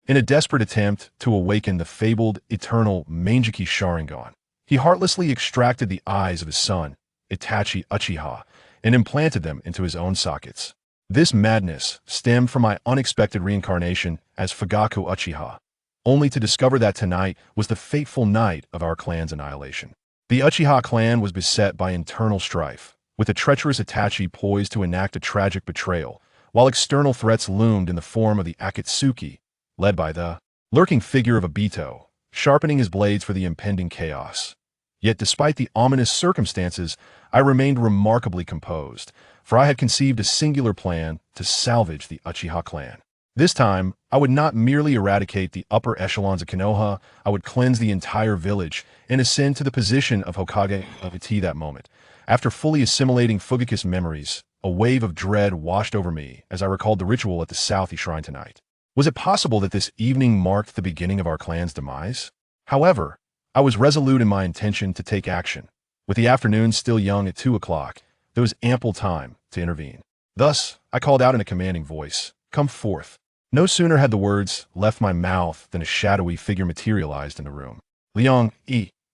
in a desperate attempt to awaken the fabled Eternal Mangekyō Sharingan. He heartlessly extracted the eyes of his son, Itachi Uchiha, and implanted them into his own sockets. This madness stemmed from my unexpected reincarnation as Fugaku Uchiha, only to discover that tonight was the fateful night of our clan's annihilation. The Uchiha clan was beset by internal strife, with a treacherous Itachi poised to enact a tragic betrayal, while external threats loomed in the form of the Akatsuki, led by the lurking figure of Obito, sharpening his blades for the impending chaos. Yet despite the ominous circumstances, I remained remarkably composed, for I had conceived a singular plan to salvage the Uchiha clan. This time, I would not merely eradicate the upper echelons of Konoha, I would cleanse the entire village and ascend to the position of Hokage of Itachi that moment. After fully assimilating Fugaku's memories, a wave of dread washed over me as I recalled the ritual at the South Shrine tonight. Was it possible that this evening marked the beginning of our clan's demise? However, I was resolute in my intention to take action. With the afternoon still young at 2 o'clock, there was ample time to intervene. Thus, I called out in a commanding voice, "Come forth." No sooner had the words left my mouth than a shadowy figure materialized in the room. "Liang,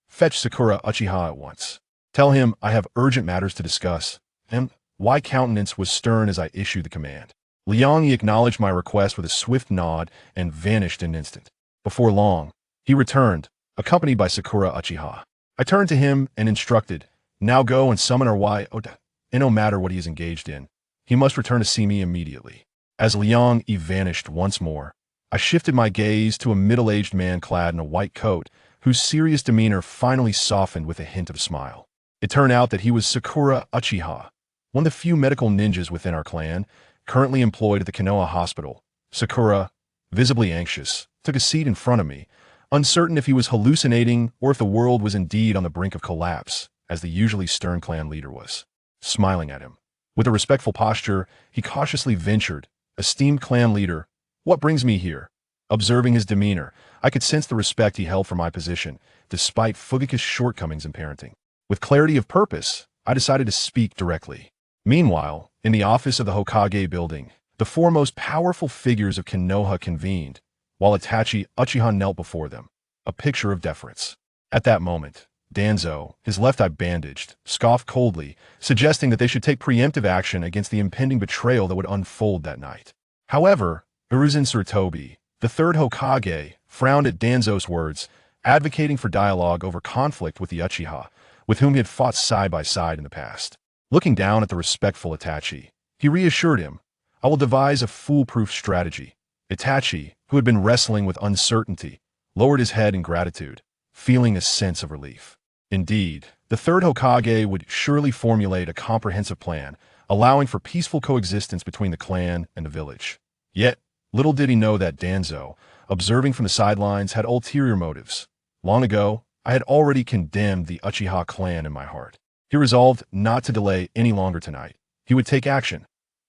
fetch Sakura Uchiha at once. Tell him I have urgent matters to discuss." And my countenance was stern as I issued the command. Liang acknowledged my request with a swift nod and vanished in an instant. Before long, he returned, accompanied by Sakura Uchiha. I turned to him and instructed, "Now go and summon our Oda, and no matter what he is engaged in, he must return to see me immediately." As Liang vanished once more, I shifted my gaze to a middle-aged man clad in a white coat, whose serious demeanor finally softened with a hint of a smile. It turned out that he was Sakura Uchiha, one of the few medical ninjas within our clan, currently employed at the Konoha hospital. Sakura, visibly anxious, took a seat in front of me, uncertain if he was hallucinating or if the world was indeed on the brink of collapse, as the usually stern clan leader was. Smiling at him, with a respectful posture, he cautiously ventured, "Esteemed clan leader, what brings me here?" Observing his demeanor, I could sense the respect he held for my position, despite Fugaku's shortcomings in parenting. With clarity of purpose, I decided to speak directly. Meanwhile, in the office of the Hokage building, the four most powerful figures of Konoha convened, while Itachi Uchiha knelt before them, a picture of deference. At that moment, Danzo, his left eye bandaged, scoffed coldly, suggesting that they should take preemptive action against the impending betrayal that would unfold that night. However, Hiruzen Sarutobi, the third Hokage, frowned at Danzo's words, advocating for dialogue over conflict with the Uchiha, with whom he had fought side by side in the past. Looking down at the respectful Itachi, he reassured him, "I will devise a foolproof strategy." Itachi, who had been wrestling with uncertainty, lowered his head in gratitude, feeling a sense of relief. Indeed, the third Hokage would surely formulate a comprehensive plan, allowing for peaceful coexistence between the clan and the village. Yet, little did he know that Danzo, observing from the sidelines, had ulterior motives. Long ago, I had already condemned the Uchiha clan in my heart. He resolved not to delay any longer tonight. He would take action.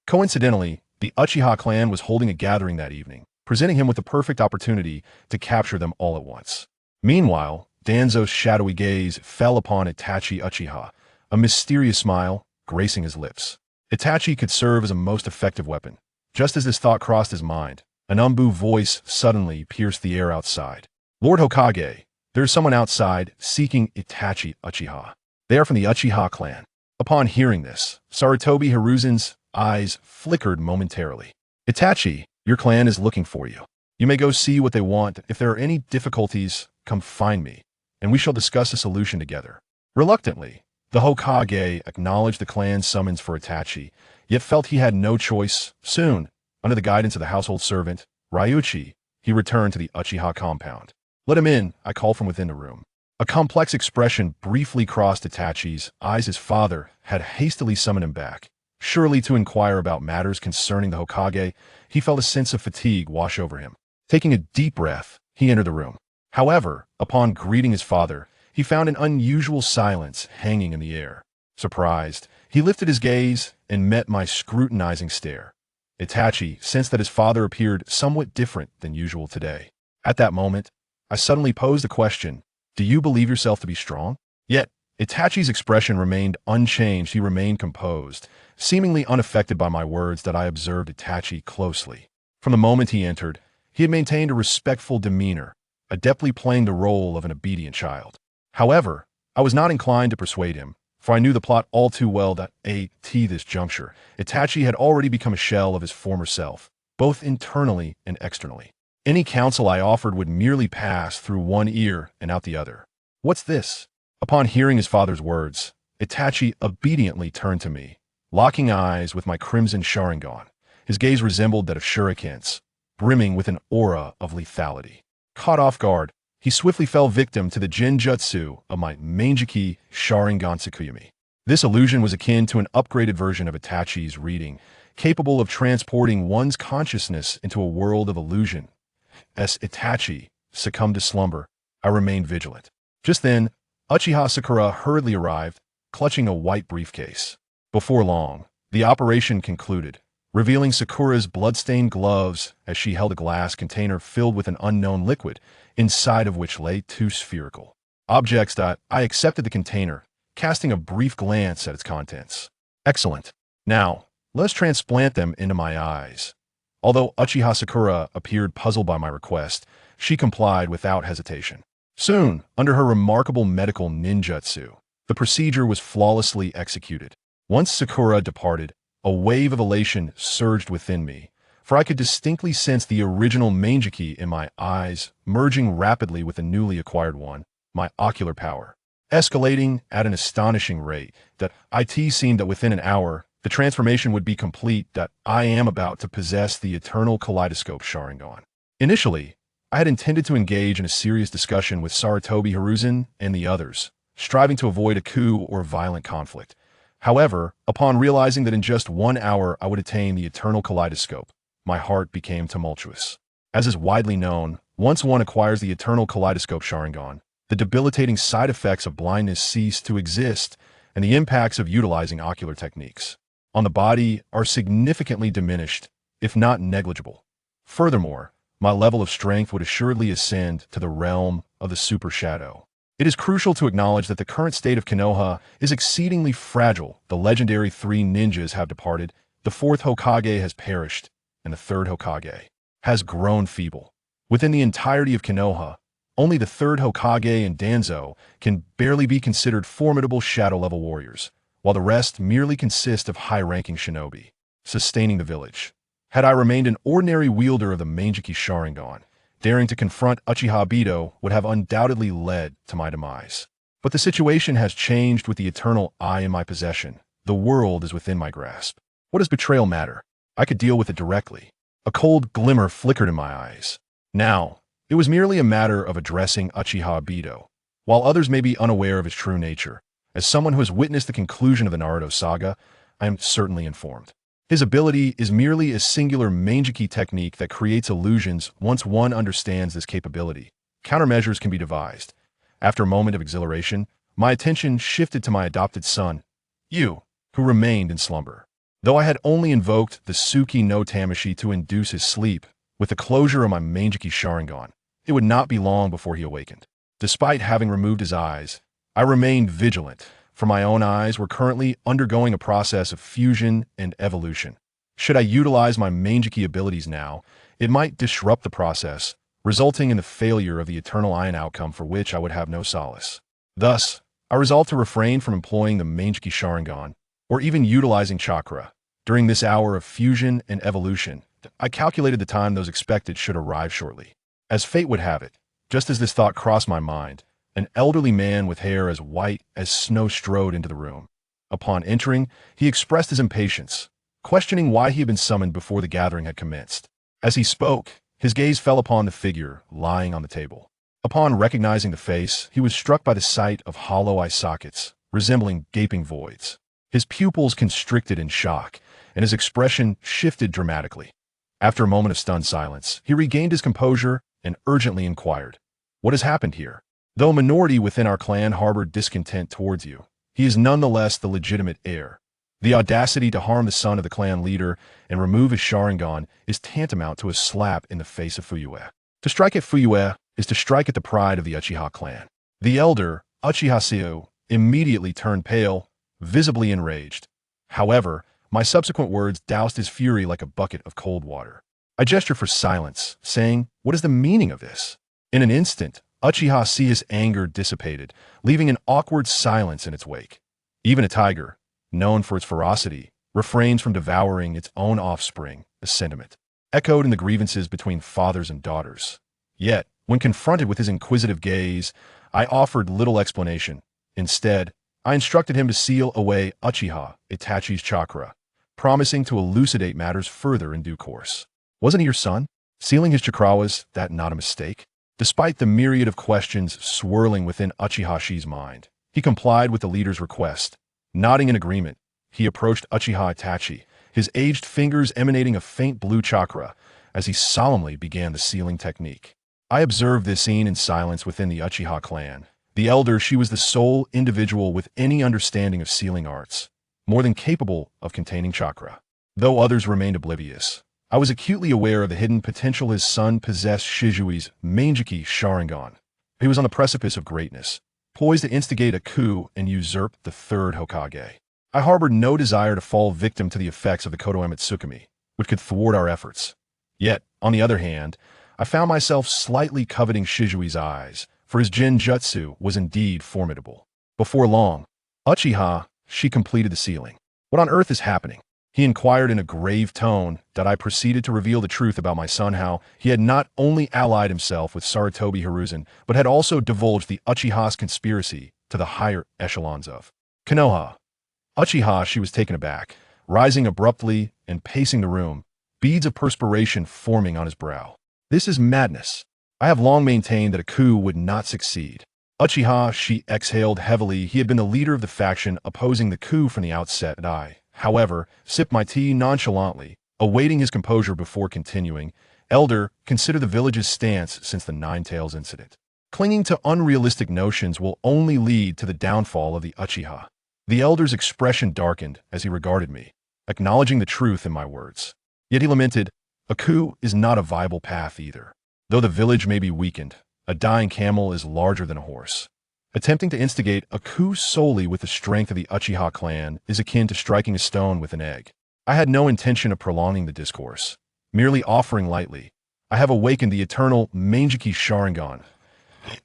Coincidentally, the Uchiha clan was holding a gathering that evening, presenting him with the perfect opportunity to capture them all at once. Meanwhile, Danzo's shadowy gaze fell upon Itachi Uchiha, a mysterious smile gracing his lips. Itachi could serve as a most effective weapon. Just as this thought crossed his mind, an Umbu voice suddenly pierced the air outside. "Lord Hokage, there is someone outside seeking Itachi Uchiha. They are from the Uchiha clan." Upon hearing this, Sarutobi Hiruzen's eyes flickered momentarily. "Itachi, your clan is looking for you. You may go see what they want. If there are any difficulties, come find me, and we shall discuss a solution together." Reluctantly, the Hokage acknowledged the clan's summons for Itachi, yet felt he had no choice. Soon, under the guidance of the household servant, Ryuchi, he returned to the Uchiha compound. "Let him in," I called from within the room. A complex expression briefly crossed Itachi's eyes. His father had hastily summoned him back, surely to inquire about matters concerning the Hokage. He felt a sense of fatigue wash over him. Taking a deep breath, he entered the room. However, upon greeting his father, he found an unusual silence hanging in the air. Surprised, he lifted his gaze and met my scrutinizing stare. Itachi sensed that his father appeared somewhat different than usual today. At that moment, I suddenly posed a question. "Do you believe yourself to be strong?" Yet, Itachi's expression remained unchanged. He remained composed, seemingly unaffected by my words that I observed Itachi closely. From the moment he entered, He had maintained a respectful demeanor, adeptly playing the role of an obedient child. However, I was not inclined to persuade him, for I knew the plot all too well that at this juncture, Itachi had already become a shell of his former self, both internally and externally. Any counsel I offered would merely pass through one ear and out the other. "What's this?" Upon hearing his father's words, Itachi obediently turned to me, locking eyes with my crimson Sharingan. His gaze resembled that of shurikens, brimming with an aura of lethality. Caught off guard, he swiftly fell victim to the genjutsu of my Mangekyō Sharingan Tsukuyami. This illusion was akin to an upgraded version of Itachi's reading, capable of transporting one's consciousness into a world of illusion. As Itachi succumbed to slumber, I remained vigilant. Just then, Uchiha Sakura hurriedly arrived, clutching a white briefcase. Before long, the operation concluded, revealing Sakura's blood-stained gloves as she held a glass container filled with an unknown liquid, inside of which lay two spherical objects. I accepted the container, casting a brief glance at its contents. Excellent. Now, let's transplant them into my eyes. Although Uchiha Sakura appeared puzzled by my request, she complied without hesitation. Soon, under her remarkable medical ninjutsu, the procedure was flawlessly executed. Once Sakura departed, a wave of elation surged within me, for I could distinctly sense the original Mangekyō in my eyes merging rapidly with the newly acquired one, my ocular power, escalating at an astonishing rate. That it seemed that within an hour, the transformation would be complete. That I am about to possess the Eternal Kaleidoscope Sharingan. Initially, I had intended to engage in a serious discussion with Sarutobi Hiruzen and the others, striving to avoid a coup or violent conflict. However, upon realizing that in just 1 hour I would attain the Eternal Kaleidoscope, my heart became tumultuous. As is widely known, once one acquires the Eternal Kaleidoscope Sharingan, the debilitating side effects of blindness cease to exist, and the impacts of utilizing ocular techniques on the body are significantly diminished, if not negligible. Furthermore, my level of strength would assuredly ascend to the realm of the Super Shadow. It is crucial to acknowledge that the current state of Konoha is exceedingly fragile. The legendary 3 ninjas have departed, the 4th Hokage has perished, and the 3rd Hokage has grown feeble. Within the entirety of Konoha, only the 3rd Hokage and Danzo can barely be considered formidable shadow-level warriors, while the rest merely consist of high-ranking shinobi, sustaining the village. Had I remained an ordinary wielder of the Mangekyō Sharingan, daring to confront Uchiha Obito would have undoubtedly led to my demise. But the situation has changed with the eternal eye in my possession. The world is within my grasp. What does betrayal matter? I could deal with it directly. A cold glimmer flickered in my eyes. Now, it was merely a matter of addressing Uchiha Obito. While others may be unaware of his true nature, as someone who has witnessed the conclusion of the Naruto saga, I am certainly informed. His ability is merely a singular Mangekyō technique that creates illusions. Once one understands this capability, countermeasures can be devised. After a moment of exhilaration, my attention shifted to my adopted son, Yu, who remained in slumber. Though I had only invoked the Tsuki no Tamashi to induce his sleep, with the closure of my Mangekyō Sharingan, it would not be long before he awakened. Despite having removed his eyes, I remained vigilant, for my own eyes were currently undergoing a process of fusion and evolution. Should I utilize my Mangekyō abilities now, it might disrupt the process, resulting in the failure of the Eternal Eye, an outcome for which I would have no solace. Thus, I resolved to refrain from employing the Mangekyō Sharingan, or even utilizing chakra. During this hour of fusion and evolution, I calculated the time those expected should arrive shortly. As fate would have it, just as this thought crossed my mind, an elderly man with hair as white as snow strode into the room. Upon entering, he expressed his impatience, questioning why he had been summoned before the gathering had commenced. As he spoke, his gaze fell upon the figure lying on the table. Upon recognizing the face, he was struck by the sight of hollow eye sockets, resembling gaping voids. His pupils constricted in shock, and his expression shifted dramatically. After a moment of stunned silence, he regained his composure and urgently inquired, "What has happened here? Though a minority within our clan harbored discontent towards you, he is nonetheless the legitimate heir. The audacity to harm the son of the clan leader and remove his Sharingan is tantamount to a slap in the face of Fuyue. To strike at Fuyue is to strike at the pride of the Uchiha clan." The elder, Uchiha Seo, immediately turned pale, visibly enraged. However, my subsequent words doused his fury like a bucket of cold water. I gestured for silence, saying, "What is the meaning of this?" In an instant, Uchiha see his anger dissipated, leaving an awkward silence in its wake. Even a tiger, known for its ferocity, refrains from devouring its own offspring, a sentiment echoed in the grievances between fathers and daughters. Yet, when confronted with his inquisitive gaze, I offered little explanation. Instead, I instructed him to seal away Uchiha, Itachi's chakra, promising to elucidate matters further in due course. Wasn't he your son? Sealing his chakra, was that not a mistake? Despite the myriad of questions swirling within Uchiha-shi's mind, he complied with the leader's request. Nodding in agreement, he approached Uchiha Itachi, his aged fingers emanating a faint blue chakra, as he solemnly began the sealing technique. I observed this scene in silence within the Uchiha clan. The elder, she was the sole individual with any understanding of sealing arts, more than capable of containing chakra. Though others remained oblivious, I was acutely aware of the hidden potential his son possessed. Shizui's Mangekyō Sharingan. He was on the precipice of greatness, poised to instigate a coup and usurp the Third Hokage. I harbored no desire to fall victim to the effects of the Konoha Tsukumi, which could thwart our efforts. Yet, on the other hand, I found myself slightly coveting Shizui's eyes, for his genjutsu was indeed formidable. Before long, Uchiha, she completed the sealing. "What on earth is happening?" he inquired in a grave tone. That I proceeded to reveal the truth about my son, how he had not only allied himself with Sarutobi Hiruzen, but had also divulged the Uchiha's conspiracy to the higher echelons of Konoha. Uchiha, she was taken aback, rising abruptly and pacing the room, beads of perspiration forming on his brow. "This is madness. I have long maintained that a coup would not succeed." Uchiha, she exhaled heavily. He had been the leader of the faction opposing the coup from the outset, and I, however, sipped my tea nonchalantly, awaiting his composure before continuing. "Elder, consider the village's stance since the Nine Tails incident. Clinging to unrealistic notions will only lead to the downfall of the Uchiha." The elder's expression darkened as he regarded me, acknowledging the truth in my words. Yet he lamented, "A coup is not a viable path either. Though the village may be weakened, a dying camel is larger than a horse. Attempting to instigate a coup solely with the strength of the Uchiha clan is akin to striking a stone with an egg." I had no intention of prolonging the discourse, merely offering lightly, "I have awakened the Eternal Mangekyō Sharingan."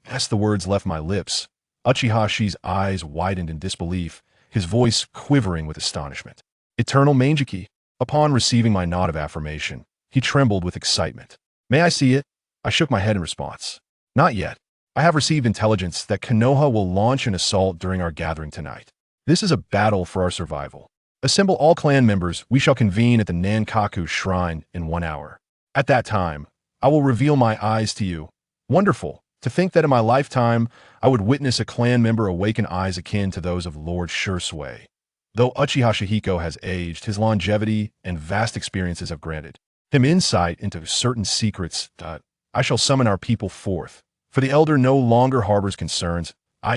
As the words left my lips, Uchiha-shi's eyes widened in disbelief, his voice quivering with astonishment. "Eternal Mangekyō?" Upon receiving my nod of affirmation, he trembled with excitement. "May I see it?" I shook my head in response. "Not yet. I have received intelligence that Konoha will launch an assault during our gathering tonight. This is a battle for our survival. Assemble all clan members. We shall convene at the Nankaku Shrine in 1 hour. At that time, I will reveal my eyes to you." Wonderful. To think that in my lifetime, I would witness a clan member awaken eyes akin to those of Lord Shursui. Though Uchiha Shihiko has aged, his longevity and vast experiences have granted him insight into certain secrets. I shall summon our people forth, for the elder no longer harbors concerns.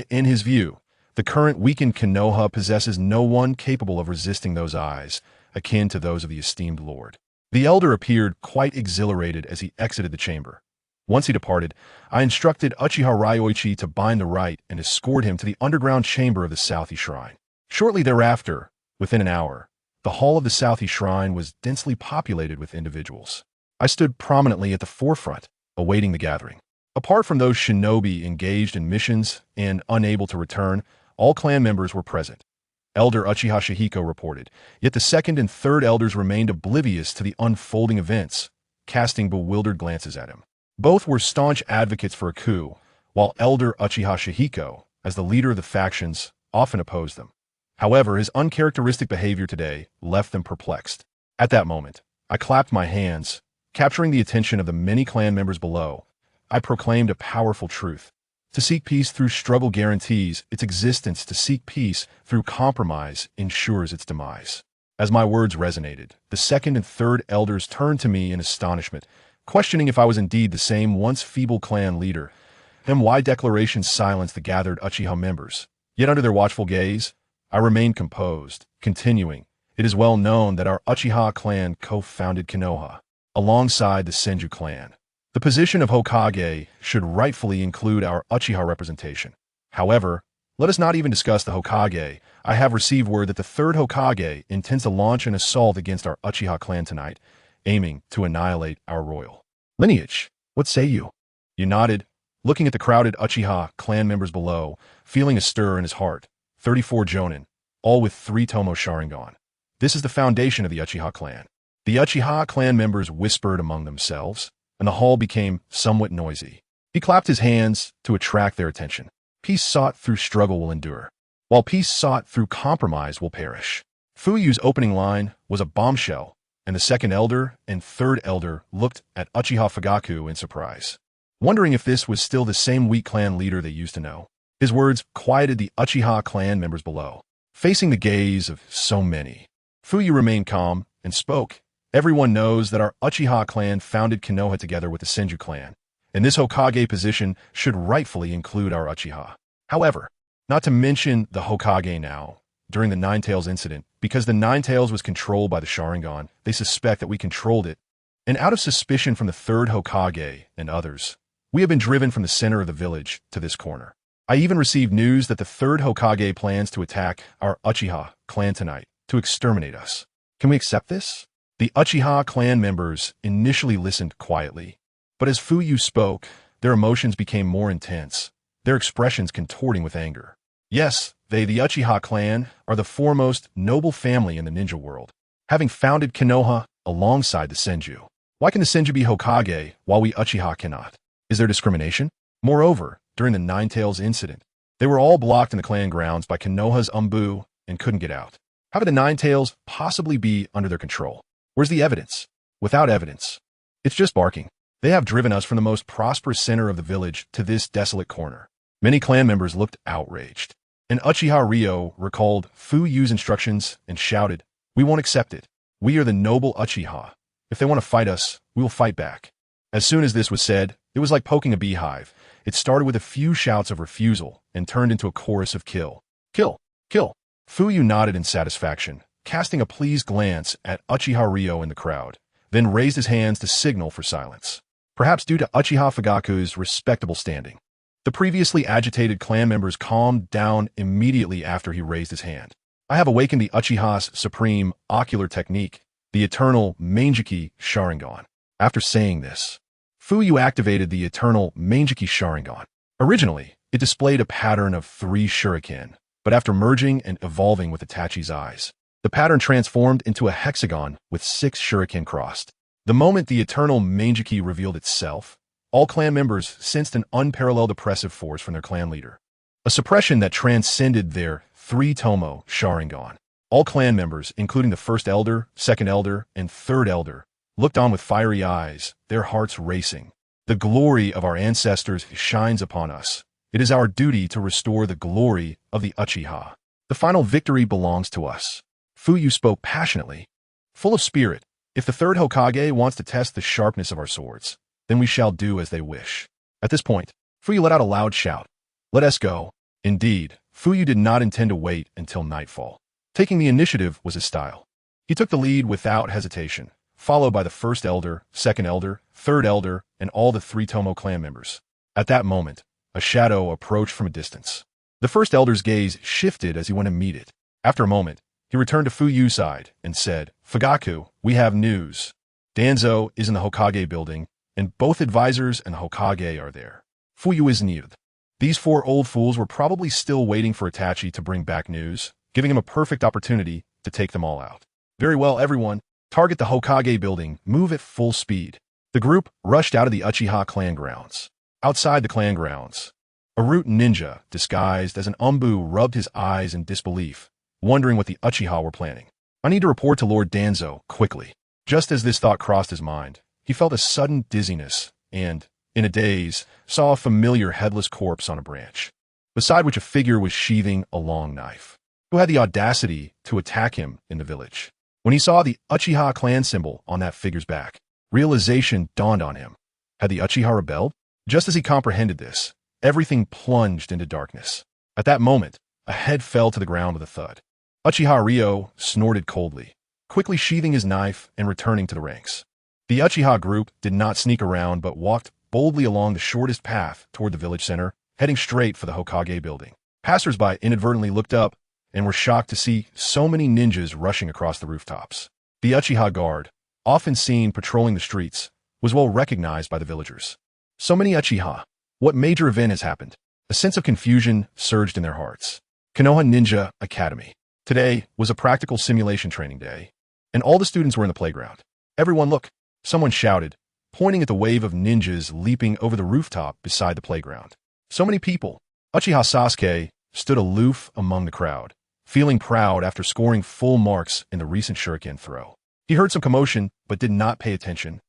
In his view, the current weakened Konoha possesses no one capable of resisting those eyes, akin to those of the esteemed lord. The elder appeared quite exhilarated as he exited the chamber. Once he departed, I instructed Uchiha Ryoichi to bind the right and escort him to the underground chamber of the Southie Shrine. Shortly thereafter, within an hour, the hall of the Southie Shrine was densely populated with individuals. I stood prominently at the forefront, awaiting the gathering. Apart from those shinobi engaged in missions and unable to return, all clan members were present. Elder Uchiha Shihiko reported, yet the second and third elders remained oblivious to the unfolding events, casting bewildered glances at him. Both were staunch advocates for a coup, while Elder Uchiha Shihiko, as the leader of the factions, often opposed them. However, his uncharacteristic behavior today left them perplexed. At that moment, I clapped my hands, capturing the attention of the many clan members below. I proclaimed a powerful truth. To seek peace through struggle guarantees its existence. To seek peace through compromise ensures its demise. As my words resonated, the second and third elders turned to me in astonishment, questioning if I was indeed the same once feeble clan leader. My declaration silenced the gathered Uchiha members. Yet under their watchful gaze, I remained composed, continuing, "It is well known that our Uchiha clan co-founded Konoha, alongside the Senju clan. The position of Hokage should rightfully include our Uchiha representation. However, let us not even discuss the Hokage. I have received word that the Third Hokage intends to launch an assault against our Uchiha clan tonight, aiming to annihilate our royal lineage. What say you? You nodded, looking at the crowded Uchiha clan members below, feeling a stir in his heart. 34 Jonin, all with 3 Tomo Sharingan. This is the foundation of the Uchiha clan. The Uchiha clan members whispered among themselves, and the hall became somewhat noisy. He clapped his hands to attract their attention. Peace sought through struggle will endure, while peace sought through compromise will perish. Fuyue's opening line was a bombshell, and the second elder and third elder looked at Uchiha Fugaku in surprise, wondering if this was still the same weak clan leader they used to know. His words quieted the Uchiha clan members below, facing the gaze of so many. Fuyue remained calm and spoke. Everyone knows that our Uchiha clan founded Konoha together with the Senju clan, and this Hokage position should rightfully include our Uchiha. However, not to mention the Hokage now, during the Ninetales incident, because the Ninetales was controlled by the Sharingan, they suspect that we controlled it, and out of suspicion from the Third Hokage and others, we have been driven from the center of the village to this corner. I even received news that the Third Hokage plans to attack our Uchiha clan tonight to exterminate us. Can we accept this? The Uchiha clan members initially listened quietly, but as Fuyue spoke, their emotions became more intense, their expressions contorting with anger. Yes, they, the Uchiha clan, are the foremost noble family in the ninja world, having founded Konoha alongside the Senju. Why can the Senju be Hokage while we Uchiha cannot? Is there discrimination? Moreover, during the Ninetales incident, they were all blocked in the clan grounds by Konoha's Umbu and couldn't get out. How could the Ninetales possibly be under their control? Where's the evidence? Without evidence. It's just barking. They have driven us from the most prosperous center of the village to this desolate corner. Many clan members looked outraged, and Uchiha Ryo recalled Fuyue's instructions and shouted, "We won't accept it. We are the noble Uchiha. If they want to fight us, we will fight back." As soon as this was said, it was like poking a beehive. It started with a few shouts of refusal and turned into a chorus of kill. Kill! Kill! Fuyue nodded in satisfaction, casting a pleased glance at Uchiha Ryo in the crowd, then raised his hands to signal for silence. Perhaps due to Uchiha Fugaku's respectable standing, the previously agitated clan members calmed down immediately after he raised his hand. I have awakened the Uchiha's supreme ocular technique, the Eternal Mangekyō Sharingan. After saying this, Fuyue activated the Eternal Mangekyō Sharingan. Originally, it displayed a pattern of 3 shuriken, but after merging and evolving with Itachi's eyes, the pattern transformed into a hexagon with 6 shuriken crossed. The moment the Eternal Mangekyō revealed itself, all clan members sensed an unparalleled oppressive force from their clan leader, a suppression that transcended their 3 Tomo Sharingan. All clan members, including the first elder, second elder, and third elder, looked on with fiery eyes, their hearts racing. The glory of our ancestors shines upon us. It is our duty to restore the glory of the Uchiha. The final victory belongs to us. Fuyue spoke passionately, full of spirit. If the third Hokage wants to test the sharpness of our swords, then we shall do as they wish. At this point, Fuyue let out a loud shout. Let us go. Indeed, Fuyue did not intend to wait until nightfall. Taking the initiative was his style. He took the lead without hesitation, followed by the first elder, second elder, third elder, and all the 3 Tomo clan members. At that moment, a shadow approached from a distance. The first elder's gaze shifted as he went to meet it. After a moment, he returned to Fuyue's side and said, "Fugaku, we have news. Danzo is in the Hokage building, and both advisors and the Hokage are there." Fuyue is needed. These 4 old fools were probably still waiting for Itachi to bring back news, giving him a perfect opportunity to take them all out. Very well, everyone. Target the Hokage building. Move at full speed. The group rushed out of the Uchiha clan grounds. Outside the clan grounds, a root ninja, disguised as an Umbu, rubbed his eyes in disbelief, wondering what the Uchiha were planning. I need to report to Lord Danzo, quickly. Just as this thought crossed his mind, he felt a sudden dizziness and, in a daze, saw a familiar headless corpse on a branch, beside which a figure was sheathing a long knife. Who had the audacity to attack him in the village? When he saw the Uchiha clan symbol on that figure's back, realization dawned on him. Had the Uchiha rebelled? Just as he comprehended this, everything plunged into darkness. At that moment, a head fell to the ground with a thud. Uchiha Ryo snorted coldly, quickly sheathing his knife and returning to the ranks. The Uchiha group did not sneak around but walked boldly along the shortest path toward the village center, heading straight for the Hokage building. Passers-by inadvertently looked up and were shocked to see so many ninjas rushing across the rooftops. The Uchiha guard, often seen patrolling the streets, was well recognized by the villagers. So many Uchiha. What major event has happened? A sense of confusion surged in their hearts. Konoha Ninja Academy. Today was a practical simulation training day, and all the students were in the playground. Everyone look, someone shouted, pointing at the wave of ninjas leaping over the rooftop beside the playground. So many people. Uchiha Sasuke stood aloof among the crowd, feeling proud after scoring full marks in the recent shuriken throw. He heard some commotion, but did not pay attention,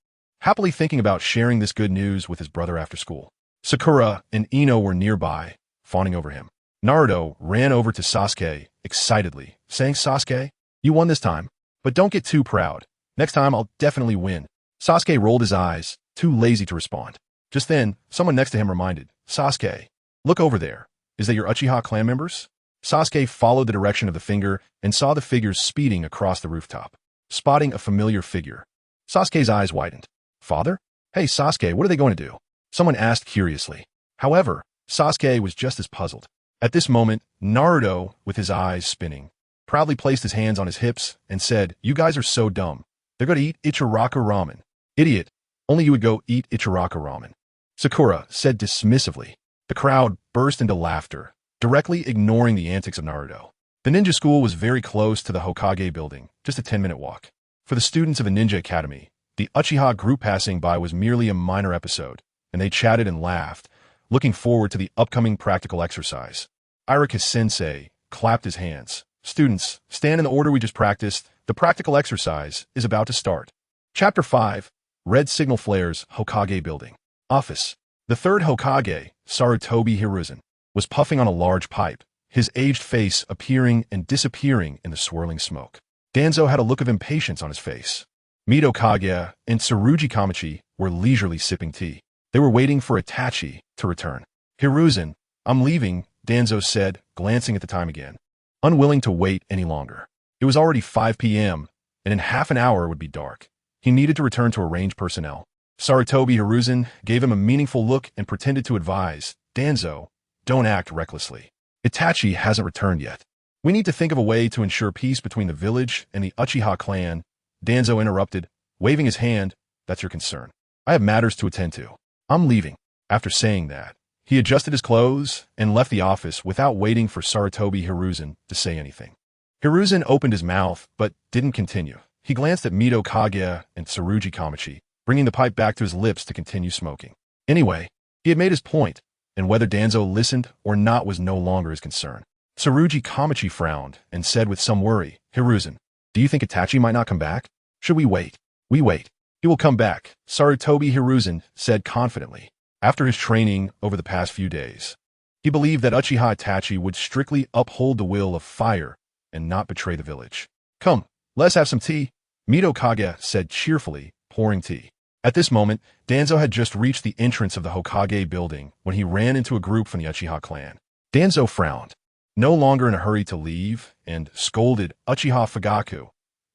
happily thinking about sharing this good news with his brother after school. Sakura and Ino were nearby, fawning over him. Naruto ran over to Sasuke excitedly, saying, "Sasuke, you won this time, but don't get too proud. Next time I'll definitely win." Sasuke rolled his eyes, too lazy to respond. Just then, someone next to him reminded, "Sasuke, look over there. Is that your Uchiha clan members?" Sasuke followed the direction of the finger and saw the figures speeding across the rooftop. Spotting a familiar figure, Sasuke's eyes widened. "Father? Hey Sasuke, what are they going to do?" Someone asked curiously. However, Sasuke was just as puzzled. At this moment, Naruto, with his eyes spinning, proudly placed his hands on his hips and said, "You guys are so dumb. They're going to eat Ichiraka ramen." "Idiot. Only you would go eat Ichiraka ramen," Sakura said dismissively. The crowd burst into laughter, directly ignoring the antics of Naruto. The ninja school was very close to the Hokage building, just a 10-minute walk. For the students of a ninja academy, the Uchiha group passing by was merely a minor episode, and they chatted and laughed, looking forward to the upcoming practical exercise. Irika-sensei clapped his hands. "Students, stand in the order we just practiced. The practical exercise is about to start." Chapter 5. Red Signal Flares, Hokage Building. Office. The third Hokage, Sarutobi Hiruzen, was puffing on a large pipe, his aged face appearing and disappearing in the swirling smoke. Danzo had a look of impatience on his face. Mizukage and Tsurugi Kamachi were leisurely sipping tea. They were waiting for Itachi to return. "Hiruzen, I'm leaving," Danzo said, glancing at the time again, unwilling to wait any longer. It was already 5 p.m., and in half an hour it would be dark. He needed to return to arrange personnel. Sarutobi Hiruzen gave him a meaningful look and pretended to advise, "Danzo, don't act recklessly. Itachi hasn't returned yet. We need to think of a way to ensure peace between the village and the Uchiha clan." Danzo interrupted, waving his hand. "That's your concern. I have matters to attend to. I'm leaving." After saying that, he adjusted his clothes and left the office without waiting for Sarutobi Hiruzen to say anything. Hiruzen opened his mouth, but didn't continue. He glanced at Mizukage and Tsurugi Kamachi, bringing the pipe back to his lips to continue smoking. Anyway, he had made his point, and whether Danzo listened or not was no longer his concern. Tsurugi Kamachi frowned and said with some worry, "Hiruzen, do you think Itachi might not come back? Should we wait?" "We wait. He will come back," Sarutobi Hiruzen said confidently. After his training over the past few days, he believed that Uchiha Itachi would strictly uphold the will of fire and not betray the village. "Come, let's have some tea," Mizukage said cheerfully, pouring tea. At this moment, Danzo had just reached the entrance of the Hokage building when he ran into a group from the Uchiha clan. Danzo frowned, no longer in a hurry to leave, and scolded Uchiha Fugaku.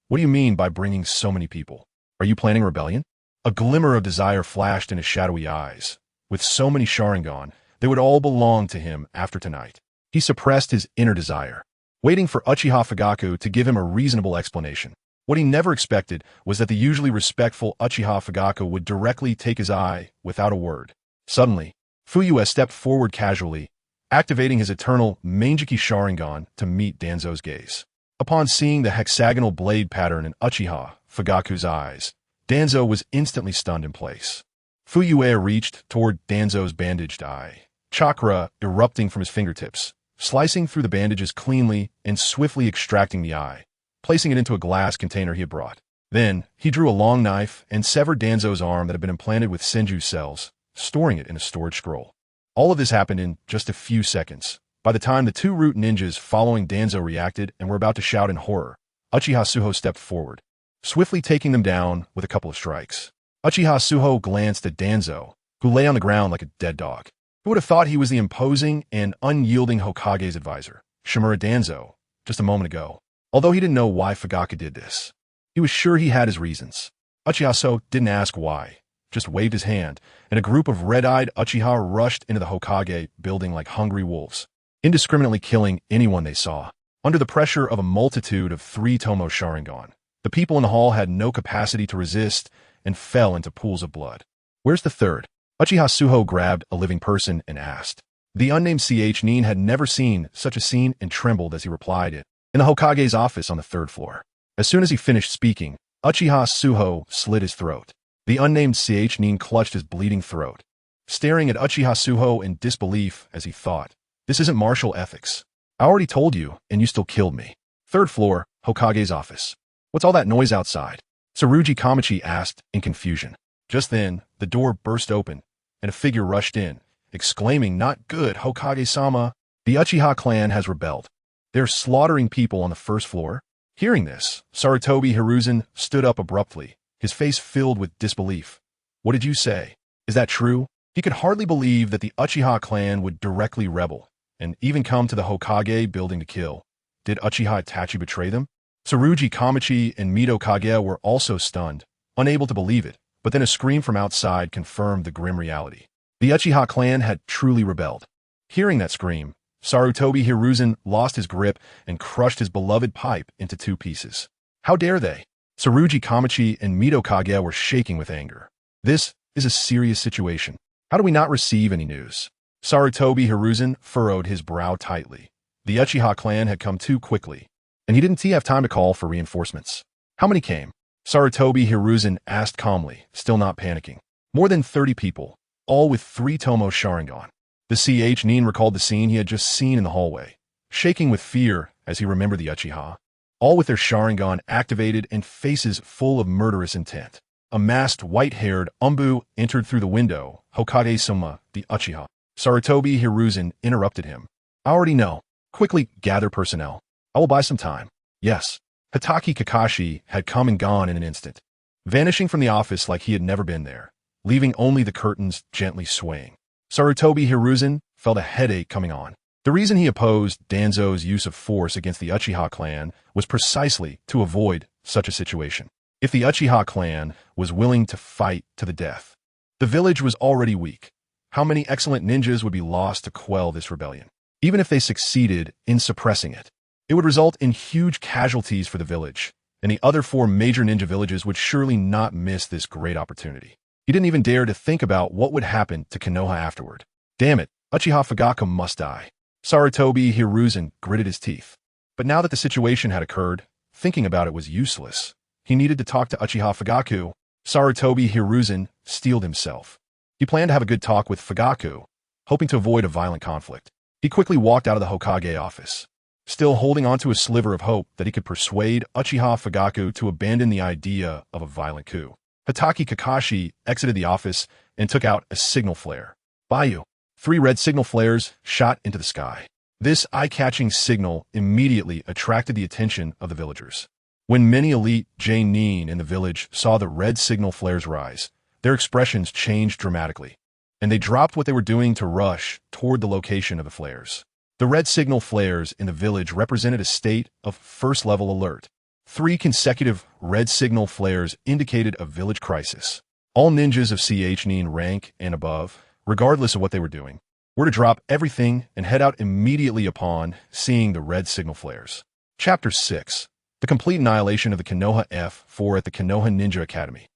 "What do you mean by bringing so many people? Are you planning rebellion?" A glimmer of desire flashed in his shadowy eyes. With so many Sharingan, they would all belong to him after tonight. He suppressed his inner desire, waiting for Uchiha Fugaku to give him a reasonable explanation. What he never expected was that the usually respectful Uchiha Fugaku would directly take his eye without a word. Suddenly, Fuyue stepped forward casually, activating his Eternal Mangekyō Sharingan to meet Danzo's gaze. Upon seeing the hexagonal blade pattern in Uchiha Fugaku's eyes, Danzo was instantly stunned in place. Fuyue reached toward Danzo's bandaged eye, chakra erupting from his fingertips, slicing through the bandages cleanly and swiftly extracting the eye, placing it into a glass container he had brought. Then, he drew a long knife and severed Danzo's arm that had been implanted with Senju cells, storing it in a storage scroll. All of this happened in just a few seconds. By the time the two root ninjas following Danzo reacted and were about to shout in horror, Uchiha Suho stepped forward, swiftly taking them down with a couple of strikes. Uchiha Suho glanced at Danzo, who lay on the ground like a dead dog. Who would have thought he was the imposing and unyielding Hokage's advisor, Shimura Danzo, just a moment ago? Although he didn't know why Fugaku did this, he was sure he had his reasons. Uchiha Suho didn't ask why, just waved his hand, and a group of red-eyed Uchiha rushed into the Hokage building like hungry wolves, indiscriminately killing anyone they saw. Under the pressure of a multitude of 3 Tomo Sharingan, The people in the hall had no capacity to resist and fell into pools of blood. "Where's the third?" Uchiha Suho grabbed a living person and asked. The unnamed Nin had never seen such a scene and trembled as he replied it. "In the Hokage's office on the third floor." As soon as he finished speaking, Uchiha Suho slit his throat. The unnamed Nin clutched his bleeding throat, staring at Uchiha Suho in disbelief as he thought, "This isn't martial ethics. I already told you, and you still killed me." "Third floor, Hokage's office. What's all that noise outside?" Tsurugi Kamachi asked in confusion. Just then, the door burst open, and a figure rushed in, exclaiming, "Not good, Hokage-sama! The Uchiha clan has rebelled. They're slaughtering people on the first floor." Hearing this, Sarutobi Hiruzen stood up abruptly, his face filled with disbelief. "What did you say? Is that true?" He could hardly believe that the Uchiha clan would directly rebel, and even come to the Hokage building to kill. Did Uchiha Itachi betray them? Tsurugi Kamachi and Mizukage were also stunned, unable to believe it, but then a scream from outside confirmed the grim reality. The Uchiha clan had truly rebelled. Hearing that scream, Sarutobi Hiruzen lost his grip and crushed his beloved pipe into two pieces. How dare they? Tsurugi Kamachi and Mizukage were shaking with anger. This is a serious situation. How do we not receive any news? Sarutobi Hiruzen furrowed his brow tightly. The Uchiha clan had come too quickly, and he didn't have time to call for reinforcements. How many came? Sarutobi Hiruzen asked calmly, still not panicking. More than 30 people, all with 3 Tomo Sharingan. The Nin recalled the scene he had just seen in the hallway, shaking with fear as he remembered the Uchiha, all with their Sharingan activated and faces full of murderous intent. A masked, white-haired Umbu entered through the window. "Hokage-sama, the Uchiha." Sarutobi Hiruzen interrupted him. "I already know. Quickly gather personnel. I will buy some time." Yes. Hitaki Kakashi had come and gone in an instant, vanishing from the office like he had never been there, leaving only the curtains gently swaying. Sarutobi Hiruzen felt a headache coming on. The reason he opposed Danzo's use of force against the Uchiha clan was precisely to avoid such a situation. If the Uchiha clan was willing to fight to the death, the village was already weak. How many excellent ninjas would be lost to quell this rebellion? Even if they succeeded in suppressing it, it would result in huge casualties for the village, and the other 4 major ninja villages would surely not miss this great opportunity. He didn't even dare to think about what would happen to Konoha afterward. Damn it, Uchiha Fugaku must die. Sarutobi Hiruzen gritted his teeth. But now that the situation had occurred, thinking about it was useless. He needed to talk to Uchiha Fugaku. Sarutobi Hiruzen steeled himself. He planned to have a good talk with Fugaku, hoping to avoid a violent conflict. He quickly walked out of the Hokage office, still holding on to a sliver of hope that he could persuade Uchiha Fugaku to abandon the idea of a violent coup. Hitaki Kakashi exited the office and took out a signal flare. "Bayu." 3 red signal flares shot into the sky. This eye-catching signal immediately attracted the attention of the villagers. When many elite Nin in the village saw the red signal flares rise, their expressions changed dramatically, and they dropped what they were doing to rush toward the location of the flares. The red signal flares in the village represented a state of first-level alert. 3 consecutive red signal flares indicated a village crisis. All ninjas of Nin rank and above, regardless of what they were doing, were to drop everything and head out immediately upon seeing the red signal flares. Chapter 6. The Complete Annihilation of the Konoha F4 at the Konoha Ninja Academy.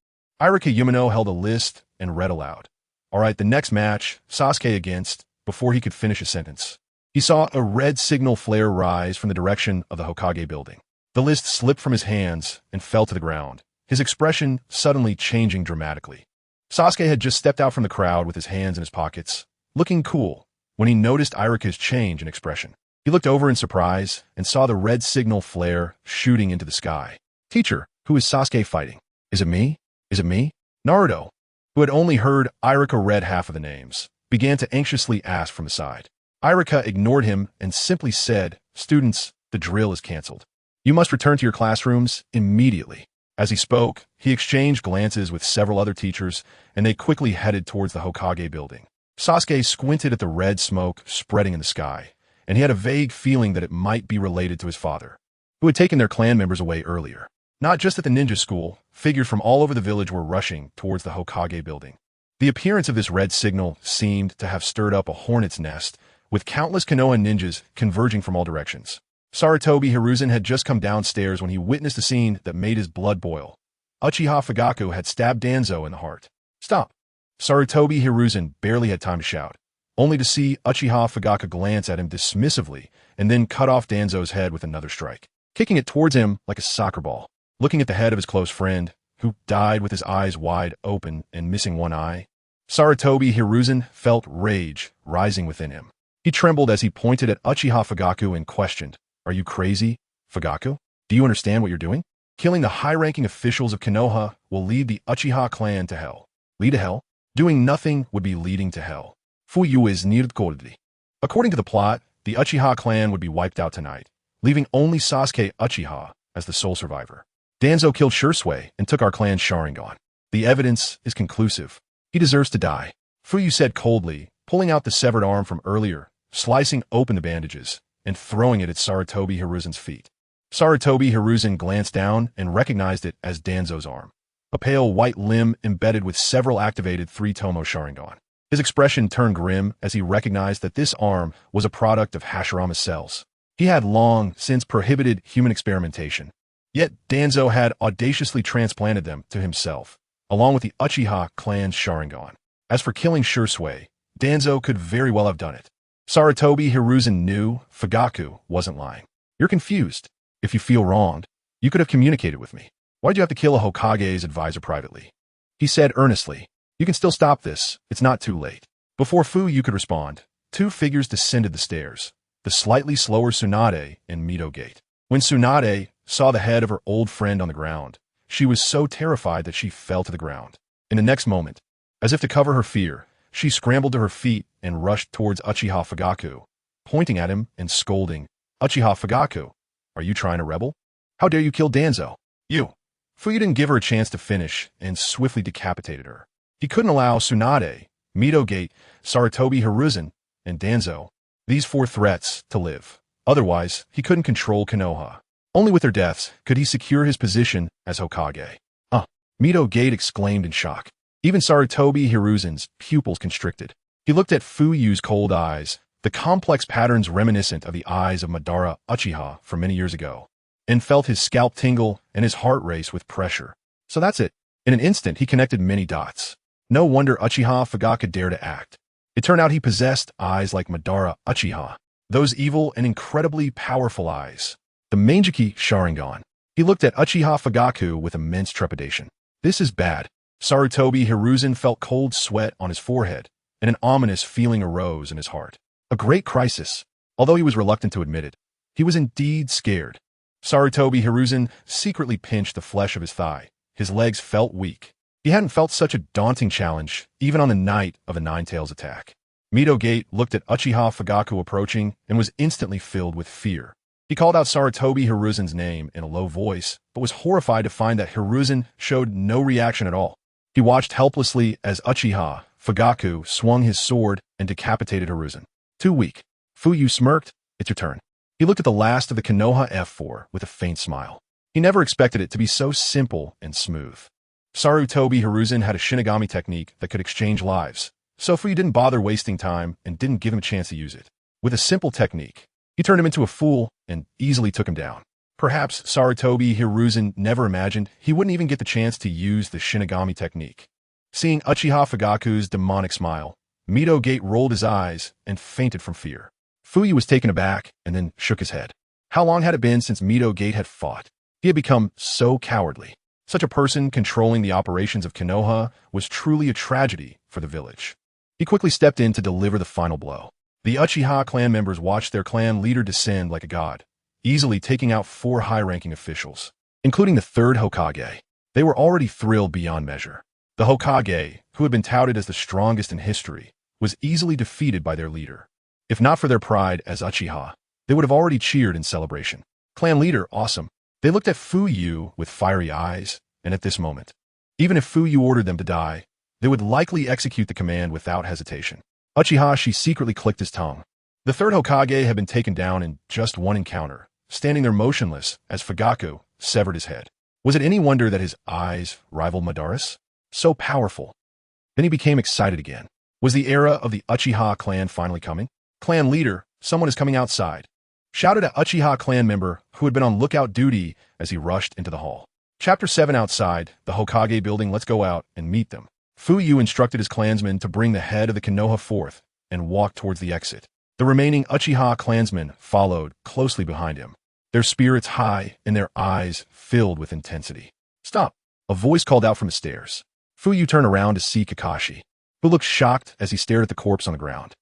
Irika Yumino held a list and read aloud. Alright, the next match, Sasuke against, before he could finish a sentence. He saw a red signal flare rise from the direction of the Hokage building. The list slipped from his hands and fell to the ground, his expression suddenly changing dramatically. Sasuke had just stepped out from the crowd with his hands in his pockets, looking cool, when he noticed Irika's change in expression. He looked over in surprise and saw the red signal flare shooting into the sky. "Teacher, who is Sasuke fighting? Is it me? Is it me?" Naruto, who had only heard Irika read half of the names, began to anxiously ask from the side. Irika ignored him and simply said, "Students, the drill is canceled. You must return to your classrooms immediately." As he spoke, he exchanged glances with several other teachers, and they quickly headed towards the Hokage building. Sasuke squinted at the red smoke spreading in the sky, and he had a vague feeling that it might be related to his father, who had taken their clan members away earlier. Not just at the ninja school, figures from all over the village were rushing towards the Hokage building. The appearance of this red signal seemed to have stirred up a hornet's nest, with countless Konoha ninjas converging from all directions. Sarutobi Hiruzen had just come downstairs when he witnessed a scene that made his blood boil. Uchiha Fugaku had stabbed Danzo in the heart. Stop! Sarutobi Hiruzen barely had time to shout, only to see Uchiha Fugaku glance at him dismissively and then cut off Danzo's head with another strike, kicking it towards him like a soccer ball. Looking at the head of his close friend, who died with his eyes wide open and missing one eye, Sarutobi Hiruzen felt rage rising within him. He trembled as he pointed at Uchiha Fugaku and questioned, "Are you crazy, Fugaku? Do you understand what you're doing? Killing the high-ranking officials of Konoha will lead the Uchiha clan to hell." Lead to hell? Doing nothing would be leading to hell. Fuyue is lurked. According to the plot, the Uchiha clan would be wiped out tonight, leaving only Sasuke Uchiha as the sole survivor. Danzo killed Sasuke and took our clan's Sharingan. The evidence is conclusive. He deserves to die, Fuyue said coldly, pulling out the severed arm from earlier, slicing open the bandages, and throwing it at Sarutobi Hiruzen's feet. Sarutobi Hiruzen glanced down and recognized it as Danzo's arm, a pale white limb embedded with several activated three-tomo Sharingan. His expression turned grim as he recognized that this arm was a product of Hashirama's cells. He had long since prohibited human experimentation, yet Danzo had audaciously transplanted them to himself, along with the Uchiha clan's Sharingan. As for killing Sasuke, Danzo could very well have done it. Sarutobi Hiruzen knew Fugaku wasn't lying. You're confused. If you feel wronged, you could have communicated with me. Why'd you have to kill a Hokage's advisor privately? He said earnestly. You can still stop this. It's not too late. Before Fuyue could respond, two figures descended the stairs, the slightly slower Tsunade and Mizukage. When Tsunade saw the head of her old friend on the ground, she was so terrified that she fell to the ground. In the next moment, as if to cover her fear, she scrambled to her feet and rushed towards Uchiha Fugaku, pointing at him and scolding, "Uchiha Fugaku, are you trying to rebel? How dare you kill Danzo? You!" Fuyue didn't give her a chance to finish and swiftly decapitated her. He couldn't allow Tsunade, Mizukage, Sarutobi Hiruzen, and Danzo, these four threats, to live. Otherwise, he couldn't control Konoha. Only with their deaths could he secure his position as Hokage. Mizukage exclaimed in shock. Even Sarutobi Hiruzen's pupils constricted. He looked at Fuyue's cold eyes, the complex patterns reminiscent of the eyes of Madara Uchiha from many years ago, and felt his scalp tingle and his heart race with pressure. So that's it. In an instant, he connected many dots. No wonder Uchiha Fugaku dared to act. It turned out he possessed eyes like Madara Uchiha, those evil and incredibly powerful eyes. The Mangekyō Sharingan. He looked at Uchiha Fugaku with immense trepidation. This is bad. Sarutobi Hiruzen felt cold sweat on his forehead, and an ominous feeling arose in his heart. A great crisis. Although he was reluctant to admit it, he was indeed scared. Sarutobi Hiruzen secretly pinched the flesh of his thigh. His legs felt weak. He hadn't felt such a daunting challenge, even on the night of the Nine-Tails attack. Mizukage looked at Uchiha Fugaku approaching and was instantly filled with fear. He called out Sarutobi Hiruzen's name in a low voice, but was horrified to find that Hiruzen showed no reaction at all. He watched helplessly as Uchiha Fugaku swung his sword and decapitated Hiruzen. Too weak. Fuyue smirked. It's your turn. He looked at the last of the Konoha F4 with a faint smile. He never expected it to be so simple and smooth. Sarutobi Hiruzen had a Shinigami technique that could exchange lives, so Fuyue didn't bother wasting time and didn't give him a chance to use it. With a simple technique, he turned him into a fool and easily took him down. Perhaps Sarutobi Hiruzen never imagined he wouldn't even get the chance to use the Shinigami technique. Seeing Uchiha Fugaku's demonic smile, Mizukage rolled his eyes and fainted from fear. Fuyue was taken aback and then shook his head. How long had it been since Mizukage had fought? He had become so cowardly. Such a person controlling the operations of Konoha was truly a tragedy for the village. He quickly stepped in to deliver the final blow. The Uchiha clan members watched their clan leader descend like a god, easily taking out four high-ranking officials, including the third Hokage. They were already thrilled beyond measure. The Hokage, who had been touted as the strongest in history, was easily defeated by their leader. If not for their pride as Uchiha, they would have already cheered in celebration. Clan leader, awesome. They looked at Fuyue with fiery eyes, and at this moment, even if Fuyue ordered them to die, they would likely execute the command without hesitation. Uchiha secretly clicked his tongue. The third Hokage had been taken down in just one encounter, standing there motionless as Fugaku severed his head. Was it any wonder that his eyes rivaled Madara's? So powerful. Then he became excited again. Was the era of the Uchiha clan finally coming? Clan leader, someone is coming outside. shouted at Uchiha clan member who had been on lookout duty as he rushed into the hall. Chapter 7 Outside the Hokage building. Let's go out and meet them. Fuyue instructed his clansmen to bring the head of the Konoha forth and walk towards the exit. The remaining Uchiha clansmen followed closely behind him, their spirits high and their eyes filled with intensity. Stop! A voice called out from the stairs. Fuyue turned around to see Kakashi, who looked shocked as he stared at the corpse on the ground.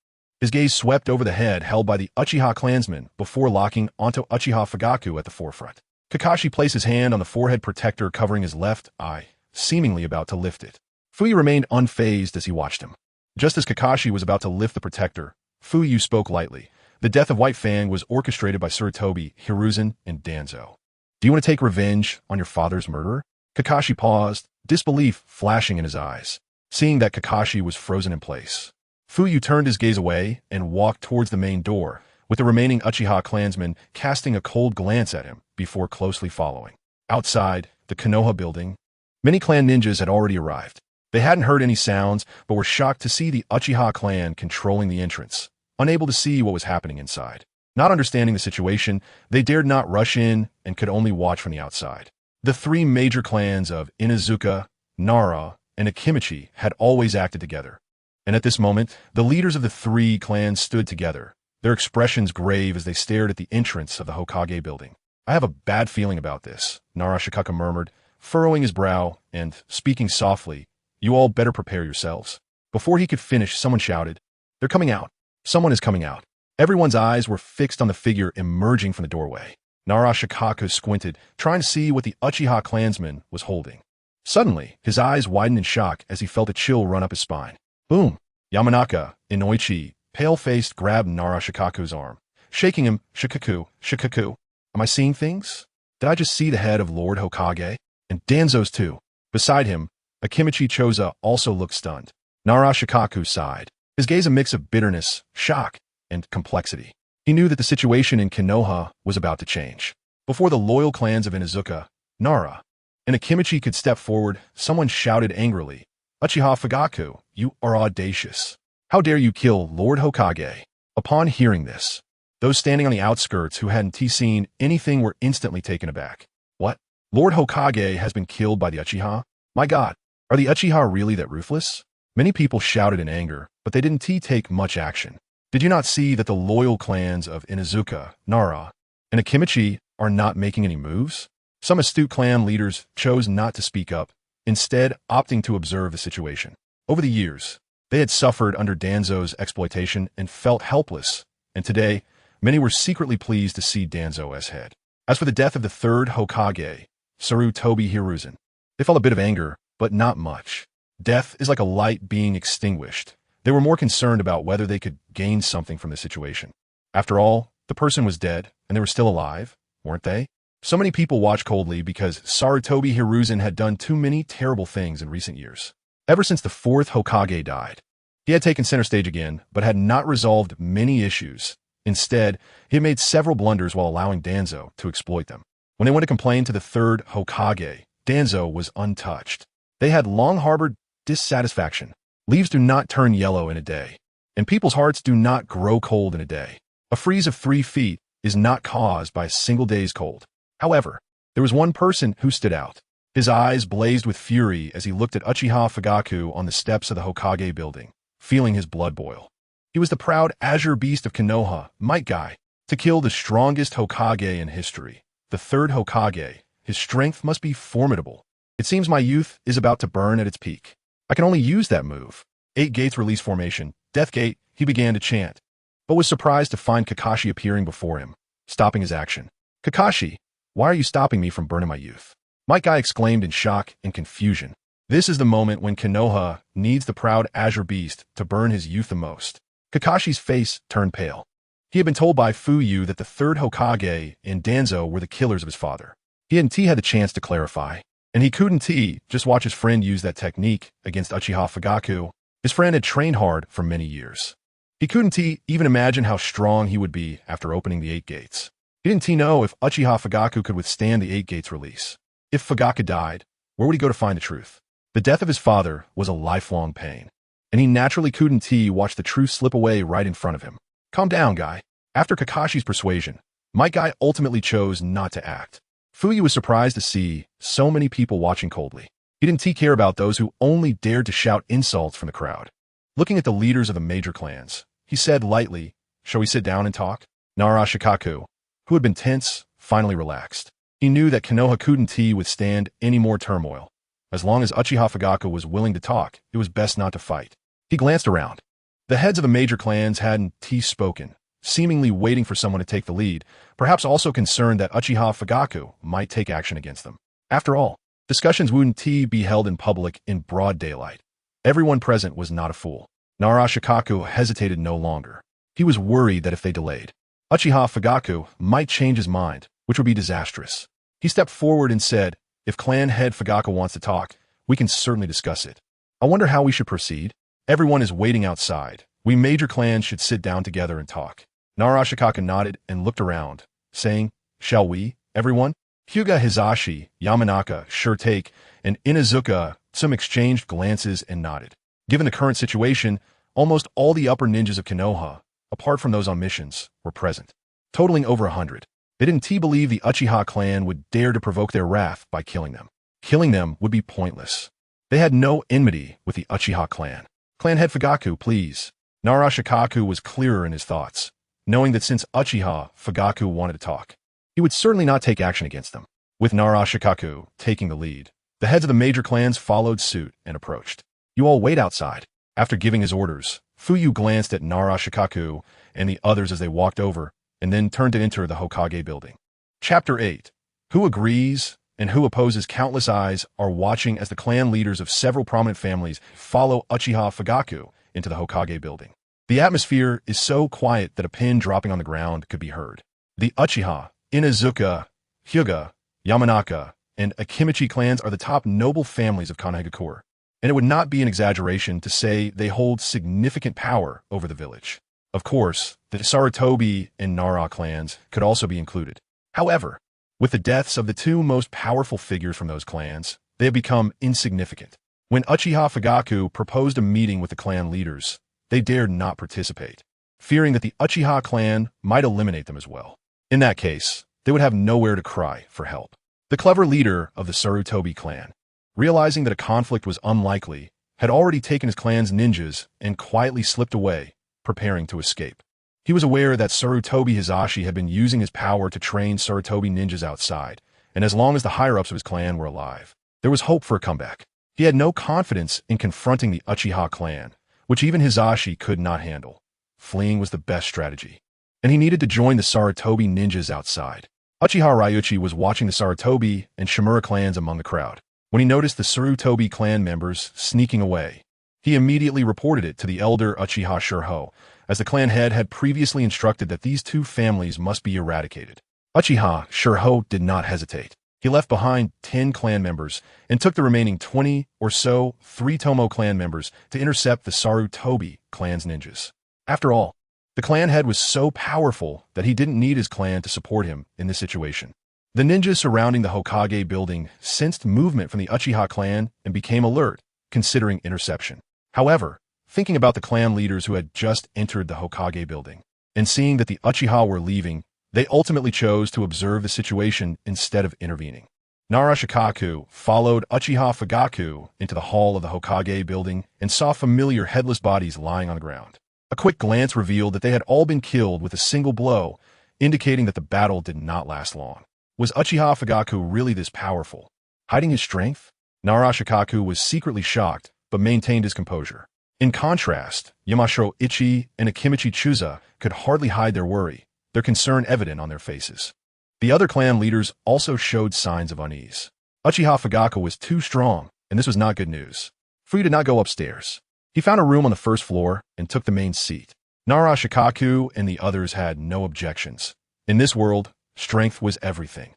His gaze swept over the head held by the Uchiha clansman before locking onto Uchiha Fugaku at the forefront. Kakashi placed his hand on the forehead protector covering his left eye, seemingly about to lift it. Fuyue remained unfazed as he watched him. Just as Kakashi was about to lift the protector, Fuyue spoke lightly. The death of White Fang was orchestrated by Sarutobi, Hiruzen, and Danzo. Do you want to take revenge on your father's murderer? Kakashi paused, disbelief flashing in his eyes, seeing that Kakashi was frozen in place. Fuyue turned his gaze away and walked towards the main door, with the remaining Uchiha clansmen casting a cold glance at him before closely following. Outside the Konoha building, many clan ninjas had already arrived. They hadn't heard any sounds, but were shocked to see the Uchiha clan controlling the entrance, unable to see what was happening inside. Not understanding the situation, they dared not rush in and could only watch from the outside. The three major clans of Inuzuka, Nara, and Akimichi had always acted together. And at this moment, the leaders of the three clans stood together, their expressions grave as they stared at the entrance of the Hokage building. I have a bad feeling about this, Nara Shikaka murmured, furrowing his brow and speaking softly. You all better prepare yourselves. Before he could finish, someone shouted, They're coming out. Someone is coming out. Everyone's eyes were fixed on the figure emerging from the doorway. Nara Shikaka squinted, trying to see what the Uchiha clansman was holding. Suddenly, his eyes widened in shock as he felt a chill run up his spine. Boom! Yamanaka, Inoichi, pale-faced, grabbed Nara Shikaku's arm, shaking him. Shikaku. Am I seeing things? Did I just see the head of Lord Hokage? And Danzo's too. Beside him, Akimichi Choza also looked stunned. Nara Shikaku sighed, his gaze a mix of bitterness, shock, and complexity. He knew that the situation in Konoha was about to change. Before the loyal clans of Inuzuka, Nara, and Akimichi could step forward, someone shouted angrily, Uchiha Fugaku, you are audacious. How dare you kill Lord Hokage? Upon hearing this, those standing on the outskirts who hadn't seen anything were instantly taken aback. What? Lord Hokage has been killed by the Uchiha? My God, are the Uchiha really that ruthless? Many people shouted in anger, but they didn't take much action. Did you not see that the loyal clans of Inuzuka, Nara, and Akimichi are not making any moves? Some astute clan leaders chose not to speak up, instead opting to observe the situation. Over the years, they had suffered under Danzo's exploitation and felt helpless, and today, many were secretly pleased to see Danzo as head. As for the death of the third Hokage, Sarutobi Hiruzen, they felt a bit of anger, but not much. Death is like a light being extinguished. They were more concerned about whether they could gain something from the situation. After all, the person was dead, and they were still alive, weren't they? So many people watched coldly because Sarutobi Hiruzen had done too many terrible things in recent years. Ever since the fourth Hokage died, he had taken center stage again, but had not resolved many issues. Instead, he had made several blunders while allowing Danzo to exploit them. When they went to complain to the third Hokage, Danzo was untouched. They had long harbored dissatisfaction. Leaves do not turn yellow in a day, and people's hearts do not grow cold in a day. A freeze of 3 feet is not caused by a single day's cold. However, there was one person who stood out. His eyes blazed with fury as he looked at Uchiha Fugaku on the steps of the Hokage building, feeling his blood boil. He was the proud azure beast of Konoha, Might Guy, to kill the strongest Hokage in history. The third Hokage, his strength must be formidable. It seems my youth is about to burn at its peak. I can only use that move. 8 gates release formation, Death Gate, he began to chant, but was surprised to find Kakashi appearing before him, stopping his action. Kakashi, why are you stopping me from burning my youth? Might Guy exclaimed in shock and confusion. This is the moment when Konoha needs the proud azure beast to burn his youth the most. Kakashi's face turned pale. He had been told by Fuyue that the third Hokage and Danzo were the killers of his father. He hadn't had the chance to clarify, and he couldn't just watch his friend use that technique against Uchiha Fugaku. His friend had trained hard for many years. He couldn't even imagine how strong he would be after opening the 8 gates. He didn't know if Uchiha Fugaku could withstand the 8 gates release. If Fugaku died, where would he go to find the truth? The death of his father was a lifelong pain, and he naturally couldn't watch the truth slip away right in front of him. Calm down, guy. After Kakashi's persuasion, Might Guy ultimately chose not to act. Fuyue was surprised to see so many people watching coldly. He didn't care about those who only dared to shout insults from the crowd. Looking at the leaders of the major clans, he said lightly, "Shall we sit down and talk?" Nara Shikaku, who had been tense, finally relaxed. He knew that Konoha couldn't withstand any more turmoil. As long as Uchiha Fugaku was willing to talk, it was best not to fight. He glanced around. The heads of the major clans hadn't spoken, seemingly waiting for someone to take the lead, perhaps also concerned that Uchiha Fugaku might take action against them. After all, discussions wouldn't be held in public in broad daylight. Everyone present was not a fool. Nara Shikaku hesitated no longer. He was worried that if they delayed, Uchiha Fugaku might change his mind, which would be disastrous. He stepped forward and said, "If clan head Fugaku wants to talk, we can certainly discuss it. I wonder how we should proceed. Everyone is waiting outside. We major clans should sit down together and talk." Nara Shikaku nodded and looked around, saying, "Shall we, everyone?" Hyuga Hizashi, Yamanaka, Shurtake, and Inuzuka some exchanged glances and nodded. Given the current situation, almost all the upper ninjas of Konoha, apart from those on missions, were present, totaling over 100. They didn't believe the Uchiha clan would dare to provoke their wrath by killing them. Killing them would be pointless. They had no enmity with the Uchiha clan. "Clan head Fugaku, please." Nara Shikaku was clearer in his thoughts, knowing that since Uchiha Fugaku wanted to talk, he would certainly not take action against them. With Nara Shikaku taking the lead, the heads of the major clans followed suit and approached. "You all wait outside." After giving his orders, Fuyue glanced at Nara Shikaku and the others as they walked over, and then turned to enter the Hokage building. Chapter 8. Who agrees and who opposes? Countless eyes are watching as the clan leaders of several prominent families follow Uchiha Fugaku into the Hokage building. The atmosphere is so quiet that a pin dropping on the ground could be heard. The Uchiha, Inuzuka, Hyuga, Yamanaka, and Akimichi clans are the top noble families of Konohagakure, and it would not be an exaggeration to say they hold significant power over the village. Of course, the Sarutobi and Nara clans could also be included. However, with the deaths of the two most powerful figures from those clans, they have become insignificant. When Uchiha Fugaku proposed a meeting with the clan leaders, they dared not participate, fearing that the Uchiha clan might eliminate them as well. In that case, they would have nowhere to cry for help. The clever leader of the Sarutobi clan, realizing that a conflict was unlikely, had already taken his clan's ninjas and quietly slipped away, preparing to escape. He was aware that Sarutobi Hizashi had been using his power to train Sarutobi ninjas outside, and as long as the higher-ups of his clan were alive, there was hope for a comeback. He had no confidence in confronting the Uchiha clan, which even Hizashi could not handle. Fleeing was the best strategy, and he needed to join the Sarutobi ninjas outside. Uchiha Ryuchi was watching the Sarutobi and Shimura clans among the crowd. When he noticed the Sarutobi clan members sneaking away, he immediately reported it to the elder Uchiha Shurho, as the clan head had previously instructed that these two families must be eradicated. Uchiha Shurho did not hesitate. He left behind 10 clan members and took the remaining 20 or so 3 Tomo clan members to intercept the Sarutobi clan's ninjas. After all, the clan head was so powerful that he didn't need his clan to support him in this situation. The ninjas surrounding the Hokage building sensed movement from the Uchiha clan and became alert, considering interception. However, thinking about the clan leaders who had just entered the Hokage building, and seeing that the Uchiha were leaving, they ultimately chose to observe the situation instead of intervening. Nara Shikaku followed Uchiha Fugaku into the hall of the Hokage building and saw familiar headless bodies lying on the ground. A quick glance revealed that they had all been killed with a single blow, indicating that the battle did not last long. Was Uchiha Fugaku really this powerful? Hiding his strength? Nara Shikaku was secretly shocked, but maintained his composure. In contrast, Yamashiro Ichi and Akimichi Chuza could hardly hide their worry, their concern evident on their faces. The other clan leaders also showed signs of unease. Uchiha Fugaku was too strong, and this was not good news. Fuyue did not go upstairs. He found a room on the first floor and took the main seat. Nara Shikaku and the others had no objections. In this world, strength was everything.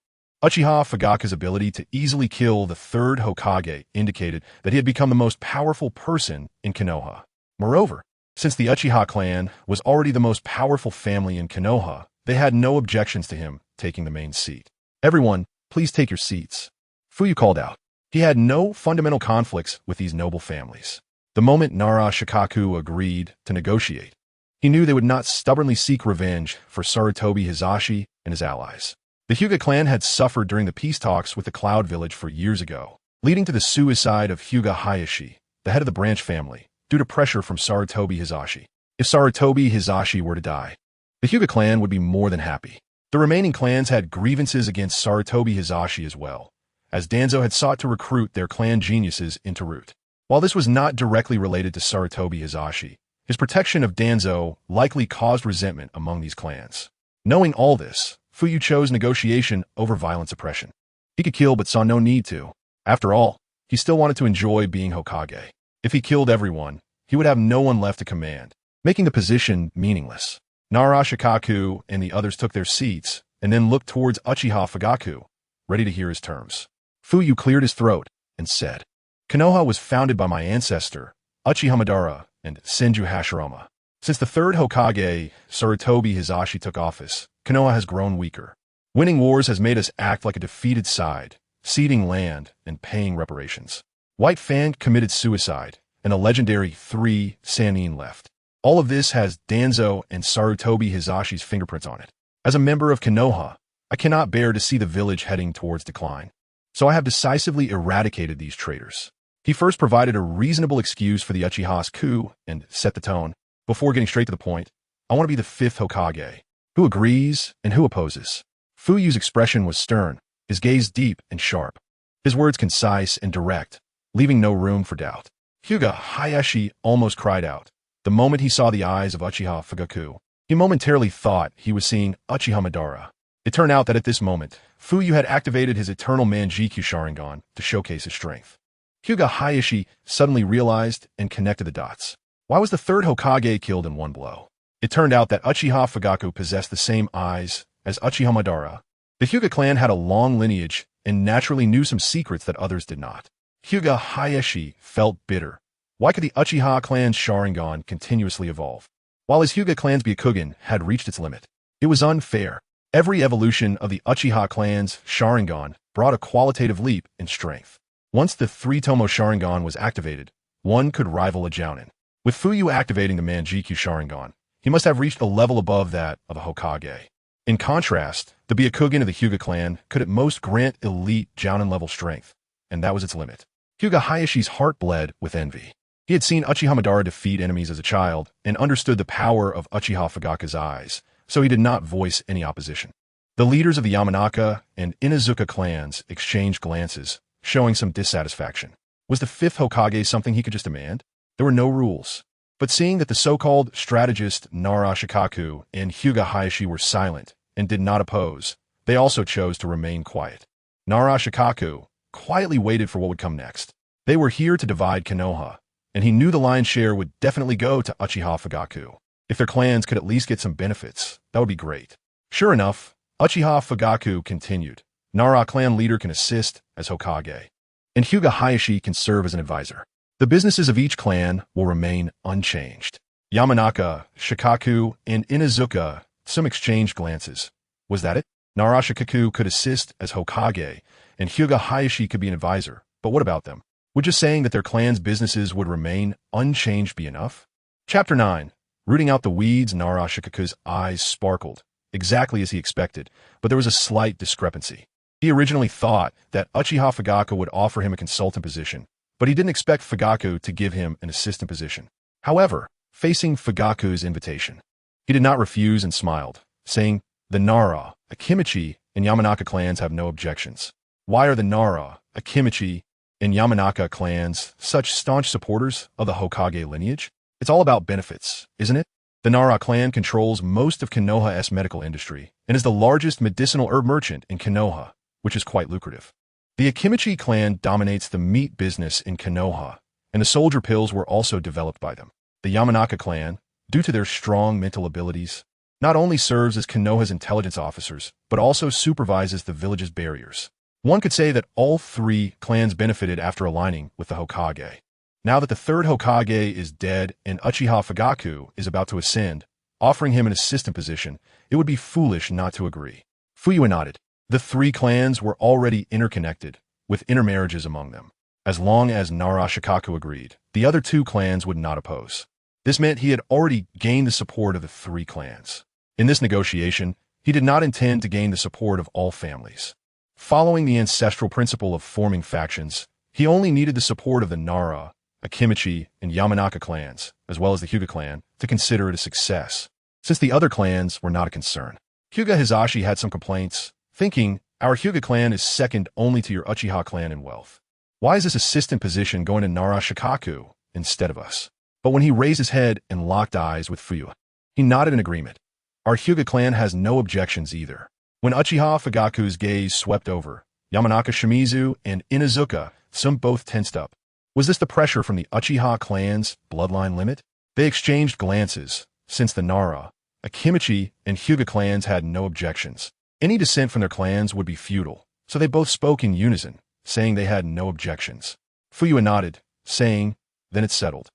Uchiha Fugaku's ability to easily kill the third Hokage indicated that he had become the most powerful person in Konoha. Moreover, since the Uchiha clan was already the most powerful family in Konoha, they had no objections to him taking the main seat. "Everyone, please take your seats," Fuyue called out. He had no fundamental conflicts with these noble families. The moment Nara Shikaku agreed to negotiate, he knew they would not stubbornly seek revenge for Sarutobi Hizashi and his allies. The Hyuga clan had suffered during the peace talks with the Cloud Village for years ago, leading to the suicide of Hyuga Hayashi, the head of the branch family, due to pressure from Sarutobi Hisashi. If Sarutobi Hisashi were to die, the Hyuga clan would be more than happy. The remaining clans had grievances against Sarutobi Hisashi as well, as Danzo had sought to recruit their clan geniuses into Root. While this was not directly related to Sarutobi Hisashi, his protection of Danzo likely caused resentment among these clans. Knowing all this, Fuyue chose negotiation over violent suppression. He could kill but saw no need to. After all, he still wanted to enjoy being Hokage. If he killed everyone, he would have no one left to command, making the position meaningless. Nara Shikaku and the others took their seats and then looked towards Uchiha Fugaku, ready to hear his terms. Fuyue cleared his throat and said, Konoha was founded by my ancestor, Uchiha Madara and Senju Hashirama. Since the third Hokage, Sarutobi Hisashi, took office, Konoha has grown weaker. Winning wars has made us act like a defeated side, ceding land and paying reparations. White Fan committed suicide, and a legendary 3 Sannin left. All of this has Danzo and Sarutobi Hisashi's fingerprints on it. As a member of Konoha, I cannot bear to see the village heading towards decline. So I have decisively eradicated these traitors. He first provided a reasonable excuse for the Uchiha's coup and set the tone. Before getting straight to the point, I want to be the 5th Hokage. Who agrees and who opposes? Fuyue's expression was stern, his gaze deep and sharp, his words concise and direct, leaving no room for doubt. Hyuga Hayashi almost cried out. The moment he saw the eyes of Uchiha Fugaku, he momentarily thought he was seeing Uchiha Madara. It turned out that at this moment, Fuyue had activated his Eternal Mangekyō Sharingan to showcase his strength. Hyuga Hayashi suddenly realized and connected the dots. Why was the 3rd Hokage killed in one blow? It turned out that Uchiha Fugaku possessed the same eyes as Uchiha Madara. The Hyuga clan had a long lineage and naturally knew some secrets that others did not. Hyuga Hayashi felt bitter. Why could the Uchiha clan's Sharingan continuously evolve, while his Hyuga clan's Byakugan had reached its limit? It was unfair. Every evolution of the Uchiha clan's Sharingan brought a qualitative leap in strength. Once the 3-Tomo Sharingan was activated, one could rival a Jounin. With Fuyue activating the Mangekyō Sharingan, he must have reached a level above that of a Hokage. In contrast, the Byakugan of the Hyuga clan could at most grant elite Jounin-level strength, and that was its limit. Hyuga Hayashi's heart bled with envy. He had seen Uchiha Madara defeat enemies as a child and understood the power of Uchiha Fugaku's eyes, so he did not voice any opposition. The leaders of the Yamanaka and Inuzuka clans exchanged glances, showing some dissatisfaction. Was the 5th Hokage something he could just demand? There were no rules. But seeing that the so-called strategist Nara Shikaku and Hyuga Hayashi were silent and did not oppose, they also chose to remain quiet. Nara Shikaku quietly waited for what would come next. They were here to divide Konoha, and he knew the lion's share would definitely go to Uchiha Fugaku. If their clans could at least get some benefits, that would be great. Sure enough, Uchiha Fugaku continued. Nara clan leader can assist as Hokage, and Hyuga Hayashi can serve as an advisor. The businesses of each clan will remain unchanged. Yamanaka, Shikaku, and Inuzuka some exchanged glances. Was that it? Nara Shikaku could assist as Hokage, and Hyuga Hayashi could be an advisor. But what about them? Would just saying that their clan's businesses would remain unchanged be enough? Chapter 9. Rooting out the weeds, Nara Shikaku's eyes sparkled, exactly as he expected, but there was a slight discrepancy. He originally thought that Uchiha Fugaku would offer him a consultant position, but he didn't expect Fugaku to give him an assistant position. However, facing Fugaku's invitation, he did not refuse and smiled, saying, the Nara, Akimichi, and Yamanaka clans have no objections. Why are the Nara, Akimichi, and Yamanaka clans such staunch supporters of the Hokage lineage? It's all about benefits, isn't it? The Nara clan controls most of Konoha's medical industry and is the largest medicinal herb merchant in Konoha, which is quite lucrative. The Akimichi clan dominates the meat business in Konoha, and the soldier pills were also developed by them. The Yamanaka clan, due to their strong mental abilities, not only serves as Konoha's intelligence officers, but also supervises the village's barriers. One could say that all 3 clans benefited after aligning with the Hokage. Now that the 3rd Hokage is dead and Uchiha Fugaku is about to ascend, offering him an assistant position, it would be foolish not to agree. Fuyue nodded. The 3 clans were already interconnected, with intermarriages among them. As long as Nara Shikaku agreed, the other 2 clans would not oppose. This meant he had already gained the support of the 3 clans. In this negotiation, He did not intend to gain the support of all families. Following the ancestral principle of forming factions, he only needed the support of the Nara, Akimichi, and Yamanaka clans, as well as the Hyuga clan, to consider it a success, since the other clans were not a concern. Hyuga Hisashi had some complaints, thinking, "Our Hyuga clan is second only to your Uchiha clan in wealth. Why is this assistant position going to Nara Shikaku instead of us?" But when he raised his head and locked eyes with Fuyue, he nodded in agreement. Our Hyuga clan has no objections either. When Uchiha Fugaku's gaze swept over Yamanaka Shimizu and Inuzuka, some both tensed up. Was this the pressure from the Uchiha clan's bloodline limit? They exchanged glances, since the Nara, Akimichi, and Hyuga clans had no objections. Any dissent from their clans would be futile, so they both spoke in unison, saying they had no objections. Fuyue nodded, saying, "Then it's settled.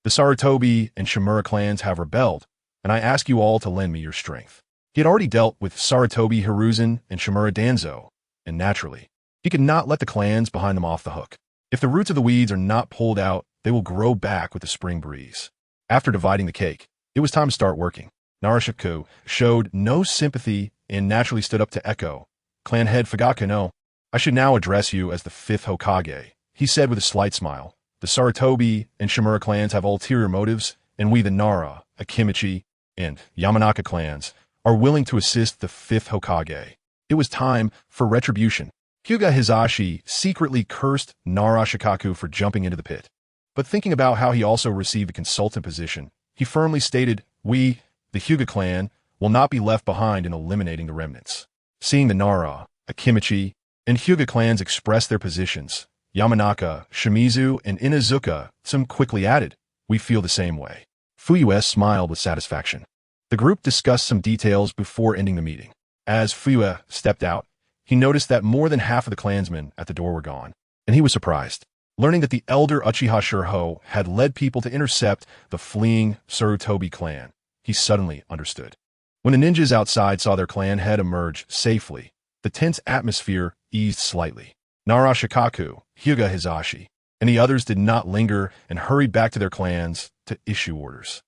The Sarutobi and Shimura clans have rebelled, and I ask you all to lend me your strength." He had already dealt with Sarutobi Hiruzen and Shimura Danzo, and naturally, he could not let the clans behind them off the hook. If the roots of the weeds are not pulled out, they will grow back with the spring breeze. After dividing the cake, it was time to start working. Narashiku showed no sympathy and naturally stood up to echo. "Clan head Fugaku, no. I should now address you as the fifth Hokage," he said with a slight smile. "The Sarutobi and Shimura clans have ulterior motives, and we the Nara, Akimichi, and Yamanaka clans are willing to assist the fifth Hokage." It was time for retribution. Hyuga Hisashi secretly cursed Nara Shikaku for jumping into the pit. But thinking about how he also received a consultant position, he firmly stated, "We, the Hyuga clan, will not be left behind in eliminating the remnants." Seeing the Nara, Akimichi, and Hyuga clans express their positions, Yamanaka, Shimizu, and Inuzuka some quickly added, "We feel the same way." Fuyue smiled with satisfaction. The group discussed some details before ending the meeting. As Fuyue stepped out, he noticed that more than half of the clansmen at the door were gone, and he was surprised, learning that the elder Uchiha Shurho had led people to intercept the fleeing Sarutobi clan. He suddenly understood. When the ninjas outside saw their clan head emerge safely, the tense atmosphere eased slightly. Nara Shikaku, Hyuga Hisashi, and the others did not linger and hurried back to their clans to issue orders.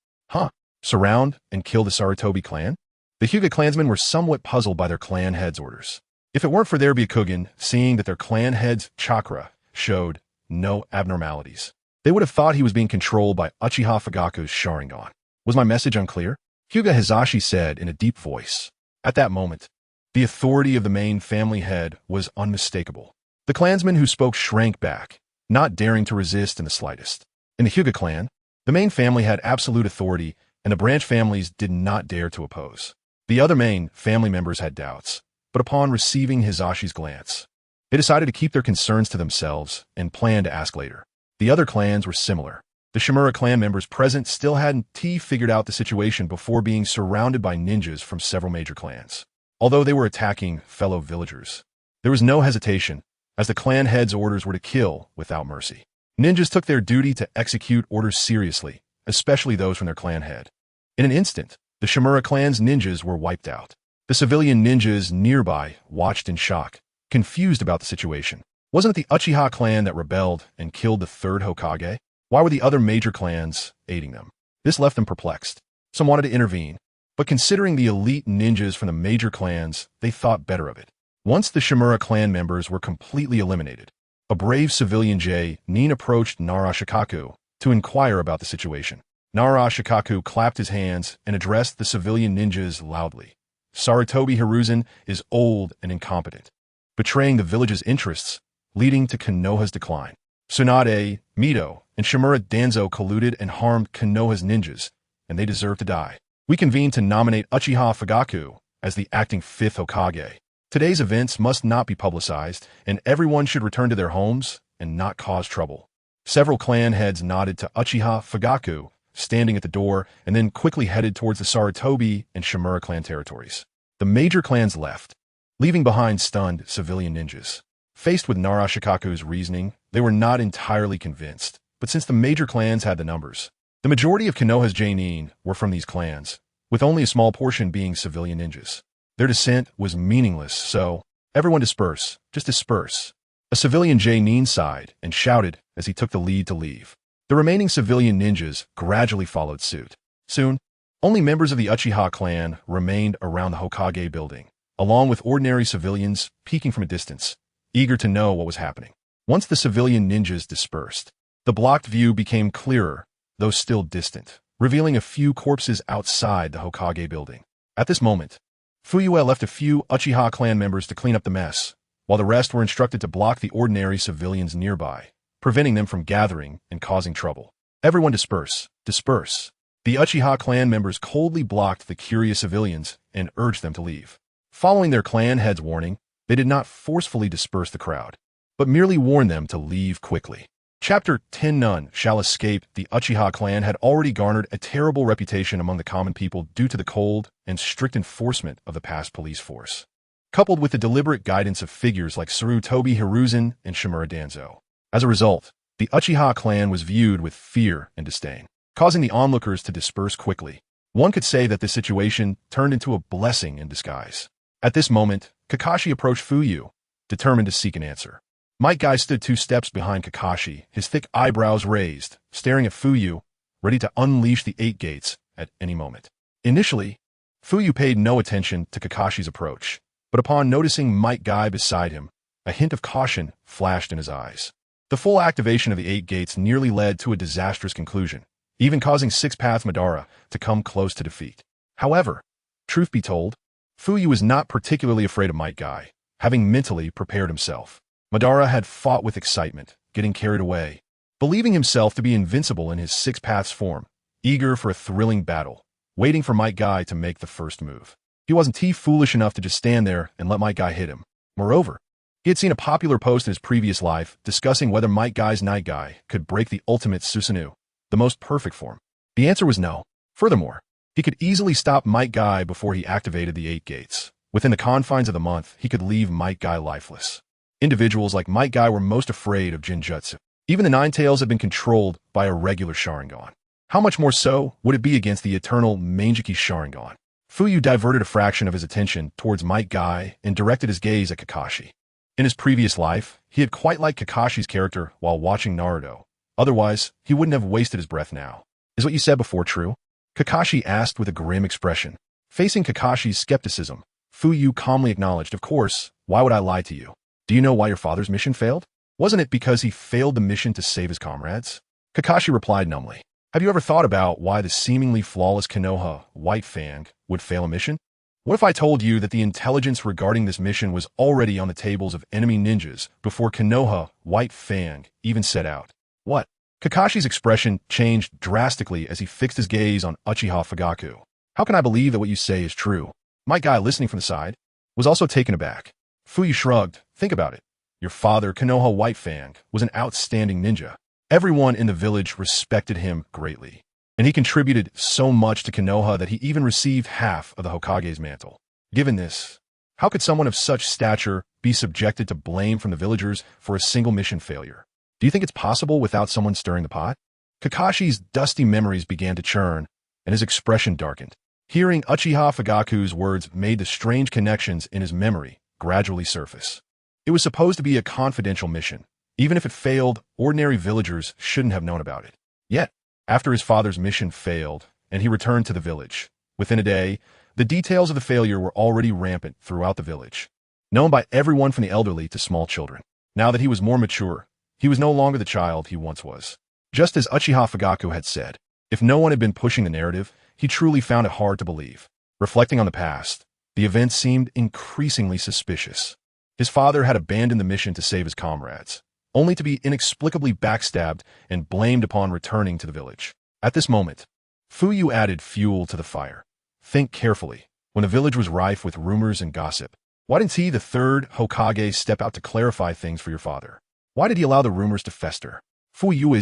Surround and kill the Sarutobi clan? The Hyuga clansmen were somewhat puzzled by their clan head's orders. If it weren't for their Byakugan seeing that their clan head's chakra showed no abnormalities, they would have thought he was being controlled by Uchiha Fugaku's Sharingan. Was my message unclear? Hyuga Hisashi said in a deep voice. At that moment, the authority of the main family head was unmistakable. The clansmen who spoke shrank back, not daring to resist in the slightest. In the Hyuga clan, the main family had absolute authority, and the branch families did not dare to oppose. The other main family members had doubts, but upon receiving Hisashi's glance, they decided to keep their concerns to themselves and planned to ask later. The other clans were similar. The Shimura clan members present still hadn't figured out the situation before being surrounded by ninjas from several major clans. Although they were attacking fellow villagers, there was no hesitation, as the clan head's orders were to kill without mercy. Ninjas took their duty to execute orders seriously, especially those from their clan head. In an instant, the Shimura clan's ninjas were wiped out. The civilian ninjas nearby watched in shock, confused about the situation. Wasn't it the Uchiha clan that rebelled and killed the third Hokage? Why were the other major clans aiding them? This left them perplexed. Some wanted to intervene, but considering the elite ninjas from the major clans, they thought better of it. Once the Shimura clan members were completely eliminated, a brave civilian Nin approached Nara Shikaku to inquire about the situation. Nara Shikaku clapped his hands and addressed the civilian ninjas loudly. "Sarutobi Hiruzen is old and incompetent, betraying the village's interests, leading to Konoha's decline. Tsunade, Mito, and Shimura Danzo colluded and harmed Konoha's ninjas, and they deserve to die. We convene to nominate Uchiha Fugaku as the acting fifth Hokage. Today's events must not be publicized, and everyone should return to their homes and not cause trouble." Several clan heads nodded to Uchiha Fugaku, standing at the door, and then quickly headed towards the Sarutobi and Shimura clan territories. The major clans left, leaving behind stunned civilian ninjas. Faced with Nara Shikaku's reasoning, they were not entirely convinced, but since the major clans had the numbers, the majority of Konoha's Nin were from these clans, with only a small portion being civilian ninjas. Their dissent was meaningless, so everyone disperse, just disperse. A civilian Nin sighed and shouted as he took the lead to leave. The remaining civilian ninjas gradually followed suit. Soon, Only members of the Uchiha clan remained around the Hokage building, along with ordinary civilians peeking from a distance, eager to know what was happening. Once the civilian ninjas dispersed, the blocked view became clearer, though still distant, revealing a few corpses outside the Hokage building. At this moment, Fuyue left a few Uchiha clan members to clean up the mess, while the rest were instructed to block the ordinary civilians nearby, preventing them from gathering and causing trouble. Everyone disperse, disperse. The Uchiha clan members coldly blocked the curious civilians and urged them to leave. Following their clan head's warning, they did not forcefully disperse the crowd, but merely warned them to leave quickly. Chapter 10 None shall escape. The Uchiha clan had already garnered a terrible reputation among the common people due to the cold and strict enforcement of the past police force, coupled with the deliberate guidance of figures like Sarutobi Hiruzen and Shimura Danzo. As a result, the Uchiha clan was viewed with fear and disdain, causing the onlookers to disperse quickly. One could say that this situation turned into a blessing in disguise. At this moment, Kakashi approached Fuyue, determined to seek an answer. Might Guy stood 2 steps behind Kakashi, his thick eyebrows raised, staring at Fuyue, ready to unleash the 8 gates at any moment. Initially, Fuyue paid no attention to Kakashi's approach, but upon noticing Might Guy beside him, a hint of caution flashed in his eyes. The full activation of the 8 gates nearly led to a disastrous conclusion, even causing Six Paths Madara to come close to defeat. However, truth be told, Fuyue was not particularly afraid of Might Guy, having mentally prepared himself. Madara had fought with excitement, getting carried away, believing himself to be invincible in his Six Paths form, eager for a thrilling battle, waiting for Might Guy to make the first move. He wasn't foolish enough to just stand there and let Might Guy hit him. Moreover, he had seen a popular post in his previous life discussing whether Might Guy's Night Guy could break the ultimate Susanoo, the most perfect form. The answer was no. Furthermore, he could easily stop Might Guy before he activated the 8 gates. Within the confines of the month, he could leave Might Guy lifeless. Individuals like Might Guy were most afraid of Jinjutsu. Even the Nine Tails had been controlled by a regular Sharingan. How much more so would it be against the Eternal Mangekyō Sharingan? Fuyue diverted a fraction of his attention towards Might Guy and directed his gaze at Kakashi. In his previous life, he had quite liked Kakashi's character while watching Naruto. Otherwise, he wouldn't have wasted his breath now. Is what you said before true? Kakashi asked with a grim expression. Facing Kakashi's skepticism, Fuyue calmly acknowledged, "Of course, why would I lie to you? Do you know why your father's mission failed? Wasn't it because he failed the mission to save his comrades?" Kakashi replied numbly. "Have you ever thought about why the seemingly flawless Konoha, White Fang, would fail a mission? What if I told you that the intelligence regarding this mission was already on the tables of enemy ninjas before Konoha, White Fang, even set out?" "What?" Kakashi's expression changed drastically as he fixed his gaze on Uchiha Fugaku. "How can I believe that what you say is true?" Might Guy, listening from the side, was also taken aback. Fuyue shrugged. "Think about it. Your father, Konoha White Fang, was an outstanding ninja. Everyone in the village respected him greatly, and he contributed so much to Konoha that he even received half of the Hokage's mantle. Given this, how could someone of such stature be subjected to blame from the villagers for a single mission failure? Do you think it's possible without someone stirring the pot?" Kakashi's dusty memories began to churn, and his expression darkened. Hearing Uchiha Fugaku's words made the strange connections in his memory gradually surface. It was supposed to be a confidential mission. Even if it failed, ordinary villagers shouldn't have known about it. Yet, after his father's mission failed, and he returned to the village, within a day, the details of the failure were already rampant throughout the village, known by everyone from the elderly to small children. Now that he was more mature, he was no longer the child he once was. Just as Uchiha Fugaku had said, if no one had been pushing the narrative, he truly found it hard to believe. Reflecting on the past, the events seemed increasingly suspicious. His father had abandoned the mission to save his comrades, only to be inexplicably backstabbed and blamed upon returning to the village. At this moment, Fuyue added fuel to the fire. Think carefully. When the village was rife with rumors and gossip, why didn't he, the third Hokage, step out to clarify things for your father? Why did he allow the rumors to fester? Fuyue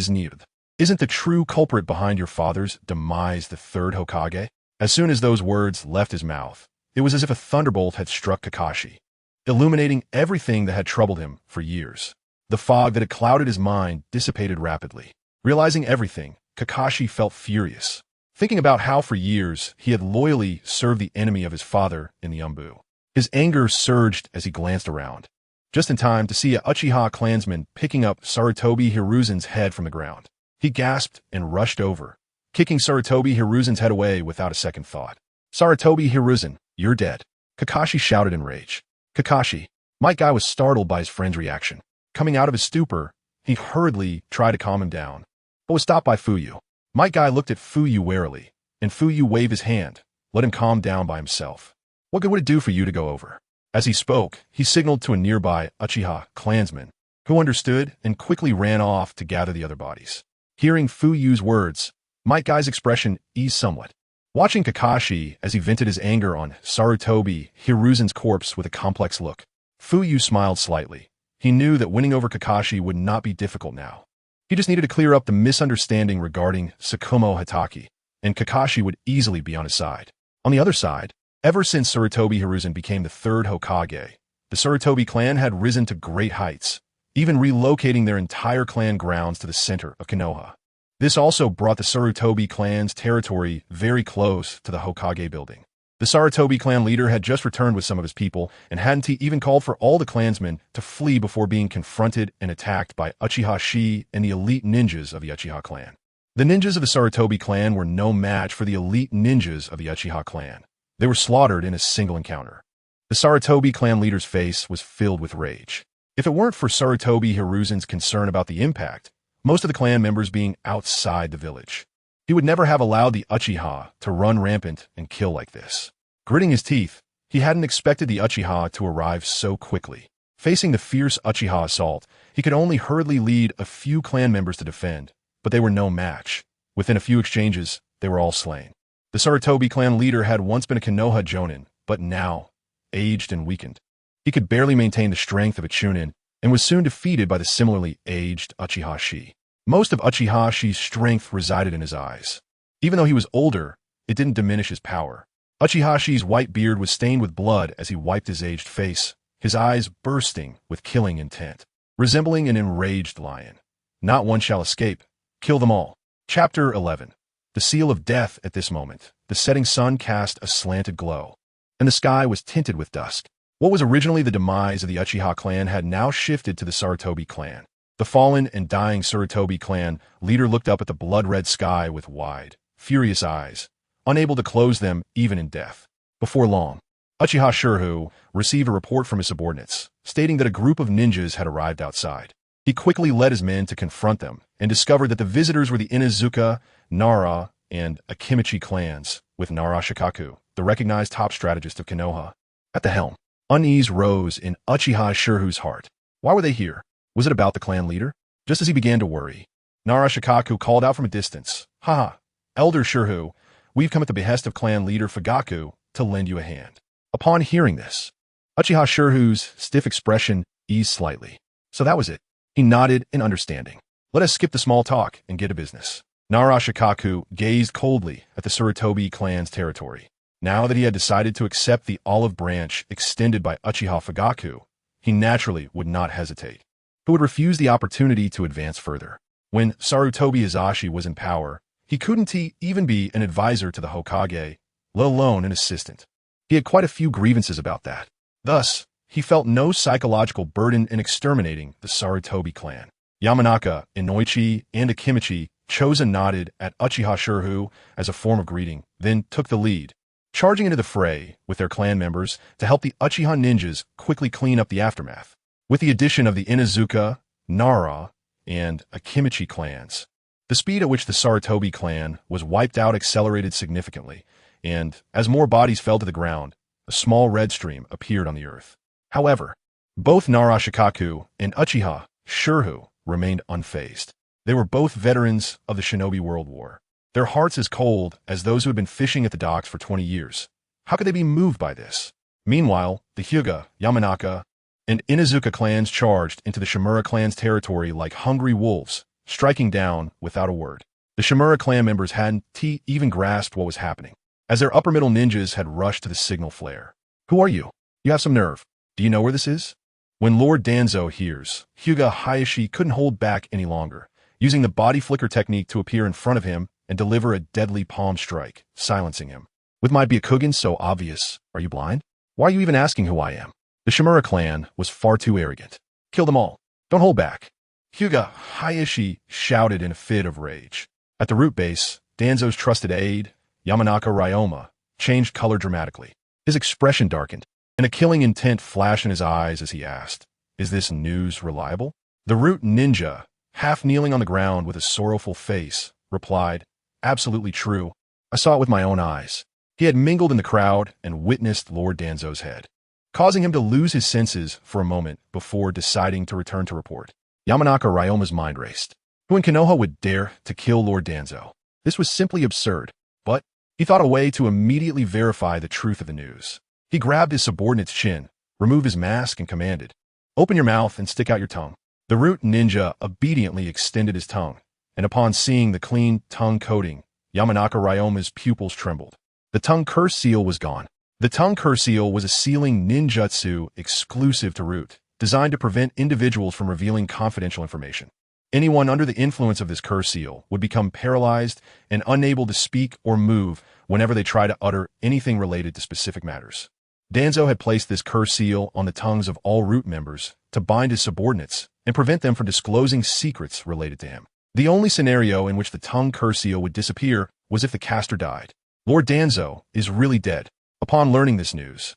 isn't the true culprit behind your father's demise the third Hokage? As soon as those words left his mouth, it was as if a thunderbolt had struck Kakashi, illuminating everything that had troubled him for years. The fog that had clouded his mind dissipated rapidly. Realizing everything, Kakashi felt furious, thinking about how for years he had loyally served the enemy of his father in the Umbu. His anger surged as he glanced around, just in time to see a Uchiha clansman picking up Sarutobi Hiruzen's head from the ground. He gasped and rushed over, kicking Sarutobi Hiruzen's head away without a second thought. Sarutobi Hiruzen, you're dead. Kakashi shouted in rage. Kakashi. Might Guy was startled by his friend's reaction. Coming out of his stupor, he hurriedly tried to calm him down, but was stopped by Fuyue. Might Guy looked at Fuyue warily, and Fuyue waved his hand, let him calm down by himself. What good would it do for you to go over? As he spoke, he signaled to a nearby Uchiha clansman, who understood and quickly ran off to gather the other bodies. Hearing Fuyue's words, Might Guy's expression eased somewhat. Watching Kakashi as he vented his anger on Sarutobi Hiruzen's corpse with a complex look, Fuyue smiled slightly. He knew that winning over Kakashi would not be difficult now. He just needed to clear up the misunderstanding regarding Tsukumo Hatake, and Kakashi would easily be on his side. On the other side, ever since Sarutobi Hiruzen became the third Hokage, the Sarutobi clan had risen to great heights, even relocating their entire clan grounds to the center of Konoha. This also brought the Sarutobi clan's territory very close to the Hokage building. The Sarutobi clan leader had just returned with some of his people, and hadn't he even called for all the clansmen to flee before being confronted and attacked by Uchiha Shi and the elite ninjas of the Uchiha clan. The ninjas of the Sarutobi clan were no match for the elite ninjas of the Uchiha clan. They were slaughtered in a single encounter. The Sarutobi clan leader's face was filled with rage. If it weren't for Sarutobi Hiruzen's concern about the impact, most of the clan members being outside the village, he would never have allowed the Uchiha to run rampant and kill like this. Gritting his teeth, he hadn't expected the Uchiha to arrive so quickly. Facing the fierce Uchiha assault, he could only hurriedly lead a few clan members to defend, but they were no match. Within a few exchanges, they were all slain. The Sarutobi clan leader had once been a Konoha Jonin, but now, aged and weakened. He could barely maintain the strength of a Chunin, and was soon defeated by the similarly aged Uchiha Shi. Most of Uchiha Shi's strength resided in his eyes. Even though he was older, it didn't diminish his power. Uchiha Shi's white beard was stained with blood as he wiped his aged face, his eyes bursting with killing intent. Resembling an enraged lion. Not one shall escape. Kill them all. Chapter 11. The seal of death. At this moment, the setting sun cast a slanted glow, and the sky was tinted with dusk. What was originally the demise of the Uchiha clan had now shifted to the Sarutobi clan. The fallen and dying Sarutobi clan leader looked up at the blood-red sky with wide, furious eyes, unable to close them even in death. Before long, Uchiha Shiryu received a report from his subordinates, stating that a group of ninjas had arrived outside. He quickly led his men to confront them, and discovered that the visitors were the Inuzuka, Nara, and Akimichi clans, with Nara Shikaku, the recognized top strategist of Konoha, at the helm. Unease rose in Uchiha Shiryu's heart. Why were they here? Was it about the clan leader? Just as he began to worry, Nara Shikaku called out from a distance, "Haha, Elder Shiryu, we've come at the behest of clan leader Fugaku to lend you a hand." Upon hearing this, Uchiha Shiryu's stiff expression eased slightly. So that was it. He nodded in understanding. Let us skip the small talk and get to business. Nara Shikaku gazed coldly at the Sarutobi clan's territory. Now that he had decided to accept the olive branch extended by Uchiha Fugaku, he naturally would not hesitate. He would refuse the opportunity to advance further. When Sarutobi Izashi was in power, he couldn't even be an advisor to the Hokage, let alone an assistant. He had quite a few grievances about that. Thus, he felt no psychological burden in exterminating the Sarutobi clan. Yamanaka, Inoichi, and Akimichi chose and nodded at Uchiha Shiryu as a form of greeting, then took the lead, charging into the fray with their clan members to help the Uchiha ninjas quickly clean up the aftermath. With the addition of the Inuzuka, Nara, and Akimichi clans, the speed at which the Sarutobi clan was wiped out accelerated significantly, and as more bodies fell to the ground, a small red stream appeared on the earth. However, both Nara Shikaku and Uchiha Shiryu remained unfazed. They were both veterans of the Shinobi World War, their hearts as cold as those who had been fishing at the docks for 20 years. How could they be moved by this? Meanwhile, the Hyuga, Yamanaka, and Inuzuka clans charged into the Shimura clan's territory like hungry wolves, striking down without a word. The Shimura clan members hadn't even grasped what was happening, as their upper-middle ninjas had rushed to the signal flare. "Who are you? You have some nerve. Do you know where this is?" When Lord Danzo hears, Hyuga Hayashi couldn't hold back any longer, using the body flicker technique to appear in front of him and deliver a deadly palm strike, silencing him. "With my Byakugan so obvious, are you blind? Why are you even asking who I am?" The Shimura clan was far too arrogant. "Kill them all. Don't hold back." Hyuga Hayashi shouted in a fit of rage. At the root base, Danzo's trusted aide, Yamanaka Ryoma, changed color dramatically. His expression darkened, and a killing intent flashed in his eyes as he asked, "Is this news reliable?" The root ninja, half kneeling on the ground with a sorrowful face, replied, "Absolutely true. I saw it with my own eyes." He had mingled in the crowd and witnessed Lord Danzo's head, causing him to lose his senses for a moment before deciding to return to report. Yamanaka Ryoma's mind raced. Who in Konoha would dare to kill Lord Danzo? This was simply absurd, but he thought a way to immediately verify the truth of the news. He grabbed his subordinate's chin, removed his mask, and commanded, "Open your mouth and stick out your tongue." The root ninja obediently extended his tongue, and upon seeing the clean tongue coating, Yamanaka Ryoma's pupils trembled. The tongue curse seal was gone. The tongue curse seal was a sealing ninjutsu exclusive to root, designed to prevent individuals from revealing confidential information. Anyone under the influence of this curse seal would become paralyzed and unable to speak or move whenever they try to utter anything related to specific matters. Danzo had placed this curse seal on the tongues of all root members to bind his subordinates and prevent them from disclosing secrets related to him. The only scenario in which the tongue curse seal would disappear was if the caster died. Lord Danzo is really dead. Upon learning this news,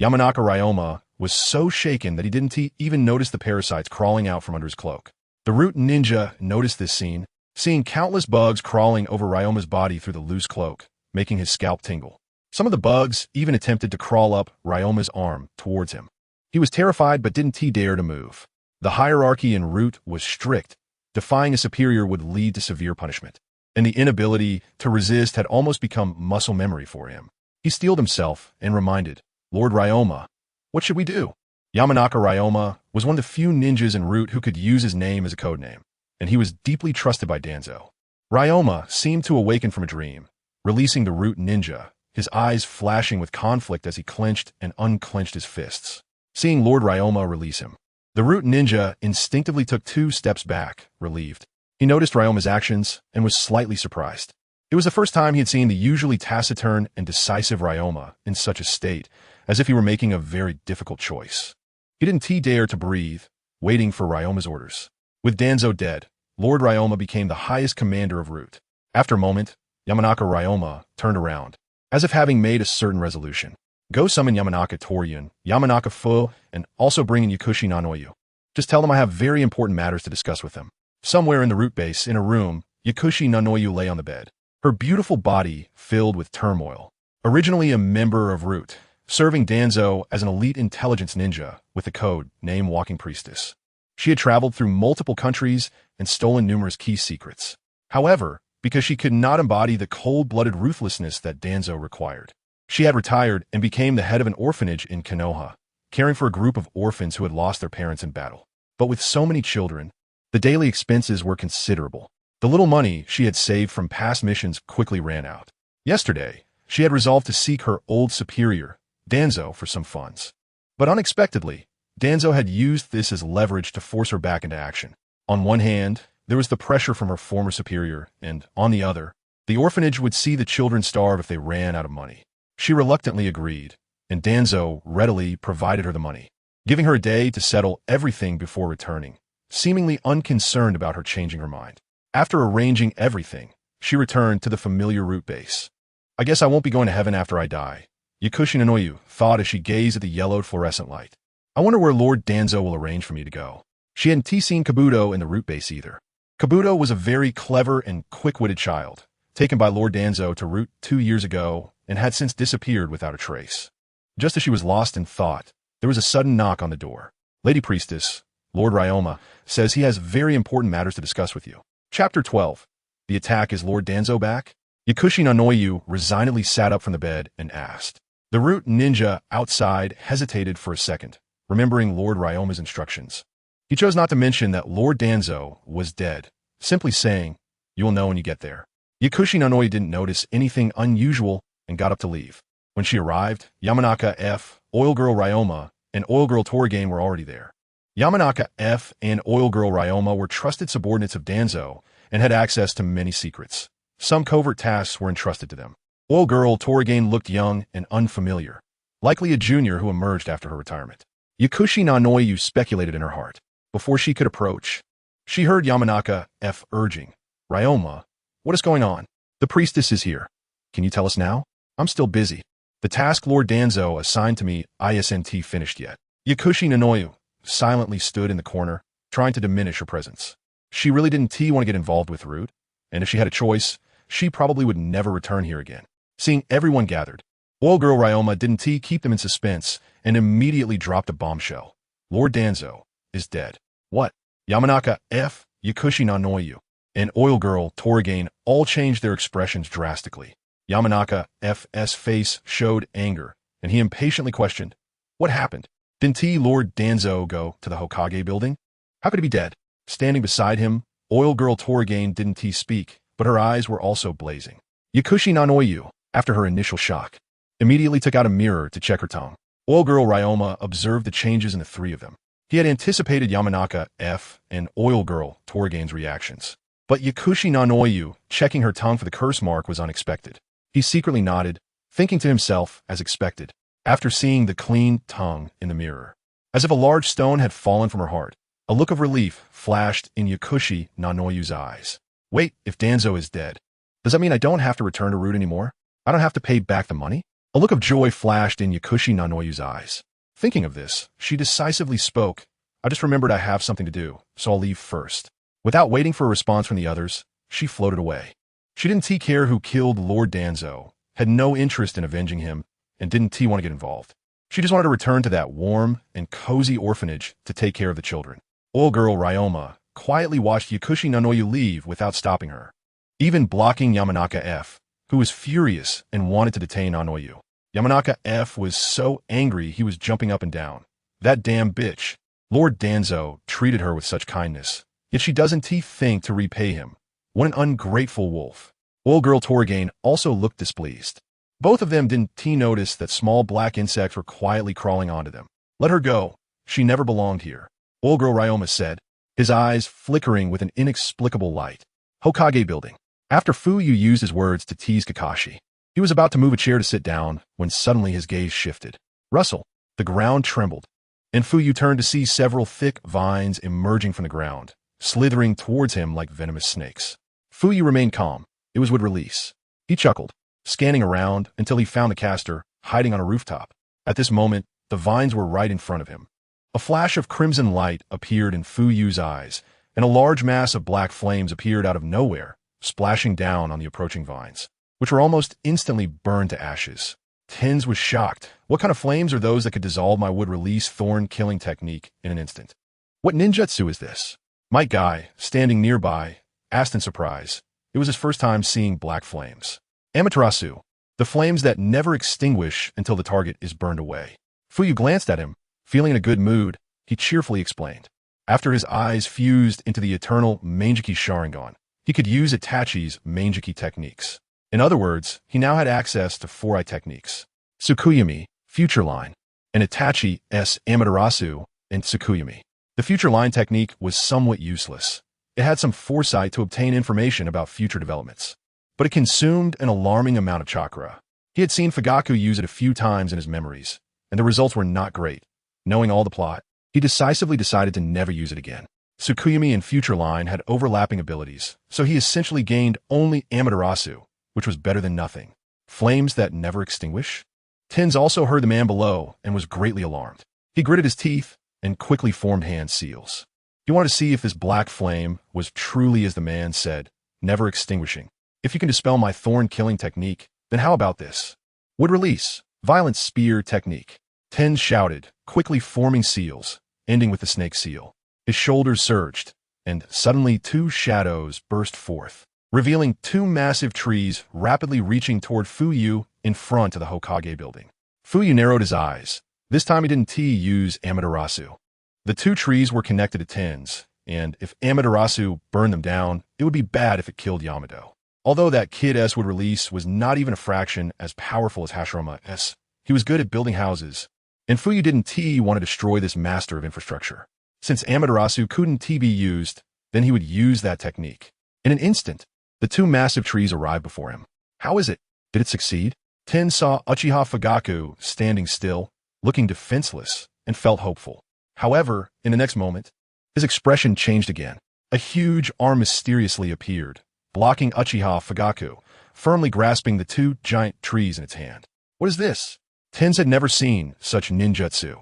Yamanaka Ryoma was so shaken that he didn't even notice the parasites crawling out from under his cloak. The root ninja noticed this scene, seeing countless bugs crawling over Ryoma's body through the loose cloak, making his scalp tingle. Some of the bugs even attempted to crawl up Ryoma's arm towards him. He was terrified but didn't dare to move. The hierarchy in root was strict. Defying a superior would lead to severe punishment, and the inability to resist had almost become muscle memory for him. He steeled himself and reminded, "Lord Ryoma, what should we do?" Yamanaka Ryoma was one of the few ninjas in root who could use his name as a codename, and he was deeply trusted by Danzo. Ryoma seemed to awaken from a dream, releasing the root ninja, his eyes flashing with conflict as he clenched and unclenched his fists. Seeing Lord Ryoma release him, the root ninja instinctively took 2 steps back, relieved. He noticed Ryoma's actions and was slightly surprised. It was the first time he had seen the usually taciturn and decisive Ryoma in such a state, as if he were making a very difficult choice. He didn't dare to breathe, waiting for Ryoma's orders. With Danzo dead, Lord Ryoma became the highest commander of root. After a moment, Yamanaka Ryoma turned around, as if having made a certain resolution. "Go summon Yamanaka Toryun, Yamanaka Fu, and also bring in Yakushi Nanoyu. Just tell them I have very important matters to discuss with them." Somewhere in the root base, in a room, Yakushi Nanoyu lay on the bed, her beautiful body filled with turmoil. Originally a member of root, serving Danzo as an elite intelligence ninja with the code name Walking Priestess. She had traveled through multiple countries and stolen numerous key secrets. However, because she could not embody the cold-blooded ruthlessness that Danzo required, she had retired and became the head of an orphanage in Konoha, caring for a group of orphans who had lost their parents in battle. But with so many children, the daily expenses were considerable. The little money she had saved from past missions quickly ran out. Yesterday, she had resolved to seek her old superior, Danzo, for some funds. But unexpectedly, Danzo had used this as leverage to force her back into action. On one hand, there was the pressure from her former superior, and on the other, the orphanage would see the children starve if they ran out of money. She reluctantly agreed, and Danzo readily provided her the money, giving her a day to settle everything before returning, seemingly unconcerned about her changing her mind. After arranging everything, she returned to the familiar root base. "I guess I won't be going to heaven after I die," Yakushi Nanoyu thought as she gazed at the yellowed fluorescent light. "I wonder where Lord Danzo will arrange for me to go." She hadn't seen Kabuto in the root base either. Kabuto was a very clever and quick-witted child, taken by Lord Danzo to root 2 years ago and had since disappeared without a trace. Just as she was lost in thought, there was a sudden knock on the door. "Lady Priestess, Lord Ryoma says he has very important matters to discuss with you." Chapter 12. The attack. Is Lord Danzo back? Yakushi Nanoyu resignedly sat up from the bed and asked. The root ninja outside hesitated for a second, remembering Lord Ryoma's instructions. He chose not to mention that Lord Danzo was dead, simply saying, "You will know when you get there." Yakushi Nanoyu didn't notice anything unusual and got up to leave. When she arrived, Yamanaka F, Oil Girl Ryoma, and Oil Girl Toragain were already there. Yamanaka F and Oil Girl Ryoma were trusted subordinates of Danzo and had access to many secrets. Some covert tasks were entrusted to them. Oil Girl Toragain looked young and unfamiliar, likely a junior who emerged after her retirement. Yakushi Nanoyu speculated in her heart. Before she could approach, she heard Yamanaka F urging, "Ryoma, what is going on?" The priestess is here. Can you tell us now? I'm still busy. The task Lord Danzo assigned to me isn't finished yet. Yakushi Nanoyu silently stood in the corner, trying to diminish her presence. She really didn't want to get involved with Root, and if she had a choice, she probably would never return here again. Seeing everyone gathered, Oil Girl Ryoma didn't keep them in suspense and immediately dropped a bombshell. Lord Danzo is dead. What? Yamanaka F, Yakushi Nanoyu, and Oil Girl Toragain all changed their expressions drastically. Yamanaka F's face showed anger, and he impatiently questioned, "What happened? Didn't Lord Danzo go to the Hokage building? How could he be dead?" Standing beside him, Oil Girl Toragain didn't speak, but her eyes were also blazing. Yakushi Nanoyu, after her initial shock, immediately took out a mirror to check her tongue. Oil Girl Ryoma observed the changes in the three of them. He had anticipated Yamanaka F and Oil Girl Toragain's reactions, but Yakushi Nanoyu checking her tongue for the curse mark was unexpected. He secretly nodded, thinking to himself as expected, after seeing the clean tongue in the mirror. As if a large stone had fallen from her heart, a look of relief flashed in Yakushi Nanoyu's eyes. Wait, if Danzo is dead, does that mean I don't have to return to Root anymore? I don't have to pay back the money? A look of joy flashed in Yakushi Nanoyu's eyes. Thinking of this, she decisively spoke. I just remembered I have something to do, so I'll leave first. Without waiting for a response from the others, she floated away. She didn't care who killed Lord Danzo, had no interest in avenging him, and didn't want to get involved. She just wanted to return to that warm and cozy orphanage to take care of the children. Oil Girl Ryoma quietly watched Yakushi Nanoyu leave without stopping her, even blocking Yamanaka F, who was furious and wanted to detain Nanoyu. Yamanaka F was so angry he was jumping up and down. That damn bitch. Lord Danzo treated her with such kindness, yet she doesn't think to repay him. What an ungrateful wolf. Oil Girl Toragain also looked displeased. Both of them didn't notice that small black insects were quietly crawling onto them. Let her go. She never belonged here, Oil Girl Ryoma said, his eyes flickering with an inexplicable light. Hokage building. After Fuyue used his words to tease Kakashi, he was about to move a chair to sit down when suddenly his gaze shifted. Rustle. The ground trembled, and Fuyue turned to see several thick vines emerging from the ground, slithering towards him like venomous snakes. Fuyue remained calm. It was would release. He chuckled, scanning around until he found the caster hiding on a rooftop. At this moment, the vines were right in front of him. A flash of crimson light appeared in Fuyue's eyes, and a large mass of black flames appeared out of nowhere, splashing down on the approaching vines, which were almost instantly burned to ashes. Tens was shocked. What kind of flames are those that could dissolve my would-release thorn-killing technique in an instant? What ninjutsu is this? Mike Guy, standing nearby, asked in surprise. It was his first time seeing black flames. Amaterasu, the flames that never extinguish until the target is burned away. Fuyue glanced at him. Feeling in a good mood, he cheerfully explained. After his eyes fused into the Eternal Mangekyō Sharingan, he could use Itachi's Mangekyō techniques. In other words, he now had access to 4-eye techniques. Tsukuyami, Future Line, and Itachi's Amaterasu and Tsukuyami. The Future Line technique was somewhat useless. It had some foresight to obtain information about future developments, but it consumed an alarming amount of chakra. He had seen Fugaku use it a few times in his memories, and the results were not great. Knowing all the plot, he decisively decided to never use it again. Tsukuyami and Future Line had overlapping abilities, so he essentially gained only Amaterasu, which was better than nothing. Flames that never extinguish? Tens also heard the man below and was greatly alarmed. He gritted his teeth and quickly formed hand seals. He wanted to see if this black flame was truly as the man said, never extinguishing. If you can dispel my thorn-killing technique, then how about this? Would release, violent spear technique. Tens shouted, quickly forming seals, ending with the snake seal. His shoulders surged, and suddenly 2 shadows burst forth, revealing 2 massive trees rapidly reaching toward Fuyue in front of the Hokage building. Fuyue narrowed his eyes. This time he didn't use Amaterasu. The 2 trees were connected to Tens, and if Amaterasu burned them down, it would be bad if it killed Yamato. Although that Kid S would release was not even a fraction as powerful as Hashirama S, he was good at building houses, and Fuyue didn't want to destroy this master of infrastructure. Since Amaterasu couldn't be used, then he would use that technique. In an instant, the 2 massive trees arrived before him. How is it? Did it succeed? Ten saw Uchiha Fugaku standing still, looking defenseless, and felt hopeful. However, in the next moment, his expression changed again. A huge arm mysteriously appeared, blocking Uchiha Fugaku, firmly grasping the two giant trees in its hand. What is this? Tens had never seen such ninjutsu.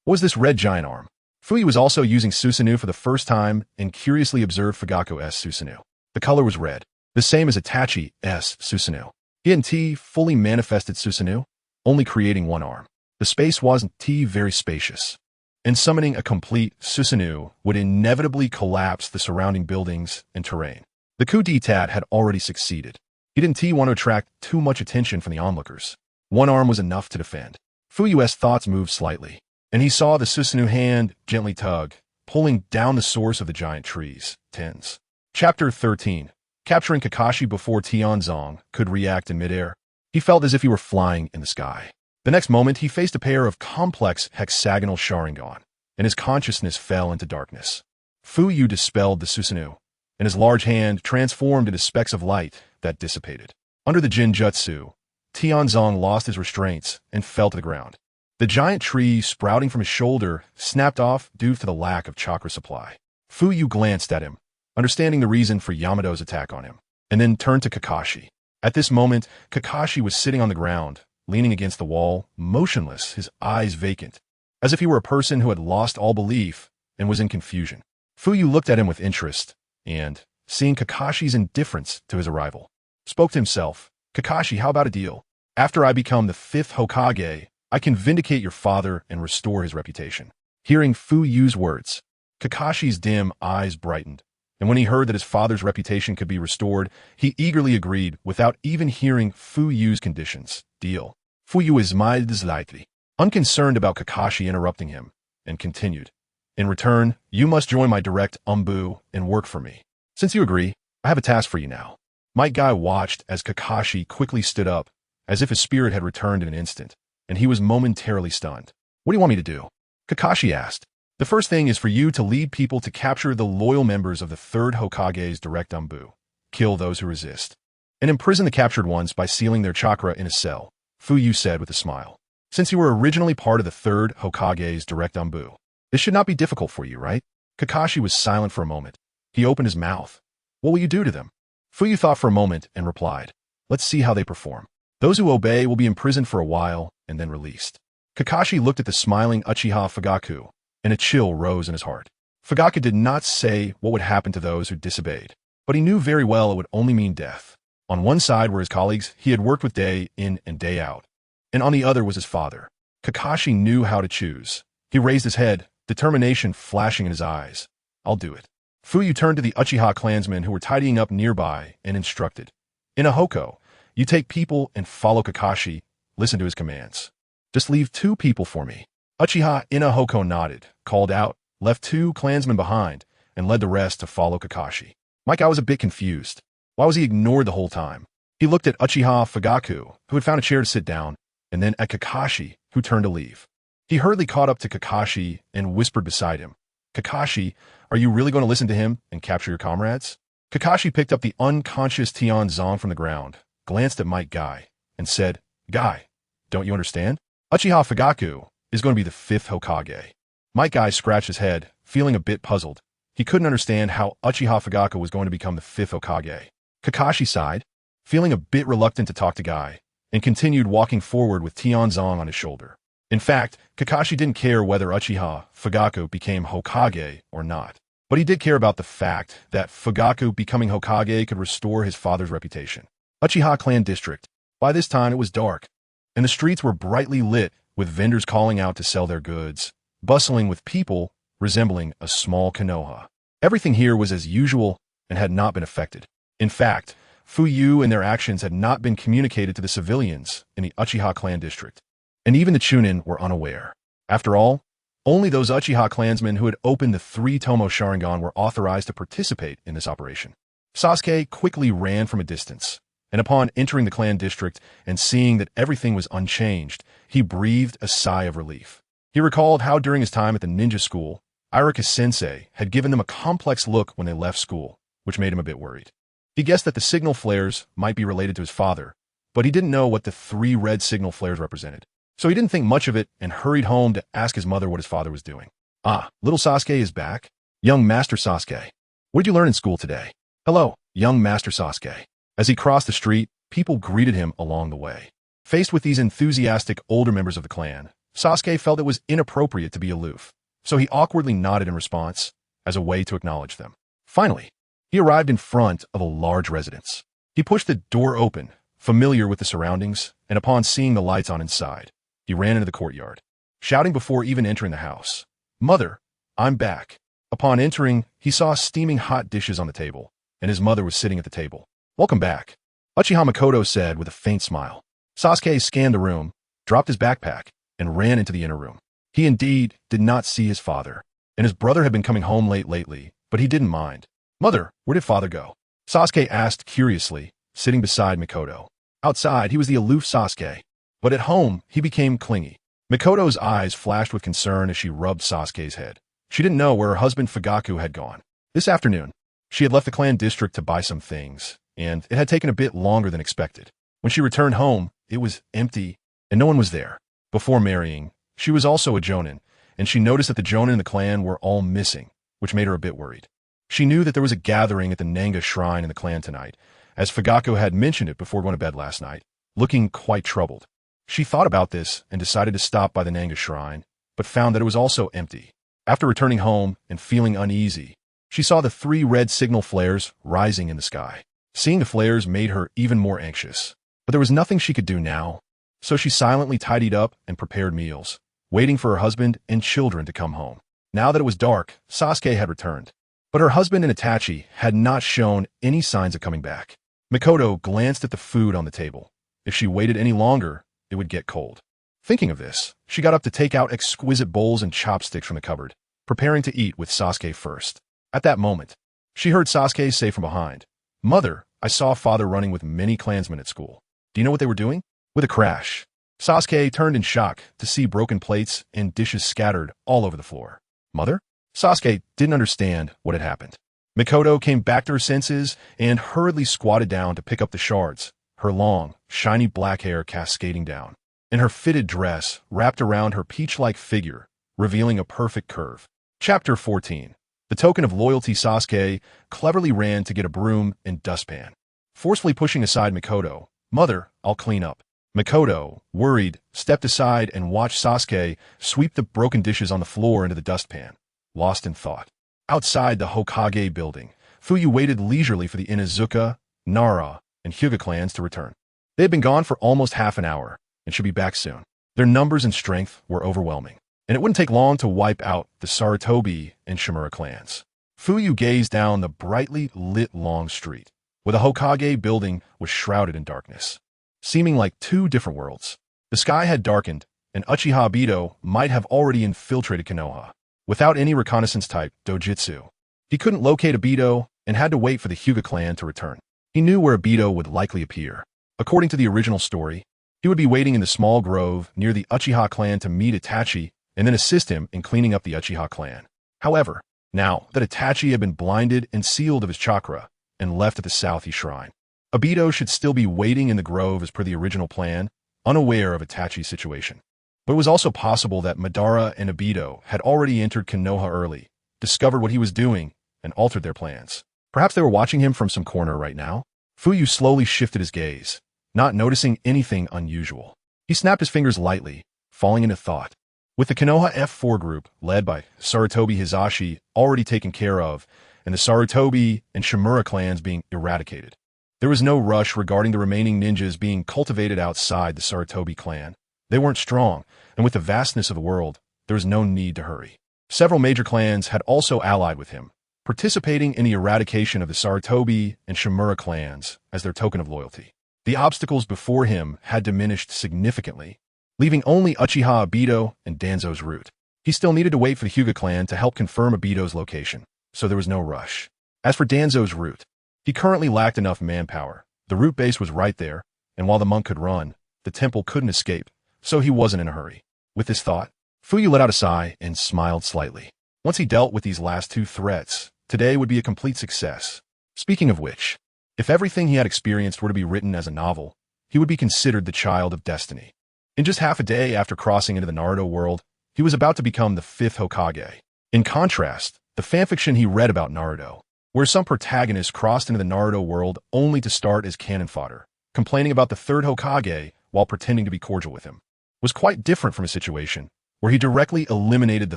What was this red giant arm? Fuyue was also using Susanoo for the first time and curiously observed Fugaku's Susanoo. The color was red, the same as Itachi's Susanoo. He and T fully manifested Susanoo, only creating one arm. The space wasn't very spacious, and summoning a complete Susanoo would inevitably collapse the surrounding buildings and terrain. The coup d'etat had already succeeded. He didn't want to attract too much attention from the onlookers. One arm was enough to defend. Fuyue's thoughts moved slightly, and he saw the Susanoo hand gently tug, pulling down the source of the giant trees. Tens. Chapter 13. Capturing Kakashi before Tianzong could react in midair. He felt as if he were flying in the sky. The next moment, he faced a pair of complex hexagonal Sharingan, and his consciousness fell into darkness. Fuyue dispelled the Susanoo, and his large hand transformed into specks of light that dissipated. Under the Jinjutsu, Tianzong lost his restraints and fell to the ground. The giant tree sprouting from his shoulder snapped off due to the lack of chakra supply. Fuyue glanced at him, understanding the reason for Yamato's attack on him, and then turned to Kakashi. At this moment, Kakashi was sitting on the ground, leaning against the wall, motionless, his eyes vacant, as if he were a person who had lost all belief and was in confusion. Fuyue looked at him with interest, and, seeing Kakashi's indifference to his arrival, spoke to himself. Kakashi, how about a deal? After I become the 5th Hokage, I can vindicate your father and restore his reputation. Hearing Fuyue's words, Kakashi's dim eyes brightened, and when he heard that his father's reputation could be restored, he eagerly agreed without even hearing Fuyue's conditions. Deal. Fuyue smiled slightly, unconcerned about Kakashi interrupting him, and continued. In return, you must join my direct umbu and work for me. Since you agree, I have a task for you now. Might Guy watched as Kakashi quickly stood up, as if his spirit had returned in an instant, and he was momentarily stunned. What do you want me to do? Kakashi asked. The first thing is for you to lead people to capture the loyal members of the Third Hokage's direct umbu, kill those who resist, and imprison the captured ones by sealing their chakra in a cell, Fuyue said with a smile. Since you were originally part of the Third Hokage's direct umbu, this should not be difficult for you, right? Kakashi was silent for a moment. He opened his mouth. What will you do to them? Fuyue thought for a moment and replied, let's see how they perform. Those who obey will be imprisoned for a while and then released. Kakashi looked at the smiling Uchiha Fugaku, and a chill rose in his heart. Fugaku did not say what would happen to those who disobeyed, but he knew very well it would only mean death. On one side were his colleagues he had worked with day in and day out, and on the other was his father. Kakashi knew how to choose. He raised his head, determination flashing in his eyes. I'll do it. Fuyue turned to the Uchiha clansmen who were tidying up nearby and instructed. In a hoko, you take people and follow Kakashi, listen to his commands. Just leave 2 people for me. Uchiha Inahoko nodded, called out, left 2 clansmen behind, and led the rest to follow Kakashi. Mike was a bit confused. Why was he ignored the whole time? He looked at Uchiha Fugaku, who had found a chair to sit down, and then at Kakashi, who turned to leave. He hurriedly caught up to Kakashi and whispered beside him, Kakashi, are you really going to listen to him and capture your comrades? Kakashi picked up the unconscious Tianzong from the ground, glanced at Might Guy, and said, Guy, don't you understand? Uchiha Fugaku is going to be the 5th Hokage. Might Guy scratched his head, feeling a bit puzzled. He couldn't understand how Uchiha Fugaku was going to become the 5th Hokage. Kakashi sighed, feeling a bit reluctant to talk to Guy, and continued walking forward with Tianzong on his shoulder. In fact, Kakashi didn't care whether Uchiha Fugaku became Hokage or not. But he did care about the fact that Fugaku becoming Hokage could restore his father's reputation. Uchiha Clan District. By this time it was dark, and the streets were brightly lit with vendors calling out to sell their goods, bustling with people resembling a small Konoha. Everything here was as usual and had not been affected. In fact, Fuyue and their actions had not been communicated to the civilians in the Uchiha Clan District, and even the Chunin were unaware. After all, only those Uchiha clansmen who had opened the 3 Tomo Sharingan were authorized to participate in this operation. Sasuke quickly ran from a distance, and upon entering the clan district and seeing that everything was unchanged, he breathed a sigh of relief. He recalled how during his time at the ninja school, Irika-sensei had given them a complex look when they left school, which made him a bit worried. He guessed that the signal flares might be related to his father, but he didn't know what the 3 red signal flares represented. So he didn't think much of it and hurried home to ask his mother what his father was doing. Ah, little Sasuke is back. Young Master Sasuke. What did you learn in school today? Hello, young Master Sasuke. As he crossed the street, people greeted him along the way. Faced with these enthusiastic older members of the clan, Sasuke felt it was inappropriate to be aloof, so he awkwardly nodded in response as a way to acknowledge them. Finally, he arrived in front of a large residence. He pushed the door open, familiar with the surroundings, and upon seeing the lights on inside, he ran into the courtyard, shouting before even entering the house, "Mother, I'm back." Upon entering, he saw steaming hot dishes on the table, and his mother was sitting at the table. "Welcome back," Uchiha Makoto said with a faint smile. Sasuke scanned the room, dropped his backpack, and ran into the inner room. He indeed did not see his father, and his brother had been coming home late lately, but he didn't mind. "Mother, where did father go?" Sasuke asked curiously, sitting beside Makoto. Outside, he was the aloof Sasuke, but at home, he became clingy. Makoto's eyes flashed with concern as she rubbed Sasuke's head. She didn't know where her husband Fugaku had gone. This afternoon, she had left the clan district to buy some things, and it had taken a bit longer than expected. When she returned home, it was empty, and no one was there. Before marrying, she was also a jonin, and she noticed that the jonin in the clan were all missing, which made her a bit worried. She knew that there was a gathering at the Nanga shrine in the clan tonight, as Fugaku had mentioned it before going to bed last night, looking quite troubled. She thought about this and decided to stop by the Nanga shrine, but found that it was also empty. After returning home and feeling uneasy, she saw the 3 red signal flares rising in the sky. Seeing the flares made her even more anxious, but there was nothing she could do now, so she silently tidied up and prepared meals, waiting for her husband and children to come home. Now that it was dark, Sasuke had returned, but her husband and Itachi had not shown any signs of coming back. Makoto glanced at the food on the table. If she waited any longer, it would get cold. Thinking of this, she got up to take out exquisite bowls and chopsticks from the cupboard, preparing to eat with Sasuke first. At that moment, she heard Sasuke say from behind, "Mother, I saw father running with many clansmen at school. Do you know what they were doing?" With a crash, Sasuke turned in shock to see broken plates and dishes scattered all over the floor. "Mother?" Sasuke didn't understand what had happened. Makoto came back to her senses and hurriedly squatted down to pick up the shards, her long, shiny black hair cascading down, and her fitted dress wrapped around her peach-like figure, revealing a perfect curve. Chapter 14. The token of loyalty. Sasuke cleverly ran to get a broom and dustpan, forcefully pushing aside Makoto. "Mother, I'll clean up." Makoto, worried, stepped aside and watched Sasuke sweep the broken dishes on the floor into the dustpan, lost in thought. Outside the Hokage building, Fuyue waited leisurely for the Inuzuka, Nara, and Hyuga clans to return. They had been gone for almost half an hour and should be back soon. Their numbers and strength were overwhelming, and it wouldn't take long to wipe out the Sarutobi and Shimura clans. Fuyue gazed down the brightly lit long street, where the Hokage building was shrouded in darkness, seeming like 2 different worlds. The sky had darkened, and Uchiha Obito might have already infiltrated Konoha, without any reconnaissance-type dojutsu. He couldn't locate Obito and had to wait for the Hyuga clan to return. He knew where Obito would likely appear. According to the original story, he would be waiting in the small grove near the Uchiha clan to meet Itachi and then assist him in cleaning up the Uchiha clan. However, now that Itachi had been blinded and sealed of his chakra and left at the Southie shrine, Obito should still be waiting in the grove as per the original plan, unaware of Itachi's situation. But it was also possible that Madara and Obito had already entered Konoha early, discovered what he was doing, and altered their plans. Perhaps they were watching him from some corner right now. Fuyue slowly shifted his gaze, not noticing anything unusual. He snapped his fingers lightly, falling into thought. With the Konoha F4 group, led by Sarutobi Hisashi, already taken care of, and the Sarutobi and Shimura clans being eradicated, there was no rush regarding the remaining ninjas being cultivated outside the Sarutobi clan. They weren't strong, and with the vastness of the world, there was no need to hurry. Several major clans had also allied with him, participating in the eradication of the Sarutobi and Shimura clans as their token of loyalty. The obstacles before him had diminished significantly, leaving only Uchiha Obito and Danzo's route. He still needed to wait for the Hyuga clan to help confirm Obito's location, so there was no rush. As for Danzo's route, he currently lacked enough manpower. The route base was right there, and while the monk could run, the temple couldn't escape, so he wasn't in a hurry. With this thought, Fuyue let out a sigh and smiled slightly. Once he dealt with these last 2 threats, today would be a complete success. Speaking of which, if everything he had experienced were to be written as a novel, he would be considered the child of destiny. In just half a day after crossing into the Naruto world, he was about to become the 5th Hokage. In contrast, the fanfiction he read about Naruto, where some protagonists crossed into the Naruto world only to start as cannon fodder, complaining about the third Hokage while pretending to be cordial with him, was quite different from a situation where he directly eliminated the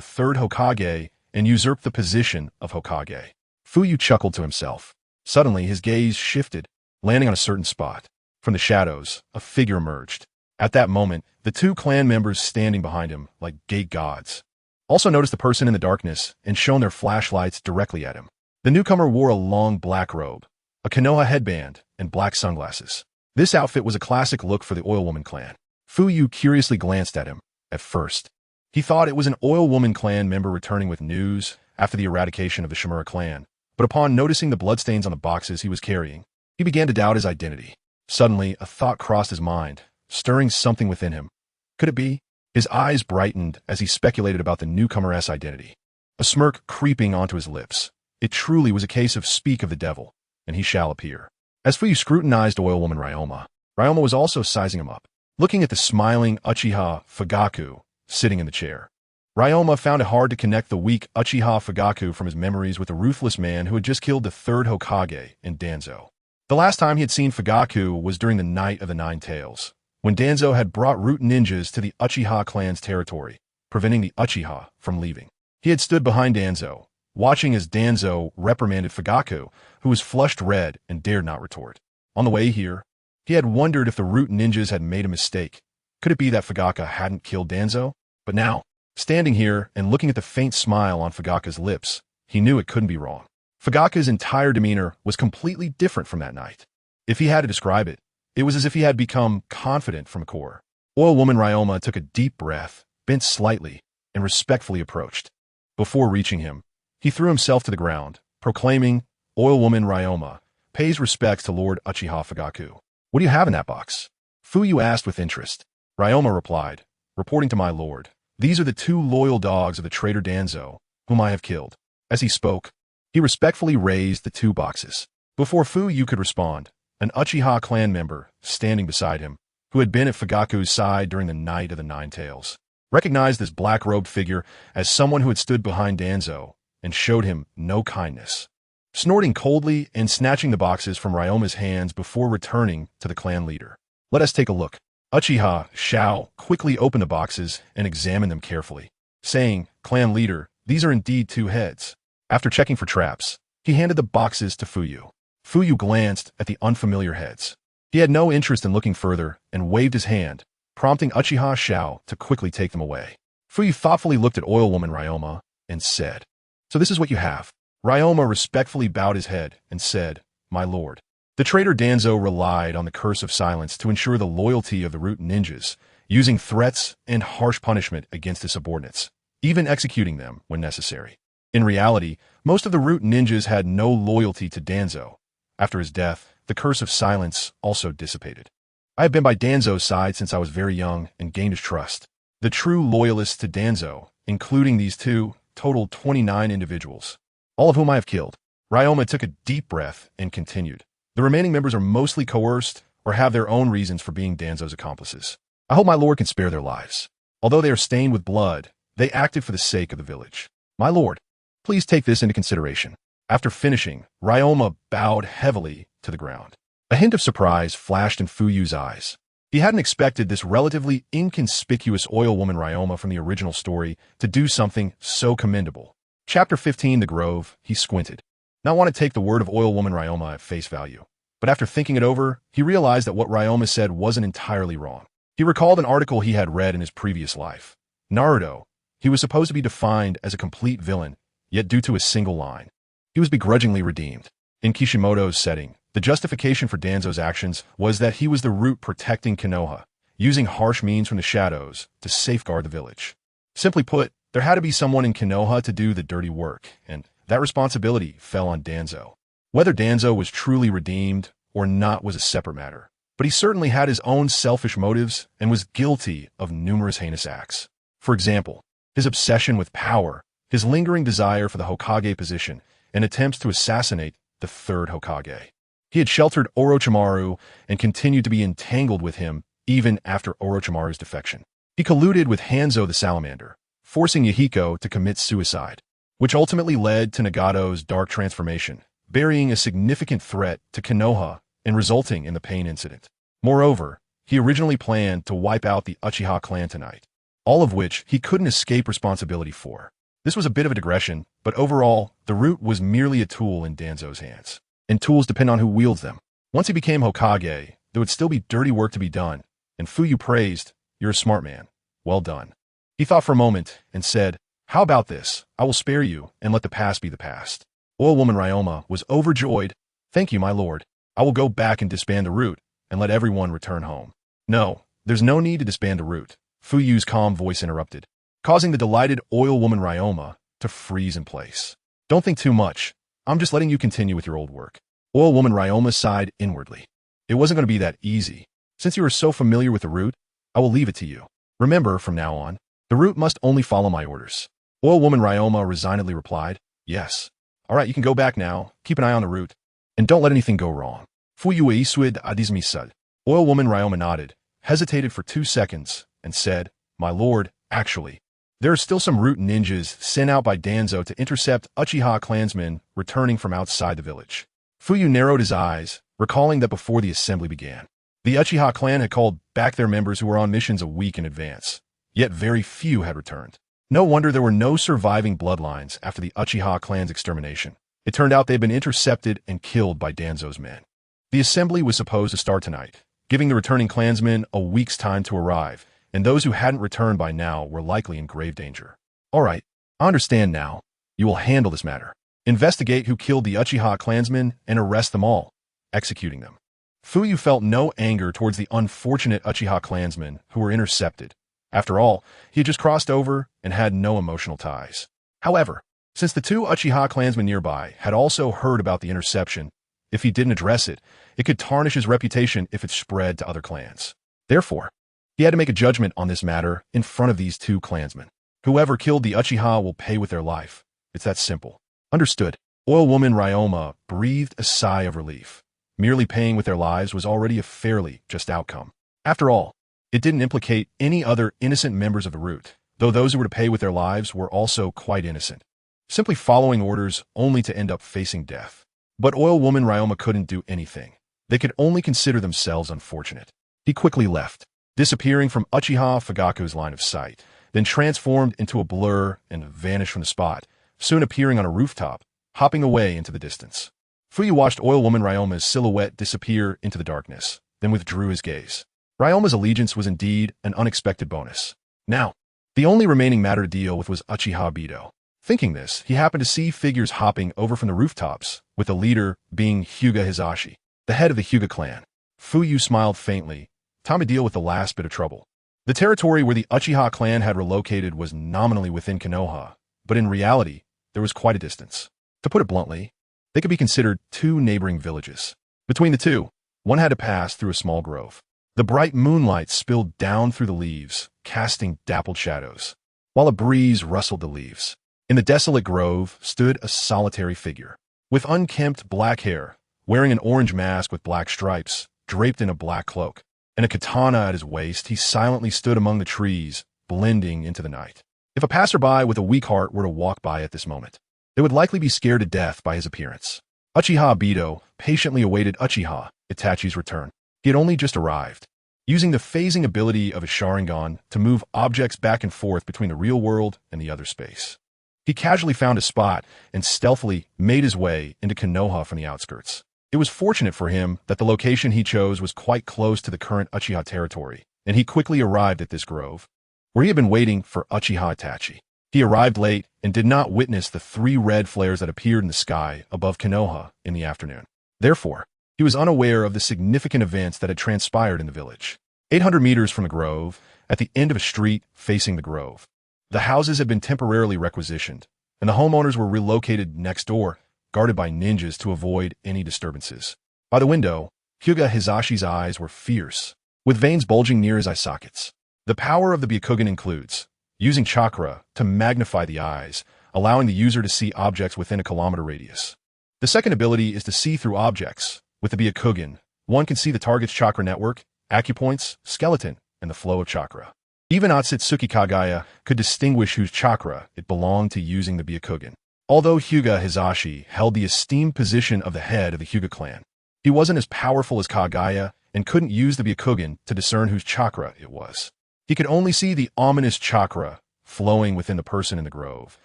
third Hokage and usurped the position of Hokage. Fuyue chuckled to himself. Suddenly, his gaze shifted, landing on a certain spot. From the shadows, a figure emerged. At that moment, the two clan members standing behind him like gate gods also noticed the person in the darkness and shone their flashlights directly at him. The newcomer wore a long black robe, a Konoha headband, and black sunglasses. This outfit was a classic look for the Oil Woman clan. Fuyue curiously glanced at him. At first, he thought it was an Oil Woman clan member returning with news after the eradication of the Shimura clan, but upon noticing the bloodstains on the boxes he was carrying, he began to doubt his identity. Suddenly, a thought crossed his mind, stirring something within him. Could it be? His eyes brightened as he speculated about the newcomer's identity, a smirk creeping onto his lips. It truly was a case of speak of the devil, and he shall appear. As Fuyue scrutinized Oil Woman Ryoma, Ryoma was also sizing him up, looking at the smiling Uchiha Fugaku sitting in the chair. Ryoma found it hard to connect the weak Uchiha Fugaku from his memories with the ruthless man who had just killed the third Hokage in Danzo. The last time he had seen Fugaku was during the Night of the Nine Tails, when Danzo had brought root ninjas to the Uchiha clan's territory, preventing the Uchiha from leaving. He had stood behind Danzo, watching as Danzo reprimanded Fugaku, who was flushed red and dared not retort. On the way here, he had wondered if the root ninjas had made a mistake. Could it be that Fugaku hadn't killed Danzo? But now, standing here and looking at the faint smile on Fugaku's lips, he knew it couldn't be wrong. Fugaku's entire demeanor was completely different from that night. If he had to describe it, it was as if he had become confident from a core. Oil Woman Ryoma took a deep breath, bent slightly, and respectfully approached. Before reaching him, he threw himself to the ground, proclaiming, "Oil Woman Ryoma pays respects to Lord Uchiha Fugaku." "What do you have in that box?" Fuyue asked with interest. Ryoma replied, "Reporting to my lord, these are the two loyal dogs of the traitor Danzo, whom I have killed." As he spoke, he respectfully raised the two boxes. Before Fuyue could respond, an Uchiha clan member, standing beside him, who had been at Fugaku's side during the Night of the Nine Tails, recognized this black-robed figure as someone who had stood behind Danzo and showed him no kindness. Snorting coldly and snatching the boxes from Ryoma's hands before returning to the clan leader. "Let us take a look." Uchiha Shao quickly opened the boxes and examined them carefully, saying, "Clan leader, these are indeed two heads." After checking for traps, he handed the boxes to Fuyue. Fuyue glanced at the unfamiliar heads. He had no interest in looking further and waved his hand, prompting Uchiha Shao to quickly take them away. Fuyue thoughtfully looked at Oil Woman Ryoma and said, "So this is what you have." Ryoma respectfully bowed his head and said, "My lord." The traitor Danzo relied on the curse of silence to ensure the loyalty of the root ninjas, using threats and harsh punishment against his subordinates, even executing them when necessary. In reality, most of the root ninjas had no loyalty to Danzo. After his death, the curse of silence also dissipated. I have been by Danzo's side since I was very young and gained his trust. The true loyalists to Danzo, including these two, totaled 29 individuals, all of whom I have killed. Ryoma took a deep breath and continued. The remaining members are mostly coerced or have their own reasons for being Danzo's accomplices. I hope my lord can spare their lives. Although they are stained with blood, they acted for the sake of the village. My lord, please take this into consideration. After finishing, Ryoma bowed heavily to the ground. A hint of surprise flashed in Fuyue's eyes. He hadn't expected this relatively inconspicuous Oil Woman Ryoma from the original story to do something so commendable. Chapter 15, The Grove, he squinted. Not want to take the word of Oil Woman Ryoma at face value. But after thinking it over, he realized that what Ryoma said wasn't entirely wrong. He recalled an article he had read in his previous life. Naruto, he was supposed to be defined as a complete villain, yet due to a single line, he was begrudgingly redeemed. In Kishimoto's setting, the justification for Danzo's actions was that he was the root protecting Konoha, using harsh means from the shadows to safeguard the village. Simply put, there had to be someone in Konoha to do the dirty work, and that responsibility fell on Danzo. Whether Danzo was truly redeemed or not was a separate matter, but he certainly had his own selfish motives and was guilty of numerous heinous acts. For example, his obsession with power, his lingering desire for the Hokage position, and attempts to assassinate the third Hokage. He had sheltered Orochimaru and continued to be entangled with him even after Orochimaru's defection. He colluded with Hanzo the Salamander, forcing Yahiko to commit suicide, which ultimately led to Nagato's dark transformation, burying a significant threat to Konoha and resulting in the Pain Incident. Moreover, he originally planned to wipe out the Uchiha clan tonight, all of which he couldn't escape responsibility for. This was a bit of a digression, but overall, the root was merely a tool in Danzo's hands. And tools depend on who wields them. Once he became Hokage, there would still be dirty work to be done, and Fuyue praised, "You're a smart man. Well done." He thought for a moment and said, "How about this? I will spare you and let the past be the past." Oil Woman Ryoma was overjoyed. "Thank you, my lord. I will go back and disband the root and let everyone return home." "No, there's no need to disband the root," Fuyue's calm voice interrupted, causing the delighted Oil Woman Ryoma to freeze in place. "Don't think too much. I'm just letting you continue with your old work." Oil Woman Ryoma sighed inwardly. It wasn't going to be that easy. "Since you are so familiar with the root, I will leave it to you. Remember, from now on, the root must only follow my orders." Oil Woman Ryoma resignedly replied, "Yes. All right, you can go back now. Keep an eye on the root. And don't let anything go wrong." Fuyue suid adizmisud. Oil Woman Ryoma nodded, hesitated for 2 seconds, and said, "My lord, actually, there are still some root ninjas sent out by Danzo to intercept Uchiha clansmen returning from outside the village." Fuyue narrowed his eyes, recalling that before the assembly began, the Uchiha clan had called back their members who were on missions a week in advance, yet very few had returned. No wonder there were no surviving bloodlines after the Uchiha clan's extermination. It turned out they had been intercepted and killed by Danzo's men. The assembly was supposed to start tonight, giving the returning clansmen a week's time to arrive, and those who hadn't returned by now were likely in grave danger. "All right, I understand now. You will handle this matter. Investigate who killed the Uchiha clansmen and arrest them all, executing them." Fuyue felt no anger towards the unfortunate Uchiha clansmen who were intercepted. After all, he had just crossed over and had no emotional ties. However, since the 2 Uchiha clansmen nearby had also heard about the interception, if he didn't address it, it could tarnish his reputation if it spread to other clans. Therefore, he had to make a judgment on this matter in front of these 2 clansmen. Whoever killed the Uchiha will pay with their life. It's that simple. Understood. Oil Woman Ryoma breathed a sigh of relief. Merely paying with their lives was already a fairly just outcome. After all, it didn't implicate any other innocent members of the root, though those who were to pay with their lives were also quite innocent, simply following orders only to end up facing death. But Oil Woman Ryoma couldn't do anything. They could only consider themselves unfortunate. He quickly left, disappearing from Uchiha Fugaku's line of sight, then transformed into a blur and vanished from the spot, soon appearing on a rooftop, hopping away into the distance. Fuyue watched Oil Woman Ryoma's silhouette disappear into the darkness, then withdrew his gaze. Ryoma's allegiance was indeed an unexpected bonus. Now, the only remaining matter to deal with was Uchiha Obito. Thinking this, he happened to see figures hopping over from the rooftops, with the leader being Hyuga Hisashi, the head of the Hyuga clan. Fuyue smiled faintly. Time to deal with the last bit of trouble. The territory where the Uchiha clan had relocated was nominally within Konoha, but in reality, there was quite a distance. To put it bluntly, they could be considered 2 neighboring villages. Between the 2, one had to pass through a small grove. The bright moonlight spilled down through the leaves, casting dappled shadows, while a breeze rustled the leaves. In the desolate grove stood a solitary figure, with unkempt black hair, wearing an orange mask with black stripes, draped in a black cloak, and a katana at his waist. He silently stood among the trees, blending into the night. If a passerby with a weak heart were to walk by at this moment, they would likely be scared to death by his appearance. Uchiha Obito patiently awaited Uchiha Itachi's return. He had only just arrived, using the phasing ability of a Sharingan to move objects back and forth between the real world and the other space. He casually found a spot and stealthily made his way into Konoha from the outskirts. It was fortunate for him that the location he chose was quite close to the current Uchiha territory, and he quickly arrived at this grove, where he had been waiting for Uchiha Itachi. He arrived late and did not witness the 3 red flares that appeared in the sky above Konoha in the afternoon. Therefore, he was unaware of the significant events that had transpired in the village. 800 meters from the grove, at the end of a street facing the grove, the houses had been temporarily requisitioned, and the homeowners were relocated next door, guarded by ninjas to avoid any disturbances. By the window, Hyuga Hisashi's eyes were fierce, with veins bulging near his eye sockets. The power of the Byakugan includes using chakra to magnify the eyes, allowing the user to see objects within a kilometer radius. The second ability is to see through objects. With the Byakugan, one can see the target's chakra network, acupoints, skeleton, and the flow of chakra. Even Otsutsuki Kagaya could distinguish whose chakra it belonged to using the Byakugan. Although Hyuga Hisashi held the esteemed position of the head of the Hyuga clan, he wasn't as powerful as Kagaya and couldn't use the Byakugan to discern whose chakra it was. He could only see the ominous chakra flowing within the person in the grove,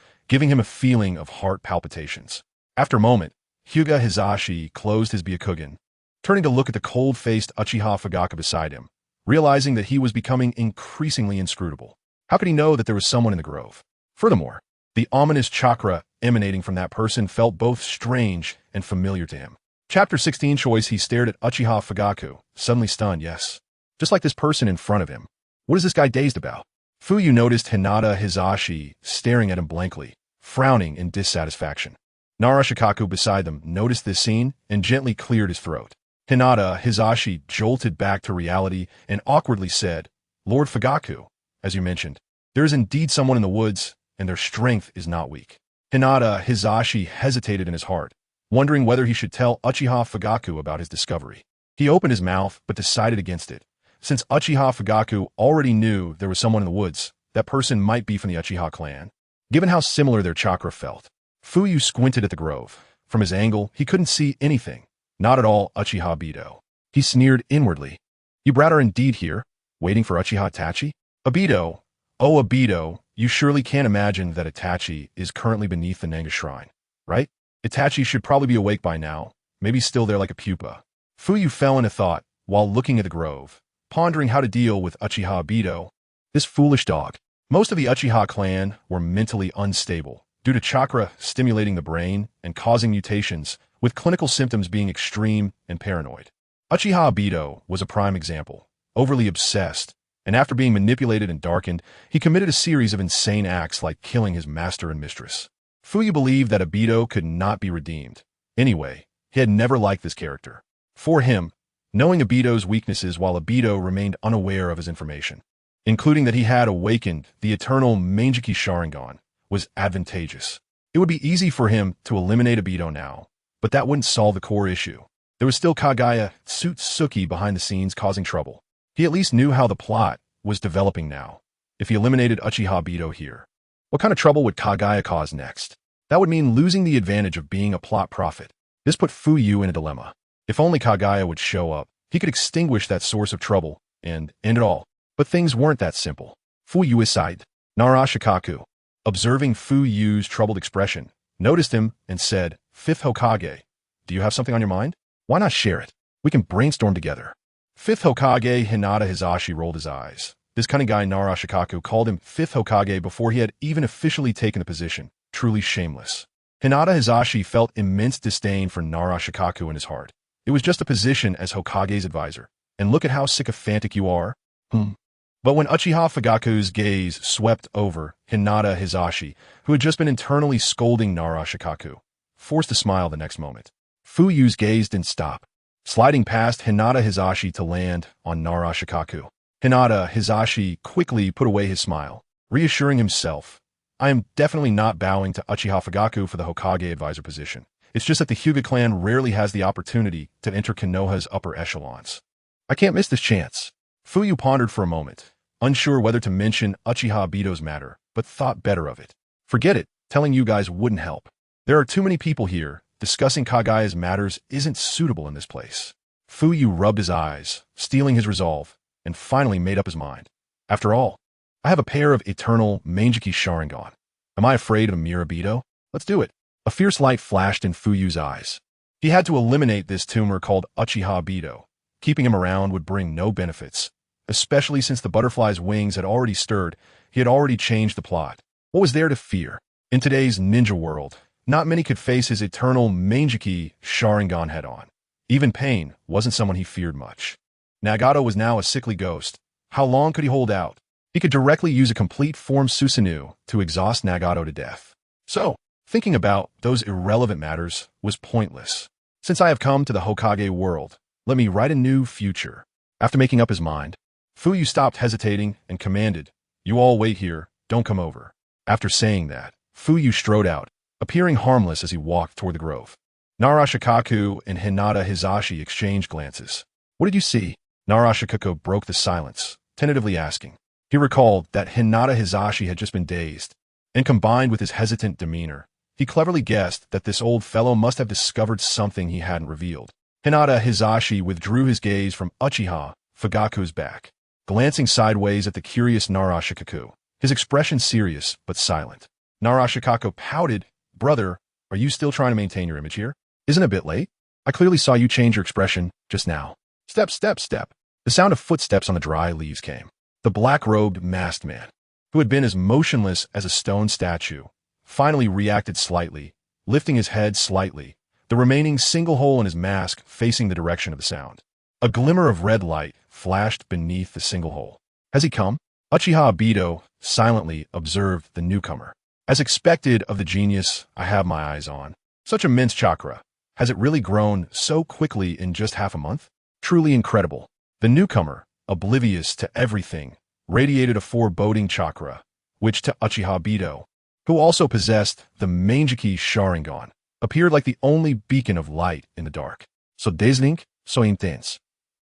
giving him a feeling of heart palpitations. After a moment, Hyuga Hisashi closed his Byakugan, turning to look at the cold-faced Uchiha Fugaka beside him, realizing that he was becoming increasingly inscrutable. How could he know that there was someone in the grove? Furthermore, the ominous chakra emanating from that person felt both strange and familiar to him. Chapter 16 choice. He stared at Uchiha Fugaku, suddenly stunned. Yes, just like this person in front of him. What is this guy dazed about? Fuyue noticed Hinata Hisashi staring at him blankly, frowning in dissatisfaction. Narashikaku beside them noticed this scene and gently cleared his throat. Hinata Hisashi jolted back to reality and awkwardly said, Lord Fugaku, as you mentioned, there is indeed someone in the woods, and their strength is not weak. Hinata Hisashi hesitated in his heart, wondering whether he should tell Uchiha Fugaku about his discovery. He opened his mouth but decided against it. Since Uchiha Fugaku already knew there was someone in the woods, that person might be from the Uchiha clan. Given how similar their chakra felt, Fuyue squinted at the grove. From his angle, he couldn't see anything. Not at all Uchiha Obito. He sneered inwardly. You brat are indeed here, waiting for Uchiha Itachi? Obito, oh Obito, you surely can't imagine that Itachi is currently beneath the Nanga shrine, right? Itachi should probably be awake by now, maybe still there like a pupa. Fuyue fell into thought while looking at the grove, pondering how to deal with Uchiha Obito. This foolish dog. Most of the Uchiha clan were mentally unstable due to chakra stimulating the brain and causing mutations, with clinical symptoms being extreme and paranoid. Uchiha Obito was a prime example, overly obsessed, and after being manipulated and darkened, he committed a series of insane acts like killing his master and mistress. Fuyue believed that Obito could not be redeemed. Anyway, he had never liked this character. For him, knowing Obito's weaknesses while Obito remained unaware of his information, including that he had awakened the Eternal Mangekyō Sharingan, was advantageous. It would be easy for him to eliminate Obito now, but that wouldn't solve the core issue. There was still Kagaya Tsutsuki behind the scenes causing trouble. He at least knew how the plot was developing now. If he eliminated Uchiha Obito here, what kind of trouble would Kagaya cause next? That would mean losing the advantage of being a plot prophet. This put Fuyue in a dilemma. If only Kagaya would show up, he could extinguish that source of trouble and end it all. But things weren't that simple. Fuyue sighed. Narashikaku, observing Fuyue's troubled expression, noticed him and said, Fifth Hokage, do you have something on your mind? Why not share it? We can brainstorm together. Fifth Hokage Hinata Hisashi rolled his eyes. This cunning guy Narashikaku called him Fifth Hokage before he had even officially taken the position. Truly shameless. Hinata Hisashi felt immense disdain for Narashikaku in his heart. It was just a position as Hokage's advisor. And look at how sycophantic you are. But when Uchiha Fugaku's gaze swept over Hinata Hisashi, who had just been internally scolding Narashikaku, forced a smile the next moment. Fuyue's gaze didn't stop, sliding past Hinata Hisashi to land on Narashikaku. Hinata Hisashi quickly put away his smile, reassuring himself, I am definitely not bowing to Uchiha Fugaku for the Hokage advisor position. It's just that the Hyuga clan rarely has the opportunity to enter Konoha's upper echelons. I can't miss this chance. Fuyue pondered for a moment, unsure whether to mention Uchiha Obito's matter, but thought better of it. Forget it, telling you guys wouldn't help. There are too many people here. Discussing Kagaya's matters isn't suitable in this place. Fuyue rubbed his eyes, steeling his resolve, and finally made up his mind. After all, I have a pair of Eternal Mangekyō Sharingan. Am I afraid of a mere Obito? Let's do it. A fierce light flashed in Fuyue's eyes. He had to eliminate this tumor called Uchiha Obito. Keeping him around would bring no benefits, especially since the butterfly's wings had already stirred. He had already changed the plot. What was there to fear? In today's ninja world, not many could face his Eternal Mangekyō Sharingan head-on. Even Pain wasn't someone he feared much. Nagato was now a sickly ghost. How long could he hold out? He could directly use a complete form Susanoo to exhaust Nagato to death. So, thinking about those irrelevant matters was pointless. Since I have come to the Hokage world, let me write a new future. After making up his mind, Fuyue stopped hesitating and commanded, You all wait here, don't come over. After saying that, Fuyue strode out, appearing harmless as he walked toward the grove. Narashikaku and Hinata Hisashi exchanged glances. What did you see? Narashikaku broke the silence, tentatively asking. He recalled that Hinata Hisashi had just been dazed, and combined with his hesitant demeanor, he cleverly guessed that this old fellow must have discovered something he hadn't revealed. Hinata Hizashi withdrew his gaze from Uchiha Fugaku's back, glancing sideways at the curious Narashikaku, his expression serious but silent. Narashikaku pouted, "Brother, are you still trying to maintain your image here? Isn't it a bit late? I clearly saw you change your expression just now." Step, step, step. The sound of footsteps on the dry leaves came. The black-robed masked man, who had been as motionless as a stone statue, finally reacted slightly, lifting his head slightly, the remaining single hole in his mask facing the direction of the sound. A glimmer of red light flashed beneath the single hole. "Has he come?" Uchiha Obito silently observed the newcomer. As expected of the genius I have my eyes on. Such immense chakra. Has it really grown so quickly in just half a month? Truly incredible. The newcomer, oblivious to everything, radiated a foreboding chakra, which to Uchiha Obito, who also possessed the Mangekyō Sharingan, appeared like the only beacon of light in the dark. So dazzling, so intense.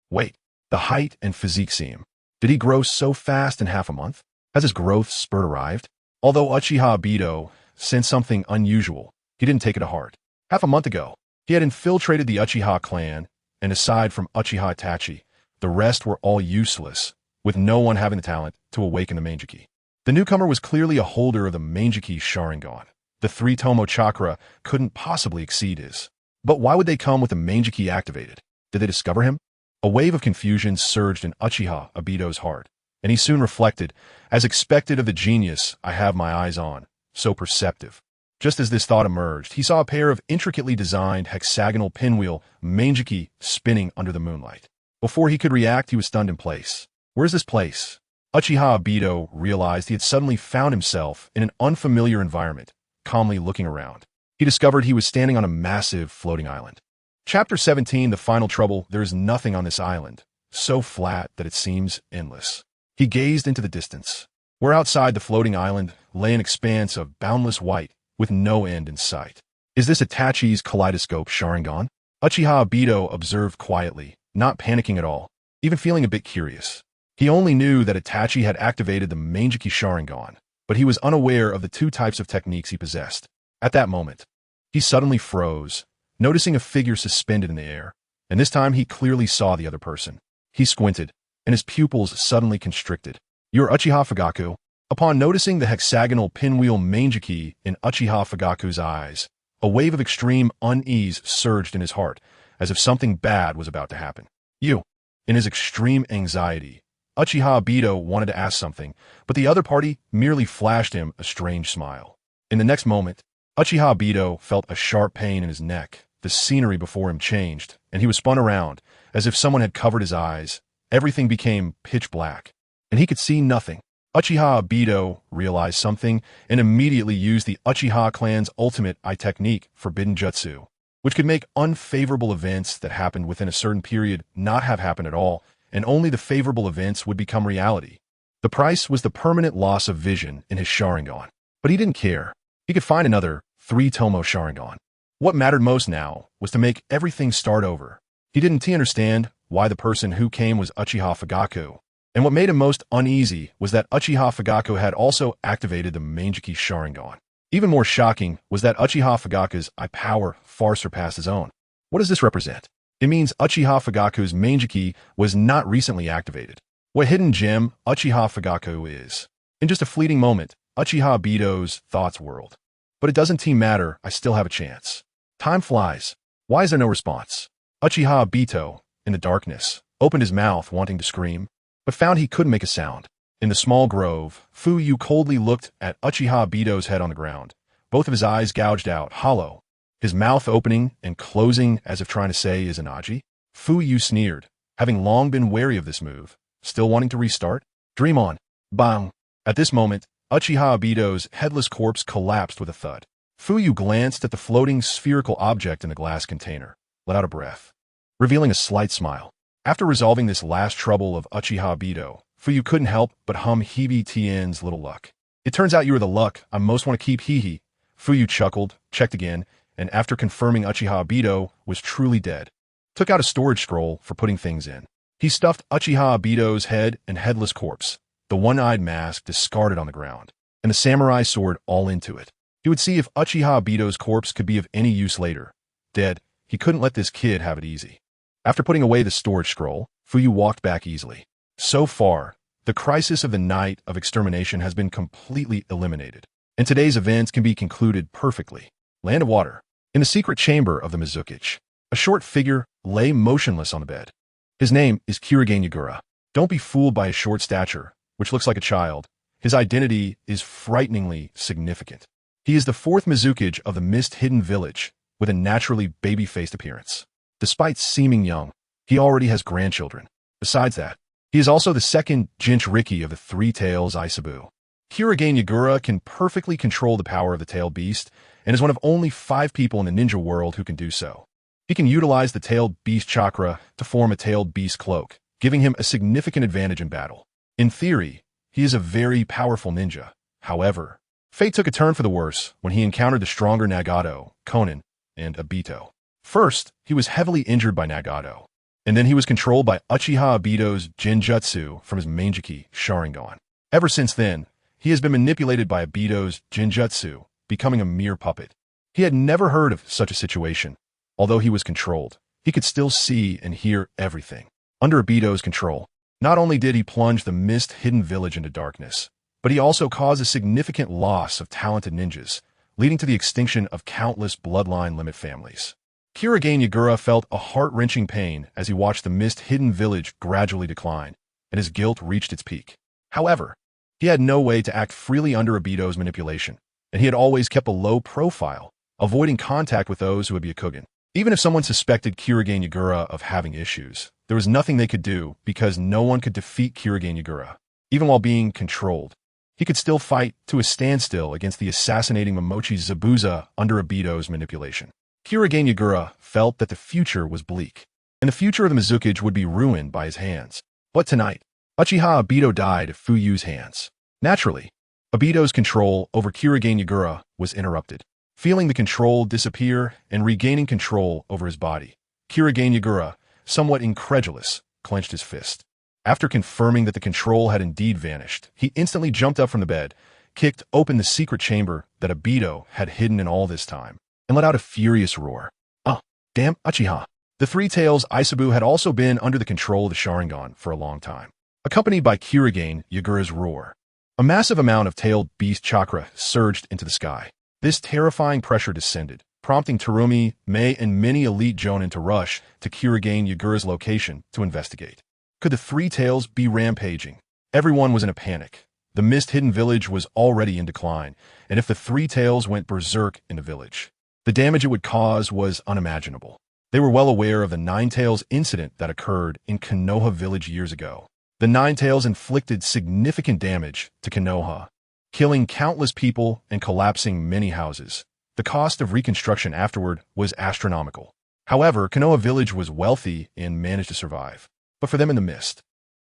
Wait, the height and physique seem. Did he grow so fast in half a month? Has his growth spurt arrived? Although Uchiha Obito sensed something unusual, he didn't take it to heart. Half a month ago, he had infiltrated the Uchiha clan, and aside from Uchiha Itachi, the rest were all useless, with no one having the talent to awaken the Mangekyō. The newcomer was clearly a holder of the Mangekyō Sharingan. The three-tomo chakra couldn't possibly exceed his. But why would they come with the Mangekyō activated? Did they discover him? A wave of confusion surged in Uchiha Obito's heart, and he soon reflected, as expected of the genius I have my eyes on, so perceptive. Just as this thought emerged, he saw a pair of intricately designed hexagonal pinwheel Mangekyō spinning under the moonlight. Before he could react, he was stunned in place. Where's this place? Uchiha Obito realized he had suddenly found himself in an unfamiliar environment, calmly looking around. He discovered he was standing on a massive floating island. Chapter 17, The Final Trouble. There is nothing on this island, so flat that it seems endless. He gazed into the distance, where outside the floating island lay an expanse of boundless white, with no end in sight. Is this Itachi's kaleidoscope Sharingan? Uchiha Obito observed quietly, not panicking at all, even feeling a bit curious. He only knew that Itachi had activated the Mangekyō Sharingan, but he was unaware of the two types of techniques he possessed. At that moment, he suddenly froze, noticing a figure suspended in the air, and this time he clearly saw the other person. He squinted, and his pupils suddenly constricted. "You're Uchiha Fugaku?" Upon noticing the hexagonal pinwheel Mangekyō in Uchiha Fugaku's eyes, a wave of extreme unease surged in his heart, as if something bad was about to happen. "You." In his extreme anxiety, Uchiha Obito wanted to ask something, but the other party merely flashed him a strange smile. In the next moment, Uchiha Obito felt a sharp pain in his neck. The scenery before him changed, and he was spun around, as if someone had covered his eyes. Everything became pitch black, and he could see nothing. Uchiha Obito realized something and immediately used the Uchiha clan's ultimate eye technique, Forbidden Jutsu, which could make unfavorable events that happened within a certain period not have happened at all, and only the favorable events would become reality. The price was the permanent loss of vision in his Sharingan. But he didn't care. He could find another three-tomo Sharingan. What mattered most now was to make everything start over. He didn't understand why the person who came was Uchiha Fugaku. And what made him most uneasy was that Uchiha Fugaku had also activated the Mangekyō Sharingan. Even more shocking was that Uchiha Fugaku's eye power far surpassed his own. What does this represent? It means Uchiha Fugaku's Mangekyō was not recently activated. What hidden gem Uchiha Fugaku is. In just a fleeting moment, Uchiha Obito's thoughts whirled. But it doesn't matter, I still have a chance. Time flies. Why is there no response? Uchiha Obito, in the darkness, opened his mouth wanting to scream, but found he couldn't make a sound. In the small grove, Fuyue coldly looked at Uchiha Obito's head on the ground, both of his eyes gouged out, hollow, his mouth opening and closing as if trying to say, "Is Anaji?" Fuyue sneered, having long been wary of this move, still wanting to restart. "Dream on." Bang! At this moment, Uchiha Obito's headless corpse collapsed with a thud. Fuyue glanced at the floating spherical object in the glass container, let out a breath, revealing a slight smile. After resolving this last trouble of Uchiha Obito, Fuyue couldn't help but hum Hebe Tien's Little Luck. "It turns out you were the luck I most want to keep, hee. Fuyue chuckled, checked again, and after confirming Uchiha Obito was truly dead, took out a storage scroll for putting things in. He stuffed Uchiha Obito's head and headless corpse, the one-eyed mask discarded on the ground, and the samurai sword all into it. He would see if Uchiha Obito's corpse could be of any use later. Dead, he couldn't let this kid have it easy. After putting away the storage scroll, Fuyue walked back easily. So far, the crisis of the night of extermination has been completely eliminated, and today's events can be concluded perfectly. Land of Water. In the secret chamber of the Mizukage, a short figure lay motionless on the bed. His name is Kurogane Yagura. Don't be fooled by his short stature, which looks like a child. His identity is frighteningly significant. He is the fourth Mizukage of the mist-hidden village, with a naturally baby-faced appearance. Despite seeming young, he already has grandchildren. Besides that, he is also the second Jinchuriki of the Three Tails Aisabu. Kurogane Yagura can perfectly control the power of the tailed beast, and is one of only 5 people in the ninja world who can do so. He can utilize the tailed beast chakra to form a tailed beast cloak, giving him a significant advantage in battle. In theory, he is a very powerful ninja. However, fate took a turn for the worse when he encountered the stronger Nagato, Konan, and Obito. First, he was heavily injured by Nagato, and then he was controlled by Uchiha Obito's Jinjutsu from his Mangekyō Sharingan. Ever since then, he has been manipulated by Obito's Jinjutsu, becoming a mere puppet. He had never heard of such a situation. Although he was controlled, he could still see and hear everything. Under Obito's control, not only did he plunge the mist-hidden village into darkness, but he also caused a significant loss of talented ninjas, leading to the extinction of countless bloodline limit families. Kurogane Yagura felt a heart-wrenching pain as he watched the mist-hidden village gradually decline, and his guilt reached its peak. However, he had no way to act freely under Obito's manipulation, and he had always kept a low profile, avoiding contact with those who would be a Kugen. Even if someone suspected Kurogane Yagura of having issues, there was nothing they could do because no one could defeat Kurogane Yagura. Even while being controlled, he could still fight to a standstill against the assassinating Momochi Zabuza under Obito's manipulation. Kurogane Yagura felt that the future was bleak, and the future of the Mizukage would be ruined by his hands. But tonight, Uchiha Obito died at Fuyue's hands. Naturally, Obito's control over Kurogane Yagura was interrupted. Feeling the control disappear and regaining control over his body, Kurogane Yagura, somewhat incredulous, clenched his fist. After confirming that the control had indeed vanished, he instantly jumped up from the bed, kicked open the secret chamber that Obito had hidden in all this time, and let out a furious roar. "Ah, damn Uchiha!" The Three Tails Aisabu had also been under the control of the Sharingan for a long time. Accompanied by Kurogane Yagura's roar, a massive amount of tailed beast chakra surged into the sky. This terrifying pressure descended, prompting Terumi, Mei, and many elite jonin to rush to Kurogane Yagura's location to investigate. Could the Three Tails be rampaging? Everyone was in a panic. The mist-hidden village was already in decline, and if the Three Tails went berserk in the village, the damage it would cause was unimaginable. They were well aware of the Nine Tails incident that occurred in Konoha village years ago. The Nine Tails inflicted significant damage to Konoha, killing countless people and collapsing many houses. The cost of reconstruction afterward was astronomical. However, Konoha village was wealthy and managed to survive. But for them in the mist,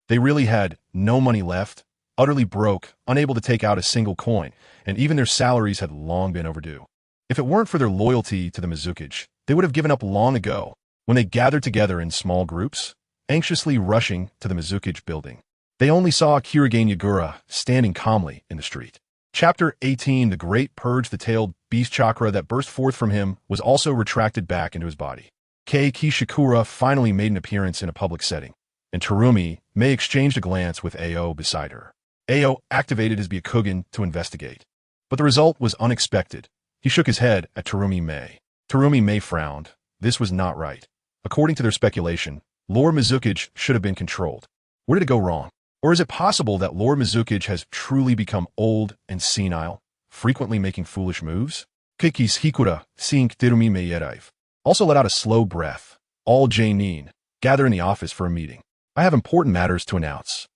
they really had no money left, utterly broke, unable to take out a single coin, and even their salaries had long been overdue. If it weren't for their loyalty to the Mizukage, they would have given up long ago when they gathered together in small groups, anxiously rushing to the Mizukage building. They only saw Kurogane Yagura standing calmly in the street. Chapter 18, The Great Purge. The tailed beast chakra that burst forth from him was also retracted back into his body. Kei Kishikura finally made an appearance in a public setting, and Terumi Mei exchanged a glance with Ao beside her. Ao activated his Byakugan to investigate, but the result was unexpected. He shook his head at Terumi Mei. Terumi Mei frowned. This was not right. According to their speculation, Lord Mizukage should have been controlled. Where did it go wrong? Or is it possible that Lord Mizukage has truly become old and senile, frequently making foolish moves? Kikis Hikura, seeing Terumi Mei arrive, also let out a slow breath. All J-nin, gather in the office for a meeting. I have important matters to announce.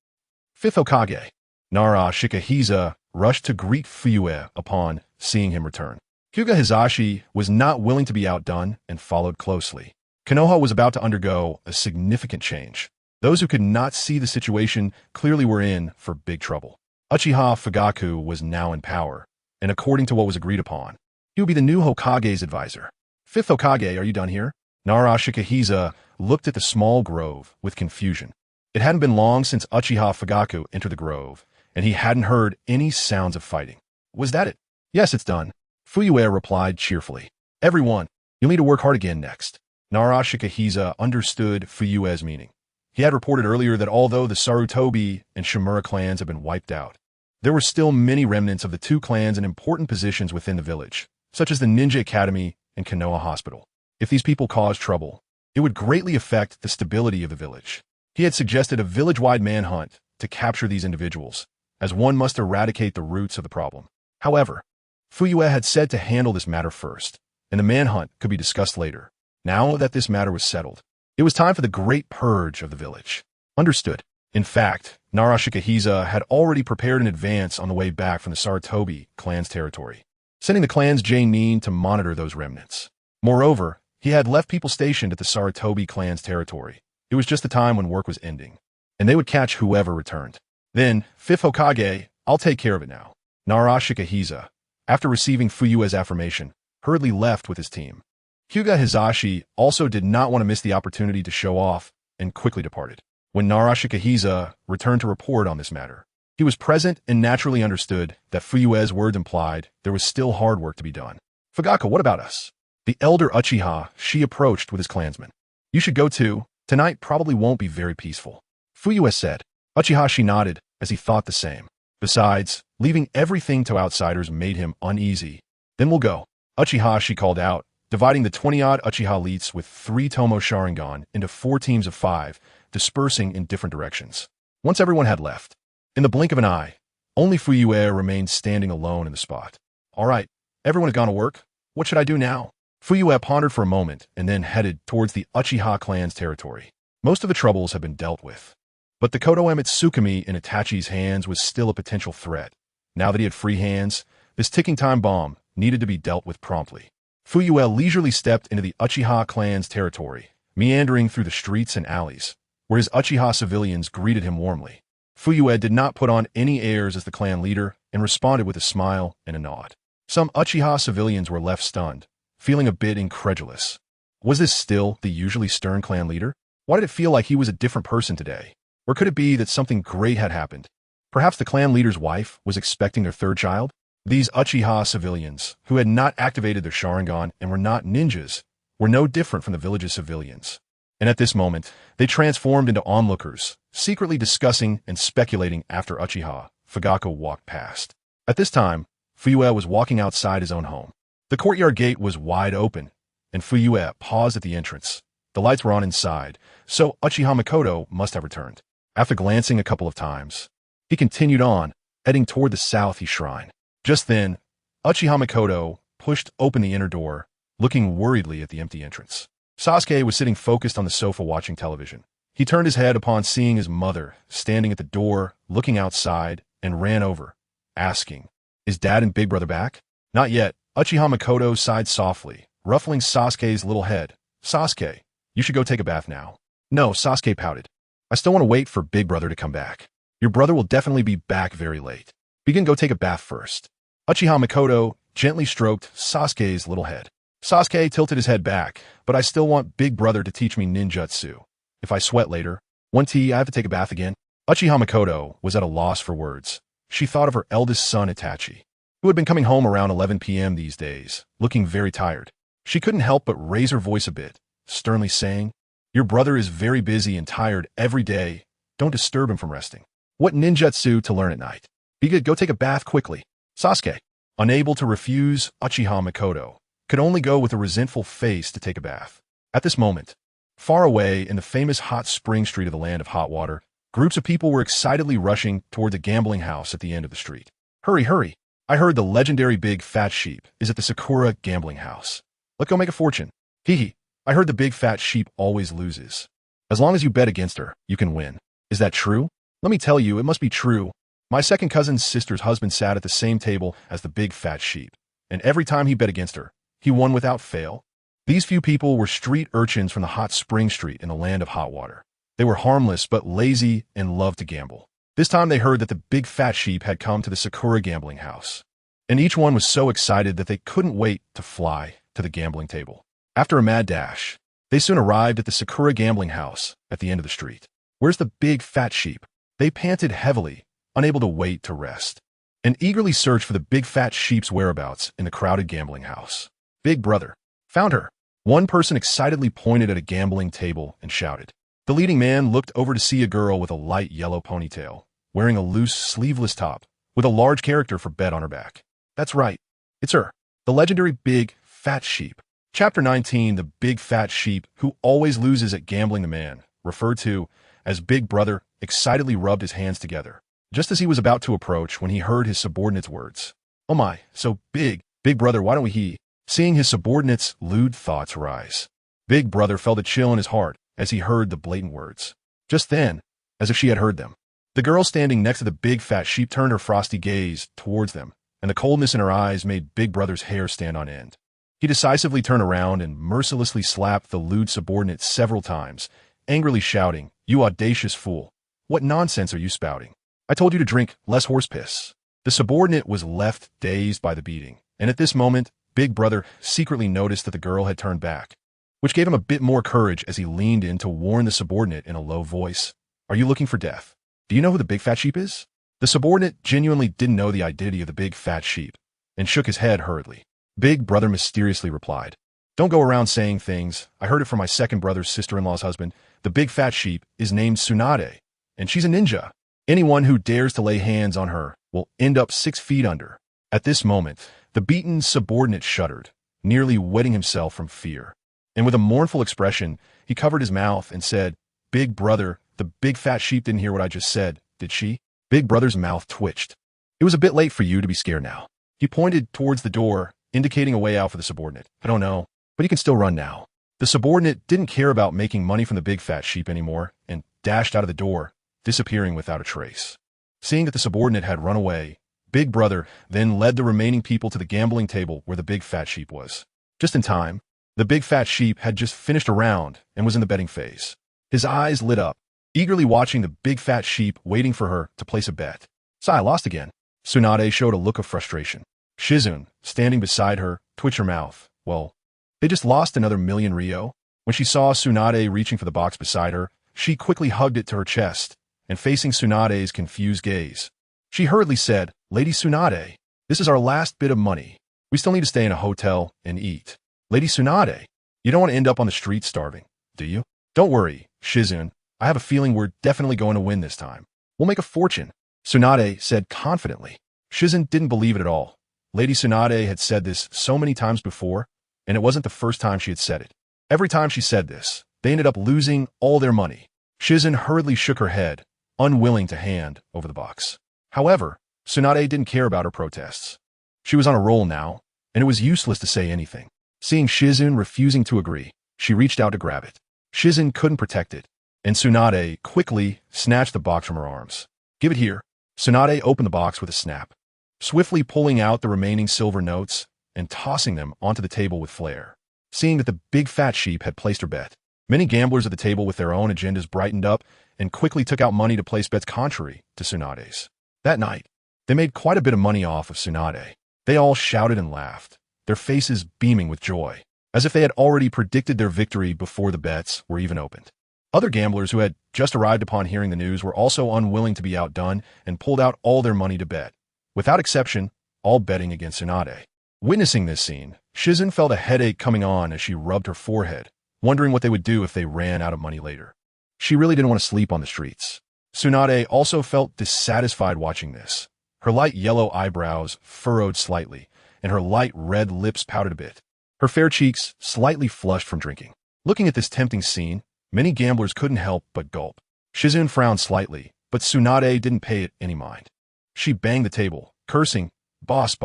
Fifth Hokage, Nara Shikahisa, rushed to greet Fuyue upon seeing him return. Hyuga Hizashi was not willing to be outdone and followed closely. Konoha was about to undergo a significant change. Those who could not see the situation clearly were in for big trouble. Uchiha Fugaku was now in power, and according to what was agreed upon, he would be the new Hokage's advisor. Fifth Hokage, are you done here? Nara Shikahisa looked at the small grove with confusion. It hadn't been long since Uchiha Fugaku entered the grove, and he hadn't heard any sounds of fighting. Was that it? Yes, it's done. Fuyue replied cheerfully. Everyone, you'll need to work hard again next. Naruto understood Fuyue's meaning. He had reported earlier that although the Sarutobi and Shimura clans had been wiped out, there were still many remnants of the two clans in important positions within the village, such as the Ninja Academy and Konoha Hospital. If these people caused trouble, it would greatly affect the stability of the village. He had suggested a village-wide manhunt to capture these individuals, as one must eradicate the roots of the problem. However, Fuyue had said to handle this matter first, and the manhunt could be discussed later. Now that this matter was settled, it was time for the Great Purge of the village. Understood. In fact, Naruto had already prepared in advance on the way back from the Sarutobi clan's territory, sending the clan's J-Nin to monitor those remnants. Moreover, he had left people stationed at the Sarutobi clan's territory. It was just the time when work was ending, and they would catch whoever returned. Then, Fifth Hokage, I'll take care of it now. Naruto, after receiving Fuyue's affirmation, hurriedly left with his team. Hyuga Hisashi also did not want to miss the opportunity to show off and quickly departed. When Naruto returned to report on this matter, he was present and naturally understood that Fuyue's words implied there was still hard work to be done. Fugaka, what about us? The elder Uchiha, she approached with his clansmen. You should go too. Tonight probably won't be very peaceful. Fuyue said. Uchiha she nodded as he thought the same. Besides, leaving everything to outsiders made him uneasy. Then we'll go. Uchiha she called out, dividing the 20-odd Uchiha elites with 3 Tomo Sharingan into 4 teams of 5, dispersing in different directions. Once everyone had left, in the blink of an eye, only Fuyue remained standing alone in the spot. All right, everyone has gone to work. What should I do now? Fuyue pondered for a moment and then headed towards the Uchiha clan's territory. Most of the troubles had been dealt with, but the Kodo Tsukumi in Itachi's hands was still a potential threat. Now that he had free hands, this ticking time bomb needed to be dealt with promptly. Fuyue leisurely stepped into the Uchiha clan's territory, meandering through the streets and alleys, where his Uchiha civilians greeted him warmly. Fuyue did not put on any airs as the clan leader and responded with a smile and a nod. Some Uchiha civilians were left stunned, feeling a bit incredulous. Was this still the usually stern clan leader? Why did it feel like he was a different person today? Or could it be that something great had happened? Perhaps the clan leader's wife was expecting their third child? These Uchiha civilians, who had not activated their Sharingan and were not ninjas, were no different from the village's civilians. And at this moment, they transformed into onlookers, secretly discussing and speculating after Uchiha Fugako walked past. At this time, Fuyue was walking outside his own home. The courtyard gate was wide open, and Fuyue paused at the entrance. The lights were on inside, so Uchiha Makoto must have returned. After glancing a couple of times, he continued on, heading toward the south shrine. Just then, Uchiha Makoto pushed open the inner door, looking worriedly at the empty entrance. Sasuke was sitting focused on the sofa watching television. He turned his head upon seeing his mother standing at the door, looking outside, and ran over, asking, "Is Dad and Big Brother back?" Not yet. Uchiha Makoto sighed softly, ruffling Sasuke's little head. "Sasuke, you should go take a bath now." "No," Sasuke pouted. "I still want to wait for Big Brother to come back. Your brother will definitely be back very late. Begin go take a bath first." Uchiha Makoto gently stroked Sasuke's little head. Sasuke tilted his head back, "But I still want Big Brother to teach me ninjutsu. If I sweat later, I have to take a bath again." Uchiha Makoto was at a loss for words. She thought of her eldest son Itachi, who had been coming home around 11 p.m. these days, looking very tired. She couldn't help but raise her voice a bit, sternly saying, "Your brother is very busy and tired every day. Don't disturb him from resting. What ninjutsu to learn at night? Be good, go take a bath quickly." Sasuke, unable to refuse Uchiha Makoto, could only go with a resentful face to take a bath. At this moment, far away in the famous hot spring street of the land of hot water, groups of people were excitedly rushing toward the gambling house at the end of the street. "Hurry, hurry. I heard the legendary big fat sheep is at the Sakura gambling house. Let's go make a fortune. Hee. I heard the big fat sheep always loses. As long as you bet against her, you can win. Is that true? Let me tell you, it must be true. My second cousin's sister's husband sat at the same table as the big fat sheep, and every time he bet against her, he won without fail." These few people were street urchins from the hot spring street in the land of hot water. They were harmless but lazy and loved to gamble. This time they heard that the big fat sheep had come to the Sakura gambling house, and each one was so excited that they couldn't wait to fly to the gambling table. After a mad dash, they soon arrived at the Sakura gambling house at the end of the street. "Where's the big fat sheep?" They panted heavily, unable to wait to rest, and eagerly searched for the big fat sheep's whereabouts in the crowded gambling house. "Big Brother. Found her. One person excitedly pointed at a gambling table and shouted. The leading man looked over to see a girl with a light yellow ponytail, wearing a loose, sleeveless top, with a large character for bet on her back. That's right. It's her. The legendary Big Fat Sheep. Chapter 19, the Big Fat Sheep, who always loses at gambling the man, referred to as Big Brother, excitedly rubbed his hands together, just as he was about to approach when he heard his subordinate's words. Oh my, so big, Big Brother, why don't we Seeing his subordinate's lewd thoughts rise, Big Brother felt a chill in his heart as he heard the blatant words. Just then, as if she had heard them, the girl standing next to the Big Fat Sheep turned her frosty gaze towards them, and the coldness in her eyes made Big Brother's hair stand on end. He decisively turned around and mercilessly slapped the lewd subordinate several times, angrily shouting, "You audacious fool! What nonsense are you spouting? I told you to drink less horse piss." The subordinate was left dazed by the beating, and at this moment, Big Brother secretly noticed that the girl had turned back, which gave him a bit more courage as he leaned in to warn the subordinate in a low voice. "Are you looking for death? Do you know who the Big Fat Sheep is?" The subordinate genuinely didn't know the identity of the Big Fat Sheep, and shook his head hurriedly. Big Brother mysteriously replied, "Don't go around saying things. I heard it from my second brother's sister-in-law's husband. The Big Fat Sheep is named Tsunade, and she's a ninja. Anyone who dares to lay hands on her will end up 6 feet under." At this moment, the beaten subordinate shuddered, nearly wetting himself from fear. And with a mournful expression, he covered his mouth and said, "Big Brother, the Big Fat Sheep didn't hear what I just said, did she?" Big Brother's mouth twitched. "It was a bit late for you to be scared now." He pointed towards the door, indicating a way out for the subordinate. "I don't know, but you can still run now." The subordinate didn't care about making money from the Big Fat Sheep anymore and dashed out of the door, disappearing without a trace. Seeing that the subordinate had run away, Big Brother then led the remaining people to the gambling table where the Big Fat Sheep was. Just in time, the Big Fat Sheep had just finished a round and was in the betting phase. His eyes lit up, eagerly watching the Big Fat Sheep waiting for her to place a bet. "So I lost again." Tsunade showed a look of frustration. Shizune, standing beside her, twitched her mouth. "Well, they just lost another million Ryo." When she saw Tsunade reaching for the box beside her, she quickly hugged it to her chest, and facing Tsunade's confused gaze, she hurriedly said, "Lady Tsunade, this is our last bit of money. We still need to stay in a hotel and eat." "Lady Tsunade, you don't want to end up on the street starving, do you?" "Don't worry, Shizune. I have a feeling we're definitely going to win this time. We'll make a fortune," Tsunade said confidently. Shizune didn't believe it at all. Lady Tsunade had said this so many times before, and it wasn't the first time she had said it. Every time she said this, they ended up losing all their money. Shizune hurriedly shook her head, unwilling to hand over the box. However, Tsunade didn't care about her protests. She was on a roll now, and it was useless to say anything. Seeing Shizune refusing to agree, she reached out to grab it. Shizune couldn't protect it, and Tsunade quickly snatched the box from her arms. "Give it here." Tsunade opened the box with a snap, swiftly pulling out the remaining silver notes and tossing them onto the table with flair. Seeing that the Big Fat Sheep had placed her bet, many gamblers at the table with their own agendas brightened up and quickly took out money to place bets contrary to Tsunade's. That night, they made quite a bit of money off of Tsunade. They all shouted and laughed, their faces beaming with joy, as if they had already predicted their victory before the bets were even opened. Other gamblers who had just arrived upon hearing the news were also unwilling to be outdone and pulled out all their money to bet, without exception, all betting against Tsunade. Witnessing this scene, Shizune felt a headache coming on as she rubbed her forehead, wondering what they would do if they ran out of money later. She really didn't want to sleep on the streets. Tsunade also felt dissatisfied watching this. Her light yellow eyebrows furrowed slightly, and her light red lips pouted a bit. Her fair cheeks slightly flushed from drinking. Looking at this tempting scene, many gamblers couldn't help but gulp. Shizune frowned slightly, but Tsunade didn't pay it any mind. She banged the table, cursing, boss,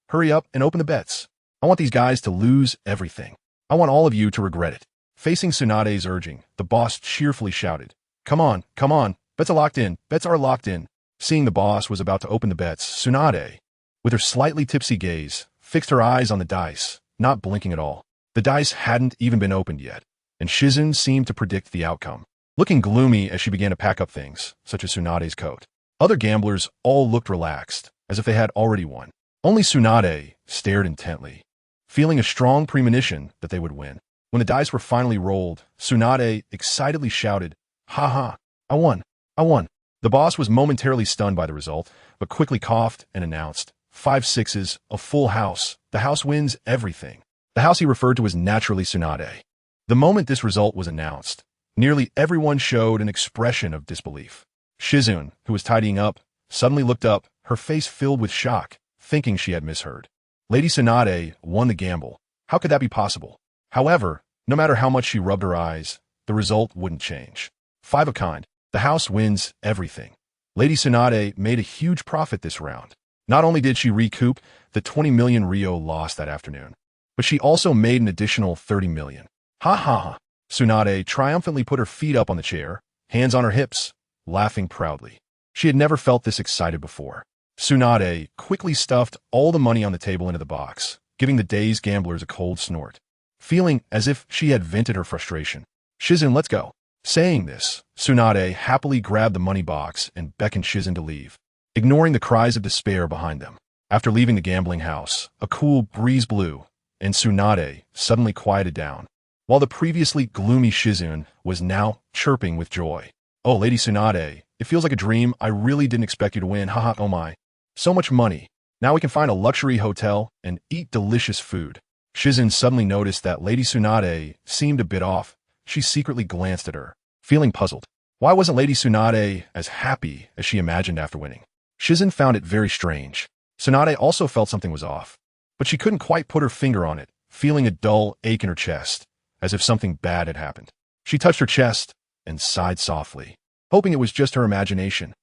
hurry up and open the bets. I want these guys to lose everything. I want all of you to regret it." Facing Tsunade's urging, the boss cheerfully shouted, come on, bets are locked in. Seeing the boss was about to open the bets, Tsunade, with her slightly tipsy gaze, fixed her eyes on the dice, not blinking at all. The dice hadn't even been opened yet, and Shizune seemed to predict the outcome, looking gloomy as she began to pack up things, such as Tsunade's coat. Other gamblers all looked relaxed, as if they had already won. Only Tsunade stared intently, feeling a strong premonition that they would win. When the dice were finally rolled, Tsunade excitedly shouted, "Ha, I won. The boss was momentarily stunned by the result, but quickly coughed and announced, 5 sixes, a full house. The house wins everything." The house he referred to as naturally Tsunade. The moment this result was announced, nearly everyone showed an expression of disbelief. Shizune, who was tidying up, suddenly looked up, her face filled with shock, thinking she had misheard. Lady Tsunade won the gamble. How could that be possible? However, no matter how much she rubbed her eyes, the result wouldn't change. Five of a kind. The house wins everything. Lady Tsunade made a huge profit this round. Not only did she recoup the 20 million Ryo lost that afternoon, but she also made an additional 30 million. Ha ha ha. Tsunade triumphantly put her feet up on the chair, hands on her hips, laughing proudly. She had never felt this excited before. Tsunade quickly stuffed all the money on the table into the box, giving the dazed gamblers a cold snort, feeling as if she had vented her frustration. Shizune, let's go. Saying this, Tsunade happily grabbed the money box and beckoned Shizune to leave, ignoring the cries of despair behind them. After leaving the gambling house, a cool breeze blew, and Tsunade suddenly quieted down, while the previously gloomy Shizune was now chirping with joy. Oh, Lady Tsunade, it feels like a dream. I really didn't expect you to win. Haha, oh my. So much money. Now we can find a luxury hotel and eat delicious food. Shizune suddenly noticed that Lady Tsunade seemed a bit off. She secretly glanced at her, feeling puzzled. Why wasn't Lady Tsunade as happy as she imagined after winning? Shizune found it very strange. Tsunade also felt something was off, but she couldn't quite put her finger on it, feeling a dull ache in her chest, as if something bad had happened. She touched her chest and sighed softly, hoping it was just her imagination.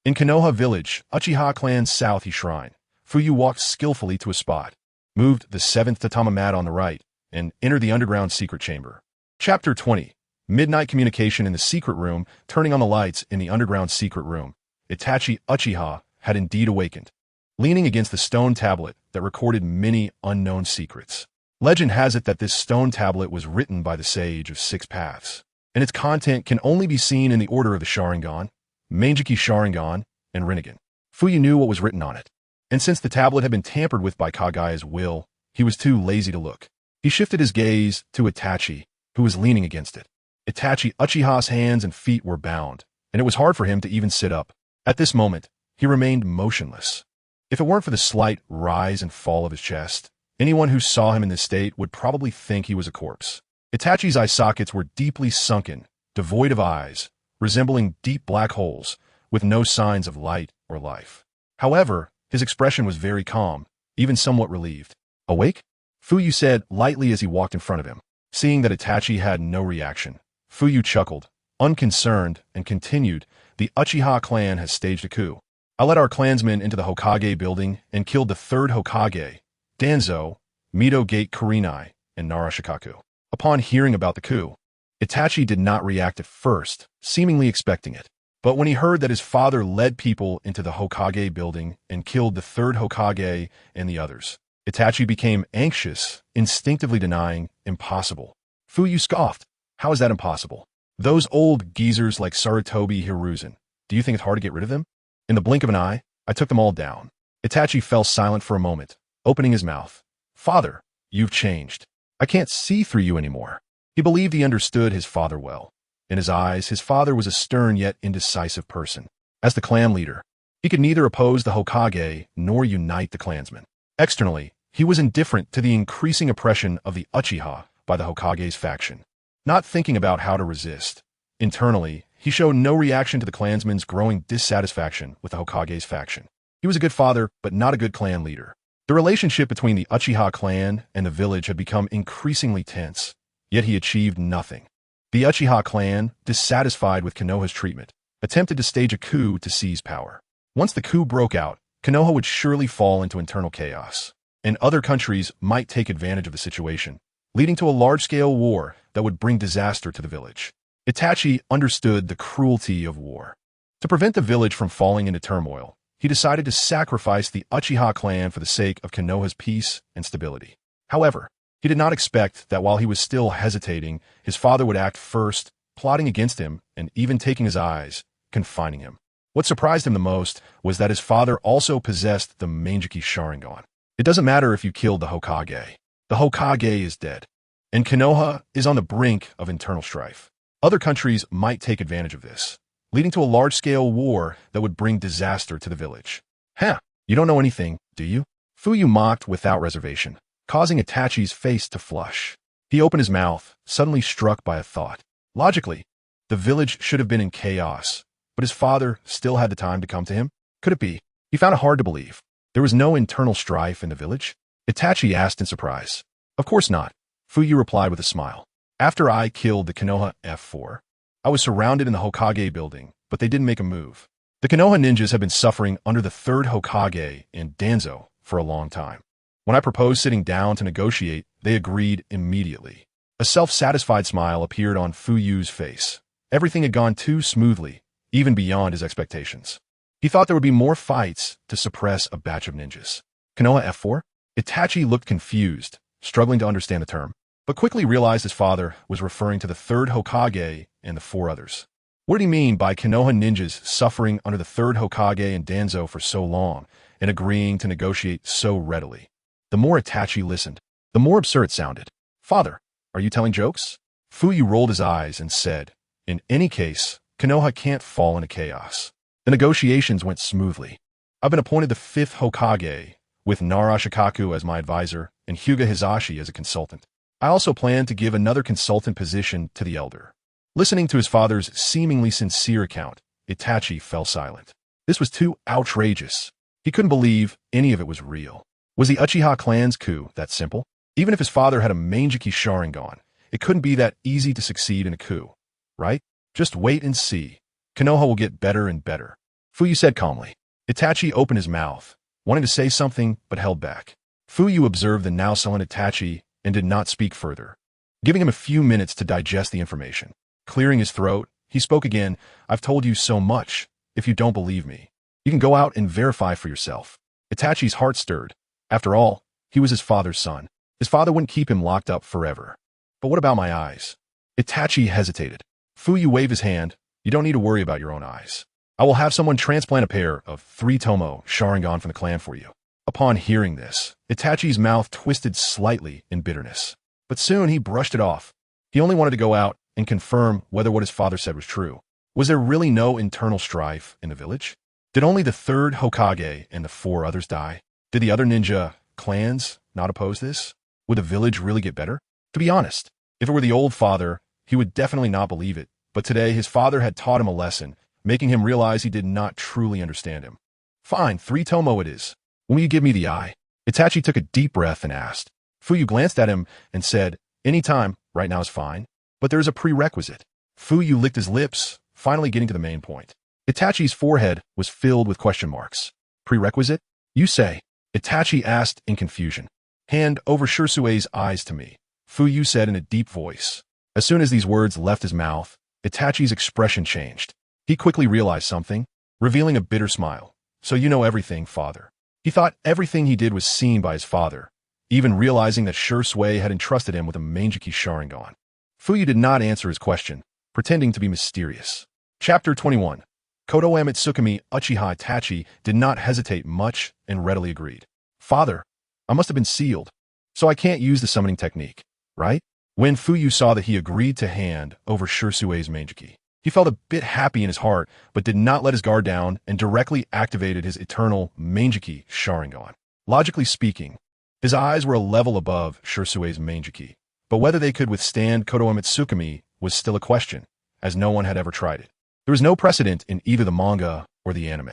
In Konoha village, Uchiha clan's South Shrine, Fuyue walked skillfully to a spot, moved the 7th tatama mat on the right, and entered the underground secret chamber. Chapter 20. Midnight communication in the secret room. Turning on the lights in the underground secret room, Itachi Uchiha had indeed awakened, leaning against the stone tablet that recorded many unknown secrets. Legend has it that this stone tablet was written by the Sage of Six Paths, and its content can only be seen in the order of the Sharingan, Mangekyō Sharingan, and Rinnegan. Fuyue knew what was written on it, and since the tablet had been tampered with by Kagaya's will, he was too lazy to look. He shifted his gaze to Itachi, who was leaning against it. Itachi Uchiha's hands and feet were bound, and it was hard for him to even sit up. At this moment, he remained motionless. If it weren't for the slight rise and fall of his chest, anyone who saw him in this state would probably think he was a corpse. Itachi's eye sockets were deeply sunken, devoid of eyes, resembling deep black holes, with no signs of light or life. However, his expression was very calm, even somewhat relieved. Awake? Fuyue said lightly as he walked in front of him. Seeing that Itachi had no reaction, Fuyue chuckled, unconcerned, and continued, "The Uchiha clan has staged a coup. I led our clansmen into the Hokage building and killed the third Hokage, Danzo, Midogate Kurenai, and Narashikaku." Upon hearing about the coup, Itachi did not react at first, seemingly expecting it. But when he heard that his father led people into the Hokage building and killed the third Hokage and the others, Itachi became anxious, instinctively denying, "Impossible." Fuyue scoffed. "How is that impossible? Those old geezers like Sarutobi Hiruzen, do you think it's hard to get rid of them? In the blink of an eye, I took them all down." Itachi fell silent for a moment, opening his mouth. "Father, you've changed. I can't see through you anymore." He believed he understood his father well. In his eyes, his father was a stern yet indecisive person. As the clan leader, he could neither oppose the Hokage nor unite the clansmen. Externally, he was indifferent to the increasing oppression of the Uchiha by the Hokage's faction, not thinking about how to resist. Internally, he showed no reaction to the clansmen's growing dissatisfaction with the Hokage's faction. He was a good father, but not a good clan leader. The relationship between the Uchiha clan and the village had become increasingly tense, yet he achieved nothing. The Uchiha clan, dissatisfied with Konoha's treatment, attempted to stage a coup to seize power. Once the coup broke out, Konoha would surely fall into internal chaos, and other countries might take advantage of the situation, leading to a large-scale war that would bring disaster to the village. Itachi understood the cruelty of war. To prevent the village from falling into turmoil, he decided to sacrifice the Uchiha clan for the sake of Konoha's peace and stability. However, he did not expect that while he was still hesitating, his father would act first, plotting against him and even taking his eyes, confining him. What surprised him the most was that his father also possessed the Mangekyō Sharingan. It doesn't matter if you killed the Hokage. The Hokage is dead, and Konoha is on the brink of internal strife. Other countries might take advantage of this, leading to a large-scale war that would bring disaster to the village. "Huh, you don't know anything, do you?" Fuyue mocked without reservation. causing Itachi's face to flush. He opened his mouth, suddenly struck by a thought. Logically, the village should have been in chaos, but his father still had the time to come to him? Could it be? He found it hard to believe. There was no internal strife in the village? Itachi asked in surprise. Of course not, Fuyue replied with a smile. After I killed the Konoha F4, I was surrounded in the Hokage building, but they didn't make a move. The Konoha ninjas have been suffering under the Third Hokage and Danzo for a long time. When I proposed sitting down to negotiate, they agreed immediately. A self-satisfied smile appeared on Fuyue's face. Everything had gone too smoothly, even beyond his expectations. He thought there would be more fights to suppress a batch of ninjas. Konoha F4? Itachi looked confused, struggling to understand the term, but quickly realized his father was referring to the Third Hokage and the 4 others. What did he mean by Konoha ninjas suffering under the Third Hokage and Danzo for so long and agreeing to negotiate so readily? The more Itachi listened, the more absurd it sounded. Father, are you telling jokes? Fuyue rolled his eyes and said, in any case, Konoha can't fall into chaos. The negotiations went smoothly. I've been appointed the 5th Hokage, with Narashikaku as my advisor and Hyuga Hisashi as a consultant. I also plan to give another consultant position to the elder. Listening to his father's seemingly sincere account, Itachi fell silent. This was too outrageous. He couldn't believe any of it was real. Was the Uchiha clan's coup that simple? Even if his father had a Mangekyō Sharingan, it couldn't be that easy to succeed in a coup, right? Just wait and see. Konoha will get better and better. Fuyue said calmly. Itachi opened his mouth, wanting to say something but held back. Fuyue observed the now sullen Itachi and did not speak further, giving him a few minutes to digest the information. Clearing his throat, he spoke again. I've told you so much. If you don't believe me, you can go out and verify for yourself. Itachi's heart stirred. After all, he was his father's son. His father wouldn't keep him locked up forever. But what about my eyes? Itachi hesitated. Fuyue waved his hand. You don't need to worry about your own eyes. I will have someone transplant a pair of 3 Tomo Sharingan from the clan for you. Upon hearing this, Itachi's mouth twisted slightly in bitterness. But soon he brushed it off. He only wanted to go out and confirm whether what his father said was true. Was there really no internal strife in the village? Did only the 3rd Hokage and the 4 others die? Did the other ninja clans not oppose this? Would the village really get better? To be honest, if it were the old father, he would definitely not believe it. But today his father had taught him a lesson, making him realize he did not truly understand him. Fine, 3 Tomo it is. When will you give me the eye? Itachi took a deep breath and asked. Fuyue glanced at him and said, anytime, right now is fine. But there is a prerequisite. Fuyue licked his lips, finally getting to the main point. Itachi's forehead was filled with question marks. Prerequisite? You say? Itachi asked in confusion. Hand over Shirsue's eyes to me, Fuyue said in a deep voice. As soon as these words left his mouth, Itachi's expression changed. He quickly realized something, revealing a bitter smile. So you know everything, father. He thought everything he did was seen by his father, even realizing that Shirsue had entrusted him with a Mangekyō Sharingan. Fuyue did not answer his question, pretending to be mysterious. Chapter 21. Konoha Uchiha Itachi did not hesitate much and readily agreed. Father, I must have been sealed, so I can't use the summoning technique, right? When Fuyue saw that he agreed to hand over Shirsue's Mangekyō, he felt a bit happy in his heart, but did not let his guard down and directly activated his Eternal Mangekyō Sharingan. Logically speaking, his eyes were a level above Shirsue's Mangekyō, but whether they could withstand Konoha was still a question, as no one had ever tried it. There was no precedent in either the manga or the anime.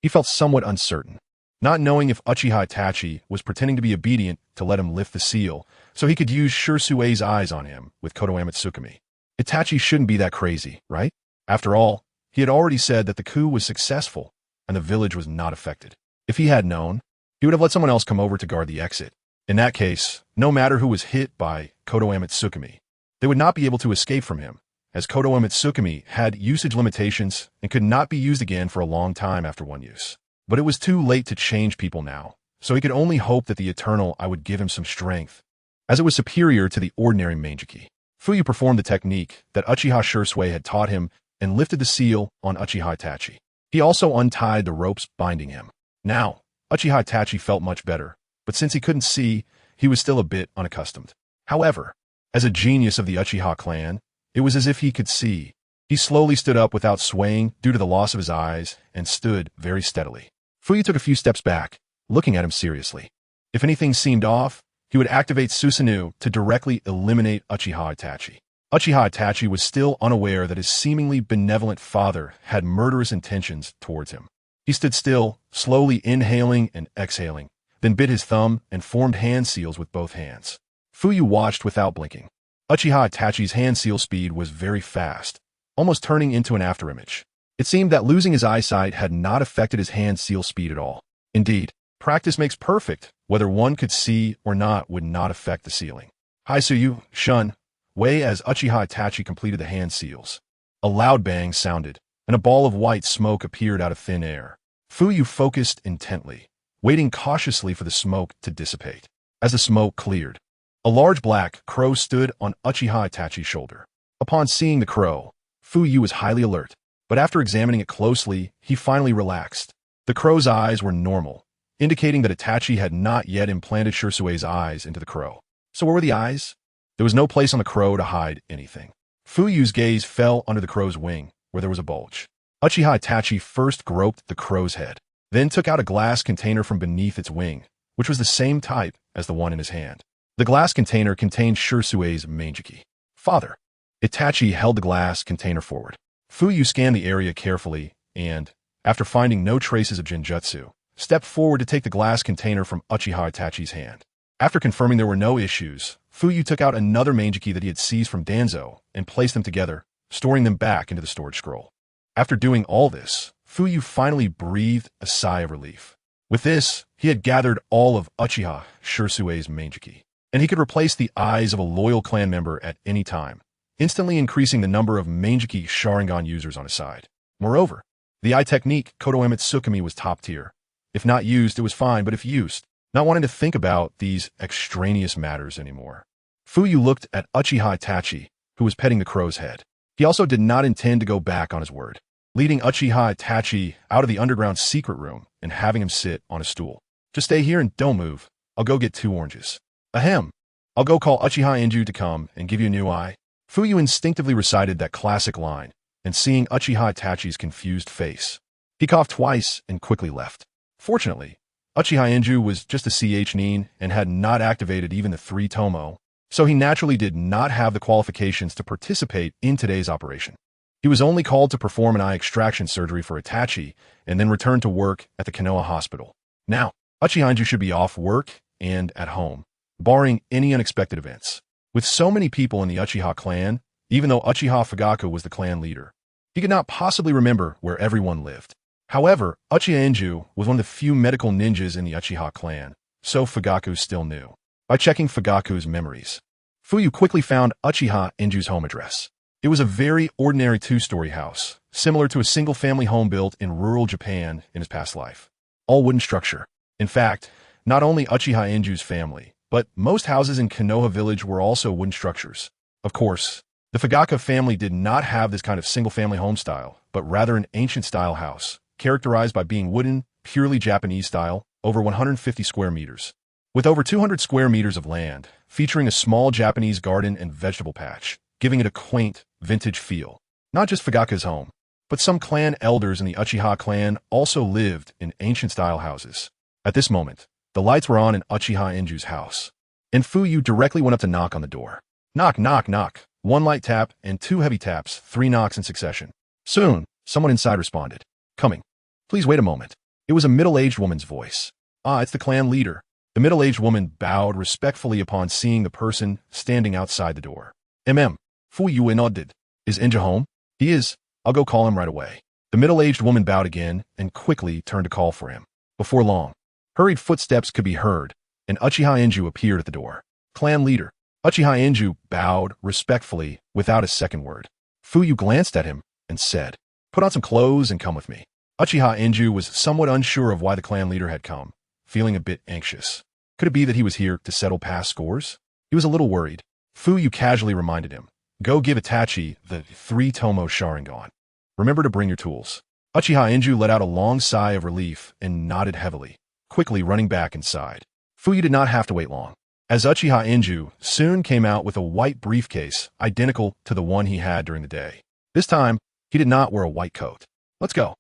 He felt somewhat uncertain, not knowing if Uchiha Itachi was pretending to be obedient to let him lift the seal, so he could use Shirsue's eyes on him with Konoha. Itachi shouldn't be that crazy, right? After all, he had already said that the coup was successful and the village was not affected. If he had known, he would have let someone else come over to guard the exit. In that case, no matter who was hit by Konoha, they would not be able to escape from him, as Konoha had usage limitations and could not be used again for a long time after one use. But it was too late to change people now, so he could only hope that the Eternal Eye would give him some strength, as it was superior to the ordinary Mangekyō. Fuyue performed the technique that Uchiha Shirsue had taught him and lifted the seal on Uchiha Itachi. He also untied the ropes binding him. Now, Uchiha Itachi felt much better, but since he couldn't see, he was still a bit unaccustomed. However, as a genius of the Uchiha clan, it was as if he could see. He slowly stood up without swaying due to the loss of his eyes and stood very steadily. Fuyue took a few steps back, looking at him seriously. If anything seemed off, he would activate Susanoo to directly eliminate Uchiha Itachi. Uchiha Itachi was still unaware that his seemingly benevolent father had murderous intentions towards him. He stood still, slowly inhaling and exhaling, then bit his thumb and formed hand seals with both hands. Fuyue watched without blinking. Uchiha Itachi's hand seal speed was very fast, almost turning into an afterimage. It seemed that losing his eyesight had not affected his hand seal speed at all. Indeed, practice makes perfect. Whether one could see or not would not affect the sealing. Haisuyu, shun, Wei as Uchiha Itachi completed the hand seals. A loud bang sounded, and a ball of white smoke appeared out of thin air. Fuyue focused intently, waiting cautiously for the smoke to dissipate. As the smoke cleared, a large black crow stood on Uchiha Itachi's shoulder. Upon seeing the crow, Fuyue was highly alert, but after examining it closely, he finally relaxed. The crow's eyes were normal, indicating that Itachi had not yet implanted Shirsue's eyes into the crow. So where were the eyes? There was no place on the crow to hide anything. Fuyue's gaze fell under the crow's wing, where there was a bulge. Uchiha Itachi first groped the crow's head, then took out a glass container from beneath its wing, which was the same type as the one in his hand. The glass container contained Shirsue's Mangekyō. Father. Itachi held the glass container forward. Fuyue scanned the area carefully and, after finding no traces of Genjutsu, stepped forward to take the glass container from Uchiha Itachi's hand. After confirming there were no issues, Fuyue took out another Mangekyō that he had seized from Danzo and placed them together, storing them back into the storage scroll. After doing all this, Fuyue finally breathed a sigh of relief. With this, he had gathered all of Uchiha Shirsue's Mangekyō, and he could replace the eyes of a loyal clan member at any time, instantly increasing the number of Mangekyō Sharingan users on his side. Moreover, the eye technique Kodoeme Tsukumi was top tier. If not used, it was fine, but if used, not wanting to think about these extraneous matters anymore. Fuyue looked at Uchiha Itachi, who was petting the crow's head. He also did not intend to go back on his word, leading Uchiha Itachi out of the underground secret room and having him sit on a stool. Just stay here and don't move. I'll go get 2 oranges. Ahem. I'll go call Uchiha Inju to come and give you a new eye. Fuyue instinctively recited that classic line, and seeing Uchiha Itachi's confused face, he coughed twice and quickly left. Fortunately, Uchiha Inju was just a CH Nin and had not activated even the 3 Tomo, so he naturally did not have the qualifications to participate in today's operation. He was only called to perform an eye extraction surgery for Itachi and then return to work at the Konoha hospital. Now, Uchiha Inju should be off work and at home, barring any unexpected events. With so many people in the Uchiha clan, even though Uchiha Fugaku was the clan leader, he could not possibly remember where everyone lived. However, Uchiha Inju was one of the few medical ninjas in the Uchiha clan, so Fugaku still knew. By checking Fugaku's memories, Fuyue quickly found Uchiha Inju's home address. It was a very ordinary 2-story house, similar to a single-family home built in rural Japan in his past life. All wooden structure. In fact, not only Uchiha Inju's family, but most houses in Konoha village were also wooden structures. Of course, the Fugaku family did not have this kind of single-family home style, but rather an ancient-style house, characterized by being wooden, purely Japanese style, over 150 square meters. With over 200 square meters of land, featuring a small Japanese garden and vegetable patch, giving it a quaint, vintage feel. Not just Fugaku's home, but some clan elders in the Uchiha clan also lived in ancient-style houses. At this moment, the lights were on in Uchiha Inju's house, and Fuyue directly went up to knock on the door. Knock, knock, knock. 1 light tap and 2 heavy taps, 3 knocks in succession. Soon, someone inside responded. Coming. Please wait a moment. It was a middle-aged woman's voice. Ah, it's the clan leader. The middle-aged woman bowed respectfully upon seeing the person standing outside the door. Fuyue nodded. Is Inja home? He is. I'll go call him right away. The middle-aged woman bowed again and quickly turned to call for him. Before long, hurried footsteps could be heard, and Uchiha Inju appeared at the door. Clan leader. Uchiha Inju bowed respectfully without a second word. Fuyue glanced at him and said, Put on some clothes and come with me. Uchiha Inju was somewhat unsure of why the clan leader had come, feeling a bit anxious. Could it be that he was here to settle past scores? He was a little worried. Fuyue casually reminded him, Go give Itachi the 3 Tomo Sharingan. Remember to bring your tools. Uchiha Inju let out a long sigh of relief and nodded heavily, quickly running back inside. Fuyue did not have to wait long, as Uchiha Inju soon came out with a white briefcase identical to the one he had during the day. This time, he did not wear a white coat. Let's go.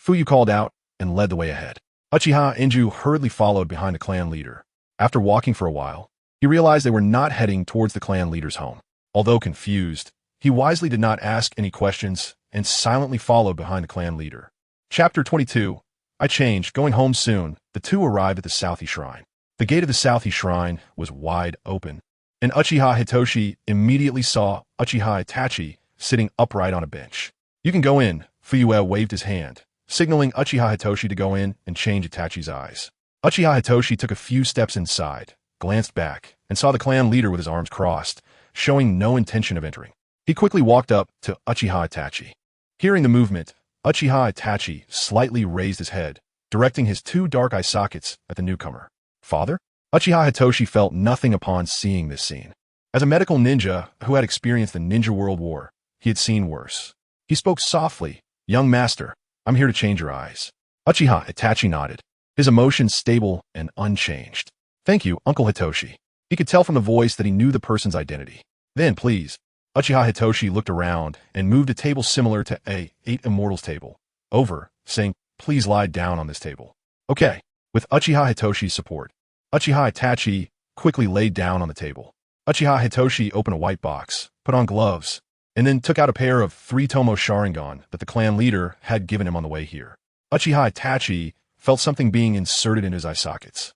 Fuyue called out and led the way ahead. Uchiha Inju hurriedly followed behind the clan leader. After walking for a while, He realized they were not heading towards the clan leader's home. Although confused, he wisely did not ask any questions and silently followed behind the clan leader. Chapter 22. I changed, going home soon. The two arrived at the Southie Shrine. The gate of the Southie Shrine was wide open, and Uchiha Hitoshi immediately saw Uchiha Itachi sitting upright on a bench. You can go in, Fuyue waved his hand, signaling Uchiha Hitoshi to go in and change Itachi's eyes. Uchiha Hitoshi took a few steps inside, glanced back, and saw the clan leader with his arms crossed, showing no intention of entering. He quickly walked up to Uchiha Itachi. Hearing the movement, Uchiha Itachi slightly raised his head, directing his two dark eye sockets at the newcomer. Father? Uchiha Hitoshi felt nothing upon seeing this scene. As a medical ninja who had experienced the Ninja World War, he had seen worse. He spoke softly. Young master, I'm here to change your eyes. Uchiha Itachi nodded, his emotions stable and unchanged. Thank you, Uncle Hitoshi. He could tell from the voice that he knew the person's identity. Then, please. Uchiha Hitoshi looked around and moved a table similar to a 8 Immortals table over, saying, please lie down on this table. Okay. With Uchiha Hitoshi's support, Uchiha Itachi quickly laid down on the table. Uchiha Hitoshi opened a white box, put on gloves, and then took out a pair of 3 Tomo Sharingan that the clan leader had given him on the way here. Uchiha Itachi felt something being inserted in his eye sockets.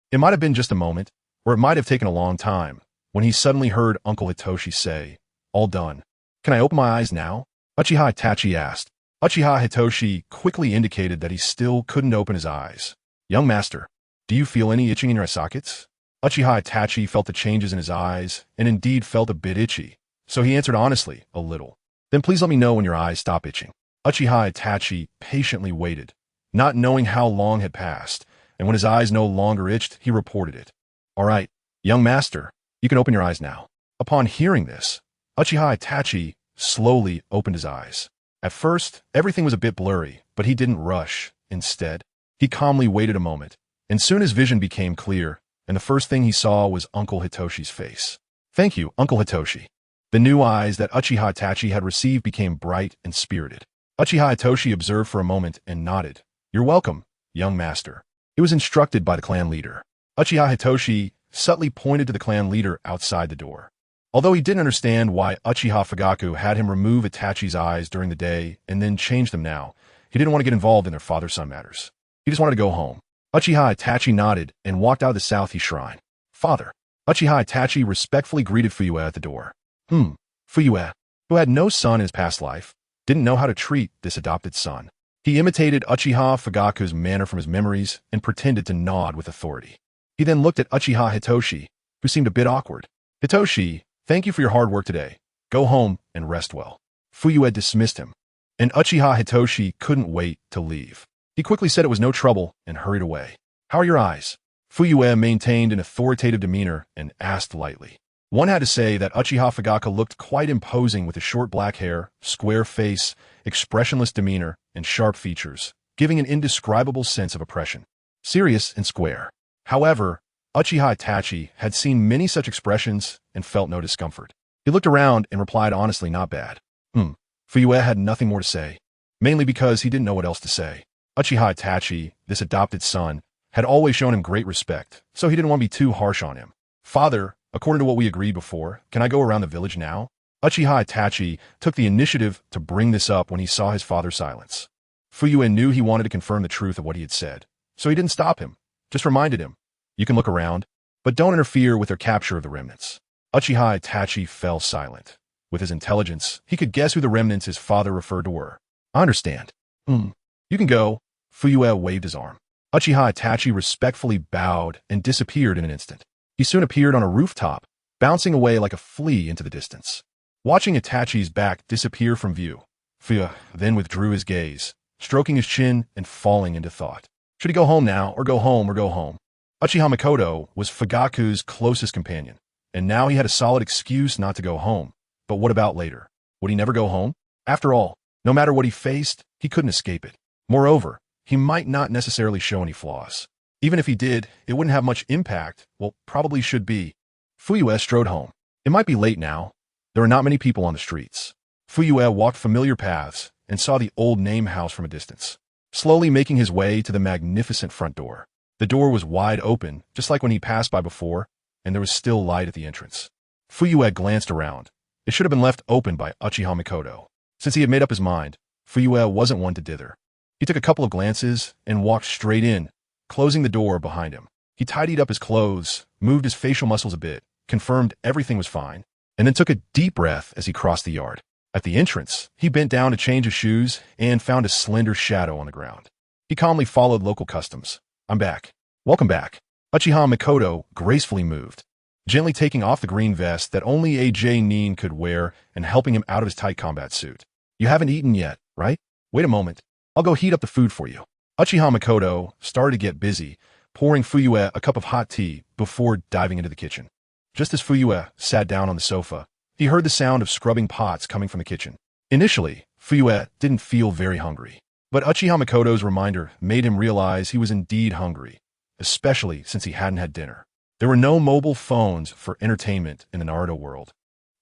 It might have been just a moment, or it might have taken a long time, when he suddenly heard Uncle Hitoshi say, all done. Can I open my eyes now? Uchiha Itachi asked. Uchiha Hitoshi quickly indicated that he still couldn't open his eyes. Young master, do you feel any itching in your eye sockets? Uchiha Itachi felt the changes in his eyes, and indeed felt a bit itchy, so he answered honestly, a little. Then please let me know when your eyes stop itching. Uchiha Itachi patiently waited, not knowing how long had passed, and when his eyes no longer itched, he reported it. All right, young master, you can open your eyes now. Upon hearing this, Uchiha Itachi slowly opened his eyes. At first, everything was a bit blurry, but he didn't rush. Instead, he calmly waited a moment, and soon his vision became clear, and the first thing he saw was Uncle Hitoshi's face. Thank you, Uncle Hitoshi. The new eyes that Uchiha Itachi had received became bright and spirited. Uchiha Hitoshi observed for a moment and nodded. You're welcome, young master. He was instructed by the clan leader. Uchiha Hitoshi subtly pointed to the clan leader outside the door. Although he didn't understand why Uchiha Fugaku had him remove Itachi's eyes during the day and then change them now, he didn't want to get involved in their father-son matters. He just wanted to go home. Uchiha Itachi nodded and walked out of the Southie Shrine. Father. Uchiha Itachi respectfully greeted Fuyue at the door. Fuyue, who had no son in his past life, didn't know how to treat this adopted son. He imitated Uchiha Fugaku's manner from his memories and pretended to nod with authority. He then looked at Uchiha Hitoshi, who seemed a bit awkward. Hitoshi, thank you for your hard work today. Go home and rest well. Fuyue dismissed him, and Uchiha Hitoshi couldn't wait to leave. He quickly said it was no trouble and hurried away. How are your eyes? Fuyue maintained an authoritative demeanor and asked lightly. One had to say that Uchiha Fugaku looked quite imposing with his short black hair, square face, expressionless demeanor, and sharp features, giving an indescribable sense of oppression. Serious and square. However, Uchiha Itachi had seen many such expressions and felt no discomfort. He looked around and replied honestly, not bad. Fuyue had nothing more to say, mainly because he didn't know what else to say. Uchiha Itachi, this adopted son, had always shown him great respect, so he didn't want to be too harsh on him. Father, according to what we agreed before, can I go around the village now? Uchiha Itachi took the initiative to bring this up when he saw his father's silence. Fuyue knew he wanted to confirm the truth of what he had said, so he didn't stop him, just reminded him. You can look around, but don't interfere with their capture of the remnants. Uchiha Itachi fell silent. With his intelligence, he could guess who the remnants his father referred to were. I understand. You can go. Fuyue waved his arm. Uchiha Itachi respectfully bowed and disappeared in an instant. He soon appeared on a rooftop, bouncing away like a flea into the distance. Watching Itachi's back disappear from view, Fuyue then withdrew his gaze, stroking his chin and falling into thought. Should he go home now, or go home, or go home? Uchiha Makoto was Fugaku's closest companion, and now he had a solid excuse not to go home. But what about later? Would he never go home? After all, no matter what he faced, he couldn't escape it. Moreover, he might not necessarily show any flaws. Even if he did, it wouldn't have much impact. Well, probably should be. Fuyue strode home. It might be late now. There are not many people on the streets. Fuyue walked familiar paths and saw the old name house from a distance, slowly making his way to the magnificent front door. The door was wide open, just like when he passed by before, and there was still light at the entrance. Fuyue glanced around. It should have been left open by Uchiha Makoto. Since he had made up his mind, Fuyue wasn't one to dither. He took a couple of glances and walked straight in, closing the door behind him. He tidied up his clothes, moved his facial muscles a bit, confirmed everything was fine, and then took a deep breath as he crossed the yard. At the entrance, he bent down to change his shoes and found a slender shadow on the ground. He calmly followed local customs. "I'm back. Welcome back." Uchiha Makoto gracefully moved, gently taking off the green vest that only a Nin could wear and helping him out of his tight combat suit. "You haven't eaten yet, right? Wait a moment. I'll go heat up the food for you." Uchiha Makoto started to get busy, pouring Fuyue a cup of hot tea before diving into the kitchen. Just as Fuyue sat down on the sofa, he heard the sound of scrubbing pots coming from the kitchen. Initially, Fuyue didn't feel very hungry, but Uchiha Makoto's reminder made him realize he was indeed hungry, especially since he hadn't had dinner. There were no mobile phones for entertainment in the Naruto world,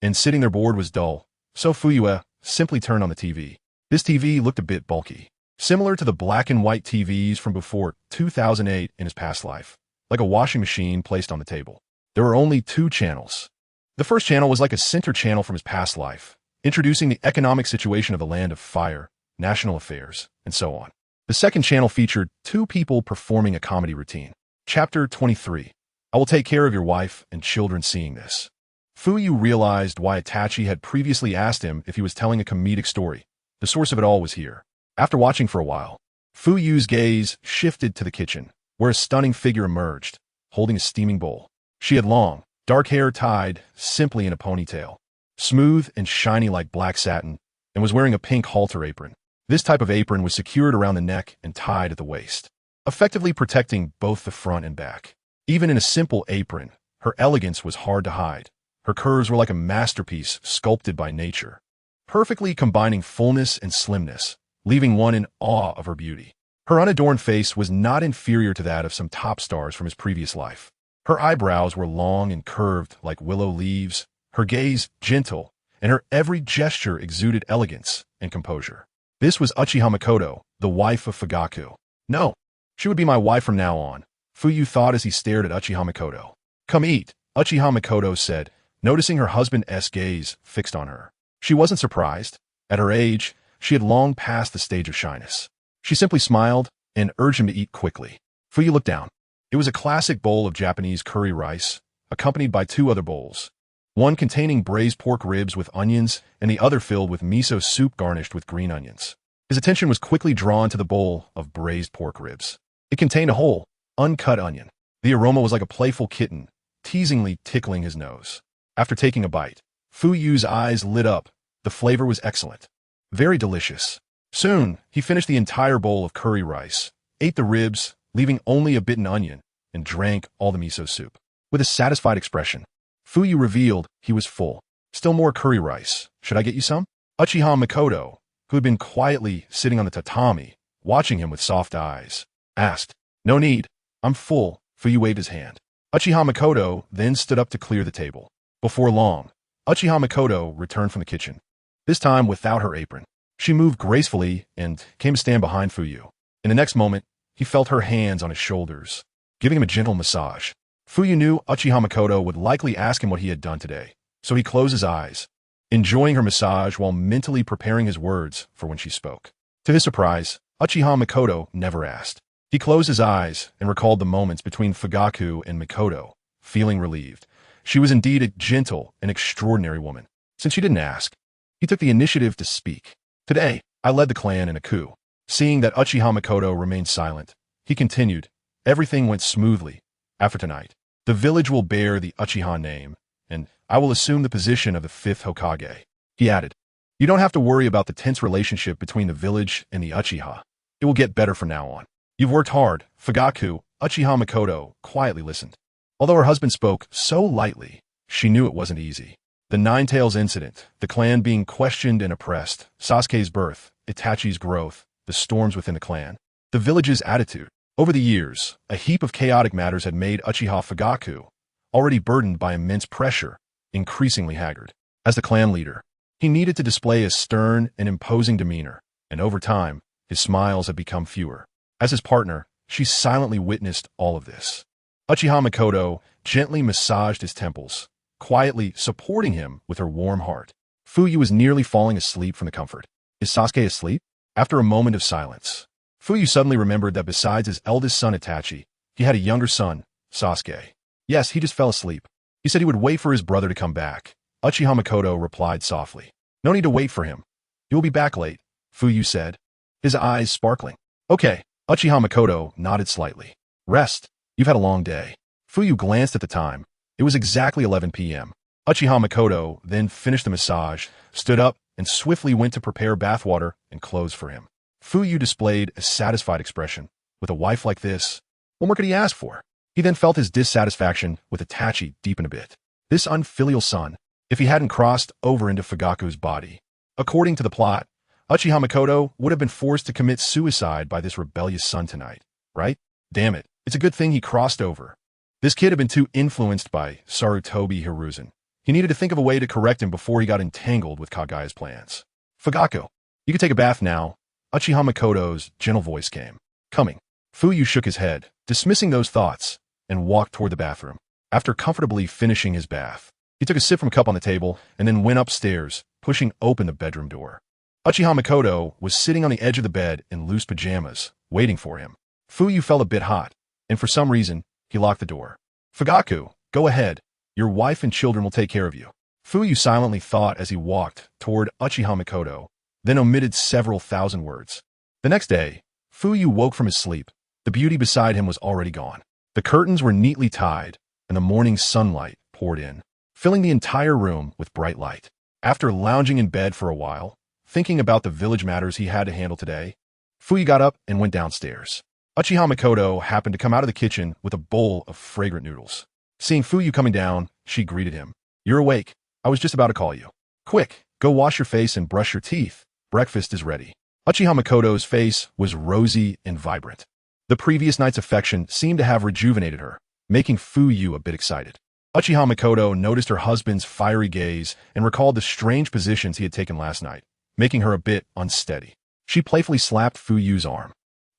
and sitting there bored was dull, so Fuyue simply turned on the TV. This TV looked a bit bulky, similar to the black and white TVs from before 2008 in his past life, like a washing machine placed on the table. There were only 2 channels. The first channel was like a center channel from his past life, introducing the economic situation of the land of fire, national affairs, and so on. The second channel featured 2 people performing a comedy routine. Chapter 23. I will take care of your wife and children. Seeing this, Fuyue realized why Itachi had previously asked him if he was telling a comedic story. The source of it all was here. After watching for a while, Fuyue's gaze shifted to the kitchen, where a stunning figure emerged, holding a steaming bowl. She had long, dark hair tied simply in a ponytail, smooth and shiny like black satin, and was wearing a pink halter apron. This type of apron was secured around the neck and tied at the waist, effectively protecting both the front and back. Even in a simple apron, her elegance was hard to hide. Her curves were like a masterpiece sculpted by nature, perfectly combining fullness and slimness, leaving one in awe of her beauty. Her unadorned face was not inferior to that of some top stars from his previous life. Her eyebrows were long and curved like willow leaves, her gaze gentle, and her every gesture exuded elegance and composure. This was Uchiha Makoto, the wife of Fugaku. No, she would be my wife from now on, Fuyue thought as he stared at Uchiha Makoto. "Come eat," Uchiha Makoto said, noticing her husband's gaze fixed on her. She wasn't surprised. At her age, she had long passed the stage of shyness. She simply smiled and urged him to eat quickly. Fuyue looked down. It was a classic bowl of Japanese curry rice, accompanied by 2 other bowls, one containing braised pork ribs with onions and the other filled with miso soup garnished with green onions. His attention was quickly drawn to the bowl of braised pork ribs. It contained a whole, uncut onion. The aroma was like a playful kitten, teasingly tickling his nose. After taking a bite, Fuyue's eyes lit up. The flavor was excellent. Very delicious. Soon, he finished the entire bowl of curry rice, ate the ribs, leaving only a bitten onion, and drank all the miso soup. With a satisfied expression, Fuyue revealed he was full. "Still more curry rice. Should I get you some?" Uchiha Makoto, who had been quietly sitting on the tatami, watching him with soft eyes, asked. "No need. I'm full." Fuyue waved his hand. Uchiha Makoto then stood up to clear the table. Before long, Uchiha Makoto returned from the kitchen, this time without her apron. She moved gracefully and came to stand behind Fuyue. In the next moment, he felt her hands on his shoulders, giving him a gentle massage. Fuyue knew Uchiha Makoto would likely ask him what he had done today, so he closed his eyes, enjoying her massage while mentally preparing his words for when she spoke. To his surprise, Uchiha Makoto never asked. He closed his eyes and recalled the moments between Fugaku and Makoto, feeling relieved. She was indeed a gentle and extraordinary woman. Since she didn't ask, he took the initiative to speak. "Today, I led the clan in a coup." Seeing that Uchiha Makoto remained silent, he continued, "Everything went smoothly. After tonight, the village will bear the Uchiha name, and I will assume the position of the 5th Hokage." He added, "You don't have to worry about the tense relationship between the village and the Uchiha. It will get better from now on. You've worked hard." Fugaku, Uchiha Makoto, quietly listened. Although her husband spoke so lightly, she knew it wasn't easy. The Nine Tails incident, the clan being questioned and oppressed, Sasuke's birth, Itachi's growth, the storms within the clan, the village's attitude. Over the years, a heap of chaotic matters had made Uchiha Fugaku, already burdened by immense pressure, increasingly haggard. As the clan leader, he needed to display a stern and imposing demeanor, and over time, his smiles had become fewer. As his partner, she silently witnessed all of this. Uchiha Makoto gently massaged his temples, quietly supporting him with her warm heart. Fuyue was nearly falling asleep from the comfort. Is Sasuke asleep? After a moment of silence, Fuyue suddenly remembered that besides his eldest son Itachi, he had a younger son, Sasuke. Yes, he just fell asleep. He said he would wait for his brother to come back. Uchiha Makoto replied softly. No need to wait for him. He will be back late, Fuyue said, his eyes sparkling. Okay, Uchiha Makoto nodded slightly. Rest. You've had a long day. Fuyue glanced at the time. It was exactly 11 p.m. Uchiha Makoto then finished the massage, stood up, and swiftly went to prepare bathwater and clothes for him. Fuyue displayed a satisfied expression. With a wife like this, what more could he ask for? He then felt his dissatisfaction with Itachi deepen a bit. This unfilial son, if he hadn't crossed over into Fugaku's body. According to the plot, Uchiha Makoto would have been forced to commit suicide by this rebellious son tonight, right? Damn it, it's a good thing he crossed over. This kid had been too influenced by Sarutobi Hiruzen. He needed to think of a way to correct him before he got entangled with Kagaya's plans. Fugaku, you can take a bath now. Uchiha Makoto's gentle voice came. Coming. Fuyue shook his head, dismissing those thoughts, and walked toward the bathroom. After comfortably finishing his bath, he took a sip from a cup on the table and then went upstairs, pushing open the bedroom door. Uchiha Makoto was sitting on the edge of the bed in loose pajamas, waiting for him. Fuyue felt a bit hot, and for some reason, he locked the door. Fugaku, go ahead. Your wife and children will take care of you. Fuyue silently thought as he walked toward Uchiha Makoto, then omitted several thousand words. The next day, Fuyue woke from his sleep. The beauty beside him was already gone. The curtains were neatly tied, and the morning sunlight poured in, filling the entire room with bright light. After lounging in bed for a while, thinking about the village matters he had to handle today, Fuyue got up and went downstairs. Uchiha Makoto happened to come out of the kitchen with a bowl of fragrant noodles. Seeing Fuyue coming down, she greeted him. You're awake. I was just about to call you. Quick, go wash your face and brush your teeth. Breakfast is ready. Uchiha Makoto's face was rosy and vibrant. The previous night's affection seemed to have rejuvenated her, making Fuyue a bit excited. Uchiha Makoto noticed her husband's fiery gaze and recalled the strange positions he had taken last night, making her a bit unsteady. She playfully slapped Fuyue's arm.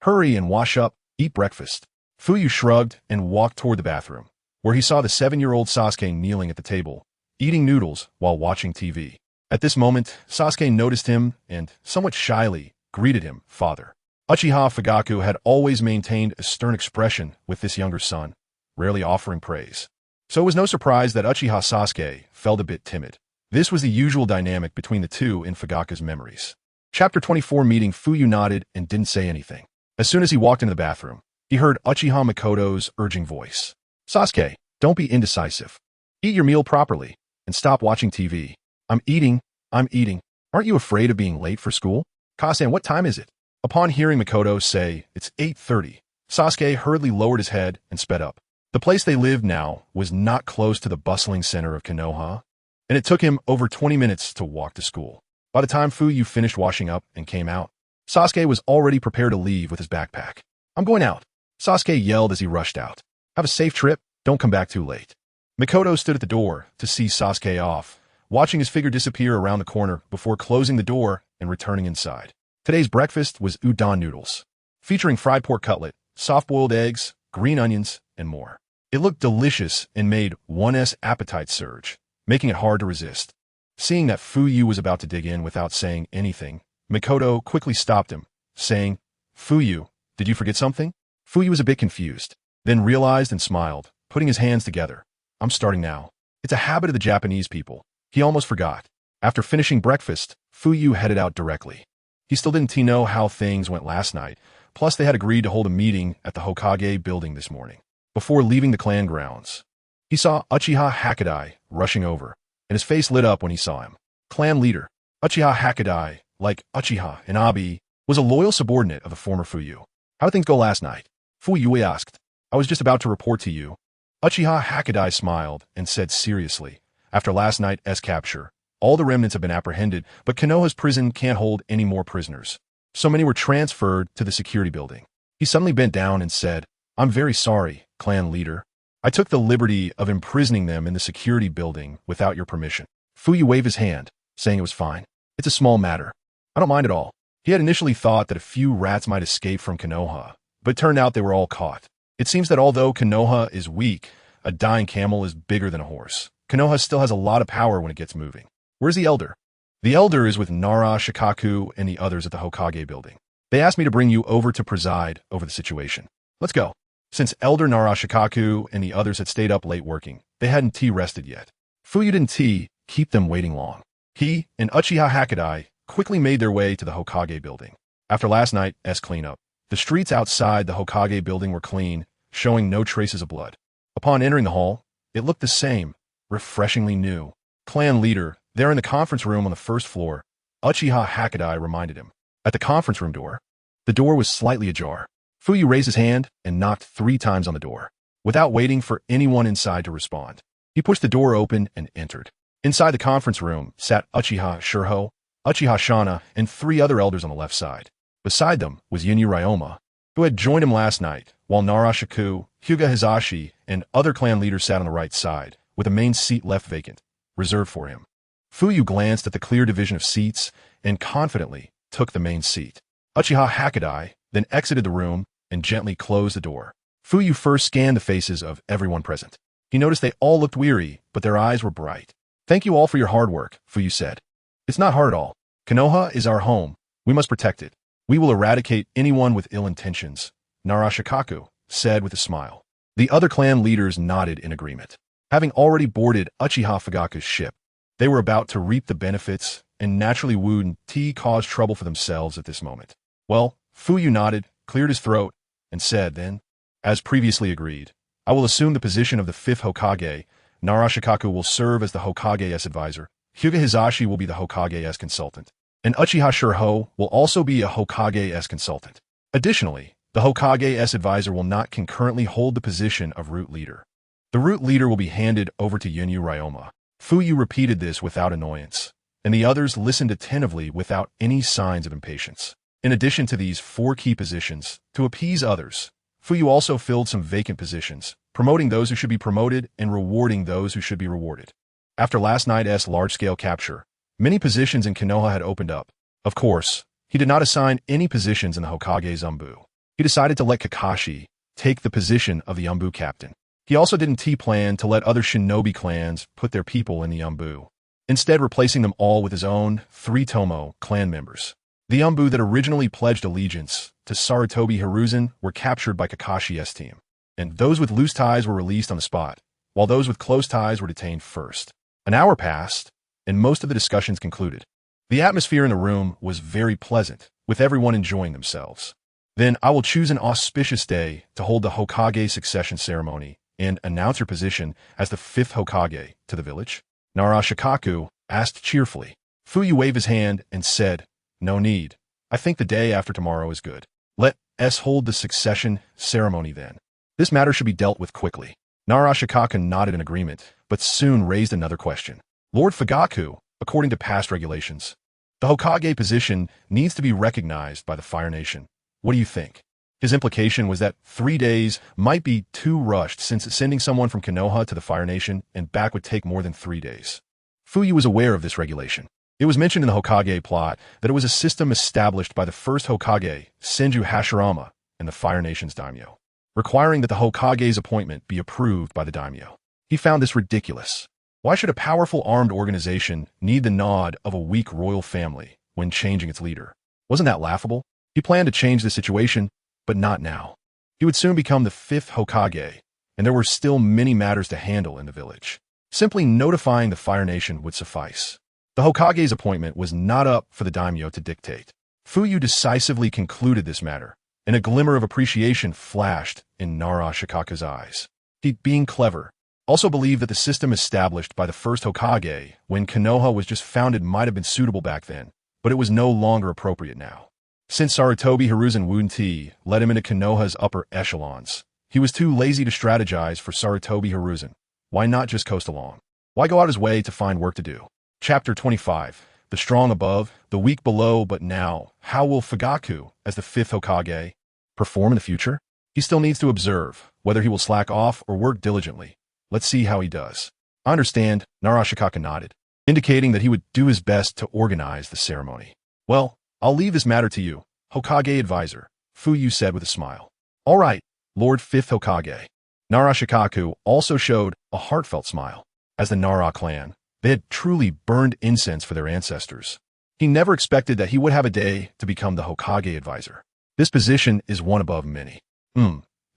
Hurry and wash up, eat breakfast. Fuyue shrugged and walked toward the bathroom, where he saw the 7-year-old Sasuke kneeling at the table, eating noodles while watching TV. At this moment, Sasuke noticed him and, somewhat shyly, greeted him, father. Uchiha Fugaku had always maintained a stern expression with this younger son, rarely offering praise. So it was no surprise that Uchiha Sasuke felt a bit timid. This was the usual dynamic between the two in Fugaku's memories. Chapter 24 meeting Fuyue nodded and didn't say anything. As soon as he walked into the bathroom, he heard Uchiha Makoto's urging voice. Sasuke, don't be indecisive. Eat your meal properly, and stop watching TV. I'm eating. Aren't you afraid of being late for school? Kasan, what time is it? Upon hearing Makoto say, it's 8:30, Sasuke hurriedly lowered his head and sped up. The place they lived now was not close to the bustling center of Konoha, and it took him over 20 minutes to walk to school. By the time Fuyue finished washing up and came out, Sasuke was already prepared to leave with his backpack. I'm going out, Sasuke yelled as he rushed out. Have a safe trip, don't come back too late. Makoto stood at the door to see Sasuke off, watching his figure disappear around the corner before closing the door and returning inside. Today's breakfast was udon noodles, featuring fried pork cutlet, soft-boiled eggs, green onions, and more. It looked delicious and made one's appetite surge, making it hard to resist. Seeing that Fuyue was about to dig in without saying anything, Makoto quickly stopped him, saying, Fuyue, did you forget something? Fuyue was a bit confused, then realized and smiled, putting his hands together. I'm starting now. It's a habit of the Japanese people. He almost forgot. After finishing breakfast, Fuyue headed out directly. He still didn't know how things went last night, plus they had agreed to hold a meeting at the Hokage building this morning. Before leaving the clan grounds, he saw Uchiha Hakadai rushing over, and his face lit up when he saw him. Clan leader, Uchiha Hakadai, like Uchiha and Abi, was a loyal subordinate of the former Fuyue. How did things go last night? Fuyue asked. I was just about to report to you. Uchiha Hakadai smiled and said seriously, after last night's capture, all the remnants have been apprehended, but Konoha's prison can't hold any more prisoners. So many were transferred to the security building. He suddenly bent down and said, I'm very sorry, clan leader. I took the liberty of imprisoning them in the security building without your permission. Fuyue waved his hand, saying it was fine. It's a small matter. I don't mind at all. He had initially thought that a few rats might escape from Konoha, but it turned out they were all caught. It seems that although Konoha is weak, a dying camel is bigger than a horse. Konoha still has a lot of power when it gets moving. Where's the elder? The elder is with Nara, Shikaku, and the others at the Hokage building. They asked me to bring you over to preside over the situation. Let's go. Since Elder Nara, Shikaku, and the others had stayed up late working, they hadn't tea-rested yet. Fuyue didn't keep them waiting long. He and Uchiha Hakadai quickly made their way to the Hokage building. After last night's cleanup, the streets outside the Hokage building were clean, showing no traces of blood. Upon entering the hall, it looked the same, refreshingly new. Clan leader, there in the conference room on the first floor, Uchiha Hakadai reminded him. At the conference room door, the door was slightly ajar. Fuyue raised his hand and knocked 3 times on the door, without waiting for anyone inside to respond. He pushed the door open and entered. Inside the conference room sat Uchiha Shurho, Uchiha Shana, and 3 other elders on the left side. Beside them was Yunyu Ryoma, who had joined him last night, while Nara Shaku, Hyuga Hizashi, and other clan leaders sat on the right side, with the main seat left vacant, reserved for him. Fuyue glanced at the clear division of seats and confidently took the main seat. Uchiha Hakadai then exited the room and gently closed the door. Fuyue first scanned the faces of everyone present. He noticed they all looked weary, but their eyes were bright. Thank you all for your hard work, Fuyue said. It's not hard at all. Konoha is our home. We must protect it. We will eradicate anyone with ill intentions, Nara Shikaku said with a smile. The other clan leaders nodded in agreement. Having already boarded Uchiha Fugaku's ship, they were about to reap the benefits, and naturally wouldn't cause trouble for themselves at this moment. Well, Fuyue nodded, cleared his throat, and said then, as previously agreed, I will assume the position of the 5th Hokage. Nara Shikaku will serve as the Hokage's advisor. Hyuga Hizashi will be the Hokage's consultant. And Uchiha Shurho will also be a Hokage's consultant. Additionally, the Hokage's advisor will not concurrently hold the position of root leader. The root leader will be handed over to Yunyu Ryoma. Fuyue repeated this without annoyance, and the others listened attentively without any signs of impatience. In addition to these 4 key positions, to appease others, Fuyue also filled some vacant positions, promoting those who should be promoted and rewarding those who should be rewarded. After last night's large-scale capture, many positions in Konoha had opened up. Of course, he did not assign any positions in the Hokage's Umbu. He decided to let Kakashi take the position of the Umbu captain. He also didn't plan to let other shinobi clans put their people in the Umbu, instead replacing them all with his own 3 Tomo clan members. The Umbu that originally pledged allegiance to Sarutobi Hiruzen were captured by Kakashi's team, and those with loose ties were released on the spot, while those with close ties were detained first. An hour passed, and most of the discussions concluded. The atmosphere in the room was very pleasant, with everyone enjoying themselves. Then I will choose an auspicious day to hold the Hokage succession ceremony and announce her position as the 5th Hokage to the village. Nara Shikaku asked cheerfully. Fuyue waved his hand and said, no need. I think the day after tomorrow is good. Let us hold the succession ceremony then. This matter should be dealt with quickly. Nara Shikaku nodded in agreement, but soon raised another question. Lord Fugaku, according to past regulations, the Hokage position needs to be recognized by the Fire Nation. What do you think? His implication was that 3 days might be too rushed since sending someone from Konoha to the Fire Nation and back would take more than 3 days. Fuyue was aware of this regulation. It was mentioned in the Hokage plot that it was a system established by the first Hokage, Senju Hashirama, and the Fire Nation's daimyo, requiring that the Hokage's appointment be approved by the daimyo. He found this ridiculous. Why should a powerful armed organization need the nod of a weak royal family when changing its leader? Wasn't that laughable? He planned to change the situation, but not now. He would soon become the 5th Hokage, and there were still many matters to handle in the village. Simply notifying the Fire Nation would suffice. The Hokage's appointment was not up for the daimyo to dictate. Fuyue decisively concluded this matter, and a glimmer of appreciation flashed in Nara Shikaku's eyes. He, being clever, also believed that the system established by the first Hokage when Konoha was just founded might have been suitable back then, but it was no longer appropriate now. Since Sarutobi Hiruzen Wunti led him into Konoha's upper echelons, he was too lazy to strategize for Sarutobi Hiruzen. Why not just coast along? Why go out his way to find work to do? Chapter 25. The strong above, the weak below, but now, how will Fugaku, as the 5th Hokage, perform in the future? He still needs to observe whether he will slack off or work diligently. Let's see how he does. I understand, Nara Shikaku nodded, indicating that he would do his best to organize the ceremony. Well, I'll leave this matter to you, Hokage advisor, Fuyue said with a smile. All right, Lord Fifth Hokage. Nara Shikaku also showed a heartfelt smile. As the Nara clan, they had truly burned incense for their ancestors. He never expected that he would have a day to become the Hokage advisor. This position is one above many.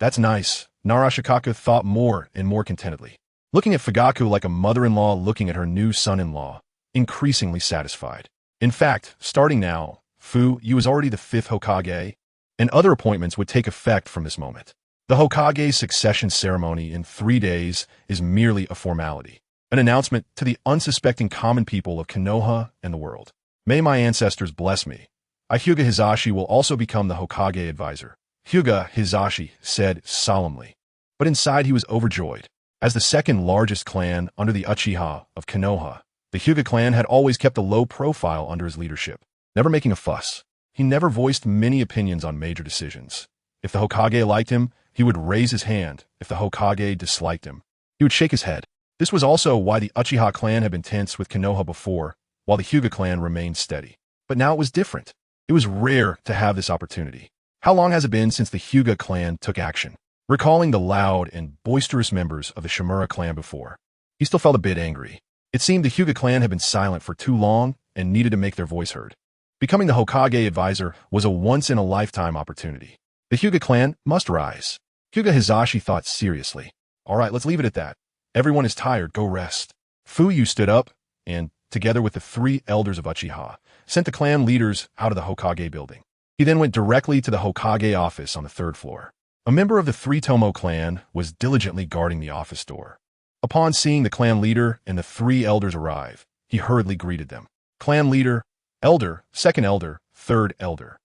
That's nice. Nara Shikaku thought more and more contentedly, looking at Fugaku like a mother-in-law looking at her new son-in-law, increasingly satisfied. In fact, starting now, Fuyue was already the 5th Hokage, and other appointments would take effect from this moment. The Hokage's succession ceremony in 3 days is merely a formality, an announcement to the unsuspecting common people of Konoha and the world. May my ancestors bless me. Hyuga Hisashi will also become the Hokage advisor, Hyuga Hisashi said solemnly. But inside he was overjoyed. As the second largest clan under the Uchiha of Konoha, the Hyuga clan had always kept a low profile under his leadership, never making a fuss. He never voiced many opinions on major decisions. If the Hokage liked him, he would raise his hand. If the Hokage disliked him, he would shake his head. This was also why the Uchiha clan had been tense with Konoha before, while the Hyuga clan remained steady. But now it was different. It was rare to have this opportunity. How long has it been since the Hyuga clan took action? Recalling the loud and boisterous members of the Shimura clan before, he still felt a bit angry. It seemed the Hyuga clan had been silent for too long and needed to make their voice heard. Becoming the Hokage advisor was a once-in-a-lifetime opportunity. The Hyuga clan must rise. Hyuga Hisashi thought seriously. All right, let's leave it at that. Everyone is tired, go rest. Fuyue stood up and, together with the 3 elders of Uchiha, sent the clan leaders out of the Hokage building. He then went directly to the Hokage office on the 3rd floor. A member of the 3 Tomo clan was diligently guarding the office door. Upon seeing the clan leader and the 3 elders arrive, he hurriedly greeted them. Clan leader, elder, 2nd elder, 3rd elder.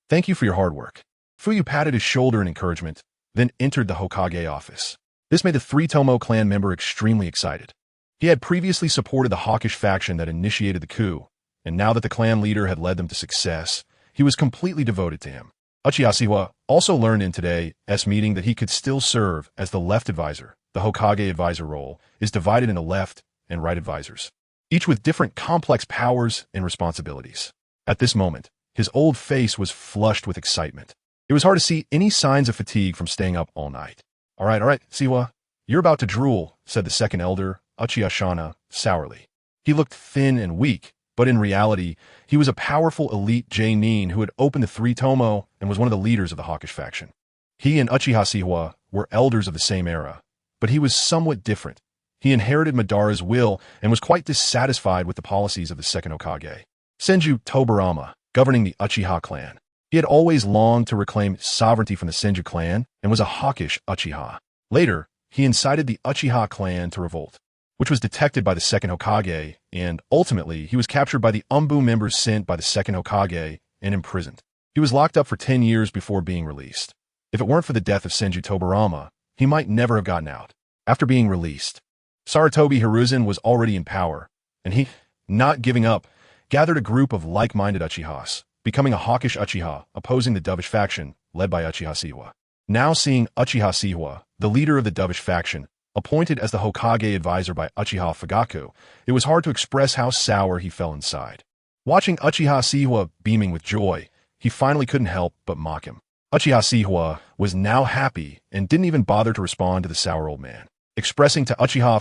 Thank you for your hard work. Fuyue patted his shoulder in encouragement, then entered the Hokage office. This made the 3 Tomo clan member extremely excited. He had previously supported the hawkish faction that initiated the coup, and now that the clan leader had led them to success, he was completely devoted to him. Uchiha Siwa also learned in today's meeting that he could still serve as the left advisor. The Hokage advisor role is divided into left and right advisors, each with different complex powers and responsibilities. At this moment, his old face was flushed with excitement. It was hard to see any signs of fatigue from staying up all night. All right, Siwa, you're about to drool, said the 2nd elder, Uchiha Shana, sourly. He looked thin and weak, but in reality, he was a powerful elite J-nin who had opened the 3 Tomo and was one of the leaders of the hawkish faction. He and Uchiha Siwa were elders of the same era, but he was somewhat different. He inherited Madara's will and was quite dissatisfied with the policies of the 2nd Hokage, Senju Tobarama, governing the Uchiha clan. He had always longed to reclaim sovereignty from the Senju clan and was a hawkish Uchiha. Later, he incited the Uchiha clan to revolt, which was detected by the 2nd Hokage, and ultimately he was captured by the Umbu members sent by the 2nd Hokage and imprisoned. He was locked up for 10 years before being released. If it weren't for the death of Senju Tobarama, he might never have gotten out. After being released, Sarutobi Hiruzen was already in power, and he, not giving up, gathered a group of like-minded Uchihas, becoming a hawkish Uchiha, opposing the dovish faction, led by Uchiha Siwa. Now seeing Uchiha Siwa, the leader of the dovish faction, appointed as the Hokage advisor by Uchiha Fugaku, it was hard to express how sour he felt inside. Watching Uchiha Siwa beaming with joy, he finally couldn't help but mock him. Uchiha Siwa was now happy and didn't even bother to respond to the sour old man, expressing to Uchiha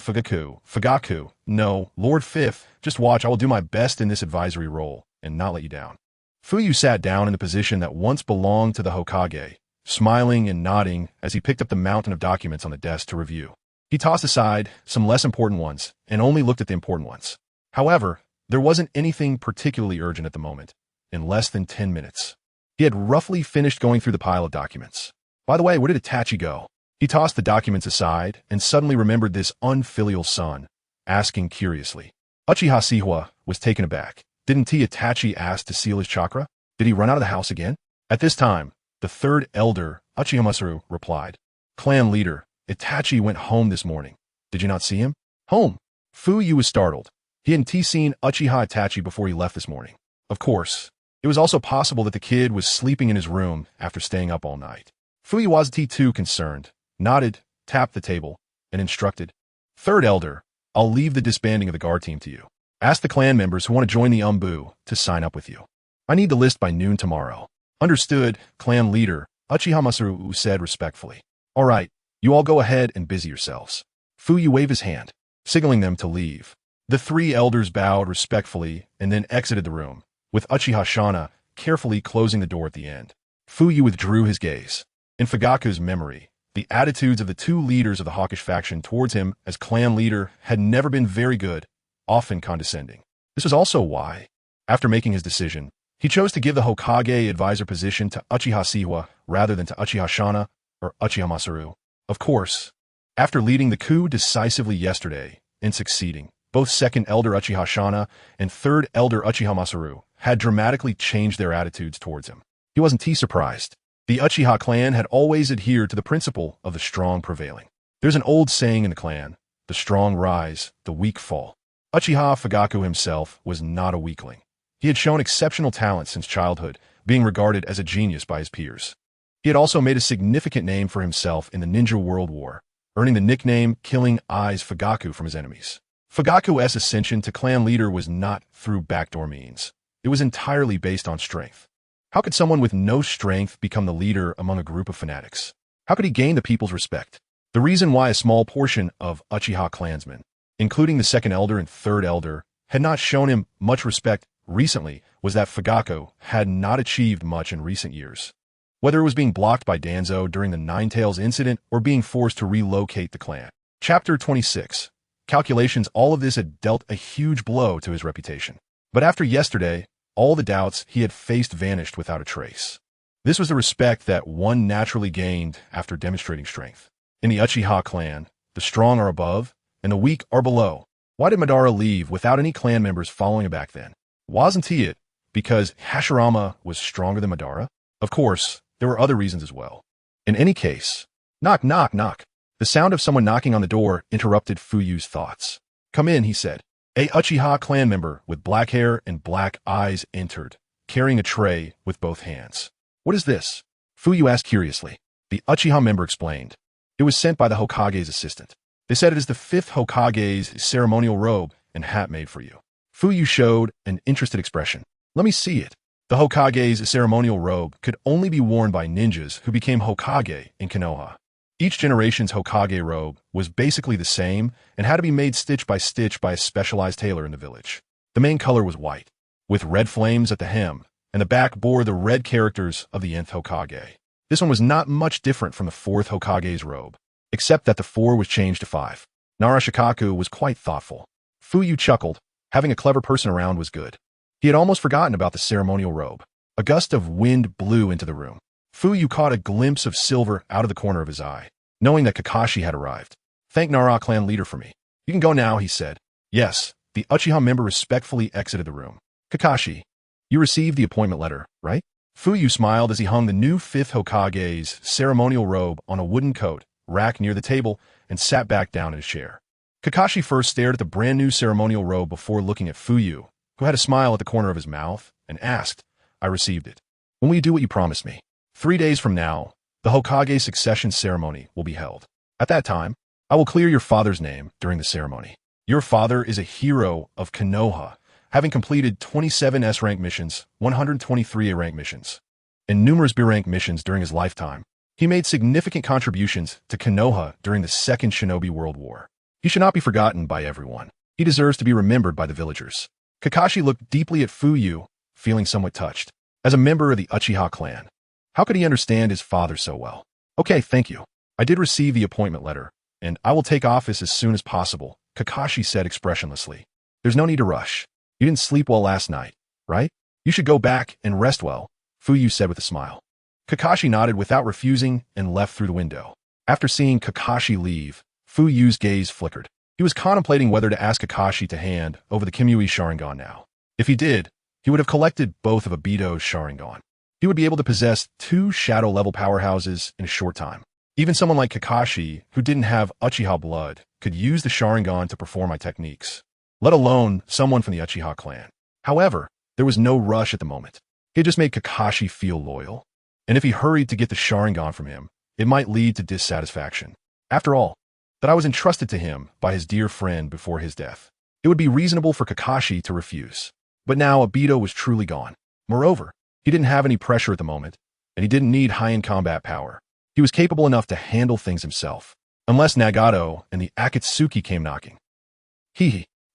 Fugaku, no, Lord Fifth, just watch, I will do my best in this advisory role and not let you down. Fuyue sat down in the position that once belonged to the Hokage, smiling and nodding as he picked up the mountain of documents on the desk to review. He tossed aside some less important ones and only looked at the important ones. However, there wasn't anything particularly urgent at the moment. In less than 10 minutes, he had roughly finished going through the pile of documents. By the way, where did Itachi go? He tossed the documents aside and suddenly remembered this unfilial son, asking curiously. Uchiha Siwa was taken aback. Didn't Itachi ask to seal his chakra? Did he run out of the house again? At this time, the 3rd elder, Uchiha Masaru, replied. Clan leader, Itachi went home this morning. Did you not see him? Home? Fuyue was startled. He hadn't seen Uchiha Itachi before he left this morning. Of course, it was also possible that the kid was sleeping in his room after staying up all night. Fuyue was too concerned, nodded, tapped the table, and instructed. 3rd elder, I'll leave the disbanding of the guard team to you. Ask the clan members who want to join the Umbu to sign up with you. I need the list by noon tomorrow. Understood, clan leader, Uchiha Masaru said respectfully. All right, you all go ahead and busy yourselves. Fuyue waved his hand, signaling them to leave. The three elders bowed respectfully and then exited the room, with Uchiha Shana carefully closing the door at the end. Fuyue withdrew his gaze. In Fugaku's memory, the attitudes of the two leaders of the hawkish faction towards him as clan leader had never been very good, often condescending. This was also why, after making his decision, he chose to give the Hokage advisor position to Uchiha Siwa rather than to Uchiha Shana or Uchiha Masaru. Of course, after leading the coup decisively yesterday and succeeding, both second elder Uchiha Shana and third elder Uchiha Masaru had dramatically changed their attitudes towards him. He wasn't too surprised. The Uchiha clan had always adhered to the principle of the strong prevailing. There's an old saying in the clan, the strong rise, the weak fall. Uchiha Fugaku himself was not a weakling. He had shown exceptional talent since childhood, being regarded as a genius by his peers. He had also made a significant name for himself in the Ninja World War, earning the nickname Killing Eyes Fugaku from his enemies. Fugaku's ascension to clan leader was not through backdoor means. It was entirely based on strength. How could someone with no strength become the leader among a group of fanatics? How could he gain the people's respect? The reason why a small portion of Uchiha clansmen, including the second elder and third elder, had not shown him much respect recently was that Fugaku had not achieved much in recent years. Whether it was being blocked by Danzo during the Ninetales incident or being forced to relocate the clan. Chapter 26. Calculations. All of this had dealt a huge blow to his reputation. But after yesterday, all the doubts he had faced vanished without a trace. This was the respect that one naturally gained after demonstrating strength. In the Uchiha clan, the strong are above and the weak are below. Why did Madara leave without any clan members following him back then? Wasn't he it because Hashirama was stronger than Madara? Of course, there were other reasons as well. In any case, knock, knock, knock. The sound of someone knocking on the door interrupted Fuyue's thoughts. Come in, he said. A Uchiha clan member with black hair and black eyes entered, carrying a tray with both hands. What is this? Fuyue asked curiously. The Uchiha member explained. It was sent by the Hokage's assistant. They said it is the 5th Hokage's ceremonial robe and hat made for you. Fuyue showed an interested expression. Let me see it. The Hokage's ceremonial robe could only be worn by ninjas who became Hokage in Konoha. Each generation's Hokage robe was basically the same and had to be made stitch by a specialized tailor in the village. The main color was white, with red flames at the hem, and the back bore the red characters of the nth Hokage. This one was not much different from the 4th Hokage's robe, except that the 4 was changed to 5. Narashikaku was quite thoughtful. Fuyue chuckled. Having a clever person around was good. He had almost forgotten about the ceremonial robe. A gust of wind blew into the room. Fuyue caught a glimpse of silver out of the corner of his eye, knowing that Kakashi had arrived. Thank Nara clan leader for me. You can go now, he said. Yes, the Uchiha member respectfully exited the room. Kakashi, you received the appointment letter, right? Fuyue smiled as he hung the new 5th Hokage's ceremonial robe on a wooden coat rack near the table and sat back down in his chair. Kakashi first stared at the brand new ceremonial robe before looking at Fuyue, who had a smile at the corner of his mouth, and asked, I received it. When will you do what you promised me? 3 days from now, the Hokage succession ceremony will be held. At that time, I will clear your father's name during the ceremony. Your father is a hero of Konoha, having completed 27 S-rank missions, 123 A-rank missions, and numerous B-rank missions during his lifetime. He made significant contributions to Konoha during the Second Shinobi World War. He should not be forgotten by everyone. He deserves to be remembered by the villagers. Kakashi looked deeply at Fuyue, feeling somewhat touched. As a member of the Uchiha clan, how could he understand his father so well? Okay, thank you. I did receive the appointment letter, and I will take office as soon as possible, Kakashi said expressionlessly. There's no need to rush. You didn't sleep well last night, right? You should go back and rest well, Fuyue said with a smile. Kakashi nodded without refusing and left through the window. After seeing Kakashi leave, Fuyue's gaze flickered. He was contemplating whether to ask Kakashi to hand over the Kimui Sharingan now. If he did, he would have collected both of Obito's Sharingan. He would be able to possess 2 shadow-level powerhouses in a short time. Even someone like Kakashi, who didn't have Uchiha blood, could use the Sharingan to perform my techniques, let alone someone from the Uchiha clan. However, there was no rush at the moment. He had just made Kakashi feel loyal, and if he hurried to get the Sharingan from him, it might lead to dissatisfaction. After all, that I was entrusted to him by his dear friend before his death. It would be reasonable for Kakashi to refuse. But now Obito was truly gone. Moreover, he didn't have any pressure at the moment, and he didn't need high-end combat power. He was capable enough to handle things himself, unless Nagato and the Akatsuki came knocking.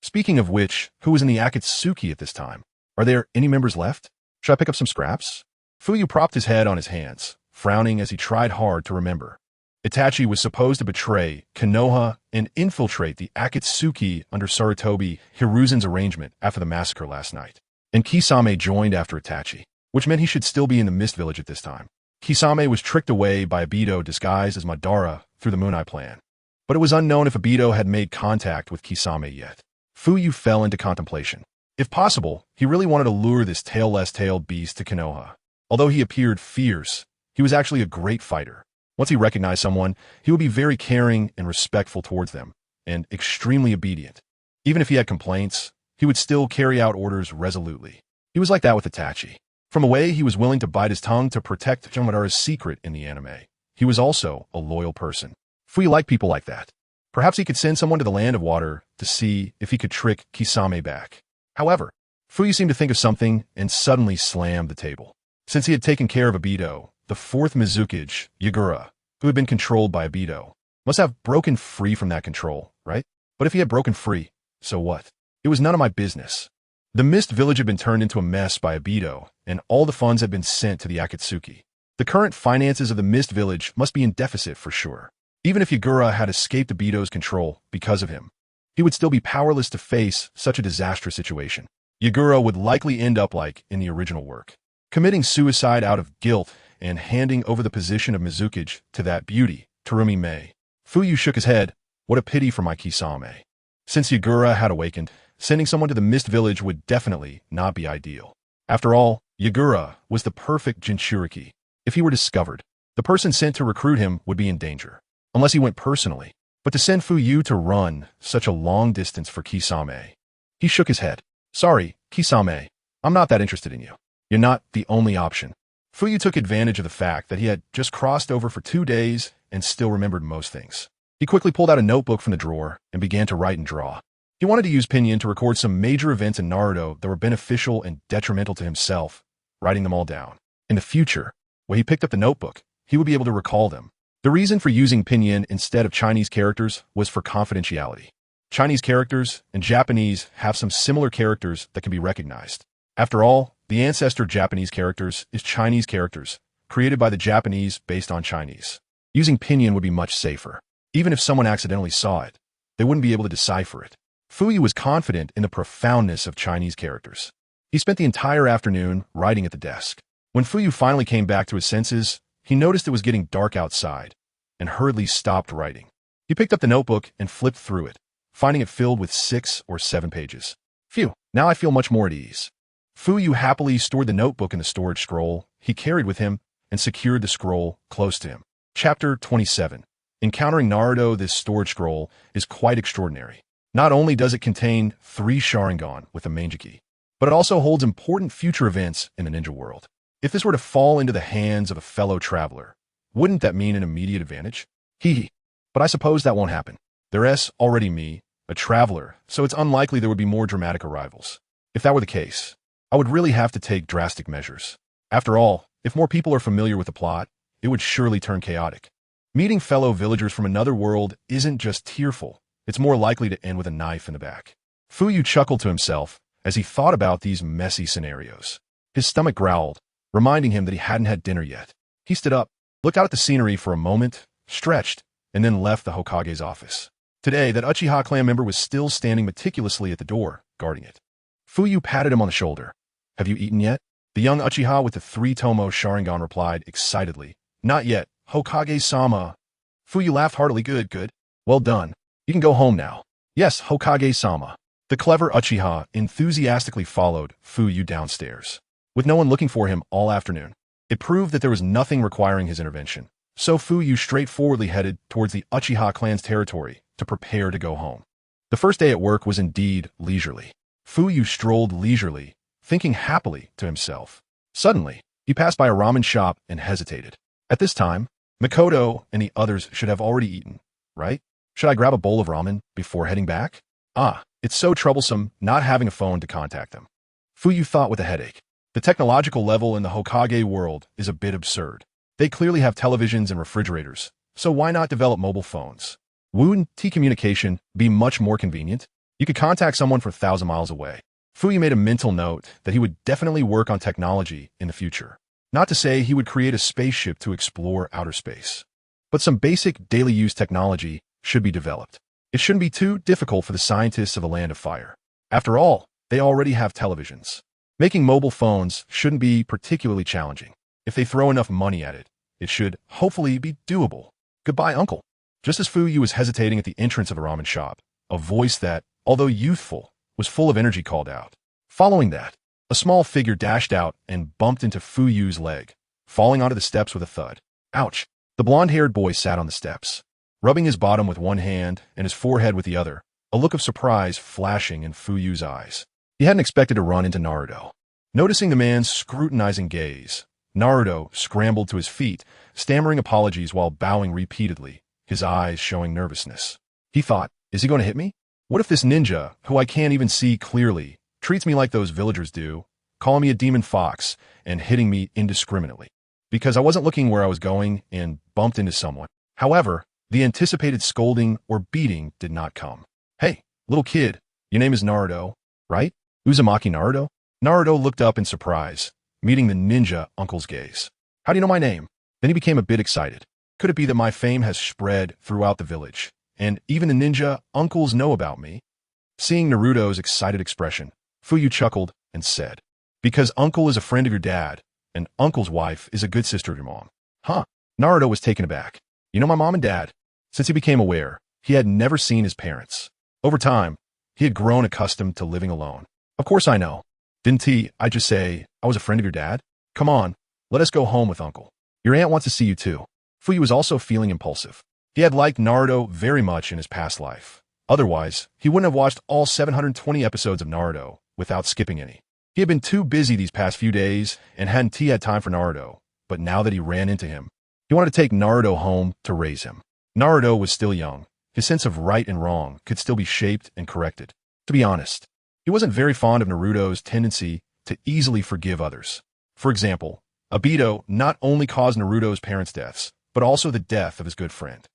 Speaking of which, who was in the Akatsuki at this time? Are there any members left? Should I pick up some scraps? Fuyue propped his head on his hands, frowning as he tried hard to remember. Itachi was supposed to betray Konoha and infiltrate the Akatsuki under Sarutobi Hiruzen's arrangement after the massacre last night. And Kisame joined after Itachi, which meant he should still be in the Mist Village at this time. Kisame was tricked away by Obito disguised as Madara through the Moon Eye plan. But it was unknown if Obito had made contact with Kisame yet. Fuyue fell into contemplation. If possible, he really wanted to lure this tailless-tailed beast to Konoha. Although he appeared fierce, he was actually a great fighter. Once he recognized someone, he would be very caring and respectful towards them, and extremely obedient. Even if he had complaints, he would still carry out orders resolutely. He was like that with Itachi. From a way, he was willing to bite his tongue to protect Madara's secret in the anime. He was also a loyal person. Fuyue liked people like that. Perhaps he could send someone to the Land of Water to see if he could trick Kisame back. However, Fuyue seemed to think of something and suddenly slammed the table. Since he had taken care of Obito, the fourth Mizukage, Yagura, who had been controlled by Obito, must have broken free from that control, right? But if he had broken free, so what? It was none of my business. The Mist Village had been turned into a mess by Obito, and all the funds had been sent to the Akatsuki. The current finances of the Mist Village must be in deficit for sure. Even if Yagura had escaped Obito's control because of him, he would still be powerless to face such a disastrous situation. Yagura would likely end up like in the original work, committing suicide out of guilt and handing over the position of Mizukage to that beauty, Terumi Mei. Fuyue shook his head. What a pity for my Kisame. Since Yagura had awakened, sending someone to the Mist Village would definitely not be ideal. After all, Yagura was the perfect Jinchuriki. If he were discovered, the person sent to recruit him would be in danger, unless he went personally. But to send Fuyue to run such a long distance for Kisame. He shook his head. Sorry, Kisame, I'm not that interested in you. You're not the only option. Fuyue took advantage of the fact that he had just crossed over for 2 days and still remembered most things. He quickly pulled out a notebook from the drawer and began to write and draw. He wanted to use Pinyin to record some major events in Naruto that were beneficial and detrimental to himself, writing them all down. In the future, when he picked up the notebook, he would be able to recall them. The reason for using Pinyin instead of Chinese characters was for confidentiality. Chinese characters and Japanese have some similar characters that can be recognized. After all, the ancestor Japanese characters is Chinese characters, created by the Japanese based on Chinese. Using Pinyin would be much safer. Even if someone accidentally saw it, they wouldn't be able to decipher it. Fuyue was confident in the profoundness of Chinese characters. He spent the entire afternoon writing at the desk. When Fuyue finally came back to his senses, he noticed it was getting dark outside, and hurriedly stopped writing. He picked up the notebook and flipped through it, finding it filled with 6 or 7 pages. Phew, now I feel much more at ease. Fuyue happily stored the notebook in the storage scroll he carried with him and secured the scroll close to him. Chapter 27. Encountering Naruto, this storage scroll is quite extraordinary. Not only does it contain 3 Sharingan with a Mangekyō, but it also holds important future events in the ninja world. If this were to fall into the hands of a fellow traveler, wouldn't that mean an immediate advantage? But I suppose that won't happen. There's already me, a traveler, so it's unlikely there would be more dramatic arrivals. If that were the case, I would really have to take drastic measures. After all, if more people are familiar with the plot, it would surely turn chaotic. Meeting fellow villagers from another world isn't just tearful, it's more likely to end with a knife in the back. Fuyue chuckled to himself as he thought about these messy scenarios. His stomach growled, reminding him that he hadn't had dinner yet. He stood up, looked out at the scenery for a moment, stretched, and then left the Hokage's office. Today, that Uchiha clan member was still standing meticulously at the door, guarding it. Fuyue patted him on the shoulder. Have you eaten yet? The young Uchiha with the 3-tomo Sharingan replied excitedly. Not yet, Hokage-sama. Fuyue laughed heartily. Good. Well done. You can go home now. Yes, Hokage-sama. The clever Uchiha enthusiastically followed Fuyue downstairs, with no one looking for him all afternoon. It proved that there was nothing requiring his intervention, so Fuyue straightforwardly headed towards the Uchiha clan's territory to prepare to go home. The first day at work was indeed leisurely. Fuyue strolled leisurely, thinking happily to himself. Suddenly, he passed by a ramen shop and hesitated. At this time, Mikoto and the others should have already eaten, right? Should I grab a bowl of ramen before heading back? It's so troublesome not having a phone to contact them. Fuyue thought with a headache. The technological level in the Hokage world is a bit absurd. They clearly have televisions and refrigerators, so why not develop mobile phones? Wouldn't communication be much more convenient? You could contact someone from 1,000 miles away. Fuyue made a mental note that he would definitely work on technology in the future. Not to say he would create a spaceship to explore outer space. But some basic daily use technology should be developed. It shouldn't be too difficult for the scientists of the Land of Fire. After all, they already have televisions. Making mobile phones shouldn't be particularly challenging. If they throw enough money at it, it should hopefully be doable. Goodbye, uncle. Just as Fuyue was hesitating at the entrance of a ramen shop, a voice that, although youthful, was full of energy called out. Following that, a small figure dashed out and bumped into Fuyue's leg, falling onto the steps with a thud. Ouch! The blonde-haired boy sat on the steps, rubbing his bottom with one hand and his forehead with the other, a look of surprise flashing in Fuyue's eyes. He hadn't expected to run into Naruto. Noticing the man's scrutinizing gaze, Naruto scrambled to his feet, stammering apologies while bowing repeatedly, his eyes showing nervousness. He thought, is he going to hit me? What if this ninja, who I can't even see clearly, treats me like those villagers do, calling me a demon fox and hitting me indiscriminately? Because I wasn't looking where I was going and bumped into someone. However, the anticipated scolding or beating did not come. Hey, little kid, your name is Naruto, right? Uzumaki Naruto? Naruto looked up in surprise, meeting the ninja uncle's gaze. How do you know my name? Then he became a bit excited. Could it be that my fame has spread throughout the village, and even the ninja uncles know about me? Seeing Naruto's excited expression, Fuyue chuckled and said, because uncle is a friend of your dad, and uncle's wife is a good sister of your mom. Huh? Naruto was taken aback. You know my mom and dad? Since he became aware, he had never seen his parents. Over time, he had grown accustomed to living alone. Of course I know. Didn't I just say I was a friend of your dad? Come on, let us go home with uncle. Your aunt wants to see you too. Fuyue was also feeling impulsive. He had liked Naruto very much in his past life. Otherwise, he wouldn't have watched all 720 episodes of Naruto without skipping any. He had been too busy these past few days and hadn't had time for Naruto, but now that he ran into him, he wanted to take Naruto home to raise him. Naruto was still young. His sense of right and wrong could still be shaped and corrected. To be honest, he wasn't very fond of Naruto's tendency to easily forgive others. For example, Obito not only caused Naruto's parents' deaths, but also the death of his good friend.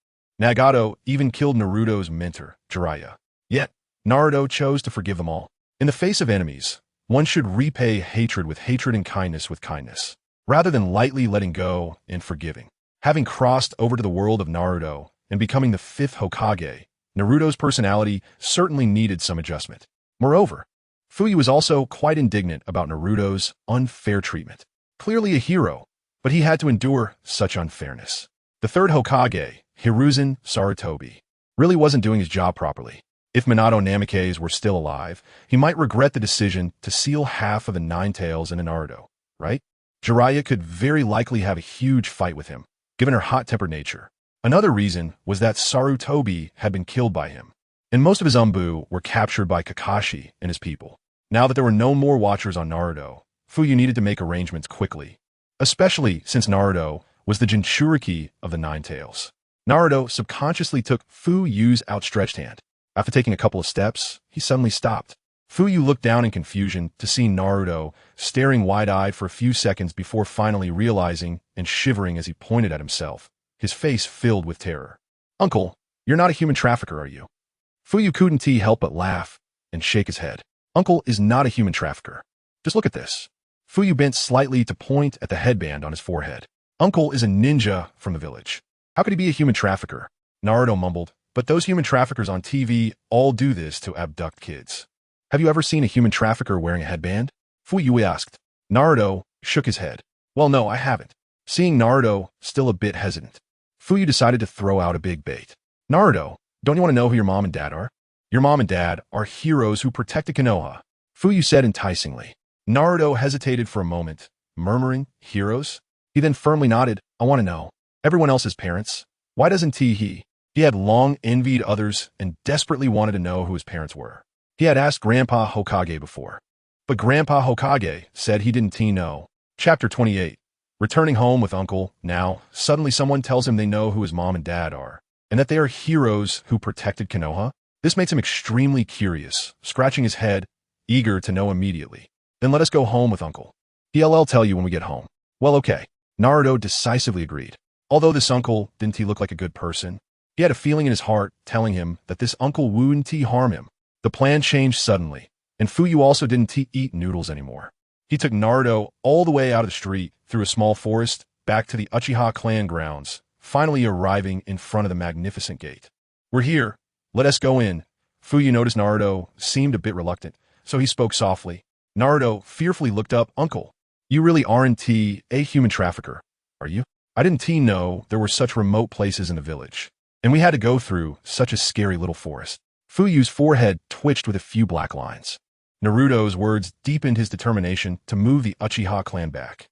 Nagato even killed Naruto's mentor, Jiraiya. Yet, Naruto chose to forgive them all. In the face of enemies, one should repay hatred with hatred and kindness with kindness, rather than lightly letting go and forgiving. Having crossed over to the world of Naruto and becoming the 5th Hokage, Naruto's personality certainly needed some adjustment. Moreover, Fuyue was also quite indignant about Naruto's unfair treatment. Clearly a hero, but he had to endure such unfairness. The 3rd Hokage, Hiruzen Sarutobi, really wasn't doing his job properly. If Minato Namikaze were still alive, he might regret the decision to seal half of the 9 tails in Naruto, right? Jiraiya could very likely have a huge fight with him, given her hot-tempered nature. Another reason was that Sarutobi had been killed by him, and most of his Umbu were captured by Kakashi and his people. Now that there were no more watchers on Naruto, Fuyue needed to make arrangements quickly, especially since Naruto was the Jinchuriki of the 9 tails. Naruto subconsciously took Fuyue's outstretched hand. After taking a couple of steps, he suddenly stopped. Fuyue looked down in confusion to see Naruto staring wide-eyed for a few seconds before finally realizing and shivering as he pointed at himself, his face filled with terror. Uncle, you're not a human trafficker, are you? Fuyue couldn't help but laugh and shake his head. Uncle is not a human trafficker. Just look at this. Fuyue bent slightly to point at the headband on his forehead. Uncle is a ninja from the village. How could he be a human trafficker? Naruto mumbled, but those human traffickers on TV all do this to abduct kids. Have you ever seen a human trafficker wearing a headband? Fuyue asked. Naruto shook his head. Well, no, I haven't. Seeing Naruto still a bit hesitant, Fuyue decided to throw out a big bait. Naruto, don't you want to know who your mom and dad are? Your mom and dad are heroes who protected Konoha, Fuyue said enticingly. Naruto hesitated for a moment, murmuring, heroes? He then firmly nodded, I want to know. Everyone else's parents? Why doesn't he? He had long envied others and desperately wanted to know who his parents were. He had asked Grandpa Hokage before, but Grandpa Hokage said he didn't know. Chapter 28. Returning home with Uncle, now, suddenly someone tells him they know who his mom and dad are, and that they are heroes who protected Konoha. This makes him extremely curious, scratching his head, eager to know immediately. Then let us go home with Uncle. He'll tell you when we get home. Well, okay. Naruto decisively agreed. Although this uncle, didn't he look like a good person? He had a feeling in his heart telling him that this uncle wouldn't harm him. The plan changed suddenly, and Fuyue also didn't eat noodles anymore. He took Naruto all the way out of the street, through a small forest, back to the Uchiha clan grounds, finally arriving in front of the magnificent gate. We're here. Let us go in. Fuyue noticed Naruto seemed a bit reluctant, so he spoke softly. Naruto fearfully looked up. Uncle, you really aren't a human trafficker, are you? I didn't know there were such remote places in the village, and we had to go through such a scary little forest. Fuyue's forehead twitched with a few black lines. Naruto's words deepened his determination to move the Uchiha clan back.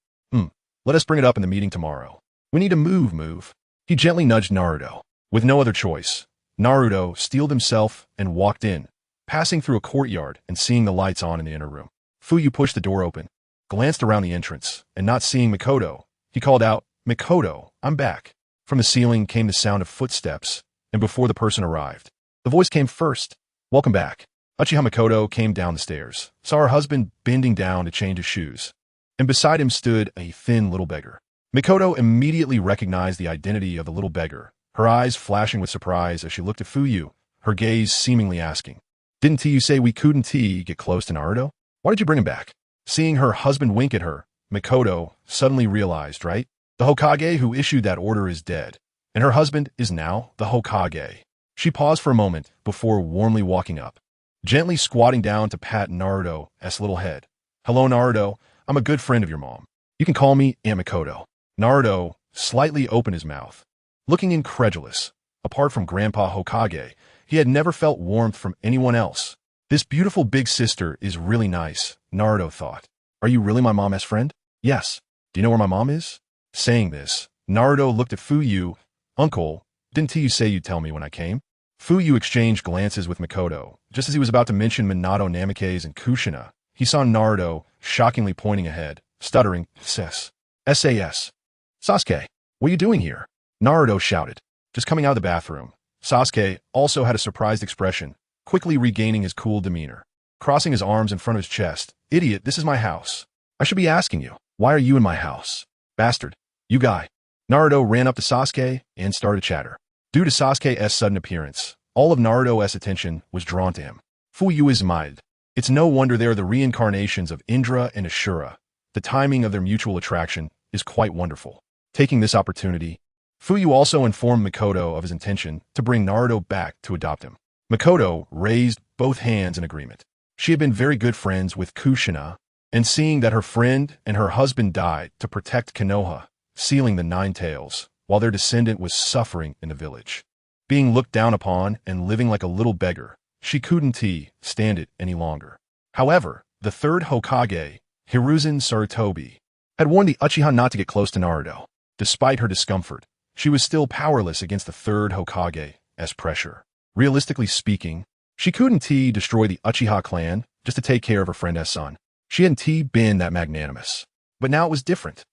Let us bring it up in the meeting tomorrow. We need to move. He gently nudged Naruto. With no other choice, Naruto steeled himself and walked in, passing through a courtyard and seeing the lights on in the inner room. Fuyue pushed the door open, glanced around the entrance, and not seeing Mikoto, he called out, Mikoto, I'm back. From the ceiling came the sound of footsteps, and before the person arrived, the voice came first. Welcome back. Uchiha Mikoto came down the stairs, saw her husband bending down to change his shoes, and beside him stood a thin little beggar. Mikoto immediately recognized the identity of the little beggar, her eyes flashing with surprise as she looked at Fuyue, her gaze seemingly asking, Didn't you say we couldn't get close to Naruto? Why did you bring him back? Seeing her husband wink at her, Mikoto suddenly realized, right? The Hokage who issued that order is dead, and her husband is now the Hokage. She paused for a moment before warmly walking up, gently squatting down to pat Naruto's little head. Hello, Naruto. I'm a good friend of your mom. You can call me Aunt Mikoto. Naruto slightly opened his mouth, looking incredulous. Apart from Grandpa Hokage, he had never felt warmth from anyone else. This beautiful big sister is really nice, Naruto thought. Are you really my mom's friend? Yes. Do you know where my mom is? Saying this, Naruto looked at Fuyue. Uncle, didn't you say you'd tell me when I came? Fuyue exchanged glances with Mikoto. Just as he was about to mention Minato Namikaze and Kushina, he saw Naruto shockingly pointing ahead, stuttering, SAS. Sasuke, what are you doing here? Naruto shouted, just coming out of the bathroom. Sasuke also had a surprised expression, quickly regaining his cool demeanor, crossing his arms in front of his chest. Idiot, this is my house. I should be asking you, why are you in my house? Bastard, you guy. Naruto ran up to Sasuke and started chatter. Due to Sasuke's sudden appearance, all of Naruto's attention was drawn to him. Fuyue smiled. It's no wonder they are the reincarnations of Indra and Ashura. The timing of their mutual attraction is quite wonderful. Taking this opportunity, Fuyue also informed Mikoto of his intention to bring Naruto back to adopt him. Mikoto raised both hands in agreement. She had been very good friends with Kushina, and seeing that her friend and her husband died to protect Konoha, sealing the Nine Tails, while their descendant was suffering in the village, being looked down upon and living like a little beggar, she couldn't stand it any longer. However, the third Hokage, Hiruzen Sarutobi, had warned the Uchiha not to get close to Naruto. Despite her discomfort, she was still powerless against the third Hokage's pressure. Realistically speaking, she couldn't destroy the Uchiha clan just to take care of her friend's son. She hadn't been that magnanimous. But now it was different.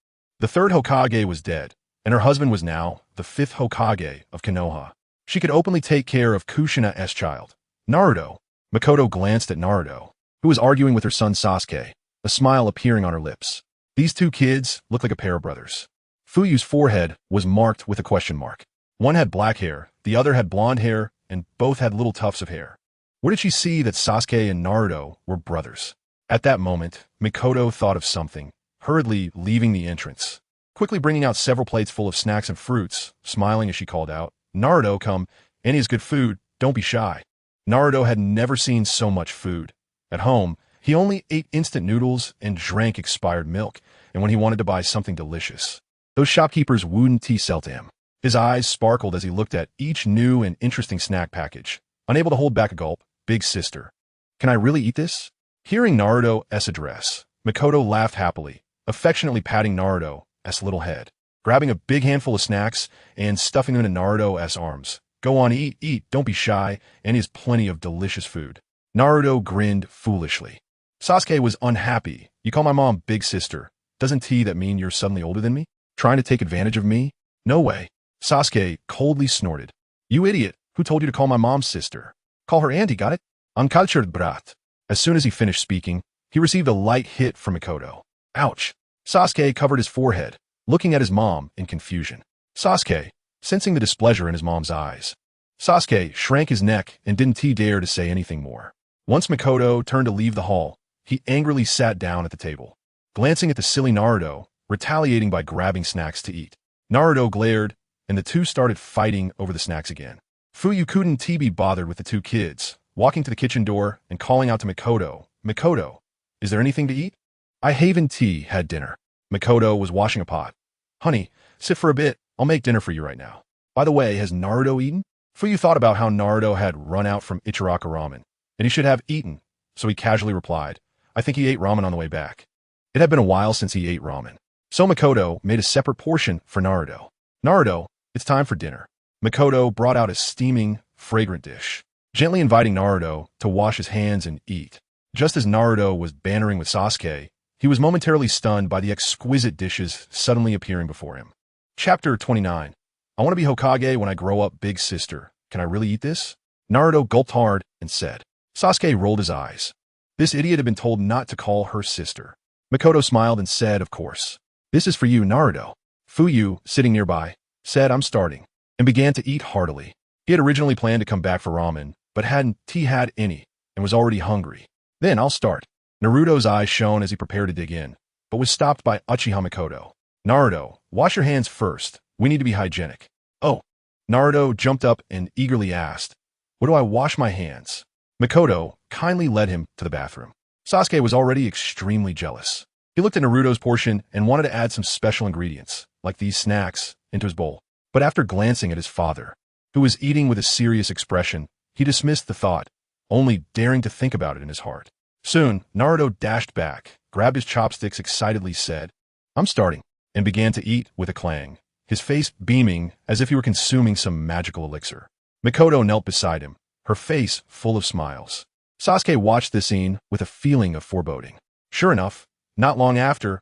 The third Hokage was dead, and her husband was now the fifth Hokage of Konoha. She could openly take care of Kushina's child, Naruto. Mikoto glanced at Naruto, who was arguing with her son Sasuke, a smile appearing on her lips. These two kids looked like a pair of brothers. Fuyue's forehead was marked with a question mark. One had black hair, the other had blonde hair, and both had little tufts of hair. Where did she see that Sasuke and Naruto were brothers? At that moment, Mikoto thought of something, hurriedly leaving the entrance, quickly bringing out several plates full of snacks and fruits, smiling as she called out, Naruto, come, any is good food, don't be shy. Naruto had never seen so much food. At home, he only ate instant noodles and drank expired milk, and when he wanted to buy something delicious, those shopkeepers wouldn't sell to him. His eyes sparkled as he looked at each new and interesting snack package. Unable to hold back a gulp, big sister. Can I really eat this? Hearing Naruto's address, Mikoto laughed happily, affectionately patting Naruto's little head, grabbing a big handful of snacks and stuffing them into Naruto's arms. Go on, eat, don't be shy, and he has plenty of delicious food. Naruto grinned foolishly. Sasuke was unhappy. You call my mom big sister. Doesn't that mean you're suddenly older than me? Trying to take advantage of me? No way. Sasuke coldly snorted. You idiot, who told you to call my mom sister? Call her auntie, got it? Uncultured brat. As soon as he finished speaking, he received a light hit from Mikoto. Ouch. Sasuke covered his forehead, looking at his mom in confusion. Sasuke, sensing the displeasure in his mom's eyes. Sasuke shrank his neck and didn't dare to say anything more. Once Makoto turned to leave the hall, he angrily sat down at the table, glancing at the silly Naruto, retaliating by grabbing snacks to eat. Naruto glared, and the two started fighting over the snacks again. Fuyue couldn't be bothered with the two kids, walking to the kitchen door and calling out to Makoto, "Makoto, is there anything to eat?" "I haven't had dinner." Makoto was washing a pot. "Honey, sit for a bit, I'll make dinner for you right now. By the way, has Naruto eaten?" Fuyue thought about how Naruto had run out from Ichiraka ramen, and he should have eaten, so he casually replied, "I think he ate ramen on the way back." It had been a while since he ate ramen. So Makoto made a separate portion for Naruto. "Naruto, it's time for dinner." Makoto brought out a steaming, fragrant dish, gently inviting Naruto to wash his hands and eat. Just as Naruto was bantering with Sasuke, he was momentarily stunned by the exquisite dishes suddenly appearing before him. Chapter 29. I want to be Hokage when I grow up, big sister. Can I really eat this? Naruto gulped hard and said. Sasuke rolled his eyes. This idiot had been told not to call her sister. Makoto smiled and said, "Of course. This is for you, Naruto." Fuyue, sitting nearby, said, "I'm starting," and began to eat heartily. He had originally planned to come back for ramen, but hadn't had any, and was already hungry. "Then I'll start." Naruto's eyes shone as he prepared to dig in, but was stopped by Uchiha Makoto. "Naruto, wash your hands first. We need to be hygienic." "Oh." Naruto jumped up and eagerly asked, "What do I wash my hands?" Makoto kindly led him to the bathroom. Sasuke was already extremely jealous. He looked at Naruto's portion and wanted to add some special ingredients, like these snacks, into his bowl. But after glancing at his father, who was eating with a serious expression, he dismissed the thought, only daring to think about it in his heart. Soon, Naruto dashed back, grabbed his chopsticks, excitedly said, "I'm starting," and began to eat with a clang, his face beaming as if he were consuming some magical elixir. Makoto knelt beside him, her face full of smiles. Sasuke watched this scene with a feeling of foreboding. Sure enough, not long after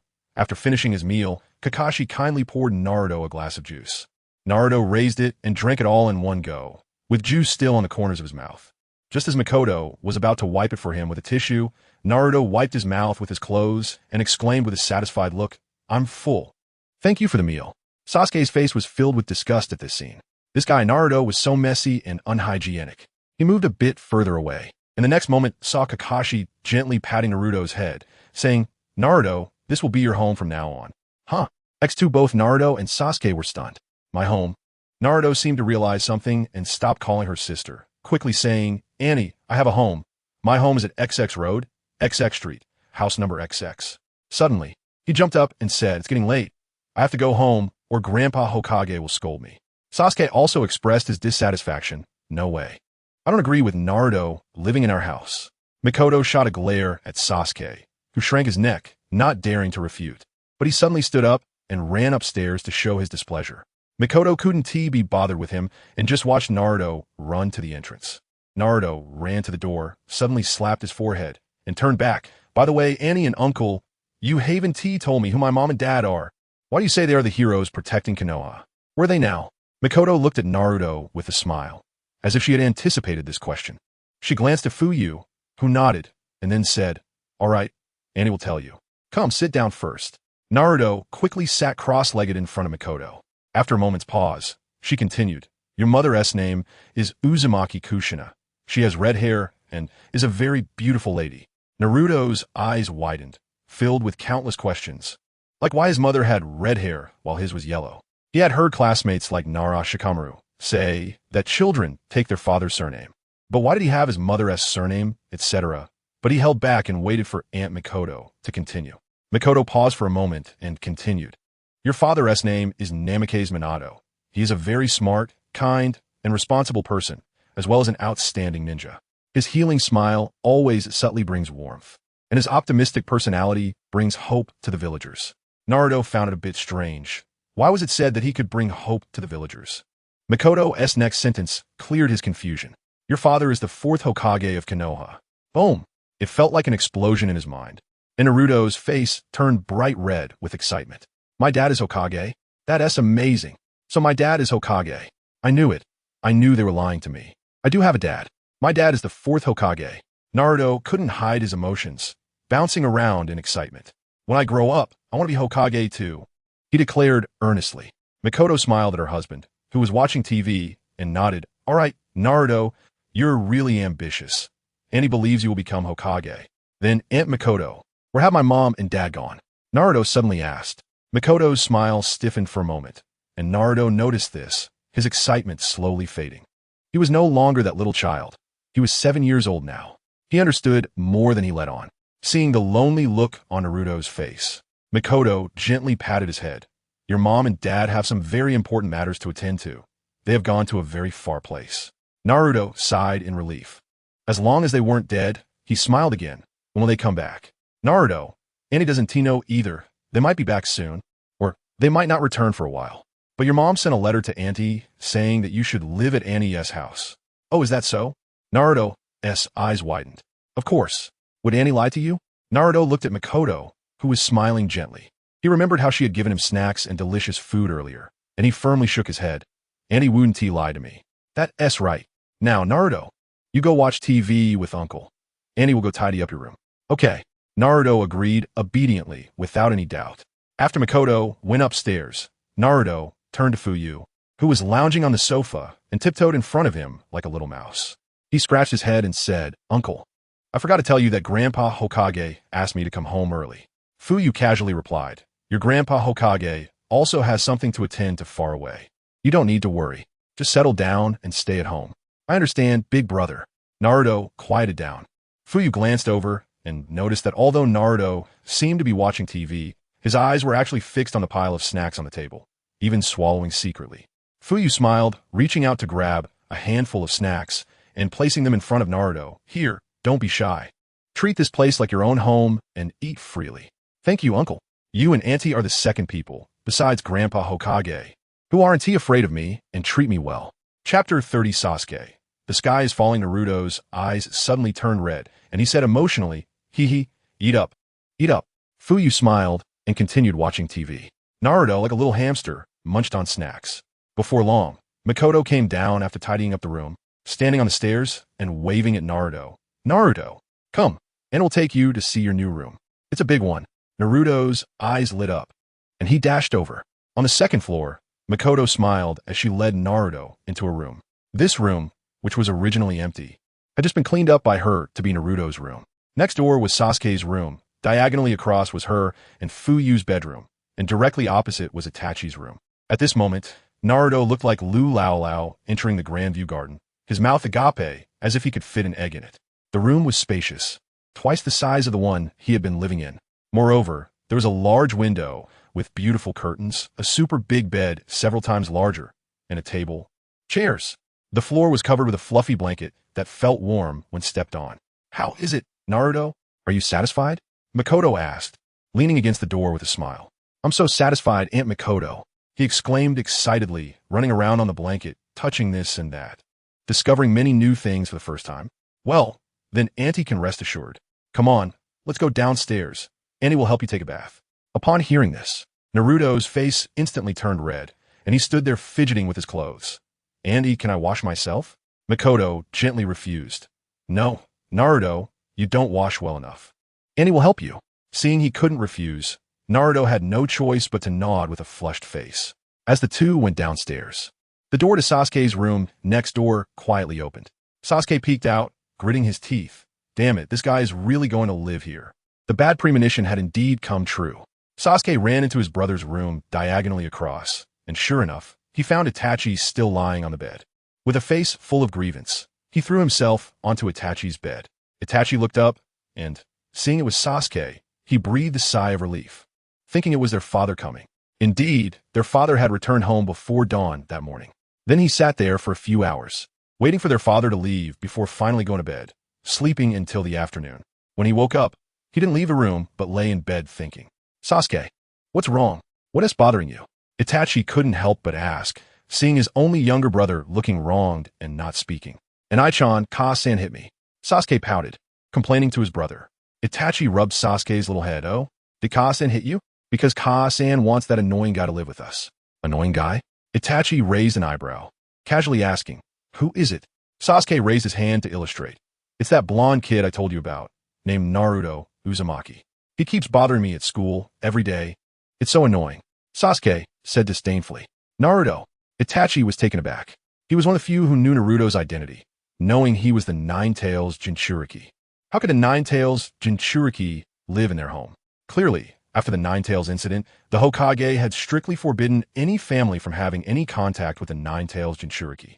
finishing his meal, Kakashi kindly poured Naruto a glass of juice. Naruto raised it and drank it all in one go, with juice still on the corners of his mouth. Just as Makoto was about to wipe it for him with a tissue, Naruto wiped his mouth with his clothes and exclaimed with a satisfied look, "I'm full. Thank you for the meal." Sasuke's face was filled with disgust at this scene. This guy Naruto was so messy and unhygienic. He moved a bit further away, and the next moment saw Kakashi gently patting Naruto's head, saying, "Naruto, this will be your home from now on." Huh. X2 both Naruto and Sasuke were stunned. "My home?" Naruto seemed to realize something and stopped calling her sister, quickly saying, "Annie, I have a home. My home is at XX Road, XX Street, house number XX. Suddenly, he jumped up and said, "It's getting late. I have to go home, or Grandpa Hokage will scold me." Sasuke also expressed his dissatisfaction. "No way. I don't agree with Naruto living in our house." Makoto shot a glare at Sasuke, who shrank his neck, not daring to refute. But he suddenly stood up and ran upstairs to show his displeasure. Makoto couldn't be bothered with him and just watched Naruto run to the entrance. Naruto ran to the door, suddenly slapped his forehead, and turned back. "By the way, Annie and Uncle, you haven't told me who my mom and dad are. Why do you say they are the heroes protecting Konoha? Where are they now?" Makoto looked at Naruto with a smile, as if she had anticipated this question. She glanced at Fuyue, who nodded, and then said, "All right, Annie will tell you. Come, sit down first." Naruto quickly sat cross-legged in front of Makoto. After a moment's pause, she continued, "Your mother's name is Uzumaki Kushina. She has red hair and is a very beautiful lady." Naruto's eyes widened, filled with countless questions. Like why his mother had red hair while his was yellow. He had heard classmates like Nara Shikamaru say that children take their father's surname. But why did he have his mother's surname, etc.? But he held back and waited for Aunt Makoto to continue. Makoto paused for a moment and continued. "Your father's name is Namikaze Minato. He is a very smart, kind, and responsible person, as well as an outstanding ninja. His healing smile always subtly brings warmth, and his optimistic personality brings hope to the villagers." Naruto found it a bit strange. Why was it said that he could bring hope to the villagers? Makoto's next sentence cleared his confusion. "Your father is the fourth Hokage of Konoha." Boom! It felt like an explosion in his mind, and Naruto's face turned bright red with excitement. "My dad is Hokage? That's amazing. So my dad is Hokage. I knew it. I knew they were lying to me. I do have a dad. My dad is the fourth Hokage." Naruto couldn't hide his emotions, bouncing around in excitement. "When I grow up, I I want to be Hokage too, he declared earnestly. Mikoto smiled at her husband, who was watching TV, and nodded. All right, Naruto, you're really ambitious. And he believes you will become Hokage. Then, Aunt Mikoto, where have my mom and dad gone? Naruto suddenly asked. Mikoto's smile stiffened for a moment, and Naruto noticed this, his excitement slowly fading. He was no longer that little child. He was 7 years old now. He understood more than he let on. Seeing the lonely look on Naruto's face, Mikoto gently patted his head. Your mom and dad have some very important matters to attend to. They have gone to a very far place. Naruto sighed in relief. As long as they weren't dead, he smiled again. When will they come back? Naruto, Annie doesn't know either. They might be back soon, or they might not return for a while. But your mom sent a letter to Auntie saying that you should live at Annie's house. Oh, is that so? Naruto's eyes widened. Of course. Would Annie lie to you? Naruto looked at Mikoto, who was smiling gently. He remembered how she had given him snacks and delicious food earlier, and he firmly shook his head. Annie wouldn't lie to me. That's right. Now, Naruto, you go watch TV with Uncle. Annie will go tidy up your room. Okay. Naruto agreed obediently, without any doubt. After Mikoto went upstairs, Naruto turned to Fuyue, who was lounging on the sofa and tiptoed in front of him like a little mouse. He scratched his head and said, Uncle, I forgot to tell you that Grandpa Hokage asked me to come home early. Fuyue casually replied, Your Grandpa Hokage also has something to attend to far away. You don't need to worry. Just settle down and stay at home. I understand, big brother. Naruto quieted down. Fuyue glanced over and noticed that although Naruto seemed to be watching TV, his eyes were actually fixed on the pile of snacks on the table, even swallowing secretly. Fuyue smiled, reaching out to grab a handful of snacks and placing them in front of Naruto. Here, don't be shy. Treat this place like your own home and eat freely. Thank you, Uncle. You and Auntie are the second people, besides Grandpa Hokage, who aren't afraid of me and treat me well. Chapter 30 Sasuke. The sky is falling. Naruto's eyes suddenly turned red, and he said emotionally, Hee, eat up. Eat up. Fuyue smiled and continued watching TV. Naruto, like a little hamster, munched on snacks. Before long, Mikoto came down after tidying up the room, standing on the stairs and waving at Naruto. Naruto, come, and we'll take you to see your new room. It's a big one. Naruto's eyes lit up, and he dashed over. On the second floor, Mikoto smiled as she led Naruto into a room. This room, which was originally empty, had just been cleaned up by her to be Naruto's room. Next door was Sasuke's room. Diagonally across was her and Fuyue's bedroom, and directly opposite was Itachi's room. At this moment, Naruto looked like Lu Lao entering the Grandview Garden, his mouth agape as if he could fit an egg in it. The room was spacious, twice the size of the one he had been living in. Moreover, there was a large window with beautiful curtains, a super big bed several times larger, and a table. Chairs. The floor was covered with a fluffy blanket that felt warm when stepped on. How is it, Naruto? Are you satisfied? Mikoto asked, leaning against the door with a smile. I'm so satisfied, Aunt Mikoto, he exclaimed excitedly, running around on the blanket, touching this and that, discovering many new things for the first time. Well, then Auntie can rest assured. Come on, let's go downstairs. Auntie will help you take a bath. Upon hearing this, Naruto's face instantly turned red, and he stood there fidgeting with his clothes. Auntie, can I wash myself? Mikoto gently refused. No, Naruto, you don't wash well enough. Auntie will help you. Seeing he couldn't refuse, Naruto had no choice but to nod with a flushed face. As the two went downstairs, the door to Sasuke's room next door quietly opened. Sasuke peeked out, gritting his teeth. Damn it, this guy is really going to live here. The bad premonition had indeed come true. Sasuke ran into his brother's room diagonally across, and sure enough, he found Itachi still lying on the bed. With a face full of grievance, he threw himself onto Itachi's bed. Itachi looked up, and, seeing it was Sasuke, he breathed a sigh of relief, thinking it was their father coming. Indeed, their father had returned home before dawn that morning. Then he sat there for a few hours, waiting for their father to leave before finally going to bed, sleeping until the afternoon. When he woke up, he didn't leave the room but lay in bed thinking. Sasuke, what's wrong? What is bothering you? Itachi couldn't help but ask, seeing his only younger brother looking wronged and not speaking. And Ai-chan, Ka-san hit me. Sasuke pouted, complaining to his brother. Itachi rubbed Sasuke's little head. Oh, did Ka-san hit you? Because Ka-san wants that annoying guy to live with us. Annoying guy? Itachi raised an eyebrow, casually asking, who is it? Sasuke raised his hand to illustrate. It's that blonde kid I told you about, named Naruto Uzumaki. He keeps bothering me at school every day, It's so annoying. Sasuke said disdainfully. Naruto. Itachi was taken aback. He was one of the few who knew Naruto's identity, knowing he was the Nine-Tails Jinchuriki. How could a Nine-Tails Jinchuriki live in their home? Clearly, after the Nine-Tails incident, the Hokage had strictly forbidden any family from having any contact with the Nine-Tails Jinchuriki.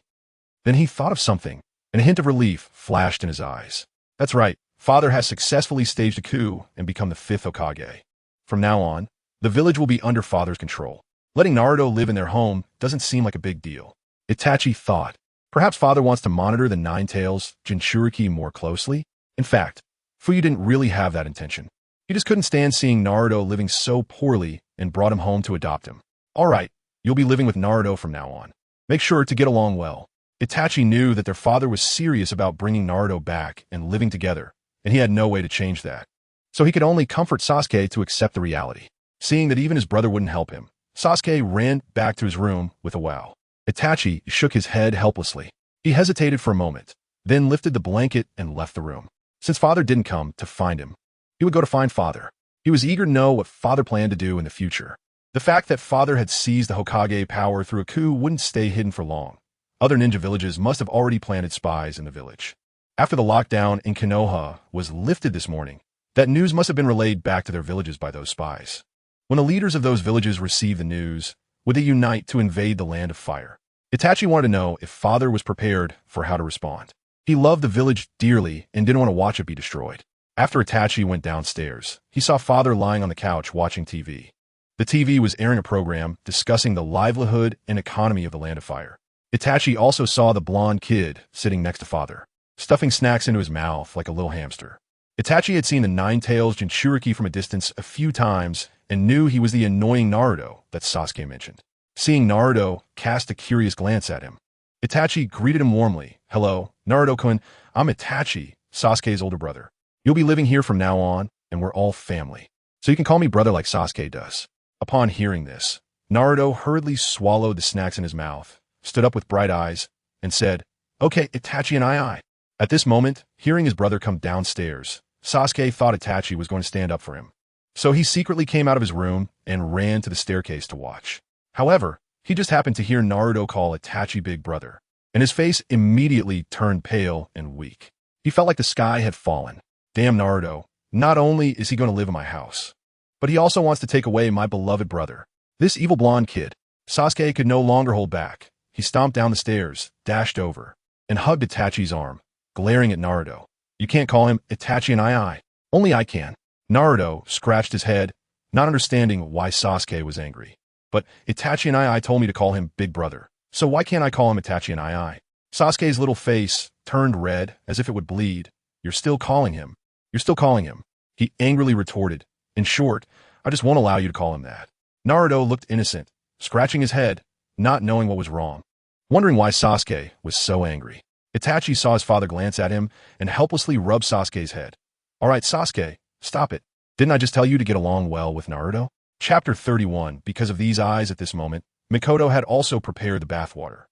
Then he thought of something, and a hint of relief flashed in his eyes. That's right, Father has successfully staged a coup and become the 5th Hokage. From now on, the village will be under Father's control. Letting Naruto live in their home doesn't seem like a big deal. Itachi thought. Perhaps Father wants to monitor the Nine-Tails Jinchuriki more closely? In fact, Fuyue didn't really have that intention. He just couldn't stand seeing Naruto living so poorly and brought him home to adopt him. All right, you'll be living with Naruto from now on. Make sure to get along well. Itachi knew that their father was serious about bringing Naruto back and living together, and he had no way to change that. So he could only comfort Sasuke to accept the reality. Seeing that even his brother wouldn't help him, Sasuke ran back to his room with a wow. Itachi shook his head helplessly. He hesitated for a moment, then lifted the blanket and left the room. Since Father didn't come to find him, he would go to find Father. He was eager to know what Father planned to do in the future. The fact that Father had seized the Hokage power through a coup wouldn't stay hidden for long. Other ninja villages must have already planted spies in the village. After the lockdown in Konoha was lifted this morning, that news must have been relayed back to their villages by those spies. When the leaders of those villages received the news, would they unite to invade the Land of Fire? Itachi wanted to know if Father was prepared for how to respond. He loved the village dearly and didn't want to watch it be destroyed. After Itachi went downstairs, he saw Father lying on the couch watching TV. The TV was airing a program discussing the livelihood and economy of the Land of Fire. Itachi also saw the blonde kid sitting next to Father, stuffing snacks into his mouth like a little hamster. Itachi had seen the Nine-Tails Jinchuriki from a distance a few times and knew he was the annoying Naruto that Sasuke mentioned. Seeing Naruto cast a curious glance at him, Itachi greeted him warmly. Hello, Naruto-kun, I'm Itachi, Sasuke's older brother. You'll be living here from now on, and we're all family. So you can call me brother like Sasuke does. Upon hearing this, Naruto hurriedly swallowed the snacks in his mouth, stood up with bright eyes, and said, Okay, Itachi and I. At this moment, hearing his brother come downstairs, Sasuke thought Itachi was going to stand up for him. So he secretly came out of his room and ran to the staircase to watch. However, he just happened to hear Naruto call Itachi big brother, and his face immediately turned pale and weak. He felt like the sky had fallen. Damn Naruto, not only is he going to live in my house, but he also wants to take away my beloved brother. This evil blonde kid. Sasuke could no longer hold back. He stomped down the stairs, dashed over, and hugged Itachi's arm, glaring at Naruto. You can't call him Itachi and I. Only I can. Naruto scratched his head, not understanding why Sasuke was angry. But Itachi and I told me to call him big brother. So why can't I call him Itachi and I? Sasuke's little face turned red as if it would bleed. You're still calling him. You're still calling him. He angrily retorted. In short, I just won't allow you to call him that. Naruto looked innocent, scratching his head, not knowing what was wrong, wondering why Sasuke was so angry. Itachi saw his father glance at him and helplessly rubbed Sasuke's head. All right, Sasuke, stop it. Didn't I just tell you to get along well with Naruto? Chapter 31. Because of these eyes at this moment, Mikoto had also prepared the bathwater.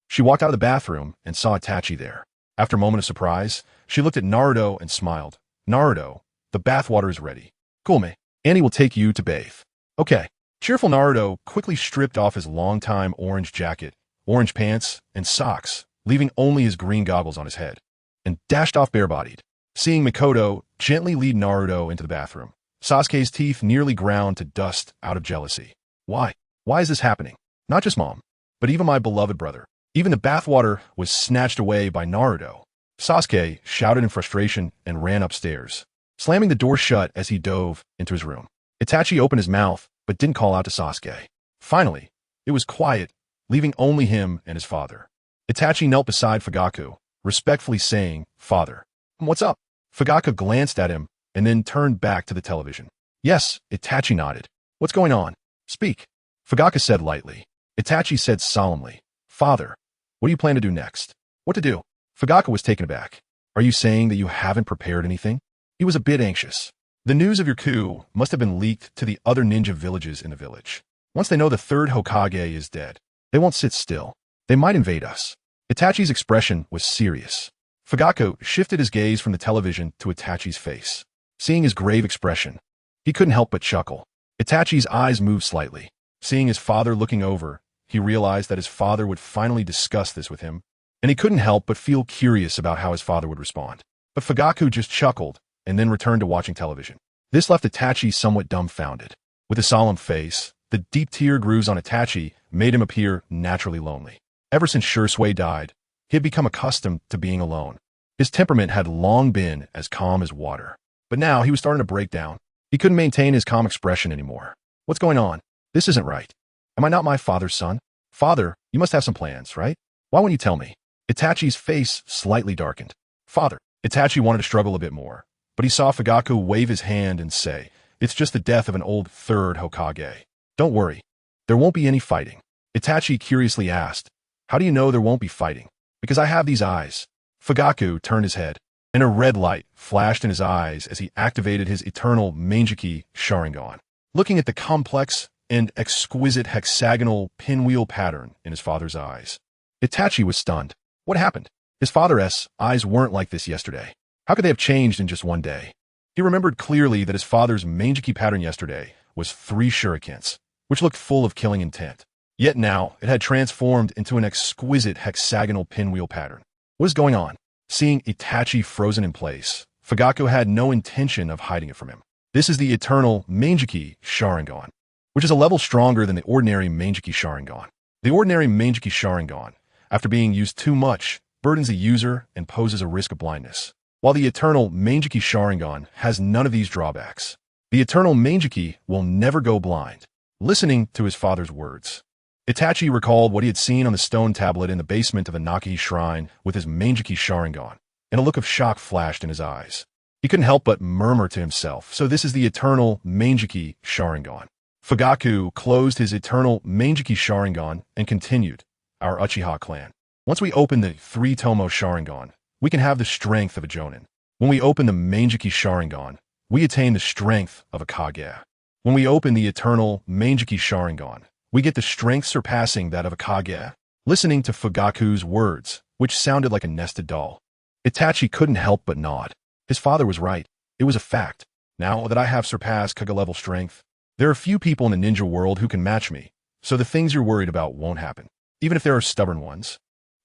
She walked out of the bathroom and saw Itachi there. After a moment of surprise, she looked at Naruto and smiled. Naruto, the bathwater is ready. Cool, me. Annie will take you to bathe. Okay. Cheerful Naruto quickly stripped off his long-time orange jacket, orange pants, and socks, leaving only his green goggles on his head, and dashed off bare-bodied. Seeing Mikoto gently lead Naruto into the bathroom, Sasuke's teeth nearly ground to dust out of jealousy. Why? Why is this happening? Not just mom, but even my beloved brother. Even the bathwater was snatched away by Naruto. Sasuke shouted in frustration and ran upstairs, slamming the door shut as he dove into his room. Itachi opened his mouth, but didn't call out to Sasuke. Finally, it was quiet, leaving only him and his father. Itachi knelt beside Fugaku, respectfully saying, Father, what's up? Fugaku glanced at him and then turned back to the television. Yes, Itachi nodded. What's going on? Speak. Fugaku said lightly. Itachi said solemnly, Father, what do you plan to do next? What to do? Fugaku was taken aback. Are you saying that you haven't prepared anything? He was a bit anxious. The news of your coup must have been leaked to the other ninja villages in the village. Once they know the third Hokage is dead, they won't sit still. They might invade us. Itachi's expression was serious. Fugaku shifted his gaze from the television to Itachi's face. Seeing his grave expression, he couldn't help but chuckle. Itachi's eyes moved slightly. Seeing his father looking over, he realized that his father would finally discuss this with him, and he couldn't help but feel curious about how his father would respond. But Fugaku just chuckled and then returned to watching television. This left Itachi somewhat dumbfounded. With a solemn face, the deep tear grooves on Itachi made him appear naturally lonely. Ever since Shursui died, he had become accustomed to being alone. His temperament had long been as calm as water. But now he was starting to break down. He couldn't maintain his calm expression anymore. What's going on? This isn't right. Am I not my father's son? Father, you must have some plans, right? Why won't you tell me? Itachi's face slightly darkened. Father. Itachi wanted to struggle a bit more, but he saw Fugaku wave his hand and say, "It's just the death of an old Third Hokage. Don't worry. There won't be any fighting." Itachi curiously asked, "How do you know there won't be fighting?" "Because I have these eyes." Fugaku turned his head, and a red light flashed in his eyes as he activated his Eternal Mangekyō Sharingan. Looking at the complex and exquisite hexagonal pinwheel pattern in his father's eyes, Itachi was stunned. What happened? His father's eyes weren't like this yesterday. How could they have changed in just one day? He remembered clearly that his father's Mangekyō pattern yesterday was 3 shurikens, which looked full of killing intent. Yet now, it had transformed into an exquisite hexagonal pinwheel pattern. What is going on? Seeing Itachi frozen in place, Fugaku had no intention of hiding it from him. This is the Eternal Mangekyō Sharingan, which is a level stronger than the ordinary Mangekyō Sharingan. The ordinary Mangekyō Sharingan, after being used too much, burdens the user and poses a risk of blindness, while the Eternal Mangekyō Sharingan has none of these drawbacks. The Eternal Mangekyō will never go blind. Listening to his father's words, Itachi recalled what he had seen on the stone tablet in the basement of a Nakahi shrine with his Mangekyō Sharingan, and a look of shock flashed in his eyes. He couldn't help but murmur to himself, "So this is the Eternal Mangekyō Sharingan." Fugaku closed his Eternal Mangekyō Sharingan and continued, "Our Uchiha clan. Once we open the 3-tomo Sharingan, we can have the strength of a Jonin. When we open the Mangekyō Sharingan, we attain the strength of a Kage. When we open the Eternal Mangekyō Sharingan, we get the strength surpassing that of a Kage." Listening to Fugaku's words, which sounded like a nested doll, Itachi couldn't help but nod. His father was right. It was a fact. Now that I have surpassed Kage-level strength, there are few people in the ninja world who can match me, so the things you're worried about won't happen. Even if there are stubborn ones,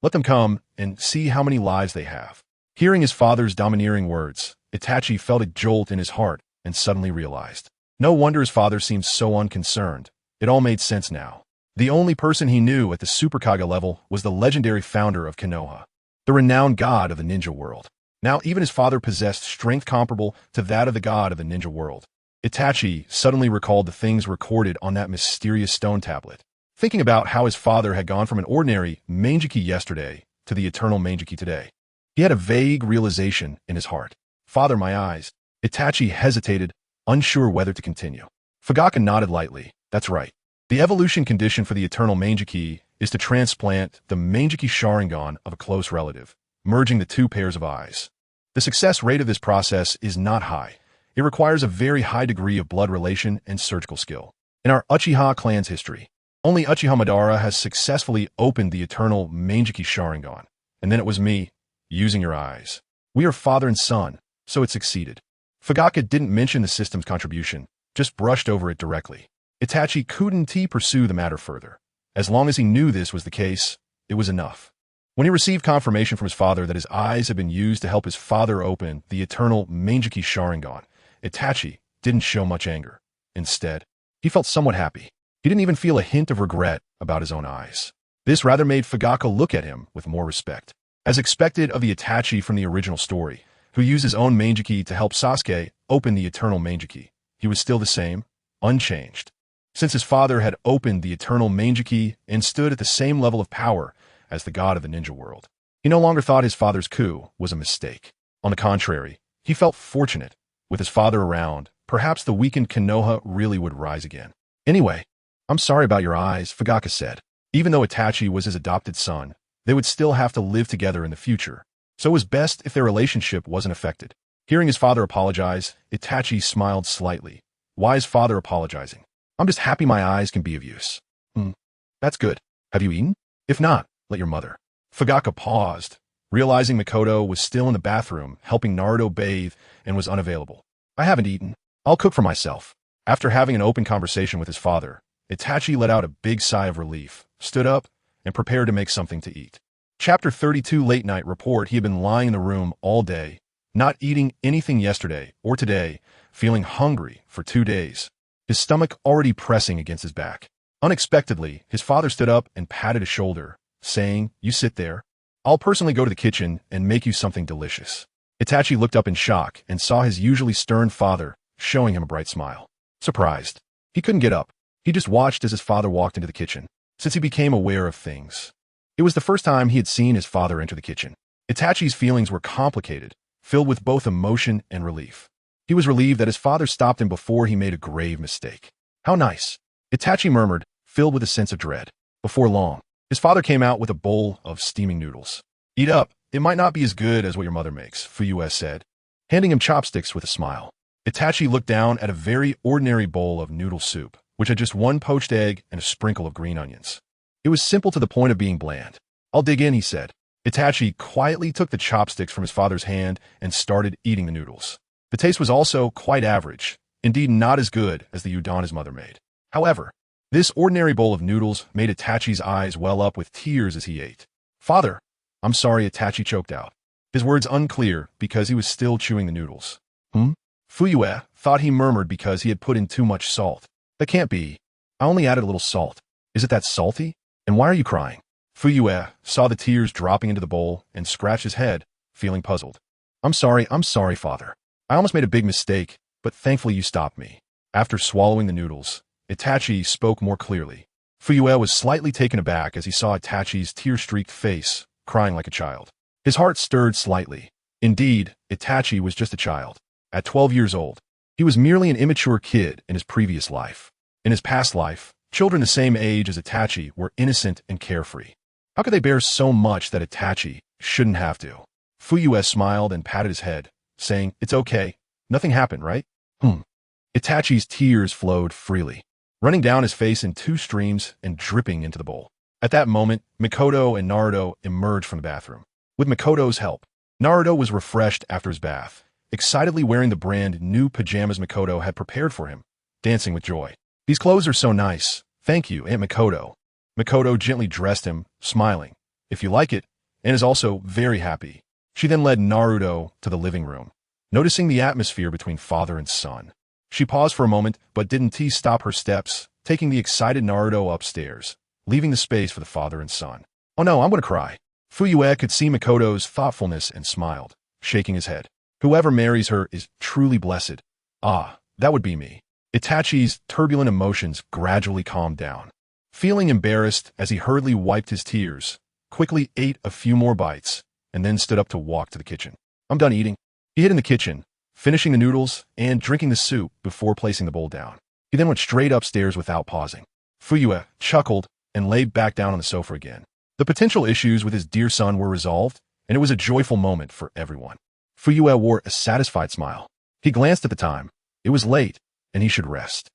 let them come and see how many lives they have. Hearing his father's domineering words, Itachi felt a jolt in his heart and suddenly realized. No wonder his father seemed so unconcerned. It all made sense now. The only person he knew at the Super Kage level was the legendary founder of Konoha, the renowned god of the ninja world. Now even his father possessed strength comparable to that of the god of the ninja world. Itachi suddenly recalled the things recorded on that mysterious stone tablet. Thinking about how his father had gone from an ordinary Mangekyō yesterday to the Eternal Mangekyō today, he had a vague realization in his heart. "Father, my eyes." Itachi hesitated, unsure whether to continue. Fugaku nodded lightly. "That's right. The evolution condition for the Eternal Mangekyō is to transplant the Mangekyō Sharingan of a close relative, merging the 2 pairs of eyes. The success rate of this process is not high. It requires a very high degree of blood relation and surgical skill. In our Uchiha clan's history, only Uchiha Madara has successfully opened the Eternal Mangekyō Sharingan, and then it was me, using your eyes. We are father and son, so it succeeded." Fugaku didn't mention the system's contribution, just brushed over it directly. Itachi couldn't pursue the matter further. As long as he knew this was the case, it was enough. When he received confirmation from his father that his eyes had been used to help his father open the Eternal Mangekyō Sharingan, Itachi didn't show much anger. Instead, he felt somewhat happy. He didn't even feel a hint of regret about his own eyes. This rather made Fugaku look at him with more respect. As expected of the Itachi from the original story, who used his own Mangekyō to help Sasuke open the Eternal Mangekyō, he was still the same, unchanged. Since his father had opened the Eternal Mangekyō and stood at the same level of power as the god of the ninja world, he no longer thought his father's coup was a mistake. On the contrary, he felt fortunate. With his father around, perhaps the weakened Konoha really would rise again. "Anyway, I'm sorry about your eyes," Fugaku said. Even though Itachi was his adopted son, they would still have to live together in the future, so it was best if their relationship wasn't affected. Hearing his father apologize, Itachi smiled slightly. Why is father apologizing? "I'm just happy my eyes can be of use." That's good. Have you eaten? If not, let your mother." Fugaku paused, realizing Mikoto was still in the bathroom helping Naruto bathe and was unavailable. "I haven't eaten. I'll cook for myself." After having an open conversation with his father, Itachi let out a big sigh of relief, stood up, and prepared to make something to eat. Chapter 32 Late Night Report. He had been lying in the room all day, not eating anything yesterday or today, feeling hungry for 2 days, his stomach already pressing against his back. Unexpectedly, his father stood up and patted his shoulder, saying, "You sit there. I'll personally go to the kitchen and make you something delicious." Itachi looked up in shock and saw his usually stern father, showing him a bright smile. Surprised, he couldn't get up. He just watched as his father walked into the kitchen, since he became aware of things. It was the first time he had seen his father enter the kitchen. Itachi's feelings were complicated, filled with both emotion and relief. He was relieved that his father stopped him before he made a grave mistake. How nice, Itachi murmured, filled with a sense of dread. Before long, his father came out with a bowl of steaming noodles. "Eat up, it might not be as good as what your mother makes," Fuyue said, handing him chopsticks with a smile. Itachi looked down at a very ordinary bowl of noodle soup, which had just one poached egg and a sprinkle of green onions. It was simple to the point of being bland. "I'll dig in," he said. Itachi quietly took the chopsticks from his father's hand and started eating the noodles. The taste was also quite average, indeed not as good as the udon his mother made. However, this ordinary bowl of noodles made Itachi's eyes well up with tears as he ate. "Father, I'm sorry," Itachi choked out, his words unclear because he was still chewing the noodles. Fuyue thought he murmured because he had put in too much salt. "That can't be. I only added a little salt. Is it that salty? And why are you crying?" Fuyue saw the tears dropping into the bowl and scratched his head, feeling puzzled. I'm sorry, father. I almost made a big mistake, but thankfully you stopped me." After swallowing the noodles, Itachi spoke more clearly. Fuyue was slightly taken aback as he saw Itachi's tear-streaked face, crying like a child. His heart stirred slightly. Indeed, Itachi was just a child. At 12 years old, he was merely an immature kid in his previous life. In his past life, children the same age as Itachi were innocent and carefree. How could they bear so much that Itachi shouldn't have to? Fuyue smiled and patted his head, saying, "It's okay. Nothing happened, right?" Itachi's tears flowed freely, running down his face in 2 streams and dripping into the bowl. At that moment, Mikoto and Naruto emerged from the bathroom. With Mikoto's help, Naruto was refreshed after his bath, excitedly wearing the brand new pajamas Mikoto had prepared for him, dancing with joy. "These clothes are so nice. Thank you, Aunt Mikoto." Mikoto gently dressed him, smiling. "If you like it," and is also very happy. She then led Naruto to the living room, noticing the atmosphere between father and son. She paused for a moment, but didn't stop her steps, taking the excited Naruto upstairs, leaving the space for the father and son. "Oh no, I'm going to cry." Fuyue could see Mikoto's thoughtfulness and smiled, shaking his head. "Whoever marries her is truly blessed." "Ah, that would be me." Itachi's turbulent emotions gradually calmed down. Feeling embarrassed as he hurriedly wiped his tears, quickly ate a few more bites, and then stood up to walk to the kitchen. "I'm done eating." He hid in the kitchen, finishing the noodles and drinking the soup before placing the bowl down. He then went straight upstairs without pausing. Fuyue chuckled and laid back down on the sofa again. The potential issues with his dear son were resolved, and it was a joyful moment for everyone. Fuyue wore a satisfied smile. He glanced at the time. It was late, and he should rest.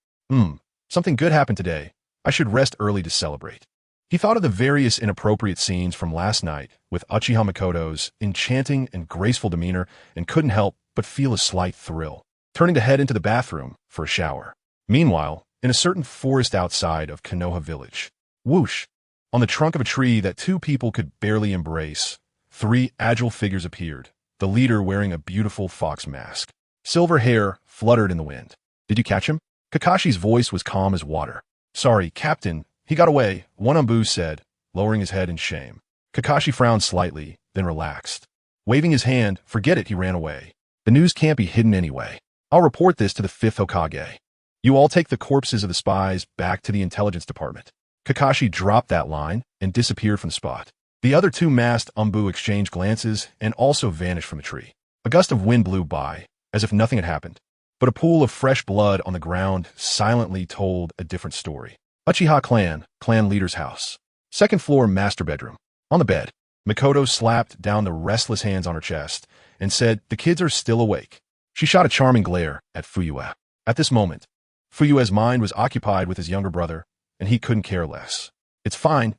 Something good happened today. I should rest early to celebrate." He thought of the various inappropriate scenes from last night with Uchiha Mikoto's enchanting and graceful demeanor and couldn't help but feel a slight thrill, turning to head into the bathroom for a shower. Meanwhile, in a certain forest outside of Konoha village, whoosh, on the trunk of a tree that 2 people could barely embrace, 3 agile figures appeared, the leader wearing a beautiful fox mask. Silver hair fluttered in the wind. "Did you catch him?" Kakashi's voice was calm as water. "Sorry, Captain, he got away," one Anbu said, lowering his head in shame. Kakashi frowned slightly, then relaxed. Waving his hand, "Forget it," he ran away. "The news can't be hidden anyway. I'll report this to the 5th Hokage. You all take the corpses of the spies back to the intelligence department." Kakashi dropped that line and disappeared from the spot. The other 2 masked Anbu exchanged glances and also vanished from the tree. A gust of wind blew by, as if nothing had happened. But a pool of fresh blood on the ground silently told a different story. Uchiha clan leader's house. 2nd floor master bedroom. On the bed, Mikoto slapped down the restless hands on her chest and said, "The kids are still awake." She shot a charming glare at Fuyue. At this moment, Fuyue's mind was occupied with his younger brother, and he couldn't care less. It's fine.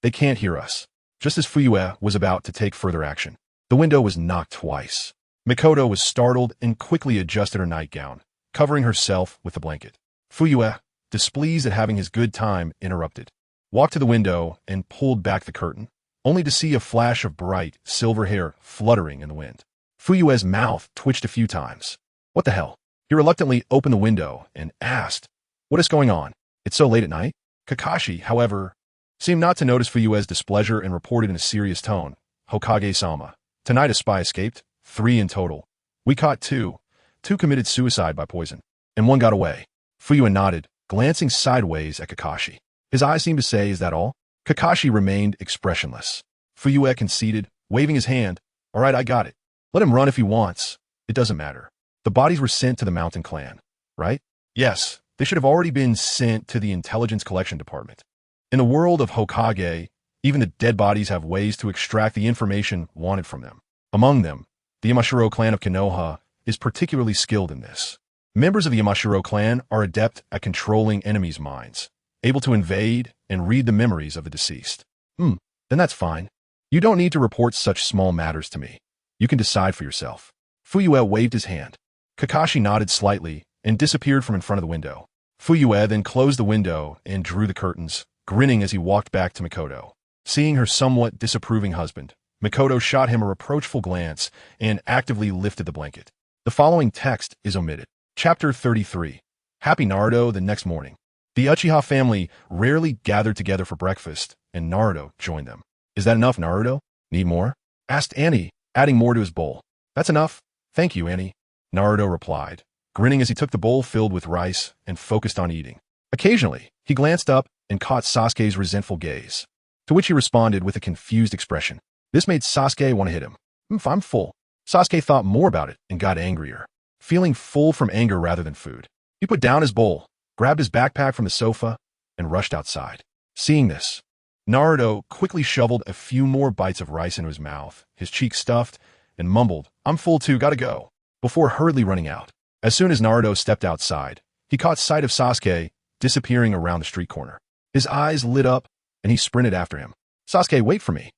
They can't hear us." Just as Fuyue was about to take further action, the window was knocked twice. Mikoto was startled and quickly adjusted her nightgown, covering herself with the blanket. Fuyue, displeased at having his good time interrupted, walked to the window and pulled back the curtain, only to see a flash of bright, silver hair fluttering in the wind. Fuyue's mouth twitched a few times. What the hell? He reluctantly opened the window and asked, "What is going on? It's so late at night?" Kakashi, however, seemed not to notice Fuyue's displeasure and reported in a serious tone, "Hokage-sama, tonight a spy escaped, 3 in total. We caught 2. 2 committed suicide by poison, and 1 got away." Fuyue nodded, glancing sideways at Kakashi. His eyes seemed to say, "Is that all?" Kakashi remained expressionless. Fuyue conceded, waving his hand, "All right, I got it. Let him run if he wants. It doesn't matter. The bodies were sent to the Mountain Clan, right?" "Yes, they should have already been sent to the Intelligence Collection Department. In the world of Hokage, even the dead bodies have ways to extract the information wanted from them. Among them, the Yamashiro clan of Konoha is particularly skilled in this. Members of the Yamashiro clan are adept at controlling enemies' minds, able to invade and read the memories of the deceased." Then that's fine. You don't need to report such small matters to me. You can decide for yourself." Fuyue waved his hand. Kakashi nodded slightly and disappeared from in front of the window. Fuyue then closed the window and drew the curtains, grinning as he walked back to Mikoto. Seeing her somewhat disapproving husband, Mikoto shot him a reproachful glance and actively lifted the blanket. The following text is omitted. Chapter 33. Happy Naruto the next morning. The Uchiha family rarely gathered together for breakfast, and Naruto joined them. "Is that enough, Naruto? Need more?" asked Annie, adding more to his bowl. "That's enough. Thank you, Annie," Naruto replied, grinning as he took the bowl filled with rice and focused on eating. Occasionally, he glanced up and caught Sasuke's resentful gaze, to which he responded with a confused expression. This made Sasuke want to hit him. "I'm full." Sasuke thought more about it and got angrier, feeling full from anger rather than food. He put down his bowl, grabbed his backpack from the sofa, and rushed outside. Seeing this, Naruto quickly shoveled a few more bites of rice into his mouth, his cheeks stuffed, and mumbled, "I'm full too, gotta go," before hurriedly running out. As soon as Naruto stepped outside, he caught sight of Sasuke disappearing around the street corner. His eyes lit up, and he sprinted after him. "Sasuke, wait for me!"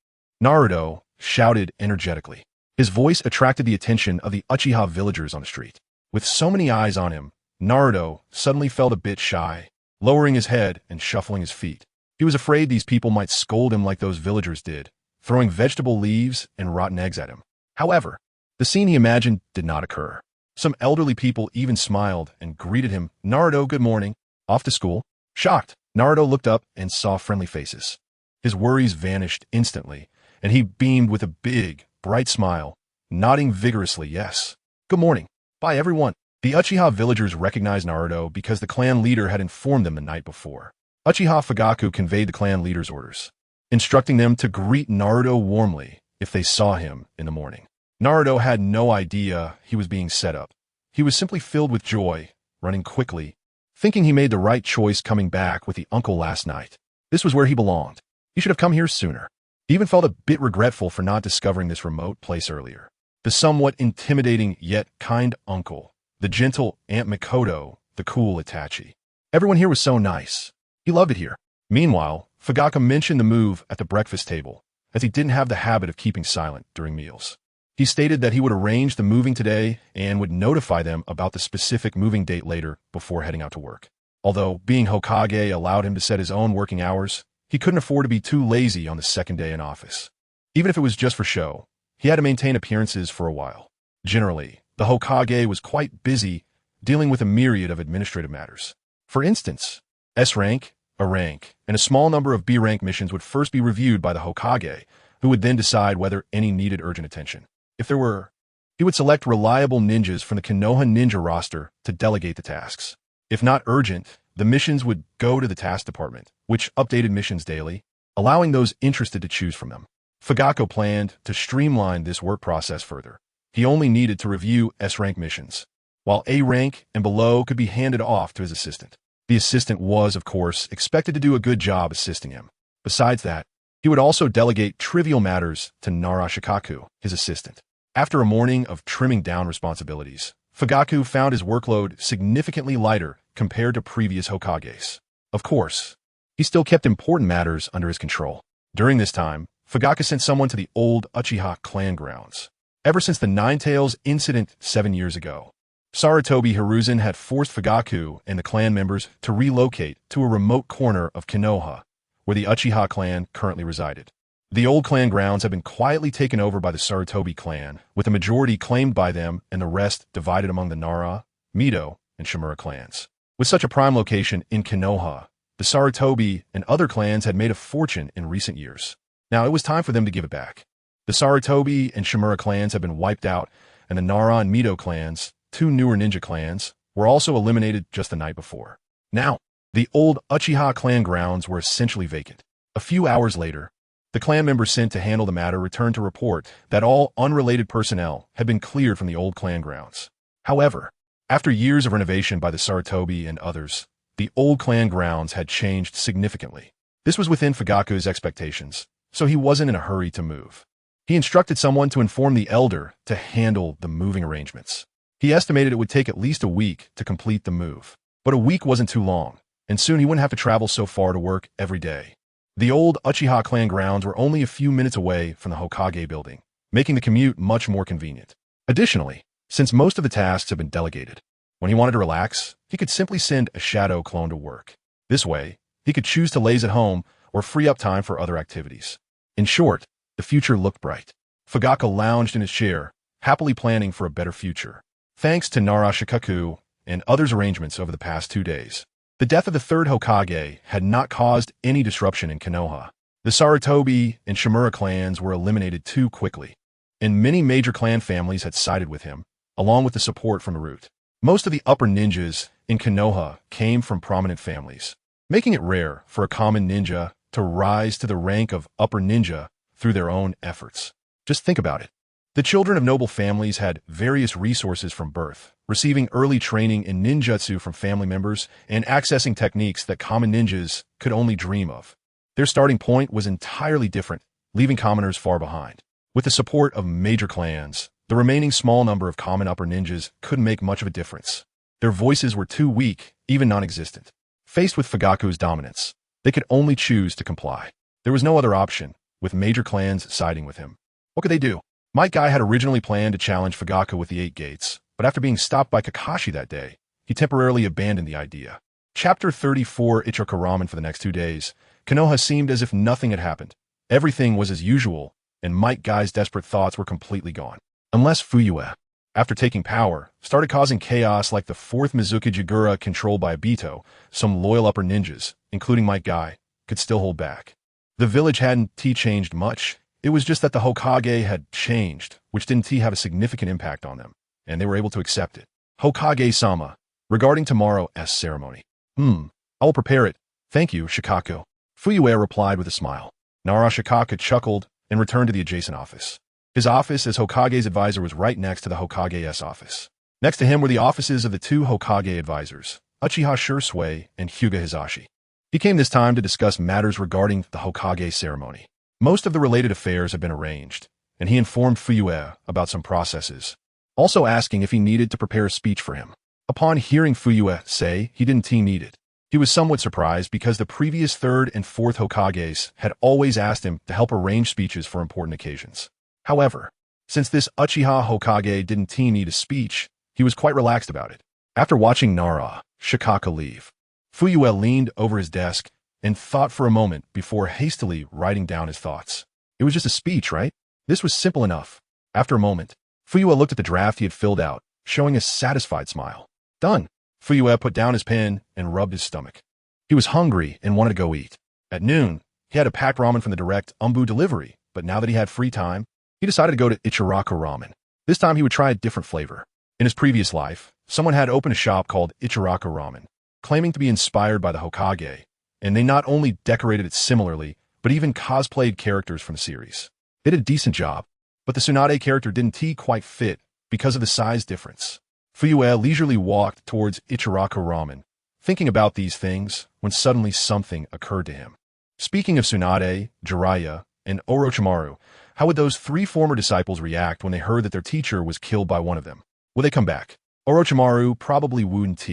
Naruto shouted energetically. His voice attracted the attention of the Uchiha villagers on the street. With so many eyes on him, Naruto suddenly felt a bit shy, lowering his head and shuffling his feet. He was afraid these people might scold him like those villagers did, throwing vegetable leaves and rotten eggs at him. However, the scene he imagined did not occur. Some elderly people even smiled and greeted him. "Naruto, good morning. Off to school?" Shocked, Naruto looked up and saw friendly faces. His worries vanished instantly, and he beamed with a big, bright smile, nodding vigorously yes. "Good morning. Bye, everyone." The Uchiha villagers recognized Naruto because the clan leader had informed them the night before. Uchiha Fugaku conveyed the clan leader's orders, instructing them to greet Naruto warmly if they saw him in the morning. Naruto had no idea he was being set up. He was simply filled with joy, running quickly, thinking he made the right choice coming back with the uncle last night. This was where he belonged. He should have come here sooner. He even felt a bit regretful for not discovering this remote place earlier. The somewhat intimidating yet kind uncle, the gentle Aunt Mikoto, the cool Itachi. Everyone here was so nice. He loved it here. Meanwhile, Fugaku mentioned the move at the breakfast table, as he didn't have the habit of keeping silent during meals. He stated that he would arrange the moving today and would notify them about the specific moving date later before heading out to work. Although being Hokage allowed him to set his own working hours, he couldn't afford to be too lazy on the second day in office. Even if it was just for show, he had to maintain appearances for a while. Generally, the Hokage was quite busy dealing with a myriad of administrative matters. For instance, S rank, A rank, and a small number of B rank missions would first be reviewed by the Hokage, who would then decide whether any needed urgent attention. If there were, he would select reliable ninjas from the Konoha ninja roster to delegate the tasks. If not urgent, the missions would go to the task department, which updated missions daily, allowing those interested to choose from them. Fugaku planned to streamline this work process further. He only needed to review S-rank missions, while A rank and below could be handed off to his assistant. The assistant was, of course, expected to do a good job assisting him. Besides that, he would also delegate trivial matters to Narashikaku, his assistant. After a morning of trimming down responsibilities, Fugaku found his workload significantly lighter compared to previous Hokages. Of course, he still kept important matters under his control. During this time, Fugaku sent someone to the old Uchiha clan grounds. Ever since the Nine-Tails incident 7 years ago, Sarutobi Hiruzen had forced Fugaku and the clan members to relocate to a remote corner of Konoha, where the Uchiha clan currently resided. The old clan grounds had been quietly taken over by the Sarutobi clan, with the majority claimed by them and the rest divided among the Nara, Mito, and Shimura clans. With such a prime location in Konoha, the Sarutobi and other clans had made a fortune in recent years. Now it was time for them to give it back. The Sarutobi and Shimura clans had been wiped out, and the Nara and Mito clans, two newer ninja clans, were also eliminated just the night before. Now, the old Uchiha clan grounds were essentially vacant. A few hours later, the clan members sent to handle the matter returned to report that all unrelated personnel had been cleared from the old clan grounds. However, after years of renovation by the Sarutobi and others, the old clan grounds had changed significantly. This was within Fugaku's expectations, so he wasn't in a hurry to move. He instructed someone to inform the elder to handle the moving arrangements. He estimated it would take at least a week to complete the move. But a week wasn't too long, and soon he wouldn't have to travel so far to work every day. The old Uchiha clan grounds were only a few minutes away from the Hokage building, making the commute much more convenient. Additionally, since most of the tasks had been delegated, when he wanted to relax, he could simply send a shadow clone to work. This way, he could choose to laze at home or free up time for other activities. In short, the future looked bright. Fugaku lounged in his chair, happily planning for a better future. Thanks to Nara Shikaku and others' arrangements over the past 2 days, the death of the third Hokage had not caused any disruption in Konoha. The Sarutobi and Shimura clans were eliminated too quickly, and many major clan families had sided with him, along with the support from Naruto. Most of the upper ninjas in Konoha came from prominent families, making it rare for a common ninja to rise to the rank of upper ninja through their own efforts. Just think about it. The children of noble families had various resources from birth, receiving early training in ninjutsu from family members and accessing techniques that common ninjas could only dream of. Their starting point was entirely different, leaving commoners far behind. With the support of major clans, the remaining small number of common upper ninjas couldn't make much of a difference. Their voices were too weak, even non-existent. Faced with Fugaku's dominance, they could only choose to comply. There was no other option, with major clans siding with him. What could they do? Might Guy had originally planned to challenge Fugaku with the 8 gates, but after being stopped by Kakashi that day, he temporarily abandoned the idea. Chapter 34 Ichiraku Ramen. For the next 2 days, Konoha seemed as if nothing had happened. Everything was as usual, and Might Guy's desperate thoughts were completely gone. Unless Fuyue, after taking power, started causing chaos like the 4th Mizukage controlled by Obito, some loyal upper ninjas, including Might Guy, could still hold back. The village hadn't changed much. It was just that the Hokage had changed, which didn't have a significant impact on them, and they were able to accept it. Hokage-sama, regarding tomorrow's ceremony. I will prepare it. Thank you, Shikaku. Fuyue replied with a smile. Nara Shikaku chuckled and returned to the adjacent office. His office as Hokage's advisor was right next to the Hokage's office. Next to him were the offices of the 2 Hokage advisors, Uchiha Shursui and Hyuga Hisashi. He came this time to discuss matters regarding the Hokage ceremony. Most of the related affairs had been arranged, and he informed Fuyue about some processes, also asking if he needed to prepare a speech for him. Upon hearing Fuyue say he didn't need it, he was somewhat surprised because the previous 3rd and 4th Hokages had always asked him to help arrange speeches for important occasions. However, since this Uchiha Hokage didn't need a speech, he was quite relaxed about it. After watching Nara Shikaku leave, Fuyue leaned over his desk and thought for a moment before hastily writing down his thoughts. It was just a speech, right? This was simple enough. After a moment, Fuyue looked at the draft he had filled out, showing a satisfied smile. Done. Fuyue put down his pen and rubbed his stomach. He was hungry and wanted to go eat. At noon, he had a packed ramen from the direct Umbu delivery, but now that he had free time, he decided to go to Ichiraku Ramen. This time he would try a different flavor. In his previous life, someone had opened a shop called Ichiraku Ramen, claiming to be inspired by the Hokage, and they not only decorated it similarly, but even cosplayed characters from the series. They did a decent job, but the Tsunade character didn't quite fit because of the size difference. Fuyue leisurely walked towards Ichiraku Ramen, thinking about these things when suddenly something occurred to him. Speaking of Tsunade, Jiraiya, and Orochimaru, how would those 3 former disciples react when they heard that their teacher was killed by one of them? Will they come back? Orochimaru probably wouldn't.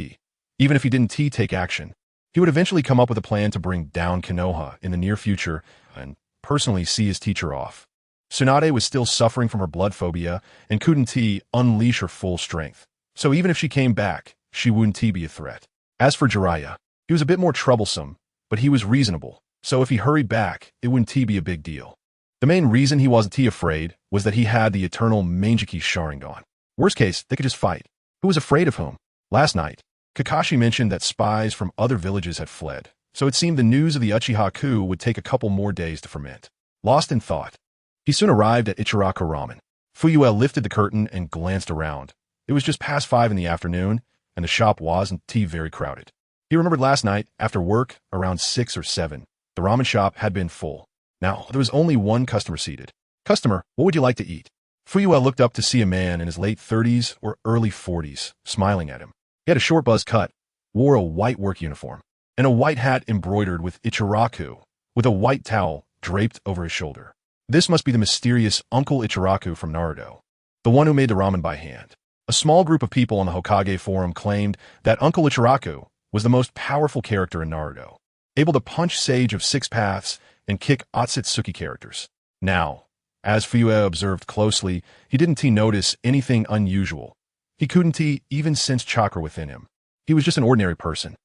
Even if he didn't take action, he would eventually come up with a plan to bring down Konoha in the near future and personally see his teacher off. Tsunade was still suffering from her blood phobia and couldn't unleash her full strength, so even if she came back, she wouldn't be a threat. As for Jiraiya, he was a bit more troublesome, but he was reasonable, so if he hurried back, it wouldn't be a big deal. The main reason he wasn't afraid was that he had the Eternal Mangekyō Sharingan. Worst case, they could just fight. Who was afraid of whom? Last night, Kakashi mentioned that spies from other villages had fled, so it seemed the news of the Uchiha coup would take a couple more days to ferment. Lost in thought, he soon arrived at Ichiraku Ramen. Fuyue lifted the curtain and glanced around. It was just past 5 in the afternoon, and the shop wasn't very crowded. He remembered last night, after work, around 6 or 7, the ramen shop had been full. Now, there was only one customer seated. "Customer, what would you like to eat?" Fuyue looked up to see a man in his late 30s or early 40s, smiling at him. He had a short buzz cut, wore a white work uniform, and a white hat embroidered with Ichiraku, with a white towel draped over his shoulder. This must be the mysterious Uncle Ichiraku from Naruto, the one who made the ramen by hand. A small group of people on the Hokage forum claimed that Uncle Ichiraku was the most powerful character in Naruto, able to punch Sage of 6 Paths and kick Akatsuki characters. Now, as Fuyue observed closely, he didn't notice anything unusual. He couldn't even sense chakra within him. He was just an ordinary person.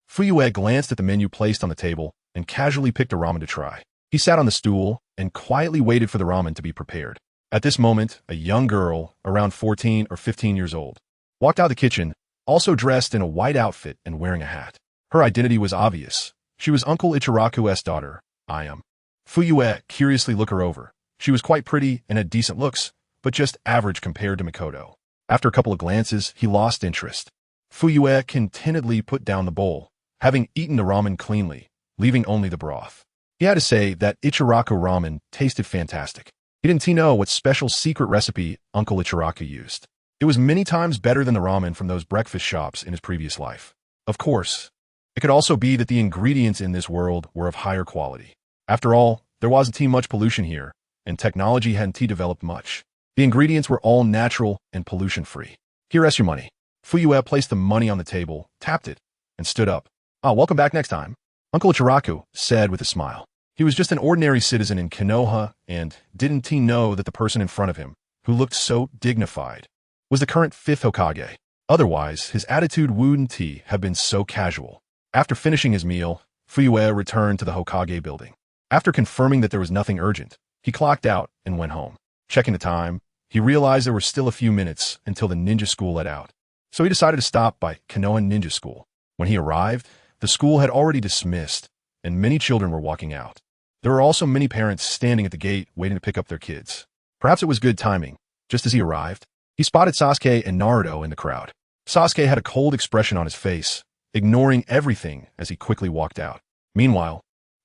Fuyue glanced at the menu placed on the table and casually picked a ramen to try. He sat on the stool and quietly waited for the ramen to be prepared. At this moment, a young girl, around 14 or 15 years old, walked out of the kitchen, also dressed in a white outfit and wearing a hat. Her identity was obvious. She was Uncle Ichiraku's daughter, Fuyue curiously looked her over. She was quite pretty and had decent looks, but just average compared to Mikoto. After a couple of glances, he lost interest. Fuyue contentedly put down the bowl, having eaten the ramen cleanly, leaving only the broth. He had to say that Ichiraku ramen tasted fantastic. He didn't know what special secret recipe Uncle Ichiraku used. It was many times better than the ramen from those breakfast shops in his previous life. Of course, it could also be that the ingredients in this world were of higher quality. After all, there wasn't much pollution here, and technology hadn't developed much. The ingredients were all natural and pollution-free. "Here's your money." Fuyue placed the money on the table, tapped it, and stood up. "Welcome back next time," Uncle Ichiraku said with a smile. He was just an ordinary citizen in Konoha and didn't know that the person in front of him, who looked so dignified, was the current 5th Hokage. Otherwise, his attitude wouldn't have been so casual. After finishing his meal, Fuyue returned to the Hokage building. After confirming that there was nothing urgent, he clocked out and went home. Checking the time, he realized there were still a few minutes until the ninja school let out. So he decided to stop by Konoha Ninja School. When he arrived, the school had already dismissed, and many children were walking out. There were also many parents standing at the gate waiting to pick up their kids. Perhaps it was good timing. Just as he arrived, he spotted Sasuke and Naruto in the crowd. Sasuke had a cold expression on his face, ignoring everything as he quickly walked out. Meanwhile,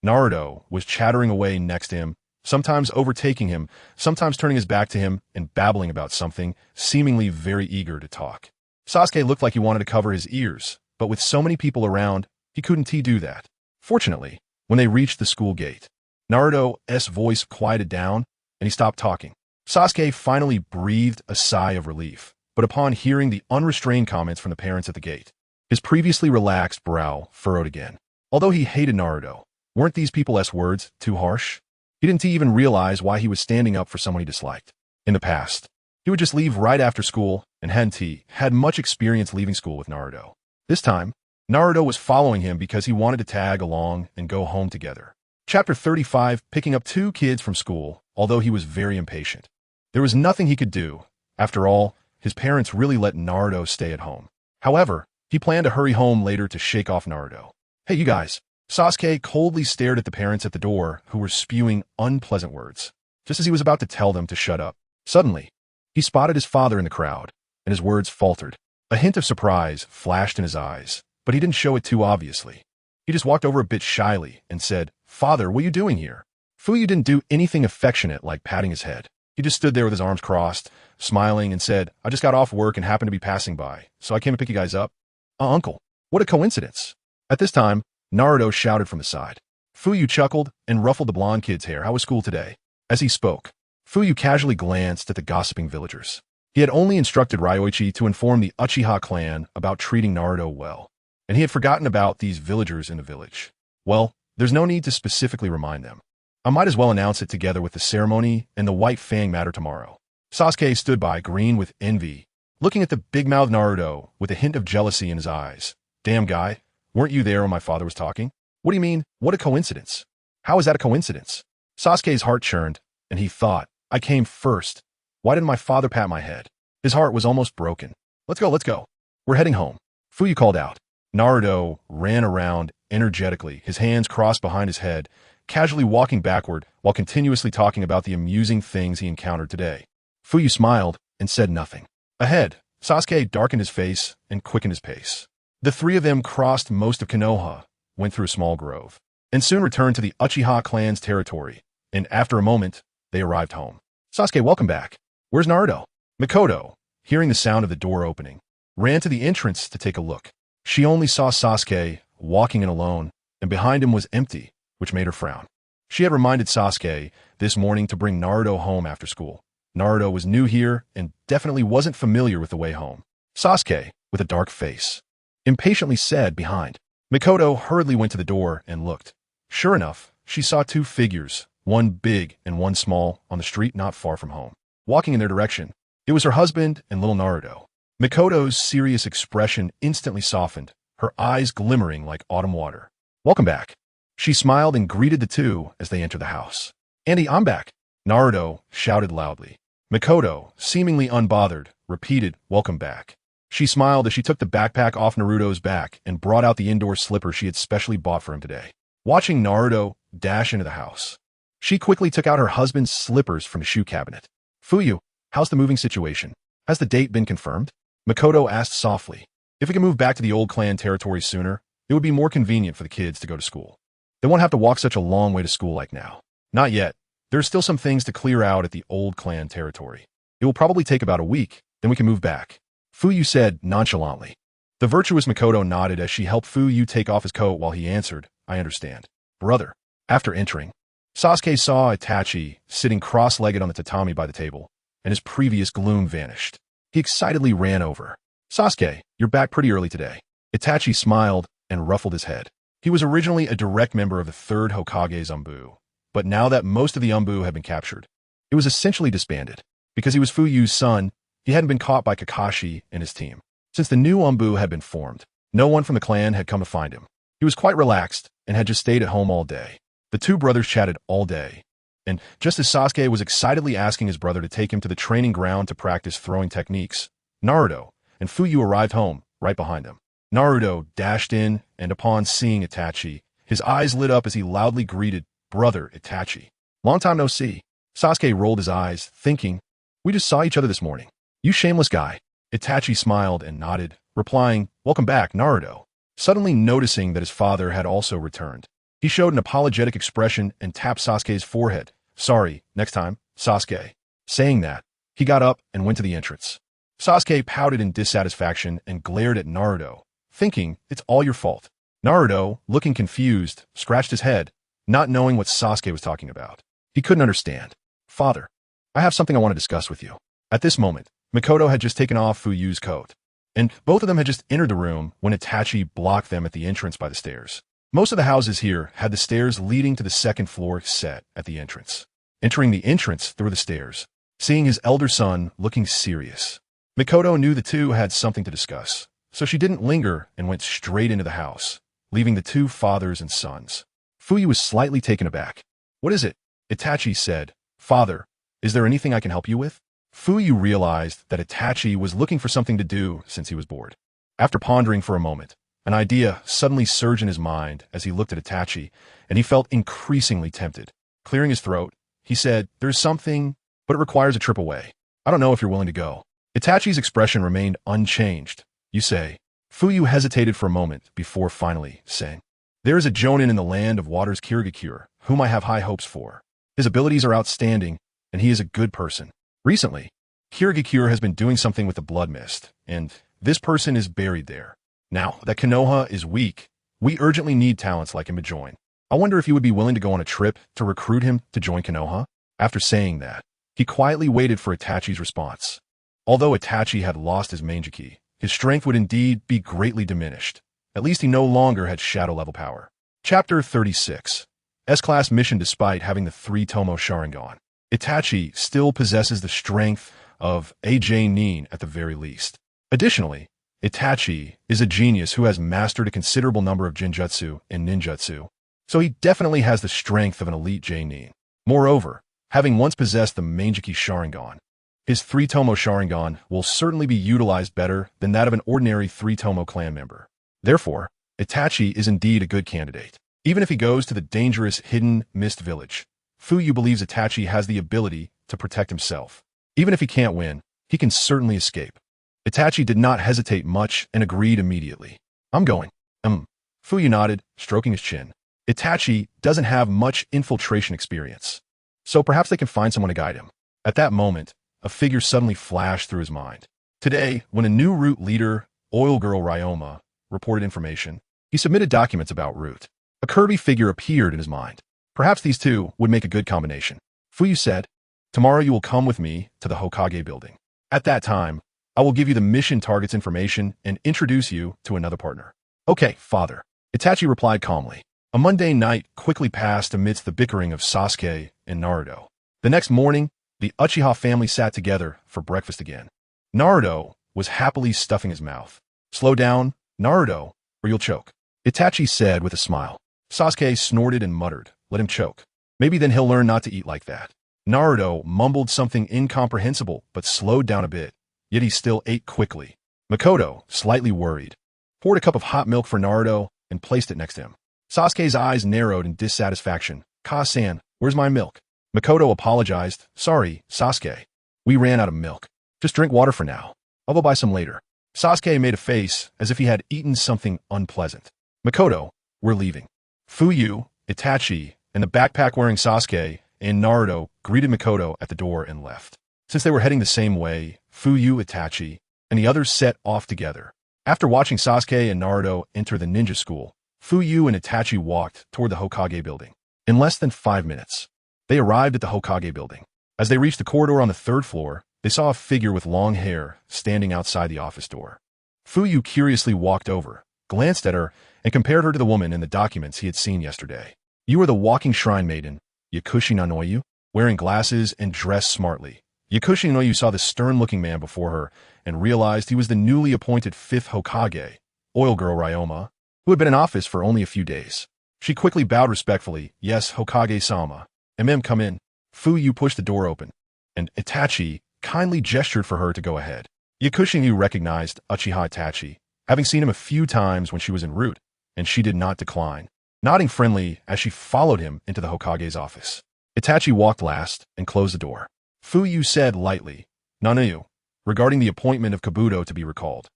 Naruto was chattering away next to him, sometimes overtaking him, sometimes turning his back to him and babbling about something, seemingly very eager to talk. Sasuke looked like he wanted to cover his ears, but with so many people around, he couldn't do that. Fortunately, when they reached the school gate, Naruto's voice quieted down and he stopped talking. Sasuke finally breathed a sigh of relief, but upon hearing the unrestrained comments from the parents at the gate, his previously relaxed brow furrowed again. Although he hated Naruto, weren't these people's words too harsh? He didn't even realize why he was standing up for someone he disliked. In the past, he would just leave right after school and hadn't had much experience leaving school with Naruto. This time, Naruto was following him because he wanted to tag along and go home together. Chapter 35, picking up 2 kids from school, although he was very impatient. There was nothing he could do. After all, his parents really let Naruto stay at home. However, he planned to hurry home later to shake off Naruto. "Hey, you guys." Sasuke coldly stared at the parents at the door who were spewing unpleasant words, just as he was about to tell them to shut up. Suddenly, he spotted his father in the crowd, and his words faltered. A hint of surprise flashed in his eyes, but he didn't show it too obviously. He just walked over a bit shyly and said, "Father, what are you doing here?" Fuyue didn't do anything affectionate like patting his head. He just stood there with his arms crossed, smiling and said, "I just got off work and happened to be passing by, so I came to pick you guys up." Uncle, what a coincidence." At this time, Naruto shouted from the side. Fuyue chuckled and ruffled the blonde kid's hair. "How was school today?" As he spoke, Fuyue casually glanced at the gossiping villagers. He had only instructed Ryoichi to inform the Uchiha clan about treating Naruto well, and he had forgotten about these villagers in the village. Well, there's no need to specifically remind them. I might as well announce it together with the ceremony and the White Fang matter tomorrow. Sasuke stood by, green with envy, looking at the big-mouthed Naruto with a hint of jealousy in his eyes. Damn guy, weren't you there when my father was talking? What do you mean, what a coincidence? How is that a coincidence? Sasuke's heart churned, and he thought, I came first. Why didn't my father pat my head? His heart was almost broken. Let's go, let's go. We're heading home. Fuyue called out. Naruto ran around energetically, his hands crossed behind his head, casually walking backward while continuously talking about the amusing things he encountered today. Fuyue smiled and said nothing. Ahead, Sasuke darkened his face and quickened his pace. The three of them crossed most of Konoha, went through a small grove, and soon returned to the Uchiha clan's territory, and after a moment, they arrived home. Sasuke, welcome back. Where's Naruto? Mikoto, hearing the sound of the door opening, ran to the entrance to take a look. She only saw Sasuke walking in alone, and behind him was empty, which made her frown. She had reminded Sasuke this morning to bring Naruto home after school. Naruto was new here and definitely wasn't familiar with the way home. Sasuke, with a dark face, impatiently said behind. Mikoto hurriedly went to the door and looked. Sure enough, she saw two figures, one big and one small, on the street not far from home, walking in their direction. It was her husband and little Naruto. Mikoto's serious expression instantly softened, her eyes glimmering like autumn water. Welcome back. She smiled and greeted the two as they entered the house. Andy, I'm back. Naruto shouted loudly. Mikoto, seemingly unbothered, repeated, welcome back. She smiled as she took the backpack off Naruto's back and brought out the indoor slipper she had specially bought for him today. Watching Naruto dash into the house, she quickly took out her husband's slippers from his shoe cabinet. Fuyue, how's the moving situation? Has the date been confirmed? Mikoto asked softly. If we can move back to the old clan territory sooner, it would be more convenient for the kids to go to school. They won't have to walk such a long way to school like now. Not yet. There are still some things to clear out at the old clan territory. It will probably take about a week, then we can move back. Fuyue said nonchalantly. The virtuous Mikoto nodded as she helped Fuyue take off his coat while he answered, I understand. Brother. After entering, Sasuke saw Itachi sitting cross-legged on the tatami by the table, and his previous gloom vanished. He excitedly ran over. Sasuke, you're back pretty early today. Itachi smiled and ruffled his head. He was originally a direct member of the Third Hokage's Umbu, but now that most of the Umbu had been captured, it was essentially disbanded. Because he was Fuyue's son, he hadn't been caught by Kakashi and his team. Since the new Umbu had been formed, no one from the clan had come to find him. He was quite relaxed and had just stayed at home all day. The two brothers chatted all day, and just as Sasuke was excitedly asking his brother to take him to the training ground to practice throwing techniques, Naruto and Fuyue arrived home right behind them. Naruto dashed in, and upon seeing Itachi, his eyes lit up as he loudly greeted, Brother Itachi. Long time no see. Sasuke rolled his eyes, thinking, we just saw each other this morning. You shameless guy. Itachi smiled and nodded, replying, welcome back, Naruto. Suddenly noticing that his father had also returned, he showed an apologetic expression and tapped Sasuke's forehead. Sorry, next time, Sasuke. Saying that, he got up and went to the entrance. Sasuke pouted in dissatisfaction and glared at Naruto, thinking, it's all your fault. Naruto, looking confused, scratched his head, not knowing what Sasuke was talking about. He couldn't understand. Father, I have something I want to discuss with you. At this moment, Mikoto had just taken off Fuyue's coat, and both of them had just entered the room when Itachi blocked them at the entrance by the stairs. Most of the houses here had the stairs leading to the second floor set at the entrance. Entering the entrance through the stairs, seeing his elder son looking serious, Mikoto knew the two had something to discuss, so she didn't linger and went straight into the house, leaving the two fathers and sons. Fuyue was slightly taken aback. What is it? Itachi said. Father, is there anything I can help you with? Fuyue realized that Itachi was looking for something to do since he was bored. After pondering for a moment, an idea suddenly surged in his mind as he looked at Itachi, and he felt increasingly tempted. Clearing his throat, he said, there's something, but it requires a trip away. I don't know if you're willing to go. Itachi's expression remained unchanged. You say. Fuyue hesitated for a moment before finally saying, there is a jonin in the land of water's Kirigakure, whom I have high hopes for. His abilities are outstanding, and he is a good person. Recently, Kirigakure has been doing something with the blood mist, and this person is buried there. Now that Konoha is weak, we urgently need talents like him to join. I wonder if you would be willing to go on a trip to recruit him to join Konoha? After saying that, he quietly waited for Itachi's response. Although Itachi had lost his Mangekyō, his strength would indeed be greatly diminished. At least he no longer had shadow-level power. Chapter 36. S-Class Mission. Despite having the 3 Tomo Sharingan, Itachi still possesses the strength of AJ Nin at the very least. Additionally, Itachi is a genius who has mastered a considerable number of genjutsu and ninjutsu, so he definitely has the strength of an elite J-Nin. Moreover, having once possessed the Mangekyō Sharingan, his 3-tomo Sharingan will certainly be utilized better than that of an ordinary 3-tomo clan member. Therefore, Itachi is indeed a good candidate. Even if he goes to the dangerous hidden mist village, Fuyue believes Itachi has the ability to protect himself. Even if he can't win, he can certainly escape. Itachi did not hesitate much and agreed immediately. I'm going. Fuyue nodded, stroking his chin. Itachi doesn't have much infiltration experience, so perhaps they can find someone to guide him. At that moment, a figure suddenly flashed through his mind. Today, when a new root leader, Oil Girl Ryoma, reported information, he submitted documents about Root. A Kirby figure appeared in his mind. Perhaps these two would make a good combination. Fuyue said, "Tomorrow you will come with me to the Hokage building. At that time, I will give you the mission targets information and introduce you to another partner." "Okay, father," Itachi replied calmly. A mundane night quickly passed amidst the bickering of Sasuke and Naruto. The next morning, the Uchiha family sat together for breakfast again. Naruto was happily stuffing his mouth. "Slow down, Naruto, or you'll choke," Itachi said with a smile. Sasuke snorted and muttered, "Let him choke. Maybe then he'll learn not to eat like that." Naruto mumbled something incomprehensible but slowed down a bit, yet he still ate quickly. Makoto, slightly worried, poured a cup of hot milk for Naruto and placed it next to him. Sasuke's eyes narrowed in dissatisfaction. "Ka-san, where's my milk?" Makoto apologized. "Sorry, Sasuke. We ran out of milk. Just drink water for now. I'll go buy some later." Sasuke made a face as if he had eaten something unpleasant. "Makoto, we're leaving." Fuyue, Itachi, and the backpack-wearing Sasuke and Naruto greeted Makoto at the door and left. Since they were heading the same way, Fuyue, Itachi, and the others set off together. After watching Sasuke and Naruto enter the ninja school, Fuyue and Itachi walked toward the Hokage building. In less than 5 minutes, they arrived at the Hokage building. As they reached the corridor on the 3rd floor, they saw a figure with long hair standing outside the office door. Fuyue curiously walked over, glanced at her, and compared her to the woman in the documents he had seen yesterday. "You are the walking shrine maiden, Yakushi Nanoyu?" Wearing glasses and dressed smartly, Yakushi Nanoyu saw the stern-looking man before her and realized he was the newly appointed 5th Hokage, Oil Girl Ryoma, who had been in office for only a few days. She quickly bowed respectfully. "Yes, Hokage-sama. Come in." Fuyue pushed the door open, and Itachi kindly gestured for her to go ahead. Yakushi recognized Uchiha Itachi, having seen him a few times when she was en route, and she did not decline, nodding friendly as she followed him into the Hokage's office. Itachi walked last and closed the door. Fuyue said lightly, "Nanoyu, regarding the appointment of Kabuto to be recalled,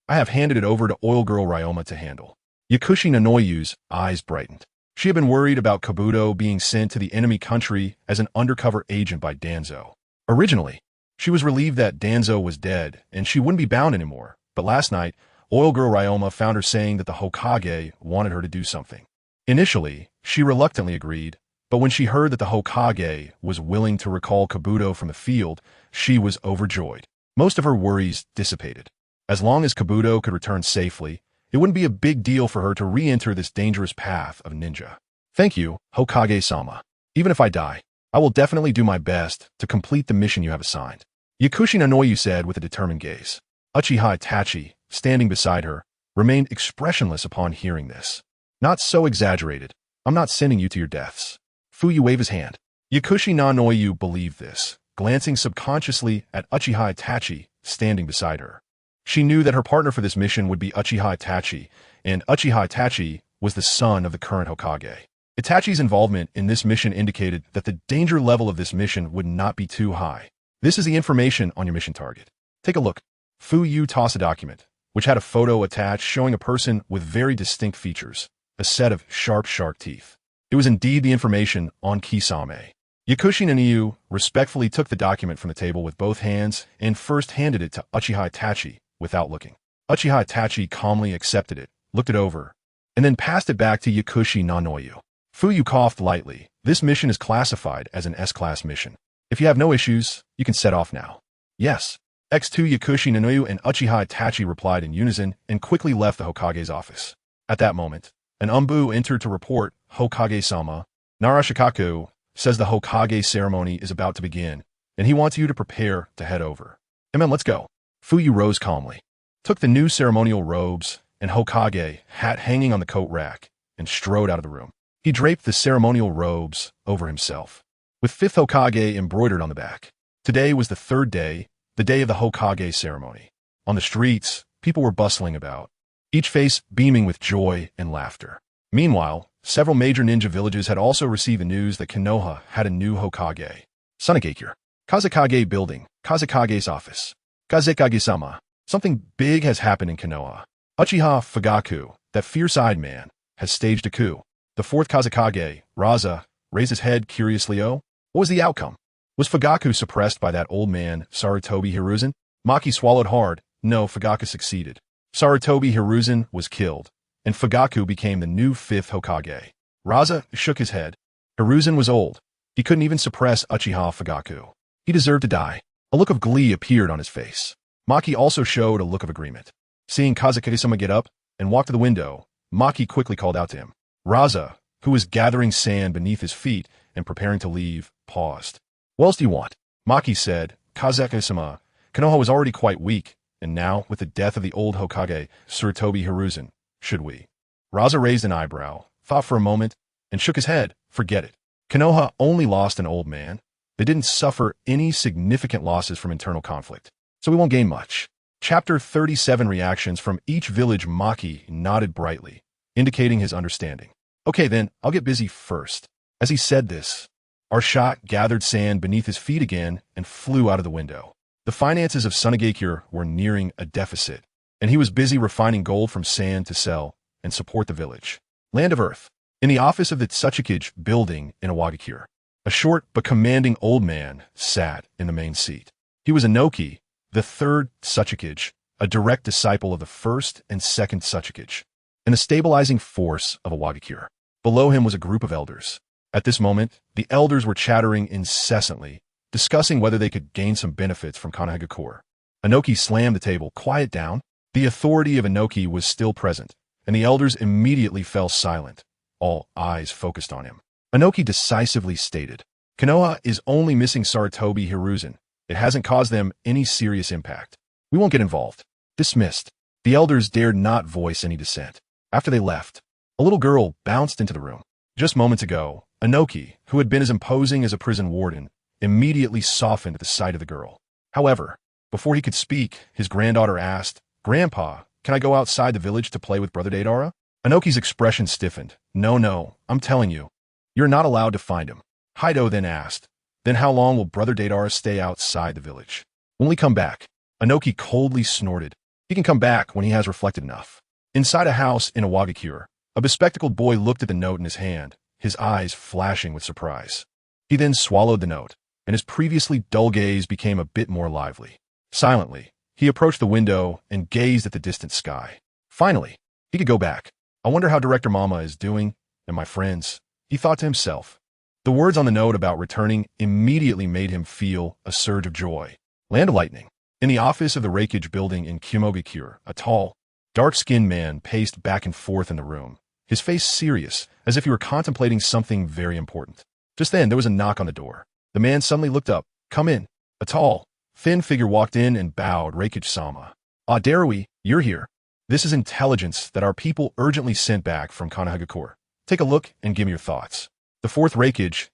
I have handed it over to Oil Girl Ryoma to handle." Yakushi Nanoyu's eyes brightened. She had been worried about Kabuto being sent to the enemy country as an undercover agent by Danzo. Originally, she was relieved that Danzo was dead and she wouldn't be bound anymore, but last night, Oil Girl Ryoma found her saying that the Hokage wanted her to do something. Initially, she reluctantly agreed, but when she heard that the Hokage was willing to recall Kabuto from the field, she was overjoyed. Most of her worries dissipated. As long as Kabuto could return safely, it wouldn't be a big deal for her to re-enter this dangerous path of ninja. "Thank you, Hokage-sama. Even if I die, I will definitely do my best to complete the mission you have assigned," Yakushi Nanoyu said with a determined gaze. Uchiha Itachi, standing beside her, remained expressionless upon hearing this. "Not so exaggerated. I'm not sending you to your deaths." Fuyue waved his hand. Yakushi Nanoyu believed this, glancing subconsciously at Uchiha Itachi standing beside her. She knew that her partner for this mission would be Uchiha Itachi, and Uchiha Itachi was the son of the current Hokage. Itachi's involvement in this mission indicated that the danger level of this mission would not be too high. "This is the information on your mission target. Take a look." Fuyue tossed a document, which had a photo attached showing a person with very distinct features, a set of sharp shark teeth. It was indeed the information on Kisame. Yakushi Nanoyu respectfully took the document from the table with both hands and first handed it to Uchiha Itachi without looking. Uchiha Itachi calmly accepted it, looked it over, and then passed it back to Yakushi Nanoyu. Fuyue coughed lightly. "This mission is classified as an S-class mission. If you have no issues, you can set off now." "Yes." X2 Yakushi Nanoyu and Uchiha Itachi replied in unison and quickly left the Hokage's office. At that moment, an Umbu entered to report, "Hokage-sama, Narashikaku says the Hokage ceremony is about to begin, and he wants you to prepare to head over." Let's go. Fuyue rose calmly, took the new ceremonial robes and Hokage hat hanging on the coat rack, and strode out of the room. He draped the ceremonial robes over himself, with fifth Hokage embroidered on the back. Today was the third day, the day of the Hokage ceremony. On the streets, people were bustling about, each face beaming with joy and laughter. Meanwhile, several major ninja villages had also received the news that Konoha had a new Hokage. Sunagakure. Kazekage building. Kazekage's office. Kazekage-sama. Something big has happened in Konoha. Uchiha Fugaku, that fierce-eyed man, has staged a coup. The fourth Kazekage, Raza, raised his head curiously. What was the outcome? Was Fugaku suppressed by that old man, Sarutobi Hiruzen? Maki swallowed hard. No, Fugaku succeeded. Sarutobi Hiruzen was killed, and Fugaku became the new fifth Hokage. Raza shook his head. Hiruzen was old. He couldn't even suppress Uchiha Fugaku. He deserved to die. A look of glee appeared on his face. Maki also showed a look of agreement. Seeing Kazekage-sama get up and walk to the window, Maki quickly called out to him. Raza, who was gathering sand beneath his feet and preparing to leave, paused. What else do you want? Maki said, Kazekage-sama, Konoha was already quite weak, and now, with the death of the old Hokage, Sarutobi Hiruzen, should we? Raza raised an eyebrow, thought for a moment, and shook his head. Forget it. Konoha only lost an old man. They didn't suffer any significant losses from internal conflict, so we won't gain much. Chapter 37 Reactions from each village. Maki nodded brightly, indicating his understanding. Okay then, I'll get busy first. As he said this, Arshot gathered sand beneath his feet again and flew out of the window. The finances of Sunagakure were nearing a deficit, and he was busy refining gold from sand to sell and support the village. Land of Earth. In the office of the Tsuchikage building in Iwagakure, a short but commanding old man sat in the main seat. He was Inoki, the third Tsuchikage, a direct disciple of the first and second Tsuchikage, and a stabilizing force of Iwagakure. Below him was a group of elders. At this moment, the elders were chattering incessantly, discussing whether they could gain some benefits from Konohagakure. Inoki slammed the table. Quiet down. The authority of Inoki was still present, and the elders immediately fell silent, all eyes focused on him. Inoki decisively stated, Konoha is only missing Sarutobi Hiruzen. It hasn't caused them any serious impact. We won't get involved. Dismissed. The elders dared not voice any dissent. After they left, a little girl bounced into the room. Just moments ago, Inoki, who had been as imposing as a prison warden, immediately softened at the sight of the girl. However, before he could speak, his granddaughter asked, Grandpa, can I go outside the village to play with Brother Deidara? Inoki's expression stiffened. No, I'm telling you. You're not allowed to find him. Haido then asked, Then how long will Brother Deidara stay outside the village? When we come back? Inoki coldly snorted. He can come back when he has reflected enough. Inside a house in Iwagakure, a bespectacled boy looked at the note in his hand, his eyes flashing with surprise. He then swallowed the note, and his previously dull gaze became a bit more lively. Silently, he approached the window and gazed at the distant sky. Finally, he could go back. I wonder how Director Mama is doing, and my friends, he thought to himself. The words on the note about returning immediately made him feel a surge of joy. Land of Lightning. In the office of the Reikage building in Kyomogakure, a tall, dark-skinned man paced back and forth in the room, his face serious, as if he were contemplating something very important. Just then, there was a knock on the door. The man suddenly looked up. Come in. A tall, thin figure walked in and bowed. Reikage-sama. Ah, Darui, you're here. This is intelligence that our people urgently sent back from Konohagakure. Take a look and give me your thoughts. The fourth Reikage,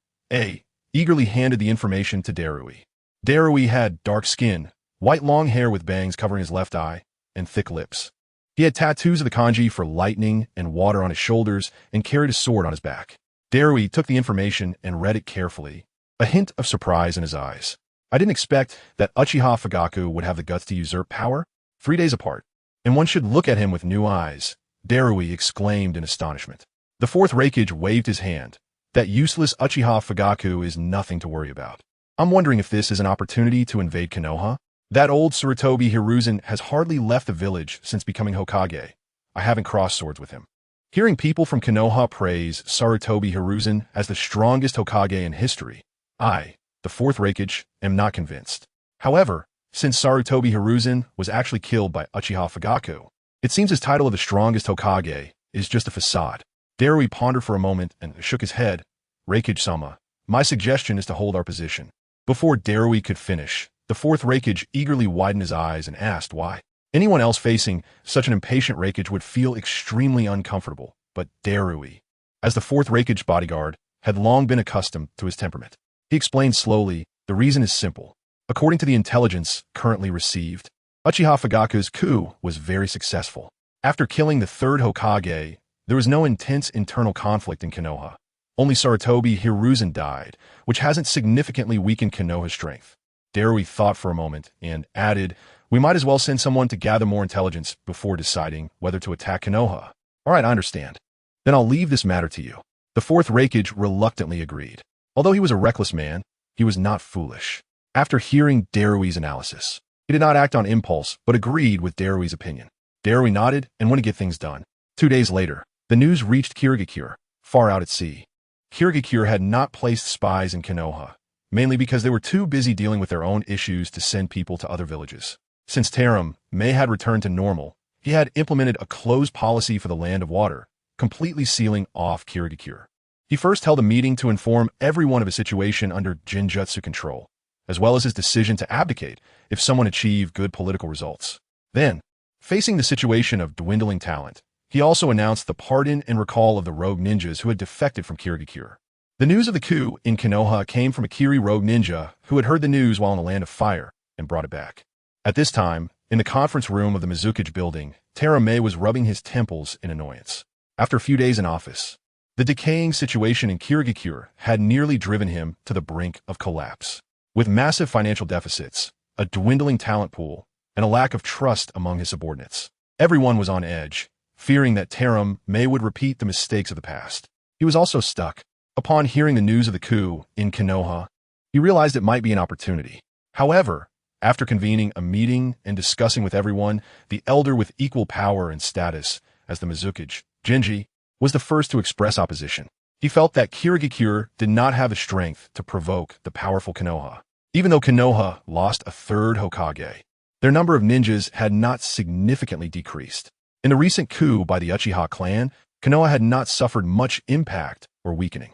eagerly handed the information to Darui. Darui had dark skin, white long hair with bangs covering his left eye, and thick lips. He had tattoos of the kanji for lightning and water on his shoulders and carried a sword on his back. Darui took the information and read it carefully, a hint of surprise in his eyes. I didn't expect that Uchiha Fugaku would have the guts to usurp power 3 days apart, and one should look at him with new eyes, Darui exclaimed in astonishment. The fourth Reikage waved his hand. That useless Uchiha Fugaku is nothing to worry about. I'm wondering if this is an opportunity to invade Konoha. That old Sarutobi Hiruzen has hardly left the village since becoming Hokage. I haven't crossed swords with him. Hearing people from Konoha praise Sarutobi Hiruzen as the strongest Hokage in history, I, the fourth Reikage, am not convinced. However, since Sarutobi Hiruzen was actually killed by Uchiha Fugaku, it seems his title of the strongest Hokage is just a facade. Darui pondered for a moment and shook his head. Reikage-sama, my suggestion is to hold our position. Before Darui could finish, The fourth Hokage eagerly widened his eyes and asked why. Anyone else facing such an impatient Hokage would feel extremely uncomfortable, but Darui, as the fourth Hokage bodyguard, had long been accustomed to his temperament. He explained slowly, the reason is simple. According to the intelligence currently received, Uchiha Fugaku's coup was very successful. After killing the third Hokage, there was no intense internal conflict in Konoha. Only Sarutobi Hiruzen died, which hasn't significantly weakened Konoha's strength. Darui thought for a moment and added, we might as well send someone to gather more intelligence before deciding whether to attack Konoha. All right, I understand. Then I'll leave this matter to you. The fourth Hokage reluctantly agreed. Although he was a reckless man, he was not foolish. After hearing Darui's analysis, he did not act on impulse, but agreed with Darui's opinion. Darui nodded and went to get things done. 2 days later, the news reached Kirigakure, far out at sea. Kirigakure had not placed spies in Konoha, mainly because they were too busy dealing with their own issues to send people to other villages. Since Taram May had returned to normal, he had implemented a closed policy for the Land of Water, completely sealing off Kirigakure. He first held a meeting to inform everyone of his situation under Genjutsu control, as well as his decision to abdicate if someone achieved good political results. Then, facing the situation of dwindling talent, he also announced the pardon and recall of the rogue ninjas who had defected from Kirigakure. The news of the coup in Konoha came from a Kiri rogue ninja who had heard the news while in the Land of Fire and brought it back. At this time, in the conference room of the Mizukage building, Taramei was rubbing his temples in annoyance. After a few days in office, the decaying situation in Kirigakure had nearly driven him to the brink of collapse. With massive financial deficits, a dwindling talent pool, and a lack of trust among his subordinates, everyone was on edge, fearing that Taramei would repeat the mistakes of the past. He was also stuck. Upon hearing the news of the coup in Konoha, he realized it might be an opportunity. However, after convening a meeting and discussing with everyone, the elder with equal power and status as the Mizukage, Genji, was the first to express opposition. He felt that Kirigakure did not have the strength to provoke the powerful Konoha. Even though Konoha lost a third Hokage, their number of ninjas had not significantly decreased. In the recent coup by the Uchiha clan, Konoha had not suffered much impact or weakening.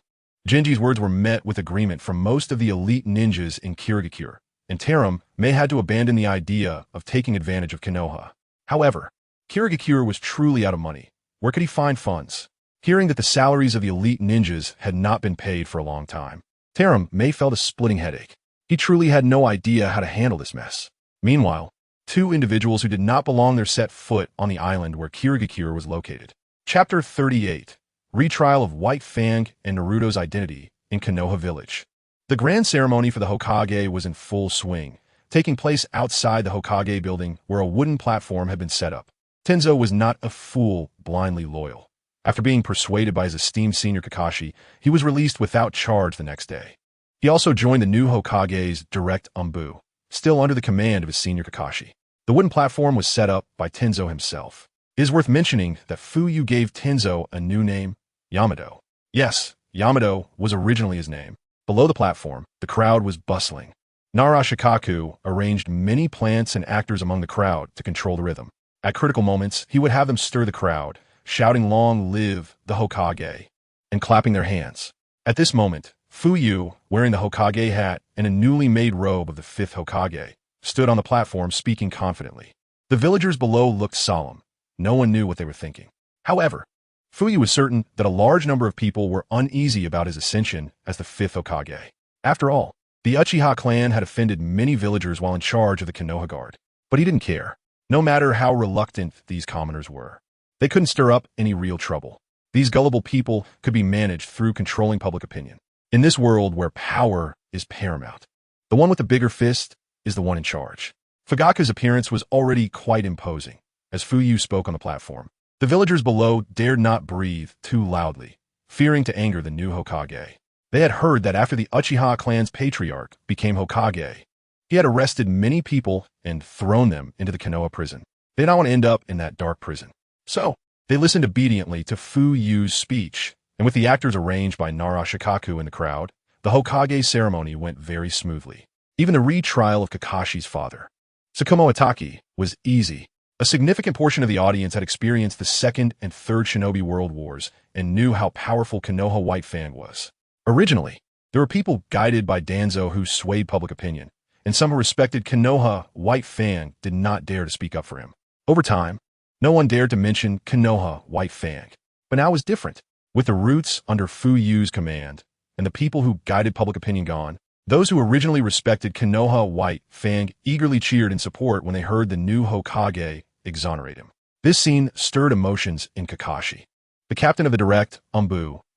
Genji's words were met with agreement from most of the elite ninjas in Kirigakure, and Taramei had to abandon the idea of taking advantage of Konoha. However, Kirigakure was truly out of money. Where could he find funds? Hearing that the salaries of the elite ninjas had not been paid for a long time, Taramei felt a splitting headache. He truly had no idea how to handle this mess. Meanwhile, 2 individuals who did not belong there set foot on the island where Kirigakure was located. Chapter 38. Retrial of White Fang and Naruto's Identity in Konoha Village. The grand ceremony for the Hokage was in full swing, taking place outside the Hokage building where a wooden platform had been set up. Tenzo was not a fool blindly loyal. After being persuaded by his esteemed senior Kakashi, he was released without charge the next day. He also joined the new Hokage's direct Umbu, still under the command of his senior Kakashi. The wooden platform was set up by Tenzo himself. It is worth mentioning that Fuyue gave Tenzo a new name, Yamato. Yes, Yamato was originally his name. Below the platform, the crowd was bustling. Nara Shikaku arranged many plants and actors among the crowd to control the rhythm. At critical moments, he would have them stir the crowd, shouting "Long live the Hokage," and clapping their hands. At this moment, Fuyue, wearing the Hokage hat and a newly made robe of the 5th Hokage, stood on the platform speaking confidently. The villagers below looked solemn. No one knew what they were thinking. However, Fuyue was certain that a large number of people were uneasy about his ascension as the 5th Hokage. After all, the Uchiha clan had offended many villagers while in charge of the Konoha Guard. But he didn't care, no matter how reluctant these commoners were. They couldn't stir up any real trouble. These gullible people could be managed through controlling public opinion. In this world where power is paramount, the one with the bigger fist is the one in charge. Fugaku's appearance was already quite imposing. As Fuyue spoke on the platform, the villagers below dared not breathe too loudly, fearing to anger the new Hokage. They had heard that after the Uchiha clan's patriarch became Hokage, he had arrested many people and thrown them into the Konoha prison. They did not want to end up in that dark prison. So, they listened obediently to Fuyue's speech, and with the actors arranged by Nara Shikaku in the crowd, the Hokage ceremony went very smoothly. Even the retrial of Kakashi's father, Tsukumo Itachi, was easy. A significant portion of the audience had experienced the Second and Third Shinobi World Wars and knew how powerful Konoha White Fang was. Originally, there were people guided by Danzo who swayed public opinion, and some who respected Konoha White Fang did not dare to speak up for him. Over time, no one dared to mention Konoha White Fang. But now it was different. With the roots under Fuyue's command, and the people who guided public opinion gone, those who originally respected Konoha White Fang eagerly cheered in support when they heard the new Hokage exonerate him. This scene stirred emotions in Kakashi, the captain of the direct,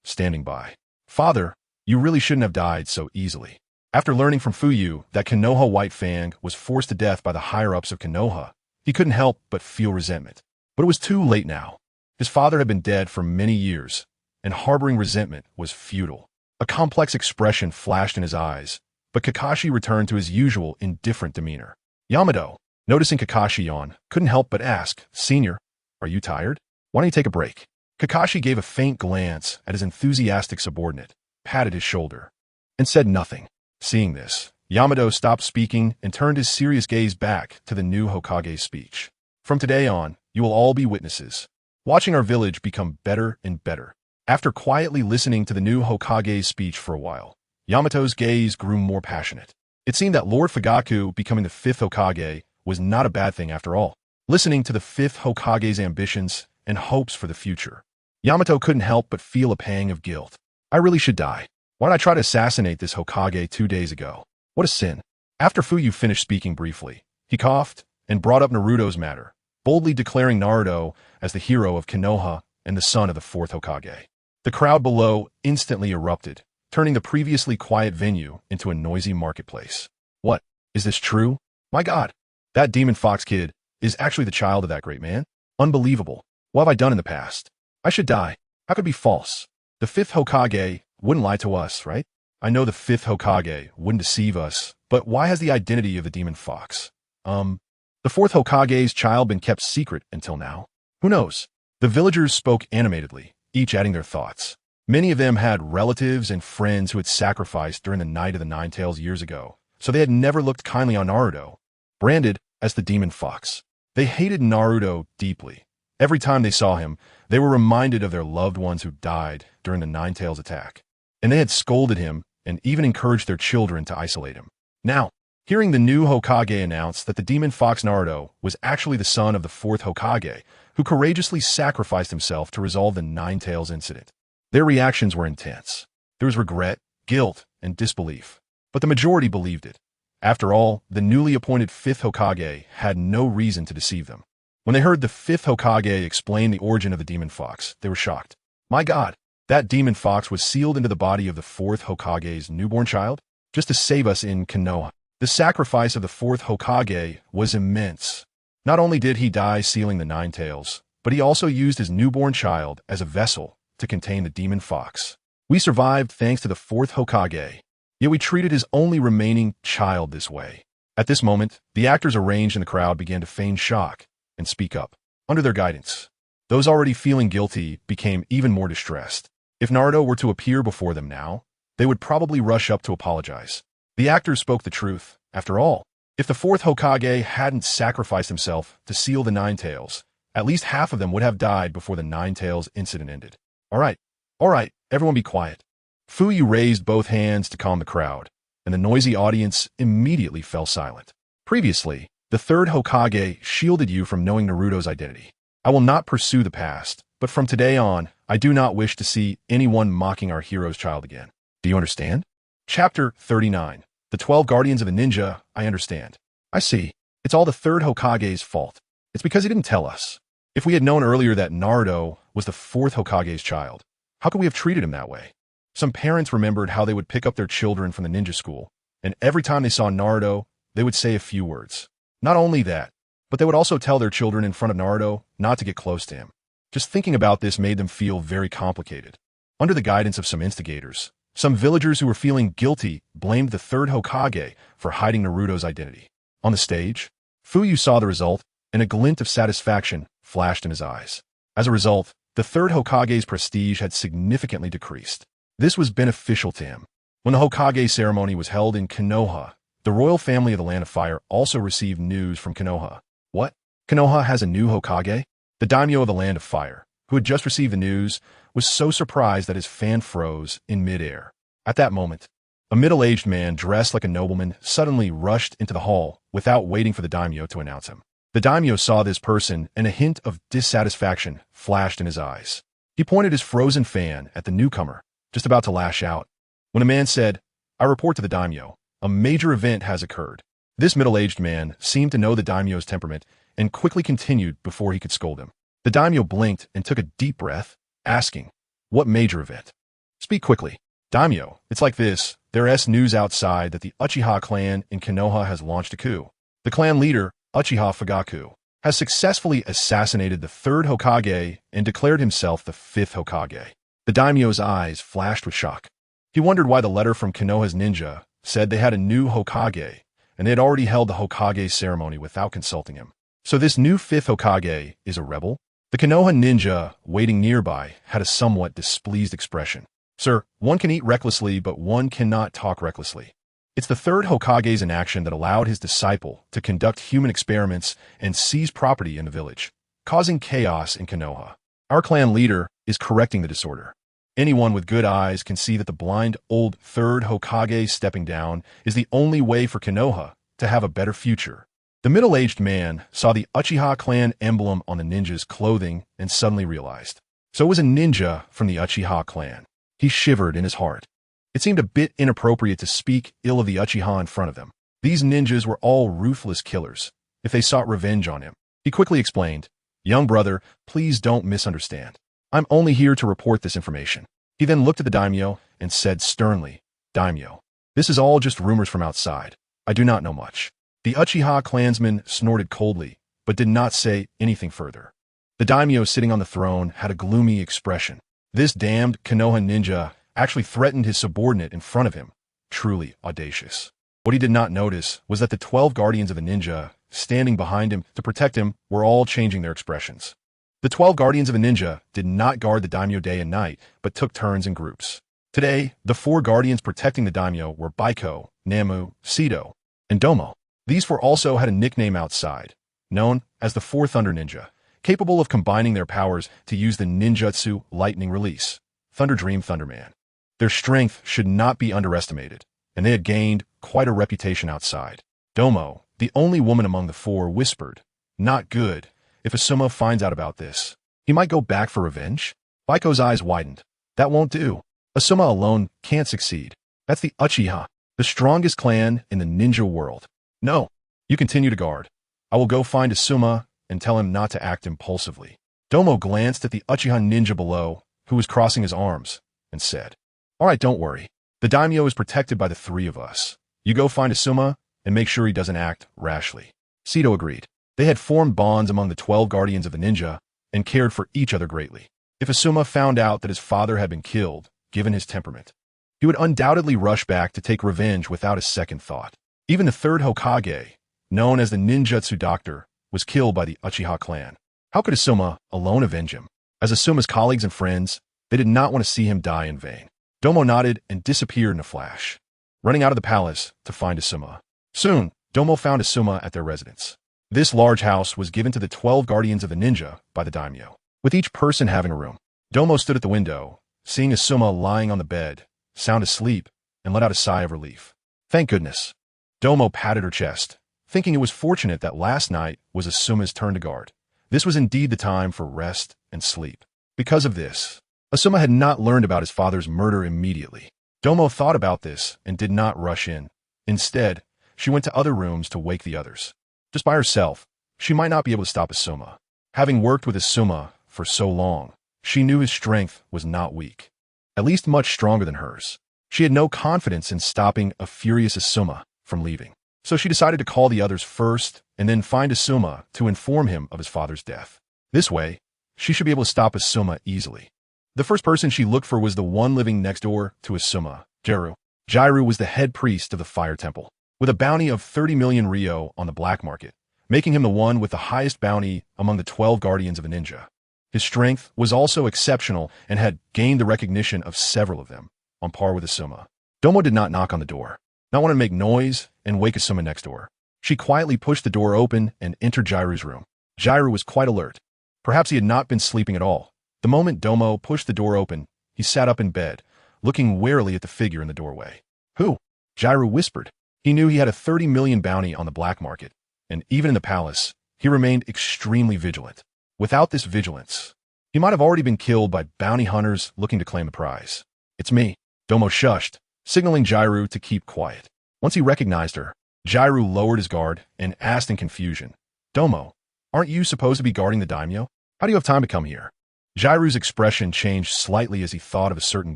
standing by. Father, you really shouldn't have died so easily. After learning from Fuyue that Konoha White Fang was forced to death by the higher-ups of Konoha, he couldn't help but feel resentment. But it was too late now. His father had been dead for many years, and harboring resentment was futile. A complex expression flashed in his eyes, but Kakashi returned to his usual indifferent demeanor. Yamato, noticing Kakashi yawn, couldn't help but ask, Senior, are you tired? Why don't you take a break? Kakashi gave a faint glance at his enthusiastic subordinate, patted his shoulder, and said nothing. Seeing this, Yamato stopped speaking and turned his serious gaze back to the new Hokage's speech. From today on, you will all be witnesses, watching our village become better and better. After quietly listening to the new Hokage's speech for a while, Yamato's gaze grew more passionate. It seemed that Lord Fugaku becoming the 5th Hokage was not a bad thing after all. Listening to the 5th Hokage's ambitions and hopes for the future, Yamato couldn't help but feel a pang of guilt. I really should die. Why did I try to assassinate this Hokage 2 days ago? What a sin. After Fuyue finished speaking briefly, he coughed and brought up Naruto's matter, boldly declaring Naruto as the hero of Konoha and the son of the 4th Hokage. The crowd below instantly erupted, turning the previously quiet venue into a noisy marketplace. What? Is this true? My God, that demon fox kid is actually the child of that great man? Unbelievable. What have I done in the past? I should die. How could it be false? The 5th Hokage wouldn't lie to us, right? I know the 5th Hokage wouldn't deceive us, but why has the identity of the demon fox? The 4th Hokage's child been kept secret until now? Who knows? The villagers spoke animatedly, each adding their thoughts. Many of them had relatives and friends who had sacrificed during the Night of the Nine Tails years ago, so they had never looked kindly on Naruto, branded as the demon fox. They hated Naruto deeply. Every time they saw him, they were reminded of their loved ones who died during the Nine Tails attack, and they had scolded him and even encouraged their children to isolate him. Now, hearing the new Hokage announce that the demon fox Naruto was actually the son of the 4th Hokage, who courageously sacrificed himself to resolve the Nine Tails incident, their reactions were intense. There was regret, guilt, and disbelief, but the majority believed it. After all, the newly appointed 5th Hokage had no reason to deceive them. When they heard the 5th Hokage explain the origin of the demon fox, they were shocked. My God, that demon fox was sealed into the body of the 4th Hokage's newborn child? Just to save us in Konoha. The sacrifice of the 4th Hokage was immense. Not only did he die sealing the Nine Tails, but he also used his newborn child as a vessel to contain the demon fox. We survived thanks to the 4th Hokage, yet we treated his only remaining child this way. At this moment, the actors arranged in the crowd began to feign shock and speak up. Under their guidance, those already feeling guilty became even more distressed. If Naruto were to appear before them now, they would probably rush up to apologize. The actors spoke the truth. After all, if the 4th Hokage hadn't sacrificed himself to seal the Nine Tails, at least half of them would have died before the Nine Tails incident ended. All right, everyone be quiet. Fuyue raised both hands to calm the crowd, and the noisy audience immediately fell silent. Previously, the 3rd Hokage shielded you from knowing Naruto's identity. I will not pursue the past, but from today on, I do not wish to see anyone mocking our hero's child again. Do you understand? Chapter 39. The 12 Guardians of the Ninja, I understand. I see. It's all the 3rd Hokage's fault. It's because he didn't tell us. If we had known earlier that Naruto was the 4th Hokage's child, how could we have treated him that way? Some parents remembered how they would pick up their children from the ninja school, and every time they saw Naruto, they would say a few words. Not only that, but they would also tell their children in front of Naruto not to get close to him. Just thinking about this made them feel very complicated. Under the guidance of some instigators, some villagers who were feeling guilty blamed the 3rd Hokage for hiding Naruto's identity. On the stage, Fuyue saw the result, and a glint of satisfaction flashed in his eyes. As a result, the 3rd Hokage's prestige had significantly decreased. This was beneficial to him. When the Hokage ceremony was held in Konoha, the royal family of the Land of Fire also received news from Konoha. What? Konoha has a new Hokage? The daimyo of the Land of Fire, who had just received the news, was so surprised that his fan froze in midair. At that moment, A middle-aged man dressed like a nobleman suddenly rushed into the hall without waiting for the daimyo to announce him. The daimyo saw this person, and a hint of dissatisfaction flashed in his eyes. He pointed his frozen fan at the newcomer, just about to lash out, when a man said, "I report to the daimyo. A major event has occurred." This middle-aged man seemed to know the daimyo's temperament and quickly continued before he could scold him. The daimyo blinked and took a deep breath, asking, "What major event?" "Speak quickly." "Daimyo, it's like this. There's news outside that the Uchiha clan in Konoha has launched a coup. The clan leader, Uchiha Fugaku, has successfully assassinated the Third Hokage and declared himself the Fifth Hokage." The daimyo's eyes flashed with shock. He wondered why the letter from Konoha's ninja said they had a new Hokage, and they had already held the Hokage ceremony without consulting him. So this new Fifth Hokage is a rebel? The Konoha ninja, waiting nearby, had a somewhat displeased expression. "Sir, one can eat recklessly, but one cannot talk recklessly. It's the Third Hokage's inaction that allowed his disciple to conduct human experiments and seize property in the village, causing chaos in Konoha. Our clan leader is correcting the disorder. Anyone with good eyes can see that the blind old Third Hokage stepping down is the only way for Konoha to have a better future." The middle-aged man saw the Uchiha clan emblem on the ninja's clothing and suddenly realized. So it was a ninja from the Uchiha clan. He shivered in his heart. It seemed a bit inappropriate to speak ill of the Uchiha in front of them. These ninjas were all ruthless killers, if they sought revenge on him. He quickly explained, "Young brother, please don't misunderstand. I'm only here to report this information." He then looked at the daimyo and said sternly, "Daimyo, this is all just rumors from outside. I do not know much." The Uchiha clansman snorted coldly, but did not say anything further. The daimyo sitting on the throne had a gloomy expression. This damned Konoha ninja actually threatened his subordinate in front of him. Truly audacious. What he did not notice was that the 12 guardians of the ninja, standing behind him to protect him, were all changing their expressions. The 12 guardians of the ninja did not guard the daimyo day and night, but took turns in groups. Today, the 4 guardians protecting the daimyo were Baiko, Namu, Sito, and Domo. These 4 also had a nickname outside, known as the 4 Thunder Ninja, capable of combining their powers to use the ninjutsu lightning release, Thunder Dream Thunderman. Their strength should not be underestimated, and they had gained quite a reputation outside. Domo, the only woman among the 4, whispered, "Not good. If Asuma finds out about this, he might go back for revenge." Baiko's eyes widened. "That won't do. Asuma alone can't succeed. That's the Uchiha, the strongest clan in the ninja world. No, you continue to guard. I will go find Asuma and tell him not to act impulsively." Domo glanced at the Uchiha ninja below, who was crossing his arms, and said, "All right, don't worry. The daimyo is protected by the 3 of us. You go find Asuma and make sure he doesn't act rashly." Sito agreed. They had formed bonds among the 12 guardians of the ninja and cared for each other greatly. If Asuma found out that his father had been killed, given his temperament, he would undoubtedly rush back to take revenge without a second thought. Even the Third Hokage, known as the Ninjutsu Doctor, was killed by the Uchiha clan. How could Asuma alone avenge him? As Asuma's colleagues and friends, they did not want to see him die in vain. Domo nodded and disappeared in a flash, running out of the palace to find Asuma. Soon, Domo found Asuma at their residence. This large house was given to the 12 guardians of the ninja by the daimyo, with each person having a room. Domo stood at the window, seeing Asuma lying on the bed, sound asleep, and let out a sigh of relief. Thank goodness. Domo patted her chest, thinking it was fortunate that last night was Asuma's turn to guard. This was indeed the time for rest and sleep. Because of this, Asuma had not learned about his father's murder immediately. Domo thought about this and did not rush in. Instead, she went to other rooms to wake the others. Just by herself, she might not be able to stop Asuma. Having worked with Asuma for so long, she knew his strength was not weak, at least much stronger than hers. She had no confidence in stopping a furious Asuma from leaving. So she decided to call the others first and then find Asuma to inform him of his father's death. This way, she should be able to stop Asuma easily. The first person she looked for was the one living next door to Asuma, Jiru. Jiru was the head priest of the Fire Temple, with a bounty of 30 million ryo on the black market, making him the one with the highest bounty among the 12 guardians of a ninja. His strength was also exceptional and had gained the recognition of several of them, on par with Asuma. Domo did not knock on the door, not want to make noise and wake Asuma next door. She quietly pushed the door open and entered Jiru's room. Jiru was quite alert. Perhaps he had not been sleeping at all. The moment Domo pushed the door open, he sat up in bed, looking warily at the figure in the doorway. Who? Jiraiya whispered. He knew he had a 30 million bounty on the black market, and even in the palace, he remained extremely vigilant. Without this vigilance, he might have already been killed by bounty hunters looking to claim the prize. It's me. Domo shushed, signaling Jiraiya to keep quiet. Once he recognized her, Jiraiya lowered his guard and asked in confusion, Domo, aren't you supposed to be guarding the daimyo? How do you have time to come here? Jiraiya's expression changed slightly as he thought of a certain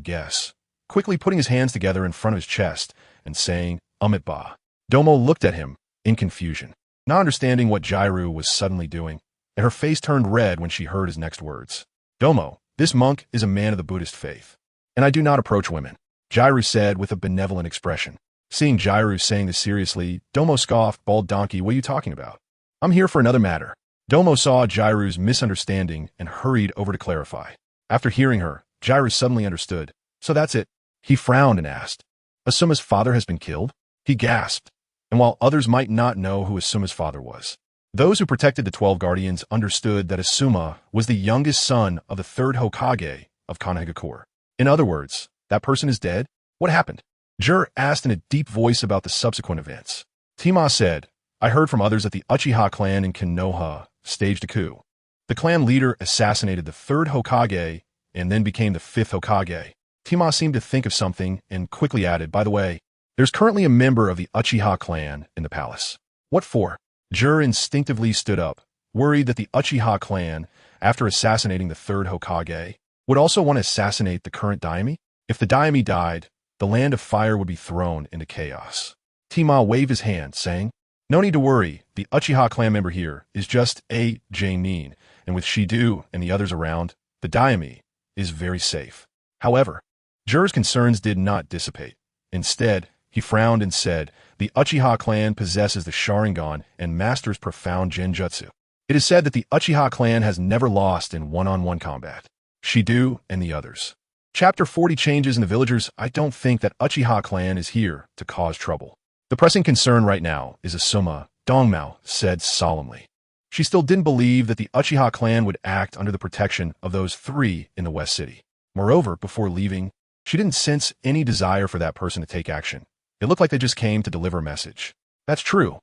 guess, quickly putting his hands together in front of his chest and saying, Umitba. Domo looked at him in confusion, not understanding what Jiraiya was suddenly doing, and her face turned red when she heard his next words. Domo, this monk is a man of the Buddhist faith, and I do not approach women, Jiraiya said with a benevolent expression. Seeing Jiraiya saying this seriously, Domo scoffed, Bald donkey, what are you talking about? I'm here for another matter. Domo saw Jiraiya's misunderstanding and hurried over to clarify. After hearing her, Jiraiya suddenly understood. So that's it. He frowned and asked, Asuma's father has been killed? He gasped. And while others might not know who Asuma's father was, those who protected the 12 Guardians understood that Asuma was the youngest son of the Third Hokage of Konoha. In other words, that person is dead? What happened? Jur asked in a deep voice about the subsequent events. Tima said, I heard from others that the Uchiha clan in Konoha staged a coup. The clan leader assassinated the 3rd Hokage and then became the 5th Hokage. Tima seemed to think of something and quickly added, by the way, there's currently a member of the Uchiha clan in the palace. What for? Jur instinctively stood up, worried that the Uchiha clan, after assassinating the 3rd Hokage, would also want to assassinate the current daime. If the daime died, the land of fire would be thrown into chaos. Tima waved his hand, saying, No need to worry, the Uchiha clan member here is just a Jainin, and with Shido and the others around, the daime is very safe. However, Jur's concerns did not dissipate. Instead, he frowned and said, the Uchiha clan possesses the Sharingan and masters profound genjutsu. It is said that the Uchiha clan has never lost in one-on-one combat. Shido and the others. Chapter 40 Changes in the Villagers. I don't think that Uchiha clan is here to cause trouble. The pressing concern right now is Asuma, Dongmao said solemnly. She still didn't believe that the Uchiha clan would act under the protection of those 3 in the West City. Moreover, before leaving, she didn't sense any desire for that person to take action. It looked like they just came to deliver a message. That's true.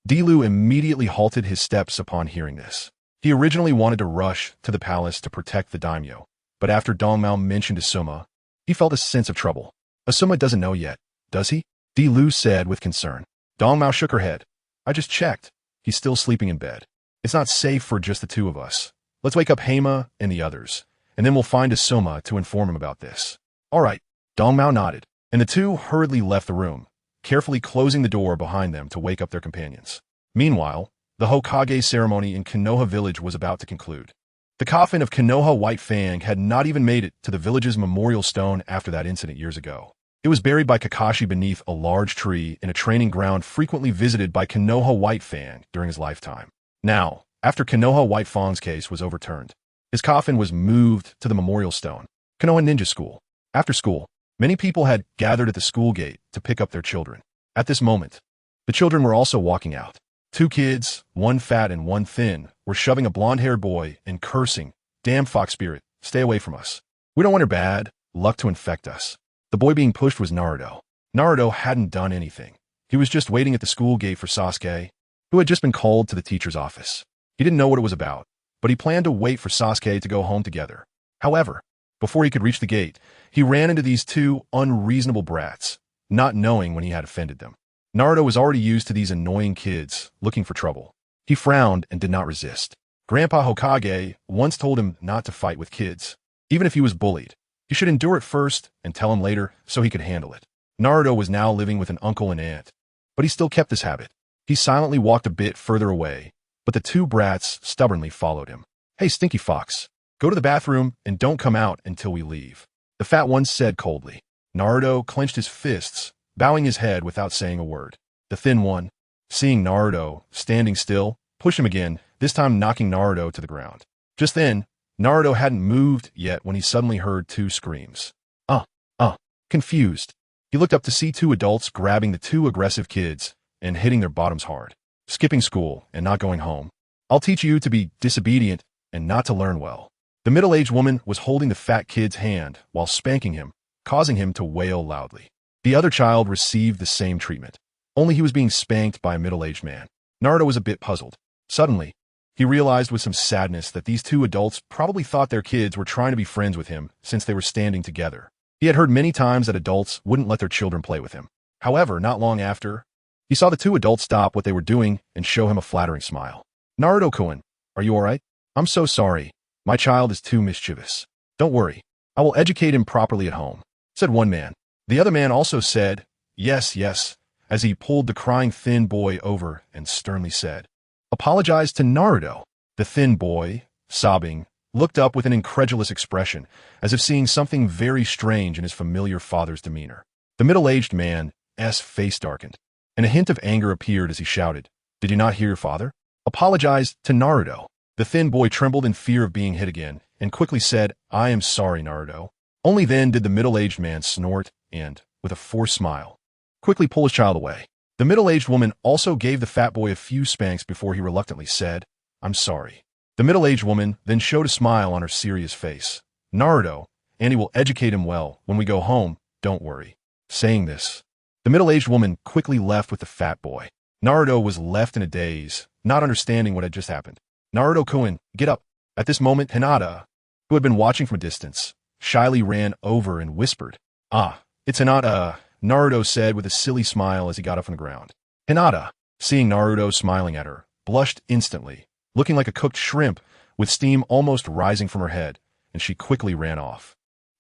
Dilu immediately halted his steps upon hearing this. He originally wanted to rush to the palace to protect the daimyo, but after Dongmao mentioned Asuma, he felt a sense of trouble. Asuma doesn't know yet, does he? Dilu said with concern. Dongmao shook her head. I just checked. He's still sleeping in bed. It's not safe for just the 2 of us. Let's wake up Heima and the others, and then we'll find Asuma to inform him about this. All right. Dongmao nodded, and the 2 hurriedly left the room, carefully closing the door behind them to wake up their companions. Meanwhile, the Hokage ceremony in Konoha village was about to conclude. The coffin of Konoha White Fang had not even made it to the village's memorial stone after that incident years ago. It was buried by Kakashi beneath a large tree in a training ground frequently visited by Konoha White Fang during his lifetime. Now, after Konoha White Fang's case was overturned, his coffin was moved to the memorial stone. Konoha Ninja School. After school, many people had gathered at the school gate to pick up their children. At this moment, the children were also walking out. 2 kids, one fat and one thin, were shoving a blonde-haired boy and cursing, Damn fox spirit, stay away from us. We don't want her bad luck to infect us. The boy being pushed was Naruto. Naruto hadn't done anything. He was just waiting at the school gate for Sasuke, who had just been called to the teacher's office. He didn't know what it was about, but he planned to wait for Sasuke to go home together. However, before he could reach the gate, he ran into these 2 unreasonable brats, not knowing when he had offended them. Naruto was already used to these annoying kids looking for trouble. He frowned and did not resist. Grandpa Hokage once told him not to fight with kids. Even if he was bullied, he should endure it first and tell him later so he could handle it. Naruto was now living with an uncle and aunt, but he still kept this habit. He silently walked a bit further away, but the 2 brats stubbornly followed him. Hey, Stinky Fox, go to the bathroom and don't come out until we leave, the fat one said coldly. Naruto clenched his fists, bowing his head without saying a word. The thin one, seeing Naruto standing still, pushed him again, this time knocking Naruto to the ground. Just then, Naruto hadn't moved yet when he suddenly heard 2 screams. Confused. He looked up to see 2 adults grabbing the 2 aggressive kids and hitting their bottoms hard. Skipping school and not going home. I'll teach you to be disobedient and not to learn well. The middle-aged woman was holding the fat kid's hand while spanking him, causing him to wail loudly. The other child received the same treatment, only he was being spanked by a middle-aged man. Naruto was a bit puzzled. Suddenly, he realized with some sadness that these two adults probably thought their kids were trying to be friends with him since they were standing together. He had heard many times that adults wouldn't let their children play with him. However, not long after, he saw the two adults stop what they were doing and show him a flattering smile. Naruto-kun, are you alright? I'm so sorry. My child is too mischievous. Don't worry. I will educate him properly at home, said one man. The other man also said, yes, yes, as he pulled the crying thin boy over and sternly said, apologize to Naruto. The thin boy, sobbing, looked up with an incredulous expression, as if seeing something very strange in his familiar father's demeanor. The middle-aged man's face darkened, and a hint of anger appeared as he shouted, did you not hear your father? Apologize to Naruto. The thin boy trembled in fear of being hit again, and quickly said, I am sorry, Naruto. Only then did the middle-aged man snort and, with a forced smile, quickly pull his child away. The middle-aged woman also gave the fat boy a few spanks before he reluctantly said, I'm sorry. The middle-aged woman then showed a smile on her serious face. Naruto, Annie will educate him well. When we go home, don't worry. Saying this, the middle-aged woman quickly left with the fat boy. Naruto was left in a daze, not understanding what had just happened. Naruto-kun, get up. At this moment, Hinata, who had been watching from a distance, shyly ran over and whispered, ah, it's Hinata, Naruto said with a silly smile as he got up from the ground. Hinata, seeing Naruto smiling at her, blushed instantly, looking like a cooked shrimp with steam almost rising from her head, and she quickly ran off.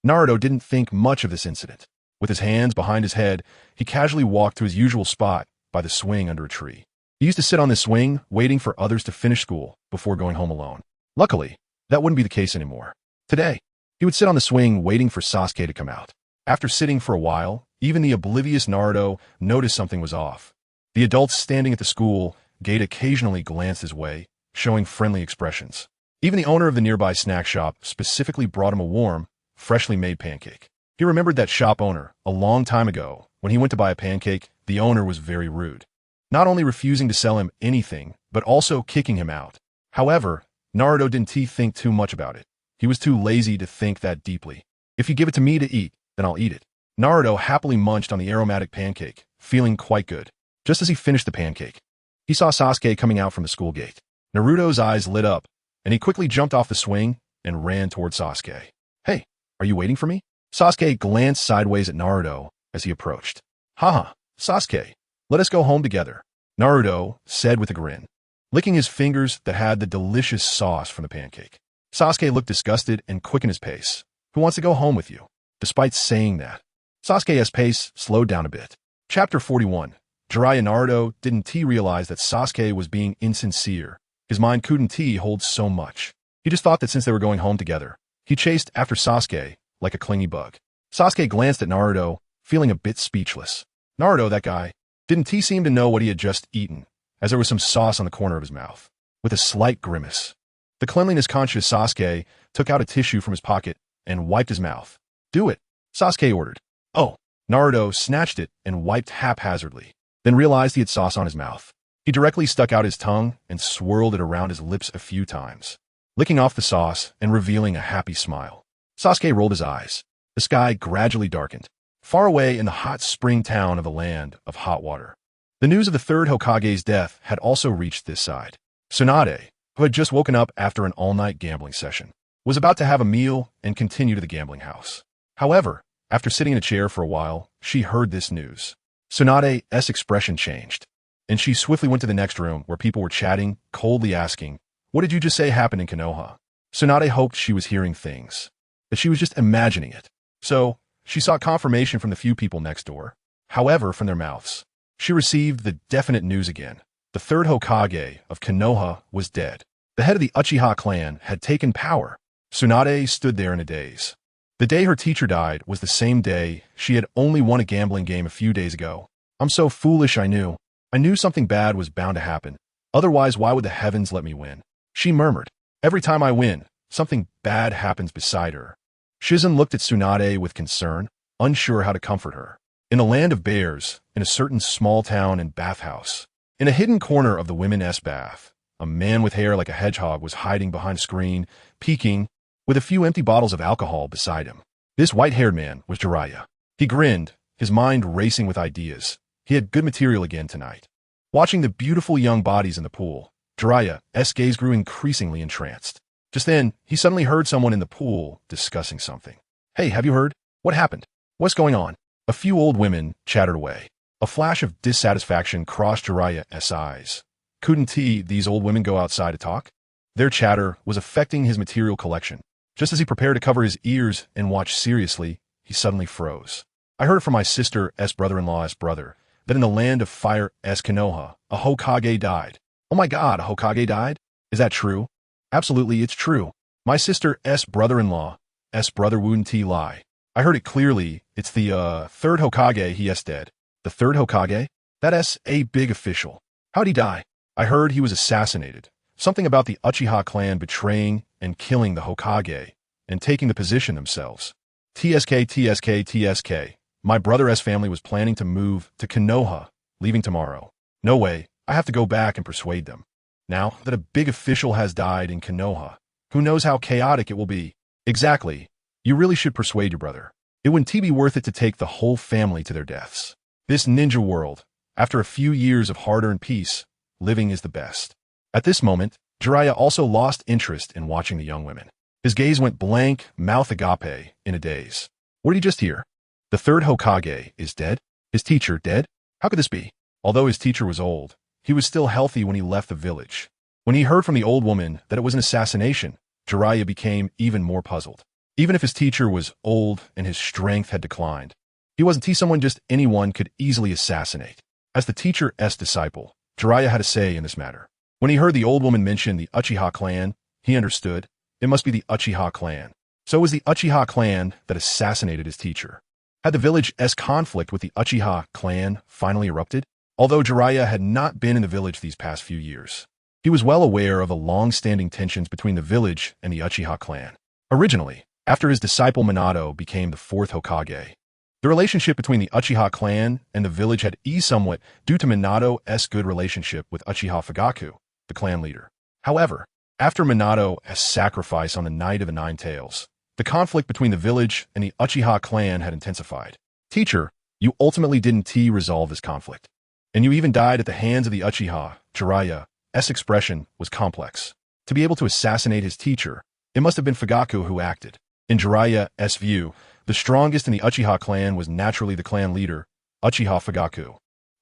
Naruto didn't think much of this incident. With his hands behind his head, he casually walked to his usual spot by the swing under a tree. He used to sit on this swing, waiting for others to finish school before going home alone. Luckily, that wouldn't be the case anymore. Today, he would sit on the swing waiting for Sasuke to come out. After sitting for a while, even the oblivious Naruto noticed something was off. The adults standing at the school gate occasionally glanced his way, showing friendly expressions. Even the owner of the nearby snack shop specifically brought him a warm, freshly made pancake. He remembered that shop owner a long time ago. When he went to buy a pancake, the owner was very rude, not only refusing to sell him anything, but also kicking him out. However, Naruto didn't think too much about it. He was too lazy to think that deeply. If you give it to me to eat, then I'll eat it. Naruto happily munched on the aromatic pancake, feeling quite good. Just as he finished the pancake, he saw Sasuke coming out from the school gate. Naruto's eyes lit up, and he quickly jumped off the swing and ran toward Sasuke. Hey, are you waiting for me? Sasuke glanced sideways at Naruto as he approached. Haha, Sasuke, let us go home together, Naruto said with a grin, licking his fingers that had the delicious sauce from the pancake. Sasuke looked disgusted and quickened his pace. Who wants to go home with you? Despite saying that, Sasuke's pace slowed down a bit. Chapter 41. Jiraiya Naruto didn't realize that Sasuke was being insincere. His mind couldn't hold so much. He just thought that since they were going home together, he chased after Sasuke like a clingy bug. Sasuke glanced at Naruto, feeling a bit speechless. Naruto, that guy, didn't seem to know what he had just eaten, as there was some sauce on the corner of his mouth. With a slight grimace, the cleanliness-conscious Sasuke took out a tissue from his pocket and wiped his mouth. Do it, Sasuke ordered. Oh, Naruto snatched it and wiped haphazardly, then realized he had sauce on his mouth. He directly stuck out his tongue and swirled it around his lips a few times, licking off the sauce and revealing a happy smile. Sasuke rolled his eyes. The sky gradually darkened. Far away in the hot spring town of the land of hot water, the news of the Third Hokage's death had also reached this side. Tsunade, who had just woken up after an all-night gambling session, was about to have a meal and continue to the gambling house. However, after sitting in a chair for a while, she heard this news. Tsunade's expression changed, and she swiftly went to the next room where people were chatting, coldly asking, what did you just say happened in Konoha? Tsunade hoped she was hearing things, that she was just imagining it. So, she sought confirmation from the few people next door. However, from their mouths, she received the definite news again. The Third Hokage of Konoha was dead. The head of the Uchiha clan had taken power. Tsunade stood there in a daze. The day her teacher died was the same day she had only won a gambling game a few days ago. I'm so foolish, I knew. I knew something bad was bound to happen. Otherwise, why would the heavens let me win? She murmured. Every time I win, something bad happens beside her. Shizen looked at Tsunade with concern, unsure how to comfort her. In the land of bears, in a certain small town and bathhouse, in a hidden corner of the women's bath, a man with hair like a hedgehog was hiding behind a screen, peeking, with a few empty bottles of alcohol beside him. This white-haired man was Jiraiya. He grinned, his mind racing with ideas. He had good material again tonight. Watching the beautiful young bodies in the pool, Jiraiya's gaze grew increasingly entranced. Just then, he suddenly heard someone in the pool discussing something. "Hey, have you heard? What happened? What's going on?" A few old women chattered away. A flash of dissatisfaction crossed Jiraiya's eyes. Couldn't these old women go outside to talk? Their chatter was affecting his material collection. Just as he prepared to cover his ears and watch seriously, he suddenly froze. "I heard it from my sister's brother-in-law's brother, that in the land of fire's Konoha, a Hokage died." "Oh my god, a Hokage died? Is that true?" "Absolutely, it's true. My sister's brother-in-law's brother wouldn't lie. I heard it clearly. It's the, third Hokage, he is dead." "The third Hokage? That's a big official. How'd he die?" "I heard he was assassinated. Something about the Uchiha clan betraying and killing the Hokage and taking the position themselves." TSK. My brother's family was planning to move to Konoha, leaving tomorrow. No way, I have to go back and persuade them. Now that a big official has died in Konoha, who knows how chaotic it will be? Exactly. You really should persuade your brother. It wouldn't be worth it to take the whole family to their deaths. This ninja world, after a few years of hard-earned peace, living is the best. At this moment, Jiraiya also lost interest in watching the young women. His gaze went blank, mouth agape, in a daze. What did he just hear? The third Hokage is dead? His teacher dead? How could this be? Although his teacher was old, he was still healthy when he left the village. When he heard from the old woman that it was an assassination, Jiraiya became even more puzzled. Even if his teacher was old and his strength had declined, he wasn't someone just anyone could easily assassinate. As the teacher's disciple, Jiraiya had a say in this matter. When he heard the old woman mention the Uchiha clan, he understood. It must be the Uchiha clan. So it was the Uchiha clan that assassinated his teacher. Had the village's conflict with the Uchiha clan finally erupted? Although Jiraiya had not been in the village these past few years, he was well aware of the long-standing tensions between the village and the Uchiha clan. Originally, after his disciple Minato became the fourth Hokage, the relationship between the Uchiha clan and the village had eased somewhat due to Minato's good relationship with Uchiha Fugaku, the clan leader. However, after Minato's sacrifice on the Night of the Nine Tails, the conflict between the village and the Uchiha clan had intensified. "Teacher, you ultimately didn't resolve this conflict. And you even died at the hands of the Uchiha." Jiraiya's expression was complex. To be able to assassinate his teacher, it must have been Fugaku who acted. In Jiraiya's view, the strongest in the Uchiha clan was naturally the clan leader, Uchiha Fugaku.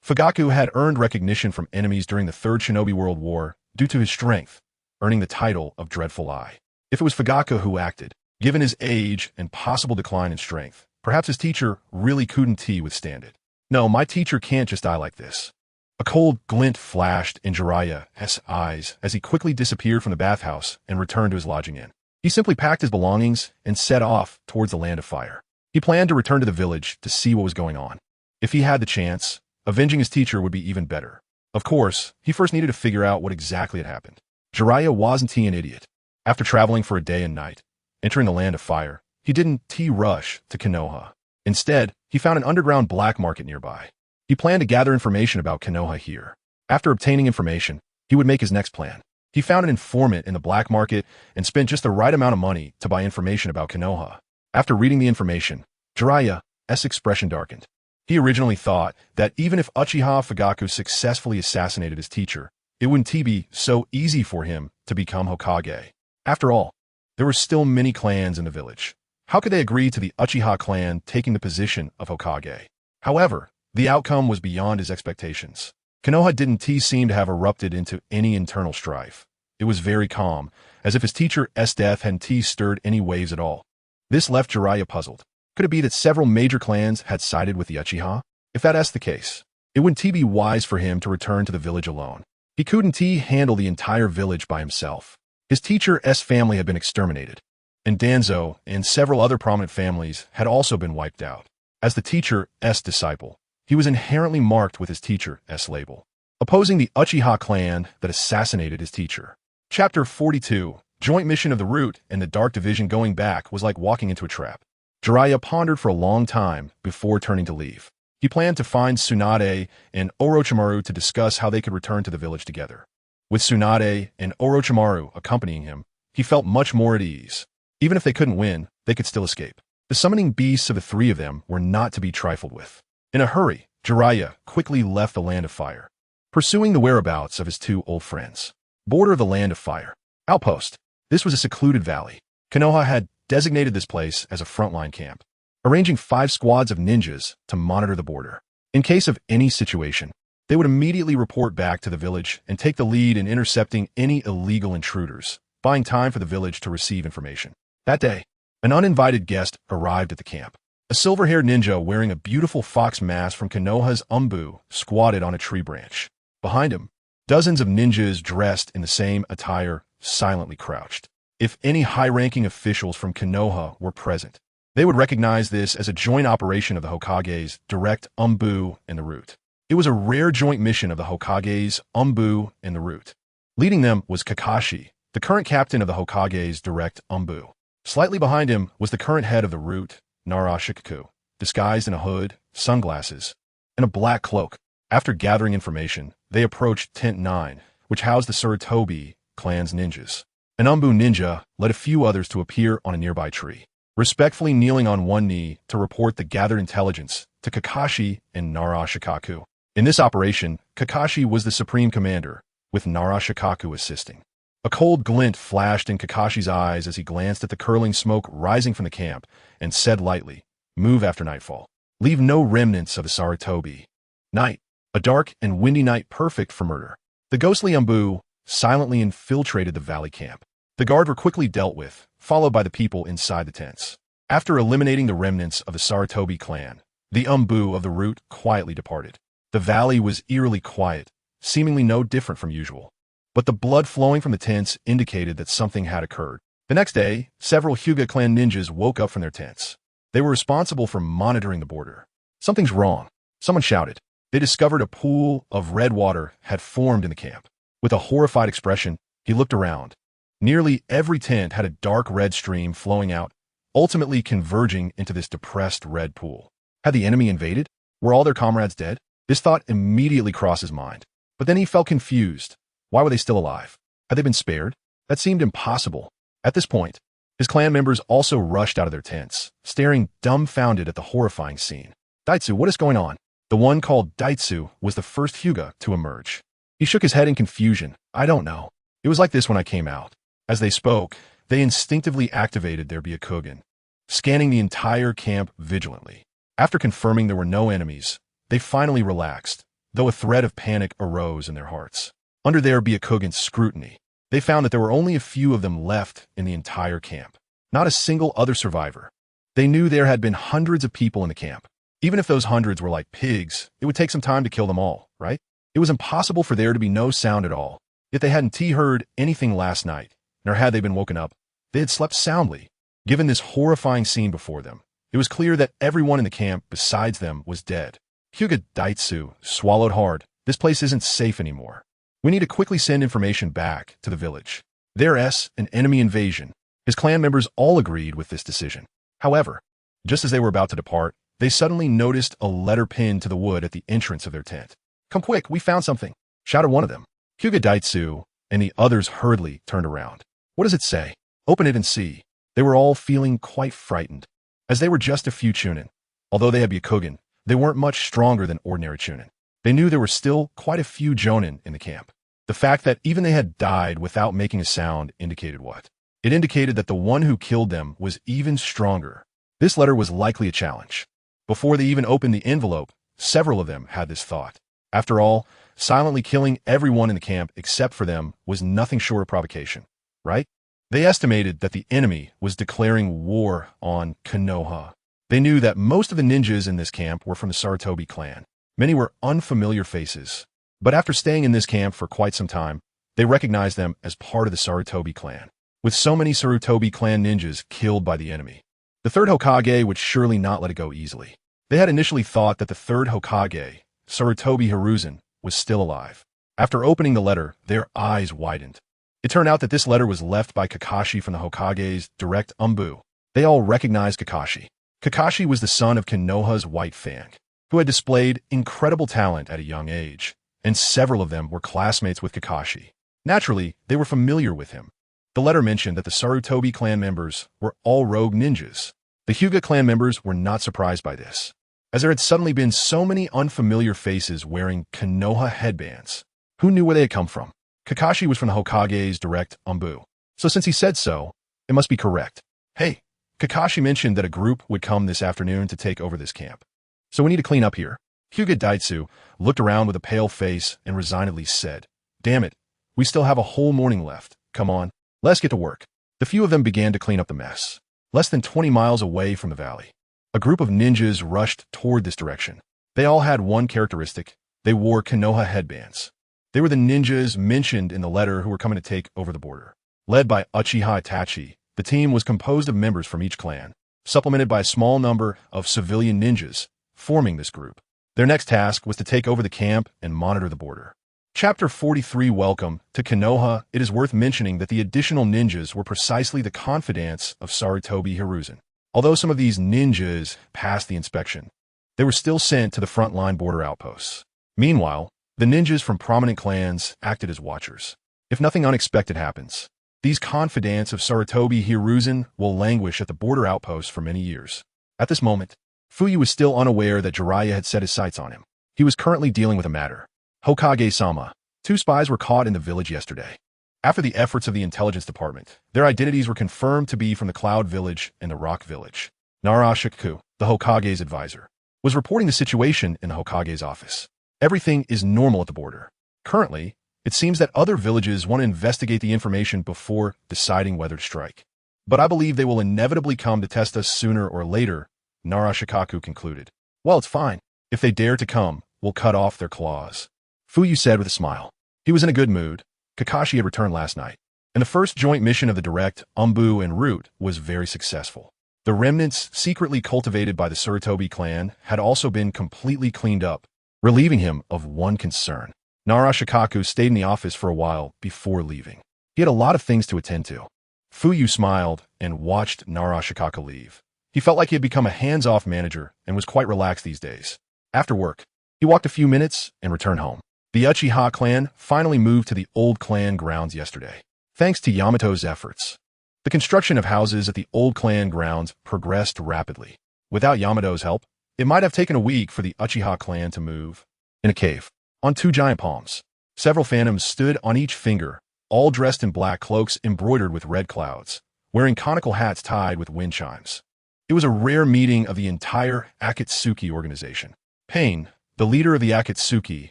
Fugaku had earned recognition from enemies during the Third Shinobi World War due to his strength, earning the title of Dreadful Eye. If it was Fugaku who acted, given his age and possible decline in strength, perhaps his teacher really couldn't withstand it. "No, my teacher can't just die like this." A cold glint flashed in Jiraiya's eyes as he quickly disappeared from the bathhouse and returned to his lodging inn. He simply packed his belongings and set off towards the land of fire. He planned to return to the village to see what was going on. If he had the chance, avenging his teacher would be even better. Of course, he first needed to figure out what exactly had happened. Jiraiya wasn't an idiot. After traveling for a day and night, entering the land of fire, he didn't rush to Konoha. Instead, he found an underground black market nearby. He planned to gather information about Konoha here. After obtaining information, he would make his next plan. He found an informant in the black market and spent just the right amount of money to buy information about Konoha. After reading the information, Jiraiya's expression darkened. He originally thought that even if Uchiha Fugaku successfully assassinated his teacher, it wouldn't be so easy for him to become Hokage. After all, there were still many clans in the village. How could they agree to the Uchiha clan taking the position of Hokage? However, the outcome was beyond his expectations. Konoha didn't seem to have erupted into any internal strife. It was very calm, as if his teacher's death hadn't stirred any waves at all. This left Jiraiya puzzled. Could it be that several major clans had sided with the Uchiha? If that's the case, it wouldn't be wise for him to return to the village alone. He couldn't handle the entire village by himself. His teacher's family had been exterminated, and Danzo and several other prominent families had also been wiped out. As the teacher's disciple, he was inherently marked with his teacher's label, opposing the Uchiha clan that assassinated his teacher. Chapter 42, Joint Mission of the Root and the Dark Division going back was like walking into a trap. Jiraiya pondered for a long time before turning to leave. He planned to find Tsunade and Orochimaru to discuss how they could return to the village together. With Tsunade and Orochimaru accompanying him, he felt much more at ease. Even if they couldn't win, they could still escape. The summoning beasts of the three of them were not to be trifled with. In a hurry, Jiraiya quickly left the Land of Fire, pursuing the whereabouts of his two old friends. Border of the Land of Fire. Outpost. This was a secluded valley. Konoha had designated this place as a frontline camp, arranging 5 squads of ninjas to monitor the border. In case of any situation, they would immediately report back to the village and take the lead in intercepting any illegal intruders, buying time for the village to receive information. That day, an uninvited guest arrived at the camp. A silver-haired ninja wearing a beautiful fox mask from Konoha's Umbu squatted on a tree branch. Behind him, dozens of ninjas dressed in the same attire silently crouched. If any high-ranking officials from Konoha were present, they would recognize this as a joint operation of the Hokage's direct Umbu and the Root. It was a rare joint mission of the Hokage's Umbu and the Root. Leading them was Kakashi, the current captain of the Hokage's direct Umbu. Slightly behind him was the current head of the Root, Naruto, disguised in a hood, sunglasses, and a black cloak. After gathering information, they approached Tent 9, which housed the Sarutobi clan's ninjas. An Umbu ninja led a few others to appear on a nearby tree, respectfully kneeling on one knee to report the gathered intelligence to Kakashi and Naruto. In this operation, Kakashi was the supreme commander, with Naruto assisting. A cold glint flashed in Kakashi's eyes as he glanced at the curling smoke rising from the camp and said lightly, "Move after nightfall. Leave no remnants of the Sarutobi." Night. A dark and windy night perfect for murder. The ghostly Umbu silently infiltrated the valley camp. The guard were quickly dealt with, followed by the people inside the tents. After eliminating the remnants of the Sarutobi clan, the Umbu of the Root quietly departed. The valley was eerily quiet, seemingly no different from usual. But the blood flowing from the tents indicated that something had occurred. The next day, several Hyuga clan ninjas woke up from their tents. They were responsible for monitoring the border. "Something's wrong," someone shouted. They discovered a pool of red water had formed in the camp. With a horrified expression, he looked around. Nearly every tent had a dark red stream flowing out, ultimately converging into this depressed red pool. Had the enemy invaded? Were all their comrades dead? This thought immediately crossed his mind. But then he felt confused. Why were they still alive? Had they been spared? That seemed impossible. At this point, his clan members also rushed out of their tents, staring dumbfounded at the horrifying scene. "Daitsu, what is going on?" The one called Daitsu was the first Hyuga to emerge. He shook his head in confusion. "I don't know. It was like this when I came out." As they spoke, they instinctively activated their Byakugan, scanning the entire camp vigilantly. After confirming there were no enemies, they finally relaxed, though a thread of panic arose in their hearts. Under their Byakugan's scrutiny, they found that there were only a few of them left in the entire camp. Not a single other survivor. They knew there had been hundreds of people in the camp. Even if those hundreds were like pigs, it would take some time to kill them all, right? It was impossible for there to be no sound at all. Yet they hadn't heard anything last night, nor had they been woken up. They had slept soundly. Given this horrifying scene before them, it was clear that everyone in the camp besides them was dead. Hyuga Daitsu swallowed hard. This place isn't safe anymore. We need to quickly send information back to the village. There's an enemy invasion. His clan members all agreed with this decision. However, just as they were about to depart, they suddenly noticed a letter pinned to the wood at the entrance of their tent. "Come quick, we found something," shouted one of them. Hyuga Daitsu and the others hurriedly turned around. "What does it say? Open it and see." They were all feeling quite frightened, as they were just a few chunin. Although they had Byakugan, they weren't much stronger than ordinary chunin. They knew there were still quite a few jonin in the camp. The fact that even they had died without making a sound indicated what? It indicated that the one who killed them was even stronger. This letter was likely a challenge. Before they even opened the envelope, several of them had this thought. After all, silently killing everyone in the camp except for them was nothing short of provocation, right? They estimated that the enemy was declaring war on Konoha. They knew that most of the ninjas in this camp were from the Sarutobi clan. Many were unfamiliar faces. But after staying in this camp for quite some time, they recognized them as part of the Sarutobi clan. With so many Sarutobi clan ninjas killed by the enemy, the Third Hokage would surely not let it go easily. They had initially thought that the Third Hokage, Sarutobi Hiruzen, was still alive. After opening the letter, their eyes widened. It turned out that this letter was left by Kakashi from the Hokage's direct Umbu. They all recognized Kakashi. Kakashi was the son of Konoha's White Fang, who had displayed incredible talent at a young age, and several of them were classmates with Kakashi. Naturally, they were familiar with him. The letter mentioned that the Sarutobi clan members were all rogue ninjas. The Hyuga clan members were not surprised by this. as there had suddenly been so many unfamiliar faces wearing Konoha headbands. Who knew where they had come from? Kakashi was from the Hokage's direct Anbu, so since he said so, it must be correct. Hey, Kakashi mentioned that a group would come this afternoon to take over this camp. So we need to clean up here. Hyuga Daitsu looked around with a pale face and resignedly said, "Damn it, we still have a whole morning left. Come on, let's get to work." The few of them began to clean up the mess. Less than 20 miles away from the valley, a group of ninjas rushed toward this direction. They all had one characteristic. They wore Konoha headbands. They were the ninjas mentioned in the letter who were coming to take over the border. Led by Uchiha Itachi, the team was composed of members from each clan, supplemented by a small number of civilian ninjas forming this group. Their next task was to take over the camp and monitor the border. Chapter 43 Welcome to Konoha. It is worth mentioning that the additional ninjas were precisely the confidants of Sarutobi Hiruzen. Although some of these ninjas passed the inspection, they were still sent to the front-line border outposts. Meanwhile, the ninjas from prominent clans acted as watchers. If nothing unexpected happens, these confidants of Sarutobi Hiruzen will languish at the border outposts for many years. At this moment, Fuyue was still unaware that Jiraiya had set his sights on him. He was currently dealing with a matter. Hokage-sama, 2 spies were caught in the village yesterday. After the efforts of the intelligence department, their identities were confirmed to be from the Cloud Village and the Rock Village. Narashikaku, the Hokage's advisor, was reporting the situation in the Hokage's office. Everything is normal at the border. Currently, it seems that other villages want to investigate the information before deciding whether to strike. But I believe they will inevitably come to test us sooner or later, Narashikaku concluded. Well, it's fine. If they dare to come, we'll cut off their claws, Fuyue said with a smile. He was in a good mood. Kakashi had returned last night, and the first joint mission of the direct, Anbu and Root, was very successful. The remnants secretly cultivated by the Sarutobi clan had also been completely cleaned up, relieving him of one concern. Narashikaku stayed in the office for a while before leaving. He had a lot of things to attend to. Fuyue smiled and watched Narashikaku leave. He felt like he had become a hands-off manager and was quite relaxed these days. After work, he walked a few minutes and returned home. The Uchiha clan finally moved to the old clan grounds yesterday, thanks to Yamato's efforts. The construction of houses at the old clan grounds progressed rapidly. Without Yamato's help, it might have taken a week for the Uchiha clan to move. In a cave, on 2 giant palms, several phantoms stood on each finger, all dressed in black cloaks embroidered with red clouds, wearing conical hats tied with wind chimes. It was a rare meeting of the entire Akatsuki organization. Pain, the leader of the Akatsuki,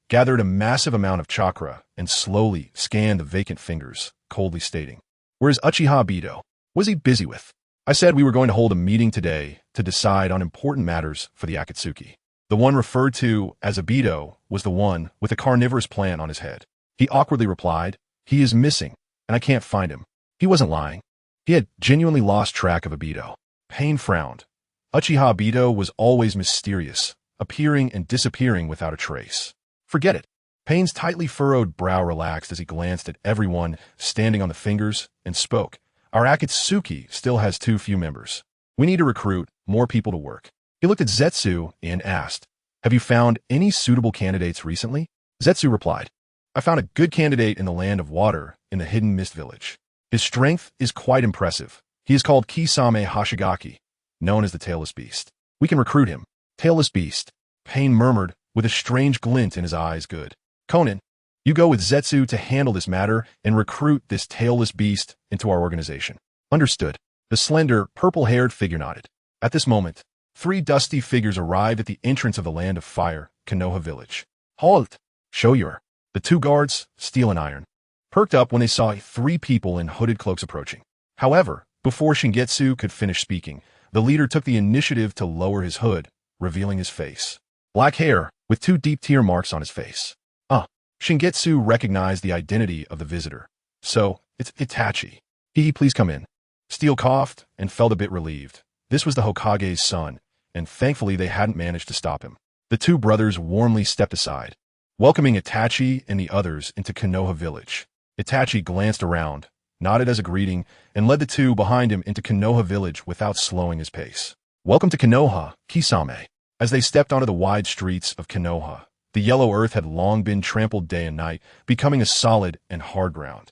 gathered a massive amount of chakra and slowly scanned the vacant fingers, coldly stating, "Where's Uchiha Obito? What is he busy with?" I said we were going to hold a meeting today to decide on important matters for the Akatsuki. The one referred to as Obito was the one with a carnivorous plant on his head. He awkwardly replied, "He is missing, and I can't find him." He wasn't lying. He had genuinely lost track of Obito. Pain frowned. Uchiha Obito was always mysterious, appearing and disappearing without a trace. Forget it. Pain's tightly furrowed brow relaxed as he glanced at everyone standing on the fingers and spoke. Our Akatsuki still has too few members. We need to recruit more people to work. He looked at Zetsu and asked, "Have you found any suitable candidates recently?" Zetsu replied, "I found a good candidate in the land of water in the Hidden Mist Village. His strength is quite impressive. He is called Kisame Hashigaki, known as the Tailless Beast. We can recruit him." Tailless Beast, Pain murmured with a strange glint in his eyes. Good. Conan, you go with Zetsu to handle this matter and recruit this tailless beast into our organization. Understood. The slender, purple-haired figure nodded. At this moment, 3 dusty figures arrived at the entrance of the Land of Fire, Konoha Village. Halt! Show your. The 2 guards, steel and iron, perked up when they saw 3 people in hooded cloaks approaching. However, before Shingetsu could finish speaking, the leader took the initiative to lower his hood, revealing his face. Black hair, with 2 deep tear marks on his face. Shingetsu recognized the identity of the visitor. So, it's Itachi. Please come in. Steel coughed and felt a bit relieved. This was the Hokage's son, and thankfully they hadn't managed to stop him. The 2 brothers warmly stepped aside, welcoming Itachi and the others into Konoha Village. Itachi glanced around, nodded as a greeting, and led the 2 behind him into Konoha Village without slowing his pace. Welcome to Konoha, Kisame. As they stepped onto the wide streets of Konoha, the yellow earth had long been trampled day and night, becoming a solid and hard ground.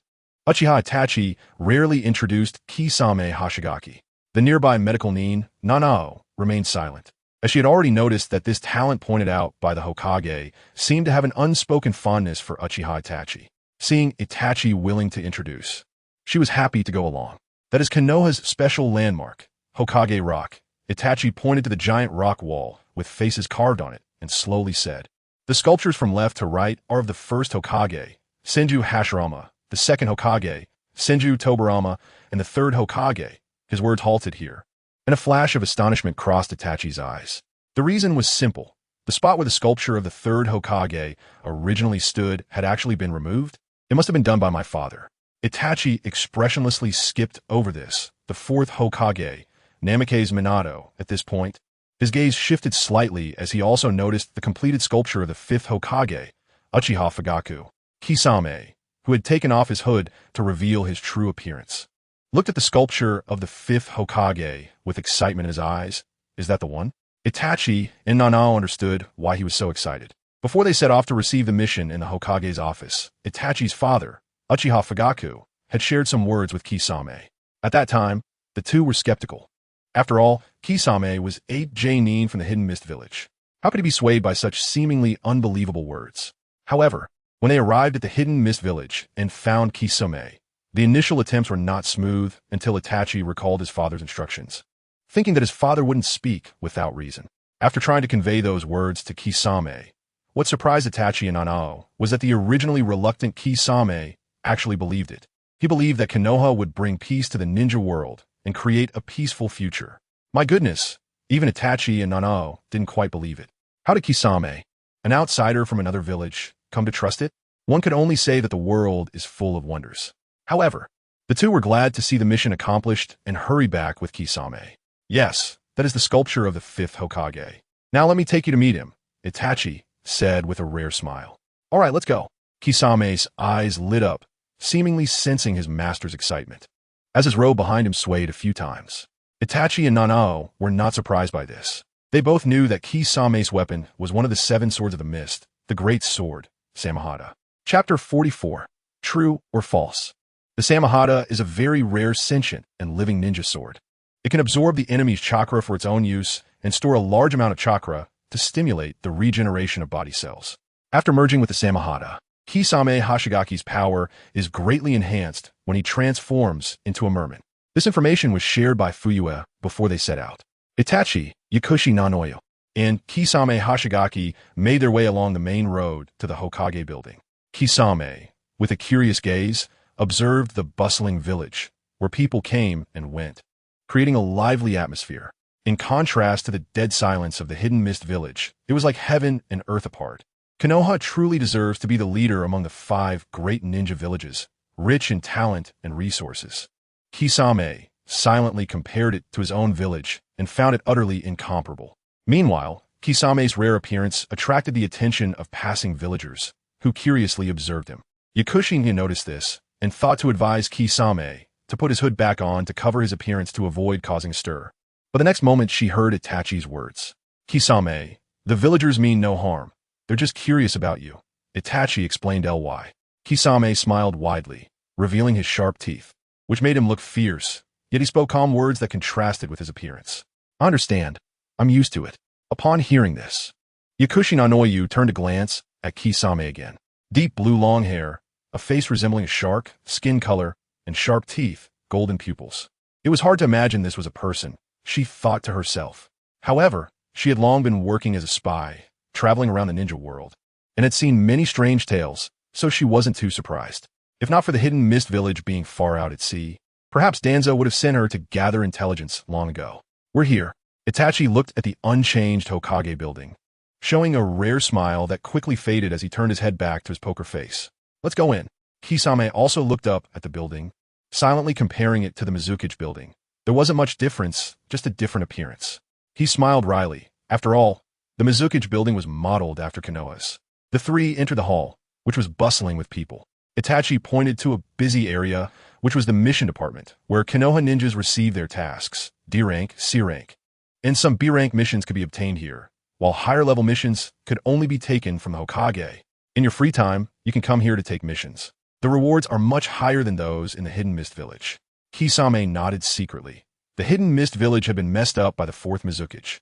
Uchiha Itachi rarely introduced Kisame Hashigaki. The nearby medical nin, Nanao, remained silent. as she had already noticed that this talent pointed out by the Hokage seemed to have an unspoken fondness for Uchiha Itachi. Seeing Itachi willing to introduce, she was happy to go along. That is Konoha's special landmark, Hokage Rock. Itachi pointed to the giant rock wall with faces carved on it and slowly said, "The sculptures from left to right are of the first Hokage, Senju Hashirama, the second Hokage, Senju Tobirama, and the third Hokage." His words halted here, and a flash of astonishment crossed Itachi's eyes. The reason was simple. The spot where the sculpture of the third Hokage originally stood had actually been removed. It must have been done by my father. Itachi expressionlessly skipped over this. The fourth Hokage, Namake's Minato, at this point. His gaze shifted slightly as he also noticed the completed sculpture of the fifth Hokage, Uchiha Fugaku, Kisame, who had taken off his hood to reveal his true appearance. Looked at the sculpture of the fifth Hokage with excitement in his eyes. Is that the one? Itachi and Nanao understood why he was so excited. Before they set off to receive the mission in the Hokage's office, Itachi's father, Uchiha Fugaku, had shared some words with Kisame. At that time, the two were skeptical. After all, Kisame was 8 J-nin from the Hidden Mist Village. How could he be swayed by such seemingly unbelievable words? However, when they arrived at the Hidden Mist Village and found Kisame, the initial attempts were not smooth until Itachi recalled his father's instructions, thinking that his father wouldn't speak without reason. After trying to convey those words to Kisame, what surprised Itachi and Nanao was that the originally reluctant Kisame actually believed it. He believed that Konoha would bring peace to the ninja world and create a peaceful future. My goodness, even Itachi and Nanao didn't quite believe it. How did Kisame, an outsider from another village, come to trust it? One could only say that the world is full of wonders. However, the two were glad to see the mission accomplished and hurry back with Kisame. Yes, that is the sculpture of the fifth Hokage. Now let me take you to meet him, Itachi said with a rare smile. All right, let's go. Kisame's eyes lit up, seemingly sensing his master's excitement, as his robe behind him swayed a few times. Itachi and Nanao were not surprised by this. They both knew that Kisame's weapon was one of the 7 swords of the mist, the Great Sword, Samahata. Chapter 44. True or False? The Samahata is a very rare sentient and living ninja sword. It can absorb the enemy's chakra for its own use and store a large amount of chakra to stimulate the regeneration of body cells. After merging with the Samahata, Kisame Hashigaki's power is greatly enhanced when he transforms into a merman. This information was shared by Fuyue before they set out. Itachi, Yakushi Nanoyo, and Kisame Hashigaki made their way along the main road to the Hokage building. Kisame, with a curious gaze, observed the bustling village, where people came and went, creating a lively atmosphere. In contrast to the dead silence of the Hidden Mist Village, it was like heaven and earth apart. Konoha truly deserves to be the leader among the 5 great ninja villages, rich in talent and resources. Kisame silently compared it to his own village and found it utterly incomparable. Meanwhile, Kisame's rare appearance attracted the attention of passing villagers, who curiously observed him. Yakushi noticed this and thought to advise Kisame to put his hood back on to cover his appearance to avoid causing a stir. But the next moment she heard Itachi's words. Kisame, the villagers mean no harm. They're just curious about you. Itachi explained Ly. Kisame smiled widely, revealing his sharp teeth, which made him look fierce, yet he spoke calm words that contrasted with his appearance. I understand. I'm used to it. Upon hearing this, Yakushi Nanoyu turned to glance at Kisame again. Deep blue long hair, a face resembling a shark, skin color, and sharp teeth, golden pupils. It was hard to imagine this was a person, she thought to herself. However, she had long been working as a spy, traveling around the ninja world, and had seen many strange tales, so she wasn't too surprised. If not for the Hidden Mist Village being far out at sea, perhaps Danzo would have sent her to gather intelligence long ago. We're here. Itachi looked at the unchanged Hokage building, showing a rare smile that quickly faded as he turned his head back to his poker face. Let's go in. Kisame also looked up at the building, silently comparing it to the Mizukage building. There wasn't much difference, just a different appearance. He smiled wryly. After all, the Mizukage building was modeled after Konoha's. The 3 entered the hall, which was bustling with people. Itachi pointed to a busy area, which was the mission department, where Konoha ninjas received their tasks, D rank, C rank. And some B rank missions could be obtained here, while higher level missions could only be taken from the Hokage. In your free time, you can come here to take missions. The rewards are much higher than those in the Hidden Mist Village. Kisame nodded secretly. The Hidden Mist Village had been messed up by the 4th Mizukage,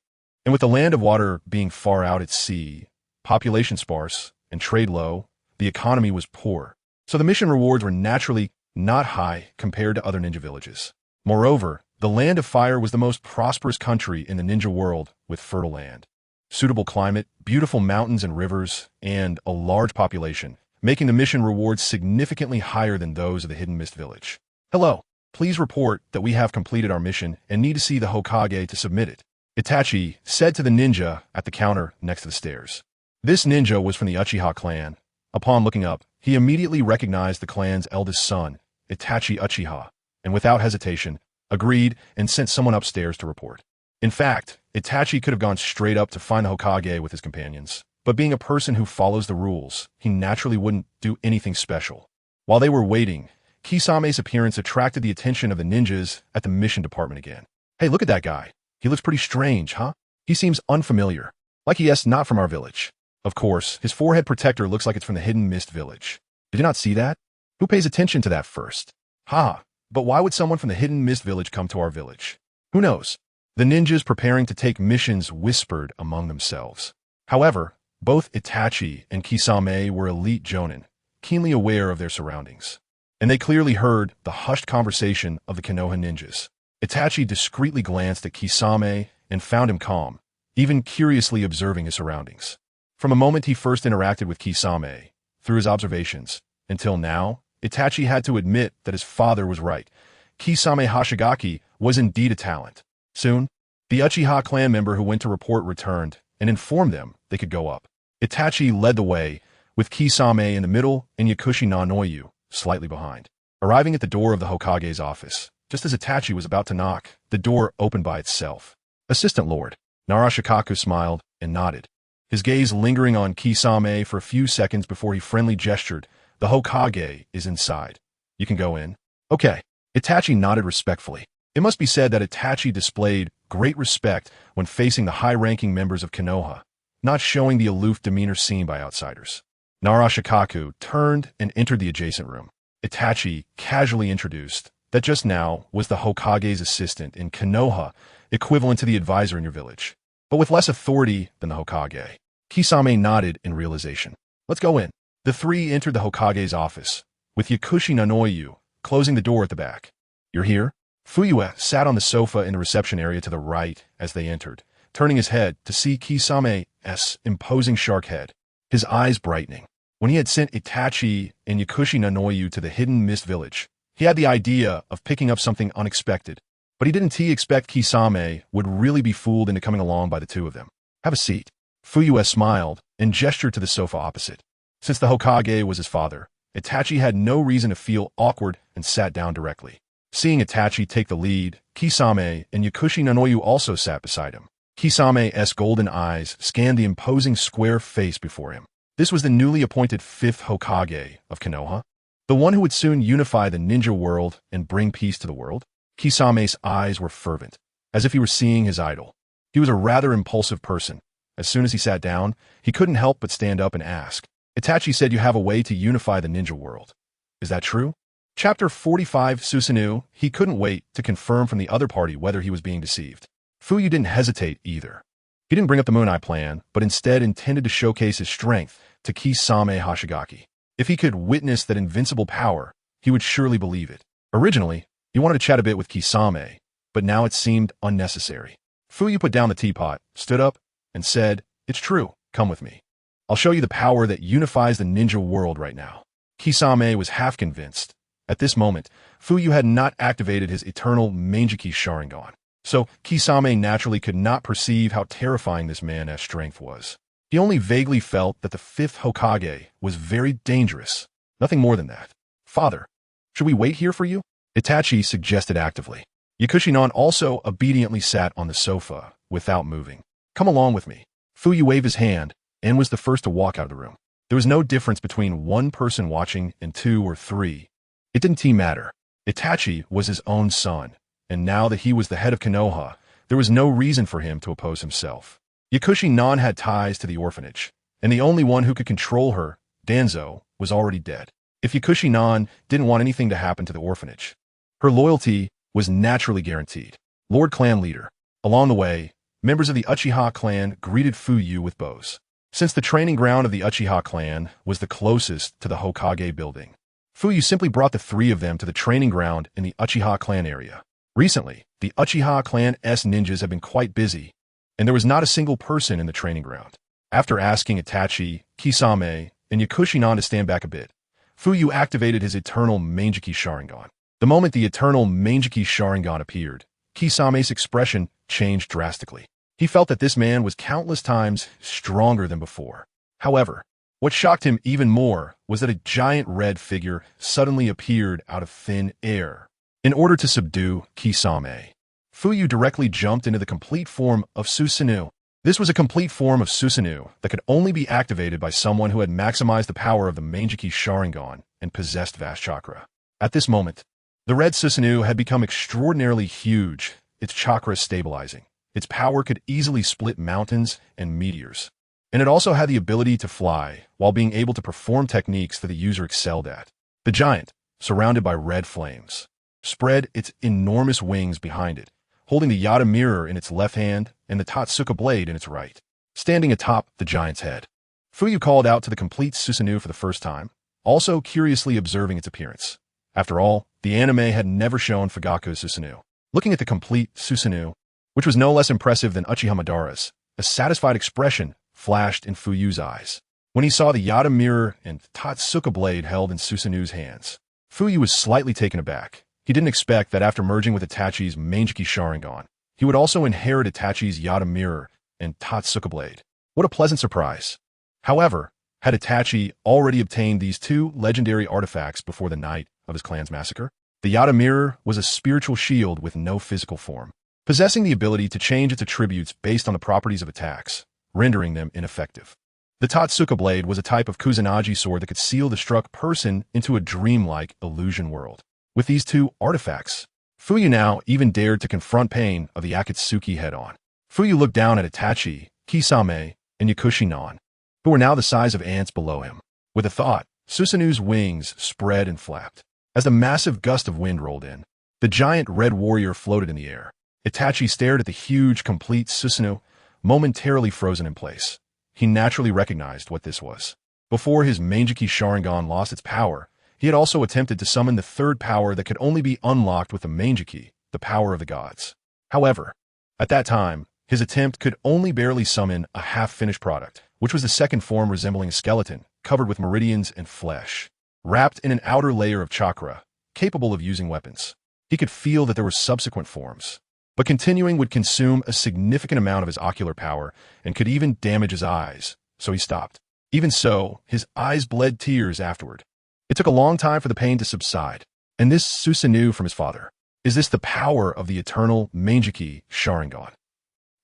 And with the land of water being far out at sea, population sparse, and trade low, the economy was poor. So the mission rewards were naturally not high compared to other ninja villages. Moreover, the Land of Fire was the most prosperous country in the ninja world, with fertile land, suitable climate, beautiful mountains and rivers, and a large population, making the mission rewards significantly higher than those of the Hidden Mist Village. Hello, please report that we have completed our mission and need to see the Hokage to submit it, Itachi said to the ninja at the counter next to the stairs. This ninja was from the Uchiha clan. Upon looking up, he immediately recognized the clan's eldest son, Itachi Uchiha, and without hesitation, agreed and sent someone upstairs to report. In fact, Itachi could have gone straight up to find the Hokage with his companions, but being a person who follows the rules, he naturally wouldn't do anything special. While they were waiting, Kisame's appearance attracted the attention of the ninjas at the mission department again. Hey, look at that guy. He looks pretty strange, huh? He seems unfamiliar, like he is not from our village. Of course, his forehead protector looks like it's from the Hidden Mist Village. Did you not see that? Who pays attention to that first? Ha! But why would someone from the Hidden Mist Village come to our village? Who knows? The ninjas preparing to take missions whispered among themselves. However, both Itachi and Kisame were elite jonin, keenly aware of their surroundings. And they clearly heard the hushed conversation of the Konoha ninjas. Itachi discreetly glanced at Kisame and found him calm, even curiously observing his surroundings. From a moment he first interacted with Kisame, through his observations, until now, Itachi had to admit that his father was right. Kisame Hoshigaki was indeed a talent. Soon, the Uchiha clan member who went to report returned and informed them they could go up. Itachi led the way, with Kisame in the middle and Yakushi Nanoyu slightly behind. Arriving at the door of the Hokage's office, just as Itachi was about to knock, the door opened by itself. Assistant Lord. Narashikaku smiled and nodded, his gaze lingering on Kisame for a few seconds before he friendly gestured. The Hokage is inside. You can go in. Okay. Itachi nodded respectfully. It must be said that Itachi displayed great respect when facing the high-ranking members of Konoha, not showing the aloof demeanor seen by outsiders. Narashikaku turned and entered the adjacent room. Itachi casually introduced that just now was the Hokage's assistant in Konoha, equivalent to the advisor in your village, but with less authority than the Hokage. Kisame nodded in realization. Let's go in. The three entered the Hokage's office, with Yakushi Nanoyu closing the door at the back. You're here? Fuyue sat on the sofa in the reception area to the right as they entered, turning his head to see Kisame's imposing shark head, his eyes brightening. When he had sent Itachi and Yakushi Nanoyu to the Hidden Mist Village, he had the idea of picking up something unexpected, but he didn't expect Kisame would really be fooled into coming along by the two of them. Have a seat. Fuyue smiled and gestured to the sofa opposite. Since the Hokage was his father, Itachi had no reason to feel awkward and sat down directly. Seeing Itachi take the lead, Kisame and Yakushi Nanoyu also sat beside him. Kisame's golden eyes scanned the imposing square face before him. This was the newly appointed 5th Hokage of Konoha, the one who would soon unify the ninja world and bring peace to the world. Kisame's eyes were fervent, as if he were seeing his idol. He was a rather impulsive person. As soon as he sat down, he couldn't help but stand up and ask, Itachi said you have a way to unify the ninja world. Is that true? Chapter 45 Susanoo, he couldn't wait to confirm from the other party whether he was being deceived. Fuyue didn't hesitate either. He didn't bring up the Moon Eye plan, but instead intended to showcase his strength to Kisame Hoshigaki. If he could witness that invincible power, he would surely believe it. Originally, he wanted to chat a bit with Kisame, but now it seemed unnecessary. Fuyue put down the teapot, stood up, and said, It's true, come with me. I'll show you the power that unifies the ninja world right now. Kisame was half convinced. At this moment, Fuyue had not activated his Eternal Mangekyō Sharingan, so Kisame naturally could not perceive how terrifying this man's strength was. He only vaguely felt that the 5th Hokage was very dangerous. Nothing more than that. Father, should we wait here for you? Itachi suggested actively. Yakushi-nan also obediently sat on the sofa, without moving. Come along with me. Fuyue waved his hand, and was the first to walk out of the room. There was no difference between one person watching and 2 or 3. It didn't matter. Itachi was his own son, and now that he was the head of Konoha, there was no reason for him to oppose himself. Yakushi-nan had ties to the orphanage, and the only one who could control her, Danzo, was already dead. If Yakushi-nan didn't want anything to happen to the orphanage, her loyalty was naturally guaranteed. Lord Clan Leader. Along the way, members of the Uchiha clan greeted Fuyue with bows. Since the training ground of the Uchiha clan was the closest to the Hokage building, Fuyue simply brought the three of them to the training ground in the Uchiha clan area. Recently, the Uchiha clan's ninjas have been quite busy, and there was not a single person in the training ground. After asking Itachi, Kisame, and Yakushinan to stand back a bit, Fuyue activated his Eternal Mangekyō Sharingan. The moment the Eternal Mangekyō Sharingan appeared, Kisame's expression changed drastically. He felt that this man was countless times stronger than before. However, what shocked him even more was that a giant red figure suddenly appeared out of thin air. In order to subdue Kisame, Fuyue directly jumped into the complete form of Susanoo. This was a complete form of Susanoo that could only be activated by someone who had maximized the power of the Mangekyō Sharingan and possessed vast chakra. At this moment, the red Susanoo had become extraordinarily huge, its chakra stabilizing. Its power could easily split mountains and meteors. And it also had the ability to fly, while being able to perform techniques that the user excelled at. The giant, surrounded by red flames, spread its enormous wings behind it, holding the Yata mirror in its left hand and the Totsuka blade in its right. Standing atop the giant's head, Fuyue called out to the complete Susanoo for the first time, also curiously observing its appearance. After all, the anime had never shown Fugaku's Susanoo. Looking at the complete Susanoo, which was no less impressive than Uchiha Madara's, a satisfied expression flashed in Fuyue's eyes. When he saw the Yata mirror and Totsuka blade held in Susanoo's hands, Fuyue was slightly taken aback. He didn't expect that after merging with Itachi's Mangekyō Sharingan, he would also inherit Itachi's Yata mirror and Totsuka blade. What a pleasant surprise. However, had Itachi already obtained these two legendary artifacts before the night of his clan's massacre? The Yata mirror was a spiritual shield with no physical form, possessing the ability to change its attributes based on the properties of attacks, rendering them ineffective. The Totsuka blade was a type of Kusanagi sword that could seal the struck person into a dreamlike illusion world. With these two artifacts, Fuyue now even dared to confront pain of the Akatsuki head-on. Fuyue looked down at Itachi, Kisame, and Yakushinan, who were now the size of ants below him. With a thought, Susanoo's wings spread and flapped. As the massive gust of wind rolled in, the giant red warrior floated in the air. Itachi stared at the huge, complete Susanoo, momentarily frozen in place. He naturally recognized what this was. Before his Mangekyō Sharingan lost its power, he had also attempted to summon the third power that could only be unlocked with the Mangekyō, the power of the gods. However, at that time, his attempt could only barely summon a half-finished product, which was the second form resembling a skeleton, covered with meridians and flesh, wrapped in an outer layer of chakra, capable of using weapons. He could feel that there were subsequent forms, but continuing would consume a significant amount of his ocular power and could even damage his eyes, so he stopped. Even so, his eyes bled tears afterward. It took a long time for the pain to subside. And this Susanoo from his father. Is this the power of the Eternal Mangekyō Sharingan?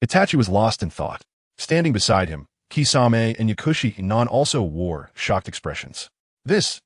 Itachi was lost in thought. Standing beside him, Kisame and Yakushinan also wore shocked expressions. This.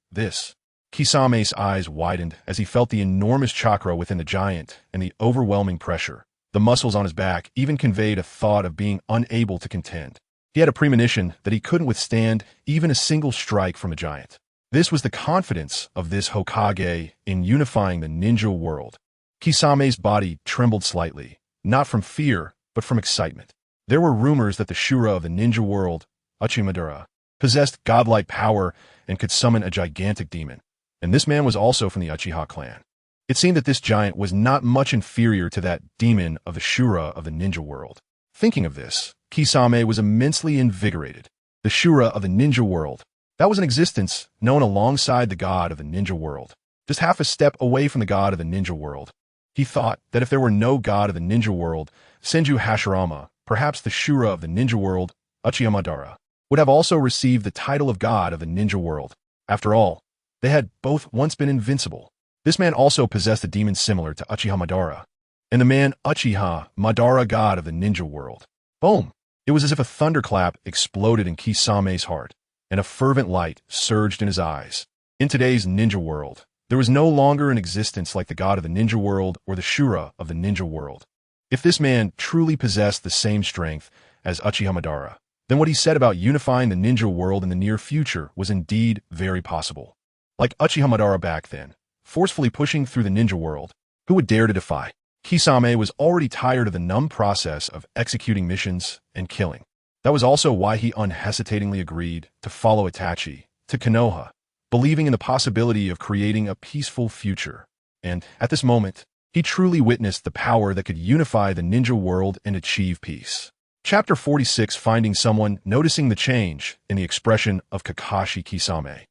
Kisame's eyes widened as he felt the enormous chakra within the giant and the overwhelming pressure. The muscles on his back even conveyed a thought of being unable to contend. He had a premonition that he couldn't withstand even a single strike from a giant. This was the confidence of this Hokage in unifying the ninja world. Kisame's body trembled slightly, not from fear, but from excitement. There were rumors that the Shura of the ninja world, Uchiha Madara, possessed godlike power and could summon a gigantic demon. And this man was also from the Uchiha clan. It seemed that this giant was not much inferior to that demon of the Shura of the ninja world. Thinking of this, Kisame was immensely invigorated. The Shura of the ninja world, that was an existence known alongside the god of the ninja world, just half a step away from the god of the ninja world. He thought that if there were no god of the ninja world, Senju Hashirama, perhaps the Shura of the ninja world, Uchiha Madara, would have also received the title of god of the ninja world. After all, they had both once been invincible. This man also possessed a demon similar to Uchiha Madara, and the man Uchiha Madara, god of the ninja world. Boom! It was as if a thunderclap exploded in Kisame's heart, and a fervent light surged in his eyes. In today's ninja world, there was no longer an existence like the god of the ninja world or the Shura of the ninja world. If this man truly possessed the same strength as Uchiha Madara, then what he said about unifying the ninja world in the near future was indeed very possible. Like Uchiha Madara back then, forcefully pushing through the ninja world, who would dare to defy? Kisame was already tired of the numb process of executing missions and killing. That was also why he unhesitatingly agreed to follow Itachi to Konoha, believing in the possibility of creating a peaceful future. And, at this moment, he truly witnessed the power that could unify the ninja world and achieve peace. Chapter 46, Finding Someone, noticing the change in the expression of Kakashi Kisame.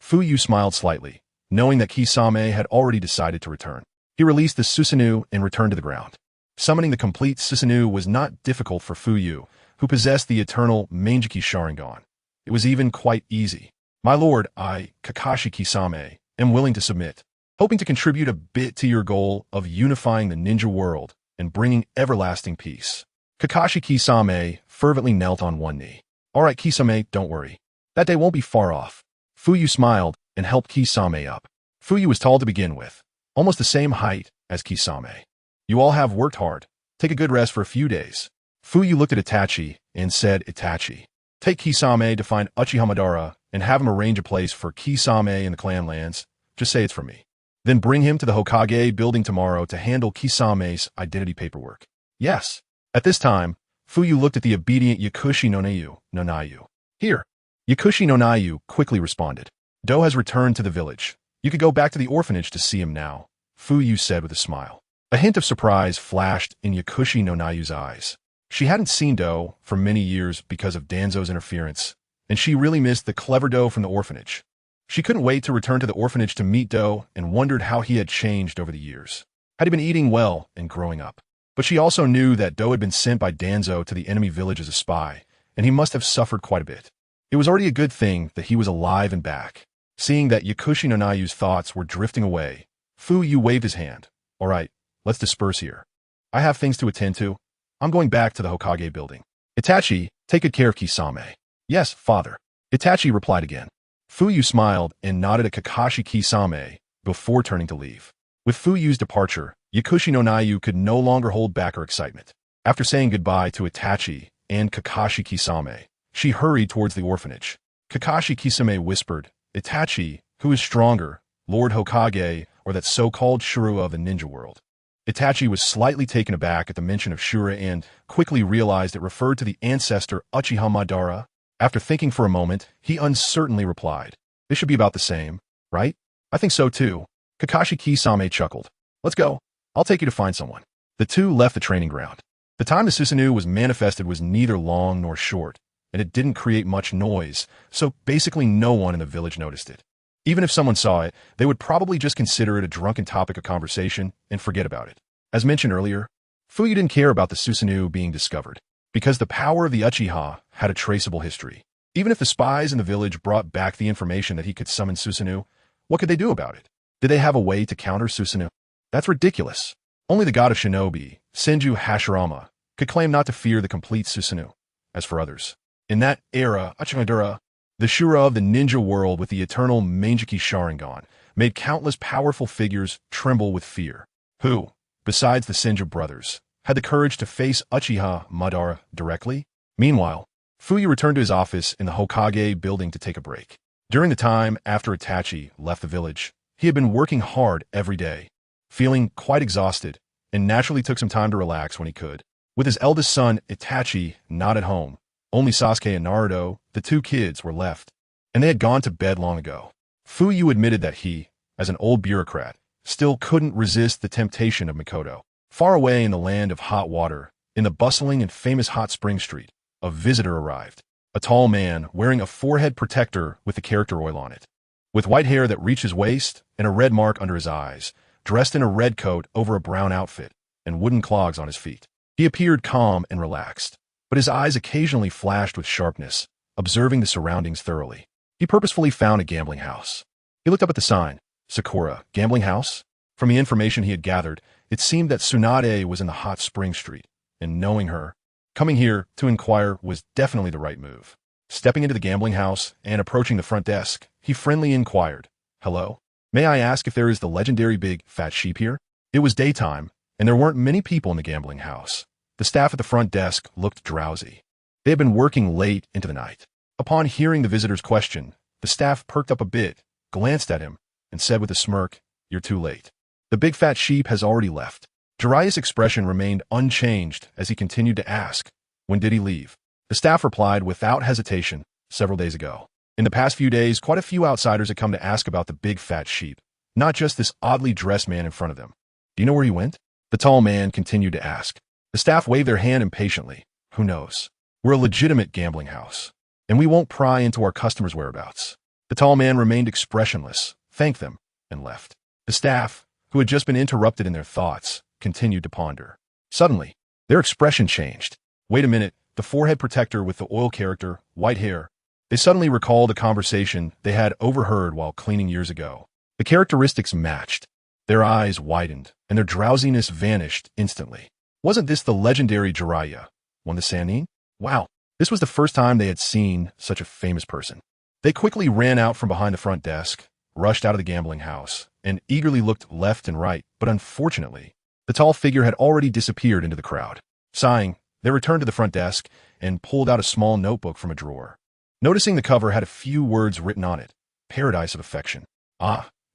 Fuyue smiled slightly, knowing that Kisame had already decided to return. He released the Susanoo and returned to the ground. Summoning the complete Susanoo was not difficult for Fuyue, who possessed the Eternal Mangekyō Sharingan. It was even quite easy. My lord, I, Kakashi Kisame, am willing to submit, hoping to contribute a bit to your goal of unifying the ninja world and bringing everlasting peace. Kakashi Kisame fervently knelt on one knee. All right, Kisame, don't worry. That day won't be far off. Fuyue smiled and helped Kisame up. Fuyue was tall to begin with, almost the same height as Kisame. You all have worked hard. Take a good rest for a few days. Fuyue looked at Itachi and said, Itachi, take Kisame to find Uchiha Madara and have him arrange a place for Kisame in the clan lands. Just say it's from me. Then bring him to the Hokage building tomorrow to handle Kisame's identity paperwork. Yes. At this time, Fuyue looked at the obedient Yakushi no Nayu. Here. Yakushi no Nayu quickly responded. Do has returned to the village. You could go back to the orphanage to see him now, Fuyue said with a smile. A hint of surprise flashed in Yakushi no Nayu's eyes. She hadn't seen Do for many years because of Danzo's interference, and she really missed the clever Do from the orphanage. She couldn't wait to return to the orphanage to meet Do and wondered how he had changed over the years. Had he been eating well and growing up? But she also knew that Do had been sent by Danzo to the enemy village as a spy, and he must have suffered quite a bit. It was already a good thing that he was alive and back. Seeing that Yakushi no Nayu's thoughts were drifting away, Fuyue waved his hand. All right, let's disperse here. I have things to attend to. I'm going back to the Hokage building. Itachi, take good care of Kisame. Yes, father. Itachi replied again. Fuyue smiled and nodded at Kakashi Kisame before turning to leave. With Fuyue's departure, Yakushi no Nayu could no longer hold back her excitement. After saying goodbye to Itachi and Kakashi Kisame, she hurried towards the orphanage. Kakashi Kisame whispered, Itachi, who is stronger, Lord Hokage or that so-called Shura of the ninja world? Itachi was slightly taken aback at the mention of Shura and quickly realized it referred to the ancestor Uchiha Madara. After thinking for a moment, he uncertainly replied, This should be about the same, right? I think so too. Kakashi Kisame chuckled. Let's go. I'll take you to find someone. The two left the training ground. The time the Susanoo was manifested was neither long nor short, and it didn't create much noise, so basically no one in the village noticed it. Even if someone saw it, they would probably just consider it a drunken topic of conversation and forget about it. As mentioned earlier, Fuyue didn't care about the Susanoo being discovered, because the power of the Uchiha had a traceable history. Even if the spies in the village brought back the information that he could summon Susanoo, what could they do about it? Did they have a way to counter Susanoo? That's ridiculous. Only the god of shinobi, Senju Hashirama, could claim not to fear the complete Susanoo. As for others, in that era, Uchiha, the Shura of the ninja world with the Eternal Mangekyō Sharingan, made countless powerful figures tremble with fear, who, besides the Senju brothers, had the courage to face Uchiha Madara directly. Meanwhile, Fuyue returned to his office in the Hokage building to take a break. During the time after Itachi left the village, he had been working hard every day, feeling quite exhausted, and naturally took some time to relax when he could. With his eldest son, Itachi, not at home, only Sasuke and Naruto, the two kids, were left, and they had gone to bed long ago. Fuyue admitted that he, as an old bureaucrat, still couldn't resist the temptation of Mikoto. Far away in the land of hot water, in the bustling and famous hot spring street, a visitor arrived. A tall man wearing a forehead protector with the character oil on it. With white hair that reached his waist and a red mark under his eyes, dressed in a red coat over a brown outfit, and wooden clogs on his feet. He appeared calm and relaxed, but his eyes occasionally flashed with sharpness, observing the surroundings thoroughly. He purposefully found a gambling house. He looked up at the sign, Sakura, gambling house? From the information he had gathered, it seemed that Tsunade was in the hot spring street, and knowing her, coming here to inquire was definitely the right move. Stepping into the gambling house and approaching the front desk, he friendly inquired, Hello? May I ask if there is the legendary big, fat sheep here? It was daytime, and there weren't many people in the gambling house. The staff at the front desk looked drowsy. They had been working late into the night. Upon hearing the visitor's question, the staff perked up a bit, glanced at him, and said with a smirk, You're too late. The big fat sheep has already left. Jiraiya's expression remained unchanged as he continued to ask, "When did he leave?" The staff replied without hesitation, "Several days ago." In the past few days, quite a few outsiders had come to ask about the big fat sheep, not just this oddly dressed man in front of them. "Do you know where he went?" The tall man continued to ask. The staff waved their hand impatiently. "Who knows? We're a legitimate gambling house, and we won't pry into our customers' whereabouts." The tall man remained expressionless, thanked them, and left. The staff, who had just been interrupted in their thoughts, continued to ponder. Suddenly, their expression changed. Wait a minute, the forehead protector with the oil character, white hair. They suddenly recalled a conversation they had overheard while cleaning years ago. The characteristics matched. Their eyes widened, and their drowsiness vanished instantly. Wasn't this the legendary Jiraiya, one of the Sannin? Wow, this was the first time they had seen such a famous person. They quickly ran out from behind the front desk, rushed out of the gambling house, and eagerly looked left and right, but unfortunately, the tall figure had already disappeared into the crowd. Sighing, they returned to the front desk and pulled out a small notebook from a drawer. Noticing the cover had a few words written on it, "Paradise of Affection."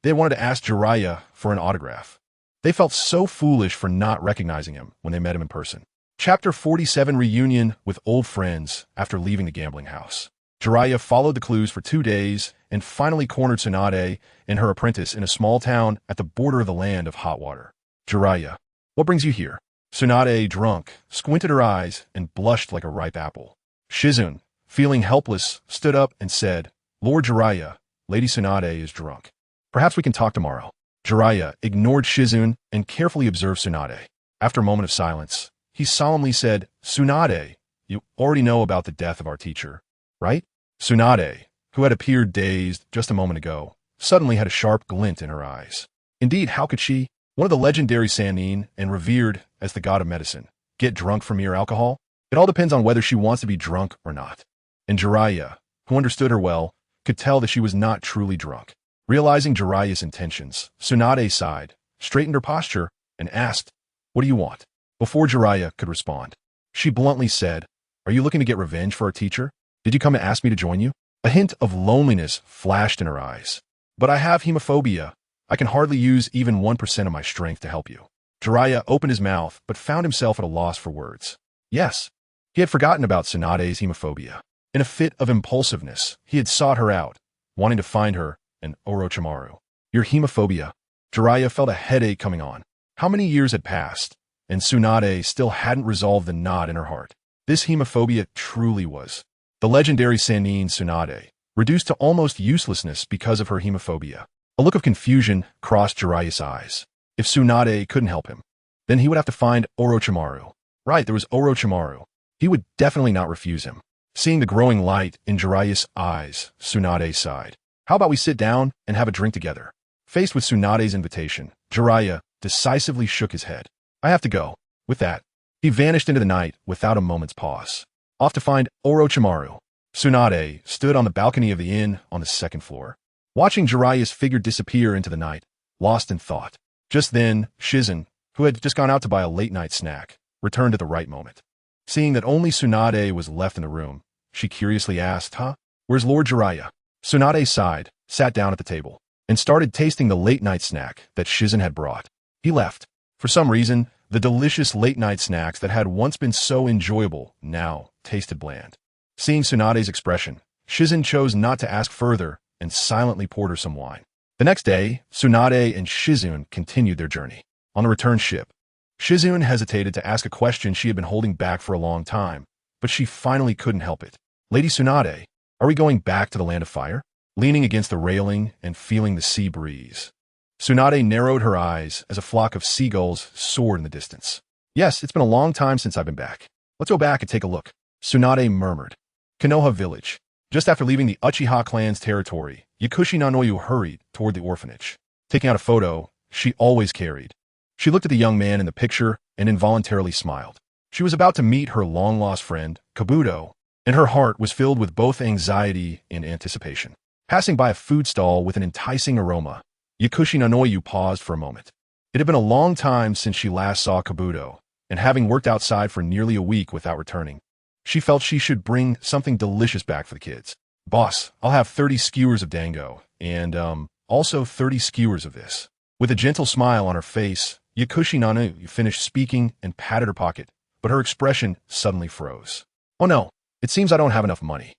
They wanted to ask Jiraiya for an autograph. They felt so foolish for not recognizing him when they met him in person. Chapter 47 Reunion with Old Friends after leaving the gambling house. Jiraiya followed the clues for 2 days and finally cornered Tsunade and her apprentice in a small town at the border of the land of hot water. "Jiraiya, what brings you here?" Tsunade, drunk, squinted her eyes and blushed like a ripe apple. Shizune, feeling helpless, stood up and said, "Lord Jiraiya, Lady Tsunade is drunk. Perhaps we can talk tomorrow." Jiraiya ignored Shizune and carefully observed Tsunade. After a moment of silence, he solemnly said, "Tsunade, you already know about the death of our teacher, right?" Tsunade, who had appeared dazed just a moment ago, suddenly had a sharp glint in her eyes. Indeed, how could she, one of the legendary Sannin and revered as the god of medicine, get drunk from mere alcohol? It all depends on whether she wants to be drunk or not. And Jiraiya, who understood her well, could tell that she was not truly drunk. Realizing Jiraiya's intentions, Tsunade sighed, straightened her posture, and asked, "What do you want?" Before Jiraiya could respond, she bluntly said, "Are you looking to get revenge for our teacher? Did you come to ask me to join you?" A hint of loneliness flashed in her eyes. "But I have hemophobia. I can hardly use even 1% of my strength to help you." Jiraiya opened his mouth, but found himself at a loss for words. Yes, he had forgotten about Tsunade's hemophobia. In a fit of impulsiveness, he had sought her out, wanting to find her and Orochimaru. "Your hemophobia." Jiraiya felt a headache coming on. How many years had passed, and Tsunade still hadn't resolved the knot in her heart. This hemophobia truly was the legendary Sannin Tsunade, reduced to almost uselessness because of her hemophobia. A look of confusion crossed Jiraiya's eyes. If Tsunade couldn't help him, then he would have to find Orochimaru. Right, there was Orochimaru. He would definitely not refuse him. Seeing the growing light in Jiraiya's eyes, Tsunade sighed. "How about we sit down and have a drink together?" Faced with Tsunade's invitation, Jiraiya decisively shook his head. "I have to go." With that, he vanished into the night without a moment's pause. Off to find Orochimaru. Tsunade stood on the balcony of the inn on the second floor, watching Jiraiya's figure disappear into the night, lost in thought. Just then, Shizune, who had just gone out to buy a late-night snack, returned at the right moment. Seeing that only Tsunade was left in the room, she curiously asked, "Where's Lord Jiraiya?" Tsunade sighed, sat down at the table, and started tasting the late-night snack that Shizune had brought. He left. For some reason, the delicious late-night snacks that had once been so enjoyable now tasted bland. Seeing Tsunade's expression, Shizune chose not to ask further and silently poured her some wine. The next day, Tsunade and Shizune continued their journey. On the return ship, Shizune hesitated to ask a question she had been holding back for a long time, but she finally couldn't help it. "Lady Tsunade, are we going back to the land of fire?" Leaning against the railing and feeling the sea breeze, Tsunade narrowed her eyes as a flock of seagulls soared in the distance. "Yes, it's been a long time since I've been back. Let's go back and take a look," Tsunade murmured. Konoha village. Just after leaving the Uchiha clan's territory, Yakushi Nanoyu hurried toward the orphanage. Taking out a photo she always carried, she looked at the young man in the picture and involuntarily smiled. She was about to meet her long-lost friend, Kabuto, and her heart was filled with both anxiety and anticipation. Passing by a food stall with an enticing aroma, Yakushi Nanoyu paused for a moment. It had been a long time since she last saw Kabuto, and having worked outside for nearly a week without returning, she felt she should bring something delicious back for the kids. "Boss, I'll have 30 skewers of dango, and, also 30 skewers of this." With a gentle smile on her face Yakushi Nanu finished speaking and patted her pocket, but her expression suddenly froze. Oh no, it seems I don't have enough money.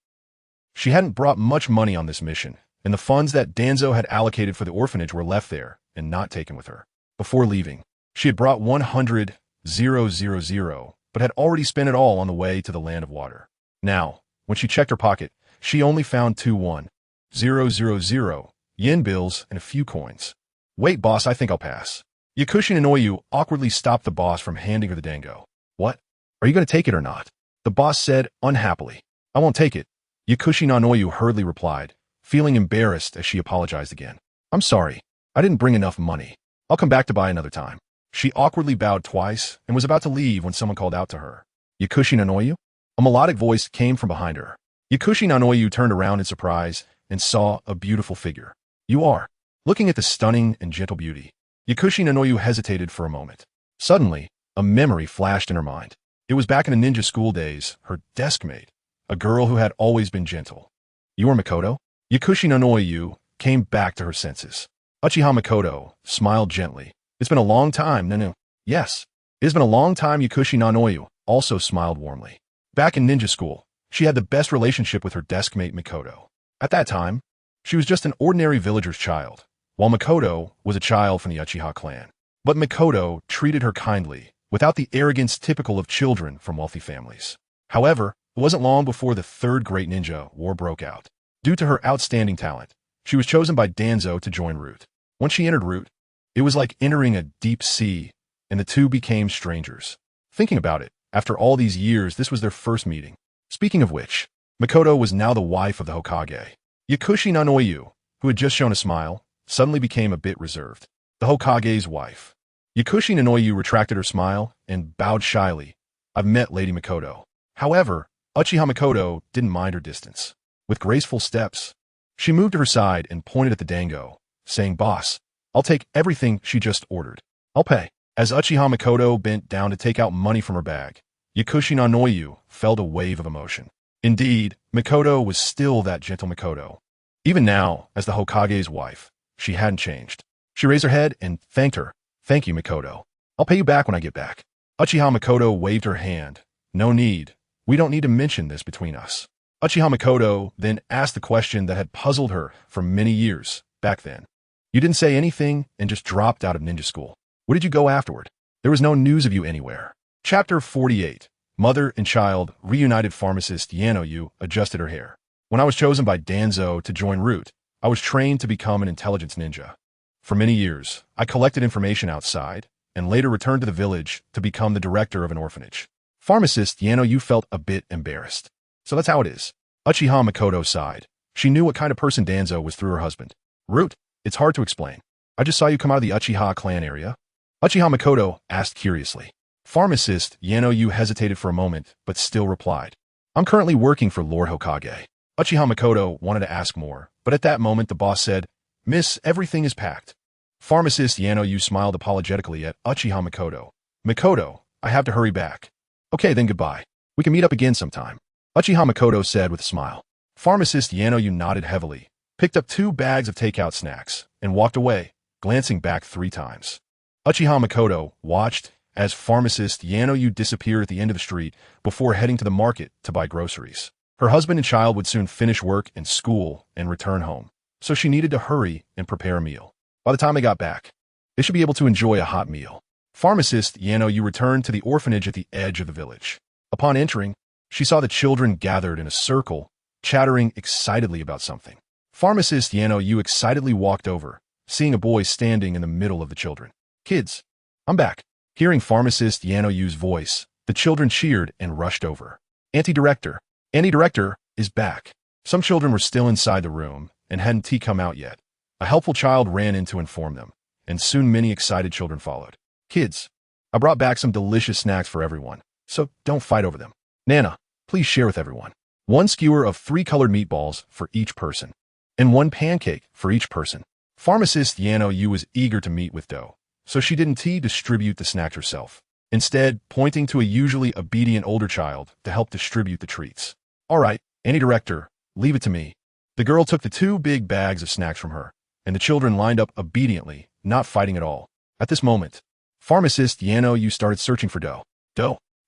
She hadn't brought much money on this mission, and the funds that Danzo had allocated for the orphanage were left there and not taken with her. Before leaving, she had brought 100,000, but had already spent it all on the way to the land of water. Now, when she checked her pocket, she only found 2,1,000 yen bills and a few coins. Wait, boss, I think I'll pass. Yakushi Nanoyu awkwardly stopped the boss from handing her the dango. What? Are you going to take it or not? The boss said unhappily. I won't take it. Yakushi Nanoyu hurriedly replied, feeling embarrassed as she apologized again. I'm sorry. I didn't bring enough money. I'll come back to buy another time. She awkwardly bowed twice and was about to leave when someone called out to her. Yakushi Nanoyu? A melodic voice came from behind her. Yakushi Nanoyu turned around in surprise and saw a beautiful figure. You are. Looking at the stunning and gentle beauty, Yakushi Nanoyu hesitated for a moment. Suddenly, a memory flashed in her mind. It was back in the ninja school days, her desk mate, a girl who had always been gentle. You are Makoto? Yakushi Nanoyu came back to her senses. Uchiha Makoto smiled gently. It's been a long time, Nanu. Yes, it has been a long time. Yakushi Nanoyu also smiled warmly. Back in ninja school, she had the best relationship with her desk mate Makoto. At that time, she was just an ordinary villager's child, while Makoto was a child from the Uchiha clan. But Makoto treated her kindly, without the arrogance typical of children from wealthy families. However, it wasn't long before the Third Great Ninja War broke out. Due to her outstanding talent, she was chosen by Danzo to join Root. Once she entered Root, it was like entering a deep sea, and the two became strangers. Thinking about it, after all these years, this was their first meeting. Speaking of which, Makoto was now the wife of the Hokage. Yakushi Nanoyu, who had just shown a smile, suddenly became a bit reserved. The Hokage's wife. Yakushi Nanoyu retracted her smile and bowed shyly. I've met Lady Makoto. However, Uchiha Makoto didn't mind her distance. With graceful steps, she moved to her side and pointed at the dango, saying, Boss, I'll take everything she just ordered. I'll pay. As Uchiha Makoto bent down to take out money from her bag, Yakushi Nanoyu felt a wave of emotion. Indeed, Makoto was still that gentle Makoto. Even now, as the Hokage's wife, she hadn't changed. She raised her head and thanked her. Thank you, Makoto. I'll pay you back when I get back. Uchiha Makoto waved her hand. No need. We don't need to mention this between us. Uchiha Makoto then asked the question that had puzzled her for many years back then. You didn't say anything and just dropped out of ninja school. Where did you go afterward? There was no news of you anywhere. Chapter 48. Mother and child reunited. Pharmacist Yanoyu adjusted her hair. When I was chosen by Danzo to join Root, I was trained to become an intelligence ninja. For many years, I collected information outside, and later returned to the village to become the director of an orphanage. Pharmacist Yanoyu felt a bit embarrassed. So that's how it is. Uchiha Makoto sighed. She knew what kind of person Danzo was through her husband. Root, it's hard to explain. I just saw you come out of the Uchiha clan area. Uchiha Makoto asked curiously. Pharmacist Yanoyu hesitated for a moment, but still replied. I'm currently working for Lord Hokage. Uchiha Makoto wanted to ask more, but at that moment the boss said, Miss, everything is packed. Pharmacist Yanoyu smiled apologetically at Uchiha Makoto. Makoto, I have to hurry back. Okay, then goodbye. We can meet up again sometime. Uchiha Makoto said with a smile. Pharmacist Yanoyu nodded heavily, picked up 2 bags of takeout snacks, and walked away, glancing back 3 times. Uchiha Makoto watched as Pharmacist Yanoyu disappeared at the end of the street before heading to the market to buy groceries. Her husband and child would soon finish work and school and return home, so she needed to hurry and prepare a meal. By the time they got back, they should be able to enjoy a hot meal. Pharmacist Yanoyu returned to the orphanage at the edge of the village. Upon entering, she saw the children gathered in a circle, chattering excitedly about something. Pharmacist Yanoyu excitedly walked over, seeing a boy standing in the middle of the children. Kids, I'm back. Hearing Pharmacist Yanoyu's voice, the children cheered and rushed over. Anti-director is back. Some children were still inside the room and hadn't come out yet. A helpful child ran in to inform them, and soon many excited children followed. Kids, I brought back some delicious snacks for everyone, so don't fight over them. Nana, please share with everyone. 1 skewer of 3 colored meatballs for each person, and 1 pancake for each person. Pharmacist Yanoyu was eager to meet with Doe, so she didn't distribute the snacks herself, instead pointing to a usually obedient older child to help distribute the treats. All right, anti-director, leave it to me. The girl took the 2 big bags of snacks from her, and the children lined up obediently, not fighting at all. At this moment, Pharmacist Yano Yu started searching for Do.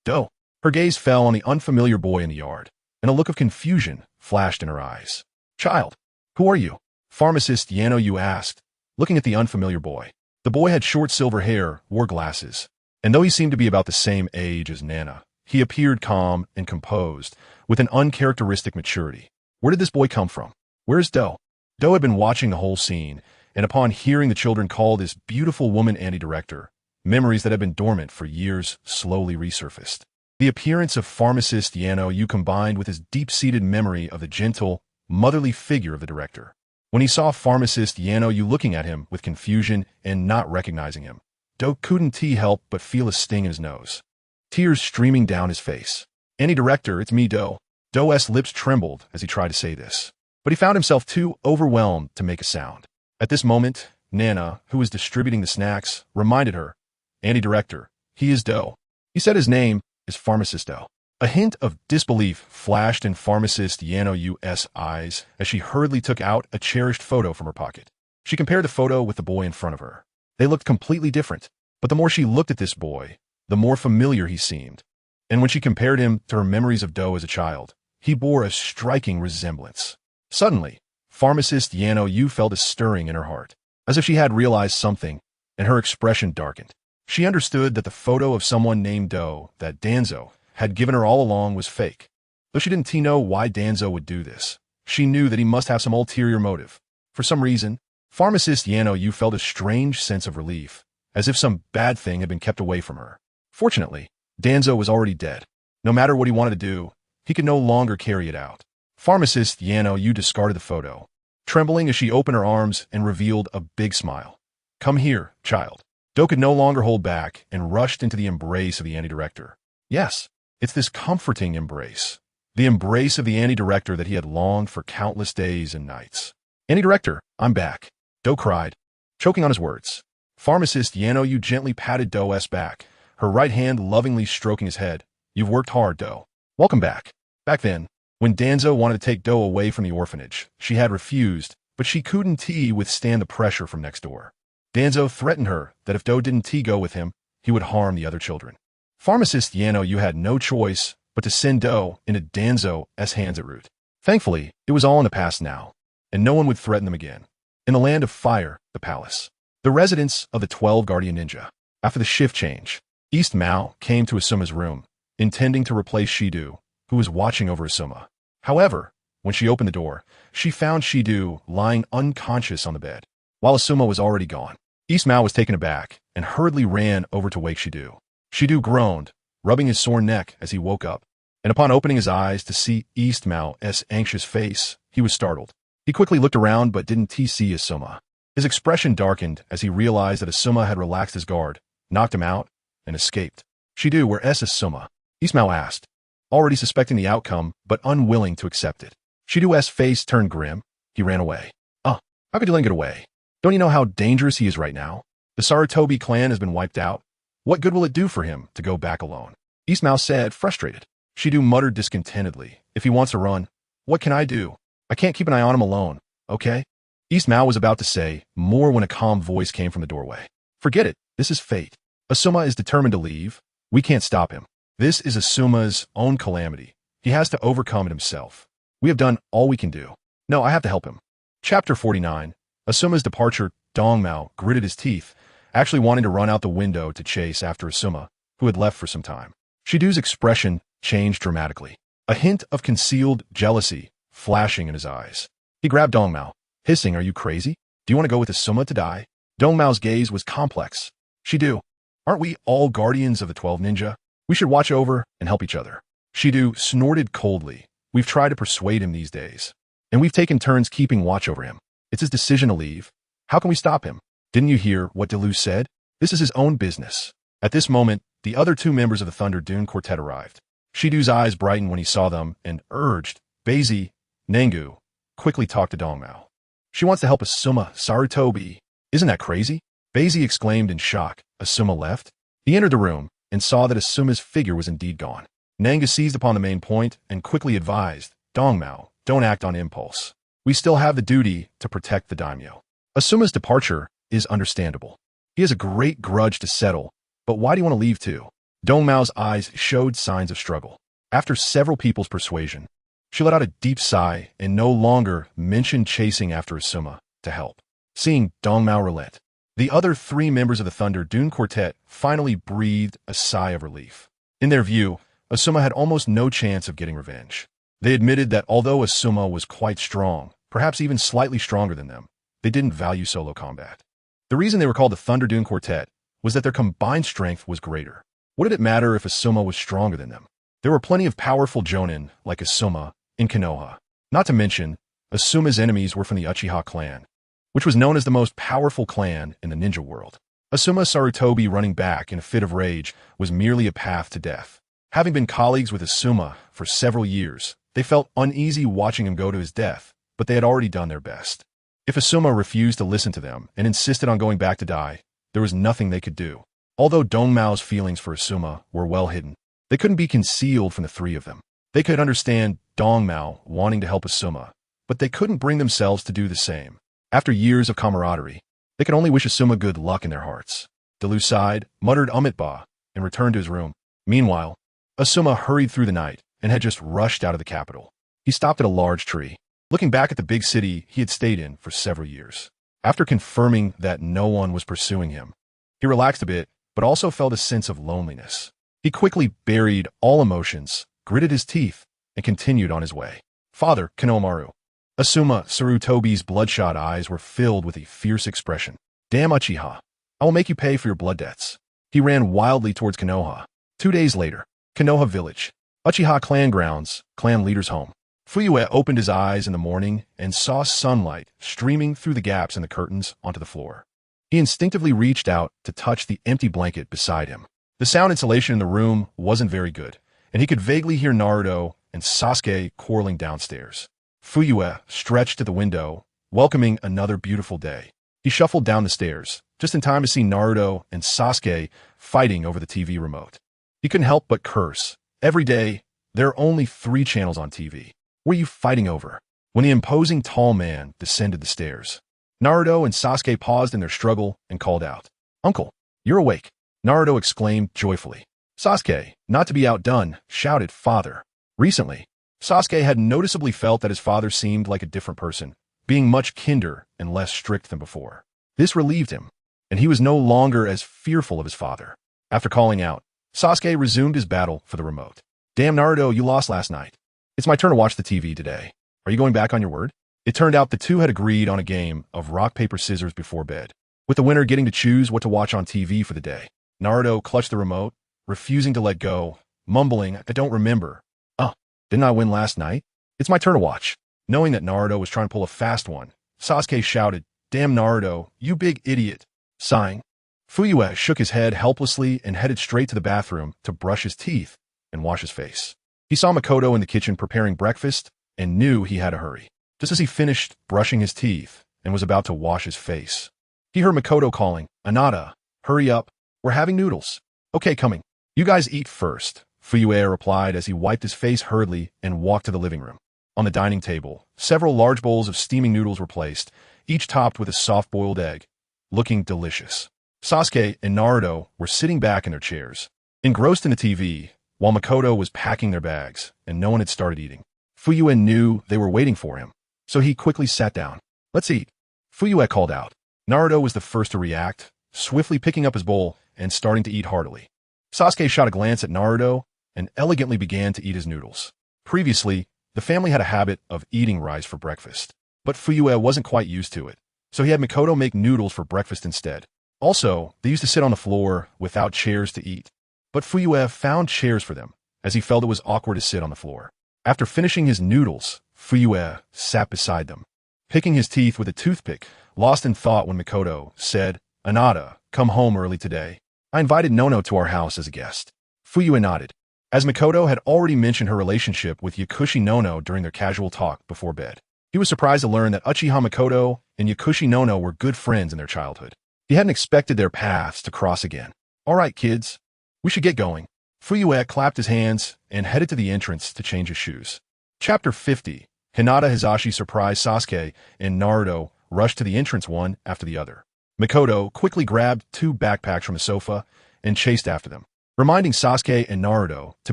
Do. Her gaze fell on the unfamiliar boy in the yard, and a look of confusion flashed in her eyes. Child, who are you? Pharmacist Yano Yu asked, looking at the unfamiliar boy. The boy had short silver hair, wore glasses, and though he seemed to be about the same age as Nana, he appeared calm and composed, with an uncharacteristic maturity. Where did this boy come from? Where's Do? Do had been watching the whole scene, and upon hearing the children call this beautiful woman anti-director, memories that had been dormant for years slowly resurfaced. The appearance of Pharmacist Yano Yu combined with his deep-seated memory of the gentle, motherly figure of the director. When he saw Pharmacist Yano Yu looking at him with confusion and not recognizing him, Do couldn't help but feel a sting in his nose. Tears streaming down his face. Anti-director, it's me, Do. Do's lips trembled as he tried to say this, but he found himself too overwhelmed to make a sound. At this moment, Nana, who was distributing the snacks, reminded her, Anti-director, he is Do. He said his name is Pharmacist Do. A hint of disbelief flashed in Pharmacist Yano Yu's eyes as she hurriedly took out a cherished photo from her pocket. She compared the photo with the boy in front of her. They looked completely different, but the more she looked at this boy, the more familiar he seemed. And when she compared him to her memories of Do as a child, he bore a striking resemblance. Suddenly, Pharmacist Yano Yu felt a stirring in her heart, as if she had realized something, and her expression darkened. She understood that the photo of someone named Do that Danzo had given her all along was fake. Though she didn't know why Danzo would do this, she knew that he must have some ulterior motive. For some reason, Pharmacist Yano Yu felt a strange sense of relief, as if some bad thing had been kept away from her. Fortunately, Danzo was already dead. No matter what he wanted to do, he could no longer carry it out. Pharmacist Yano Yu discarded the photo, trembling as she opened her arms and revealed a big smile. Come here, child. Do could no longer hold back and rushed into the embrace of the anti-director. Yes, it's this comforting embrace. The embrace of the anti-director that he had longed for countless days and nights. Anti-director, I'm back. Do cried, choking on his words. Pharmacist Yano Yu gently patted Do's back, her right hand lovingly stroking his head. You've worked hard, Do. Welcome back. Back then, when Danzo wanted to take Do away from the orphanage, she had refused, but she couldn't withstand the pressure from next door. Danzo threatened her that if Do didn't go with him, he would harm the other children. Pharmacist Yano Yu had no choice but to send Do into Danzo's hands at root. Thankfully, it was all in the past now, and no one would threaten them again. In the land of fire, the palace, the residence of the 12 guardian ninja. After the shift change, East Mao came to Asuma's room, intending to replace Shido, who was watching over Asuma. However, when she opened the door, she found Shido lying unconscious on the bed, while Asuma was already gone. East Mao was taken aback and hurriedly ran over to wake Shido. Shido groaned, rubbing his sore neck as he woke up, and upon opening his eyes to see East Mao's anxious face, he was startled. He quickly looked around but didn't see Asuma. His expression darkened as he realized that Asuma had relaxed his guard, knocked him out, and escaped. Shido, where's Asuma? East Mao asked, already suspecting the outcome but unwilling to accept it. Shido's face turned grim. He ran away. How could you let him get away? Don't you know how dangerous he is right now? The Sarutobi clan has been wiped out. What good will it do for him to go back alone? East Mao said, frustrated. Shido muttered discontentedly. If he wants to run, what can I do? I can't keep an eye on him alone, okay? East Mao was about to say more when a calm voice came from the doorway. Forget it. This is fate. Asuma is determined to leave. We can't stop him. This is Asuma's own calamity. He has to overcome it himself. We have done all we can do. No, I have to help him. Chapter 49. Asuma's departure. Dong Mao gritted his teeth, actually wanting to run out the window to chase after Asuma, who had left for some time. Shido's expression changed dramatically, a hint of concealed jealousy flashing in his eyes. He grabbed Dong Mao, hissing, are you crazy? Do you want to go with Asuma to die? Dong Mao's gaze was complex. Shido, aren't we all guardians of the 12 ninja? We should watch over and help each other. Shido snorted coldly. We've tried to persuade him these days, and we've taken turns keeping watch over him. It's his decision to leave. How can we stop him? Didn't you hear what Delu said? This is his own business. At this moment, the other two members of the Thunder Dune Quartet arrived. Shido's eyes brightened when he saw them and urged, Beizi, Nengu, quickly talk to Dong Mao. She wants to help Asuma, Sarutobi. Isn't that crazy? Beizi exclaimed in shock. Asuma left? He entered the room and saw that Asuma's figure was indeed gone. Nengu seized upon the main point and quickly advised, Dong Mao, don't act on impulse. We still have the duty to protect the daimyo. Asuma's departure is understandable. He has a great grudge to settle But why do you want to leave too? Dongmao's eyes showed signs of struggle. After several people's persuasion, she let out a deep sigh and no longer mentioned chasing after Asuma to help. Seeing Dongmao relent, the other 3 members of the Thunder Dune Quartet finally breathed a sigh of relief. In their view, Asuma had almost no chance of getting revenge. They admitted that although Asuma was quite strong, perhaps even slightly stronger than them, they didn't value solo combat. The reason they were called the Thunder Dune Quartet was that their combined strength was greater. What did it matter if Asuma was stronger than them? There were plenty of powerful jonin like Asuma in Konoha. Not to mention, Asuma's enemies were from the Uchiha clan, which was known as the most powerful clan in the ninja world. Asuma Sarutobi running back in a fit of rage was merely a path to death. Having been colleagues with Asuma for several years, they felt uneasy watching him go to his death, but they had already done their best. If Asuma refused to listen to them and insisted on going back to die, there was nothing they could do. Although Dongmao's feelings for Asuma were well hidden, they couldn't be concealed from the 3 of them. They could understand Dongmao wanting to help Asuma, but they couldn't bring themselves to do the same. After years of camaraderie, they could only wish Asuma good luck in their hearts. Delu sighed, muttered Umitba, and returned to his room. Meanwhile, Asuma hurried through the night and had just rushed out of the capital. He stopped at a large tree, looking back at the big city he had stayed in for several years. After confirming that no one was pursuing him, he relaxed a bit, but also felt a sense of loneliness. He quickly buried all emotions, gritted his teeth, and continued on his way. Father, Konohamaru. Asuma Sarutobi's bloodshot eyes were filled with a fierce expression. Damn Uchiha, I will make you pay for your blood debts. He ran wildly towards Konoha. 2 days later, Konoha village. Uchiha clan grounds, clan leader's home. Fuyue opened his eyes in the morning and saw sunlight streaming through the gaps in the curtains onto the floor. He instinctively reached out to touch the empty blanket beside him. The sound insulation in the room wasn't very good, and he could vaguely hear Naruto and Sasuke quarreling downstairs. Fuyue stretched at the window, welcoming another beautiful day. He shuffled down the stairs, just in time to see Naruto and Sasuke fighting over the TV remote. He couldn't help but curse. Every day, there are only 3 channels on TV. What are you fighting over? When the imposing tall man descended the stairs, Naruto and Sasuke paused in their struggle and called out, "Uncle, you're awake." Naruto exclaimed joyfully. Sasuke, not to be outdone, shouted, "Father." Recently, Sasuke had noticeably felt that his father seemed like a different person, being much kinder and less strict than before. This relieved him, and he was no longer as fearful of his father. After calling out, Sasuke resumed his battle for the remote. "Damn Naruto, you lost last night. It's my turn to watch the TV today. Are you going back on your word?" It turned out the 2 had agreed on a game of rock, paper, scissors before bed, with the winner getting to choose what to watch on TV for the day. Naruto clutched the remote, refusing to let go, mumbling, "I don't remember. Oh, didn't I win last night? It's my turn to watch." Knowing that Naruto was trying to pull a fast one, Sasuke shouted, "Damn Naruto, you big idiot." Sighing, Fuyue shook his head helplessly and headed straight to the bathroom to brush his teeth and wash his face. He saw Makoto in the kitchen preparing breakfast and knew he had to hurry. Just as he finished brushing his teeth and was about to wash his face, he heard Makoto calling, "Anata, hurry up, we're having noodles." "Okay, coming." "You guys eat first," Fuyue replied as he wiped his face hurriedly and walked to the living room. On the dining table, several large bowls of steaming noodles were placed, each topped with a soft-boiled egg, looking delicious. Sasuke and Naruto were sitting back in their chairs, engrossed in the TV, while Makoto was packing their bags, and no one had started eating. Fuyue knew they were waiting for him, so he quickly sat down. "Let's eat," Fuyue called out. Naruto was the first to react, swiftly picking up his bowl and starting to eat heartily. Sasuke shot a glance at Naruto and elegantly began to eat his noodles. Previously, the family had a habit of eating rice for breakfast, but Fuyue wasn't quite used to it, so he had Makoto make noodles for breakfast instead. Also, they used to sit on the floor without chairs to eat, but Fuyue found chairs for them, as he felt it was awkward to sit on the floor. After finishing his noodles, Fuyue sat beside them, picking his teeth with a toothpick, lost in thought when Makoto said, "Anata, come home early today. I invited Nono to our house as a guest." Fuyue nodded, as Makoto had already mentioned her relationship with Yakushi Nono during their casual talk before bed. He was surprised to learn that Uchiha Makoto and Yakushi Nono were good friends in their childhood. He hadn't expected their paths to cross again. "All right, kids, we should get going." Fuyue clapped his hands and headed to the entrance to change his shoes. Chapter 50. Hinata Hizashi surprised Sasuke and Naruto rushed to the entrance one after the other. Makoto quickly grabbed 2 backpacks from the sofa and chased after them, reminding Sasuke and Naruto to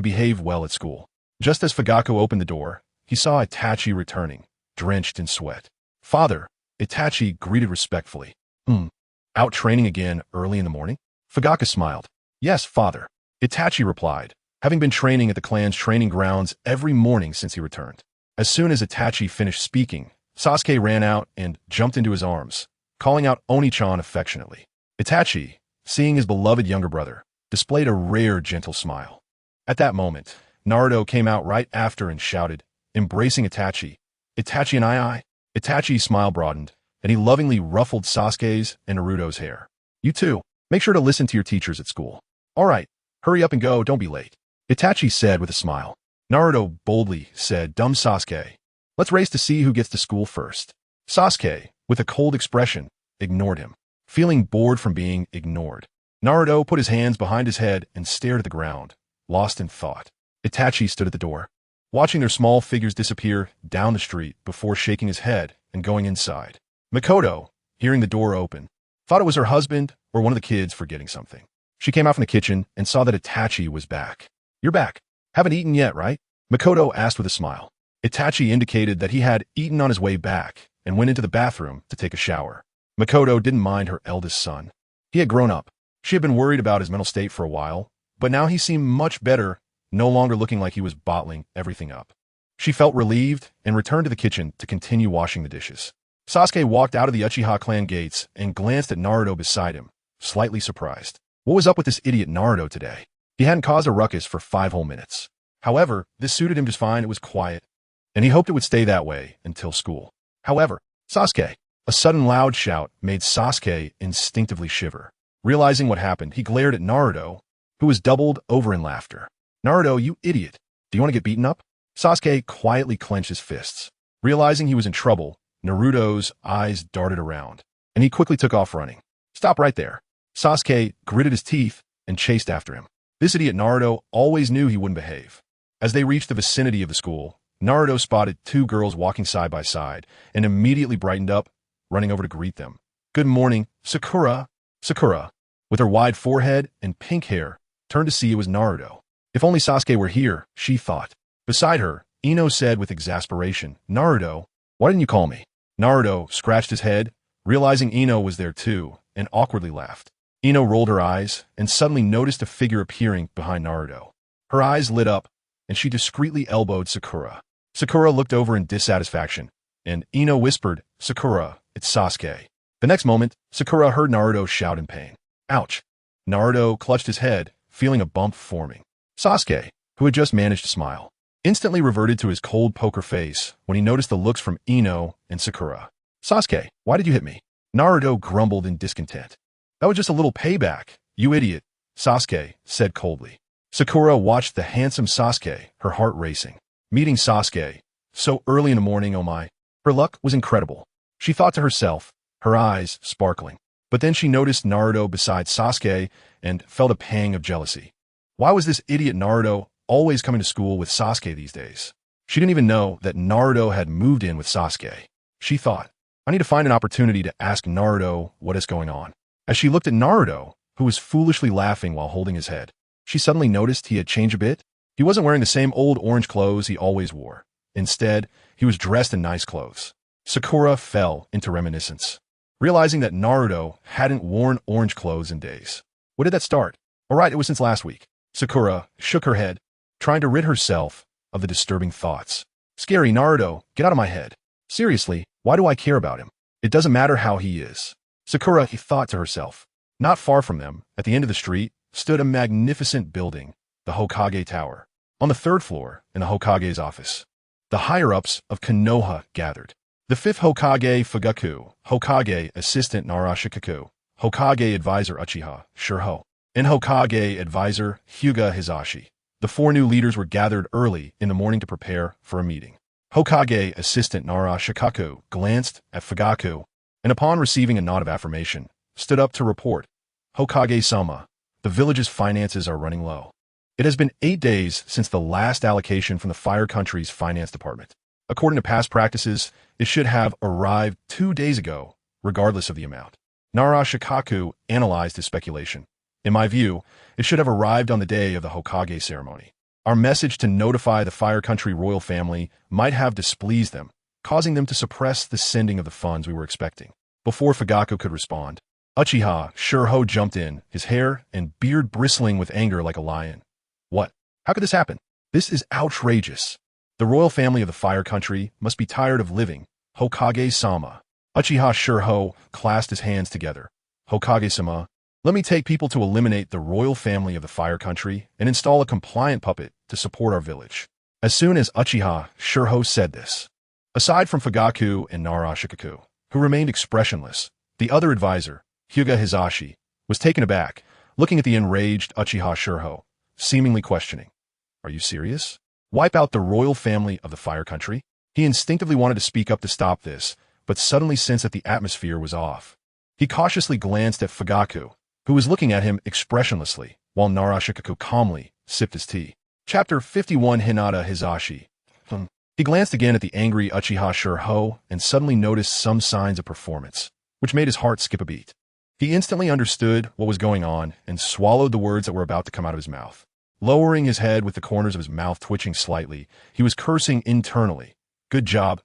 behave well at school. Just as Fugaku opened the door, he saw Itachi returning, drenched in sweat. "Father," Itachi greeted respectfully. Out training again early in the morning?" Fugaku smiled. "Yes, father," Itachi replied, having been training at the clan's training grounds every morning since he returned. As soon as Itachi finished speaking, Sasuke ran out and jumped into his arms, calling out Oni-chan affectionately. Itachi, seeing his beloved younger brother, displayed a rare gentle smile. At that moment, Naruto came out right after and shouted, embracing Itachi, "Itachi and I." Itachi's smile broadened, and he lovingly ruffled Sasuke's and Naruto's hair. "You too. Make sure to listen to your teachers at school." "All right, hurry up and go, don't be late," Itachi said with a smile. Naruto boldly said, "Dumb Sasuke. Let's race to see who gets to school first." Sasuke, with a cold expression, ignored him, feeling bored from being ignored. Naruto put his hands behind his head and stared at the ground, lost in thought. Itachi stood at the door, watching their small figures disappear down the street before shaking his head and going inside. Makoto, hearing the door open, thought it was her husband or one of the kids forgetting something. She came out from the kitchen and saw that Itachi was back. "You're back. Haven't eaten yet, right?" Makoto asked with a smile. Itachi indicated that he had eaten on his way back and went into the bathroom to take a shower. Makoto didn't mind her eldest son. He had grown up. She had been worried about his mental state for a while, but now he seemed much better, no longer looking like he was bottling everything up. She felt relieved and returned to the kitchen to continue washing the dishes. Sasuke walked out of the Uchiha clan gates and glanced at Naruto beside him, slightly surprised. What was up with this idiot Naruto today? He hadn't caused a ruckus for 5 whole minutes. However, this suited him just fine. It was quiet, and he hoped it would stay that way until school. However, Sasuke, a sudden loud shout made Sasuke instinctively shiver. Realizing what happened, he glared at Naruto, who was doubled over in laughter. "Naruto, you idiot. Do you want to get beaten up?" Sasuke quietly clenched his fists. Realizing he was in trouble, Naruto's eyes darted around, and he quickly took off running. "Stop right there." Sasuke gritted his teeth and chased after him. This idiot Naruto always knew he wouldn't behave. As they reached the vicinity of the school, Naruto spotted 2 girls walking side by side and immediately brightened up, running over to greet them. "Good morning, Sakura." Sakura, with her wide forehead and pink hair, turned to see it was Naruto. If only Sasuke were here, she thought. Beside her, Ino said with exasperation, "Naruto, why didn't you call me?" Naruto scratched his head, realizing Ino was there too, and awkwardly laughed. Ino rolled her eyes and suddenly noticed a figure appearing behind Naruto. Her eyes lit up, and she discreetly elbowed Sakura. Sakura looked over in dissatisfaction, and Ino whispered, "Sakura, it's Sasuke." The next moment, Sakura heard Naruto shout in pain. "Ouch." Naruto clutched his head, feeling a bump forming. Sasuke, who had just managed to smile, instantly reverted to his cold poker face when he noticed the looks from Ino and Sakura. "Sasuke, why did you hit me?" Naruto grumbled in discontent. "That was just a little payback, you idiot," Sasuke said coldly. Sakura watched the handsome Sasuke, her heart racing. Meeting Sasuke so early in the morning, oh my. Her luck was incredible. She thought to herself, her eyes sparkling. But then she noticed Naruto beside Sasuke and felt a pang of jealousy. Why was this idiot Naruto always coming to school with Sasuke these days? She didn't even know that Naruto had moved in with Sasuke. She thought, I need to find an opportunity to ask Naruto what is going on. As she looked at Naruto, who was foolishly laughing while holding his head, she suddenly noticed he had changed a bit. He wasn't wearing the same old orange clothes he always wore. Instead, he was dressed in nice clothes. Sakura fell into reminiscence, realizing that Naruto hadn't worn orange clothes in days. When did that start? All right, it was since last week. Sakura shook her head, trying to rid herself of the disturbing thoughts. Scary Naruto, get out of my head. Seriously, why do I care about him? It doesn't matter how he is. Sakura, he thought to herself. Not far from them, at the end of the street, stood a magnificent building, the Hokage Tower. On the 3rd floor, in the Hokage's office, the higher-ups of Konoha gathered. The 5th Hokage Fugaku, Hokage Assistant Narashikaku, Hokage Advisor Uchiha, Shurho, and Hokage Advisor Hyuga Hizashi. The 4 new leaders were gathered early in the morning to prepare for a meeting. Hokage Assistant Narashikaku glanced at Fugaku, and upon receiving a nod of affirmation, stood up to report, Hokage-sama, the village's finances are running low. It has been 8 days since the last allocation from the Fire Country's finance department. According to past practices, it should have arrived 2 days ago, regardless of the amount. Narashikaku analyzed his speculation, In my view, it should have arrived on the day of the Hokage ceremony. Our message to notify the Fire Country royal family might have displeased them, causing them to suppress the sending of the funds we were expecting. Before Fugaku could respond, Uchiha Shirho jumped in, his hair and beard bristling with anger like a lion. What? How could this happen? This is outrageous. The royal family of the Fire Country must be tired of living. Hokage-sama. Uchiha Shirho clasped his hands together. Hokage-sama, let me take people to eliminate the royal family of the Fire Country and install a compliant puppet to support our village. As soon as Uchiha Shirho said this, aside from Fugaku and Narashikaku, who remained expressionless, the other advisor, Hyuga Hizashi, was taken aback, looking at the enraged Uchiha Shirho, seemingly questioning. Are you serious? Wipe out the royal family of the Fire Country? He instinctively wanted to speak up to stop this, but suddenly sensed that the atmosphere was off. He cautiously glanced at Fugaku, who was looking at him expressionlessly, while Narashikaku calmly sipped his tea. Chapter 51 Hinata Hizashi. He glanced again at the angry Uchiha Shirho and suddenly noticed some signs of performance, which made his heart skip a beat. He instantly understood what was going on and swallowed the words that were about to come out of his mouth. Lowering his head with the corners of his mouth twitching slightly, he was cursing internally. Good job.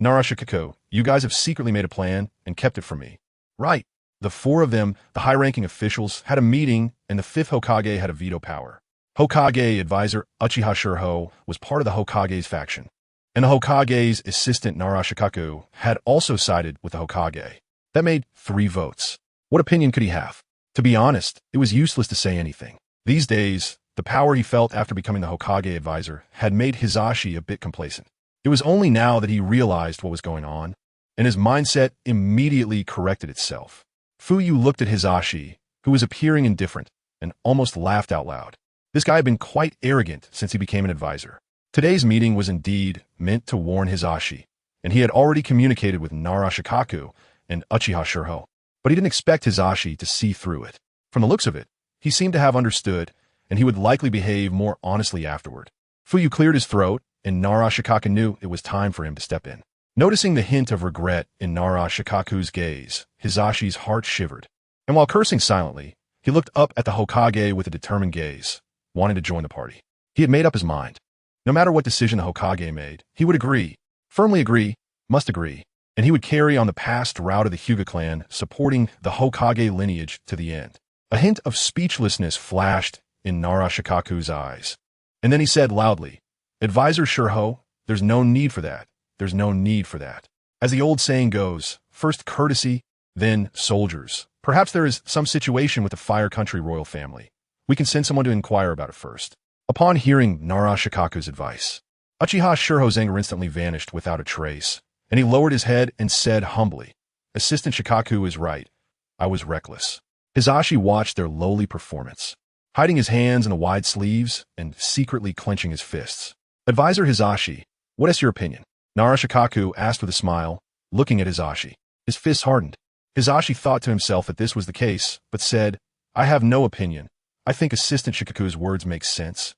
Narashikaku, you guys have secretly made a plan and kept it from me. Right. The four of them, the high-ranking officials, had a meeting and the fifth Hokage had a veto power. Hokage advisor Uchiha Shirho was part of the Hokage's faction, and the Hokage's assistant Narashikaku had also sided with the Hokage. That made 3 votes. What opinion could he have? To be honest, it was useless to say anything. These days, the power he felt after becoming the Hokage advisor had made Hizashi a bit complacent. It was only now that he realized what was going on, and his mindset immediately corrected itself. Fuyue looked at Hizashi, who was appearing indifferent, and almost laughed out loud. This guy had been quite arrogant since he became an advisor. Today's meeting was indeed meant to warn Hizashi, and he had already communicated with Narashikaku and Uchiha Shirho, but he didn't expect Hizashi to see through it. From the looks of it, he seemed to have understood, and he would likely behave more honestly afterward. Fuyue cleared his throat, and Narashikaku knew it was time for him to step in. Noticing the hint of regret in Narashikaku's gaze, Hizashi's heart shivered. And while cursing silently, he looked up at the Hokage with a determined gaze, wanting to join the party. He had made up his mind. No matter what decision the Hokage made, he would agree, firmly agree, must agree, and he would carry on the past route of the Hyuga clan, supporting the Hokage lineage to the end. A hint of speechlessness flashed in Narashikaku's eyes. And then he said loudly, Advisor Shirho, there's no need for that. There's no need for that. As the old saying goes, first courtesy, then soldiers. Perhaps there is some situation with the Fire Country royal family. We can send someone to inquire about it first. Upon hearing Narashikaku's advice, Uchiha Shirho's anger instantly vanished without a trace, and he lowered his head and said humbly, Assistant Shikaku is right. I was reckless. Hizashi watched their lowly performance, hiding his hands in the wide sleeves and secretly clenching his fists. Advisor Hizashi, what is your opinion? Narashikaku asked with a smile, looking at Hizashi. His fists hardened. Hizashi thought to himself that this was the case, but said, I have no opinion. I think Assistant Shikaku's words make sense.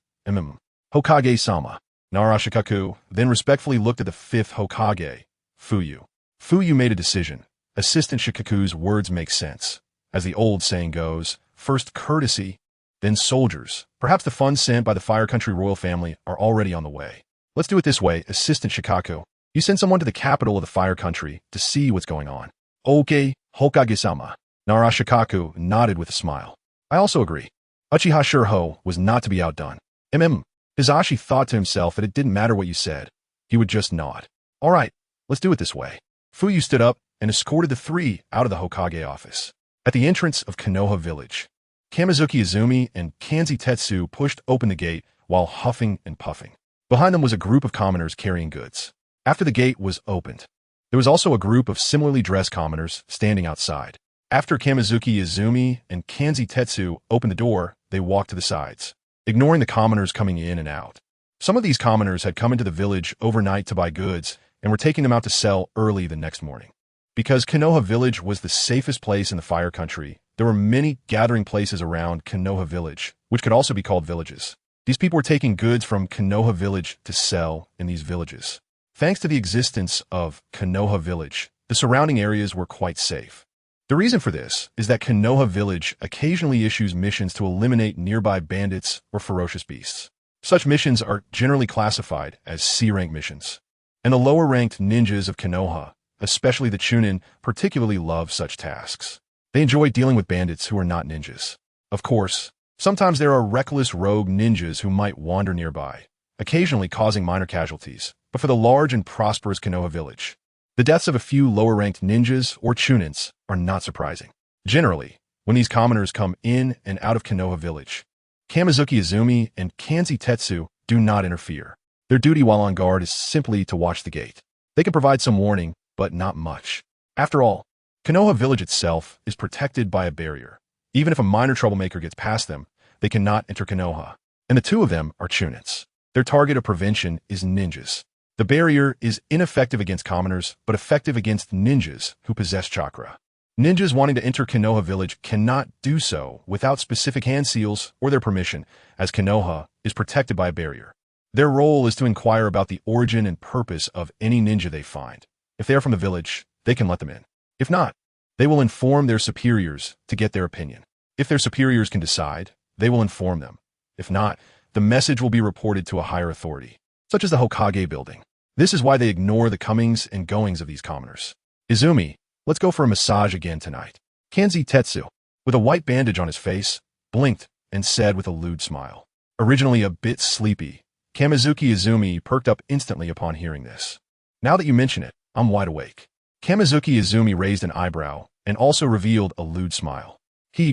Hokage-sama. Narashikaku then respectfully looked at the fifth Hokage, Fuyue. Fuyue made a decision. Assistant Shikaku's words make sense. As the old saying goes, first courtesy, then soldiers. Perhaps the funds sent by the Fire Country royal family are already on the way. Let's do it this way, Assistant Shikaku. You send someone to the capital of the Fire Country to see what's going on. Okay, Hokage-sama. Narashikaku nodded with a smile. I also agree. Uchiha Shirho was not to be outdone. Hizashi thought to himself that it didn't matter what you said. He would just nod. All right, let's do it this way. Fuyue stood up and escorted the 3 out of the Hokage office. At the entrance of Konoha village, Kamizuki Izumi and Kanzi Tetsu pushed open the gate while huffing and puffing. Behind them was a group of commoners carrying goods. After the gate was opened, there was also a group of similarly dressed commoners standing outside. After Kamizuki Izumi and Kanzi Tetsu opened the door, they walked to the sides, ignoring the commoners coming in and out. Some of these commoners had come into the village overnight to buy goods and were taking them out to sell early the next morning. Because Konoha village was the safest place in the Fire Country, there were many gathering places around Konoha village, which could also be called villages. These people were taking goods from Konoha village to sell in these villages. Thanks to the existence of Konoha village, the surrounding areas were quite safe. The reason for this is that Konoha Village occasionally issues missions to eliminate nearby bandits or ferocious beasts. Such missions are generally classified as C-rank missions. And the lower-ranked ninjas of Konoha, especially the Chunin, particularly love such tasks. They enjoy dealing with bandits who are not ninjas. Of course, sometimes there are reckless rogue ninjas who might wander nearby, occasionally causing minor casualties, but for the large and prosperous Konoha Village, the deaths of a few lower-ranked ninjas or Chunins are not surprising. Generally, when these commoners come in and out of Konoha Village, Kamizuki Izumi and Kanzi Tetsu do not interfere. Their duty while on guard is simply to watch the gate. They can provide some warning, but not much. After all, Konoha Village itself is protected by a barrier. Even if a minor troublemaker gets past them, they cannot enter Konoha. And the two of them are Chunins. Their target of prevention is ninjas. The barrier is ineffective against commoners, but effective against ninjas who possess chakra. Ninjas wanting to enter Konoha Village cannot do so without specific hand seals or their permission, as Konoha is protected by a barrier. Their role is to inquire about the origin and purpose of any ninja they find. If they are from the village, they can let them in. If not, they will inform their superiors to get their opinion. If their superiors can decide, they will inform them. If not, the message will be reported to a higher authority, such as the Hokage building. This is why they ignore the comings and goings of these commoners. Izumi, let's go for a massage again tonight. Kanzi Tetsu, with a white bandage on his face, blinked and said with a lewd smile. Originally a bit sleepy, Kamizuki Izumi perked up instantly upon hearing this. Now that you mention it, I'm wide awake. Kamizuki Izumi raised an eyebrow and also revealed a lewd smile.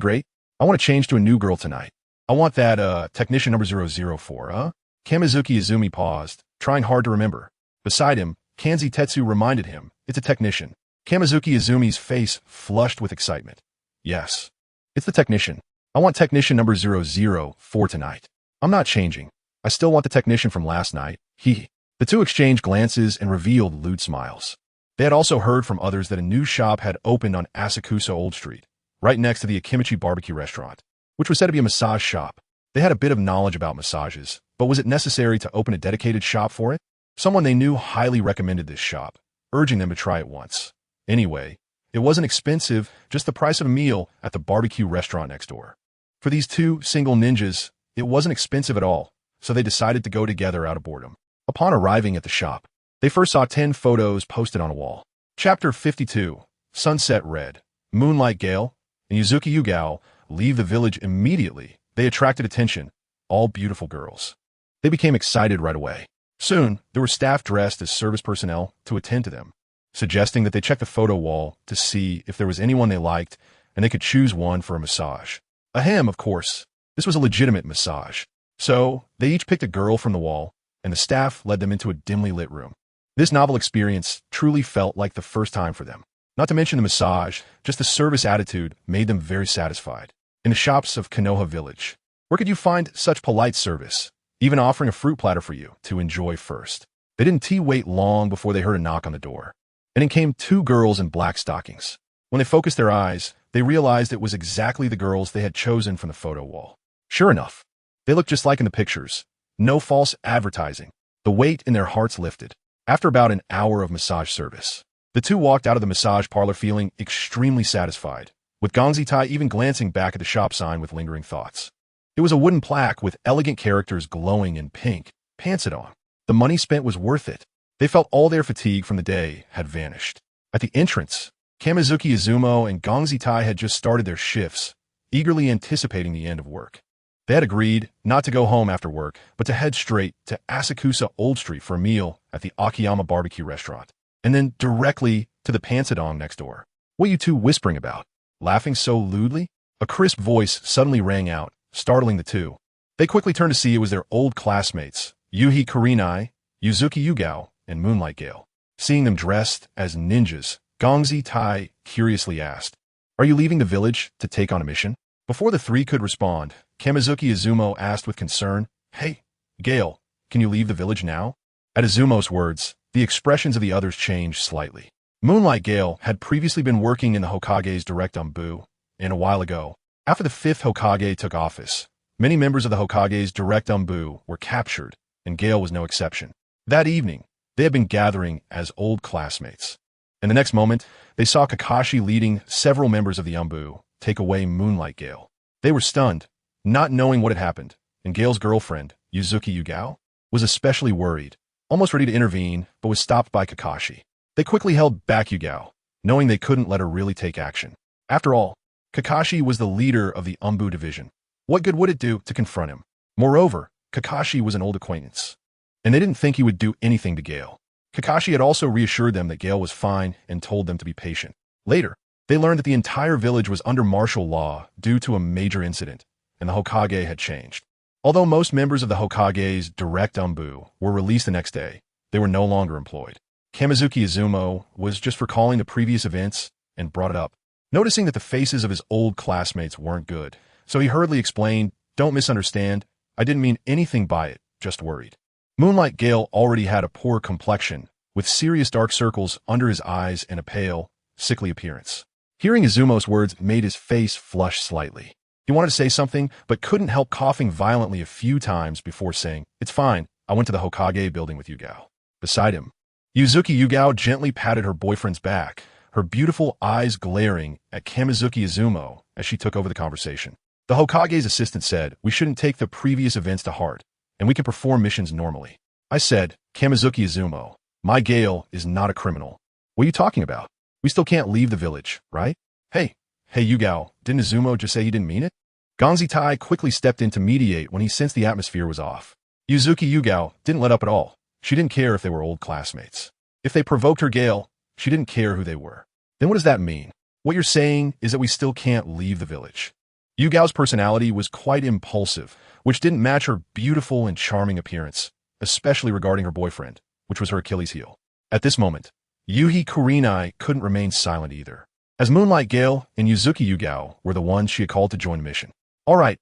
Great. I want to change to a new girl tonight. I want that, technician number 004, Kamizuki Izumi paused, trying hard to remember. Beside him, Kanzi Tetsu reminded him, it's a technician. Kamizuki Izumi's face flushed with excitement. Yes, it's the technician. I want technician number 004 tonight. I'm not changing. I still want the technician from last night. The two exchanged glances and revealed lewd smiles. They had also heard from others that a new shop had opened on Asakusa Old Street, right next to the Akimichi barbecue restaurant, which was said to be a massage shop. They had a bit of knowledge about massages, but was it necessary to open a dedicated shop for it? Someone they knew highly recommended this shop, urging them to try it once. Anyway, it wasn't expensive, just the price of a meal at the barbecue restaurant next door. For these two single ninjas, it wasn't expensive at all, so they decided to go together out of boredom. Upon arriving at the shop, they first saw 10 photos posted on a wall. Chapter 52, Sunset Red, Moonlight Gale, and Yuzuki Yugao leave the village immediately. They attracted attention, all beautiful girls. They became excited right away. Soon, there were staff dressed as service personnel to attend to them, suggesting that they check the photo wall to see if there was anyone they liked and they could choose one for a massage. Ahem, of course. This was a legitimate massage. So, they each picked a girl from the wall, and the staff led them into a dimly lit room. This novel experience truly felt like the first time for them. Not to mention the massage, just the service attitude made them very satisfied. In the shops of Konoha Village, where could you find such polite service, even offering a fruit platter for you to enjoy first? They didn't wait long before they heard a knock on the door, and in came two girls in black stockings. When they focused their eyes, they realized it was exactly the girls they had chosen from the photo wall. Sure enough, they looked just like in the pictures. No false advertising. The weight in their hearts lifted. After about an hour of massage service, the two walked out of the massage parlor feeling extremely satisfied, with Gongzi Tai even glancing back at the shop sign with lingering thoughts. It was a wooden plaque with elegant characters glowing in pink, pants it on. The money spent was worth it. They felt all their fatigue from the day had vanished. At the entrance, Kamizuki Izumo and Gongzi Tai had just started their shifts, eagerly anticipating the end of work. They had agreed not to go home after work, but to head straight to Asakusa Old Street for a meal at the Akiyama barbecue restaurant, and then directly to the Pansadong next door. What are you two whispering about? Laughing so lewdly? A crisp voice suddenly rang out, startling the two. They quickly turned to see it was their old classmates, Yuhi Kurinai, Yuzuki Yugao, and Moonlight Gale. Seeing them dressed as ninjas, Gongzi Tai curiously asked, "Are you leaving the village to take on a mission?" Before the three could respond, Kamizuki Izumo asked with concern, "Hey, Gale, can you leave the village now?" At Izumo's words, the expressions of the others changed slightly. Moonlight Gale had previously been working in the Hokage's direct Umbu, and a while ago, after the 5th Hokage took office, many members of the Hokage's direct Umbu were captured, and Gale was no exception. That evening, they had been gathering as old classmates. And the next moment, they saw Kakashi leading several members of the Umbu take away Moonlight Gale. They were stunned, not knowing what had happened, and Gale's girlfriend, Yuzuki Yugao, was especially worried, almost ready to intervene, but was stopped by Kakashi. They quickly held back Yugao, knowing they couldn't let her really take action. After all, Kakashi was the leader of the Umbu division. What good would it do to confront him? Moreover, Kakashi was an old acquaintance, and they didn't think he would do anything to Gale. Kakashi had also reassured them that Gale was fine and told them to be patient. Later, they learned that the entire village was under martial law due to a major incident, and the Hokage had changed. Although most members of the Hokage's direct Umbu were released the next day, they were no longer employed. Kamizuki Izumo was just recalling the previous events and brought it up, noticing that the faces of his old classmates weren't good. So he hurriedly explained, "Don't misunderstand, I didn't mean anything by it, just worried." Moonlight Gale already had a poor complexion, with serious dark circles under his eyes and a pale, sickly appearance. Hearing Izumo's words made his face flush slightly. He wanted to say something, but couldn't help coughing violently a few times before saying, "It's fine, I went to the Hokage building with Yugao." Beside him, Yuzuki Yugao gently patted her boyfriend's back, her beautiful eyes glaring at Kamizuki Izumo as she took over the conversation. The Hokage's assistant said, "We shouldn't take the previous events to heart, and we can perform missions normally." I said, "Kamizuki Izumo, my Gale is not a criminal. What are you talking about? We still can't leave the village, right?" Hey, Yugao, didn't Izumo just say he didn't mean it?" Gonzi Tai quickly stepped in to mediate when he sensed the atmosphere was off. Yuzuki Yugao didn't let up at all. She didn't care if they were old classmates. If they provoked her Gale, she didn't care who they were. Then what does that mean? What you're saying is that we still can't leave the village. Yugao's personality was quite impulsive, which didn't match her beautiful and charming appearance, especially regarding her boyfriend, which was her Achilles heel. At this moment, Yuhi Kurenai couldn't remain silent either, as Moonlight Gale and Yuzuki Yugao were the ones she had called to join the mission. All right,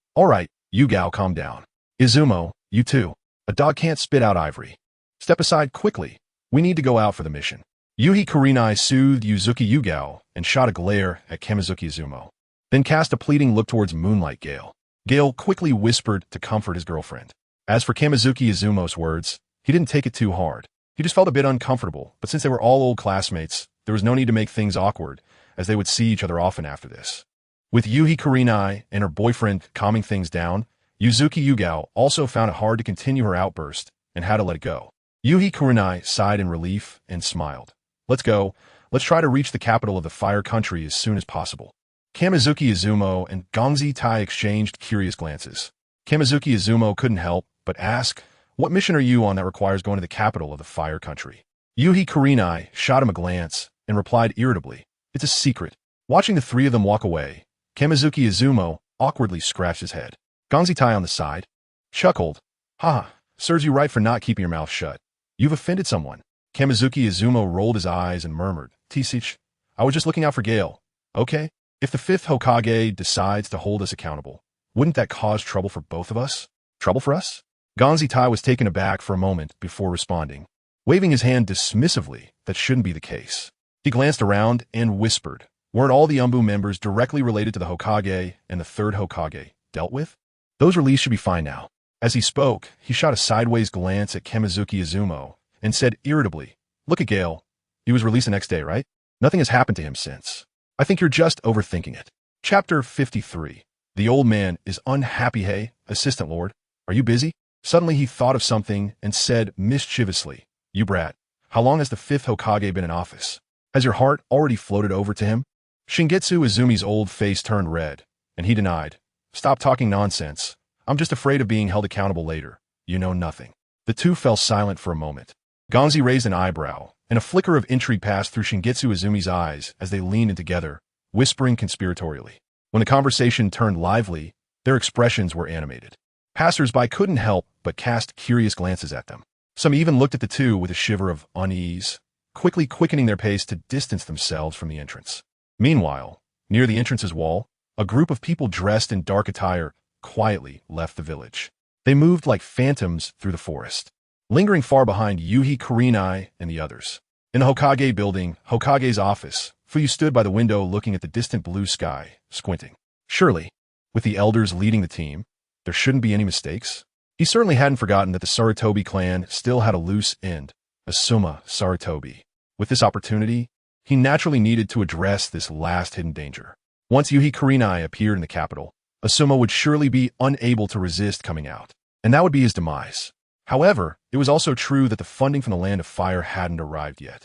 Yugao, calm down. Izumo, you too. A dog can't spit out ivory. Step aside quickly. We need to go out for the mission." Yuhi Kurenai soothed Yuzuki Yugao and shot a glare at Kamizuki Izumo, then cast a pleading look towards Moonlight Gale. Gale quickly whispered to comfort his girlfriend. As for Kamizuki Izumo's words, he didn't take it too hard. He just felt a bit uncomfortable, but since they were all old classmates, there was no need to make things awkward, as they would see each other often after this. With Yuhi Kurenai and her boyfriend calming things down, Yuzuki Yugao also found it hard to continue her outburst and had to let it go. Yuhi Kurenai sighed in relief and smiled. "Let's go. Let's try to reach the capital of the Fire Country as soon as possible." Kamizuki Izumo and Gonzi Tai exchanged curious glances. Kamizuki Izumo couldn't help but ask, "What mission are you on that requires going to the capital of the Fire Country?" Yuhi Kurenai shot him a glance and replied irritably, "It's a secret." Watching the three of them walk away, Kamizuki Izumo awkwardly scratched his head. Gonzi Tai on the side chuckled, "Ha, serves you right for not keeping your mouth shut. You've offended someone." Kamizuki Izumo rolled his eyes and murmured, "Tisich, I was just looking out for Gale. Okay? If the 5th Hokage decides to hold us accountable, wouldn't that cause trouble for both of us? Trouble for us?" Gonzi Tai was taken aback for a moment before responding, waving his hand dismissively that shouldn't be the case. He glanced around and whispered, "Weren't all the Umbu members directly related to the Hokage and the 3rd Hokage dealt with? Those released should be fine now." As he spoke, he shot a sideways glance at Kamizuki Izumo and said irritably, "Look at Gale. He was released the next day, right? Nothing has happened to him since. I think you're just overthinking it." Chapter 53. The old man is unhappy. "Hey, Assistant Lord, are you busy?" Suddenly he thought of something and said mischievously, "You brat, how long has the 5th Hokage been in office? Has your heart already floated over to him?" Shingetsu Izumi's old face turned red, and he denied, "Stop talking nonsense. I'm just afraid of being held accountable later. You know nothing." The two fell silent for a moment. Gonzi raised an eyebrow, and a flicker of intrigue passed through Shingetsu Izumi's eyes as they leaned in together, whispering conspiratorially. When the conversation turned lively, their expressions were animated. Passers-by couldn't help but cast curious glances at them. Some even looked at the two with a shiver of unease, quickly quickening their pace to distance themselves from the entrance. Meanwhile, near the entrance's wall, a group of people dressed in dark attire quietly left the village. They moved like phantoms through the forest, lingering far behind Yuhi Kurenai and the others. In the Hokage building, Hokage's office, Fuyue stood by the window looking at the distant blue sky, squinting. Surely, with the elders leading the team, there shouldn't be any mistakes. He certainly hadn't forgotten that the Sarutobi clan still had a loose end, Asuma Sarutobi. With this opportunity, he naturally needed to address this last hidden danger. Once Yuhi Kurenai appeared in the capital, Asuma would surely be unable to resist coming out, and that would be his demise. However, it was also true that the funding from the Land of Fire hadn't arrived yet.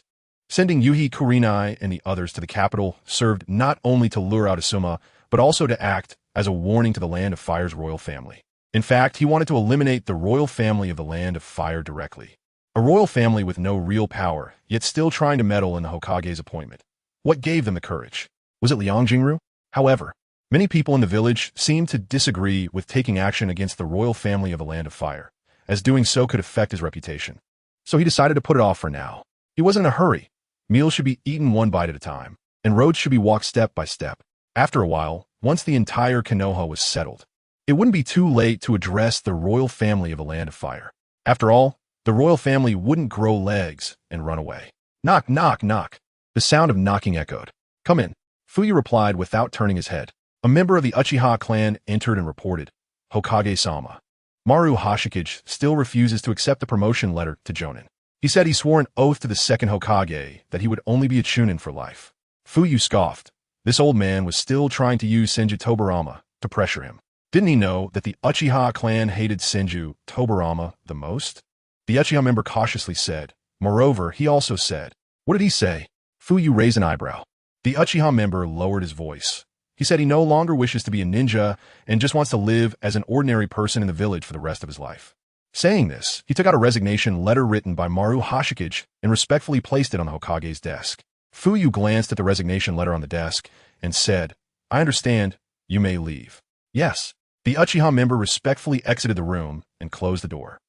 Sending Yuhi Kurenai and the others to the capital served not only to lure out Asuma, but also to act as a warning to the Land of Fire's royal family. In fact, he wanted to eliminate the royal family of the Land of Fire directly. A royal family with no real power, yet still trying to meddle in the Hokage's appointment. What gave them the courage? Was it Liang Jingru? However, many people in the village seemed to disagree with taking action against the royal family of the Land of Fire, as doing so could affect his reputation. So he decided to put it off for now. He wasn't in a hurry. Meals should be eaten one bite at a time, and roads should be walked step by step. After a while, once the entire Konoha was settled, it wouldn't be too late to address the royal family of the Land of Fire. After all, the royal family wouldn't grow legs and run away. Knock, knock, knock. The sound of knocking echoed. Come in. Fuyue replied without turning his head. A member of the Uchiha clan entered and reported, Hokage-sama. Maru Hoshikage still refuses to accept the promotion letter to Jonin. He said he swore an oath to the second Hokage that he would only be a Chunin for life. Fuyue scoffed. This old man was still trying to use Senju Tobirama to pressure him. Didn't he know that the Uchiha clan hated Senju Tobirama the most? The Uchiha member cautiously said. Moreover, he also said. What did he say? Fuyue raised an eyebrow. The Uchiha member lowered his voice. He said he no longer wishes to be a ninja and just wants to live as an ordinary person in the village for the rest of his life. Saying this, he took out a resignation letter written by Maru Hoshikage and respectfully placed it on the Hokage's desk. Fuyue glanced at the resignation letter on the desk and said, I understand, you may leave. Yes. The Uchiha member respectfully exited the room and closed the door.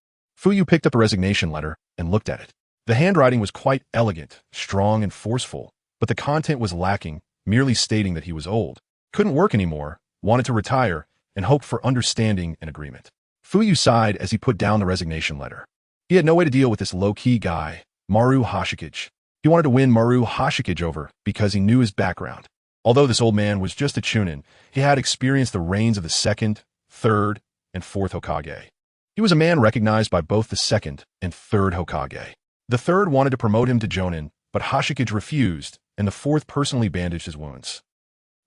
Fuyue picked up the resignation letter and looked at it. The handwriting was quite elegant, strong, and forceful, but the content was lacking, merely stating that he was old, couldn't work anymore, wanted to retire, and hoped for understanding and agreement. Fuyue sighed as he put down the resignation letter. He had no way to deal with this low-key guy, Maru Hoshikage. He wanted to win Maru Hoshikage over because he knew his background. Although this old man was just a Chunin, he had experienced the reigns of the second, third, and fourth Hokage. He was a man recognized by both the second and third Hokage. The third wanted to promote him to Jonin, but Hoshikage refused, and the fourth personally bandaged his wounds.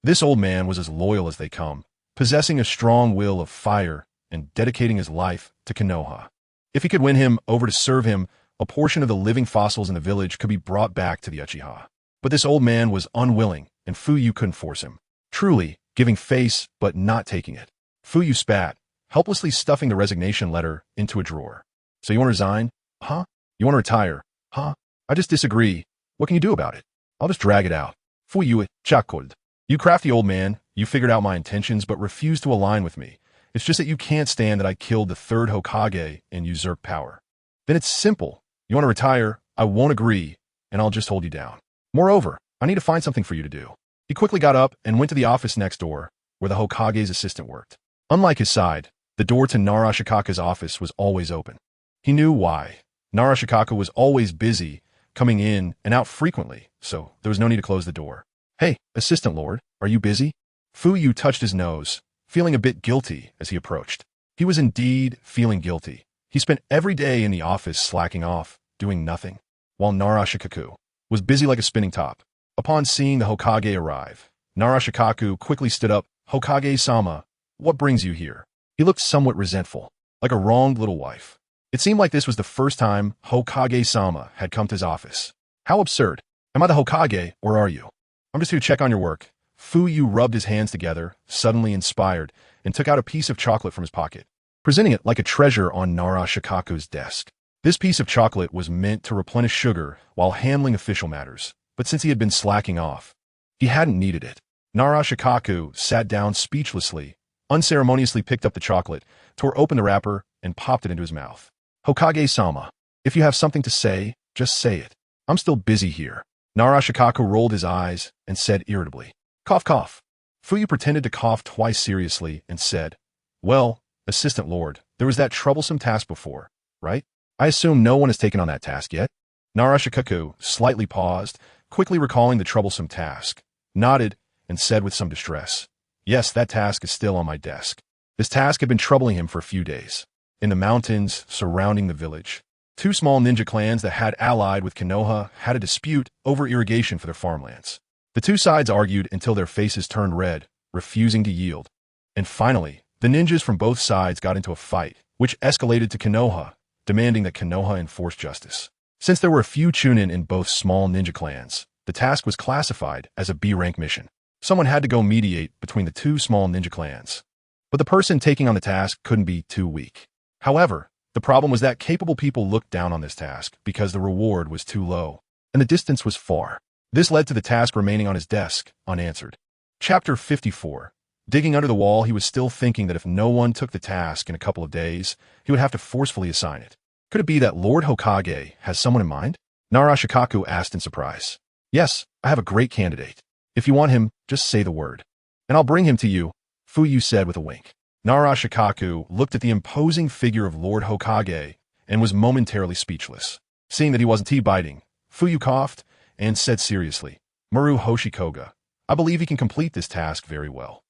This old man was as loyal as they come, possessing a strong will of fire and dedicating his life to Konoha. If he could win him over to serve him, a portion of the living fossils in the village could be brought back to the Uchiha. But this old man was unwilling, and Fuyue couldn't force him. Truly, giving face but not taking it. Fuyue spat, helplessly stuffing the resignation letter into a drawer. So you want to resign? Huh? You want to retire? Huh? I just disagree. What can you do about it? I'll just drag it out. Fuyue chuckled. You crafty old man, you figured out my intentions but refused to align with me. It's just that you can't stand that I killed the third Hokage and usurped power. Then it's simple. You want to retire? I won't agree, and I'll just hold you down. Moreover, I need to find something for you to do. He quickly got up and went to the office next door, where the Hokage's assistant worked. Unlike his side, the door to Narashikaka's office was always open. He knew why. Narashikaka was always busy, coming in and out frequently, so there was no need to close the door. Hey, assistant lord, are you busy? Fuyue touched his nose, feeling a bit guilty as he approached. He was indeed feeling guilty. He spent every day in the office slacking off, doing nothing, while Narashikaku was busy like a spinning top. Upon seeing the Hokage arrive, Narashikaku quickly stood up. Hokage-sama, what brings you here? He looked somewhat resentful, like a wronged little wife. It seemed like this was the first time Hokage-sama had come to his office. How absurd. Am I the Hokage, or are you? I'm just here to check on your work. Fuyue rubbed his hands together, suddenly inspired, and took out a piece of chocolate from his pocket, presenting it like a treasure on Narashikaku's desk. This piece of chocolate was meant to replenish sugar while handling official matters, but since he had been slacking off, he hadn't needed it. Narashikaku sat down speechlessly, unceremoniously picked up the chocolate, tore open the wrapper, and popped it into his mouth. Hokage-sama, if you have something to say, just say it. I'm still busy here. Narashikaku rolled his eyes and said irritably, cough, cough. Fuyue pretended to cough twice seriously and said, well, assistant lord, there was that troublesome task before, right? I assume no one has taken on that task yet? Narashikaku slightly paused, quickly recalling the troublesome task, nodded, and said with some distress, yes, that task is still on my desk. This task had been troubling him for a few days. In the mountains surrounding the village, Two small ninja clans that had allied with Konoha had a dispute over irrigation for their farmlands. The two sides argued until their faces turned red, refusing to yield. And finally, the ninjas from both sides got into a fight, which escalated to Konoha, demanding that Konoha enforce justice. Since there were a few chunin in both small ninja clans, the task was classified as a B-rank mission. Someone had to go mediate between the two small ninja clans. But the person taking on the task couldn't be too weak. However, the problem was that capable people looked down on this task because the reward was too low, and the distance was far. This led to the task remaining on his desk, unanswered. Chapter 54. Digging under the wall, he was still thinking that if no one took the task in a couple of days, he would have to forcefully assign it. Could it be that Lord Hokage has someone in mind? Narashikaku asked in surprise. Yes, I have a great candidate. If you want him, just say the word, and I'll bring him to you, Fuyue said with a wink. Narashikaku looked at the imposing figure of Lord Hokage and was momentarily speechless. Seeing that he wasn't tea-biting, Fuyue coughed and said seriously, Maru Hoshikoga. I believe he can complete this task very well.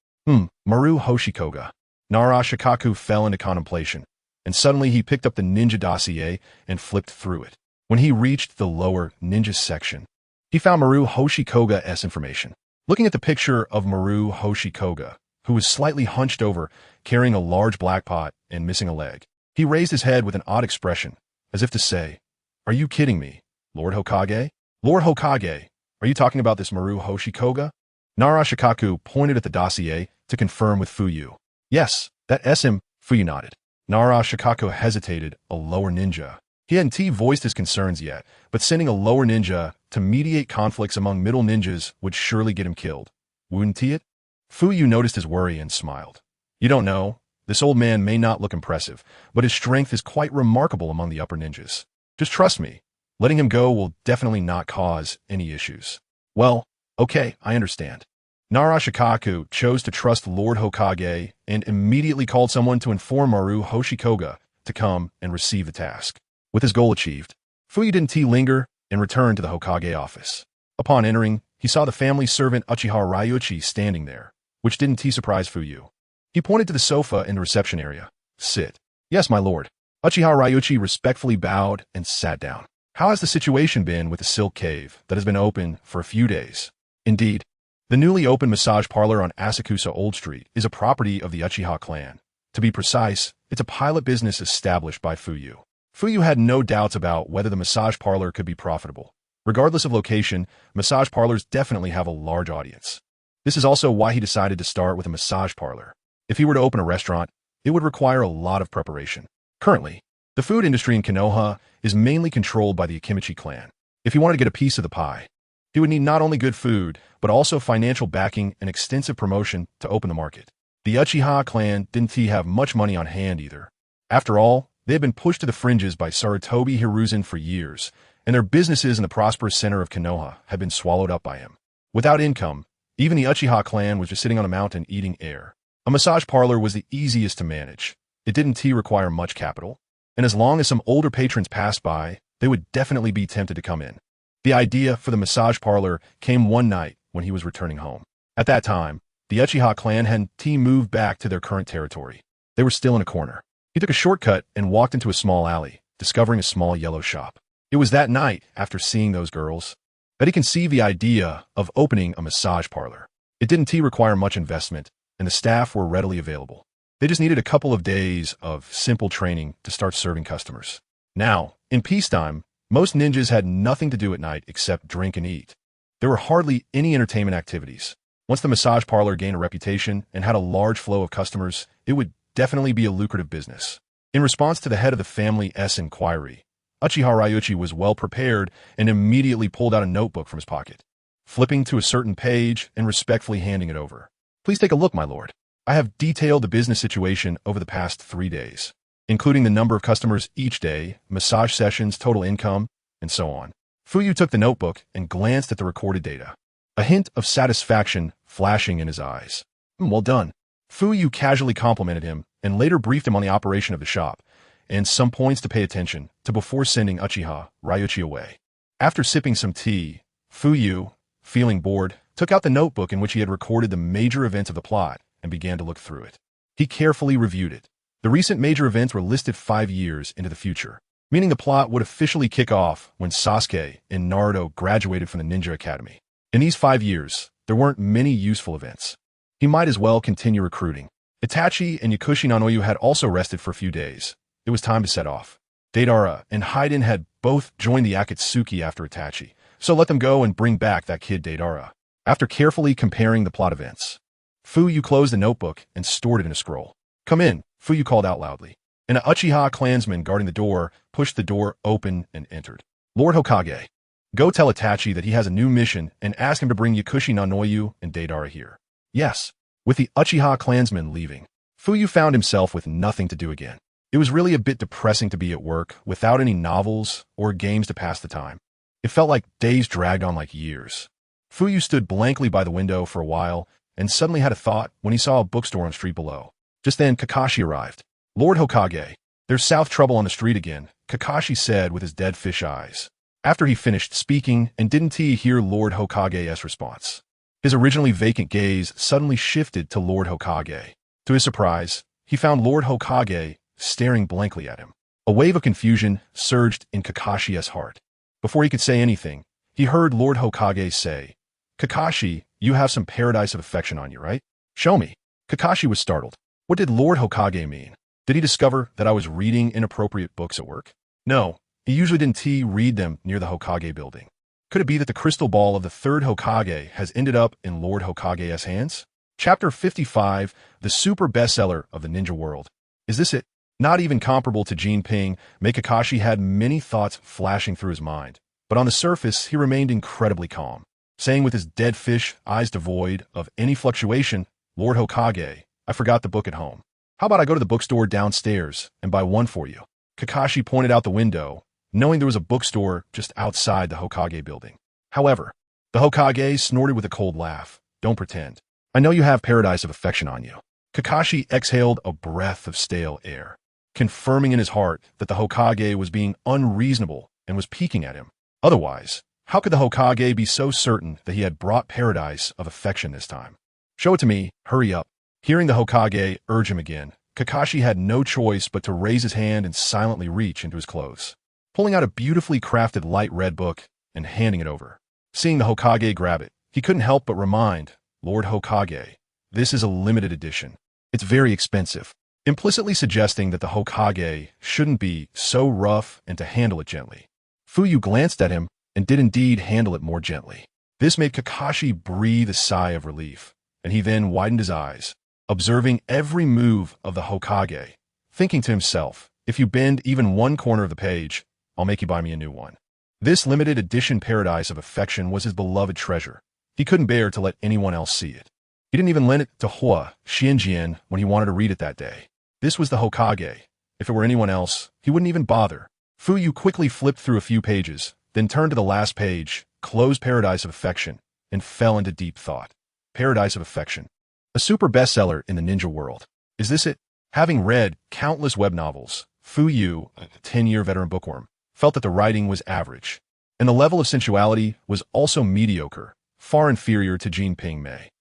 Maru Hoshikoga. Narashikaku fell into contemplation, and suddenly he picked up the ninja dossier and flipped through it. When he reached the lower ninja section, he found Maru Hoshikoga's information. Looking at the picture of Maru Hoshikoga, who was slightly hunched over, carrying a large black pot and missing a leg, he raised his head with an odd expression, as if to say, Are you kidding me, Lord Hokage? Lord Hokage, are you talking about this Maru Hoshikoga? Narashikaku pointed at the dossier to confirm with Fuyue. Yes, that him, Fuyue nodded. Narashikaku hesitated, a lower ninja. He hadn't voiced his concerns yet, but sending a lower ninja to mediate conflicts among middle ninjas would surely get him killed. Wouldn't it? Fuyue noticed his worry and smiled. You don't know, this old man may not look impressive, but his strength is quite remarkable among the upper ninjas. Just trust me, letting him go will definitely not cause any issues. Well, okay, I understand. Narashikaku chose to trust Lord Hokage and immediately called someone to inform Maru Hoshikoga to come and receive the task. With his goal achieved, Fuyue didn't linger and returned to the Hokage office. Upon entering, he saw the family servant Uchiha Ryuchi standing there, which didn't surprise Fuyue. He pointed to the sofa in the reception area. Sit. Yes, my lord. Uchiha Ryuchi respectfully bowed and sat down. How has the situation been with the silk cave that has been open for a few days? Indeed, the newly opened massage parlor on Asakusa Old Street is a property of the Uchiha clan. To be precise, it's a pilot business established by Fuyue. Fuyue had no doubts about whether the massage parlor could be profitable. Regardless of location, massage parlors definitely have a large audience. This is also why he decided to start with a massage parlor. If he were to open a restaurant, it would require a lot of preparation. Currently, the food industry in Konoha is mainly controlled by the Akimichi clan. If he wanted to get a piece of the pie, he would need not only good food, but also financial backing and extensive promotion to open the market. The Uchiha clan didn't have much money on hand either. After all, they had been pushed to the fringes by Sarutobi Hiruzen for years, and their businesses in the prosperous center of Konoha had been swallowed up by him. Without income, even the Uchiha clan was just sitting on a mountain eating air. A massage parlor was the easiest to manage. It didn't require much capital, and as long as some older patrons passed by, they would definitely be tempted to come in. The idea for the massage parlor came one night when he was returning home. At that time, the Uchiha clan hadn't moved back to their current territory. They were still in a corner. He took a shortcut and walked into a small alley, discovering a small yellow shop. It was that night, after seeing those girls, that he conceived the idea of opening a massage parlor. It didn't require much investment, and the staff were readily available. They just needed a couple of days of simple training to start serving customers. Now, in peacetime, most ninjas had nothing to do at night except drink and eat. There were hardly any entertainment activities. Once the massage parlor gained a reputation and had a large flow of customers, it would definitely be a lucrative business. In response to the head of the family's inquiry, Uchiha Ryuchi was well prepared and immediately pulled out a notebook from his pocket, flipping to a certain page and respectfully handing it over. Please take a look, my lord. I have detailed the business situation over the past 3 days, including the number of customers each day, massage sessions, total income, and so on. Fuyue took the notebook and glanced at the recorded data, a hint of satisfaction flashing in his eyes. Well done. Fuyue casually complimented him and later briefed him on the operation of the shop and some points to pay attention to before sending Uchiha Ryuchi away. After sipping some tea, Fuyue, feeling bored, took out the notebook in which he had recorded the major events of the plot and began to look through it. He carefully reviewed it. The recent major events were listed 5 years into the future. meaning the plot would officially kick off when Sasuke and Naruto graduated from the Ninja Academy. In these 5 years, there weren't many useful events. He might as well continue recruiting. Itachi and Yakushi Nanoyu had also rested for a few days. It was time to set off. Deidara and Haiden had both joined the Akatsuki after Itachi, so let them go and bring back that kid Deidara. After carefully comparing the plot events, Fuyue closed the notebook and stored it in a scroll. "Come in," Fuyue called out loudly. An Uchiha clansman guarding the door pushed the door open and entered. "Lord Hokage, go tell Itachi that he has a new mission and ask him to bring Yakushi Nanoyu and Deidara here." "Yes." With the Uchiha clansman leaving, Fuyue found himself with nothing to do again. It was really a bit depressing to be at work without any novels or games to pass the time. It felt like days dragged on like years. Fuyue stood blankly by the window for a while and suddenly had a thought when he saw a bookstore on the street below. Just then, Kakashi arrived. "Lord Hokage, there's South trouble on the street again," Kakashi said with his dead fish eyes. After he finished speaking, and didn't he hear Lord Hokage's response? His originally vacant gaze suddenly shifted to Lord Hokage. To his surprise, he found Lord Hokage staring blankly at him. A wave of confusion surged in Kakashi's heart. Before he could say anything, he heard Lord Hokage say, "Kakashi, you have some paradise of affection on you, right? Show me." Kakashi was startled. What did Lord Hokage mean? Did he discover that I was reading inappropriate books at work? No, he usually didn't read them near the Hokage building. Could it be that the crystal ball of the third Hokage has ended up in Lord Hokage's hands? Chapter 55, the super bestseller of the ninja world. Is this it? Not even comparable to Jinping, Kakashi had many thoughts flashing through his mind, but on the surface he remained incredibly calm, saying with his dead fish eyes devoid of any fluctuation, "Lord Hokage, I forgot the book at home. How about I go to the bookstore downstairs and buy one for you?" Kakashi pointed out the window, knowing there was a bookstore just outside the Hokage building. However, the Hokage snorted with a cold laugh. "Don't pretend. I know you have paradise of affection on you." Kakashi exhaled a breath of stale air, confirming in his heart that the Hokage was being unreasonable and was peeking at him. Otherwise, how could the Hokage be so certain that he had brought paradise of affection this time? "Show it to me, hurry up." Hearing the Hokage urge him again, Kakashi had no choice but to raise his hand and silently reach into his clothes, pulling out a beautifully crafted light red book and handing it over. Seeing the Hokage grab it, he couldn't help but remind, "Lord Hokage, this is a limited edition. It's very expensive," implicitly suggesting that the Hokage shouldn't be so rough and to handle it gently. Fuyue glanced at him and did indeed handle it more gently. This made Kakashi breathe a sigh of relief, and he then widened his eyes, observing every move of the Hokage, thinking to himself, "If you bend even one corner of the page, I'll make you buy me a new one." This limited edition paradise of affection was his beloved treasure. He couldn't bear to let anyone else see it. He didn't even lend it to Hua Xianjian when he wanted to read it that day. This was the Hokage. If it were anyone else, he wouldn't even bother. Fuyue quickly flipped through a few pages, then turned to the last page, closed Paradise of Affection, and fell into deep thought. Paradise of Affection. A super bestseller in the ninja world. Is this it? Having read countless web novels, Fuyue, a 10-year veteran bookworm, felt that the writing was average, and the level of sensuality was also mediocre, far inferior to Jinping Mei.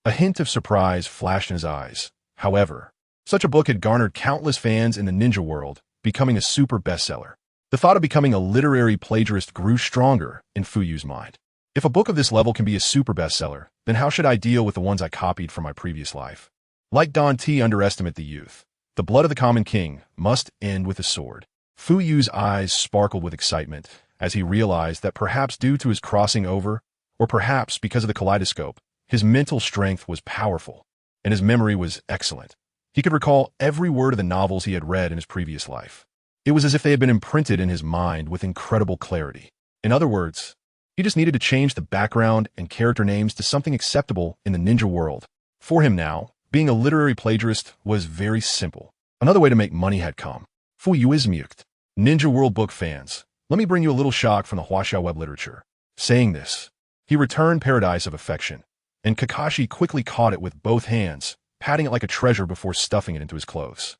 A hint of surprise flashed in his eyes. However, such a book had garnered countless fans in the ninja world, becoming a super bestseller. The thought of becoming a literary plagiarist grew stronger in Fuyue's mind. If a book of this level can be a super bestseller, then how should I deal with the ones I copied from my previous life? Like Don T, underestimate the youth. The blood of the common king must end with a sword. Fuyue's eyes sparkled with excitement as he realized that perhaps due to his crossing over, or perhaps because of the kaleidoscope, his mental strength was powerful, and his memory was excellent. He could recall every word of the novels he had read in his previous life. It was as if they had been imprinted in his mind with incredible clarity. In other words, he just needed to change the background and character names to something acceptable in the ninja world. For him now, being a literary plagiarist was very simple. Another way to make money had come. Fuyue. Ninja World book fans, let me bring you a little shock from the Huaxia web literature. Saying this, he returned Paradise of Affection, and Kakashi quickly caught it with both hands, patting it like a treasure before stuffing it into his clothes.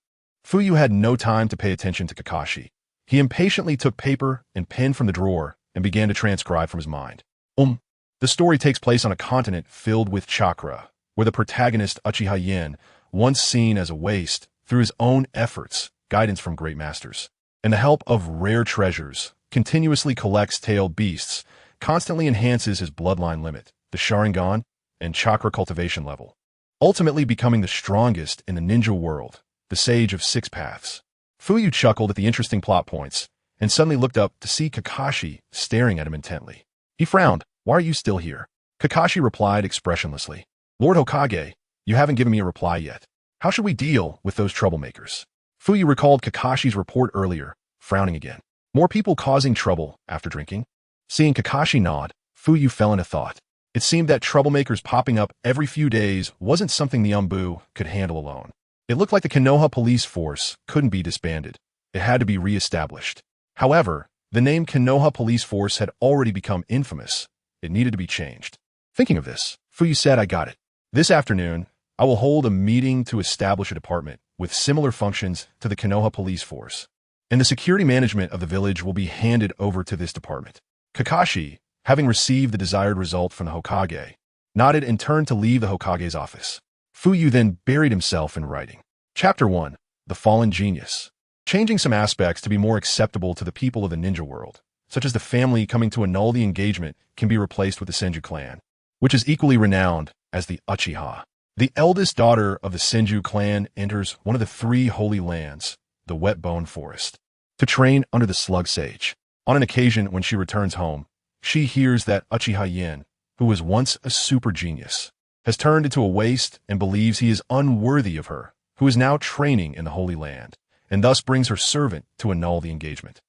Fuyue had no time to pay attention to Kakashi. He impatiently took paper and pen from the drawer and began to transcribe from his mind. The story takes place on a continent filled with chakra, where the protagonist Uchiha Yen, once seen as a waste, through his own efforts, guidance from great masters, and the help of rare treasures, continuously collects tailed beasts, constantly enhances his bloodline limit, the Sharingan, and chakra cultivation level, ultimately becoming the strongest in the ninja world, the Sage of Six Paths. Fuyue chuckled at the interesting plot points, and suddenly looked up to see Kakashi staring at him intently. He frowned. "Why are you still here?" Kakashi replied expressionlessly. "Lord Hokage, you haven't given me a reply yet. How should we deal with those troublemakers?" Fuyue recalled Kakashi's report earlier, frowning again. More people causing trouble after drinking? Seeing Kakashi nod, Fuyue fell into thought. It seemed that troublemakers popping up every few days wasn't something the Umbu could handle alone. It looked like the Konoha police force couldn't be disbanded. It had to be re-established. However, the name Konoha police force had already become infamous. It needed to be changed. Thinking of this, Fuyue said, "I got it. This afternoon, I will hold a meeting to establish a department with similar functions to the Konoha police force, and the security management of the village will be handed over to this department." Kakashi, having received the desired result from the Hokage, nodded and turned to leave the Hokage's office. Fuyue then buried himself in writing. Chapter 1. The Fallen Genius. Changing some aspects to be more acceptable to the people of the ninja world, such as the family coming to annul the engagement, can be replaced with the Senju clan, which is equally renowned as the Uchiha. The eldest daughter of the Senju clan enters one of the three holy lands, the Wet Bone Forest, to train under the Slug Sage. On an occasion when she returns home, she hears that Uchiha Yen, who was once a super genius, has turned into a waste and believes he is unworthy of her, who is now training in the Holy Land, and thus brings her servant to annul the engagement.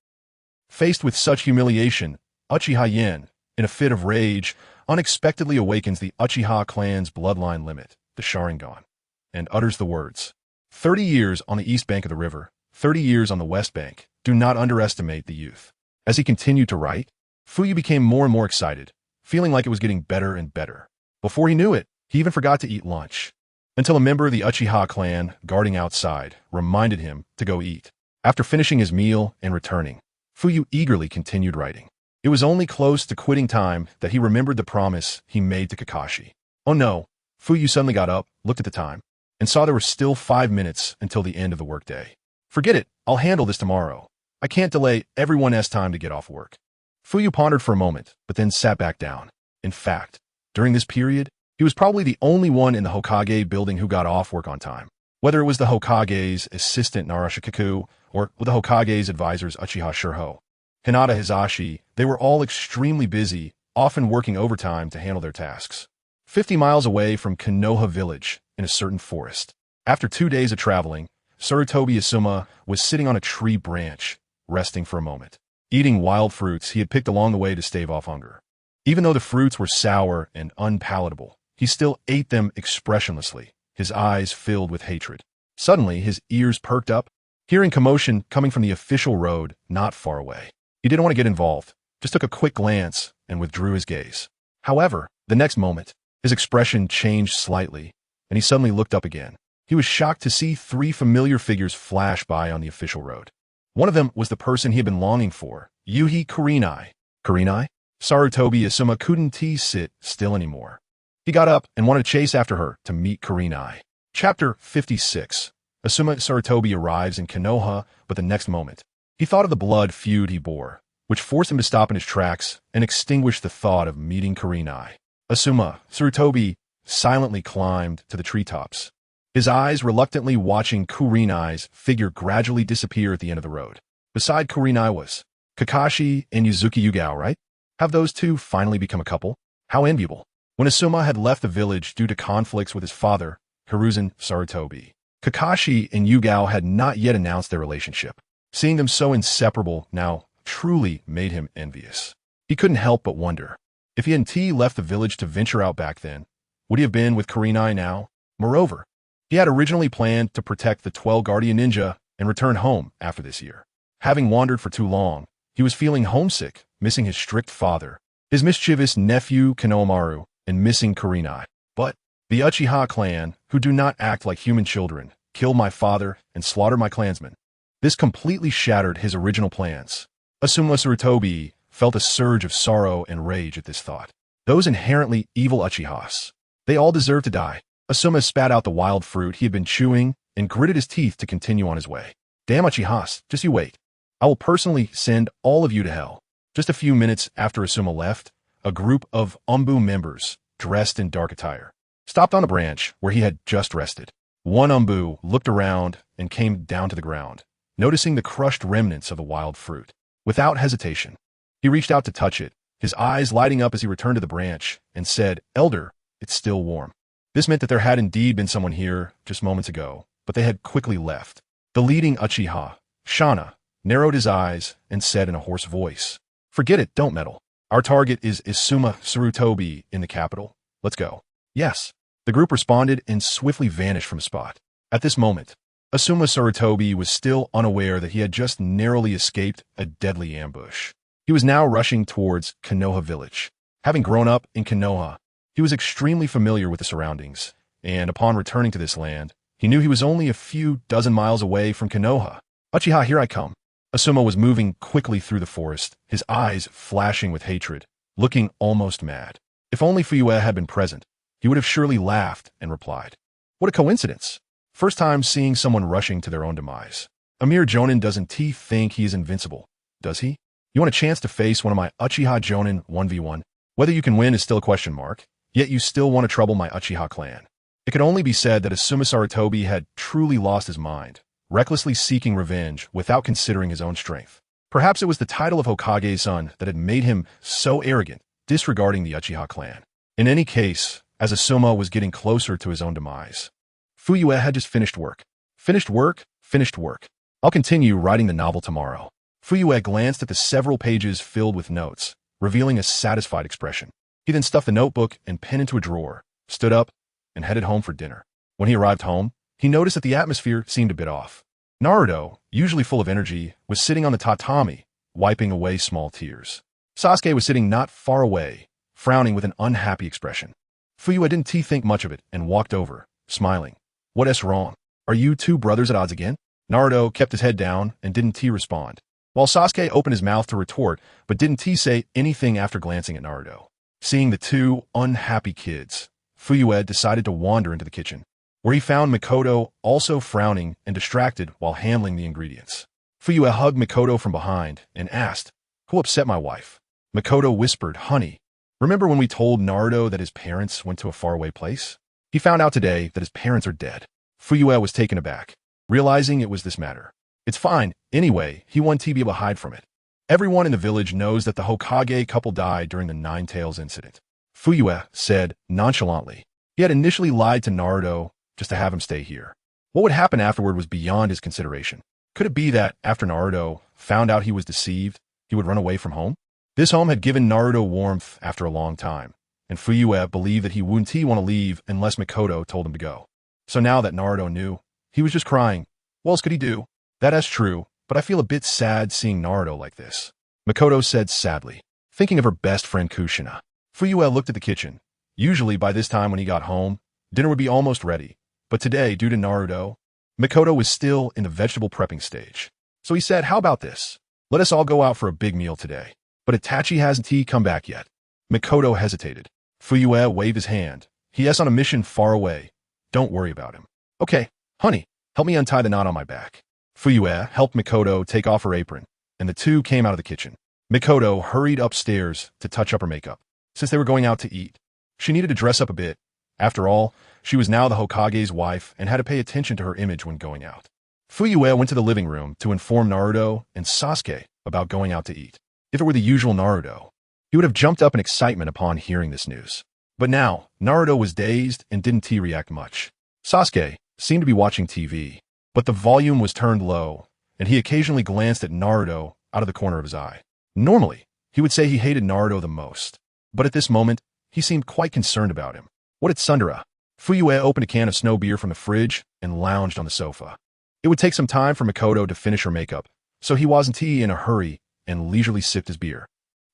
Faced with such humiliation, Uchiha Yen, in a fit of rage, unexpectedly awakens the Uchiha clan's bloodline limit, the Sharingan, and utters the words, 30 years on the east bank of the river, 30 years on the west bank. Do not underestimate the youth." As he continued to write, Fuyue became more and more excited, feeling like it was getting better and better. Before he knew it, he even forgot to eat lunch, until a member of the Uchiha clan, guarding outside, reminded him to go eat. After finishing his meal and returning, Fuyue eagerly continued writing. It was only close to quitting time that he remembered the promise he made to Kakashi. Oh no! Fuyue suddenly got up, looked at the time, and saw there were still 5 minutes until the end of the workday. "Forget it, I'll handle this tomorrow. I can't delay, everyone has time to get off work." Fuyue pondered for a moment, but then sat back down. In fact, during this period, he was probably the only one in the Hokage building who got off work on time. Whether it was the Hokage's assistant Narashikaku, or the Hokage's advisors Uchiha Shurho, Hinata Hizashi, they were all extremely busy, often working overtime to handle their tasks. 50 miles away from Konoha village, in a certain forest. After 2 days of traveling, Sarutobi Asuma was sitting on a tree branch, resting for a moment, eating wild fruits he had picked along the way to stave off hunger. Even though the fruits were sour and unpalatable, he still ate them expressionlessly, his eyes filled with hatred. Suddenly, his ears perked up, hearing commotion coming from the official road not far away. He didn't want to get involved, just took a quick glance and withdrew his gaze. However, the next moment, his expression changed slightly, and he suddenly looked up again. He was shocked to see 3 familiar figures flash by on the official road. One of them was the person he had been longing for, Yuhi Kurenai. Kurenai? Sarutobi Asuma couldn't sit still anymore. He got up and wanted to chase after her to meet Kurenai. Chapter 56. Asuma Sarutobi arrives in Konoha, but the next moment, he thought of the blood feud he bore, which forced him to stop in his tracks and extinguish the thought of meeting Kurenai. Asuma Sarutobi silently climbed to the treetops, his eyes reluctantly watching Kurenai's figure gradually disappear at the end of the road. Beside Kurenai was Kakashi and Yuzuki Yugao, right? Have those two finally become a couple? How enviable. When Asuma had left the village due to conflicts with his father, Hiruzen Sarutobi, Kakashi and Yugao had not yet announced their relationship. Seeing them so inseparable now truly made him envious. He couldn't help but wonder, if he hadn't left the village to venture out back then, would he have been with Kurenai now? Moreover, he had originally planned to protect the 12 guardian ninja and return home after this year. Having wandered for too long, he was feeling homesick, missing his strict father, his mischievous nephew Konohamaru, and missing Kurenai. But the Uchiha clan, who do not act like human children, kill my father and slaughter my clansmen. This completely shattered his original plans. Asuma Sarutobi felt a surge of sorrow and rage at this thought. Those inherently evil Uchihas, they all deserve to die. Asuma spat out the wild fruit he had been chewing and gritted his teeth to continue on his way. Damn Uchihas, just you wait. I will personally send all of you to hell. Just a few minutes after Asuma left, a group of Umbu members, dressed in dark attire, stopped on a branch where he had just rested. One Umbu looked around and came down to the ground, noticing the crushed remnants of the wild fruit. Without hesitation, he reached out to touch it, his eyes lighting up as he returned to the branch and said, "Elder, it's still warm." This meant that there had indeed been someone here just moments ago, but they had quickly left. The leading Uchiha, Shana, narrowed his eyes and said in a hoarse voice, "Forget it, don't meddle. Our target is Asuma Sarutobi in the capital. Let's go." "Yes." The group responded and swiftly vanished from the spot. At this moment, Asuma Sarutobi was still unaware that he had just narrowly escaped a deadly ambush. He was now rushing towards Konoha village. Having grown up in Konoha, he was extremely familiar with the surroundings, and upon returning to this land, he knew he was only a few dozen miles away from Konoha. "Uchiha, here I come." Asuma was moving quickly through the forest, his eyes flashing with hatred, looking almost mad. If only Fuyue had been present, he would have surely laughed and replied, "What a coincidence. First time seeing someone rushing to their own demise. A mere Jonin doesn't think he is invincible, does he? You want a chance to face one of my Uchiha Jonin 1v1? Whether you can win is still a question mark, yet you still want to trouble my Uchiha clan." It could only be said that Asuma Sarutobi had truly lost his mind, recklessly seeking revenge without considering his own strength. Perhaps it was the title of Hokage's son that had made him so arrogant, disregarding the Uchiha clan. In any case, as Asuma was getting closer to his own demise, Fuyue had just finished work. Finished work, finished work. I'll continue writing the novel tomorrow. Fuyue glanced at the several pages filled with notes, revealing a satisfied expression. He then stuffed the notebook and pen into a drawer, stood up, and headed home for dinner. When he arrived home, he noticed that the atmosphere seemed a bit off. Naruto, usually full of energy, was sitting on the tatami, wiping away small tears. Sasuke was sitting not far away, frowning with an unhappy expression. Fuyue didn't think much of it and walked over, smiling. "What's wrong? Are you two brothers at odds again?" Naruto kept his head down and didn't respond, while Sasuke opened his mouth to retort but didn't say anything after glancing at Naruto. Seeing the two unhappy kids, Fuyue decided to wander into the kitchen, where he found Mikoto also frowning and distracted while handling the ingredients. Fuyue hugged Mikoto from behind and asked, "Who upset my wife?" Mikoto whispered, "Honey, remember when we told Naruto that his parents went to a faraway place? He found out today that his parents are dead." Fuyue was taken aback, realizing it was this matter. "It's fine. Anyway, he won't be able to hide from it. Everyone in the village knows that the Hokage couple died during the Nine Tails incident." Fuyue said nonchalantly. He had initially lied to Naruto just to have him stay here. What would happen afterward was beyond his consideration. Could it be that after Naruto found out he was deceived, he would run away from home? This home had given Naruto warmth after a long time, and Fuyue believed that he wouldn't want to leave unless Mikoto told him to go. So now that Naruto knew, he was just crying. What else could he do? That's true, but I feel a bit sad seeing Naruto like this, Mikoto said sadly, thinking of her best friend Kushina. Fuyue looked at the kitchen. Usually by this time when he got home, dinner would be almost ready, but today, due to Naruto, Mikoto was still in the vegetable prepping stage. So he said, "How about this? Let us all go out for a big meal today." But Itachi hasn't come back yet. Mikoto hesitated. Fuyue waved his hand. "He's on a mission far away. Don't worry about him." "Okay, honey, help me untie the knot on my back." Fuyue helped Mikoto take off her apron, and the two came out of the kitchen. Mikoto hurried upstairs to touch up her makeup, since they were going out to eat. She needed to dress up a bit. After all, she was now the Hokage's wife and had to pay attention to her image when going out. Fuyue went to the living room to inform Naruto and Sasuke about going out to eat. If it were the usual Naruto, he would have jumped up in excitement upon hearing this news. But now, Naruto was dazed and didn't react much. Sasuke seemed to be watching TV, but the volume was turned low, and he occasionally glanced at Naruto out of the corner of his eye. Normally, he would say he hated Naruto the most, but at this moment, he seemed quite concerned about him. "What at Sundara?" Fuyue opened a can of snow beer from the fridge and lounged on the sofa. It would take some time for Mikoto to finish her makeup, so he wasn't in a hurry and leisurely sipped his beer.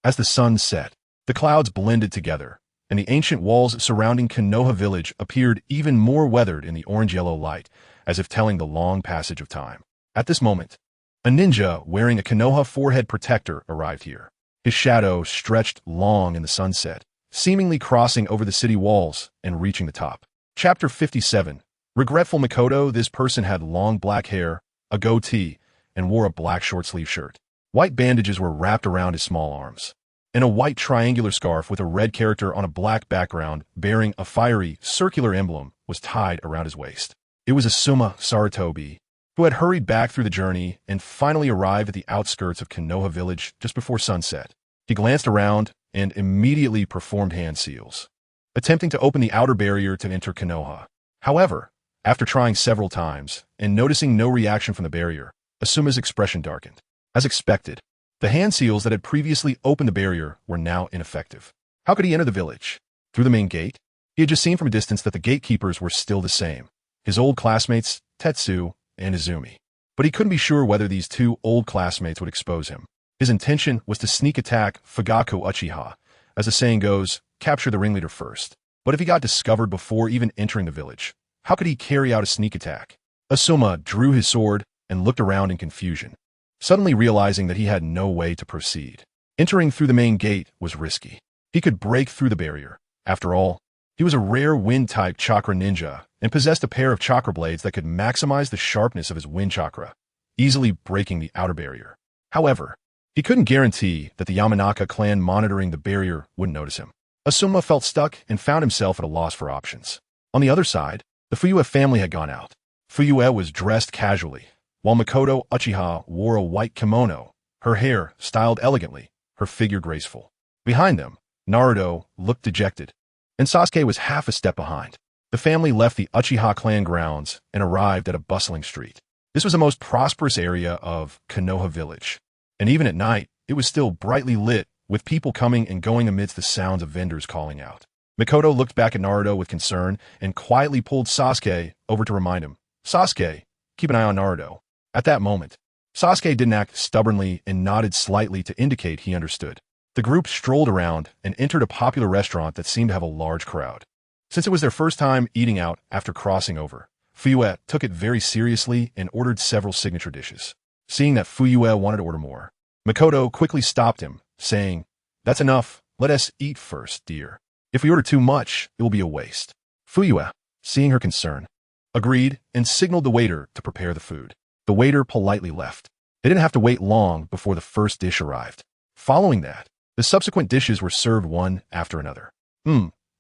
As the sun set, the clouds blended together, and the ancient walls surrounding Konoha village appeared even more weathered in the orange-yellow light, as if telling the long passage of time. At this moment, a ninja wearing a Konoha forehead protector arrived here. His shadow stretched long in the sunset, seemingly crossing over the city walls and reaching the top. Chapter 57. Regretful Mikoto. This person had long black hair, a goatee, and wore a black short-sleeve shirt. White bandages were wrapped around his small arms, and a white triangular scarf with a red character on a black background bearing a fiery, circular emblem was tied around his waist. It was Asuma Sarutobi, who had hurried back through the journey and finally arrived at the outskirts of Konoha village just before sunset. He glanced around and immediately performed hand seals, attempting to open the outer barrier to enter Konoha. However, after trying several times and noticing no reaction from the barrier, Asuma's expression darkened. As expected, the hand seals that had previously opened the barrier were now ineffective. How could he enter the village? Through the main gate? He had just seen from a distance that the gatekeepers were still the same, his old classmates, Tetsu and Izumi. But he couldn't be sure whether these two old classmates would expose him. His intention was to sneak attack Fugaku Uchiha. As the saying goes, capture the ringleader first. But if he got discovered before even entering the village, how could he carry out a sneak attack? Asuma drew his sword and looked around in confusion, suddenly realizing that he had no way to proceed. Entering through the main gate was risky. He could break through the barrier. After all, he was a rare wind-type chakra ninja and possessed a pair of chakra blades that could maximize the sharpness of his wind chakra, easily breaking the outer barrier. However, he couldn't guarantee that the Yamanaka clan monitoring the barrier wouldn't notice him. Asuma felt stuck and found himself at a loss for options. On the other side, the Fuyue family had gone out. Fuyue was dressed casually, while Makoto Uchiha wore a white kimono, her hair styled elegantly, her figure graceful. Behind them, Naruto looked dejected, and Sasuke was half a step behind. The family left the Uchiha clan grounds and arrived at a bustling street. This was the most prosperous area of Konoha village, and even at night, it was still brightly lit, with people coming and going amidst the sounds of vendors calling out. Makoto looked back at Naruto with concern and quietly pulled Sasuke over to remind him, "Sasuke, keep an eye on Naruto." At that moment, Sasuke didn't act stubbornly and nodded slightly to indicate he understood. The group strolled around and entered a popular restaurant that seemed to have a large crowd. Since it was their first time eating out after crossing over, Fuyue took it very seriously and ordered several signature dishes. Seeing that Fuyue wanted to order more, Makoto quickly stopped him, saying, "That's enough. Let us eat first, dear. If we order too much, it will be a waste." Fuyue, seeing her concern, agreed and signaled the waiter to prepare the food. The waiter politely left. They didn't have to wait long before the first dish arrived. Following that, the subsequent dishes were served one after another.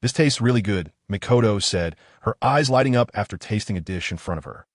This tastes really good," Makoto said, her eyes lighting up after tasting a dish in front of her.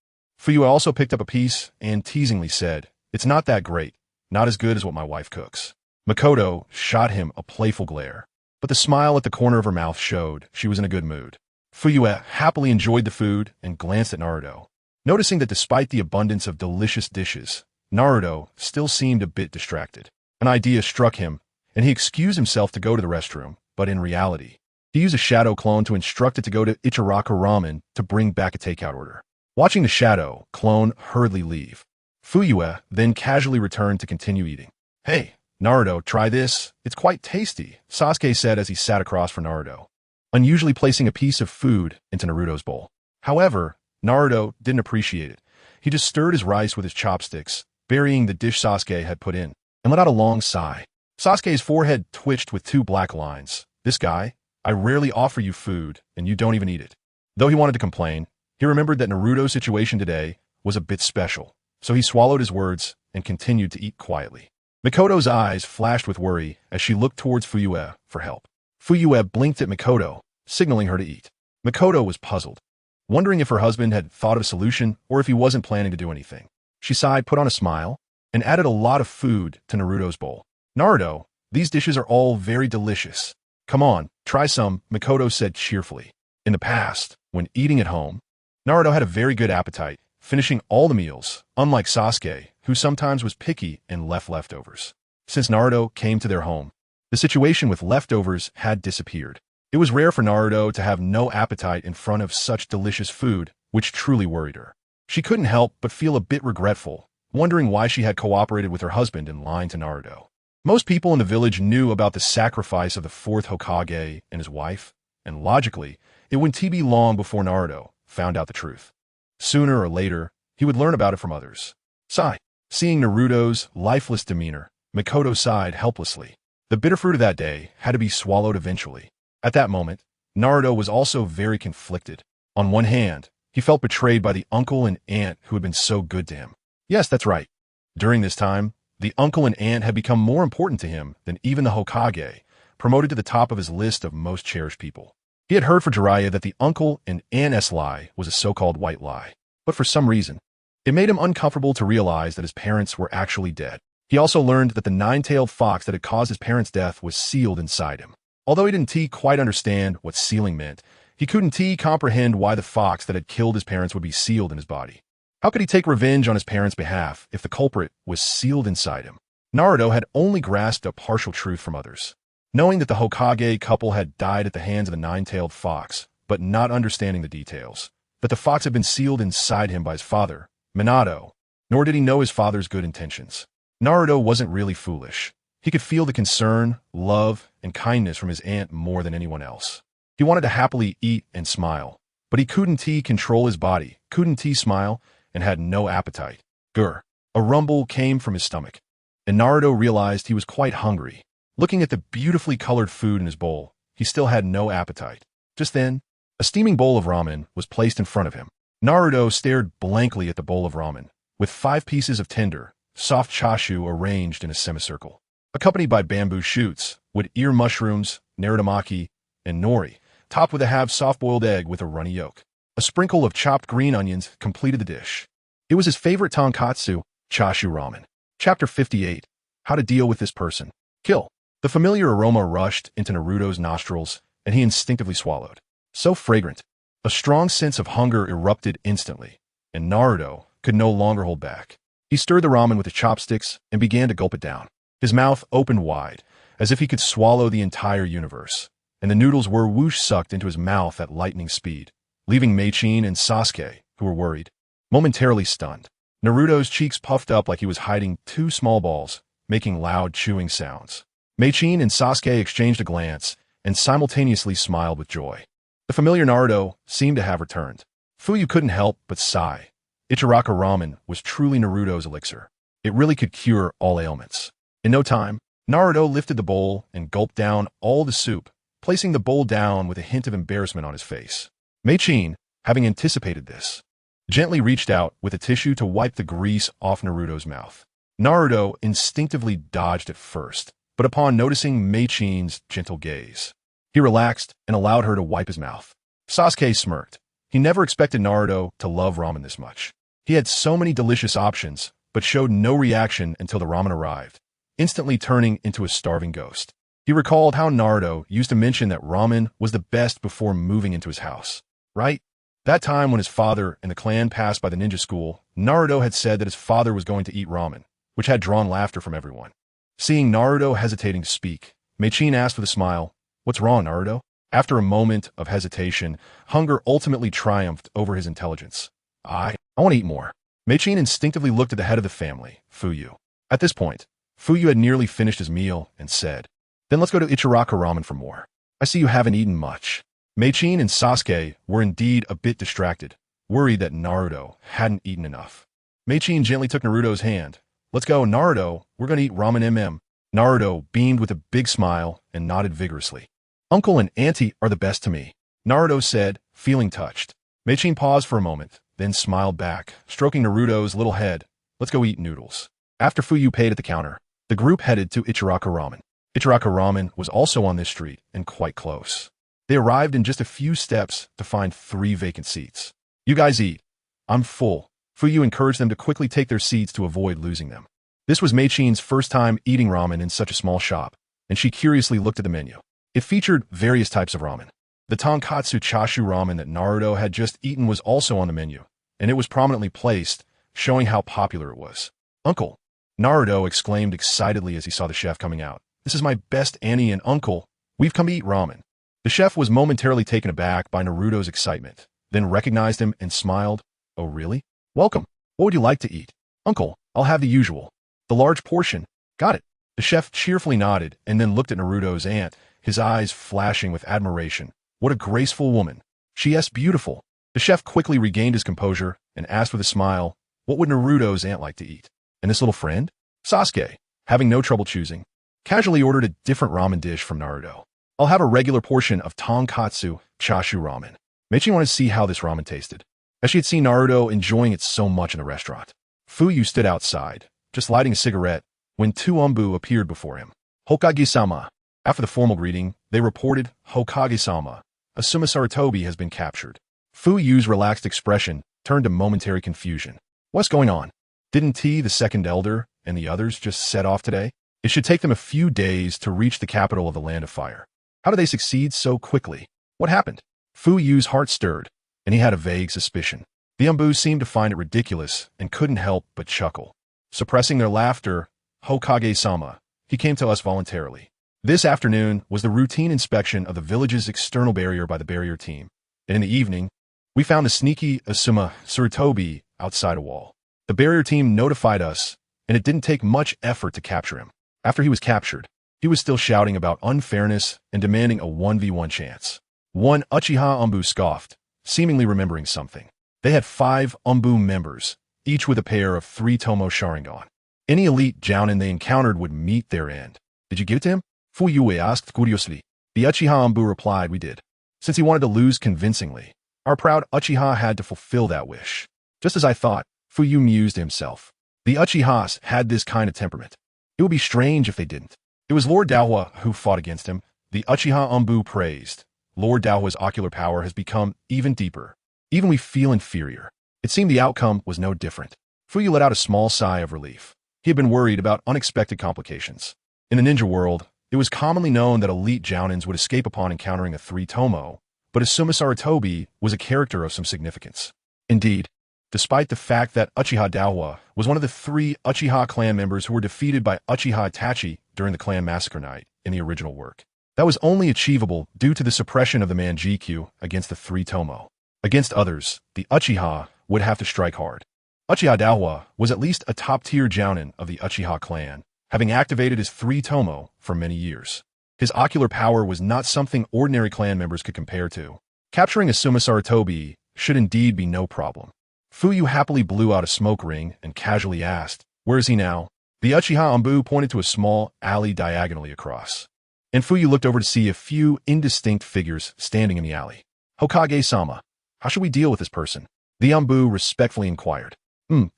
Fuyue also picked up a piece and teasingly said, "It's not that great, not as good as what my wife cooks." Makoto shot him a playful glare, but the smile at the corner of her mouth showed she was in a good mood. Fuyue happily enjoyed the food and glanced at Naruto, noticing that despite the abundance of delicious dishes, Naruto still seemed a bit distracted. An idea struck him, and he excused himself to go to the restroom, but in reality, he used a shadow clone to instruct it to go to Ichiraku Ramen to bring back a takeout order. Watching the shadow clone hurriedly leave, Fuyue then casually returned to continue eating. "Hey, Naruto, try this. It's quite tasty," Sasuke said as he sat across from Naruto, unusually placing a piece of food into Naruto's bowl. However, Naruto didn't appreciate it. He just stirred his rice with his chopsticks, burying the dish Sasuke had put in, and let out a long sigh. Sasuke's forehead twitched with two black lines. "This guy, I rarely offer you food, and you don't even eat it." Though he wanted to complain, he remembered that Naruto's situation today was a bit special, so he swallowed his words and continued to eat quietly. Makoto's eyes flashed with worry as she looked towards Fuyue for help. Fuyue blinked at Makoto, signaling her to eat. Makoto was puzzled, wondering if her husband had thought of a solution or if he wasn't planning to do anything. She sighed, put on a smile, and added a lot of food to Naruto's bowl. "Naruto, these dishes are all very delicious. Come on, try some," Makoto said cheerfully. In the past, when eating at home, Naruto had a very good appetite, finishing all the meals, unlike Sasuke, who sometimes was picky and left leftovers. Since Naruto came to their home, the situation with leftovers had disappeared. It was rare for Naruto to have no appetite in front of such delicious food, which truly worried her. She couldn't help but feel a bit regretful, wondering why she had cooperated with her husband in lying to Naruto. Most people in the village knew about the sacrifice of the fourth Hokage and his wife, and logically, it wouldn't be long before Naruto found out the truth. Sooner or later, he would learn about it from others. Sigh. Seeing Naruto's lifeless demeanor, Makoto sighed helplessly. The bitter fruit of that day had to be swallowed eventually. At that moment, Naruto was also very conflicted. On one hand, he felt betrayed by the uncle and aunt who had been so good to him. Yes, that's right. During this time, the uncle and aunt had become more important to him than even the Hokage, promoted to the top of his list of most cherished people. He had heard for Jiraiya that the uncle and aunt's lie was a so-called white lie, but for some reason, it made him uncomfortable to realize that his parents were actually dead. He also learned that the nine-tailed fox that had caused his parents' death was sealed inside him. Although he didn't quite understand what sealing meant, he couldn't comprehend why the fox that had killed his parents would be sealed in his body. How could he take revenge on his parents' behalf if the culprit was sealed inside him? Naruto had only grasped a partial truth from others. Knowing that the Hokage couple had died at the hands of the nine-tailed fox, but not understanding the details, that the fox had been sealed inside him by his father, Minato, nor did he know his father's good intentions. Naruto wasn't really foolish. He could feel the concern, love, and kindness from his aunt more than anyone else. He wanted to happily eat and smile, but he couldn't control his body, couldn't smile, and had no appetite. Grr. A rumble came from his stomach, and Naruto realized he was quite hungry. Looking at the beautifully colored food in his bowl, he still had no appetite. Just then, a steaming bowl of ramen was placed in front of him. Naruto stared blankly at the bowl of ramen, with 5 pieces of tender, soft chashu arranged in a semicircle, accompanied by bamboo shoots, with ear mushrooms, narutomaki, and nori, topped with a half soft-boiled egg with a runny yolk. A sprinkle of chopped green onions completed the dish. It was his favorite tonkatsu, chashu ramen. Chapter 58. How to deal with this person. Kill. The familiar aroma rushed into Naruto's nostrils, and he instinctively swallowed. So fragrant. A strong sense of hunger erupted instantly, and Naruto could no longer hold back. He stirred the ramen with his chopsticks and began to gulp it down. His mouth opened wide, as if he could swallow the entire universe, and the noodles were whoosh-sucked into his mouth at lightning speed, leaving Meichin and Sasuke, who were worried, momentarily stunned. Naruto's cheeks puffed up like he was hiding 2 small balls, making loud chewing sounds. Meichin and Sasuke exchanged a glance and simultaneously smiled with joy. The familiar Naruto seemed to have returned. Fuyue couldn't help but sigh. Ichiraka ramen was truly Naruto's elixir. It really could cure all ailments. In no time, Naruto lifted the bowl and gulped down all the soup, placing the bowl down with a hint of embarrassment on his face. Meichin, having anticipated this, gently reached out with a tissue to wipe the grease off Naruto's mouth. Naruto instinctively dodged at first, but upon noticing Meichin's gentle gaze, he relaxed and allowed her to wipe his mouth. Sasuke smirked. He never expected Naruto to love ramen this much. He had so many delicious options, but showed no reaction until the ramen arrived, instantly turning into a starving ghost. He recalled how Naruto used to mention that ramen was the best before moving into his house, right? That time when his father and the clan passed by the ninja school, Naruto had said that his father was going to eat ramen, which had drawn laughter from everyone. Seeing Naruto hesitating to speak, Meichin asked with a smile, "What's wrong, Naruto?" After a moment of hesitation, hunger ultimately triumphed over his intelligence. I want to eat more. Meichin instinctively looked at the head of the family, Fuyue. At this point, Fuyue had nearly finished his meal and said, "Then let's go to Ichiraka ramen for more. I see you haven't eaten much." Meichin and Sasuke were indeed a bit distracted, worried that Naruto hadn't eaten enough. Meichin gently took Naruto's hand. "Let's go, Naruto. We're going to eat ramen MM." Naruto beamed with a big smile and nodded vigorously. "Uncle and auntie are the best to me," Naruto said, feeling touched. Meichin paused for a moment, then smiled back, stroking Naruto's little head. "Let's go eat noodles." After Fuyue paid at the counter, the group headed to Ichiraka ramen. Ichiraka ramen was also on this street and quite close. They arrived in just a few steps to find 3 vacant seats. "You guys eat. I'm full." Fuyue encouraged them to quickly take their seats to avoid losing them. This was Meichin's first time eating ramen in such a small shop, and she curiously looked at the menu. It featured various types of ramen. The tonkatsu chashu ramen that Naruto had just eaten was also on the menu, and it was prominently placed, showing how popular it was. "Uncle!" Naruto exclaimed excitedly as he saw the chef coming out. "This is my best auntie and uncle. We've come to eat ramen." The chef was momentarily taken aback by Naruto's excitement, then recognized him and smiled. "Oh, really? Welcome. What would you like to eat?" "Uncle, I'll have the usual. The large portion." "Got it." The chef cheerfully nodded and then looked at Naruto's aunt, his eyes flashing with admiration. "What a graceful woman. She is beautiful." The chef quickly regained his composure and asked with a smile, "What would Naruto's aunt like to eat? And this little friend?" Sasuke, having no trouble choosing, casually ordered a different ramen dish from Naruto. "I'll have a regular portion of tonkatsu chashu ramen." Meichin wanted to see how this ramen tasted, as she had seen Naruto enjoying it so much in the restaurant. Fuyue stood outside, just lighting a cigarette, when two Umbu appeared before him. Hokage-sama. After the formal greeting, they reported, Hokage-sama, Asuma Sarutobi has been captured. Fuyue's relaxed expression turned to momentary confusion. What's going on? Didn't T, the second elder, and the others just set off today? It should take them a few days to reach the capital of the Land of Fire. How did they succeed so quickly? What happened? Fuyue's heart stirred, and he had a vague suspicion. The Umbu seemed to find it ridiculous and couldn't help but chuckle. Suppressing their laughter, Hokage-sama, he came to us voluntarily. This afternoon was the routine inspection of the village's external barrier by the barrier team, and in the evening, we found a sneaky Asuma Sarutobi outside a wall. The barrier team notified us, and it didn't take much effort to capture him. After he was captured, he was still shouting about unfairness and demanding a 1v1 chance. One Uchiha Umbu scoffed, seemingly remembering something. They had 5 Umbu members, each with a pair of 3 Tomo Sharingan. Any elite Jounin they encountered would meet their end. Did you give it to him? Fuyue asked curiously. The Uchiha Umbu replied we did. Since he wanted to lose convincingly, our proud Uchiha had to fulfill that wish. Just as I thought, Fuyue mused to himself. The Uchihas had this kind of temperament. It would be strange if they didn't. It was Lord Daohua who fought against him. The Uchiha Umbu praised. Lord Daohua's ocular power has become even deeper. Even we feel inferior. It seemed the outcome was no different. Fuyue let out a small sigh of relief. He had been worried about unexpected complications. In the ninja world, it was commonly known that elite Jounins would escape upon encountering a 3 Tomo, but Asuma Sarutobi was a character of some significance. Indeed, despite the fact that Uchiha Daohua was one of the 3 Uchiha clan members who were defeated by Uchiha Itachi during the clan massacre night in the original work. That was only achievable due to the suppression of the Mangekyō against the 3 Tomo. Against others, the Uchiha would have to strike hard. Uchiha Daohua was at least a top-tier Jounin of the Uchiha clan, having activated his 3 Tomo for many years. His ocular power was not something ordinary clan members could compare to. Capturing Asuma Sarutobi should indeed be no problem. Fuyue happily blew out a smoke ring and casually asked, where is he now? The Uchiha Umbu pointed to a small alley diagonally across. And Fuyue looked over to see a few indistinct figures standing in the alley. Hokage-sama, how should we deal with this person? The Umbu respectfully inquired.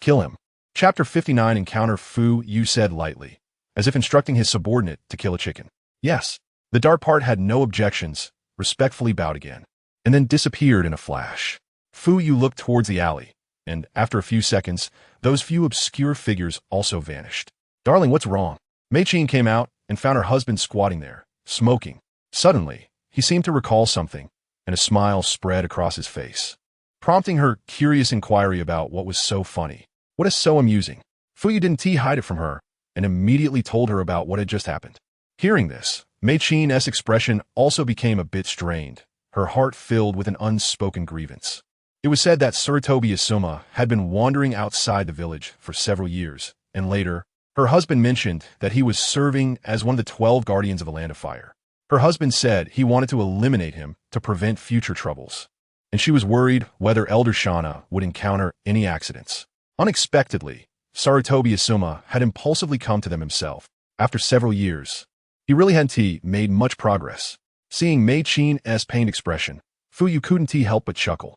Kill him. Chapter 59 Encounter Fuyue said lightly, as if instructing his subordinate to kill a chicken. Yes. The dark part had no objections, respectfully bowed again, and then disappeared in a flash. Fuyue looked towards the alley, and after a few seconds, those few obscure figures also vanished. Darling, what's wrong? Mei-chin came out and found her husband squatting there, smoking. Suddenly, he seemed to recall something, and a smile spread across his face, prompting her curious inquiry about what was so funny. What is so amusing? Fuyue didn't hide it from her, and immediately told her about what had just happened. Hearing this, Mei-chin's expression also became a bit strained, her heart filled with an unspoken grievance. It was said that Sarutobi Asuma had been wandering outside the village for several years, and later, her husband mentioned that he was serving as one of the 12 guardians of the Land of Fire. Her husband said he wanted to eliminate him to prevent future troubles, and she was worried whether Elder Shana would encounter any accidents. Unexpectedly, Sarutobi Asuma had impulsively come to them himself. After several years, he really hadn't made much progress. Seeing Mei-chin's pained expression, Fuyue couldn't help but chuckle.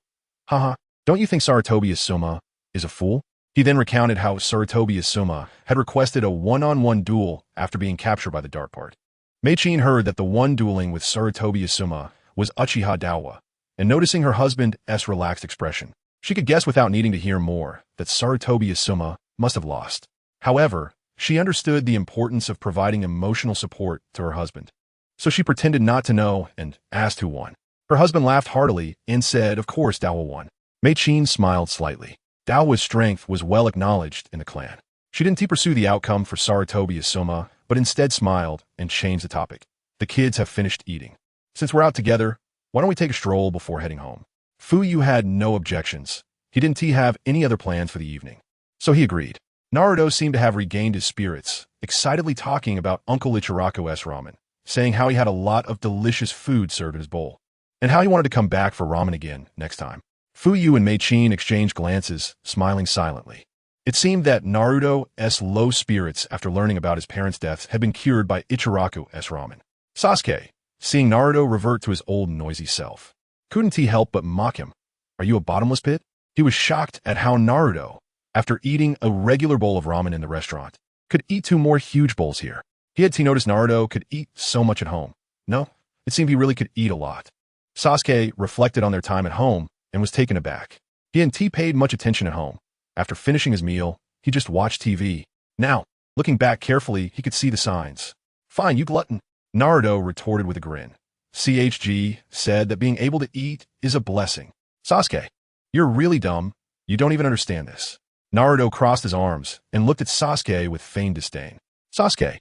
Haha, don't you think Sarutobi Asuma is a fool? He then recounted how Sarutobi Asuma had requested a one-on-one duel after being captured by the dark part. Mei-chin heard that the one dueling with Sarutobi Asuma was Uchiha Daohua, and noticing her husband's relaxed expression, she could guess without needing to hear more that Sarutobi Asuma must have lost. However, she understood the importance of providing emotional support to her husband, so she pretended not to know and asked who won. Her husband laughed heartily and said, of course Daohua won. Mei-chin smiled slightly. Daohua's strength was well acknowledged in the clan. She didn't pursue the outcome for Sarutobi Asuma, but instead smiled and changed the topic. The kids have finished eating. Since we're out together, why don't we take a stroll before heading home? Fuyue had no objections. He didn't have any other plans for the evening, so he agreed. Naruto seemed to have regained his spirits, excitedly talking about Uncle Ichiraku's ramen, saying how he had a lot of delicious food served in his bowl, and how he wanted to come back for ramen again next time. Fuyue and Mei-chin exchanged glances, smiling silently. It seemed that Naruto's low spirits after learning about his parents' deaths had been cured by Ichiraku's ramen. Sasuke, seeing Naruto revert to his old noisy self, couldn't help but mock him. Are you a bottomless pit? He was shocked at how Naruto, after eating a regular bowl of ramen in the restaurant. Could eat 2 more huge bowls here. He had noticed Naruto could eat so much at home. No, it seemed he really could eat a lot. Sasuke reflected on their time at home and was taken aback. He hadn't paid much attention at home. After finishing his meal, he just watched TV. Now, looking back carefully, he could see the signs. Fine, you glutton, Naruto retorted with a grin. CHG said that being able to eat is a blessing. Sasuke, you're really dumb. You don't even understand this. Naruto crossed his arms and looked at Sasuke with feigned disdain. Sasuke,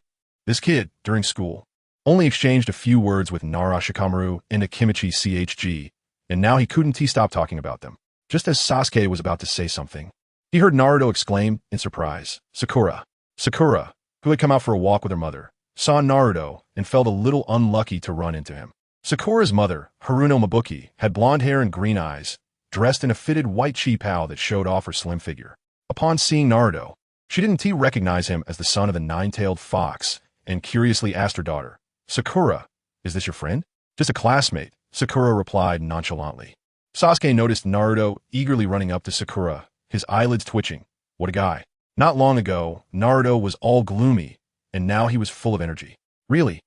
this kid, during school, only exchanged a few words with Nara Shikamaru and Akimichi CHG, and now he couldn't stop talking about them. Just as Sasuke was about to say something, he heard Naruto exclaim in surprise, Sakura. Sakura, who had come out for a walk with her mother, saw Naruto and felt a little unlucky to run into him. Sakura's mother, Haruno Mabuki, had blonde hair and green eyes, dressed in a fitted white chipao that showed off her slim figure. Upon seeing Naruto, she didn't recognize him as the son of the nine-tailed fox and curiously asked her daughter, Sakura, is this your friend? Just a classmate, Sakura replied nonchalantly. Sasuke noticed Naruto eagerly running up to Sakura, his eyelids twitching. What a guy. Not long ago, Naruto was all gloomy, and now he was full of energy. Really?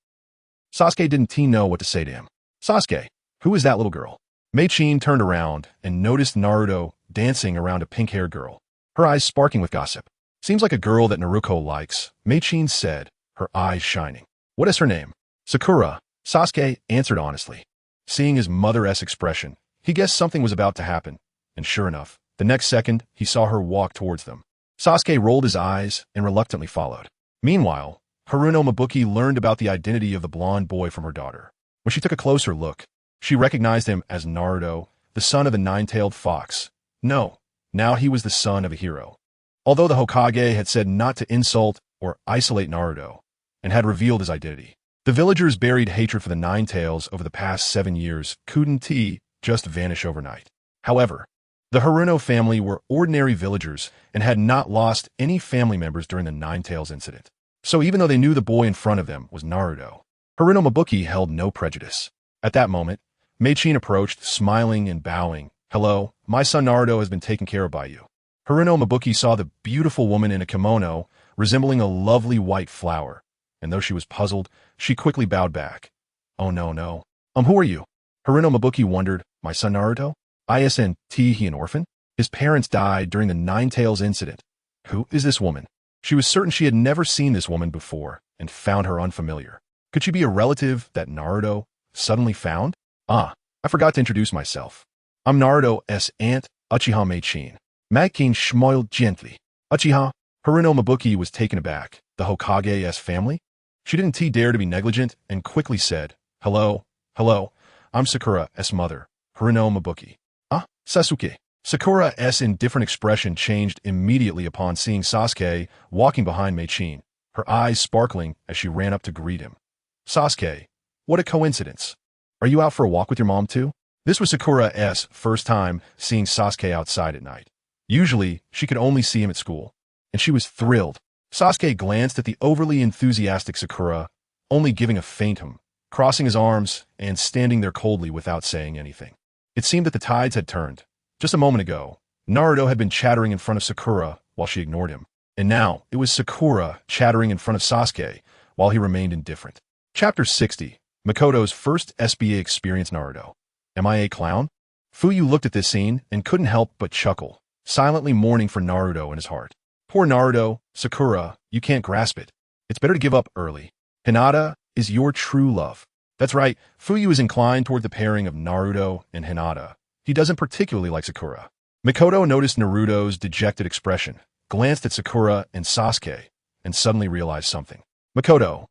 Sasuke didn't know what to say to him. Sasuke, who is that little girl? Mei-chin turned around and noticed Naruto dancing around a pink-haired girl, her eyes sparking with gossip. Seems like a girl that Naruto likes, Mei-chin said, her eyes shining. What is her name? Sakura, Sasuke answered honestly. Seeing his mother-esque expression, he guessed something was about to happen, and sure enough, the next second, he saw her walk towards them. Sasuke rolled his eyes and reluctantly followed. Meanwhile, Haruno Mabuki learned about the identity of the blonde boy from her daughter. When she took a closer look, she recognized him as Naruto, the son of the nine-tailed fox. No, now he was the son of a hero. Although the Hokage had said not to insult or isolate Naruto, and had revealed his identity, the villagers' buried hatred for the Nine-Tails over the past 7 years couldn't just vanish overnight. However, the Haruno family were ordinary villagers and had not lost any family members during the Nine-Tails incident. So even though they knew the boy in front of them was Naruto, Haruno Mabuki held no prejudice. At that moment, Mei-chin approached, smiling and bowing. Hello, my son Naruto has been taken care of by you. Haruno Mabuki saw the beautiful woman in a kimono resembling a lovely white flower, and though she was puzzled, she quickly bowed back. Oh no. Who are you? Haruno Mabuki wondered, my son Naruto? Isn't he an orphan? His parents died during the Nine-Tails incident. Who is this woman? She was certain she had never seen this woman before and found her unfamiliar. Could she be a relative that Naruto suddenly found? I forgot to introduce myself. I'm Naruto's aunt, Uchiha Mei-chin. Mei-chin smiled gently. Uchiha? Haruno Mabuki was taken aback. The Hokage's family? She didn't dare to be negligent and quickly said, Hello, I'm Sakura's mother, Haruno Mabuki. Sasuke. Sakura's indifferent expression changed immediately upon seeing Sasuke walking behind Mei-chin, her eyes sparkling as she ran up to greet him. Sasuke, what a coincidence. Are you out for a walk with your mom too? This was Sakura's first time seeing Sasuke outside at night. Usually, she could only see him at school, and she was thrilled. Sasuke glanced at the overly enthusiastic Sakura, only giving a faint hum, crossing his arms and standing there coldly without saying anything. It seemed that the tides had turned. Just a moment ago, Naruto had been chattering in front of Sakura while she ignored him, and now it was Sakura chattering in front of Sasuke while he remained indifferent. Chapter 60, Mikoto's first SBA experience. Naruto. Am I a clown? Fuyue looked at this scene and couldn't help but chuckle, silently mourning for Naruto in his heart. Poor Naruto, Sakura, you can't grasp it. It's better to give up early. Hinata is your true love. That's right, Fuyue is inclined toward the pairing of Naruto and Hinata. He doesn't particularly like Sakura. Mikoto noticed Naruto's dejected expression, glanced at Sakura and Sasuke, and suddenly realized something. Mikoto.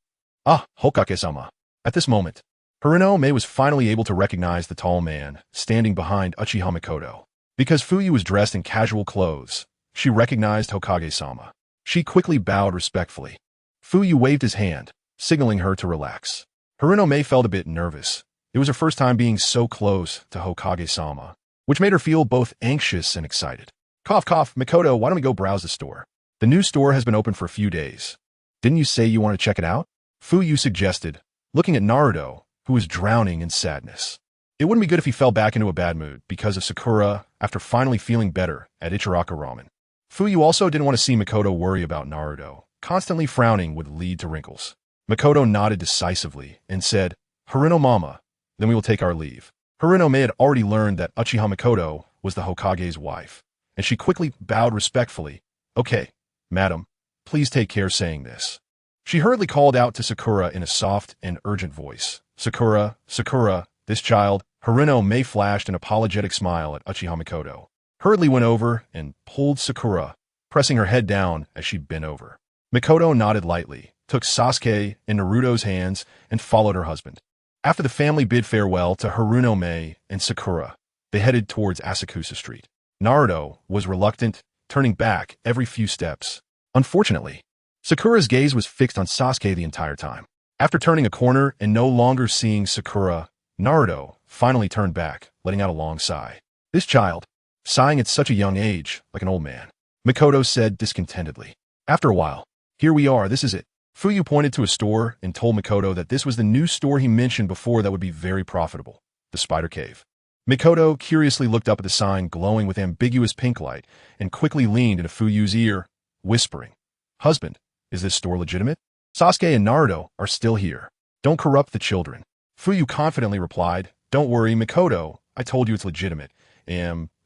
Hokage-sama. At this moment, Haruno Mei was finally able to recognize the tall man standing behind Uchiha Mikoto. Because Fuyue was dressed in casual clothes, she recognized Hokage-sama. She quickly bowed respectfully. Fuyue waved his hand, signaling her to relax. Haruno Mei felt a bit nervous. It was her first time being so close to Hokage-sama, which made her feel both anxious and excited. Cough, Mikoto, why don't we go browse the store? The new store has been open for a few days. Didn't you say you want to check it out? Fuyue suggested, looking at Naruto, who was drowning in sadness. It wouldn't be good if he fell back into a bad mood because of Sakura after finally feeling better at Ichiraka Ramen. Fuyue also didn't want to see Makoto worry about Naruto. Constantly frowning would lead to wrinkles. Makoto nodded decisively and said, "Haruno Mama, then we will take our leave." Haruno Mae had already learned that Uchiha Makoto was the Hokage's wife, and she quickly bowed respectfully. "Okay, madam, please take care saying this." She hurriedly called out to Sakura in a soft and urgent voice. "Sakura, Sakura, this child." Haruno Mae flashed an apologetic smile at Uchiha Makoto, hurriedly went over and pulled Sakura, pressing her head down as she bent over. Makoto nodded lightly, took Sasuke and Naruto's hands, and followed her husband. After the family bid farewell to Haruno Mae and Sakura, they headed towards Asakusa Street. Naruto was reluctant, turning back every few steps. Unfortunately, Sakura's gaze was fixed on Sasuke the entire time. After turning a corner and no longer seeing Sakura, Naruto finally turned back, letting out a long sigh. "This child, sighing at such a young age, like an old man," Makoto said discontentedly. After a while, "Here we are, this is it." Fuyue pointed to a store and told Makoto that this was the new store he mentioned before that would be very profitable, the Spider Cave. Makoto curiously looked up at the sign glowing with ambiguous pink light and quickly leaned into Fuyue's ear, whispering, "Husband, is this store legitimate? Sasuke and Naruto are still here. Don't corrupt the children." Fuyue confidently replied, "Don't worry, Makoto, I told you it's legitimate.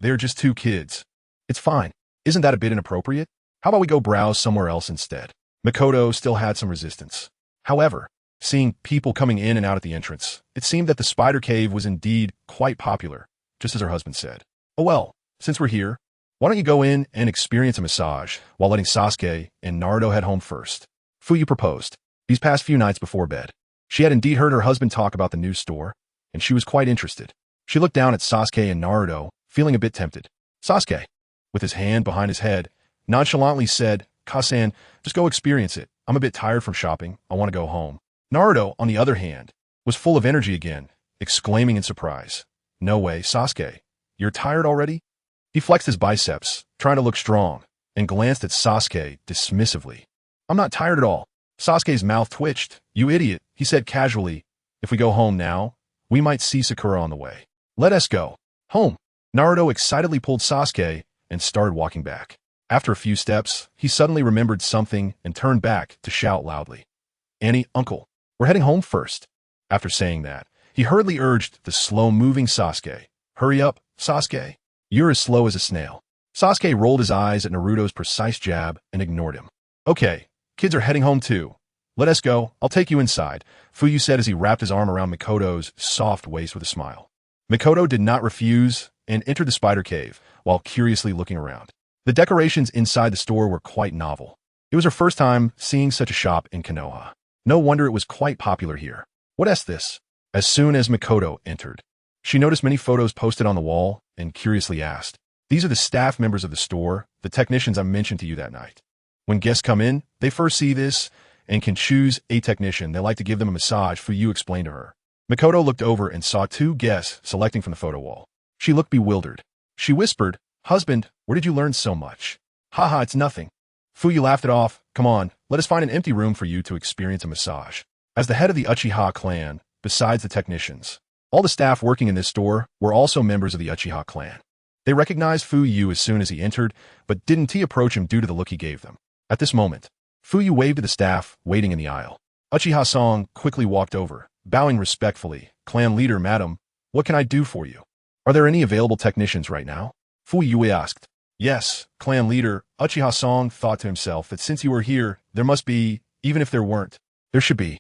They're just two kids. It's fine. Isn't that a bit inappropriate? How about we go browse somewhere else instead?" Makoto still had some resistance. However, seeing people coming in and out at the entrance, it seemed that the Spider Cave was indeed quite popular, just as her husband said. "Oh well, since we're here, why don't you go in and experience a massage while letting Sasuke and Naruto head home first?" Fuyue proposed. These past few nights before bed, she had indeed heard her husband talk about the new store, and she was quite interested. She looked down at Sasuke and Naruto, feeling a bit tempted. Sasuke, with his hand behind his head, nonchalantly said, "Kasan, just go experience it. I'm a bit tired from shopping. I want to go home." Naruto, on the other hand, was full of energy again, exclaiming in surprise, "No way, Sasuke. You're tired already?" He flexed his biceps, trying to look strong, and glanced at Sasuke dismissively. "I'm not tired at all." Sasuke's mouth twitched. "You idiot," he said casually. "If we go home now, we might see Sakura on the way. Let us go. Home." Naruto excitedly pulled Sasuke and started walking back. After a few steps, he suddenly remembered something and turned back to shout loudly, "Annie, uncle, we're heading home first." After saying that, he hurriedly urged the slow-moving Sasuke, "Hurry up, Sasuke. You're as slow as a snail." Sasuke rolled his eyes at Naruto's precise jab and ignored him. "Okay, kids are heading home too. Let us go. I'll take you inside," Fuyue said as he wrapped his arm around Makoto's soft waist with a smile. Makoto did not refuse and entered the Spider Cave while curiously looking around. The decorations inside the store were quite novel. It was her first time seeing such a shop in Konoha. No wonder it was quite popular here. "What is this?" As soon as Makoto entered, she noticed many photos posted on the wall and curiously asked, "These are the staff members of the store, the technicians I mentioned to you that night. When guests come in, they first see this and can choose a technician. They like to give them a massage," Fuyue explained to her. Makoto looked over and saw two guests selecting from the photo wall. She looked bewildered. She whispered, "Husband, where did you learn so much?" "Haha, it's nothing." Fuyue laughed it off. "Come on, let us find an empty room for you to experience a massage." As the head of the Uchiha clan, besides the technicians, all the staff working in this store were also members of the Uchiha clan. They recognized Fuyue as soon as he entered, but didn't approach him due to the look he gave them. At this moment, Fuyue waved to the staff waiting in the aisle. Uchiha Song quickly walked over, bowing respectfully. "Clan leader, madam, what can I do for you? Are there any available technicians right now?" Fuyue asked. "Yes, clan leader." Uchiha Song thought to himself that since you were here, there must be, even if there weren't, there should be.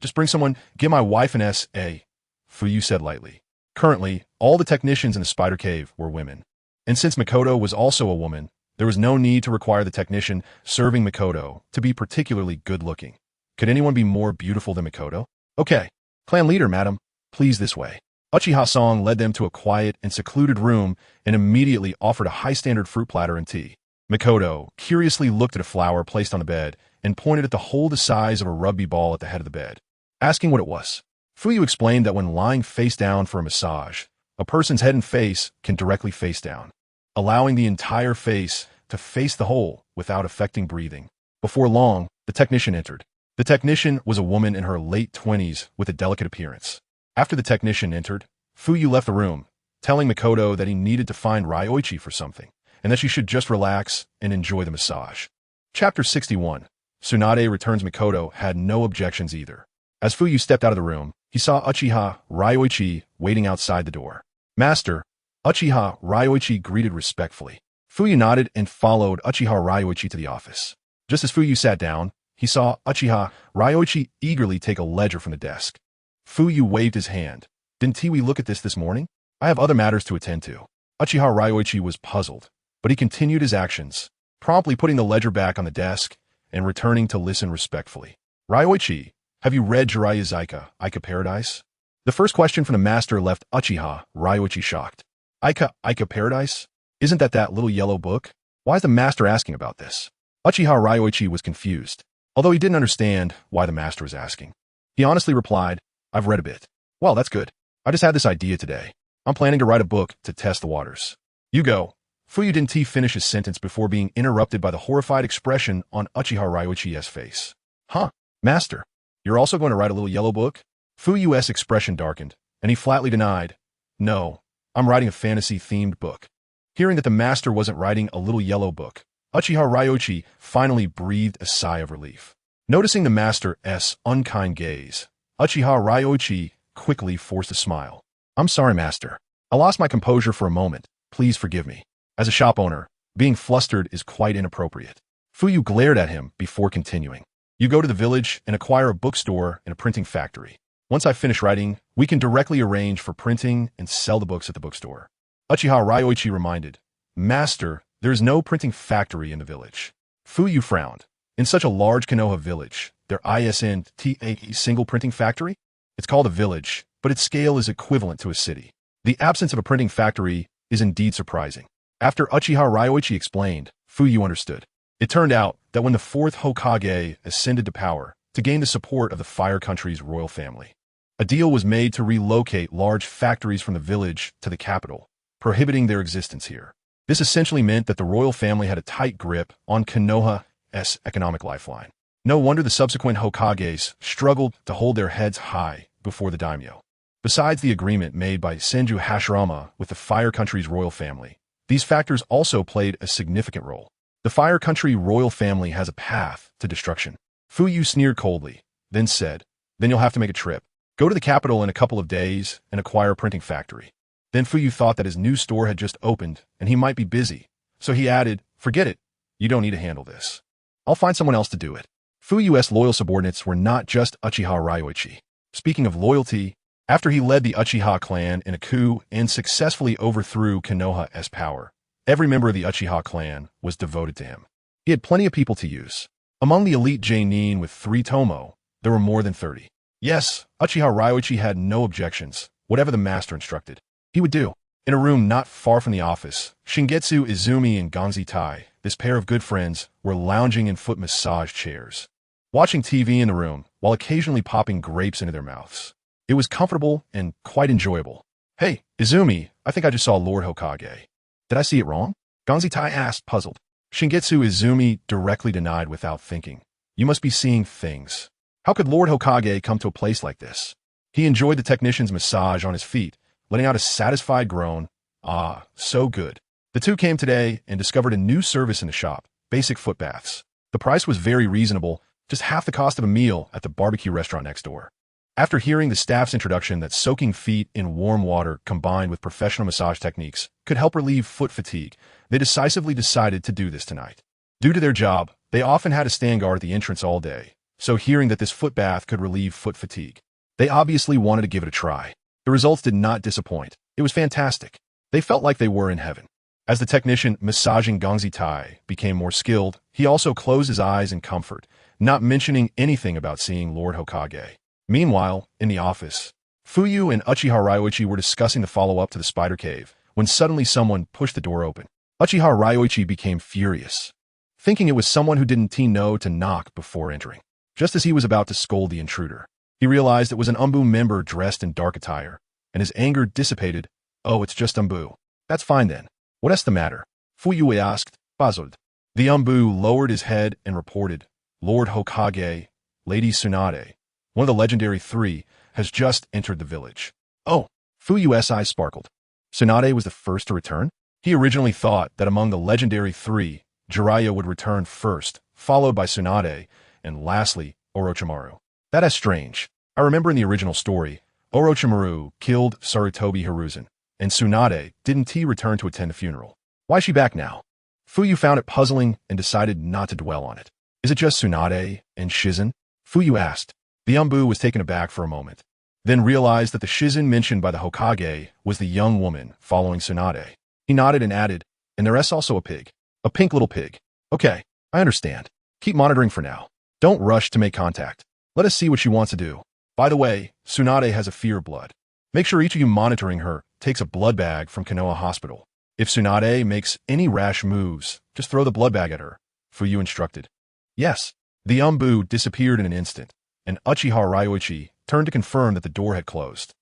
Just bring someone, get my wife an S.A., Fuyue said lightly. Currently, all the technicians in the Spider Cave were women. And since Makoto was also a woman, there was no need to require the technician serving Makoto to be particularly good-looking. Could anyone be more beautiful than Makoto? "Okay, clan leader, madam, please this way." Uchiha Song led them to a quiet and secluded room and immediately offered a high-standard fruit platter and tea. Makoto curiously looked at a flower placed on the bed and pointed at the hole the size of a rugby ball at the head of the bed, asking what it was. Fuyue explained that when lying face down for a massage, a person's head and face can directly face down, allowing the entire face to face the hole without affecting breathing. Before long, the technician entered. The technician was a woman in her late 20s with a delicate appearance. After the technician entered, Fuyue left the room, telling Makoto that he needed to find Ryoichi for something, and that she should just relax and enjoy the massage. Chapter 61. Tsunade returns. Mikoto had no objections either. As Fuyue stepped out of the room, he saw Uchiha Ryoichi waiting outside the door. Master, Uchiha Ryoichi greeted respectfully. Fuyue nodded and followed Uchiha Ryoichi to the office. Just as Fuyue sat down, he saw Uchiha Ryoichi eagerly take a ledger from the desk. Fuyue waved his hand. Didn't we look at this morning? I have other matters to attend to. Uchiha Ryoichi was puzzled, but he continued his actions, promptly putting the ledger back on the desk and returning to listen respectfully. Ryoichi, have you read Jiraiya's Aika Paradise? The first question from the master left Uchiha Ryoichi shocked. Aika Paradise? Isn't that little yellow book? Why is the master asking about this? Uchiha Ryoichi was confused, although he didn't understand why the master was asking. He honestly replied, I've read a bit. Well, that's good. I just had this idea today. I'm planning to write a book to test the waters. You go. Fuyue didn't finish his sentence before being interrupted by the horrified expression on Uchiha Ryoichi's face. Huh, master, you're also going to write a little yellow book? Fuyue's expression darkened, and he flatly denied, No, I'm writing a fantasy-themed book. Hearing that the master wasn't writing a little yellow book, Uchiha Ryoichi finally breathed a sigh of relief. Noticing the master's unkind gaze, Uchiha Ryoichi quickly forced a smile. I'm sorry, master. I lost my composure for a moment. Please forgive me. As a shop owner, being flustered is quite inappropriate. Fuyue glared at him before continuing. You go to the village and acquire a bookstore and a printing factory. Once I finish writing, we can directly arrange for printing and sell the books at the bookstore. Uchiha Ryoichi reminded, Master, there is no printing factory in the village. Fuyue frowned. In such a large Konoha village, there isn't a single printing factory? It's called a village, but its scale is equivalent to a city. The absence of a printing factory is indeed surprising. After Uchiha Ryoichi explained, Fuyue understood. It turned out that when the Fourth Hokage ascended to power to gain the support of the Fire Country's royal family, a deal was made to relocate large factories from the village to the capital, prohibiting their existence here. This essentially meant that the royal family had a tight grip on Konoha's economic lifeline. No wonder the subsequent Hokages struggled to hold their heads high before the daimyo. Besides the agreement made by Senju Hashirama with the Fire Country's royal family, these factors also played a significant role. The Fire Country royal family has a path to destruction. Fuyue sneered coldly, then said, Then you'll have to make a trip. Go to the capital in a couple of days and acquire a printing factory. Then Fuyue thought that his new store had just opened and he might be busy, so he added, Forget it. You don't need to handle this. I'll find someone else to do it. Fuyue's loyal subordinates were not just Uchiha Ryoichi. Speaking of loyalty, after he led the Uchiha clan in a coup and successfully overthrew Konoha's power, every member of the Uchiha clan was devoted to him. He had plenty of people to use. Among the elite Jonin with 3 tomo, there were more than 30. Yes, Uchiha Ryoichi had no objections. Whatever the master instructed, he would do. In a room not far from the office, Shingetsu Izumi and Gonzi Tai, this pair of good friends, were lounging in foot massage chairs, watching TV in the room while occasionally popping grapes into their mouths. It was comfortable and quite enjoyable. Hey, Izumi, I think I just saw Lord Hokage. Did I see it wrong? Gonzi Tai asked, puzzled. Shingetsu Izumi directly denied without thinking. You must be seeing things. How could Lord Hokage come to a place like this? He enjoyed the technician's massage on his feet, letting out a satisfied groan. Ah, so good. The two came today and discovered a new service in the shop, basic foot baths. The price was very reasonable, just half the cost of a meal at the barbecue restaurant next door. After hearing the staff's introduction that soaking feet in warm water combined with professional massage techniques could help relieve foot fatigue, they decisively decided to do this tonight. Due to their job, they often had to stand guard at the entrance all day, so hearing that this foot bath could relieve foot fatigue, they obviously wanted to give it a try. The results did not disappoint. It was fantastic. They felt like they were in heaven. As the technician massaging Gonzi Tai became more skilled, he also closed his eyes in comfort, not mentioning anything about seeing Lord Hokage. Meanwhile, in the office, Fuyue and Uchiha Ryoichi were discussing the follow-up to the spider cave, when suddenly someone pushed the door open. Uchiha Ryoichi became furious, thinking it was someone who didn't know to knock before entering. Just as he was about to scold the intruder, he realized it was an Umbu member dressed in dark attire, and his anger dissipated. Oh, it's just Umbu. That's fine then. What's the matter? Fuyue asked, puzzled. The Umbu lowered his head and reported, Lord Hokage, Lady Tsunade, one of the legendary 3, has just entered the village. Oh, Fuyue's eyes sparkled. Tsunade was the first to return? He originally thought that among the legendary three, Jiraiya would return first, followed by Tsunade, and lastly, Orochimaru. That is strange. I remember in the original story, Orochimaru killed Sarutobi Hiruzen, and Tsunade didn't return to attend the funeral. Why is she back now? Fuyue found it puzzling and decided not to dwell on it. Is it just Tsunade and Shizen? Fuyue asked. The Umbu was taken aback for a moment, then realized that the Shizen mentioned by the Hokage was the young woman following Tsunade. He nodded and added, and there's also a pig. A pink little pig. Okay, I understand. Keep monitoring for now. Don't rush to make contact. Let us see what she wants to do. By the way, Tsunade has a fear of blood. Make sure each of you monitoring her takes a blood bag from Konoha Hospital. If Tsunade makes any rash moves, just throw the blood bag at her, Fuyue instructed. Yes. The Umbu disappeared in an instant, and Uchiha Ryoichi turned to confirm that the door had closed.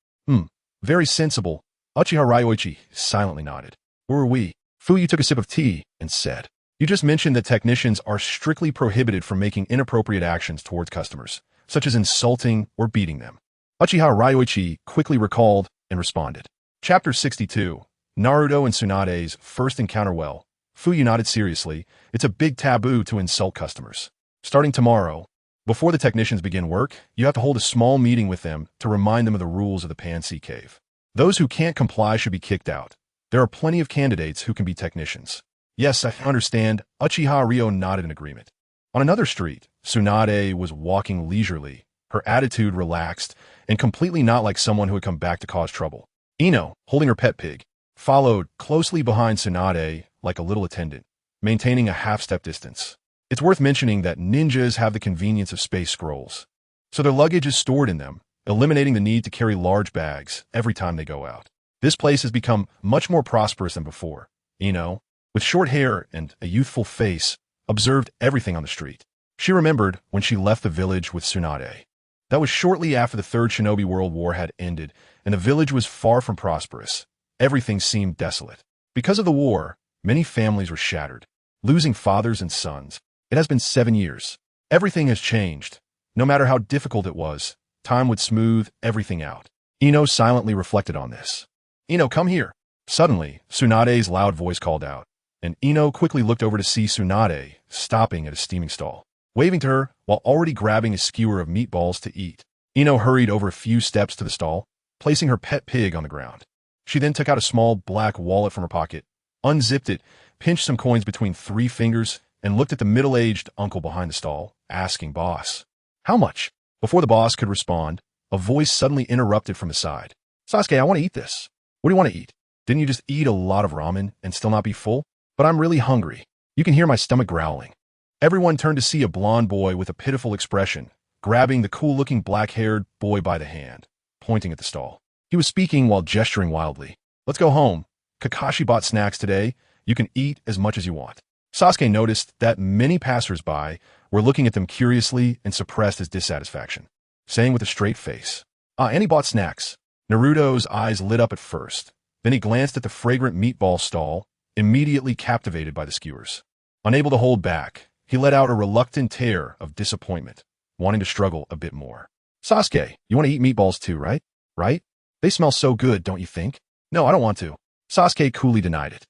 Very sensible. Uchiha Ryoichi silently nodded. Where were we? Fuyue took a sip of tea and said, You just mentioned that technicians are strictly prohibited from making inappropriate actions towards customers, such as insulting or beating them. Uchiha Ryoichi quickly recalled and responded. Chapter 62, Naruto and Tsunade's first encounter. Well, Fuyue nodded seriously. It's a big taboo to insult customers. Starting tomorrow, before the technicians begin work, you have to hold a small meeting with them to remind them of the rules of the Pansy Cave. Those who can't comply should be kicked out. There are plenty of candidates who can be technicians. Yes, I understand. Uchiha Ryo nodded in agreement. On another street, Tsunade was walking leisurely, her attitude relaxed, and completely not like someone who had come back to cause trouble. Ino, holding her pet pig, followed closely behind Tsunade like a little attendant, maintaining a half-step distance. It's worth mentioning that ninjas have the convenience of space scrolls, so their luggage is stored in them, eliminating the need to carry large bags every time they go out. This place has become much more prosperous than before. Ino, with short hair and a youthful face, observed everything on the street. She remembered when she left the village with Tsunade. That was shortly after the Third Shinobi World War had ended, and the village was far from prosperous. Everything seemed desolate. Because of the war, many families were shattered, losing fathers and sons. It has been 7 years. Everything has changed. No matter how difficult it was, time would smooth everything out. Ino silently reflected on this. Ino, come here. Suddenly, Tsunade's loud voice called out, and Ino quickly looked over to see Tsunade stopping at a steaming stall, waving to her while already grabbing a skewer of meatballs to eat. Ino hurried over a few steps to the stall, placing her pet pig on the ground. She then took out a small black wallet from her pocket, unzipped it, pinched some coins between 3 fingers, and looked at the middle-aged uncle behind the stall, asking boss, How much? Before the boss could respond, a voice suddenly interrupted from the side. Sasuke, I want to eat this. What do you want to eat? Didn't you just eat a lot of ramen and still not be full? But I'm really hungry. You can hear my stomach growling. Everyone turned to see a blond boy with a pitiful expression, grabbing the cool-looking black-haired boy by the hand, pointing at the stall. He was speaking while gesturing wildly. Let's go home. Kakashi bought snacks today. You can eat as much as you want. Sasuke noticed that many passers-by were looking at them curiously and suppressed his dissatisfaction, saying with a straight face, and he bought snacks. Naruto's eyes lit up at first. Then he glanced at the fragrant meatball stall, immediately captivated by the skewers. Unable to hold back, he let out a reluctant tear of disappointment, wanting to struggle a bit more. Sasuke, you want to eat meatballs too, right? Right? They smell so good, don't you think? No, I don't want to. Sasuke coolly denied it.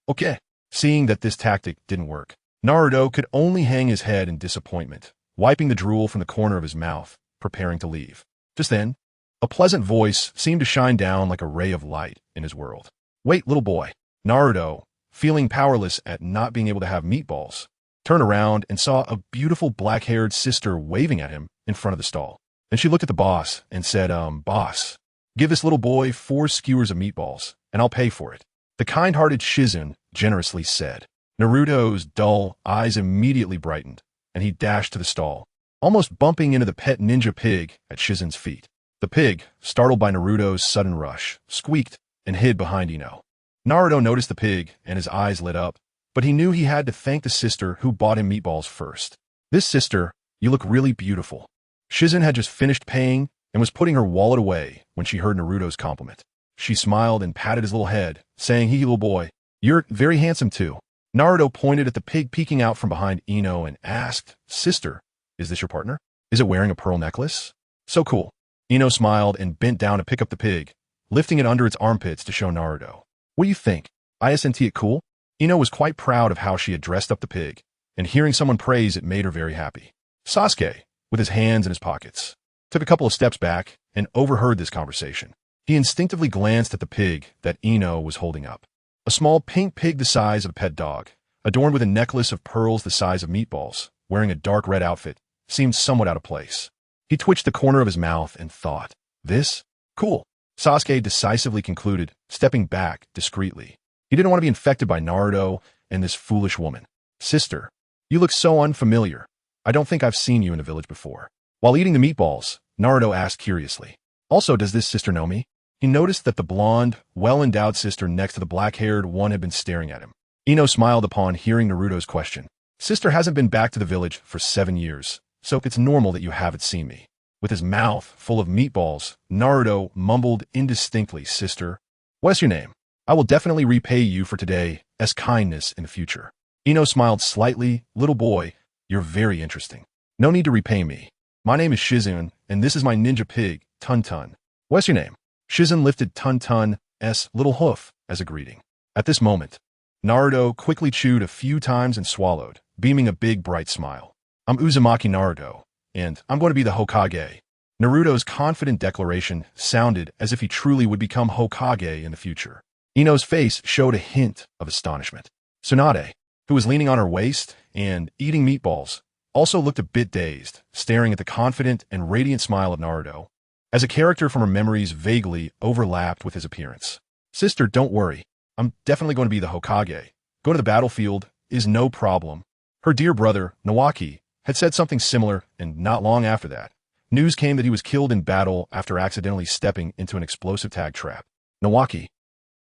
Okay. Seeing that this tactic didn't work, Naruto could only hang his head in disappointment, wiping the drool from the corner of his mouth, preparing to leave. Just then, a pleasant voice seemed to shine down like a ray of light in his world. Wait, little boy. Naruto, feeling powerless at not being able to have meatballs, turned around and saw a beautiful black-haired sister waving at him in front of the stall. Then she looked at the boss and said, Boss, give this little boy 4 skewers of meatballs, and I'll pay for it. The kind-hearted Shizen generously said. Naruto's dull eyes immediately brightened, and he dashed to the stall, almost bumping into the pet ninja pig at Shizen's feet. The pig, startled by Naruto's sudden rush, squeaked and hid behind Ino. Naruto noticed the pig, and his eyes lit up, but he knew he had to thank the sister who bought him meatballs first. This sister, you look really beautiful. Shizen had just finished paying and was putting her wallet away when she heard Naruto's compliment. She smiled and patted his little head, saying, Hey, little boy, you're very handsome too. Naruto pointed at the pig peeking out from behind Ino and asked, Sister, is this your partner? Is it wearing a pearl necklace? So cool. Ino smiled and bent down to pick up the pig, lifting it under its armpits to show Naruto. What do you think? Isn't it cool? Ino was quite proud of how she had dressed up the pig, and hearing someone praise it made her very happy. Sasuke, with his hands in his pockets, took a couple of steps back and overheard this conversation. He instinctively glanced at the pig that Ino was holding up. A small pink pig the size of a pet dog, adorned with a necklace of pearls the size of meatballs, wearing a dark red outfit, seemed somewhat out of place. He twitched the corner of his mouth and thought, "This? Cool." Sasuke decisively concluded, stepping back discreetly. He didn't want to be infected by Naruto and this foolish woman. "Sister, you look so unfamiliar. I don't think I've seen you in the village before." While eating the meatballs, Naruto asked curiously, "Also, does this sister know me?" He noticed that the blonde, well-endowed sister next to the black-haired one had been staring at him. Ino smiled upon hearing Naruto's question. "Sister hasn't been back to the village for 7 years, so it's normal that you haven't seen me." With his mouth full of meatballs, Naruto mumbled indistinctly, "Sister, what's your name? I will definitely repay you for today's kindness in the future." Ino smiled slightly. "Little boy, you're very interesting. No need to repay me. My name is Shizun, and this is my ninja pig, Tun Tun. What's your name?" Shizun lifted Tun Tun's little hoof as a greeting. At this moment, Naruto quickly chewed a few times and swallowed, beaming a big bright smile. "I'm Uzumaki Naruto, and I'm going to be the Hokage." Naruto's confident declaration sounded as if he truly would become Hokage in the future. Ino's face showed a hint of astonishment. Tsunade, who was leaning on her waist and eating meatballs, also looked a bit dazed, staring at the confident and radiant smile of Naruto, as a character from her memories vaguely overlapped with his appearance. "Sister, don't worry. I'm definitely going to be the Hokage. Going to the battlefield is no problem." Her dear brother, Nawaki, had said something similar, and not long after that, news came that he was killed in battle after accidentally stepping into an explosive tag trap. Nawaki.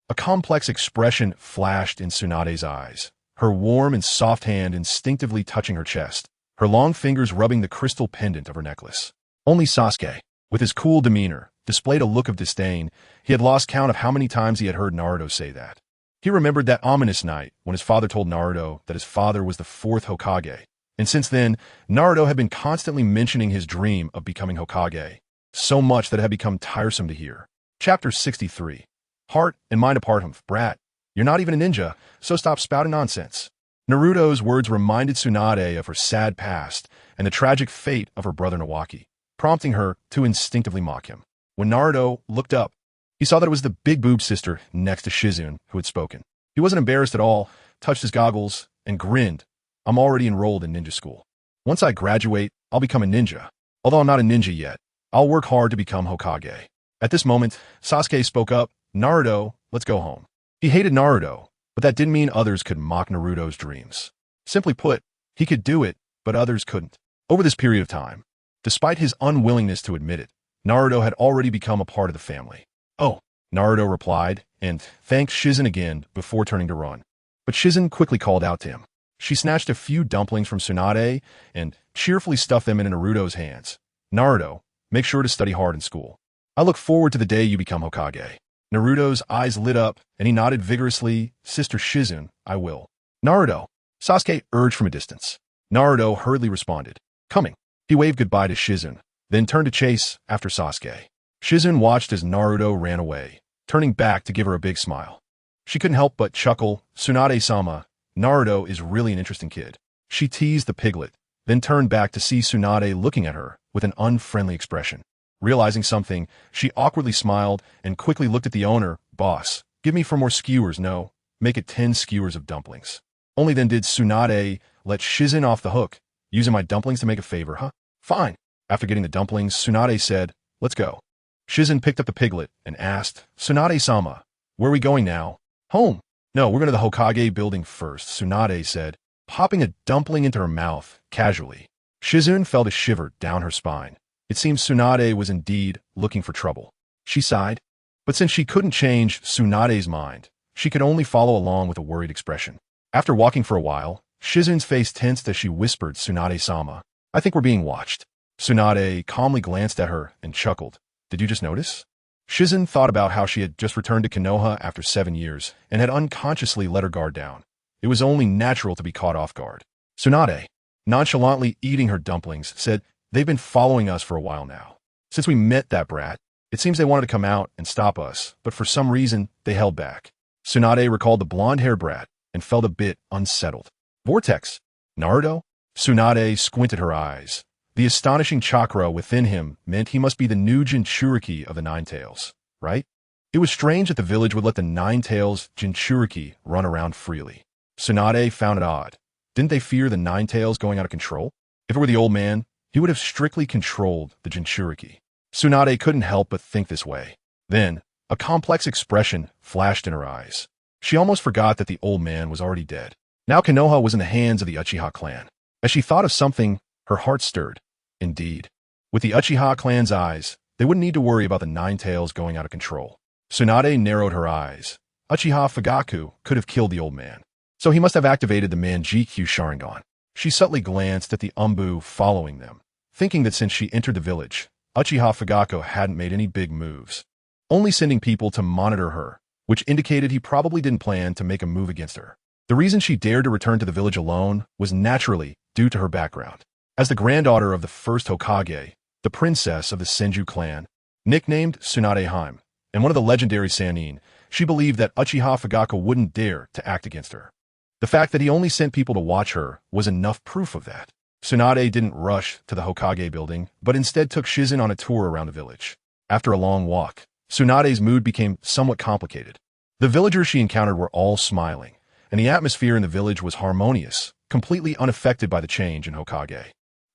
A complex expression flashed in Tsunade's eyes, her warm and soft hand instinctively touching her chest, her long fingers rubbing the crystal pendant of her necklace. Only Sasuke, with his cool demeanor, displayed a look of disdain. He had lost count of how many times he had heard Naruto say that. He remembered that ominous night when his father told Naruto that his father was the 4th Hokage, and since then, Naruto had been constantly mentioning his dream of becoming Hokage, so much that it had become tiresome to hear. Chapter 63. Heart and mind apart, brat. You're not even a ninja, so stop spouting nonsense. Naruto's words reminded Tsunade of her sad past and the tragic fate of her brother Nawaki, prompting her to instinctively mock him. When Naruto looked up, he saw that it was the big boob sister next to Shizun who had spoken. He wasn't embarrassed at all, touched his goggles, and grinned. "I'm already enrolled in ninja school. Once I graduate, I'll become a ninja. Although I'm not a ninja yet, I'll work hard to become Hokage." At this moment, Sasuke spoke up, "Naruto, let's go home." He hated Naruto, but that didn't mean others could mock Naruto's dreams. Simply put, he could do it, but others couldn't. Over this period of time, despite his unwillingness to admit it, Naruto had already become a part of the family. "Oh," Naruto replied, and thanked Shizun again before turning to run. But Shizun quickly called out to him. She snatched a few dumplings from Tsunade and cheerfully stuffed them in Naruto's hands. "Naruto, make sure to study hard in school. I look forward to the day you become Hokage." Naruto's eyes lit up, and he nodded vigorously. "Sister Shizun, I will." "Naruto," Sasuke urged from a distance. Naruto hurriedly responded, "Coming." He waved goodbye to Shizun, then turned to chase after Sasuke. Shizun watched as Naruto ran away, turning back to give her a big smile. She couldn't help but chuckle. "Tsunade-sama, Naruto is really an interesting kid." She teased the piglet, then turned back to see Tsunade looking at her with an unfriendly expression. Realizing something, she awkwardly smiled and quickly looked at the owner. "Boss, give me 4 more skewers, no, make it 10 skewers of dumplings." Only then did Tsunade let Shizun off the hook. "Using my dumplings to make a favor, huh? Fine." After getting the dumplings, Tsunade said, "Let's go." Shizun picked up the piglet and asked, "Tsunade-sama, where are we going now?" "Home." "No, we're going to the Hokage building first," Tsunade said, popping a dumpling into her mouth casually. Shizun felt a shiver down her spine. It seemed Tsunade was indeed looking for trouble. She sighed, but since she couldn't change Tsunade's mind, she could only follow along with a worried expression. After walking for a while, Shizun's face tensed as she whispered, "Tsunade-sama, I think we're being watched." Tsunade calmly glanced at her and chuckled. "Did you just notice?" Shizun thought about how she had just returned to Konoha after 7 years and had unconsciously let her guard down. It was only natural to be caught off guard. Tsunade, nonchalantly eating her dumplings, said, "They've been following us for a while now. Since we met that brat, it seems they wanted to come out and stop us, but for some reason, they held back." Tsunade recalled the blonde-haired brat and felt a bit unsettled. Vortex? Naruto? Tsunade squinted her eyes. The astonishing chakra within him meant he must be the new Jinchuriki of the Nine Tails, right? It was strange that the village would let the Nine Tails Jinchuriki run around freely. Tsunade found it odd. Didn't they fear the Nine Tails going out of control? If it were the old man, he would have strictly controlled the Jinchuriki. Tsunade couldn't help but think this way. Then, a complex expression flashed in her eyes. She almost forgot that the old man was already dead. Now Konoha was in the hands of the Uchiha clan. As she thought of something, her heart stirred. Indeed. With the Uchiha clan's eyes, they wouldn't need to worry about the Nine Tails going out of control. Tsunade narrowed her eyes. Uchiha Fugaku could have killed the old man, so he must have activated the Mangekyō Sharingan. She subtly glanced at the Umbu following them, thinking that since she entered the village, Uchiha Fugaku hadn't made any big moves, only sending people to monitor her, which indicated he probably didn't plan to make a move against her. The reason she dared to return to the village alone was naturally due to her background. As the granddaughter of the first Hokage, the princess of the Senju clan, nicknamed Tsunade Hime, and one of the legendary Sannin, she believed that Uchiha Fugaku wouldn't dare to act against her. The fact that he only sent people to watch her was enough proof of that. Tsunade didn't rush to the Hokage building, but instead took Shizen on a tour around the village. After a long walk, Tsunade's mood became somewhat complicated. The villagers she encountered were all smiling, and the atmosphere in the village was harmonious, completely unaffected by the change in Hokage.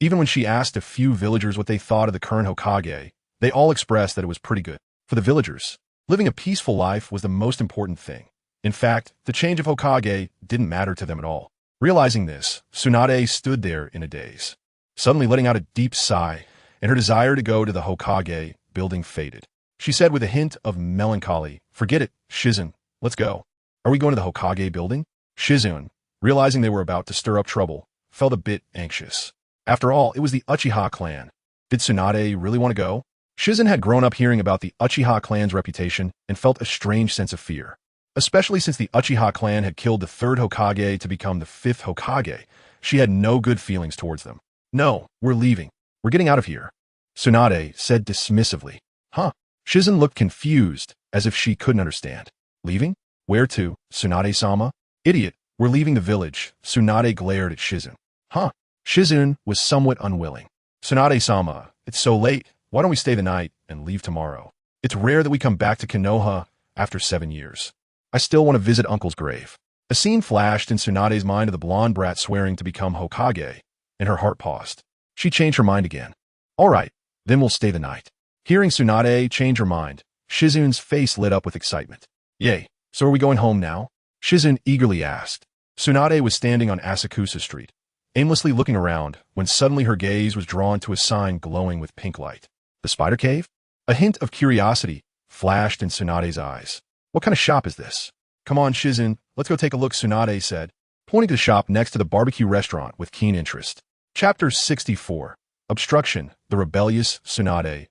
Even when she asked a few villagers what they thought of the current Hokage, they all expressed that it was pretty good. For the villagers, living a peaceful life was the most important thing. In fact, the change of Hokage didn't matter to them at all. Realizing this, Tsunade stood there in a daze, suddenly letting out a deep sigh, and her desire to go to the Hokage building faded. She said with a hint of melancholy, "Forget it, Shizen, let's go." "Are we going to the Hokage building?" Shizen, realizing they were about to stir up trouble, felt a bit anxious. After all, it was the Uchiha clan. Did Tsunade really want to go? Shizen had grown up hearing about the Uchiha clan's reputation and felt a strange sense of fear. Especially since the Uchiha clan had killed the third Hokage to become the fifth Hokage, she had no good feelings towards them. "No, we're leaving. We're getting out of here," Tsunade said dismissively. "Huh?" Shizen looked confused, as if she couldn't understand. "Leaving? Where to, Tsunade-sama?" "Idiot, we're leaving the village." Tsunade glared at Shizen. "Huh?" Shizen was somewhat unwilling. "Tsunade-sama, it's so late. Why don't we stay the night and leave tomorrow? It's rare that we come back to Konoha after 7 years. I still want to visit Uncle's grave." A scene flashed in Tsunade's mind of the blonde brat swearing to become Hokage, and her heart paused. She changed her mind again. "All right, then we'll stay the night." Hearing Tsunade change her mind, Shizen's face lit up with excitement. "Yay, so are we going home now?" Shizen eagerly asked. Tsunade was standing on Asakusa Street, aimlessly looking around, when suddenly her gaze was drawn to a sign glowing with pink light. "The Spider Cave?" A hint of curiosity flashed in Tsunade's eyes. "What kind of shop is this?" "Come on, Shizen, let's go take a look," Tsunade said, pointing to the shop next to the barbecue restaurant with keen interest. Chapter 64. Obstruction, the rebellious Tsunade.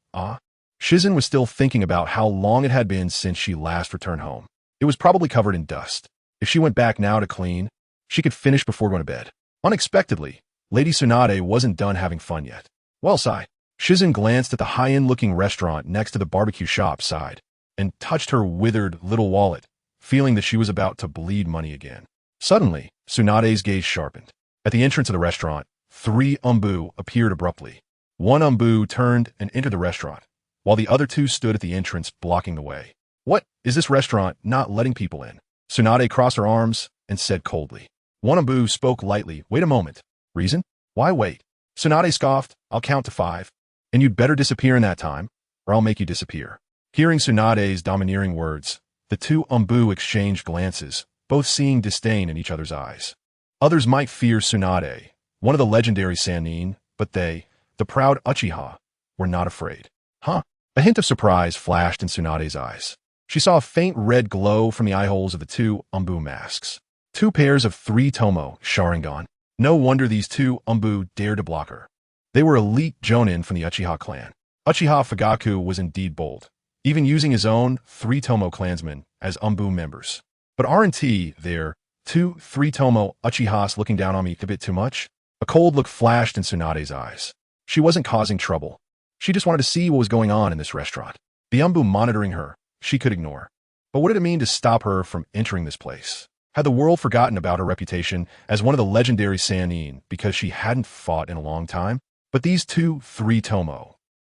Shizen was still thinking about how long it had been since she last returned home. It was probably covered in dust. If she went back now to clean, she could finish before going to bed. Unexpectedly, Lady Tsunade wasn't done having fun yet. "Well, sigh." Shizen glanced at the high-end-looking restaurant next to the barbecue shop side, and touched her withered little wallet, feeling that she was about to bleed money again. Suddenly, Tsunade's gaze sharpened. At the entrance of the restaurant, 3 Umbu appeared abruptly. One Umbu turned and entered the restaurant, while the other 2 stood at the entrance blocking the way. "What is this restaurant not letting people in?" Tsunade crossed her arms and said coldly. One Umbu spoke lightly. "Wait a moment. Reason? Why wait?" Tsunade scoffed. "I'll count to 5. And you'd better disappear in that time, or I'll make you disappear." Hearing Tsunade's domineering words, the 2 Umbu exchanged glances, both seeing disdain in each other's eyes. Others might fear Tsunade, one of the legendary Sannin, but they, the proud Uchiha, were not afraid. "Huh?" A hint of surprise flashed in Tsunade's eyes. She saw a faint red glow from the eyeholes of the 2 Umbu masks. 2 pairs of 3 Tomo Sharingan. No wonder these 2 Umbu dared to block her. They were elite jonin from the Uchiha clan. Uchiha Fugaku was indeed bold, even using his own 3 Tomo clansmen as Umbu members. But aren't there 2 3 Tomo Uchihas looking down on me a bit too much? A cold look flashed in Tsunade's eyes. She wasn't causing trouble. She just wanted to see what was going on in this restaurant. The Umbu monitoring her, she could ignore. But what did it mean to stop her from entering this place? Had the world forgotten about her reputation as one of the legendary Sannin because she hadn't fought in a long time? But these three Tomo.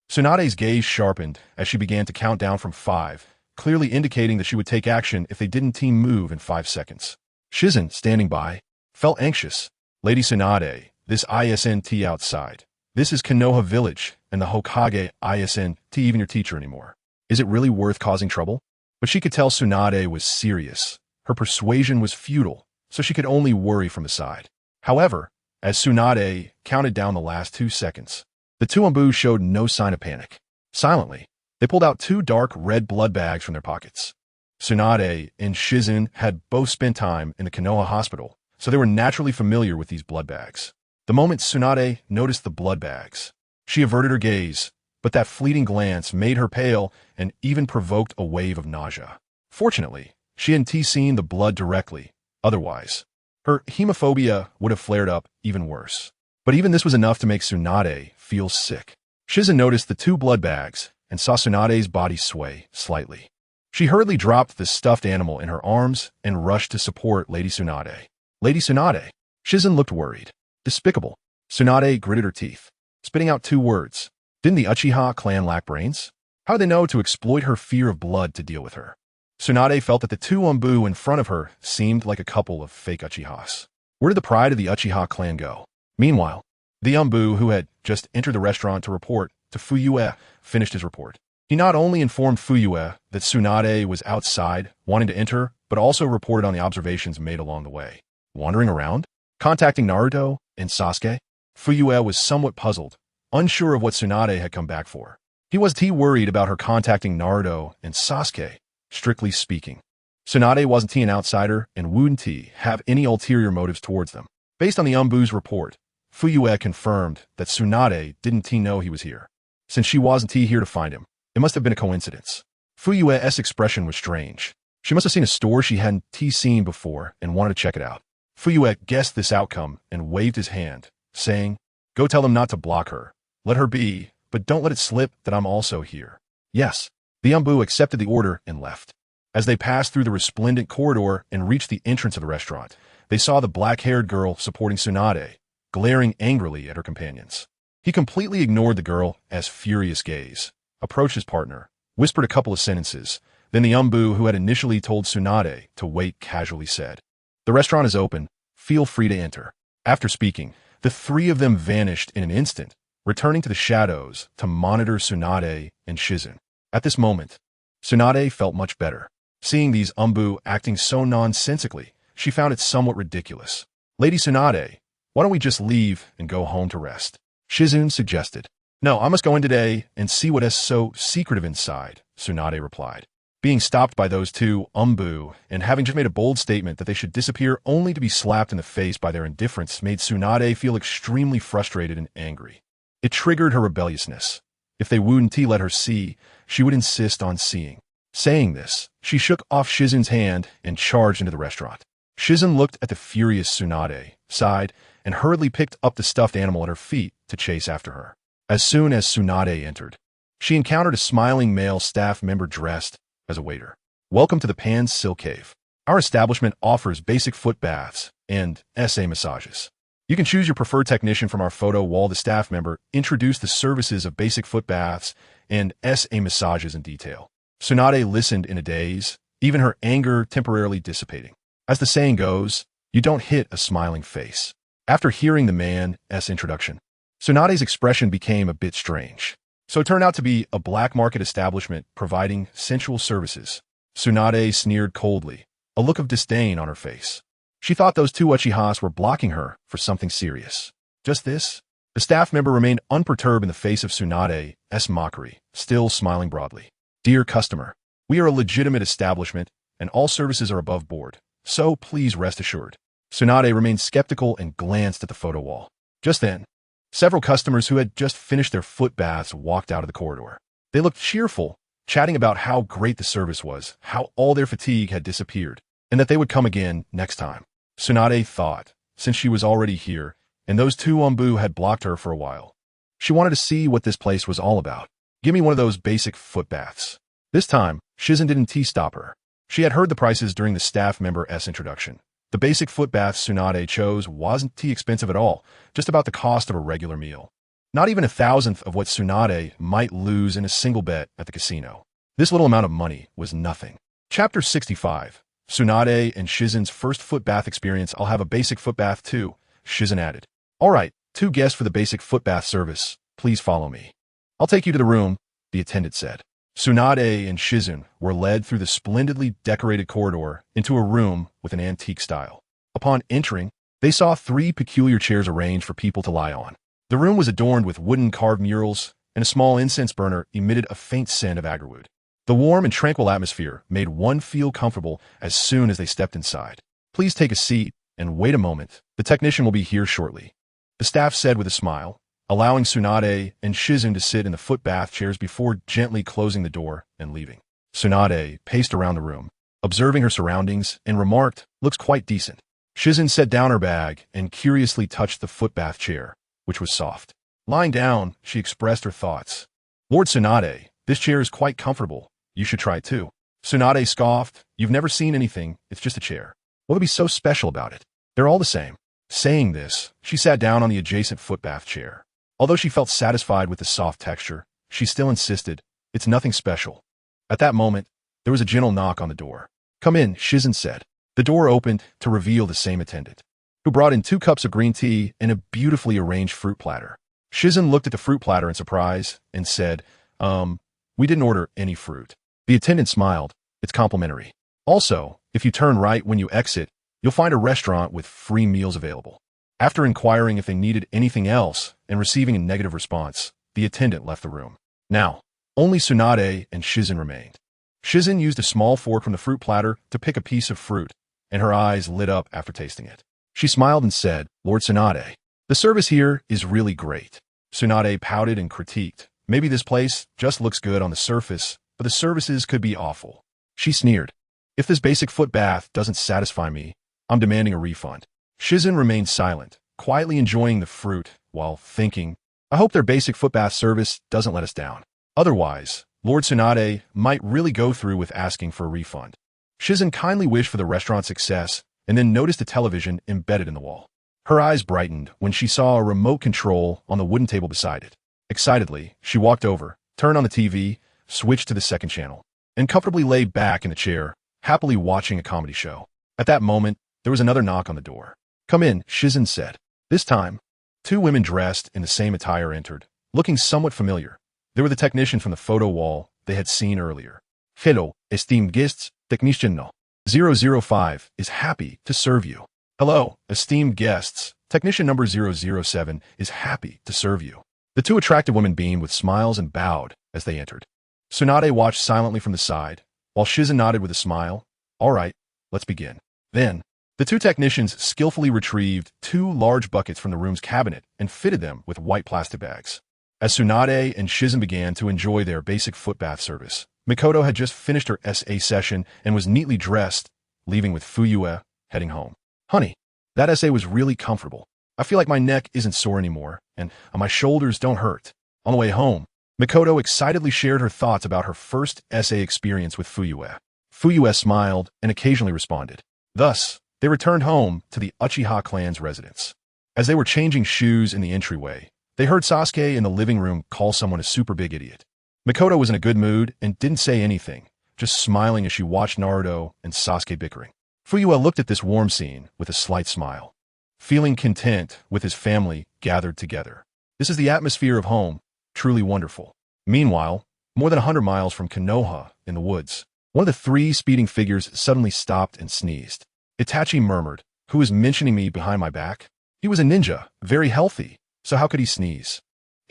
Tsunade's gaze sharpened as she began to count down from 5, clearly indicating that she would take action if they didn't team move in 5 seconds. Shizen, standing by, felt anxious. Lady Tsunade, this isn't outside. This is Konoha village, and the Hokage isn't even your teacher anymore. Is it really worth causing trouble? But she could tell Tsunade was serious. Her persuasion was futile, so she could only worry from the side. However, as Tsunade counted down the last 2 seconds, the two Anbu showed no sign of panic. Silently, they pulled out 2 dark red blood bags from their pockets. Tsunade and Shizen had both spent time in the Konoha hospital, so they were naturally familiar with these blood bags. The moment Tsunade noticed the blood bags, she averted her gaze, but that fleeting glance made her pale and even provoked a wave of nausea. Fortunately, she hadn't seen the blood directly. Otherwise, her hemophobia would have flared up even worse. But even this was enough to make Tsunade feel sick. Shizen noticed the 2 blood bags and saw Tsunade's body sway slightly. She hurriedly dropped the stuffed animal in her arms and rushed to support Lady Tsunade. Lady Tsunade. Shizen looked worried. Despicable. Tsunade gritted her teeth, spitting out 2 words. Didn't the Uchiha clan lack brains? How did they know to exploit her fear of blood to deal with her? Tsunade felt that the 2 Anbu in front of her seemed like a couple of fake Uchihas. Where did the pride of the Uchiha clan go? Meanwhile, the Anbu who had just entered the restaurant to report to Fuyue finished his report. He not only informed Fuyue that Tsunade was outside, wanting to enter, but also reported on the observations made along the way. Wandering around? Contacting Naruto and Sasuke? Fuyue was somewhat puzzled, unsure of what Tsunade had come back for. He was worried about her contacting Naruto and Sasuke, strictly speaking. Tsunade wasn't an outsider and wouldn't have any ulterior motives towards them. Based on the Anbu's report, Fuyue confirmed that Tsunade didn't know he was here. Since she wasn't here to find him, it must have been a coincidence. Fuyue's expression was strange. She must have seen a store she hadn't seen before and wanted to check it out. Fuyue guessed this outcome and waved his hand, saying, "Go tell them not to block her. Let her be, but don't let it slip that I'm also here." Yes, the Anbu accepted the order and left. As they passed through the resplendent corridor and reached the entrance of the restaurant, they saw the black-haired girl supporting Tsunade, glaring angrily at her companions. He completely ignored the girl as furious gaze, approached his partner, whispered a couple of sentences, then the Anbu who had initially told Tsunade to wait casually said, "The restaurant is open. Feel free to enter." After speaking, the 3 of them vanished in an instant, returning to the shadows to monitor Tsunade and Shizen. At this moment, Tsunade felt much better. Seeing these Anbu acting so nonsensically, she found it somewhat ridiculous. "Lady Tsunade, why don't we just leave and go home to rest?" Shizen suggested. "No, I must go in today and see what is so secretive inside," Tsunade replied. Being stopped by those 2 Anbu and having just made a bold statement that they should disappear only to be slapped in the face by their indifference made Tsunade feel extremely frustrated and angry. It triggered her rebelliousness. If they wouldn't let her see, she would insist on seeing. Saying this, she shook off Shizen's hand and charged into the restaurant. Shizen looked at the furious Tsunade, sighed, and hurriedly picked up the stuffed animal at her feet to chase after her. As soon as Tsunade entered, she encountered a smiling male staff member dressed as a waiter. "Welcome to the Pan Silk Cave. Our establishment offers basic foot baths and SA massages. You can choose your preferred technician from our photo wall." The staff member introduced the services of basic foot baths and SA massages in detail. Tsunade listened in a daze, even her anger temporarily dissipating. As the saying goes, you don't hit a smiling face. After hearing the man's introduction, Tsunade's expression became a bit strange. So it turned out to be a black market establishment providing sensual services. Tsunade sneered coldly, a look of disdain on her face. She thought those 2 Uchihas were blocking her for something serious. Just this? The staff member remained unperturbed in the face of Tsunade's mockery, still smiling broadly. "Dear customer, we are a legitimate establishment, and all services are above board, so please rest assured." Tsunade remained skeptical and glanced at the photo wall. Just then, several customers who had just finished their foot baths walked out of the corridor. They looked cheerful, chatting about how great the service was, how all their fatigue had disappeared, and that they would come again next time. Tsunade thought, since she was already here, and those 2 Anbu had blocked her for a while, she wanted to see what this place was all about. "Give me one of those basic foot baths." This time, Shizen didn't stop her. She had heard the prices during the staff member's introduction. The basic foot bath Tsunade chose wasn't too expensive at all, just about the cost of a regular meal. Not even 1,000th of what Tsunade might lose in a single bet at the casino. This little amount of money was nothing. Chapter 65. Tsunade and Shizen's first foot bath experience. I'll have a basic foot bath too, Shizen added. All right, 2 guests for the basic foot bath service. Please follow me. I'll take you to the room, the attendant said. Tsunade and Shizen were led through the splendidly decorated corridor into a room with an antique style. Upon entering, they saw 3 peculiar chairs arranged for people to lie on. The room was adorned with wooden carved murals, and a small incense burner emitted a faint scent of agarwood. The warm and tranquil atmosphere made one feel comfortable as soon as they stepped inside. Please take a seat and wait a moment. The technician will be here shortly, the staff said with a smile, allowing Tsunade and Shizen to sit in the foot bath chairs before gently closing the door and leaving. Tsunade paced around the room, observing her surroundings, and remarked, "Looks quite decent." Shizen set down her bag and curiously touched the foot bath chair, which was soft. Lying down, she expressed her thoughts. "Lord Tsunade, this chair is quite comfortable. You should try it too." Tsunade scoffed, "You've never seen anything, it's just a chair. What would be so special about it? They're all the same." Saying this, she sat down on the adjacent foot bath chair. Although she felt satisfied with the soft texture, she still insisted, "It's nothing special." At that moment, there was a gentle knock on the door. "Come in," Shizen said. The door opened to reveal the same attendant, who brought in 2 cups of green tea and a beautifully arranged fruit platter. Shizen looked at the fruit platter in surprise and said, We didn't order any fruit." The attendant smiled, "It's complimentary. Also, if you turn right when you exit, you'll find a restaurant with free meals available." After inquiring if they needed anything else and receiving a negative response, the attendant left the room. Now, only Tsunade and Shizen remained. Shizen used a small fork from the fruit platter to pick a piece of fruit, and her eyes lit up after tasting it. She smiled and said, "Lord Tsunade, the service here is really great." Tsunade pouted and critiqued, "Maybe this place just looks good on the surface, but the services could be awful." She sneered, "If this basic foot bath doesn't satisfy me, I'm demanding a refund." Shizen remained silent, quietly enjoying the fruit, while thinking, "I hope their basic foot bath service doesn't let us down. Otherwise, Lord Tsunade might really go through with asking for a refund." Shizen kindly wished for the restaurant's success and then noticed a television embedded in the wall. Her eyes brightened when she saw a remote control on the wooden table beside it. Excitedly, she walked over, turned on the TV, switched to the second channel, and comfortably lay back in the chair, happily watching a comedy show. At that moment, there was another knock on the door. "Come in," Shizen said. This time, 2 women dressed in the same attire entered, looking somewhat familiar. They were the technician from the photo wall they had seen earlier. "Hello, esteemed guests, technician no. 005 is happy to serve you." "Hello, esteemed guests, technician number 007 is happy to serve you." The 2 attractive women beamed with smiles and bowed as they entered. Tsunade watched silently from the side, while Shizen nodded with a smile. "All right, let's begin." Then, the 2 technicians skillfully retrieved 2 large buckets from the room's cabinet and fitted them with white plastic bags. As Tsunade and Shizen began to enjoy their basic foot bath service, Mikoto had just finished her SA session and was neatly dressed, leaving with Fuyue, heading home. "Honey, that SA was really comfortable. I feel like my neck isn't sore anymore, and my shoulders don't hurt." On the way home, Mikoto excitedly shared her thoughts about her first SA experience with Fuyue. Fuyue smiled and occasionally responded. Thus, they returned home to the Uchiha clan's residence. As they were changing shoes in the entryway, they heard Sasuke in the living room call someone a super big idiot. Mikoto was in a good mood and didn't say anything, just smiling as she watched Naruto and Sasuke bickering. Fuyue looked at this warm scene with a slight smile, feeling content with his family gathered together. This is the atmosphere of home, truly wonderful. Meanwhile, more than 100 miles from Konoha in the woods, one of the 3 speeding figures suddenly stopped and sneezed. Itachi murmured, "Who is mentioning me behind my back? He was a ninja, very healthy, so how could he sneeze?"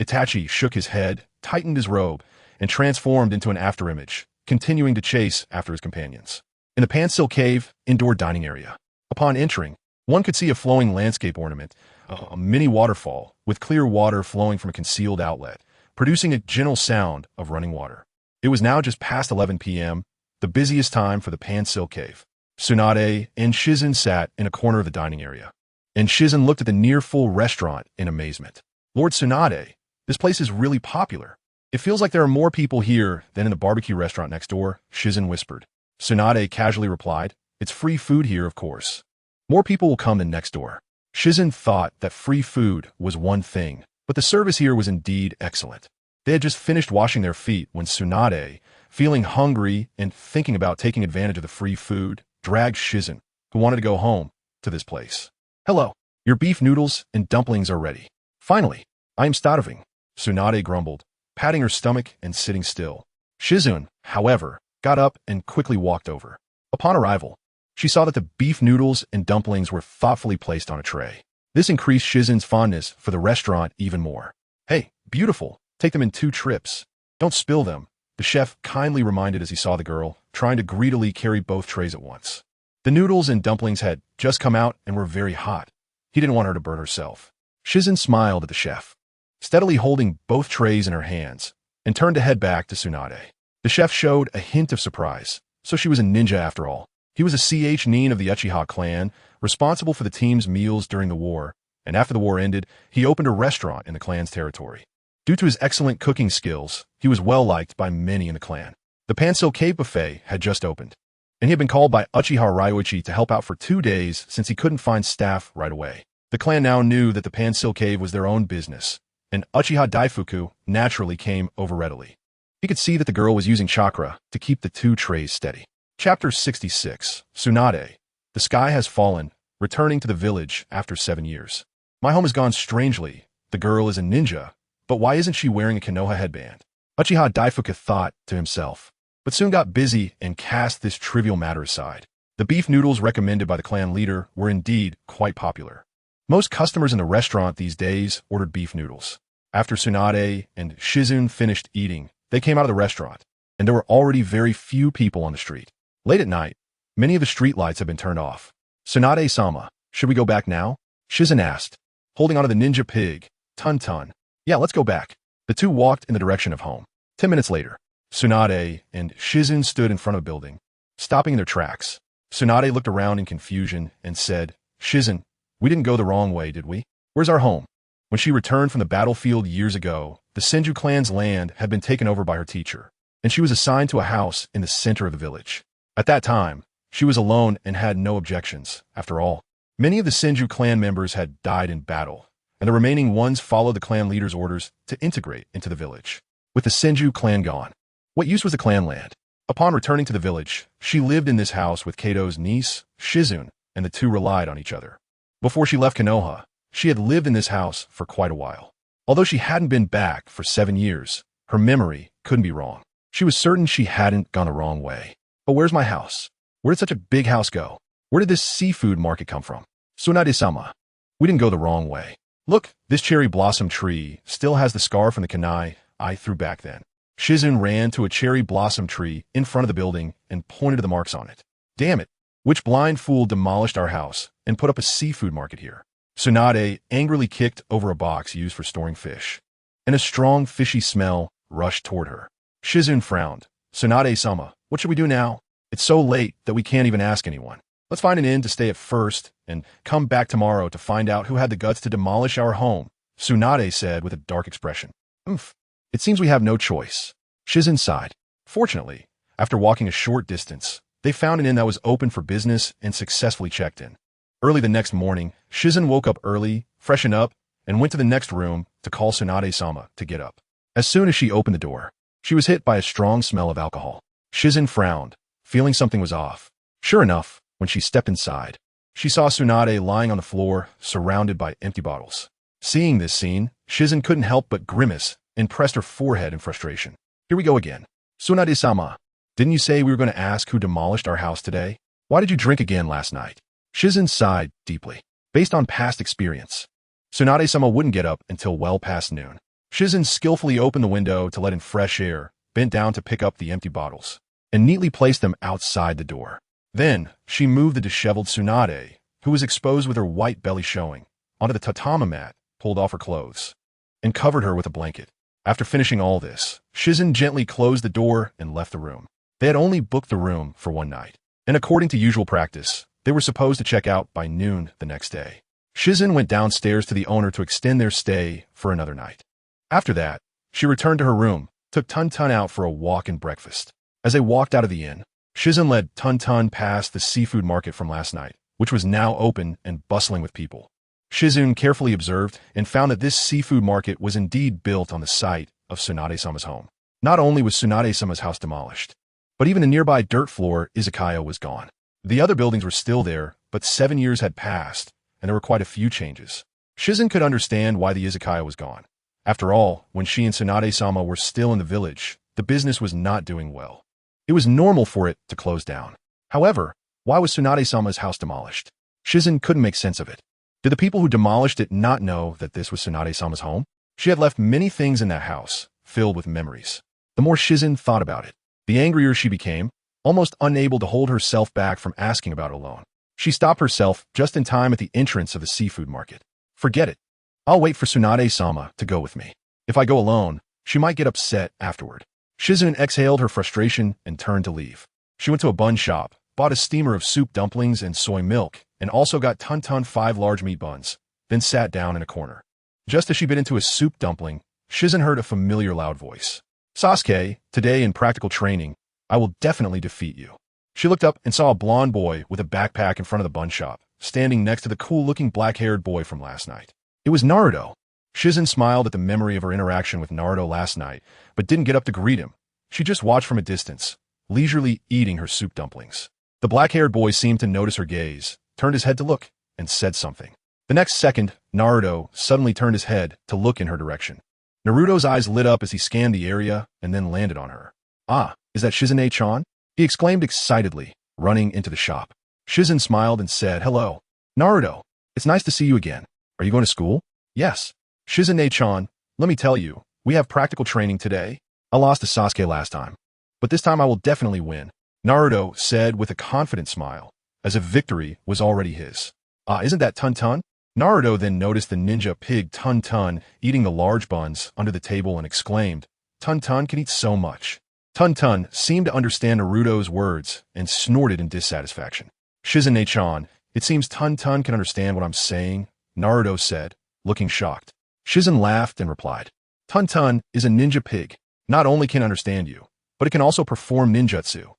Itachi shook his head, tightened his robe, and transformed into an afterimage, continuing to chase after his companions. In the Pansil Cave indoor dining area, upon entering, one could see a flowing landscape ornament, a mini waterfall with clear water flowing from a concealed outlet, producing a gentle sound of running water. It was now just past 11 p.m., the busiest time for the Pansil Cave. Tsunade and Shizen sat in a corner of the dining area, and Shizen looked at the near-full restaurant in amazement. "Lord Tsunade, this place is really popular. It feels like there are more people here than in the barbecue restaurant next door," Shizen whispered. Tsunade casually replied. It's free food here, of course. More people will come than next door. Shizen thought that free food was one thing, but the service here was indeed excellent. They had just finished washing their feet when Tsunade, feeling hungry and thinking about taking advantage of the free food, dragged Shizen, who wanted to go home, to this place. Hello, your beef noodles and dumplings are ready. Finally, I am starving, Tsunade grumbled, patting her stomach and sitting still. Shizen, however, got up and quickly walked over. Upon arrival, she saw that the beef noodles and dumplings were thoughtfully placed on a tray. This increased Shizen's fondness for the restaurant even more. Hey, beautiful, take them in 2 trips. Don't spill them, the chef kindly reminded as he saw the girl, trying to greedily carry both trays at once. The noodles and dumplings had just come out and were very hot. He didn't want her to burn herself. Shizen smiled at the chef, steadily holding both trays in her hands, and turned to head back to Tsunade. The chef showed a hint of surprise, so she was a ninja after all. He was a nin of the Uchiha clan, responsible for the team's meals during the war, and after the war ended, he opened a restaurant in the clan's territory. Due to his excellent cooking skills, he was well liked by many in the clan. The Pencil Cave Buffet had just opened, and he had been called by Uchiha Ryuichi to help out for 2 days since he couldn't find staff right away. The clan now knew that the Pencil Cave was their own business, and Uchiha Daifuku naturally came over readily. He could see that the girl was using chakra to keep the 2 trays steady. Chapter 66. Tsunade. The sky has fallen, returning to the village after 7 years. My home has gone strangely. The girl is a ninja, but why isn't she wearing a Konoha headband? Uchiha Daifuku thought to himself, but soon got busy and cast this trivial matter aside. The beef noodles recommended by the clan leader were indeed quite popular. Most customers in the restaurant these days ordered beef noodles. After Tsunade and Shizen finished eating, they came out of the restaurant, and there were already very few people on the street. Late at night, many of the street lights had been turned off. Tsunade-sama, should we go back now? Shizen asked, holding onto the ninja pig, Tun-Tun. Yeah, let's go back. The 2 walked in the direction of home. 10 minutes later, Tsunade and Shizen stood in front of a building, stopping in their tracks. Tsunade looked around in confusion and said, Shizen, we didn't go the wrong way, did we? Where's our home? When she returned from the battlefield years ago, the Senju clan's land had been taken over by her teacher, and she was assigned to a house in the center of the village. At that time, she was alone and had no objections. After all, many of the Senju clan members had died in battle, and the remaining ones followed the clan leader's orders to integrate into the village. With the Senju clan gone, what use was the clan land? Upon returning to the village, she lived in this house with Kato's niece, Shizun, and the 2 relied on each other. Before she left Konoha, she had lived in this house for quite a while. Although she hadn't been back for 7 years, her memory couldn't be wrong. She was certain she hadn't gone the wrong way. But where's my house? Where did such a big house go? Where did this seafood market come from? Tsunade-sama, we didn't go the wrong way. Look, this cherry blossom tree still has the scar from the kunai I threw back then. Shizen ran to a cherry blossom tree in front of the building and pointed to the marks on it. Damn it, which blind fool demolished our house and put up a seafood market here? Tsunade angrily kicked over a box used for storing fish, and a strong fishy smell rushed toward her. Shizen frowned. Tsunade-sama, what should we do now? It's so late that we can't even ask anyone. Let's find an inn to stay at first and come back tomorrow to find out who had the guts to demolish our home, Tsunade said with a dark expression. It seems we have no choice. Shizen sighed. Fortunately, after walking a short distance, they found an inn that was open for business and successfully checked in. Early the next morning, Shizen woke up early, freshened up, and went to the next room to call Tsunade-sama to get up. As soon as she opened the door, she was hit by a strong smell of alcohol. Shizen frowned, feeling something was off. Sure enough, when she stepped inside, she saw Tsunade lying on the floor, surrounded by empty bottles. Seeing this scene, Shizen couldn't help but grimace and pressed her forehead in frustration. Here we go again. Tsunade-sama, didn't you say we were going to ask who demolished our house today? Why did you drink again last night? Shizen sighed deeply. Based on past experience, Tsunade-sama wouldn't get up until well past noon. Shizen skillfully opened the window to let in fresh air, bent down to pick up the empty bottles, and neatly placed them outside the door. Then, she moved the disheveled Tsunade, who was exposed with her white belly showing, onto the tatami mat, pulled off her clothes, and covered her with a blanket. After finishing all this, Shizen gently closed the door and left the room. They had only booked the room for 1 night, and according to usual practice, they were supposed to check out by noon the next day. Shizen went downstairs to the owner to extend their stay for another night. After that, she returned to her room, took Tun-Tun out for a walk and breakfast. As they walked out of the inn, Shizen led Tun past the seafood market from last night, which was now open and bustling with people. Shizun carefully observed and found that this seafood market was indeed built on the site of Tsunade-sama's home. Not only was Tsunade-sama's house demolished, but even the nearby dirt floor izakaya was gone. The other buildings were still there, but 7 years had passed, and there were quite a few changes. Shizen could understand why the izakaya was gone. After all, when she and Tsunade-sama were still in the village, the business was not doing well. It was normal for it to close down. However, why was Tsunade-sama's house demolished? Shizen couldn't make sense of it. Did the people who demolished it not know that this was Tsunade-sama's home? She had left many things in that house, filled with memories. The more Shizen thought about it, the angrier she became, almost unable to hold herself back from asking about it alone. She stopped herself just in time at the entrance of the seafood market. Forget it. I'll wait for Tsunade-sama to go with me. If I go alone, she might get upset afterward. Shizen exhaled her frustration and turned to leave. She went to a bun shop, bought a steamer of soup dumplings and soy milk, and also got Tun 5 large meat buns, then sat down in a corner. Just as she bit into a soup dumpling, Shizen heard a familiar loud voice. Sasuke, today in practical training, I will definitely defeat you. She looked up and saw a blond boy with a backpack in front of the bun shop, standing next to the cool-looking black-haired boy from last night. It was Naruto. Shizen smiled at the memory of her interaction with Naruto last night, but didn't get up to greet him. She just watched from a distance, leisurely eating her soup dumplings. The black-haired boy seemed to notice her gaze, turned his head to look, and said something. The next second, Naruto suddenly turned his head to look in her direction. Naruto's eyes lit up as he scanned the area and then landed on her. Ah, is that Shizune-chan? He exclaimed excitedly, running into the shop. Shizen smiled and said, Hello. Naruto, it's nice to see you again. Are you going to school? Yes. Shizune-chan, let me tell you, we have practical training today. I lost to Sasuke last time, but this time I will definitely win. Naruto said with a confident smile, as if victory was already his. Ah, isn't that Tun? Naruto then noticed the ninja pig Tun eating the large buns under the table and exclaimed, Tun can eat so much. Tun seemed to understand Naruto's words and snorted in dissatisfaction. Shizune-chan, it seems Tun can understand what I'm saying, Naruto said, looking shocked. Shizen laughed and replied, Tun is a ninja pig. Not only can understand you, but it can also perform ninjutsu.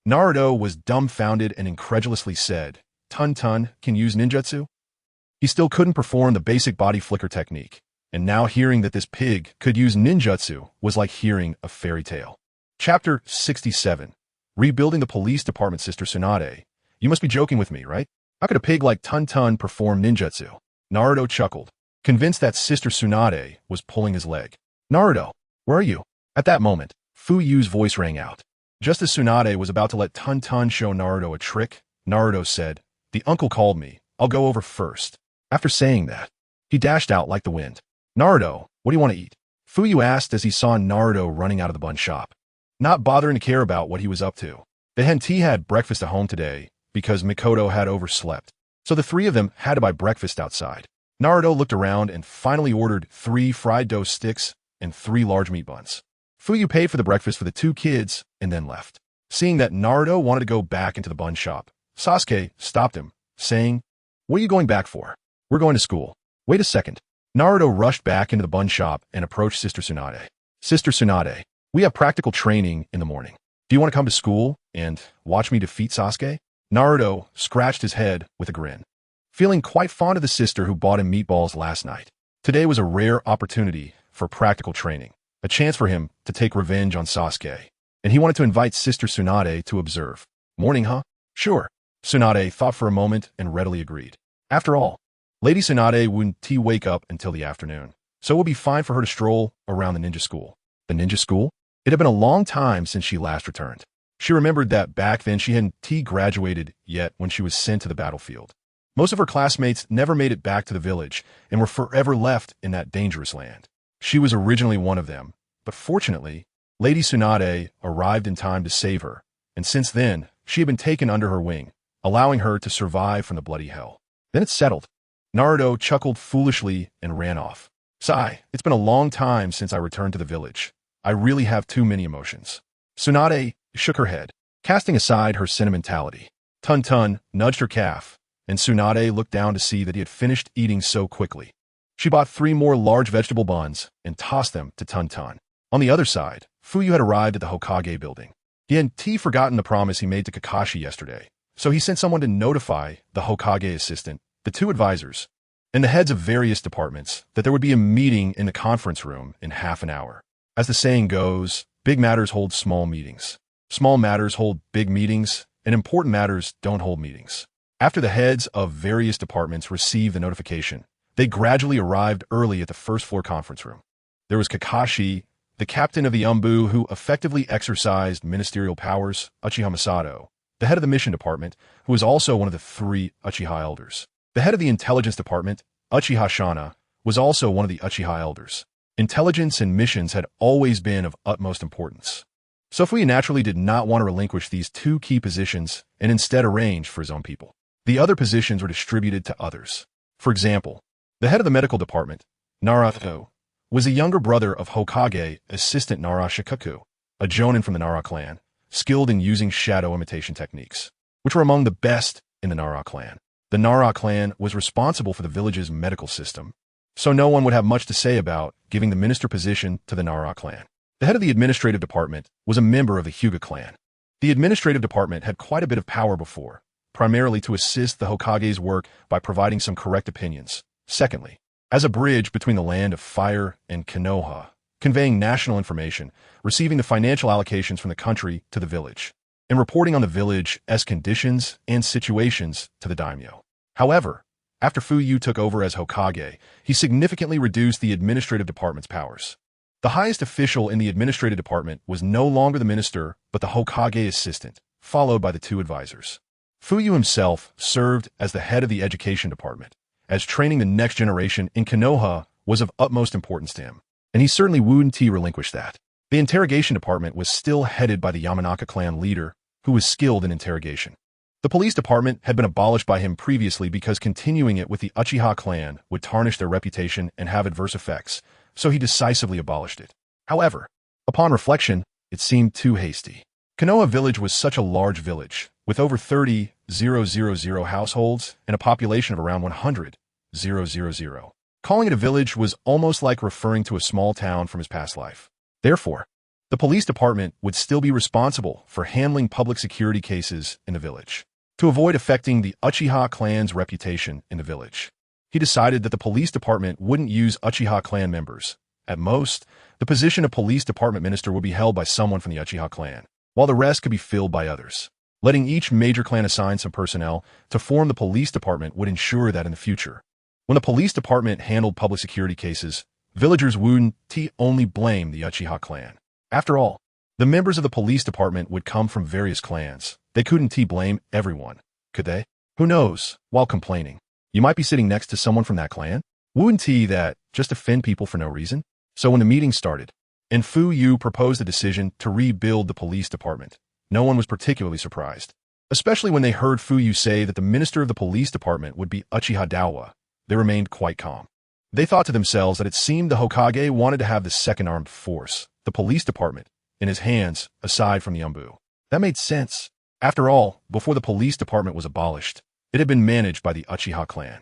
Naruto was dumbfounded and incredulously said, Tun can use ninjutsu? He still couldn't perform the basic body flicker technique, and now hearing that this pig could use ninjutsu was like hearing a fairy tale. Chapter 67. Rebuilding the police department, Sister Tsunade. You must be joking with me, right? How could a pig like Tun perform ninjutsu? Naruto chuckled, convinced that Sister Tsunade was pulling his leg. Naruto, where are you? At that moment, Fuyue's voice rang out. Just as Tsunade was about to let Tun show Naruto a trick, Naruto said, The uncle called me. I'll go over first. After saying that, he dashed out like the wind. Naruto, what do you want to eat? Fuyue asked as he saw Naruto running out of the bun shop, not bothering to care about what he was up to. The Henti had breakfast at home today because Mikoto had overslept, so the three of them had to buy breakfast outside. Naruto looked around and finally ordered 3 fried dough sticks and 3 large meat buns. Fuyue paid for the breakfast for the 2 kids and then left. Seeing that Naruto wanted to go back into the bun shop, Sasuke stopped him, saying, What are you going back for? We're going to school. Wait a second. Naruto rushed back into the bun shop and approached Sister Tsunade. Sister Tsunade, we have practical training in the morning. Do you want to come to school and watch me defeat Sasuke? Naruto scratched his head with a grin, feeling quite fond of the sister who bought him meatballs last night. Today was a rare opportunity for practical training, a chance for him to take revenge on Sasuke, and he wanted to invite Sister Tsunade to observe. Morning, huh? Sure. Tsunade thought for a moment and readily agreed. After all, Lady Tsunade wouldn't wake up until the afternoon, so it would be fine for her to stroll around the ninja school. The ninja school? It had been a long time since she last returned. She remembered that back then she hadn't graduated yet when she was sent to the battlefield. Most of her classmates never made it back to the village and were forever left in that dangerous land. She was originally one of them, but fortunately, Lady Tsunade arrived in time to save her, and since then, she had been taken under her wing, allowing her to survive from the bloody hell. Then it's settled. Naruto chuckled foolishly and ran off. Sigh, it's been a long time since I returned to the village. I really have too many emotions. Tsunade shook her head, casting aside her sentimentality. Tun nudged her calf, and Tsunade looked down to see that he had finished eating so quickly. She bought 3 more large vegetable buns and tossed them to Tun. On the other side, Fuyue had arrived at the Hokage building. He had forgotten the promise he made to Kakashi yesterday, so he sent someone to notify the Hokage assistant, the two advisors, and the heads of various departments that there would be a meeting in the conference room in half an hour. As the saying goes, big matters hold small meetings. Small matters hold big meetings, and important matters don't hold meetings. After the heads of various departments received the notification, they gradually arrived early at the first-floor conference room. There was Kakashi, the captain of the Umbu who effectively exercised ministerial powers, Uchiha Masato, the head of the mission department, who was also one of the 3 Uchiha elders. The head of the intelligence department, Uchiha Shana, was also one of the Uchiha elders. Intelligence and missions had always been of utmost importance. So Fuyue naturally did not want to relinquish these 2 key positions and instead arrange for his own people. The other positions were distributed to others. For example, the head of the medical department, Naruto, was a younger brother of Hokage assistant Nara Shikaku, a jonin from the Nara clan, skilled in using shadow imitation techniques, which were among the best in the Nara clan. The Nara clan was responsible for the village's medical system, so no one would have much to say about giving the minister position to the Nara clan. The head of the administrative department was a member of the Hyuga clan. The administrative department had quite a bit of power before, primarily to assist the Hokage's work by providing some correct opinions. Secondly, as a bridge between the land of fire and Konoha, conveying national information, receiving the financial allocations from the country to the village, and reporting on the village's conditions and situations to the daimyo. However, after Fuyue took over as Hokage, he significantly reduced the administrative department's powers. The highest official in the administrative department was no longer the minister, but the Hokage assistant, followed by the 2 advisors. Fuyue himself served as the head of the education department, as training the next generation in Konoha was of utmost importance to him, and he certainly wouldn't relinquish that. The interrogation department was still headed by the Yamanaka clan leader, who was skilled in interrogation. The police department had been abolished by him previously because continuing it with the Uchiha clan would tarnish their reputation and have adverse effects, so he decisively abolished it. However, upon reflection, it seemed too hasty. Konoha village was such a large village, with over 30,000 households and a population of around 100,000. Calling it a village was almost like referring to a small town from his past life. Therefore, the police department would still be responsible for handling public security cases in the village. To avoid affecting the Uchiha clan's reputation in the village, he decided that the police department wouldn't use Uchiha clan members. At most, the position of police department minister would be held by someone from the Uchiha clan, while the rest could be filled by others. Letting each major clan assign some personnel to form the police department would ensure that in the future, when the police department handled public security cases, villagers wouldn't only blame the Uchiha clan. After all, the members of the police department would come from various clans. They couldn't blame everyone, could they? Who knows, while complaining, you might be sitting next to someone from that clan? Wouldn't that just offend people for no reason? So when the meeting started, and Fuyue proposed the decision to rebuild the police department, no one was particularly surprised, especially when they heard Fuyue say that the minister of the police department would be Uchiha Dawa. They remained quite calm. They thought to themselves that it seemed the Hokage wanted to have the second armed force, the police department, in his hands, aside from the Umbu. That made sense. After all, before the police department was abolished, it had been managed by the Uchiha clan.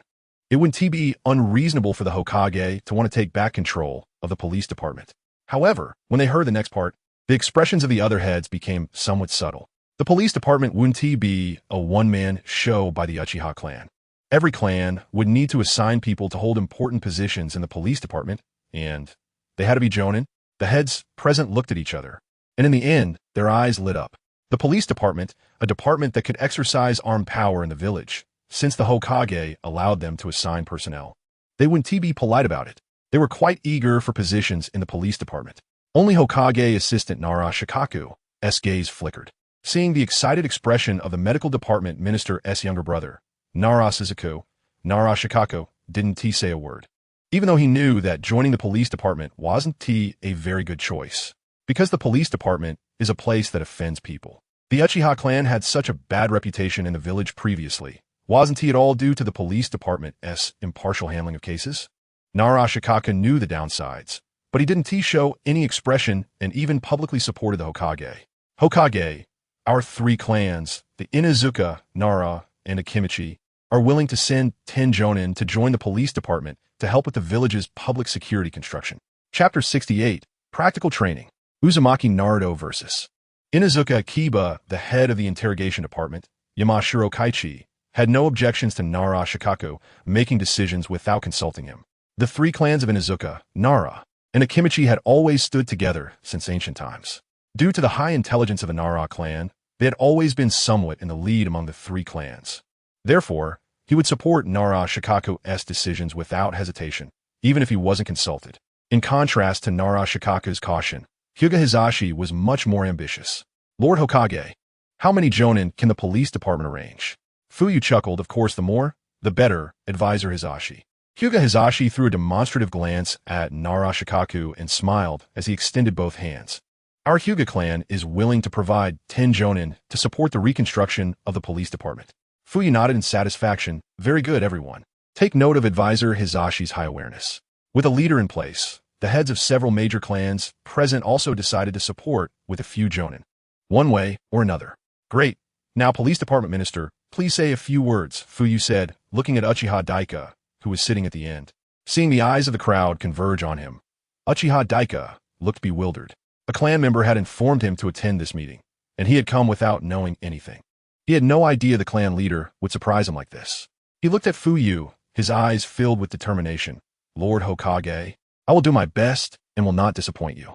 It wouldn't be unreasonable for the Hokage to want to take back control of the police department. However, when they heard the next part, the expressions of the other heads became somewhat subtle. The police department wouldn't be a one-man show by the Uchiha clan. Every clan would need to assign people to hold important positions in the police department, and they had to be jonin. The heads present looked at each other, and in the end, their eyes lit up. The police department, a department that could exercise armed power in the village, since the Hokage allowed them to assign personnel. They wouldn't be polite about it. They were quite eager for positions in the police department. Only Hokage assistant Nara Shikaku's gaze flickered. Seeing the excited expression of the medical department minister's younger brother, Nara Sasuke, Nara Shikaku didn't say a word, even though he knew that joining the police department wasn't a very good choice, because the police department is a place that offends people. The Uchiha clan had such a bad reputation in the village previously. Wasn't it all due to the police department's impartial handling of cases? Nara Shikaku knew the downsides, but he didn't show any expression and even publicly supported the Hokage. Hokage, our 3 clans, the Inuzuka, Nara, and the Kimichi, are willing to send 10 jonin to join the police department to help with the village's public security construction. Chapter 68, Practical Training, Uzumaki Naruto vs. Inuzuka Akiba, the head of the interrogation department, Yamashiro Kaichi, had no objections to Nara Shikaku making decisions without consulting him. The three clans of Inuzuka, Nara, and Akimichi had always stood together since ancient times. Due to the high intelligence of the Nara clan, they had always been somewhat in the lead among the three clans. Therefore, he would support Nara Shikaku's decisions without hesitation, even if he wasn't consulted. In contrast to Nara Shikaku's caution, Hyuga Hisashi was much more ambitious. Lord Hokage, how many jonin can the police department arrange? Fuyue chuckled, of course the more, the better, advisor Hisashi. Hyuga Hisashi threw a demonstrative glance at Nara Shikaku and smiled as he extended both hands. Our Hyuga clan is willing to provide 10 jonin to support the reconstruction of the police department. Fuyue nodded in satisfaction. Very good, everyone. Take note of advisor Hisashi's high awareness. With a leader in place, the heads of several major clans present also decided to support with a few jonin. One way or another. Great. Now, police department minister, please say a few words, Fuyue said, looking at Uchiha Daika, who was sitting at the end. Seeing the eyes of the crowd converge on him, Uchiha Daika looked bewildered. A clan member had informed him to attend this meeting, and he had come without knowing anything. He had no idea the clan leader would surprise him like this. He looked at Fuyue, his eyes filled with determination. Lord Hokage, I will do my best and will not disappoint you.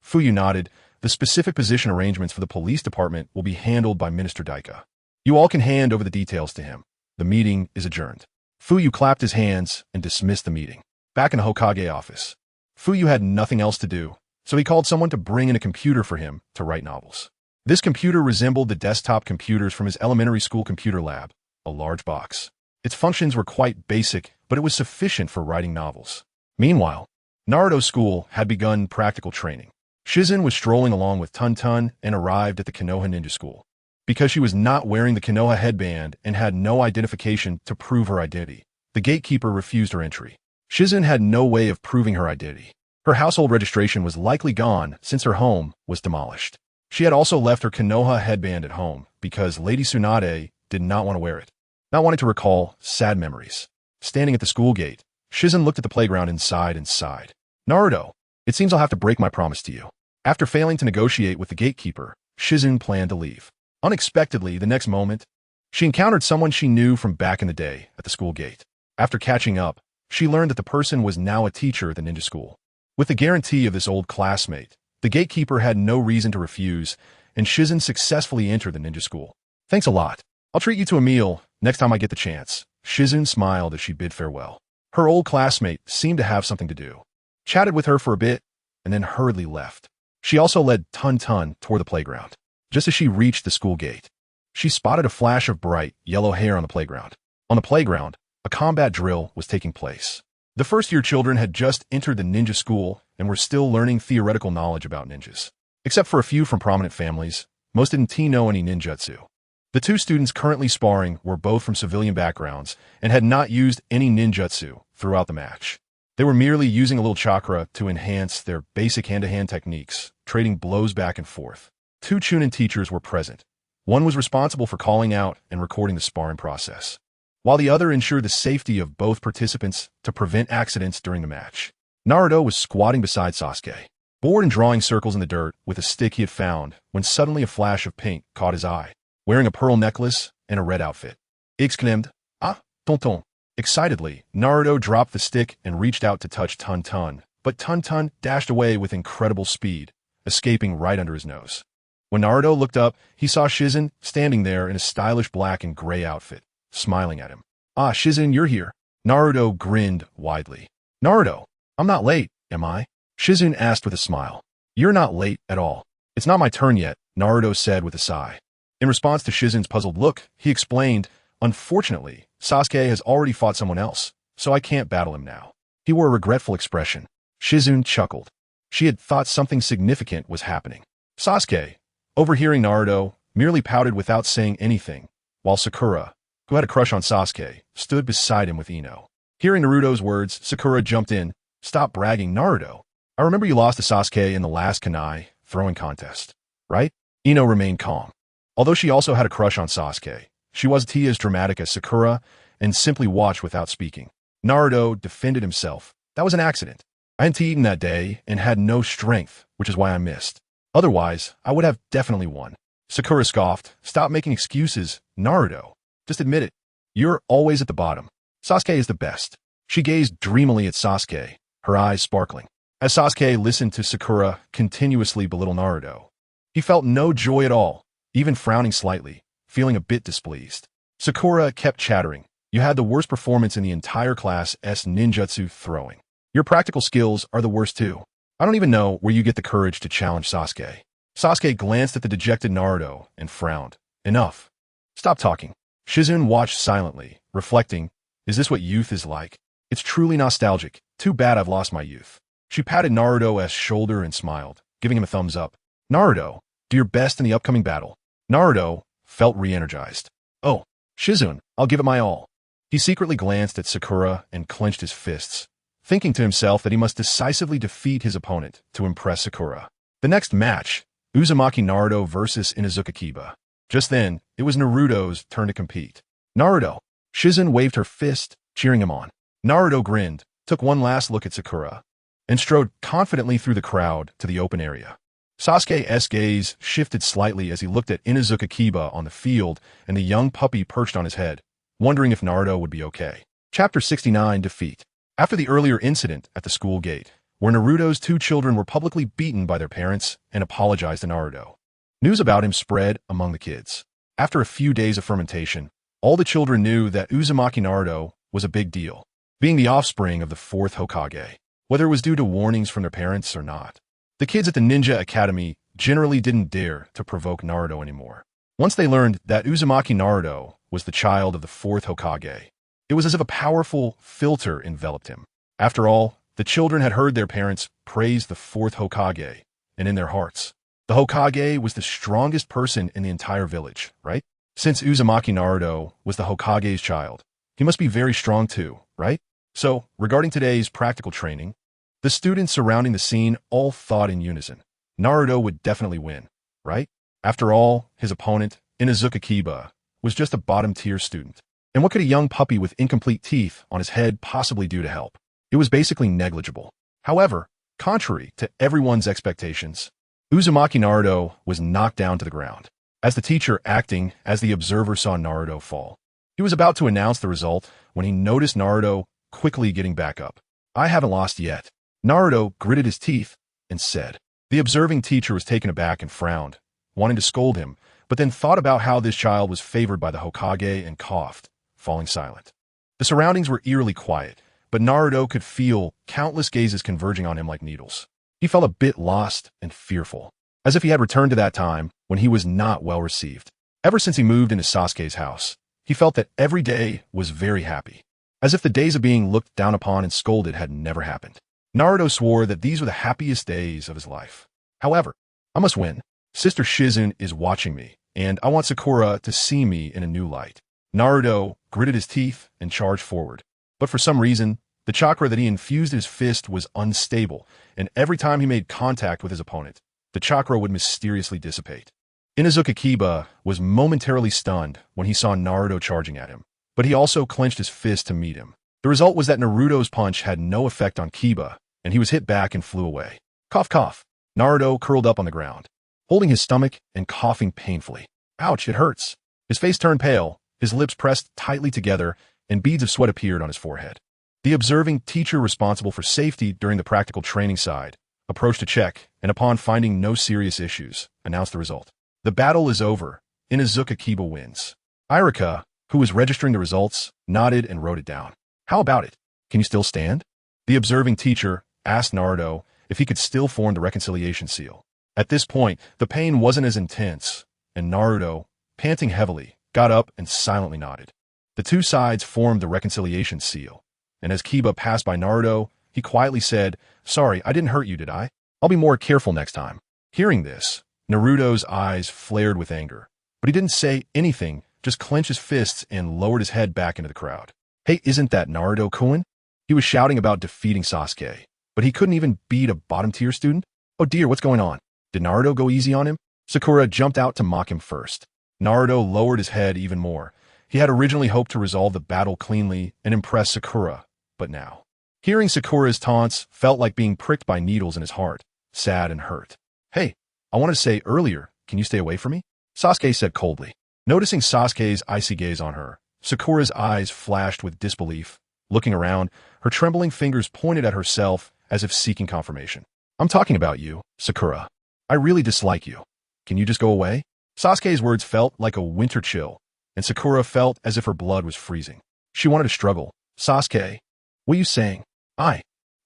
Fuyue nodded. The specific position arrangements for the police department will be handled by Minister Daika. You all can hand over the details to him. The meeting is adjourned. Fuyue clapped his hands and dismissed the meeting. Back in the Hokage office, Fuyue had nothing else to do, so he called someone to bring in a computer for him to write novels. This computer resembled the desktop computers from his elementary school computer lab, a large box. Its functions were quite basic, but it was sufficient for writing novels. Meanwhile, Naruto's school had begun practical training. Shizen was strolling along with Tun and arrived at the Konoha ninja school. Because she was not wearing the Konoha headband and had no identification to prove her identity, the gatekeeper refused her entry. Shizen had no way of proving her identity. Her household registration was likely gone since her home was demolished. She had also left her Konoha headband at home because Lady Tsunade did not want to wear it, not wanting to recall sad memories. Standing at the school gate, Shizen looked at the playground inside and sighed. Naruto, it seems I'll have to break my promise to you. After failing to negotiate with the gatekeeper, Shizen planned to leave. Unexpectedly, the next moment, she encountered someone she knew from back in the day at the school gate. After catching up, she learned that the person was now a teacher at the ninja school. With the guarantee of this old classmate, the gatekeeper had no reason to refuse, and Shizen successfully entered the ninja school. Thanks a lot. I'll treat you to a meal next time I get the chance. Shizen smiled as she bid farewell. Her old classmate seemed to have something to do. Chatted with her for a bit, and then hurriedly left. She also led Tun toward the playground. Just as she reached the school gate, she spotted a flash of bright, yellow hair on the playground. On the playground, a combat drill was taking place. The first-year children had just entered the ninja school and were still learning theoretical knowledge about ninjas. Except for a few from prominent families, most didn't know any ninjutsu. The two students currently sparring were both from civilian backgrounds and had not used any ninjutsu throughout the match. They were merely using a little chakra to enhance their basic hand-to-hand techniques, trading blows back and forth. Two Chunin teachers were present. One was responsible for calling out and recording the sparring process, while the other ensured the safety of both participants to prevent accidents during the match. Naruto was squatting beside Sasuke, bored and drawing circles in the dirt with a stick he had found when suddenly a flash of pink caught his eye. Wearing a pearl necklace and a red outfit, exclaimed, "Ah, tonton." Excitedly, Naruto dropped the stick and reached out to touch Tun, but Tun dashed away with incredible speed, escaping right under his nose. When Naruto looked up, he saw Shizen standing there in a stylish black and gray outfit, smiling at him. "Ah, Shizen, you're here." Naruto grinned widely. "Naruto, I'm not late, am I?" Shizen asked with a smile. "You're not late at all. It's not my turn yet," Naruto said with a sigh. In response to Shizen's puzzled look, he explained, "Unfortunately, Sasuke has already fought someone else, so I can't battle him now." He wore a regretful expression. Shizen chuckled. She had thought something significant was happening. Sasuke, overhearing Naruto, merely pouted without saying anything, while Sakura, who had a crush on Sasuke, stood beside him with Ino. Hearing Naruto's words, Sakura jumped in. "Stop bragging, Naruto. I remember you lost to Sasuke in the last Kanai throwing contest, right?" Ino remained calm. Although she also had a crush on Sasuke, she wasn't as dramatic as Sakura and simply watched without speaking. Naruto defended himself. "That was an accident. I hadn't eaten that day and had no strength, which is why I missed." Otherwise, I would have definitely won. Sakura scoffed. Stop making excuses, Naruto. Just admit it. You're always at the bottom. Sasuke is the best. She gazed dreamily at Sasuke, her eyes sparkling. As Sasuke listened to Sakura continuously belittle Naruto, he felt no joy at all, even frowning slightly, feeling a bit displeased. Sakura kept chattering. You had the worst performance in the entire class S ninjutsu throwing. Your practical skills are the worst too. I don't even know where you get the courage to challenge Sasuke. Sasuke glanced at the dejected Naruto and frowned. Enough. Stop talking. Shizune watched silently, reflecting, is this what youth is like? It's truly nostalgic. Too bad I've lost my youth. She patted Naruto's shoulder and smiled, giving him a thumbs up. Naruto, do your best in the upcoming battle. Naruto felt re-energized. Oh, Shizune, I'll give it my all. He secretly glanced at Sakura and clenched his fists, thinking to himself that he must decisively defeat his opponent to impress Sakura. The next match, Uzumaki Naruto versus Inuzuka Kiba. Just then, it was Naruto's turn to compete. Naruto. Shizune waved her fist, cheering him on. Naruto grinned, took one last look at Sakura, and strode confidently through the crowd to the open area. Sasuke's gaze shifted slightly as he looked at Inuzuka Kiba on the field and the young puppy perched on his head, wondering if Naruto would be okay. Chapter 69 Defeat. After the earlier incident at the school gate, where Naruto's two children were publicly beaten by their parents and apologized to Naruto, news about him spread among the kids. After a few days of fermentation, all the children knew that Uzumaki Naruto was a big deal, being the offspring of the fourth Hokage, whether it was due to warnings from their parents or not. The kids at the Ninja Academy generally didn't dare to provoke Naruto anymore. Once they learned that Uzumaki Naruto was the child of the fourth Hokage, it was as if a powerful filter enveloped him. After all, the children had heard their parents praise the fourth Hokage, and in their hearts, the Hokage was the strongest person in the entire village, right? Since Uzumaki Naruto was the Hokage's child, he must be very strong too, right? So, regarding today's practical training, the students surrounding the scene all thought in unison. Naruto would definitely win, right? After all, his opponent, Inuzuka Kiba, was just a bottom-tier student. And what could a young puppy with incomplete teeth on his head possibly do to help? It was basically negligible. However, contrary to everyone's expectations, Uzumaki Naruto was knocked down to the ground. As the teacher acting as the observer saw Naruto fall, he was about to announce the result when he noticed Naruto quickly getting back up. I haven't lost yet. Naruto gritted his teeth and said. The observing teacher was taken aback and frowned, wanting to scold him, but then thought about how this child was favored by the Hokage and coughed, falling silent. The surroundings were eerily quiet, but Naruto could feel countless gazes converging on him like needles. He felt a bit lost and fearful, as if he had returned to that time when he was not well received. Ever since he moved into Sasuke's house, he felt that every day was very happy, as if the days of being looked down upon and scolded had never happened. Naruto swore that these were the happiest days of his life. However, I must win. Sister Shizune is watching me, and I want Sakura to see me in a new light. Naruto gritted his teeth and charged forward. But for some reason, the chakra that he infused in his fist was unstable, and every time he made contact with his opponent, the chakra would mysteriously dissipate. Inuzuka Kiba was momentarily stunned when he saw Naruto charging at him, but he also clenched his fist to meet him. The result was that Naruto's punch had no effect on Kiba, and he was hit back and flew away. Cough, cough. Naruto curled up on the ground, holding his stomach and coughing painfully. Ouch, it hurts. His face turned pale, his lips pressed tightly together, and beads of sweat appeared on his forehead. The observing teacher responsible for safety during the practical training side approached to check, and upon finding no serious issues, announced the result. The battle is over. Inuzuka Kiba wins. Irika, who was registering the results, nodded and wrote it down. How about it? Can you still stand? The observing teacher asked Naruto if he could still form the reconciliation seal. At this point, the pain wasn't as intense, and Naruto, panting heavily, got up and silently nodded. The two sides formed the reconciliation seal, and as Kiba passed by Naruto, he quietly said, "Sorry, I didn't hurt you, did I? I'll be more careful next time." Hearing this, Naruto's eyes flared with anger, but he didn't say anything, just clenched his fists and lowered his head back into the crowd. Hey, isn't that Naruto-kun? He was shouting about defeating Sasuke, but he couldn't even beat a bottom-tier student? Oh dear, what's going on? Did Naruto go easy on him? Sakura jumped out to mock him first. Naruto lowered his head even more. He had originally hoped to resolve the battle cleanly and impress Sakura, but now, hearing Sakura's taunts felt like being pricked by needles in his heart, sad and hurt. Hey, I wanted to say earlier, can you stay away from me? Sasuke said coldly. Noticing Sasuke's icy gaze on her, Sakura's eyes flashed with disbelief. Looking around, her trembling fingers pointed at herself as if seeking confirmation. I'm talking about you, Sakura. I really dislike you. Can you just go away? Sasuke's words felt like a winter chill, and Sakura felt as if her blood was freezing. She wanted to struggle. Sasuke, what are you saying?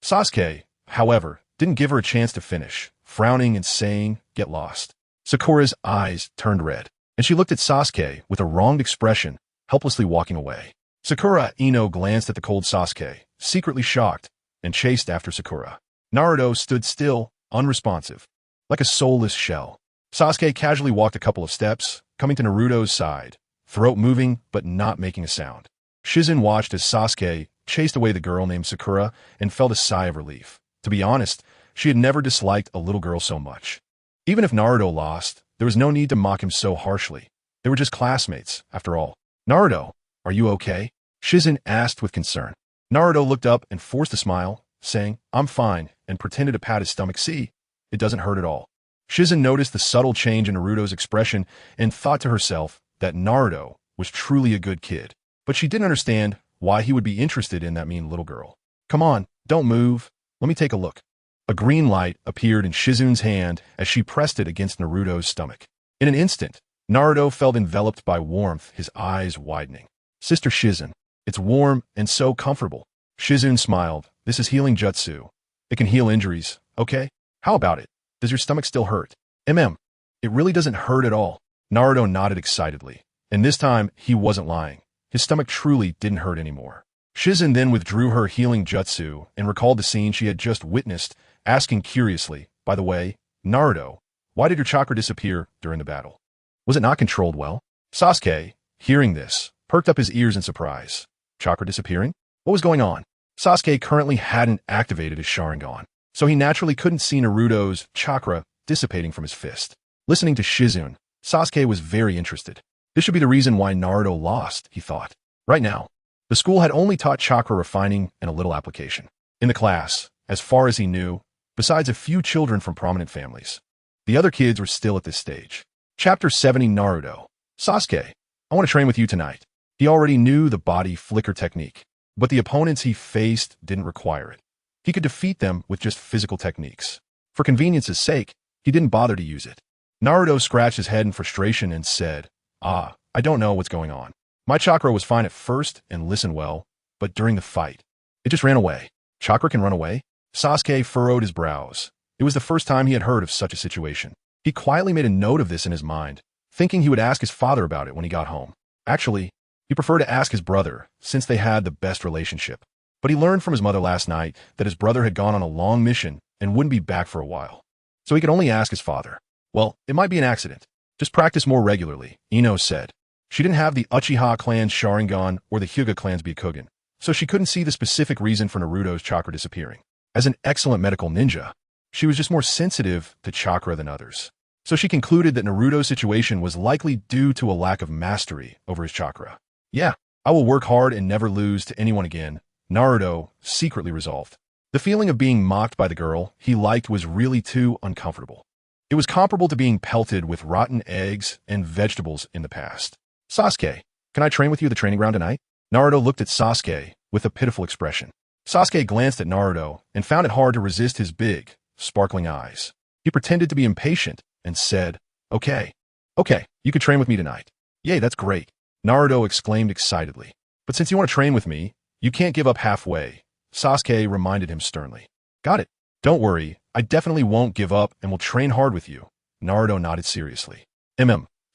Sasuke, however, didn't give her a chance to finish, frowning and saying, get lost. Sakura's eyes turned red, and she looked at Sasuke with a wronged expression, helplessly walking away. Sakura Ino glanced at the cold Sasuke, secretly shocked, and chased after Sakura. Naruto stood still, unresponsive, like a soulless shell. Sasuke casually walked a couple of steps, coming to Naruto's side, throat moving but not making a sound. Shizen watched as Sasuke chased away the girl named Sakura and felt a sigh of relief. To be honest, she had never disliked a little girl so much. Even if Naruto lost, there was no need to mock him so harshly. They were just classmates, after all. Naruto, are you okay? Shizen asked with concern. Naruto looked up and forced a smile, saying, I'm fine, and pretended to pat his stomach. See, it doesn't hurt at all. Shizen noticed the subtle change in Naruto's expression and thought to herself that Naruto was truly a good kid. But she didn't understand why he would be interested in that mean little girl. Come on, don't move. Let me take a look. A green light appeared in Shizen's hand as she pressed it against Naruto's stomach. In an instant, Naruto felt enveloped by warmth, his eyes widening. Sister Shizen, it's warm and so comfortable. Shizen smiled. This is healing jutsu. It can heal injuries, okay? How about it? Does your stomach still hurt? It really doesn't hurt at all. Naruto nodded excitedly. And this time, he wasn't lying. His stomach truly didn't hurt anymore. Shizen then withdrew her healing jutsu and recalled the scene she had just witnessed, asking curiously, by the way, Naruto, why did your chakra disappear during the battle? Was it not controlled well? Sasuke, hearing this, perked up his ears in surprise. Chakra disappearing? What was going on? Sasuke currently hadn't activated his Sharingan, so he naturally couldn't see Naruto's chakra dissipating from his fist. Listening to Shizen, Sasuke was very interested. This should be the reason why Naruto lost, he thought. Right now, the school had only taught chakra refining and a little application. In the class, as far as he knew, besides a few children from prominent families, the other kids were still at this stage. Chapter 70 Naruto. Sasuke, I want to train with you tonight. He already knew the body flicker technique, but the opponents he faced didn't require it. He could defeat them with just physical techniques. For convenience's sake, he didn't bother to use it. Naruto scratched his head in frustration and said, I don't know what's going on. My chakra was fine at first and listened well, but during the fight, it just ran away. Chakra can run away? Sasuke furrowed his brows. It was the first time he had heard of such a situation. He quietly made a note of this in his mind, thinking he would ask his father about it when he got home. Actually, he preferred to ask his brother, since they had the best relationship. But he learned from his mother last night that his brother had gone on a long mission and wouldn't be back for a while. So he could only ask his father. Well, it might be an accident. Just practice more regularly, Ino said. She didn't have the Uchiha clan's Sharingan or the Hyuga clan's Byakugan, so she couldn't see the specific reason for Naruto's chakra disappearing. As an excellent medical ninja, she was just more sensitive to chakra than others. So she concluded that Naruto's situation was likely due to a lack of mastery over his chakra. Yeah, I will work hard and never lose to anyone again, Naruto secretly resolved. The feeling of being mocked by the girl he liked was really too uncomfortable. It was comparable to being pelted with rotten eggs and vegetables in the past. Sasuke, can I train with you at the training ground tonight? Naruto looked at Sasuke with a pitiful expression. Sasuke glanced at Naruto and found it hard to resist his big, sparkling eyes. He pretended to be impatient and said, Okay, you could train with me tonight. Yay, that's great, Naruto exclaimed excitedly. But since you want to train with me, you can't give up halfway, Sasuke reminded him sternly. Got it. Don't worry, I definitely won't give up and will train hard with you, Naruto nodded seriously.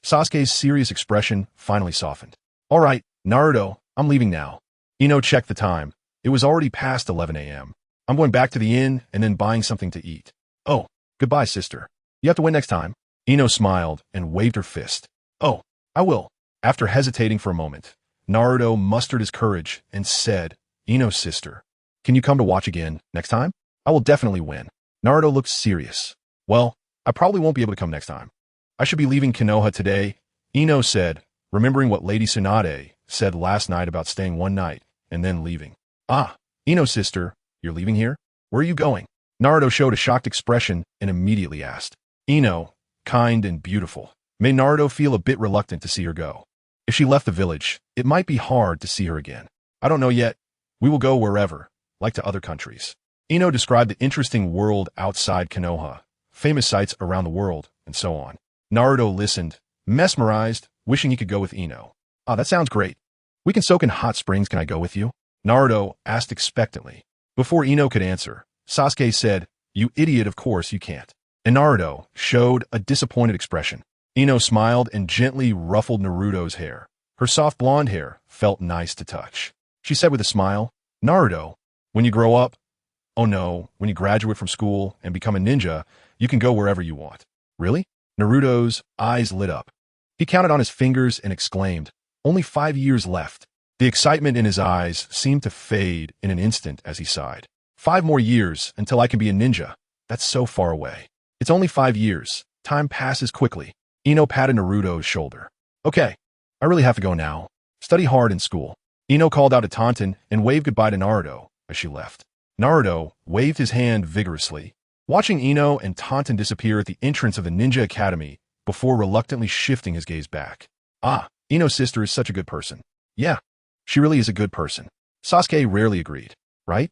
Sasuke's serious expression finally softened. All right, Naruto, I'm leaving now. Ino checked the time. It was already past 11 a.m. I'm going back to the inn and then buying something to eat. Oh, goodbye, sister. You have to win next time. Ino smiled and waved her fist. Oh, I will. After hesitating for a moment, Naruto mustered his courage and said, Ino's sister, can you come to watch again next time? I will definitely win. Naruto looked serious. Well, I probably won't be able to come next time. I should be leaving Konoha today, Ino said, remembering what Lady Tsunade said last night about staying one night and then leaving. Ino's sister, you're leaving here? Where are you going? Naruto showed a shocked expression and immediately asked. Ino, kind, and beautiful, made Naruto feel a bit reluctant to see her go. If she left the village, it might be hard to see her again. I don't know yet. We will go wherever, like to other countries. Ino described the interesting world outside Konoha, famous sites around the world, and so on. Naruto listened, mesmerized, wishing he could go with Ino. Ah, that sounds great. We can soak in hot springs. Can I go with you? Naruto asked expectantly. Before Ino could answer, Sasuke said, "You idiot, of course you can't." And Naruto showed a disappointed expression. Ino smiled and gently ruffled Naruto's hair. Her soft blonde hair felt nice to touch. She said with a smile, "Naruto, when you grow up, oh no, when you graduate from school and become a ninja, you can go wherever you want." Really? Naruto's eyes lit up. He counted on his fingers and exclaimed, "Only 5 years left." The excitement in his eyes seemed to fade in an instant as he sighed. 5 more years until I can be a ninja. That's so far away. It's only 5 years. Time passes quickly. Ino patted Naruto's shoulder. Okay, I really have to go now. Study hard in school. Ino called out to Taunton and waved goodbye to Naruto as she left. Naruto waved his hand vigorously, watching Ino and Taunton disappear at the entrance of the Ninja Academy before reluctantly shifting his gaze back. Ah, Ino's sister is such a good person. Yeah, she really is a good person. Sasuke rarely agreed. Right?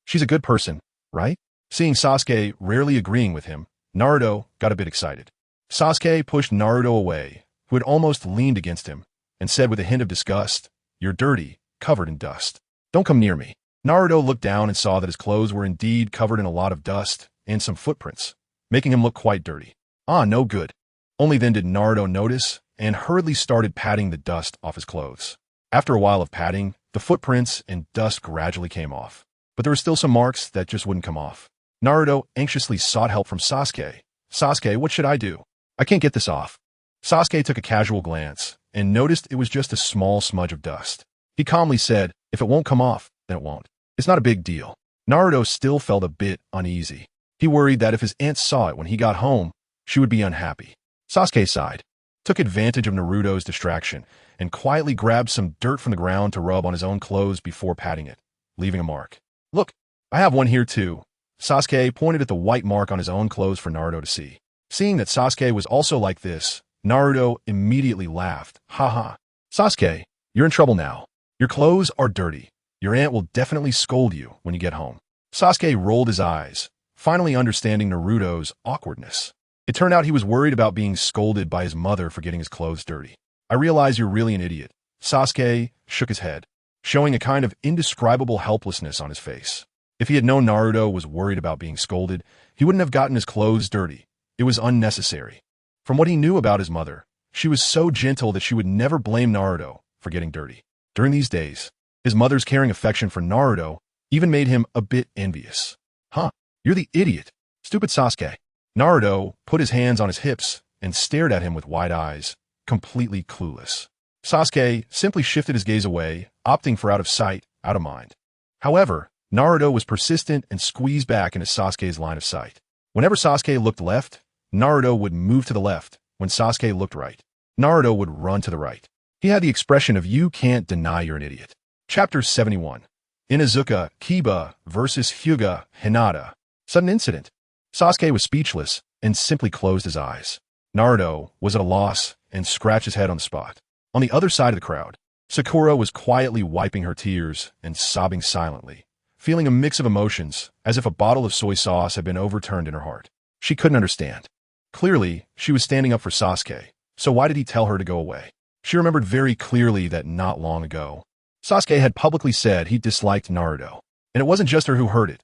She's a good person, right? Seeing Sasuke rarely agreeing with him, Naruto got a bit excited. Sasuke pushed Naruto away, who had almost leaned against him, and said with a hint of disgust, "You're dirty, covered in dust. Don't come near me." Naruto looked down and saw that his clothes were indeed covered in a lot of dust and some footprints, making him look quite dirty. Ah, no good. Only then did Naruto notice and hurriedly started patting the dust off his clothes. After a while of patting, the footprints and dust gradually came off, but there were still some marks that just wouldn't come off. Naruto anxiously sought help from Sasuke. "Sasuke, what should I do? I can't get this off." Sasuke took a casual glance and noticed it was just a small smudge of dust. He calmly said, "If it won't come off, then it won't. It's not a big deal." Naruto still felt a bit uneasy. He worried that if his aunt saw it when he got home, she would be unhappy. Sasuke sighed, took advantage of Naruto's distraction, and quietly grabbed some dirt from the ground to rub on his own clothes before patting it, leaving a mark. "Look, I have one here too." Sasuke pointed at the white mark on his own clothes for Naruto to see. Seeing that Sasuke was also like this, Naruto immediately laughed. "Haha. Sasuke, you're in trouble now. Your clothes are dirty. Your aunt will definitely scold you when you get home." Sasuke rolled his eyes, finally understanding Naruto's awkwardness. It turned out he was worried about being scolded by his mother for getting his clothes dirty. "I realize you're really an idiot." Sasuke shook his head, showing a kind of indescribable helplessness on his face. If he had known Naruto was worried about being scolded, he wouldn't have gotten his clothes dirty. It was unnecessary. From what he knew about his mother, she was so gentle that she would never blame Naruto for getting dirty. During these days, his mother's caring affection for Naruto even made him a bit envious. "Huh, you're the idiot. Stupid Sasuke." Naruto put his hands on his hips and stared at him with wide eyes, completely clueless. Sasuke simply shifted his gaze away, opting for out of sight, out of mind. However, Naruto was persistent and squeezed back into Sasuke's line of sight. Whenever Sasuke looked left, Naruto would move to the left. When Sasuke looked right, Naruto would run to the right. He had the expression of "you can't deny you're an idiot." Chapter 71. Inuzuka Kiba versus Hyuga Hinata. Sudden incident. Sasuke was speechless and simply closed his eyes. Naruto was at a loss and scratched his head on the spot. On the other side of the crowd, Sakura was quietly wiping her tears and sobbing silently, feeling a mix of emotions as if a bottle of soy sauce had been overturned in her heart. She couldn't understand. Clearly, she was standing up for Sasuke, so why did he tell her to go away? She remembered very clearly that not long ago, Sasuke had publicly said he disliked Naruto. And it wasn't just her who heard it.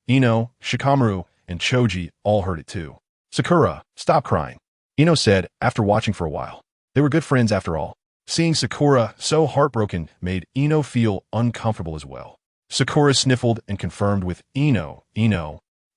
Ino, Shikamaru, and Choji all heard it too. "Sakura, stop crying," Ino said after watching for a while. They were good friends after all. Seeing Sakura so heartbroken made Ino feel uncomfortable as well. Sakura sniffled and confirmed with Ino.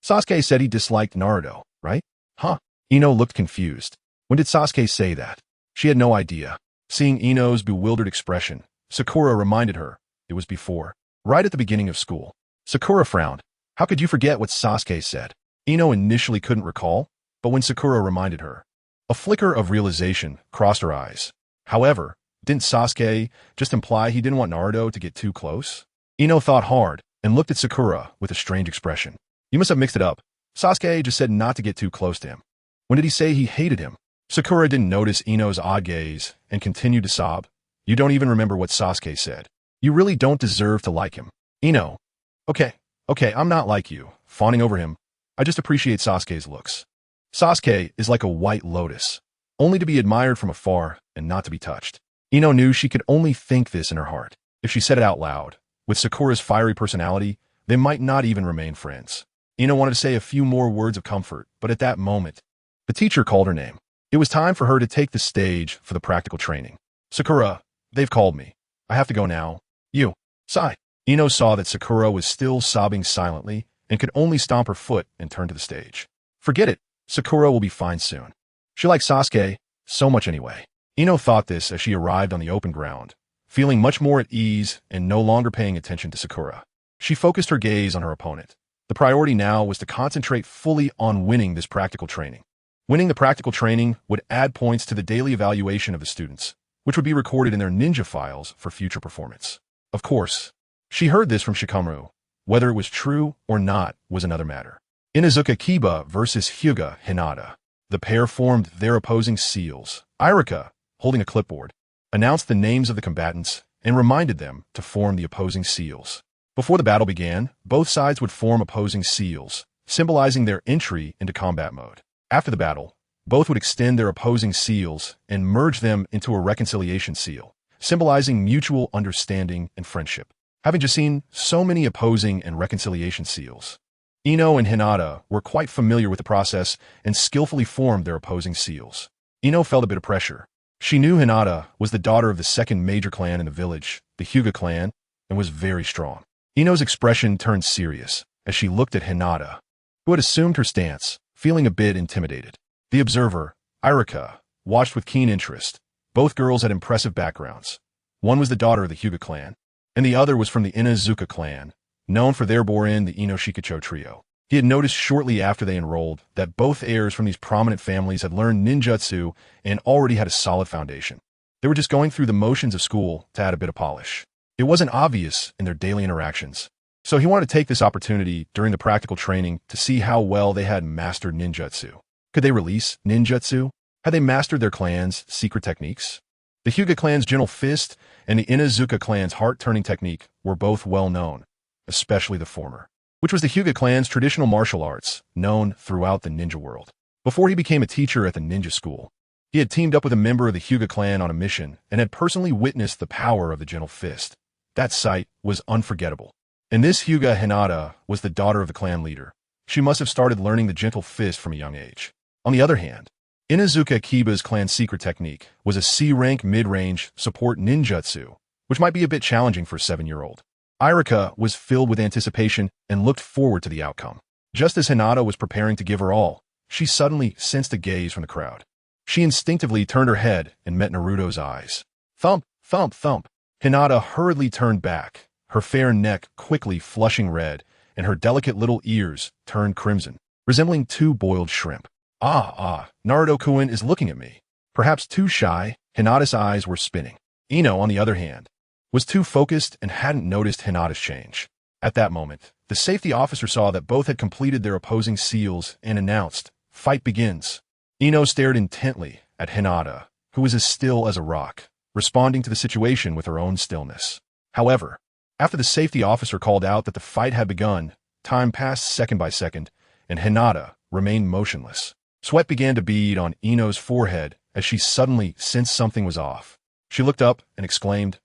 "Sasuke said he disliked Naruto, right?" "Huh?" Ino looked confused. When did Sasuke say that? She had no idea. Seeing Ino's bewildered expression, Sakura reminded her it was before, right at the beginning of school. Sakura frowned. How could you forget what Sasuke said? Ino initially couldn't recall, but when Sakura reminded her, a flicker of realization crossed her eyes. However, didn't Sasuke just imply he didn't want Naruto to get too close? Ino thought hard and looked at Sakura with a strange expression. "You must have mixed it up. Sasuke just said not to get too close to him." When did he say he hated him? Sakura didn't notice Ino's odd gaze and continued to sob. You don't even remember what Sasuke said. You really don't deserve to like him. Ino. Okay, I'm not like you, fawning over him. I just appreciate Sasuke's looks. Sasuke is like a white lotus, only to be admired from afar and not to be touched. Ino knew she could only think this in her heart. If she said it out loud, with Sakura's fiery personality, they might not even remain friends. Ino wanted to say a few more words of comfort, but at that moment, the teacher called her name. It was time for her to take the stage for the practical training. Sakura, they've called me. I have to go now. You. Sigh. Ino saw that Sakura was still sobbing silently and could only stomp her foot and turn to the stage. Forget it. Sakura will be fine soon. She likes Sasuke so much anyway. Ino thought this as she arrived on the open ground, feeling much more at ease and no longer paying attention to Sakura. She focused her gaze on her opponent. The priority now was to concentrate fully on winning this practical training. Winning the practical training would add points to the daily evaluation of the students, which would be recorded in their ninja files for future performance. Of course, she heard this from Shikamaru. Whether it was true or not was another matter. Inuzuka Kiba versus Hyuga Hinata. The pair formed their opposing seals. Irika, holding a clipboard, announced the names of the combatants and reminded them to form the opposing seals. Before the battle began, both sides would form opposing seals, symbolizing their entry into combat mode. After the battle, both would extend their opposing seals and merge them into a reconciliation seal, symbolizing mutual understanding and friendship. Having just seen so many opposing and reconciliation seals, Ino and Hinata were quite familiar with the process and skillfully formed their opposing seals. Ino felt a bit of pressure. She knew Hinata was the daughter of the second major clan in the village, the Hyuga clan, and was very strong. Ino's expression turned serious as she looked at Hinata, who had assumed her stance, feeling a bit intimidated. The observer, Irika, watched with keen interest. Both girls had impressive backgrounds. One was the daughter of the Hyuga clan, and the other was from the Inuzuka clan, known for their borin the Inoshikacho trio. He had noticed shortly after they enrolled that both heirs from these prominent families had learned ninjutsu and already had a solid foundation. They were just going through the motions of school to add a bit of polish. It wasn't obvious in their daily interactions. So he wanted to take this opportunity during the practical training to see how well they had mastered ninjutsu. Could they release ninjutsu? Had they mastered their clan's secret techniques? The Hyuga clan's gentle fist and the Inuzuka clan's heart-turning technique were both well known, especially the former, which was the Hyuga clan's traditional martial arts, known throughout the ninja world. Before he became a teacher at the ninja school, he had teamed up with a member of the Hyuga clan on a mission and had personally witnessed the power of the gentle fist. That sight was unforgettable. And this Hyuga Hinata was the daughter of the clan leader. She must have started learning the gentle fist from a young age. On the other hand, Inuzuka Kiba's clan's secret technique was a C-rank mid-range support ninjutsu, which might be a bit challenging for a 7-year-old. Irika was filled with anticipation and looked forward to the outcome. Just as Hinata was preparing to give her all, she suddenly sensed a gaze from the crowd. She instinctively turned her head and met Naruto's eyes. Thump, thump, thump. Hinata hurriedly turned back, her fair neck quickly flushing red, and her delicate little ears turned crimson, resembling two boiled shrimp. Naruto-kun is looking at me. Perhaps too shy, Hinata's eyes were spinning. Ino, on the other hand, was too focused and hadn't noticed Hinata's change. At that moment, the safety officer saw that both had completed their opposing seals and announced, "Fight begins." Ino stared intently at Hinata, who was as still as a rock, responding to the situation with her own stillness. However, after the safety officer called out that the fight had begun, time passed second by second, and Hinata remained motionless. Sweat began to bead on Ino's forehead as she suddenly sensed something was off. She looked up and exclaimed,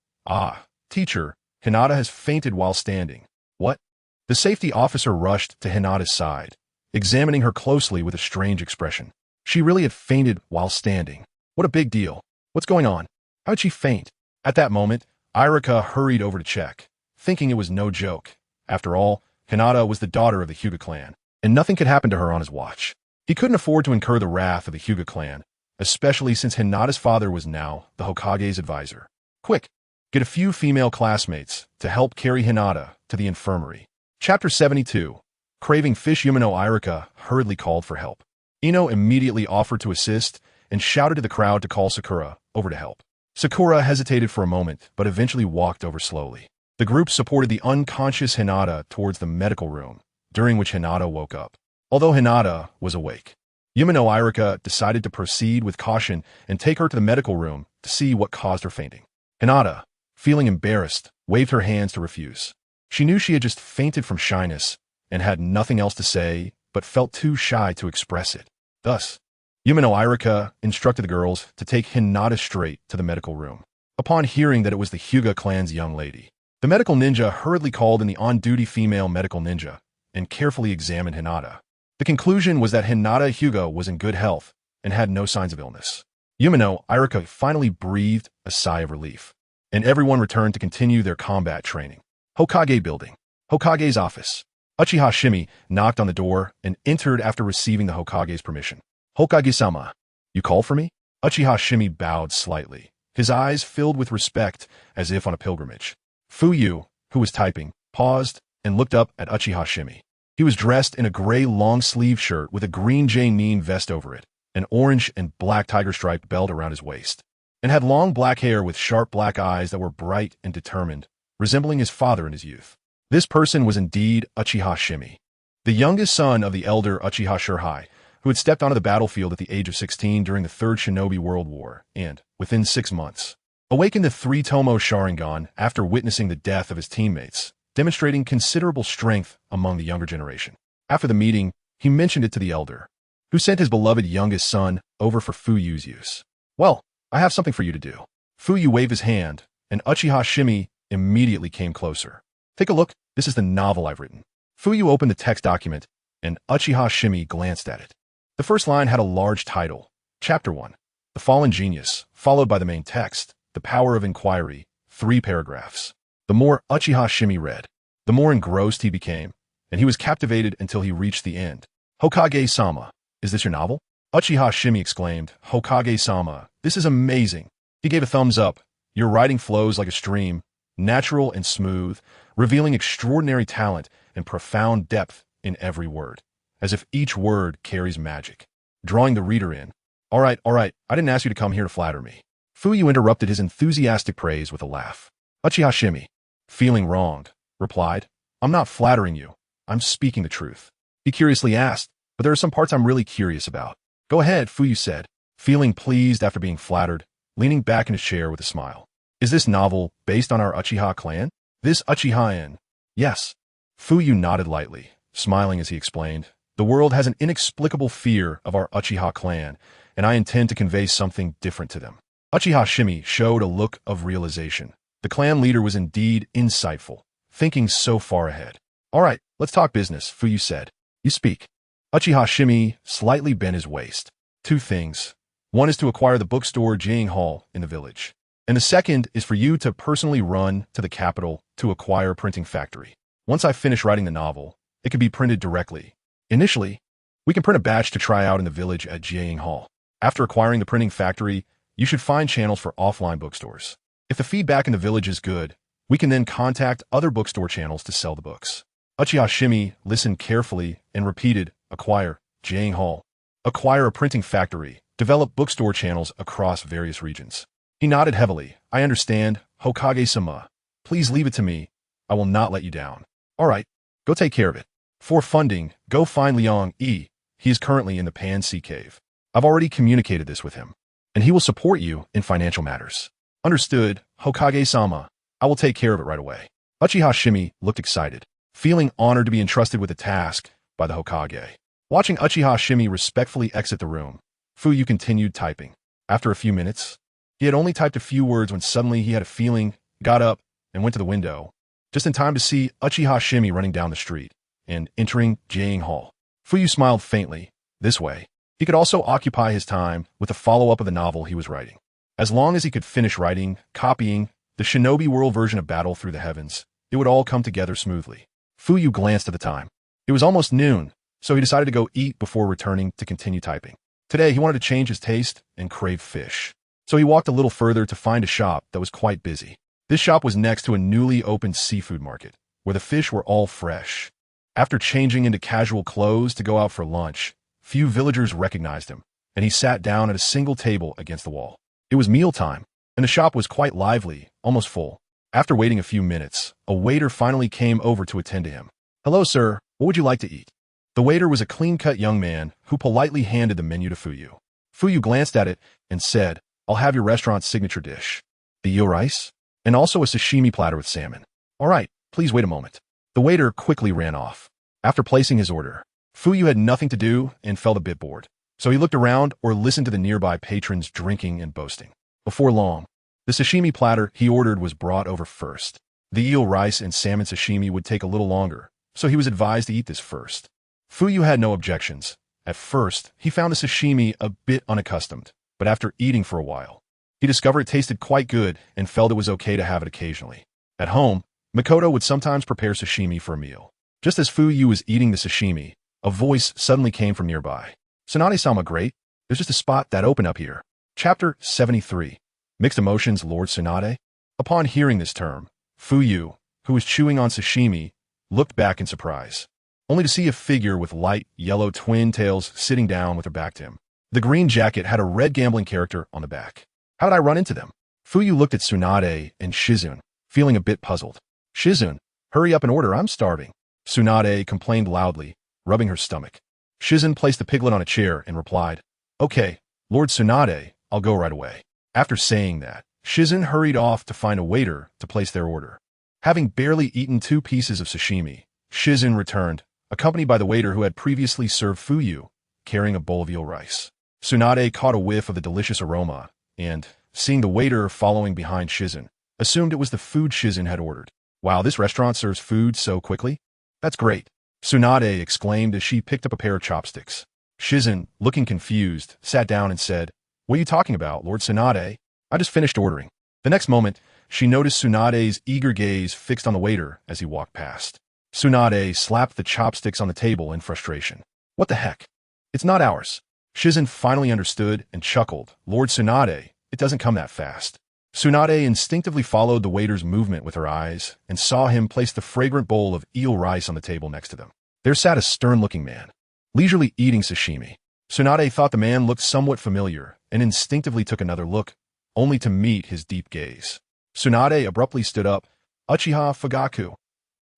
Teacher, Hinata has fainted while standing." What? The safety officer rushed to Hinata's side, examining her closely with a strange expression. She really had fainted while standing. What a big deal. What's going on? How did she faint? At that moment, Irika hurried over to check, thinking it was no joke. After all, Hinata was the daughter of the Hyuga clan, and nothing could happen to her on his watch. He couldn't afford to incur the wrath of the Hyuga clan, especially since Hinata's father was now the Hokage's advisor. Quick, get a few female classmates to help carry Hinata to the infirmary. Chapter 72. Craving fish. Yumino Irika hurriedly called for help. Ino immediately offered to assist and shouted to the crowd to call Sakura over to help. Sakura hesitated for a moment, but eventually walked over slowly. The group supported the unconscious Hinata towards the medical room, during which Hinata woke up. Although Hinata was awake, Yumino Irika decided to proceed with caution and take her to the medical room to see what caused her fainting. Hinata, feeling embarrassed, waved her hands to refuse. She knew she had just fainted from shyness and had nothing else to say, but felt too shy to express it. Thus, Yumino Irika instructed the girls to take Hinata straight to the medical room. Upon hearing that it was the Hyuga clan's young lady, the medical ninja hurriedly called in the on-duty female medical ninja and carefully examined Hinata. The conclusion was that Hinata Hyuga was in good health and had no signs of illness. Yumino Irika finally breathed a sigh of relief, and everyone returned to continue their combat training. Hokage building. Hokage's office. Uchiha Shimi knocked on the door and entered after receiving the Hokage's permission. Hokage-sama, you called for me? Uchiha Shimi bowed slightly, his eyes filled with respect as if on a pilgrimage. Fuyue, who was typing, paused and looked up at Uchiha Shimi. He was dressed in a gray long-sleeve shirt with a green Jainin vest over it, an orange and black tiger-striped belt around his waist, and had long black hair with sharp black eyes that were bright and determined, resembling his father in his youth. This person was indeed Uchiha Shimi, the youngest son of the elder Uchiha Shirhai, who had stepped onto the battlefield at the age of 16 during the Third Shinobi World War and, within 6 months, awakened the three-tomo Sharingan after witnessing the death of his teammates, demonstrating considerable strength among the younger generation. After the meeting, he mentioned it to the elder, who sent his beloved youngest son over for Fuyue's use. Well, I have something for you to do. Fuyue waved his hand, and Uchiha Shimi immediately came closer. Take a look, this is the novel I've written. Fuyue opened the text document, and Uchiha Shimi glanced at it. The first line had a large title, Chapter 1, The Fallen Genius, followed by the main text, The Power of Inquiry, 3 paragraphs. The more Uchiha Shimi read, the more engrossed he became, and he was captivated until he reached the end. Hokage-sama, is this your novel? Uchiha Shimi exclaimed, Hokage-sama, this is amazing. He gave a thumbs up. Your writing flows like a stream, natural and smooth, revealing extraordinary talent and profound depth in every word, as if each word carries magic, drawing the reader in. All right, I didn't ask you to come here to flatter me. Fuyue interrupted his enthusiastic praise with a laugh. Uchiha Shimi, feeling wronged, replied, I'm not flattering you. I'm speaking the truth. He curiously asked, but there are some parts I'm really curious about. Go ahead, Fuyue said, feeling pleased after being flattered, leaning back in his chair with a smile. Is this novel based on our Uchiha clan? This Uchiha-in? Yes. Fuyue nodded lightly, smiling as he explained, the world has an inexplicable fear of our Uchiha clan, and I intend to convey something different to them. Uchiha Shimi showed a look of realization. The clan leader was indeed insightful, thinking so far ahead. All right, let's talk business, Fuyue said. You speak. Uchiha Shimi slightly bent his waist. 2 things. One is to acquire the bookstore Jiang Hall in the village, and the second is for you to personally run to the capital to acquire a printing factory. Once I finish writing the novel, it can be printed directly. Initially, we can print a batch to try out in the village at Jiang Hall. After acquiring the printing factory, you should find channels for offline bookstores. If the feedback in the village is good, we can then contact other bookstore channels to sell the books. Uchiha Shimi listened carefully and repeated, acquire, Jiang Hall. Acquire a printing factory, develop bookstore channels across various regions. He nodded heavily. I understand, Hokage-sama. Please leave it to me. I will not let you down. All right, go take care of it. For funding, go find Liang Yi. He is currently in the Pan Sea Cave. I've already communicated this with him, and he will support you in financial matters. Understood, Hokage-sama. I will take care of it right away. Uchiha Shimi looked excited, feeling honored to be entrusted with a task by the Hokage. Watching Uchiha Shimi respectfully exit the room, Fuyue continued typing. After a few minutes, he had only typed a few words when suddenly he had a feeling, got up, and went to the window, just in time to see Uchiha Shimi running down the street and entering Jiang Hall. Fuyue smiled faintly. This way, he could also occupy his time with the follow-up of the novel he was writing. As long as he could finish writing, copying, the Shinobi World version of Battle Through the Heavens, it would all come together smoothly. Fuyue glanced at the time. It was almost noon, so he decided to go eat before returning to continue typing. Today, he wanted to change his taste and crave fish. So he walked a little further to find a shop that was quite busy. This shop was next to a newly opened seafood market, where the fish were all fresh. After changing into casual clothes to go out for lunch, few villagers recognized him, and he sat down at a single table against the wall. It was mealtime, and the shop was quite lively, almost full. After waiting a few minutes, a waiter finally came over to attend to him. Hello, sir. What would you like to eat? The waiter was a clean-cut young man who politely handed the menu to Fuyue. Fuyue glanced at it and said, "I'll have your restaurant's signature dish. The eel rice? And also a sashimi platter with salmon. All right, please wait a moment." The waiter quickly ran off. After placing his order, Fuyue had nothing to do and felt a bit bored. So he looked around or listened to the nearby patrons drinking and boasting. Before long, the sashimi platter he ordered was brought over first. The eel rice and salmon sashimi would take a little longer, so he was advised to eat this first. Fuyue had no objections. At first, he found the sashimi a bit unaccustomed, but after eating for a while, he discovered it tasted quite good and felt it was okay to have it occasionally. At home, Makoto would sometimes prepare sashimi for a meal. Just as Fuyue was eating the sashimi, a voice suddenly came from nearby. "Tsunade-sama great, there's just a spot that opened up here." Chapter 73. Mixed Emotions, Lord Tsunade? Upon hearing this term, Fuyue, who was chewing on sashimi, looked back in surprise, only to see a figure with light yellow twin tails sitting down with her back to him. The green jacket had a red gambling character on the back. How did I run into them? Fuyue looked at Tsunade and Shizune, feeling a bit puzzled. "Shizune, hurry up and order, I'm starving." Tsunade complained loudly, rubbing her stomach. Shizune placed the piglet on a chair and replied, "Okay, Lord Tsunade, I'll go right away." After saying that, Shizune hurried off to find a waiter to place their order. Having barely eaten 2 pieces of sashimi, Shizune returned, accompanied by the waiter who had previously served Fuyue, carrying a bowl of eel rice. Tsunade caught a whiff of the delicious aroma, and, seeing the waiter following behind Shizune, assumed it was the food Shizune had ordered. "Wow, this restaurant serves food so quickly? That's great," Tsunade exclaimed as she picked up a pair of chopsticks. Shizune, looking confused, sat down and said, "What are you talking about, Lord Tsunade? I just finished ordering." The next moment, she noticed Tsunade's eager gaze fixed on the waiter as he walked past. Tsunade slapped the chopsticks on the table in frustration. "What the heck? It's not ours." Shizune finally understood and chuckled. "Lord Tsunade, it doesn't come that fast." Tsunade instinctively followed the waiter's movement with her eyes and saw him place the fragrant bowl of eel rice on the table next to them. There sat a stern-looking man, leisurely eating sashimi. Tsunade thought the man looked somewhat familiar and instinctively took another look, only to meet his deep gaze. Tsunade abruptly stood up. "Uchiha Fugaku."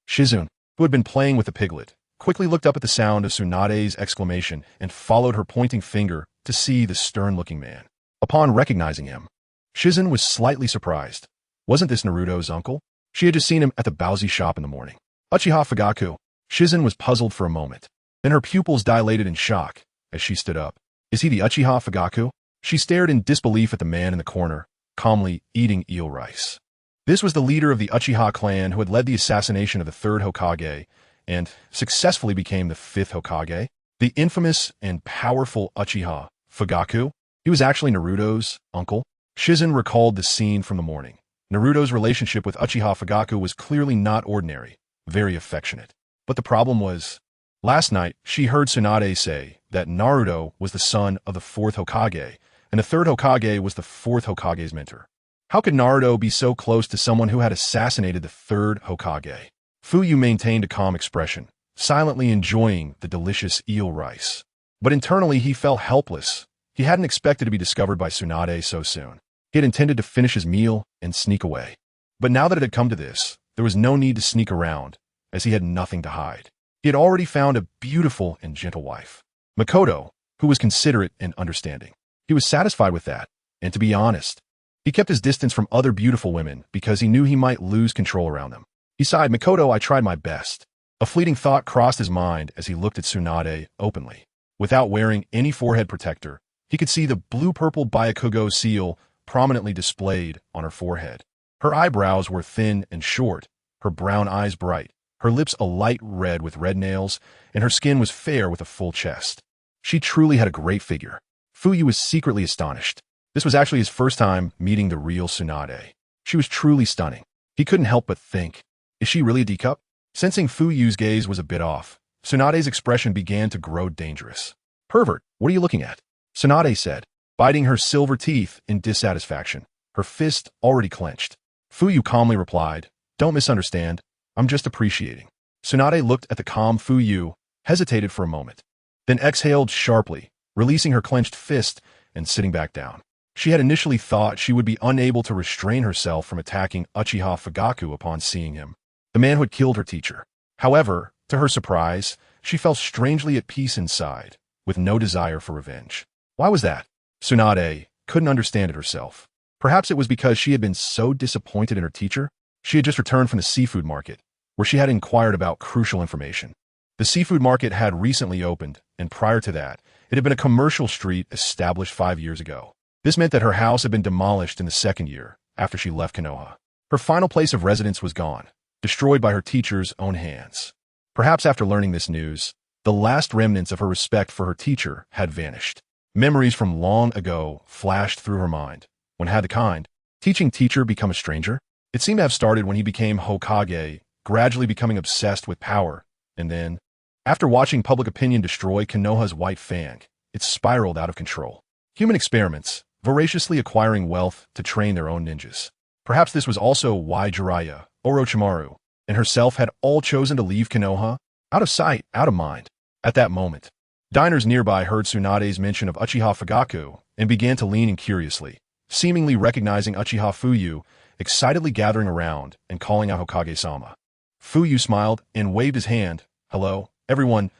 Shizune, who had been playing with the piglet, quickly looked up at the sound of Tsunade's exclamation and followed her pointing finger to see the stern-looking man. Upon recognizing him, Shizune was slightly surprised. Wasn't this Naruto's uncle? She had just seen him at the Bowsy shop in the morning. "Uchiha Fugaku." Shizune was puzzled for a moment. Then her pupils dilated in shock as she stood up. "Is he the Uchiha Fugaku?" She stared in disbelief at the man in the corner, calmly eating eel rice. This was the leader of the Uchiha clan who had led the assassination of the Third Hokage and successfully became the Fifth Hokage. The infamous and powerful Uchiha Fugaku. He was actually Naruto's uncle. Shizune recalled the scene from the morning. Naruto's relationship with Uchiha Fugaku was clearly not ordinary, very affectionate. But the problem was, last night she heard Tsunade say that Naruto was the son of the Fourth Hokage, and the Third Hokage was the Fourth Hokage's mentor. How could Naruto be so close to someone who had assassinated the Third Hokage? Fuyue maintained a calm expression, silently enjoying the delicious eel rice. But internally he felt helpless. He hadn't expected to be discovered by Tsunade so soon. He had intended to finish his meal and sneak away. But now that it had come to this, there was no need to sneak around, as he had nothing to hide. He had already found a beautiful and gentle wife, Makoto, who was considerate and understanding. He was satisfied with that, and to be honest, he kept his distance from other beautiful women because he knew he might lose control around them. He sighed, "Makoto, I tried my best." A fleeting thought crossed his mind as he looked at Tsunade openly. Without wearing any forehead protector, he could see the blue-purple Byakugo seal prominently displayed on her forehead. Her eyebrows were thin and short, her brown eyes bright, her lips a light red with red nails, and her skin was fair with a full chest. She truly had a great figure. Fuyue was secretly astonished. This was actually his first time meeting the real Tsunade. She was truly stunning. He couldn't help but think, is she really a D-cup? Sensing Fuyue's gaze was a bit off, Tsunade's expression began to grow dangerous. "Pervert, what are you looking at?" Tsunade said, biting her silver teeth in dissatisfaction, her fist already clenched. Fuyue calmly replied, "Don't misunderstand. I'm just appreciating." Tsunade looked at the calm Fuyue, hesitated for a moment, then exhaled sharply, releasing her clenched fist and sitting back down. She had initially thought she would be unable to restrain herself from attacking Uchiha Fugaku upon seeing him, the man who had killed her teacher. However, to her surprise, She felt strangely at peace inside, with no desire for revenge. Why was that? Tsunade couldn't understand it herself. Perhaps it was because she had been so disappointed in her teacher. She had just returned from the seafood market, where she had inquired about crucial information. The seafood market had recently opened, and prior to that, it had been a commercial street established 5 years ago. This meant that her house had been demolished in the second year, after she left Konoha. Her final place of residence was gone, destroyed by her teacher's own hands. Perhaps after learning this news, the last remnants of her respect for her teacher had vanished. Memories from long ago flashed through her mind. When had the kind teaching teacher become a stranger? It seemed to have started when he became Hokage, gradually becoming obsessed with power, and then, after watching public opinion destroy Konoha's white fang, it spiraled out of control. Human experiments, voraciously acquiring wealth to train their own ninjas. Perhaps this was also why Jiraiya, Orochimaru, and herself had all chosen to leave Konoha, out of sight, out of mind. At that moment, diners nearby heard Tsunade's mention of Uchiha Fugaku and began to lean in curiously, seemingly recognizing Uchiha Fuyue, excitedly gathering around and calling out Hokage-sama. Fuyue smiled and waved his hand. Hello, everyone.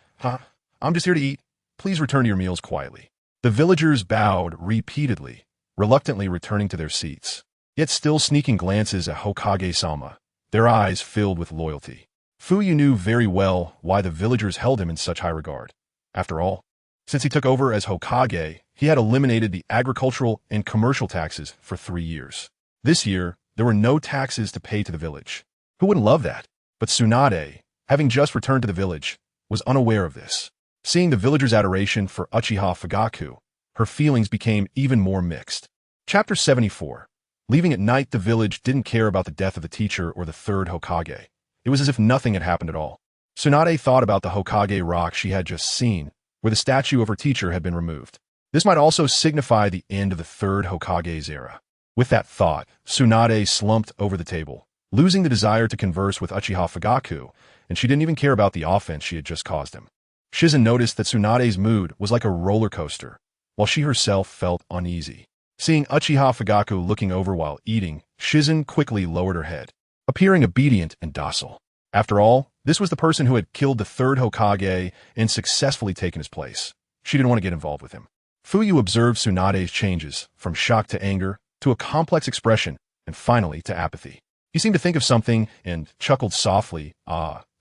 I'm just here to eat. Please return to your meals quietly. The villagers bowed repeatedly, reluctantly returning to their seats, yet still sneaking glances at Hokage-sama, their eyes filled with loyalty. Fuyue knew very well why the villagers held him in such high regard. After all, since he took over as Hokage, he had eliminated the agricultural and commercial taxes for 3 years. This year, there were no taxes to pay to the village. Who wouldn't love that? But Tsunade, having just returned to the village, was unaware of this. Seeing the villagers' adoration for Uchiha Fugaku, her feelings became even more mixed. Chapter 74. Leaving at night, the village didn't care about the death of the teacher or the third Hokage. It was as if nothing had happened at all. Tsunade thought about the Hokage rock she had just seen, where the statue of her teacher had been removed. This might also signify the end of the third Hokage's era. With that thought, Tsunade slumped over the table, losing the desire to converse with Uchiha Fugaku, and she didn't even care about the offense she had just caused him. Shizen noticed that Tsunade's mood was like a roller coaster, while she herself felt uneasy. Seeing Uchiha Fugaku looking over while eating, Shizen quickly lowered her head, appearing obedient and docile. After all, this was the person who had killed the third Hokage and successfully taken his place. She didn't want to get involved with him. Fuyue observed Tsunade's changes, from shock to anger, to a complex expression, and finally to apathy. He seemed to think of something and chuckled softly.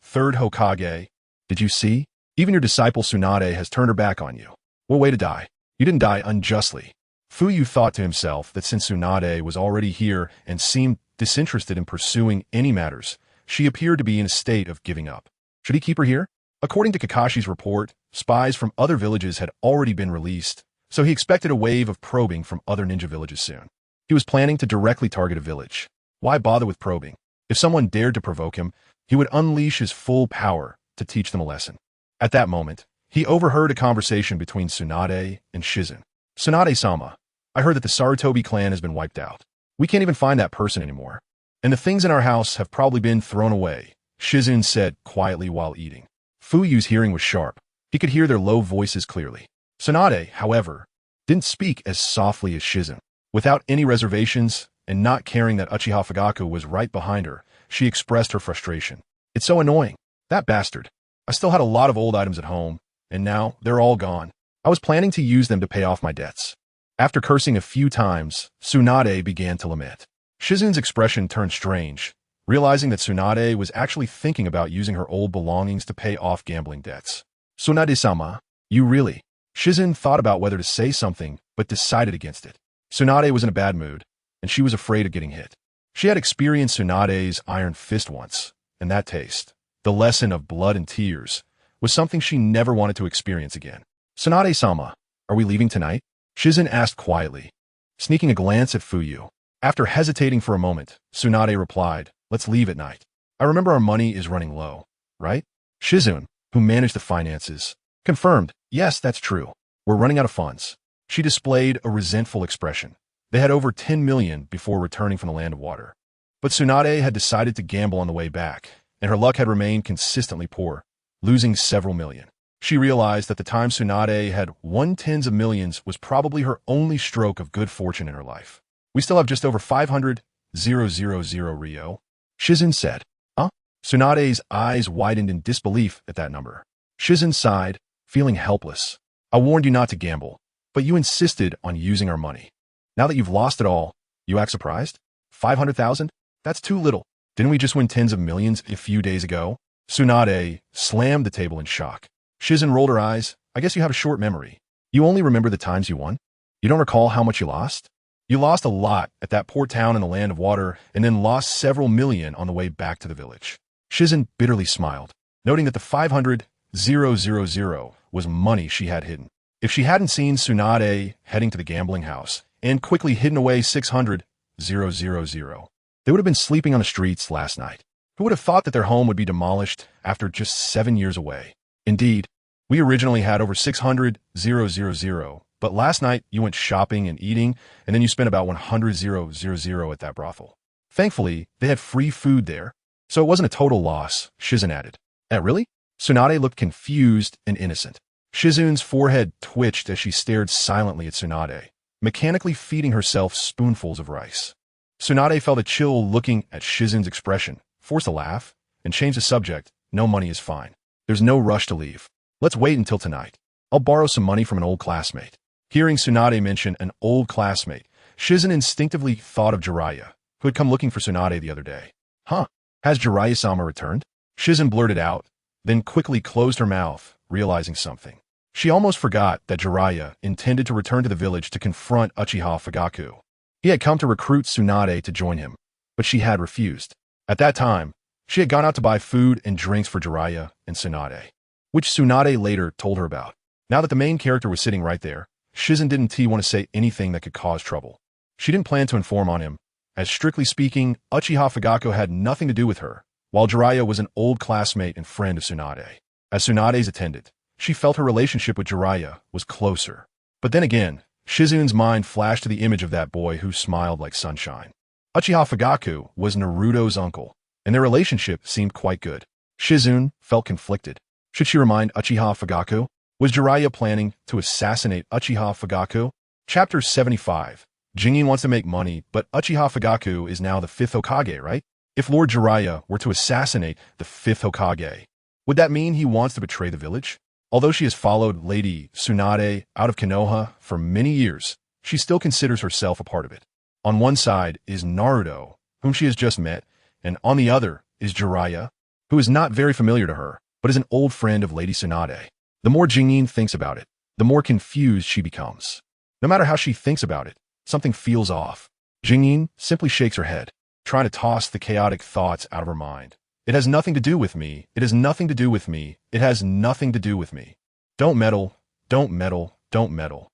Third Hokage, did you see? Even your disciple Tsunade has turned her back on you. What a way to die. You didn't die unjustly. Fuyue thought to himself that since Tsunade was already here and seemed disinterested in pursuing any matters, she appeared to be in a state of giving up. Should he keep her here? According to Kakashi's report, spies from other villages had already been released, so he expected a wave of probing from other ninja villages soon. He was planning to directly target a village. Why bother with probing? If someone dared to provoke him, he would unleash his full power to teach them a lesson. At that moment, he overheard a conversation between Tsunade and Shizen. Tsunade-sama, I heard that the Sarutobi clan has been wiped out. We can't even find that person anymore. And the things in our house have probably been thrown away, Shizen said quietly while eating. Fuyue's hearing was sharp. He could hear their low voices clearly. Tsunade, however, didn't speak as softly as Shizen. Without any reservations, and not caring that Uchiha Fugaku was right behind her, she expressed her frustration. It's so annoying. That bastard. I still had a lot of old items at home, and now they're all gone. I was planning to use them to pay off my debts. After cursing a few times, Tsunade began to lament. Shizen's expression turned strange, realizing that Tsunade was actually thinking about using her old belongings to pay off gambling debts. Tsunade-sama, you really? Shizen thought about whether to say something, but decided against it. Tsunade was in a bad mood, and she was afraid of getting hit. She had experienced Tsunade's iron fist once, and that taste, the lesson of blood and tears, was something she never wanted to experience again. Tsunade-sama, are we leaving tonight? Shizen asked quietly, sneaking a glance at Fuyue. After hesitating for a moment, Tsunade replied, let's leave at night. I remember our money is running low, right? Shizen, who managed the finances, confirmed, yes, that's true. We're running out of funds. She displayed a resentful expression. They had over 10 million before returning from the Land of Water. But Tsunade had decided to gamble on the way back, and her luck had remained consistently poor, losing several million. She realized that the time Tsunade had won tens of millions was probably her only stroke of good fortune in her life. We still have just over 500,000 Rio, Shizen said. Huh? Tsunade's eyes widened in disbelief at that number. Shizen sighed, feeling helpless. I warned you not to gamble, but you insisted on using our money. Now that you've lost it all, you act surprised? 500,000? That's too little. Didn't we just win tens of millions a few days ago? Tsunade slammed the table in shock. Shizen rolled her eyes. I guess you have a short memory. You only remember the times you won? You don't recall how much you lost? You lost a lot at that port town in the land of water, and then lost several million on the way back to the village. Shizen bitterly smiled, noting that the 500,000 was money she had hidden. If she hadn't seen Tsunade heading to the gambling house and quickly hidden away 600,000, they would have been sleeping on the streets last night. Who would have thought that their home would be demolished after just 7 years away? Indeed, we originally had over 600,000, but last night you went shopping and eating, and then you spent about 100,000 at that brothel. Thankfully, they had free food there, so it wasn't a total loss, Shizen added. Really? Tsunade looked confused and innocent. Shizen's forehead twitched as she stared silently at Tsunade, mechanically feeding herself spoonfuls of rice. Tsunade felt a chill looking at Shizen's expression, forced a laugh, and changed the subject. No money is fine. There's no rush to leave. Let's wait until tonight. I'll borrow some money from an old classmate. Hearing Tsunade mention an old classmate, Shizen instinctively thought of Jiraiya, who had come looking for Tsunade the other day. Huh? Has Jiraiya-sama returned? Shizen blurted out, then quickly closed her mouth, realizing something. She almost forgot that Jiraiya intended to return to the village to confront Uchiha Fugaku. He had come to recruit Tsunade to join him, but she had refused. At that time, she had gone out to buy food and drinks for Jiraiya and Tsunade, which Tsunade later told her about. Now that the main character was sitting right there, Shizen didn't want to say anything that could cause trouble. She didn't plan to inform on him, as strictly speaking, Uchiha Fugaku had nothing to do with her, while Jiraiya was an old classmate and friend of Tsunade. As Tsunade's attendant, she felt her relationship with Jiraiya was closer. But then again, Shizen's mind flashed to the image of that boy who smiled like sunshine. Uchiha Fugaku was Naruto's uncle, and their relationship seemed quite good. Shizen felt conflicted. Should she remind Uchiha Fugaku? Was Jiraiya planning to assassinate Uchiha Fugaku? Chapter 75. Jingin wants to make money, but Uchiha Fugaku is now the 5th Hokage, right? If Lord Jiraiya were to assassinate the 5th Hokage, would that mean he wants to betray the village? Although she has followed Lady Tsunade out of Konoha for many years, she still considers herself a part of it. On one side is Naruto, whom she has just met, and on the other is Jiraiya, who is not very familiar to her, but is an old friend of Lady Tsunade. The more Jingin thinks about it, the more confused she becomes. No matter how she thinks about it, something feels off. Jingin simply shakes her head, trying to toss the chaotic thoughts out of her mind. It has nothing to do with me. It has nothing to do with me. It has nothing to do with me. Don't meddle. Don't meddle. Don't meddle.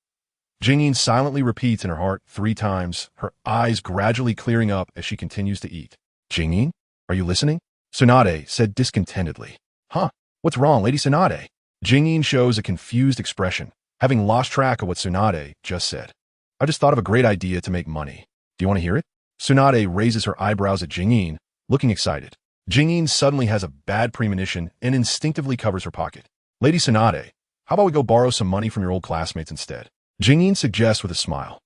Jingin silently repeats in her heart 3 times, her eyes gradually clearing up as she continues to eat. Jingin, are you listening? Tsunade said discontentedly. Huh? What's wrong, Lady Tsunade? Jingin shows a confused expression, having lost track of what Tsunade just said. I just thought of a great idea to make money. Do you want to hear it? Tsunade raises her eyebrows at Jingin, looking excited. Jingin suddenly has a bad premonition and instinctively covers her pocket. Lady Tsunade, how about we go borrow some money from your old classmates instead? Jingin suggests with a smile.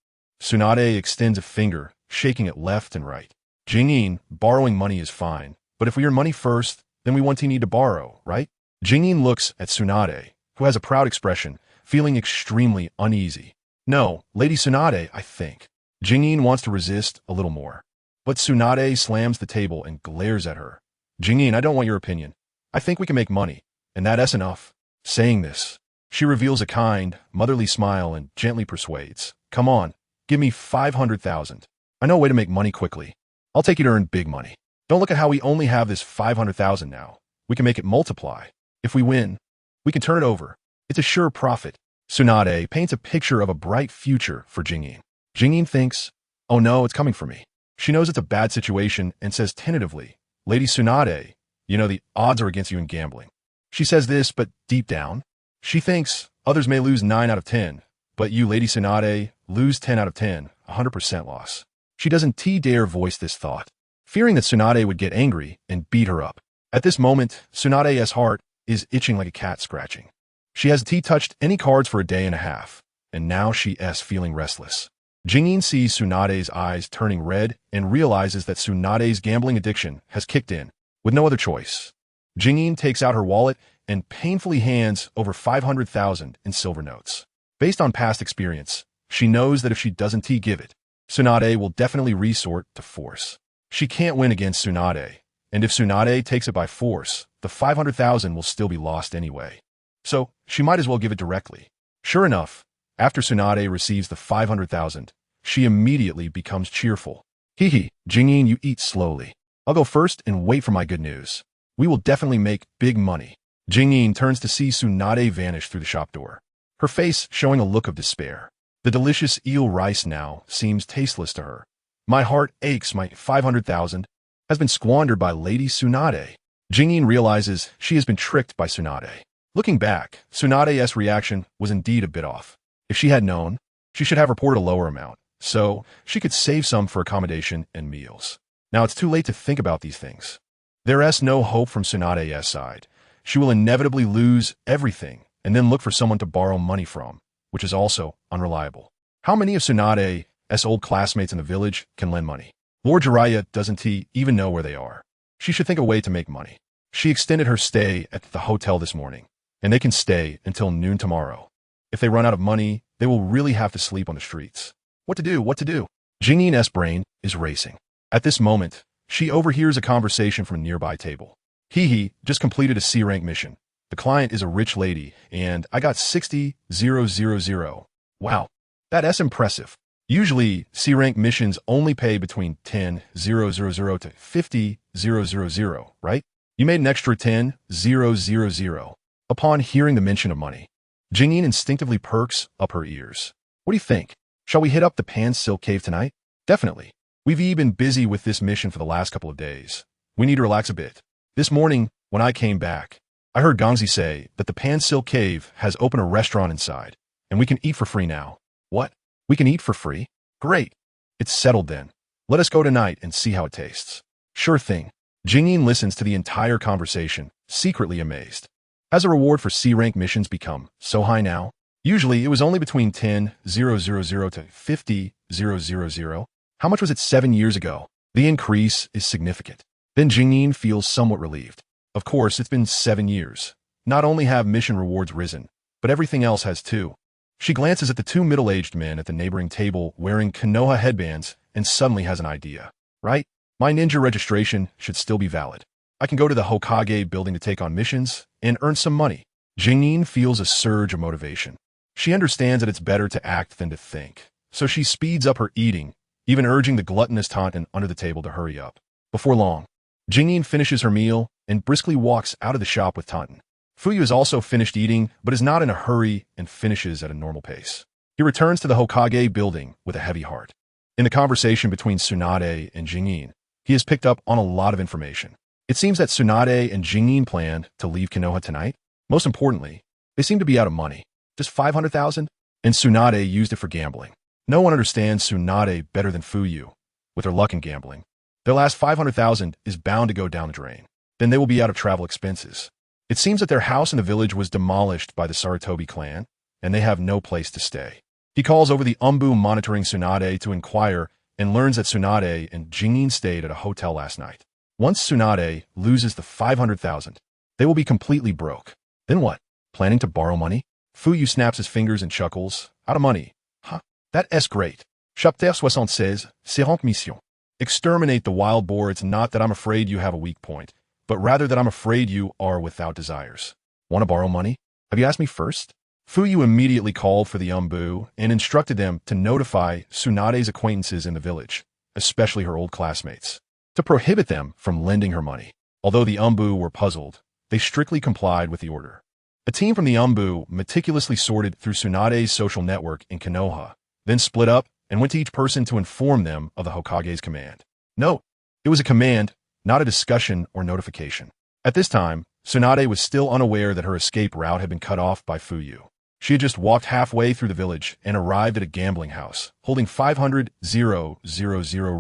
Tsunade extends a finger, shaking it left and right. Jingin, borrowing money is fine, but if we earn money first, then we won't need to borrow, right? Jingin looks at Tsunade, who has a proud expression, feeling extremely uneasy. No, Lady Tsunade, I think. Jingin wants to resist a little more, but Tsunade slams the table and glares at her. Jingin, I don't want your opinion. I think we can make money, and that's enough. Saying this, she reveals a kind, motherly smile and gently persuades. Come on, give me 500,000. I know a way to make money quickly. I'll take you to earn big money. Don't look at how we only have this 500,000 now. We can make it multiply. If we win, we can turn it over. It's a sure profit. Tsunade paints a picture of a bright future for Jingin. Jingin thinks, oh no, it's coming for me. She knows it's a bad situation and says tentatively, Lady Tsunade, you know the odds are against you in gambling. She says this, but deep down, she thinks others may lose 9 out of 10, but you, Lady Tsunade, lose 10 out of 10, 100% loss. She doesn't dare voice this thought, fearing that Tsunade would get angry and beat her up. At this moment, Tsunade's heart is itching like a cat scratching. She has touched any cards for a day and a half, and now she is feeling restless. Jingin sees Tsunade's eyes turning red and realizes that Tsunade's gambling addiction has kicked in. With no other choice, Jingin takes out her wallet and painfully hands over 500,000 in silver notes. Based on past experience, she knows that if she doesn't give it, Tsunade will definitely resort to force. She can't win against Tsunade, and if Tsunade takes it by force, the 500,000 will still be lost anyway. So, she might as well give it directly. Sure enough, after Tsunade receives the 500,000, she immediately becomes cheerful. Hee, Jingyin, you eat slowly. I'll go first and wait for my good news. We will definitely make big money. Jingyin turns to see Tsunade vanish through the shop door, her face showing a look of despair. The delicious eel rice now seems tasteless to her. My heart aches, my 500,000 has been squandered by Lady Tsunade. Jingyin realizes she has been tricked by Tsunade. Looking back, Tsunade's reaction was indeed a bit off. If she had known, she should have reported a lower amount, so she could save some for accommodation and meals. Now it's too late to think about these things. There is no hope from Tsunade's side. She will inevitably lose everything and then look for someone to borrow money from, which is also unreliable. How many of Tsunade's old classmates in the village can lend money? Lord Jiraiya doesn't even know where they are. She should think a way to make money. She extended her stay at the hotel this morning, and they can stay until noon tomorrow. If they run out of money, they will really have to sleep on the streets. What to do? Jingyin's brain is racing. At this moment, she overhears a conversation from a nearby table. He just completed a C-rank mission. The client is a rich lady, and I got 60,000. Wow, that's impressive. Usually, C-rank missions only pay between 10,000 to 50,000, right? You made an extra 10,000. Upon hearing the mention of money, Jingyin instinctively perks up her ears. What do you think? Shall we hit up the Pan Silk Cave tonight? Definitely. We've been busy with this mission for the last couple of days. We need to relax a bit. This morning, when I came back, I heard Gongzi say that the Pan Silk Cave has opened a restaurant inside, and we can eat for free now. What? We can eat for free? Great. It's settled then. Let us go tonight and see how it tastes. Sure thing. Jingyin listens to the entire conversation, secretly amazed. Has a reward for C-rank missions become so high now? Usually, it was only between 10,000 to 50,000. How much was it 7 years ago? The increase is significant. Then Jingyin feels somewhat relieved. Of course, it's been 7 years. Not only have mission rewards risen, but everything else has too. She glances at the two middle-aged men at the neighboring table wearing Konoha headbands and suddenly has an idea. Right? My ninja registration should still be valid. I can go to the Hokage building to take on missions and earn some money. Jingyin feels a surge of motivation. She understands that it's better to act than to think, so she speeds up her eating, even urging the gluttonous Taunton under the table to hurry up. Before long, Jingyin finishes her meal and briskly walks out of the shop with Taunton. Fuyue has also finished eating, but is not in a hurry and finishes at a normal pace. He returns to the Hokage building with a heavy heart. In the conversation between Tsunade and Jingyin, he has picked up on a lot of information. It seems that Tsunade and Jingyin planned to leave Konoha tonight. Most importantly, they seem to be out of money. Just 500,000? And Tsunade used it for gambling. No one understands Tsunade better than Fuyue. With her luck in gambling, their last 500,000 is bound to go down the drain. Then they will be out of travel expenses. It seems that their house in the village was demolished by the Sarutobi clan, and they have no place to stay. He calls over the Umbu monitoring Tsunade to inquire and learns that Tsunade and Jingyin stayed at a hotel last night. Once Tsunade loses the 500,000, they will be completely broke. Then what? Planning to borrow money? Fuyue snaps his fingers and chuckles. Out of money. Huh? That's great. Chapitre 76, Séranque Mission. Exterminate the wild boar. It's not that I'm afraid you have a weak point, but rather that I'm afraid you are without desires. Want to borrow money? Have you asked me first? Fuyue immediately called for the Umbu and instructed them to notify Tsunade's acquaintances in the village, especially her old classmates, to prohibit them from lending her money. Although the Umbu were puzzled, they strictly complied with the order. A team from the Umbu meticulously sorted through Tsunade's social network in Konoha, then split up and went to each person to inform them of the Hokage's command. Note, it was a command, not a discussion or notification. At this time, Tsunade was still unaware that her escape route had been cut off by Fuyue. She had just walked halfway through the village and arrived at a gambling house, holding 500,000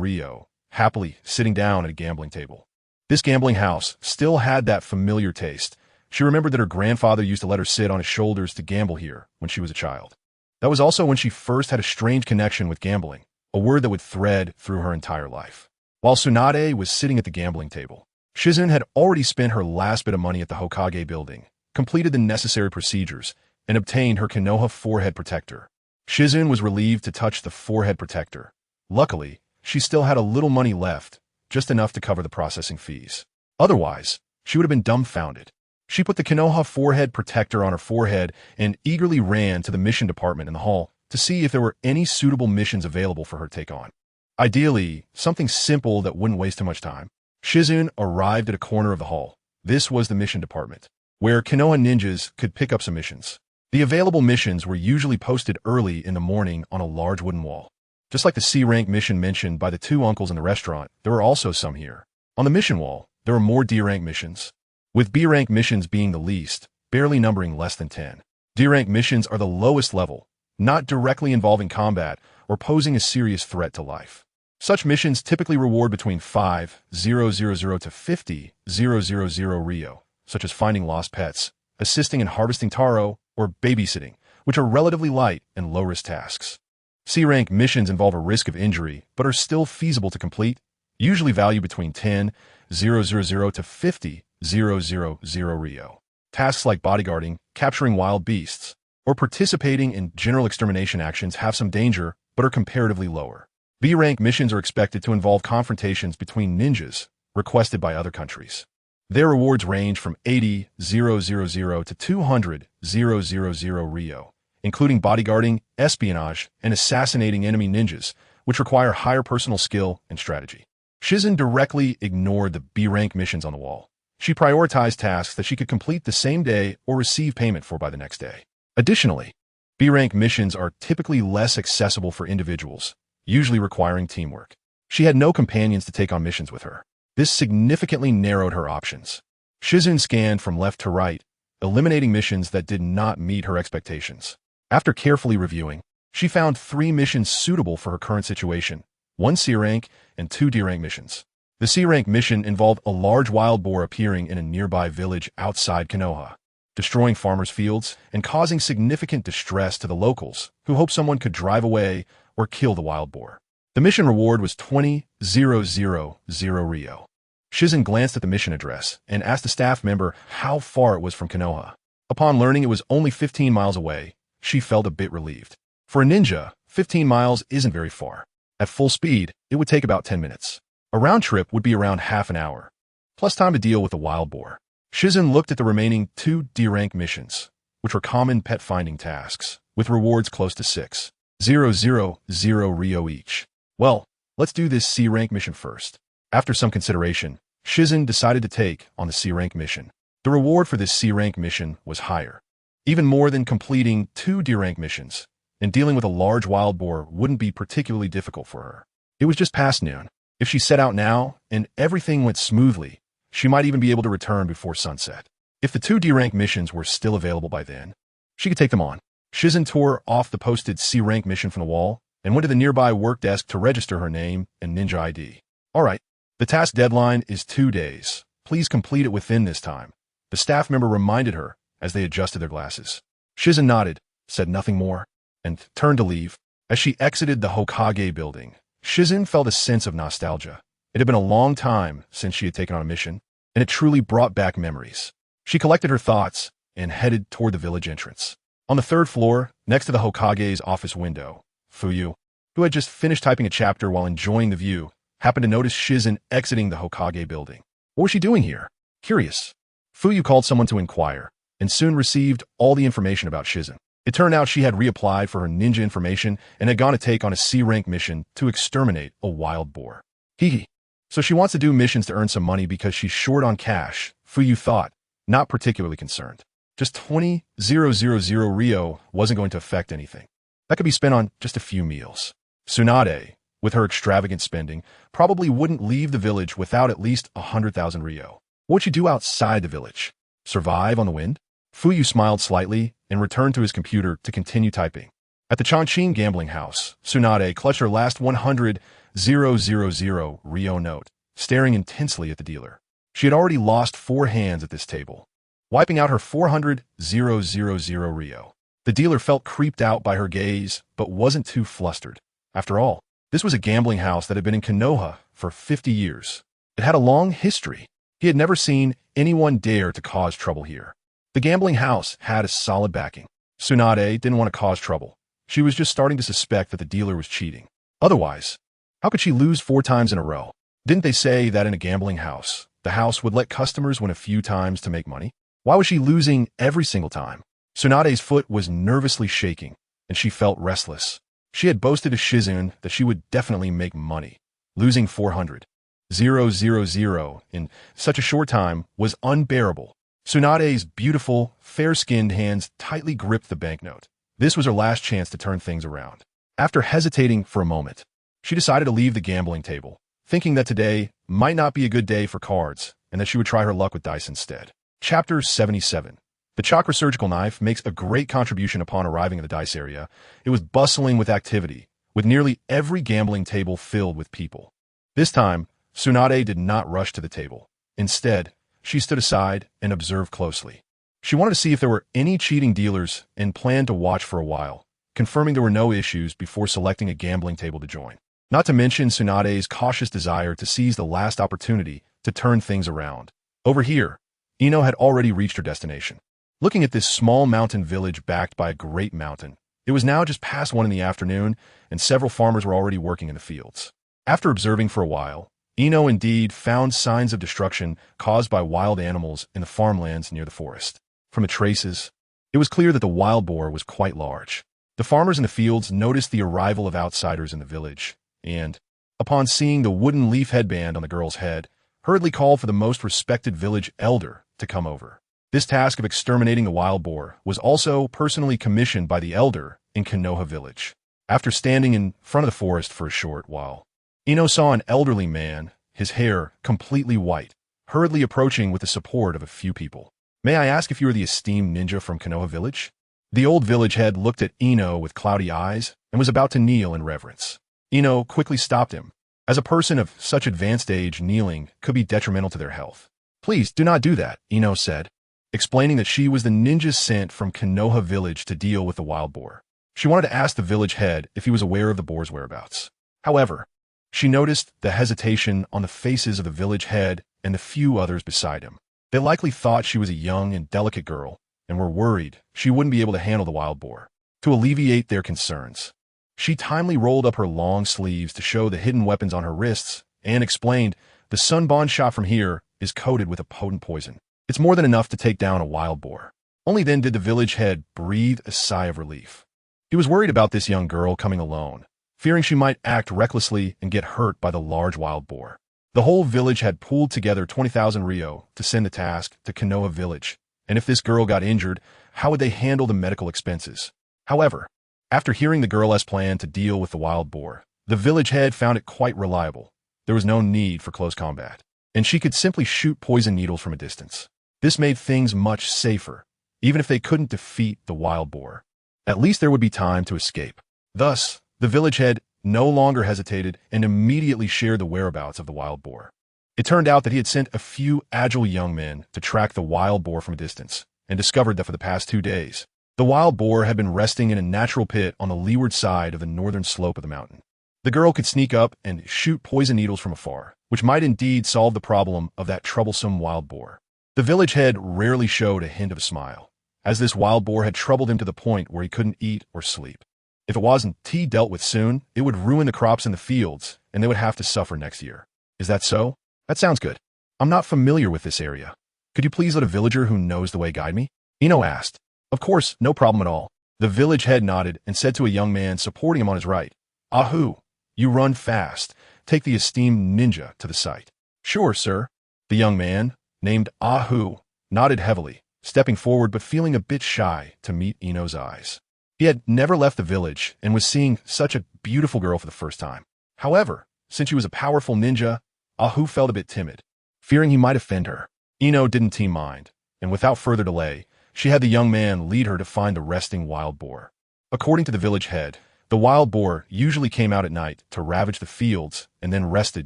Ryo, happily sitting down at a gambling table. This gambling house still had that familiar taste. She remembered that her grandfather used to let her sit on his shoulders to gamble here when she was a child. That was also when she first had a strange connection with gambling, a word that would thread through her entire life. While Tsunade was sitting at the gambling table, Shizune had already spent her last bit of money at the Hokage building, completed the necessary procedures, and obtained her Konoha forehead protector. Shizune was relieved to touch the forehead protector. Luckily, she still had a little money left, just enough to cover the processing fees. Otherwise, she would have been dumbfounded. She put the Konoha forehead protector on her forehead and eagerly ran to the mission department in the hall to see if there were any suitable missions available for her to take on. Ideally, something simple that wouldn't waste too much time. Shizune arrived at a corner of the hall. This was the mission department, where Konoha ninjas could pick up some missions. The available missions were usually posted early in the morning on a large wooden wall. Just like the C-rank mission mentioned by the two uncles in the restaurant, there were also some here. On the mission wall, there were more D-rank missions, with B-rank missions being the least, barely numbering less than 10. D-rank missions are the lowest level, not directly involving combat or posing a serious threat to life. Such missions typically reward between 5,000 to 50,000 Ryo, such as finding lost pets, assisting in harvesting taro, or babysitting, which are relatively light and low-risk tasks. C-rank missions involve a risk of injury, but are still feasible to complete, usually valued between 10,000 to 50,000 Ryo. Tasks like bodyguarding, capturing wild beasts, or participating in general extermination actions have some danger, but are comparatively lower. B-rank missions are expected to involve confrontations between ninjas, requested by other countries. Their rewards range from 80,000 to 200,000 Ryo, including bodyguarding, espionage, and assassinating enemy ninjas, which require higher personal skill and strategy. Shizune directly ignored the B-rank missions on the wall. She prioritized tasks that she could complete the same day or receive payment for by the next day. Additionally, B-rank missions are typically less accessible for individuals, usually requiring teamwork. She had no companions to take on missions with her. This significantly narrowed her options. Shizune scanned from left to right, eliminating missions that did not meet her expectations. After carefully reviewing, she found 3 missions suitable for her current situation, 1 C-rank and 2 D-rank missions. The C-rank mission involved a large wild boar appearing in a nearby village outside Konoha, destroying farmers' fields and causing significant distress to the locals, who hoped someone could drive away or kill the wild boar. The mission reward was 20,000 Ryo. Shizune glanced at the mission address and asked the staff member how far it was from Konoha. Upon learning it was only 15 miles away, she felt a bit relieved. For a ninja, 15 miles isn't very far. At full speed, it would take about 10 minutes. A round trip would be around half an hour, plus time to deal with the wild boar. Shizune looked at the remaining 2 D-rank missions, which were common pet-finding tasks, with rewards close to 6,000 Ryo each. Well, let's do this C-rank mission first. After some consideration, Shizune decided to take on the C-rank mission. The reward for this C-rank mission was higher, even more than completing 2 D-rank missions, and dealing with a large wild boar wouldn't be particularly difficult for her. It was just past noon. If she set out now, and everything went smoothly, she might even be able to return before sunset. If the 2 D-rank missions were still available by then, she could take them on. Shizune tore off the posted C-rank mission from the wall and went to the nearby work desk to register her name and ninja ID. All right, the task deadline is 2 days. Please complete it within this time, the staff member reminded her as they adjusted their glasses. Shizune nodded, said nothing more, and turned to leave. As she exited the Hokage building, Shizune felt a sense of nostalgia. It had been a long time since she had taken on a mission, and it truly brought back memories. She collected her thoughts and headed toward the village entrance. On the 3rd floor, next to the Hokage's office window, Fuyue, who had just finished typing a chapter while enjoying the view, happened to notice Shizune exiting the Hokage building. What was she doing here? Curious. Fuyue called someone to inquire, and soon received all the information about Shizune. It turned out she had reapplied for her ninja information and had gone to take on a C-rank mission to exterminate a wild boar. Hee. So she wants to do missions to earn some money because she's short on cash, Fuyue thought, not particularly concerned. Just 20,000 Ryo wasn't going to affect anything. That could be spent on just a few meals. Tsunade, with her extravagant spending, probably wouldn't leave the village without at least 100,000 Ryo. What would she do outside the village? Survive on the wind? Fuyue smiled slightly and returned to his computer to continue typing. At the Chanshin gambling house, Tsunade clutched her last 100,000 Ryo note, staring intensely at the dealer. She had already lost 4 hands at this table, wiping out her 400,000 Ryo. The dealer felt creeped out by her gaze, but wasn't too flustered. After all, this was a gambling house that had been in Konoha for 50 years. It had a long history. He had never seen anyone dare to cause trouble here. The gambling house had a solid backing. Tsunade didn't want to cause trouble. She was just starting to suspect that the dealer was cheating. Otherwise, how could she lose 4 times in a row? Didn't they say that in a gambling house, the house would let customers win a few times to make money? Why was she losing every single time? Tsunade's foot was nervously shaking, and she felt restless. She had boasted to Shizune that she would definitely make money. Losing 400,000 in such a short time was unbearable. Tsunade's beautiful, fair-skinned hands tightly gripped the banknote. This was her last chance to turn things around. After hesitating for a moment, she decided to leave the gambling table, thinking that today might not be a good day for cards and that she would try her luck with dice instead. Chapter 77. The chakra surgical knife makes a great contribution upon arriving at the dice area. It was bustling with activity, with nearly every gambling table filled with people. This time, Tsunade did not rush to the table. Instead, she stood aside and observed closely. She wanted to see if there were any cheating dealers and planned to watch for a while, confirming there were no issues before selecting a gambling table to join. Not to mention Tsunade's cautious desire to seize the last opportunity to turn things around. Over here, Ino had already reached her destination. Looking at this small mountain village backed by a great mountain, it was now just past 1 in the afternoon, and several farmers were already working in the fields. After observing for a while, Ino indeed found signs of destruction caused by wild animals in the farmlands near the forest. From the traces, it was clear that the wild boar was quite large. The farmers in the fields noticed the arrival of outsiders in the village, and, upon seeing the wooden leaf headband on the girl's head, hurriedly called for the most respected village elder to come over. This task of exterminating the wild boar was also personally commissioned by the elder in Konoha village. After standing in front of the forest for a short while, Ino saw an elderly man, his hair completely white, hurriedly approaching with the support of a few people. "May I ask if you are the esteemed ninja from Konoha village?" The old village head looked at Ino with cloudy eyes and was about to kneel in reverence. Ino quickly stopped him. As a person of such advanced age, kneeling could be detrimental to their health. "Please do not do that," Ino said, explaining that she was the ninja sent from Konoha village to deal with the wild boar. She wanted to ask the village head if he was aware of the boar's whereabouts. However, she noticed the hesitation on the faces of the village head and the few others beside him. They likely thought she was a young and delicate girl and were worried she wouldn't be able to handle the wild boar. To alleviate their concerns, she timely rolled up her long sleeves to show the hidden weapons on her wrists and explained, "The sunbond shot from here is coated with a potent poison. It's more than enough to take down a wild boar." Only then did the village head breathe a sigh of relief. He was worried about this young girl coming alone, fearing she might act recklessly and get hurt by the large wild boar. The whole village had pooled together 20,000 ryo to send the task to Konoha village, and if this girl got injured, how would they handle the medical expenses? However, after hearing the girl has planned to deal with the wild boar, the village head found it quite reliable. There was no need for close combat, and she could simply shoot poison needles from a distance. This made things much safer, even if they couldn't defeat the wild boar. At least there would be time to escape. Thus, the village head no longer hesitated and immediately shared the whereabouts of the wild boar. It turned out that he had sent a few agile young men to track the wild boar from a distance, and discovered that for the past 2 days, the wild boar had been resting in a natural pit on the leeward side of the northern slope of the mountain. The girl could sneak up and shoot poison needles from afar, which might indeed solve the problem of that troublesome wild boar. The village head rarely showed a hint of a smile, as this wild boar had troubled him to the point where he couldn't eat or sleep. If it wasn't dealt with soon, it would ruin the crops in the fields, and they would have to suffer next year. Is that so? That sounds good. I'm not familiar with this area. Could you please let a villager who knows the way guide me? Ino asked. Of course, no problem at all. The village head nodded and said to a young man supporting him on his right, "Ahu, you run fast. Take the esteemed ninja to the site." "Sure, sir." The young man, named Ahu, nodded heavily, stepping forward but feeling a bit shy to meet Ino's eyes. He had never left the village and was seeing such a beautiful girl for the first time. However, since she was a powerful ninja, Ahu felt a bit timid, fearing he might offend her. Ino didn't mind, and without further delay, she had the young man lead her to find the resting wild boar. According to the village head, the wild boar usually came out at night to ravage the fields and then rested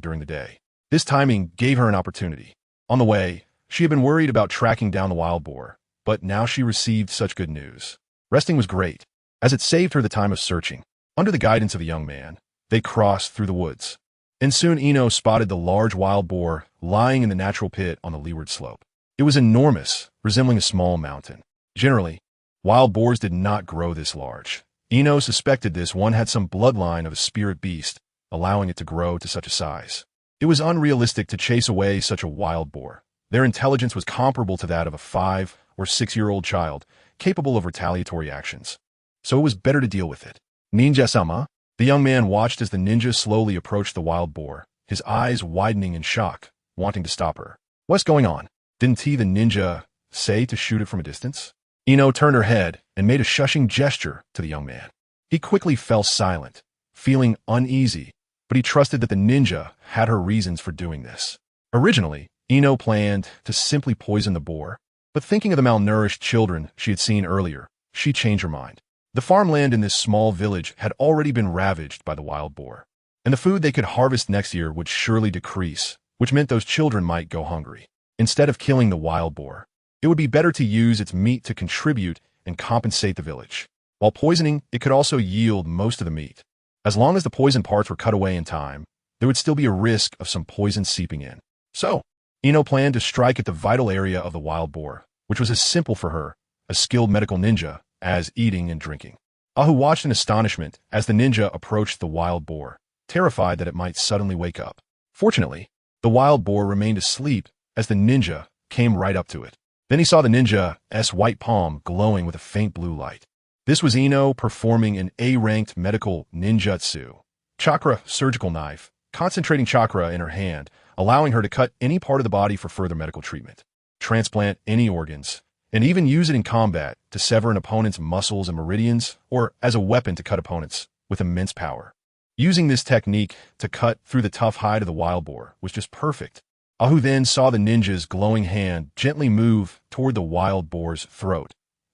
during the day. This timing gave her an opportunity. On the way, she had been worried about tracking down the wild boar, but now she received such good news. Resting was great, as it saved her the time of searching. Under the guidance of the young man, they crossed through the woods, and soon Ino spotted the large wild boar lying in the natural pit on the leeward slope. It was enormous, resembling a small mountain. Generally, wild boars did not grow this large. Ino suspected this one had some bloodline of a spirit beast, allowing it to grow to such a size. It was unrealistic to chase away such a wild boar. Their intelligence was comparable to that of a 5- or 6-year-old child, capable of retaliatory actions. So it was better to deal with it. Ninja-sama? The young man watched as the ninja slowly approached the wild boar, his eyes widening in shock, wanting to stop her. What's going on? Didn't the ninja say to shoot it from a distance? Ino turned her head and made a shushing gesture to the young man. He quickly fell silent, feeling uneasy, but he trusted that the ninja had her reasons for doing this. Originally, Ino planned to simply poison the boar, but thinking of the malnourished children she had seen earlier, she changed her mind. The farmland in this small village had already been ravaged by the wild boar, and the food they could harvest next year would surely decrease, which meant those children might go hungry. Instead of killing the wild boar, it would be better to use its meat to contribute and compensate the village. While poisoning, it could also yield most of the meat. As long as the poison parts were cut away in time, there would still be a risk of some poison seeping in. So, Ino planned to strike at the vital area of the wild boar, which was as simple for her, a skilled medical ninja, as eating and drinking. Ahu watched in astonishment as the ninja approached the wild boar, terrified that it might suddenly wake up. Fortunately, the wild boar remained asleep as the ninja came right up to it. Then he saw the ninja's white palm glowing with a faint blue light. This was Ino performing an A-ranked medical ninjutsu, chakra surgical knife, concentrating chakra in her hand, allowing her to cut any part of the body for further medical treatment, transplant any organs, and even use it in combat to sever an opponent's muscles and meridians, or as a weapon to cut opponents with immense power. Using this technique to cut through the tough hide of the wild boar was just perfect. Ahu then saw the ninja's glowing hand gently move toward the wild boar's throat,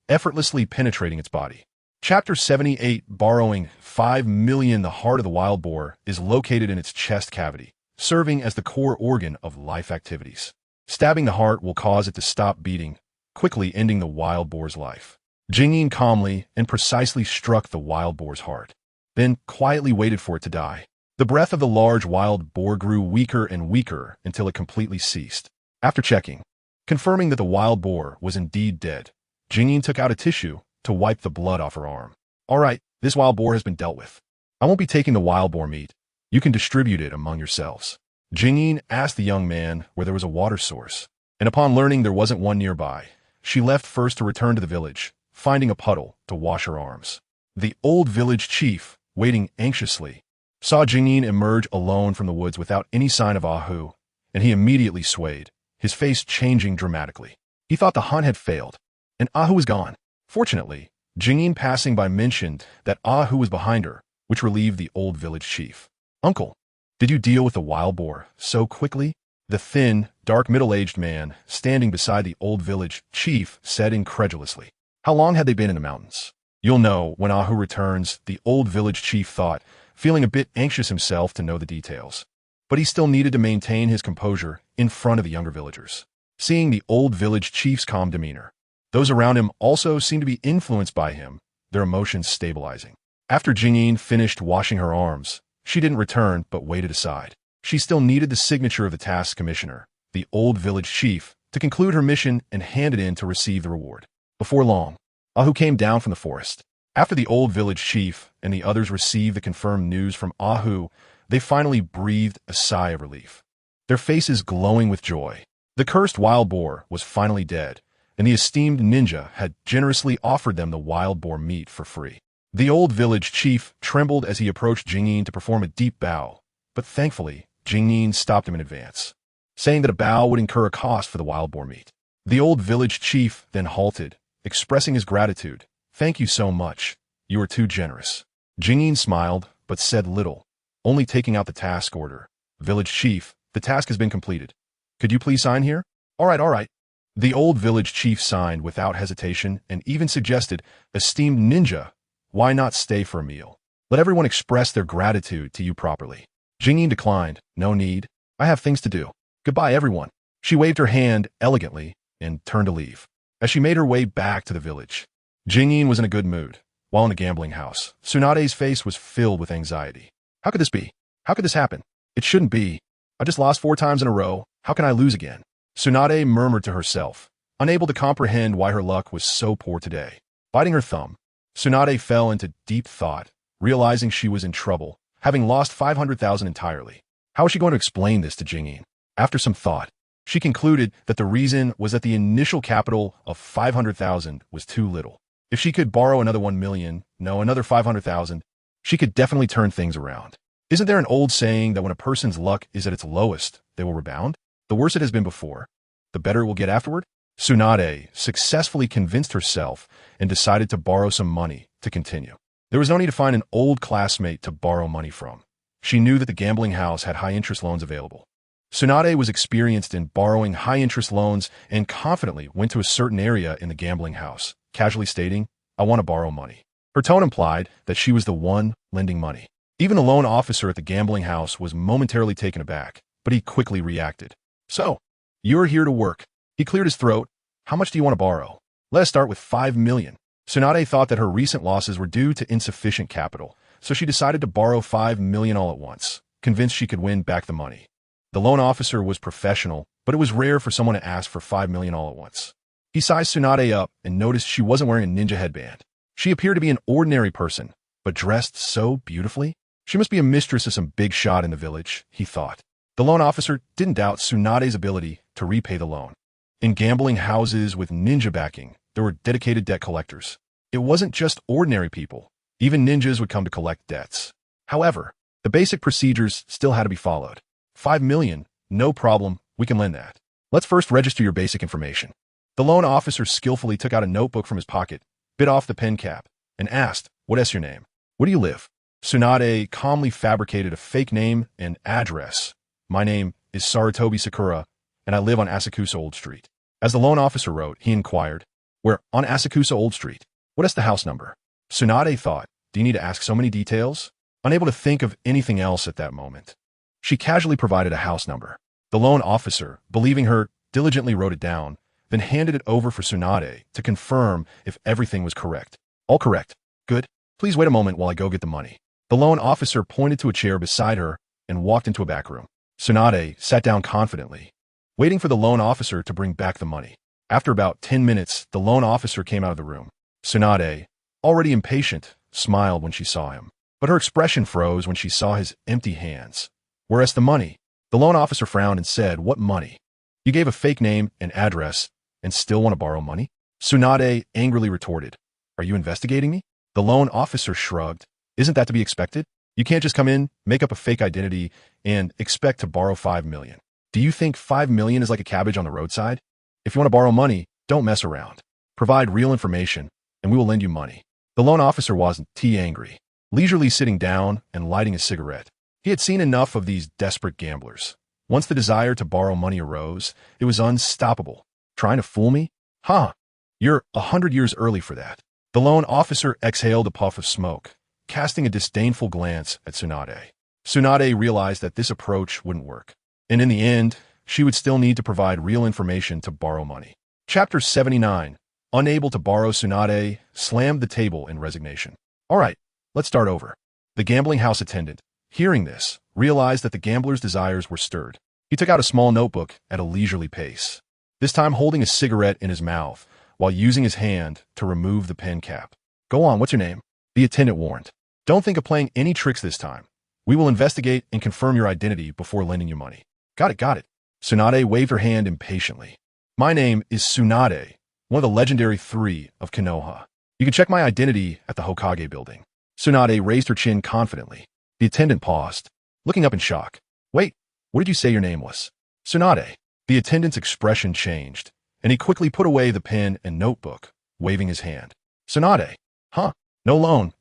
effortlessly penetrating its body. Chapter 78, Borrowing 5 million. The heart of the wild boar is located in its chest cavity, serving as the core organ of life activities. Stabbing the heart will cause it to stop beating, quickly ending the wild boar's life. Jingyin calmly and precisely struck the wild boar's heart, then quietly waited for it to die. The breath of the large wild boar grew weaker and weaker until it completely ceased. After checking, confirming that the wild boar was indeed dead, Jingyin took out a tissue to wipe the blood off her arm. All right, this wild boar has been dealt with. I won't be taking the wild boar meat. You can distribute it among yourselves. Jingyin asked the young man where there was a water source, and upon learning there wasn't one nearby, she left first to return to the village, finding a puddle to wash her arms. The old village chief, waiting anxiously, saw Jingyin emerge alone from the woods without any sign of Ahu, and he immediately swayed, his face changing dramatically. He thought the hunt had failed, and Ahu was gone. Fortunately, Jingyin passing by mentioned that Ahu was behind her, which relieved the old village chief. Uncle, did you deal with the wild boar so quickly? The thin, dark middle-aged man, standing beside the old village chief, said incredulously. How long had they been in the mountains? You'll know when Ahu returns, the old village chief thought, feeling a bit anxious himself to know the details. But he still needed to maintain his composure in front of the younger villagers. Seeing the old village chief's calm demeanor, those around him also seemed to be influenced by him, their emotions stabilizing. After Jingyin finished washing her arms, she didn't return but waited aside. She still needed the signature of the task commissioner, the old village chief, to conclude her mission and hand it in to receive the reward. Before long, Ahu came down from the forest. After the old village chief and the others received the confirmed news from Ahu, they finally breathed a sigh of relief, their faces glowing with joy. The cursed wild boar was finally dead, and the esteemed ninja had generously offered them the wild boar meat for free. The old village chief trembled as he approached Jingyin to perform a deep bow, but thankfully, Jingyin stopped him in advance, saying that a bow would incur a cost for the wild boar meat. The old village chief then halted, expressing his gratitude. Thank you so much. You are too generous. Jingyin smiled, but said little, only taking out the task order. Village chief, the task has been completed. Could you please sign here? All right. The old village chief signed without hesitation and even suggested, esteemed ninja, why not stay for a meal? Let everyone express their gratitude to you properly. Jingyin declined. No need. I have things to do. Goodbye, everyone. She waved her hand elegantly and turned to leave. As she made her way back to the village, Jingyin was in a good mood. While in the gambling house, Tsunade's face was filled with anxiety. How could this be? How could this happen? It shouldn't be. I just lost 4 times in a row. How can I lose again? Tsunade murmured to herself, unable to comprehend why her luck was so poor today. Biting her thumb, Tsunade fell into deep thought, realizing she was in trouble, having lost 500,000 entirely. How was she going to explain this to Jingyin? After some thought, she concluded that the reason was that the initial capital of 500,000 was too little. If she could borrow another 1 million, no, another 500,000, she could definitely turn things around. Isn't there an old saying that when a person's luck is at its lowest, they will rebound? The worse it has been before, the better it will get afterward? Tsunade successfully convinced herself and decided to borrow some money to continue. There was no need to find an old classmate to borrow money from. She knew that the gambling house had high-interest loans available. Tsunade was experienced in borrowing high-interest loans and confidently went to a certain area in the gambling house, casually stating, "I want to borrow money." Her tone implied that she was the one lending money. Even the loan officer at the gambling house was momentarily taken aback, but he quickly reacted. "So, you're here to work." He cleared his throat. "How much do you want to borrow?" "Let us start with 5 million. Tsunade thought that her recent losses were due to insufficient capital, so she decided to borrow 5 million all at once, convinced she could win back the money. The loan officer was professional, but it was rare for someone to ask for 5 million all at once. He sized Tsunade up and noticed she wasn't wearing a ninja headband. She appeared to be an ordinary person, but dressed so beautifully. She must be a mistress of some big shot in the village, he thought. The loan officer didn't doubt Tsunade's ability to repay the loan. In gambling houses with ninja backing, there were dedicated debt collectors. It wasn't just ordinary people. Even ninjas would come to collect debts. However, the basic procedures still had to be followed. 5 million, no problem, we can lend that. Let's first register your basic information. The loan officer skillfully took out a notebook from his pocket, bit off the pen cap, and asked, "What is your name? Where do you live?" Tsunade calmly fabricated a fake name and address. "My name is Sarutobi Sakura, and I live on Asakusa Old Street." As the loan officer wrote, he inquired, "Where on Asakusa Old Street? What is the house number?" Tsunade thought, "Do you need to ask so many details?" Unable to think of anything else at that moment, she casually provided a house number. The loan officer, believing her, diligently wrote it down, then handed it over for Tsunade to confirm if everything was correct. "All correct. Good. Please wait a moment while I go get the money." The loan officer pointed to a chair beside her and walked into a back room. Tsunade sat down confidently, waiting for the loan officer to bring back the money. After about 10 minutes, the loan officer came out of the room. Tsunade, already impatient, smiled when she saw him, but her expression froze when she saw his empty hands. "Where's the money?" The loan officer frowned and said, "What money? You gave a fake name and address and still want to borrow money?" Tsunade angrily retorted, "Are you investigating me?" The loan officer shrugged. "Isn't that to be expected? You can't just come in, make up a fake identity, and expect to borrow 5 million. Do you think 5 million is like a cabbage on the roadside? If you want to borrow money, don't mess around. Provide real information, and we will lend you money." The loan officer wasn't too angry, leisurely sitting down and lighting a cigarette. He had seen enough of these desperate gamblers. Once the desire to borrow money arose, it was unstoppable. "Trying to fool me? Huh. You're 100 years early for that." The loan officer exhaled a puff of smoke, casting a disdainful glance at Tsunade. Tsunade realized that this approach wouldn't work, and in the end, she would still need to provide real information to borrow money. Chapter 79. Unable to borrow, Tsunade slammed the table in resignation. "All right, let's start over." The gambling house attendant, hearing this, realized that the gambler's desires were stirred. He took out a small notebook at a leisurely pace, this time holding a cigarette in his mouth while using his hand to remove the pen cap. "Go on, what's your name?" The attendant warned. "Don't think of playing any tricks this time. We will investigate and confirm your identity before lending you money." Got it. Tsunade waved her hand impatiently. "My name is Tsunade, one of the legendary 3 of Konoha. You can check my identity at the Hokage building." Tsunade raised her chin confidently. The attendant paused, looking up in shock. "Wait, what did you say your name was?" "Tsunade." The attendant's expression changed, and he quickly put away the pen and notebook, waving his hand. "Tsunade? Huh? No loan.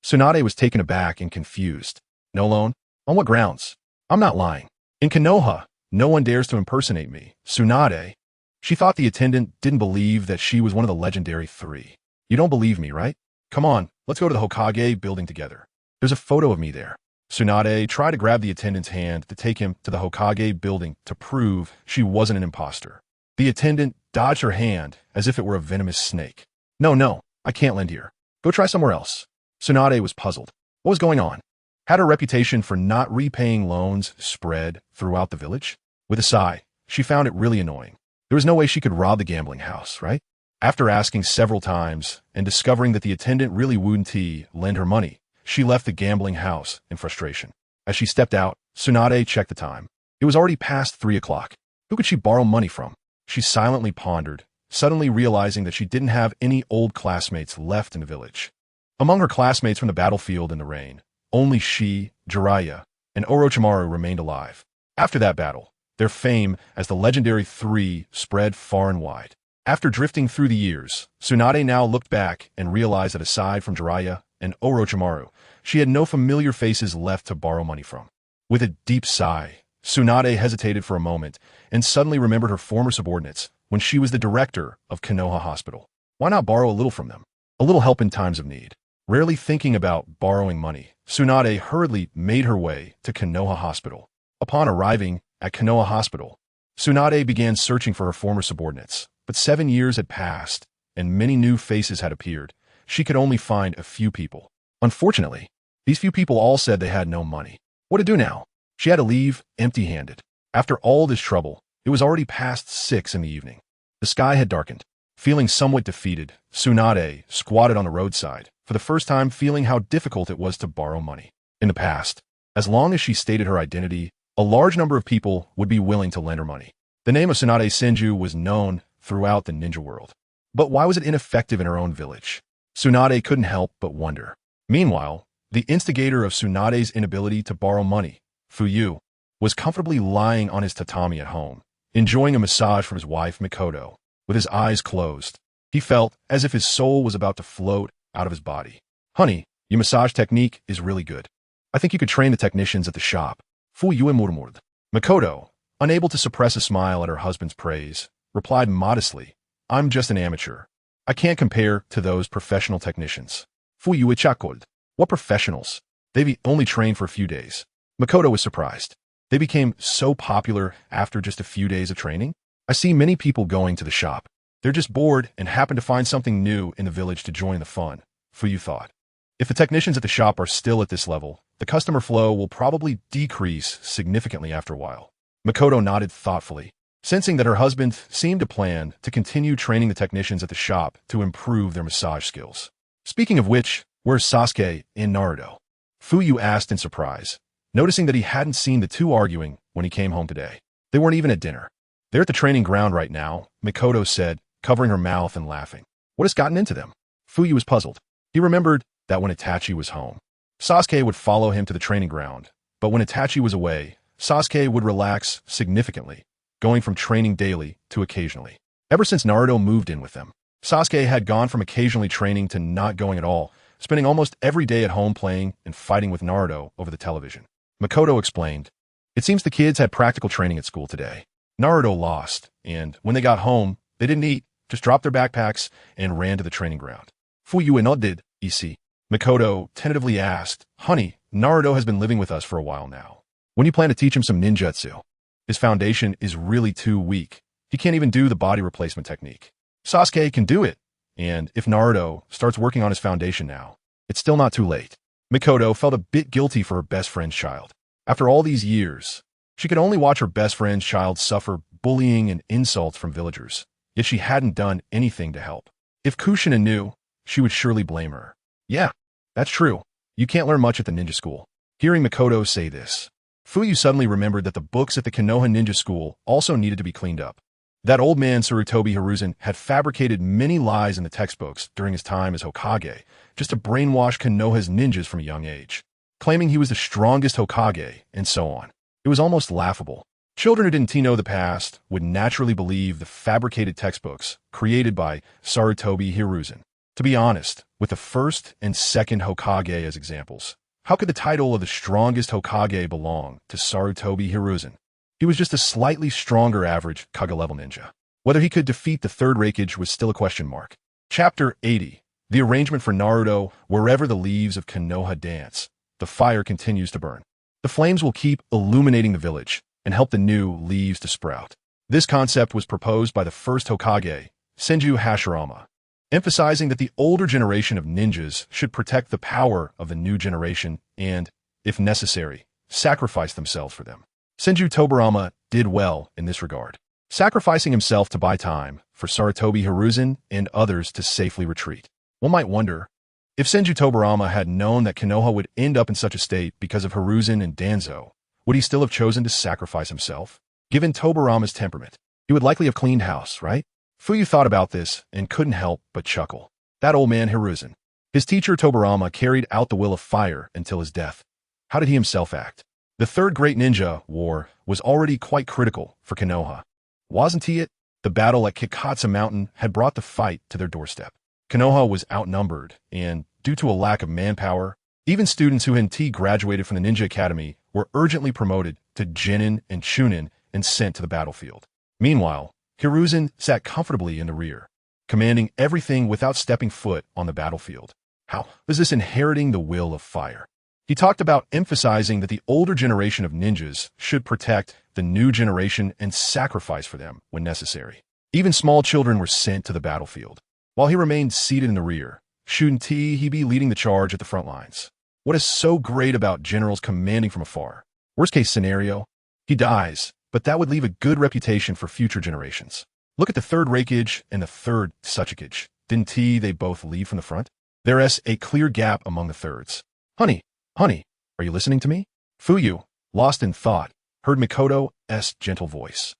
Tsunade was taken aback and confused. "No loan? On what grounds? I'm not lying. In Konoha, no one dares to impersonate me. Tsunade." She thought the attendant didn't believe that she was one of the legendary 3. "You don't believe me, right? Come on, let's go to the Hokage building together. There's a photo of me there." Tsunade tried to grab the attendant's hand to take him to the Hokage building to prove she wasn't an imposter. The attendant dodged her hand as if it were a venomous snake. No, I can't lend here. Go try somewhere else." Tsunade was puzzled. What was going on? Had her reputation for not repaying loans spread throughout the village? With a sigh, she found it really annoying. There was no way she could rob the gambling house, right? After asking several times and discovering that the attendant really wouldn't lend her money, she left the gambling house in frustration. As she stepped out, Tsunade checked the time. It was already past 3 o'clock. Who could she borrow money from? She silently pondered, suddenly realizing that she didn't have any old classmates left in the village. Among her classmates from the battlefield in the rain, only she, Jiraiya, and Orochimaru remained alive. After that battle, their fame as the legendary Three spread far and wide. After drifting through the years, Tsunade now looked back and realized that aside from Jiraiya and Orochimaru, she had no familiar faces left to borrow money from. With a deep sigh, Tsunade hesitated for a moment and suddenly remembered her former subordinates when she was the director of Konoha Hospital. Why not borrow a little from them? A little help in times of need. Rarely thinking about borrowing money, Tsunade hurriedly made her way to Konoha Hospital. Upon arriving at Konoha Hospital, Tsunade began searching for her former subordinates, but 7 years had passed and many new faces had appeared. She could only find a few people. Unfortunately, these few people all said they had no money. What to do now? She had to leave empty-handed. After all this trouble, it was already past 6 in the evening. The sky had darkened. Feeling somewhat defeated, Tsunade squatted on the roadside, for the first time feeling how difficult it was to borrow money. In the past, as long as she stated her identity, a large number of people would be willing to lend her money. The name of Tsunade Senju was known throughout the ninja world. But why was it ineffective in her own village? Tsunade couldn't help but wonder. Meanwhile, the instigator of Tsunade's inability to borrow money, Fuyue, was comfortably lying on his tatami at home, enjoying a massage from his wife Mikoto. With his eyes closed, he felt as if his soul was about to float out of his body. Honey, your massage technique is really good. I think you could train the technicians at the shop. Fuyue murmured. Mikoto, unable to suppress a smile at her husband's praise, replied modestly, I'm just an amateur. I can't compare to those professional technicians. Fuyue chuckled. What professionals? They've only trained for a few days. Mikoto was surprised. They became so popular after just a few days of training? I see many people going to the shop. They're just bored and happen to find something new in the village to join the fun, Fuyue thought. If the technicians at the shop are still at this level, the customer flow will probably decrease significantly after a while. Mikoto nodded thoughtfully, sensing that her husband seemed to plan to continue training the technicians at the shop to improve their massage skills. Speaking of which, where's Sasuke and Naruto? Fuyue asked in surprise, noticing that he hadn't seen the two arguing when he came home today. They weren't even at dinner. They're at the training ground right now, Mikoto said, covering her mouth and laughing. What has gotten into them? Fuyue was puzzled. He remembered that when Itachi was home, Sasuke would follow him to the training ground, but when Itachi was away, Sasuke would relax significantly, going from training daily to occasionally. Ever since Naruto moved in with them, Sasuke had gone from occasionally training to not going at all, spending almost every day at home playing and fighting with Naruto over the television. Mikoto explained, it seems the kids had practical training at school today. Naruto lost, and when they got home, they didn't eat, just dropped their backpacks and ran to the training ground. Fuyue nodded, EC. Mikoto tentatively asked, Honey, Naruto has been living with us for a while now. When you plan to teach him some ninjutsu? His foundation is really too weak. He can't even do the body replacement technique. Sasuke can do it, and if Naruto starts working on his foundation now, it's still not too late. Mikoto felt a bit guilty for her best friend's child. After all these years, she could only watch her best friend's child suffer bullying and insults from villagers, yet she hadn't done anything to help. If Kushina knew, she would surely blame her. Yeah, that's true. You can't learn much at the ninja school. Hearing Mikoto say this, Fuyue suddenly remembered that the books at the Konoha ninja school also needed to be cleaned up. That old man Sarutobi Hiruzen had fabricated many lies in the textbooks during his time as Hokage, just to brainwash Konoha's ninjas from a young age, claiming he was the strongest Hokage, and so on. It was almost laughable. Children who didn't know the past would naturally believe the fabricated textbooks created by Sarutobi Hiruzen. To be honest, with the first and second Hokage as examples, how could the title of the strongest Hokage belong to Sarutobi Hiruzen? He was just a slightly stronger average Kage-level ninja. Whether he could defeat the Third Hokage was still a question mark. Chapter 80. The arrangement for Naruto. Wherever the leaves of Konoha dance, the fire continues to burn. The flames will keep illuminating the village and help the new leaves to sprout. This concept was proposed by the first Hokage, Senju Hashirama, emphasizing that the older generation of ninjas should protect the power of the new generation and, if necessary, sacrifice themselves for them. Senju Tobirama did well in this regard, sacrificing himself to buy time for Sarutobi Hiruzen and others to safely retreat. One might wonder, if Senju Tobirama had known that Konoha would end up in such a state because of Hiruzen and Danzo, would he still have chosen to sacrifice himself? Given Tobirama's temperament, he would likely have cleaned house, right? Fuyue thought about this and couldn't help but chuckle. That old man Hiruzen. His teacher Tobirama carried out the will of fire until his death. How did he himself act? The Third Great Ninja War was already quite critical for Konoha. Wasn't he it? The battle at Kikatsa Mountain had brought the fight to their doorstep. Konoha was outnumbered, and due to a lack of manpower, even students who had graduated from the Ninja Academy were urgently promoted to Genin and Chunin and sent to the battlefield. Meanwhile, Hiruzen sat comfortably in the rear, commanding everything without stepping foot on the battlefield. How was this inheriting the will of fire? He talked about emphasizing that the older generation of ninjas should protect the new generation and sacrifice for them when necessary. Even small children were sent to the battlefield. While he remained seated in the rear, shouldn't he be leading the charge at the front lines? What is so great about generals commanding from afar? Worst case scenario, he dies, but that would leave a good reputation for future generations. Look at the Third Hokage and the Third Hokage. Didn't they both leave from the front? There is a clear gap among the thirds. Honey, are you listening to me? Fuyue, lost in thought, heard Mikoto's gentle voice.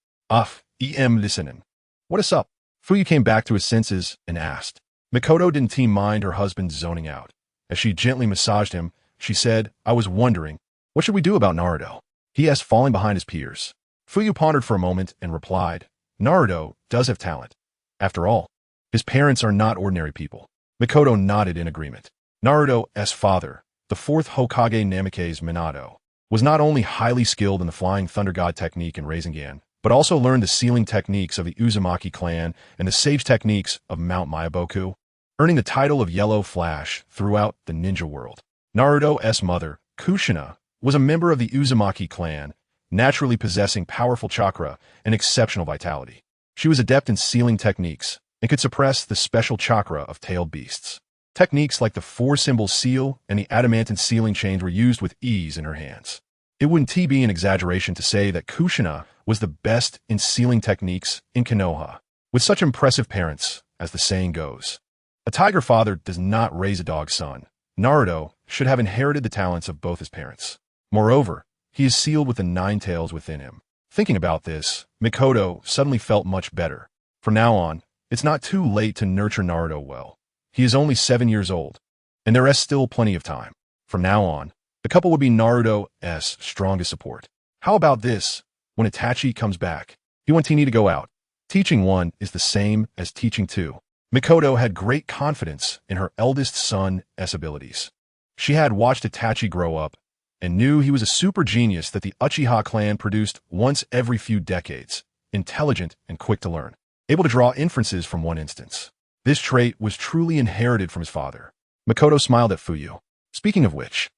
Listening. What is up? Fuyue came back to his senses and asked. Mikoto didn't mind her husband zoning out. As she gently massaged him, she said, I was wondering, what should we do about Naruto? He asked, falling behind his peers. Fuyue pondered for a moment and replied, Naruto does have talent. After all, his parents are not ordinary people. Mikoto nodded in agreement. Naruto's father, the fourth Hokage Namake's Minato, was not only highly skilled in the Flying Thunder God technique and Rasengan, but also learned the sealing techniques of the Uzumaki clan and the sage techniques of Mount Myaboku, earning the title of Yellow Flash throughout the ninja world. Naruto's mother, Kushina, was a member of the Uzumaki clan, naturally possessing powerful chakra and exceptional vitality. She was adept in sealing techniques and could suppress the special chakra of tailed beasts. Techniques like the four-symbol seal and the adamantine sealing chains were used with ease in her hands. It wouldn't be an exaggeration to say that Kushina was the best in sealing techniques in Konoha. With such impressive parents, as the saying goes, a tiger father does not raise a dog son. Naruto should have inherited the talents of both his parents. Moreover, he is sealed with the nine tails within him. Thinking about this, Mikoto suddenly felt much better. From now on, it's not too late to nurture Naruto well. He is only 7 years old, and there is still plenty of time. From now on, the couple would be Naruto's strongest support. How about this? When Itachi comes back, he wants to go out. Teaching one is the same as teaching two. Mikoto had great confidence in her eldest son's abilities. She had watched Itachi grow up and knew he was a super genius that the Uchiha clan produced once every few decades, intelligent and quick to learn, able to draw inferences from one instance. This trait was truly inherited from his father. Mikoto smiled at Fuyue. Speaking of which,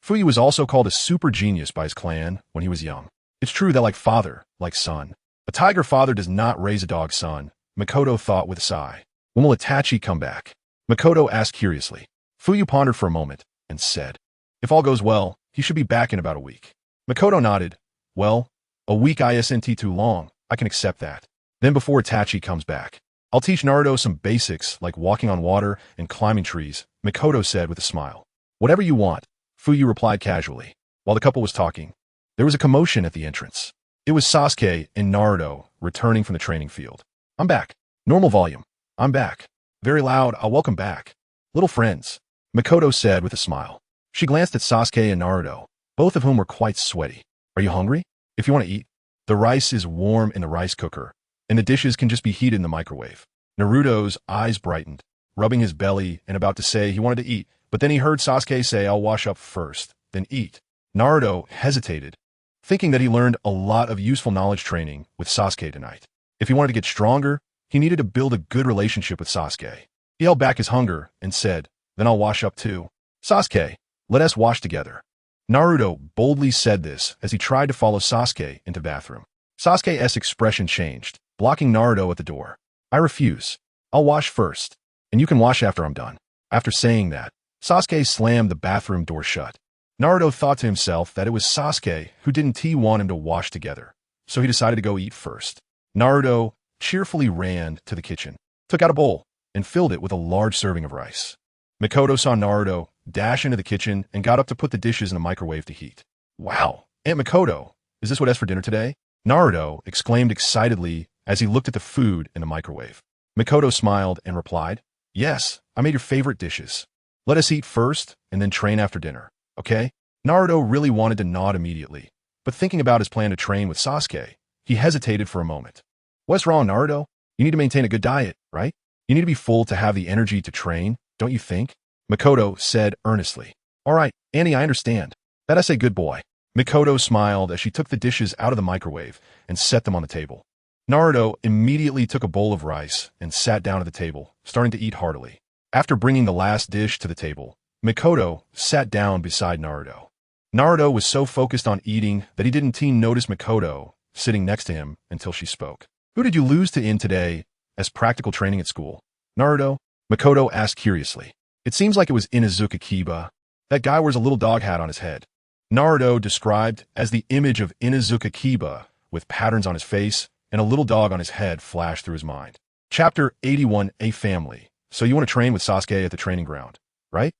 Fuyue was also called a super genius by his clan when he was young. It's true that like father, like son. A tiger father does not raise a dog son, Mikoto thought with a sigh. When will Itachi come back? Mikoto asked curiously. Fuyue pondered for a moment and said, if all goes well, he should be back in about a week. Mikoto nodded. Well, a week isn't too long. I can accept that. Then before Itachi comes back, I'll teach Naruto some basics like walking on water and climbing trees, Mikoto said with a smile. Whatever you want, Fuyue replied casually. While the couple was talking, there was a commotion at the entrance. It was Sasuke and Naruto returning from the training field. I'm back. Normal volume. I'm back. Very loud. Welcome back. Little friends, Mikoto said with a smile. She glanced at Sasuke and Naruto, both of whom were quite sweaty. Are you hungry? If you want to eat, the rice is warm in the rice cooker, and the dishes can just be heated in the microwave. Naruto's eyes brightened, rubbing his belly and about to say he wanted to eat, but then he heard Sasuke say, I'll wash up first, then eat. Naruto hesitated, thinking that he learned a lot of useful knowledge training with Sasuke tonight. If he wanted to get stronger, he needed to build a good relationship with Sasuke. He held back his hunger and said, then I'll wash up too. Sasuke, let us wash together. Naruto boldly said this as he tried to follow Sasuke into the bathroom. Sasuke's expression changed, blocking Naruto at the door. I refuse. I'll wash first, and you can wash after I'm done. After saying that, Sasuke slammed the bathroom door shut. Naruto thought to himself that it was Sasuke who didn't want him to wash together, so he decided to go eat first. Naruto cheerfully ran to the kitchen, took out a bowl, and filled it with a large serving of rice. Mikoto saw Naruto dash into the kitchen and got up to put the dishes in a microwave to heat. Wow, Aunt Mikoto, is this what has for dinner today? Naruto exclaimed excitedly as he looked at the food in the microwave. Mikoto smiled and replied, Yes, I made your favorite dishes. Let us eat first and then train after dinner, okay? Naruto really wanted to nod immediately, but thinking about his plan to train with Sasuke, he hesitated for a moment. What's wrong, Naruto? You need to maintain a good diet, right? You need to be full to have the energy to train, don't you think? Mikoto said earnestly. All right, Annie, I understand. That I say good boy. Mikoto smiled as she took the dishes out of the microwave and set them on the table. Naruto immediately took a bowl of rice and sat down at the table, starting to eat heartily. After bringing the last dish to the table, Mikoto sat down beside Naruto. Naruto was so focused on eating that he didn't notice Mikoto sitting next to him until she spoke. Who did you lose to in today as practical training at school? Naruto? Mikoto asked curiously. It seems like it was Inuzuka Kiba. That guy wears a little dog hat on his head. Naruto described as the image of Inuzuka Kiba with patterns on his face and a little dog on his head flashed through his mind. Chapter 81, A Family. So you want to train with Sasuke at the training ground, right?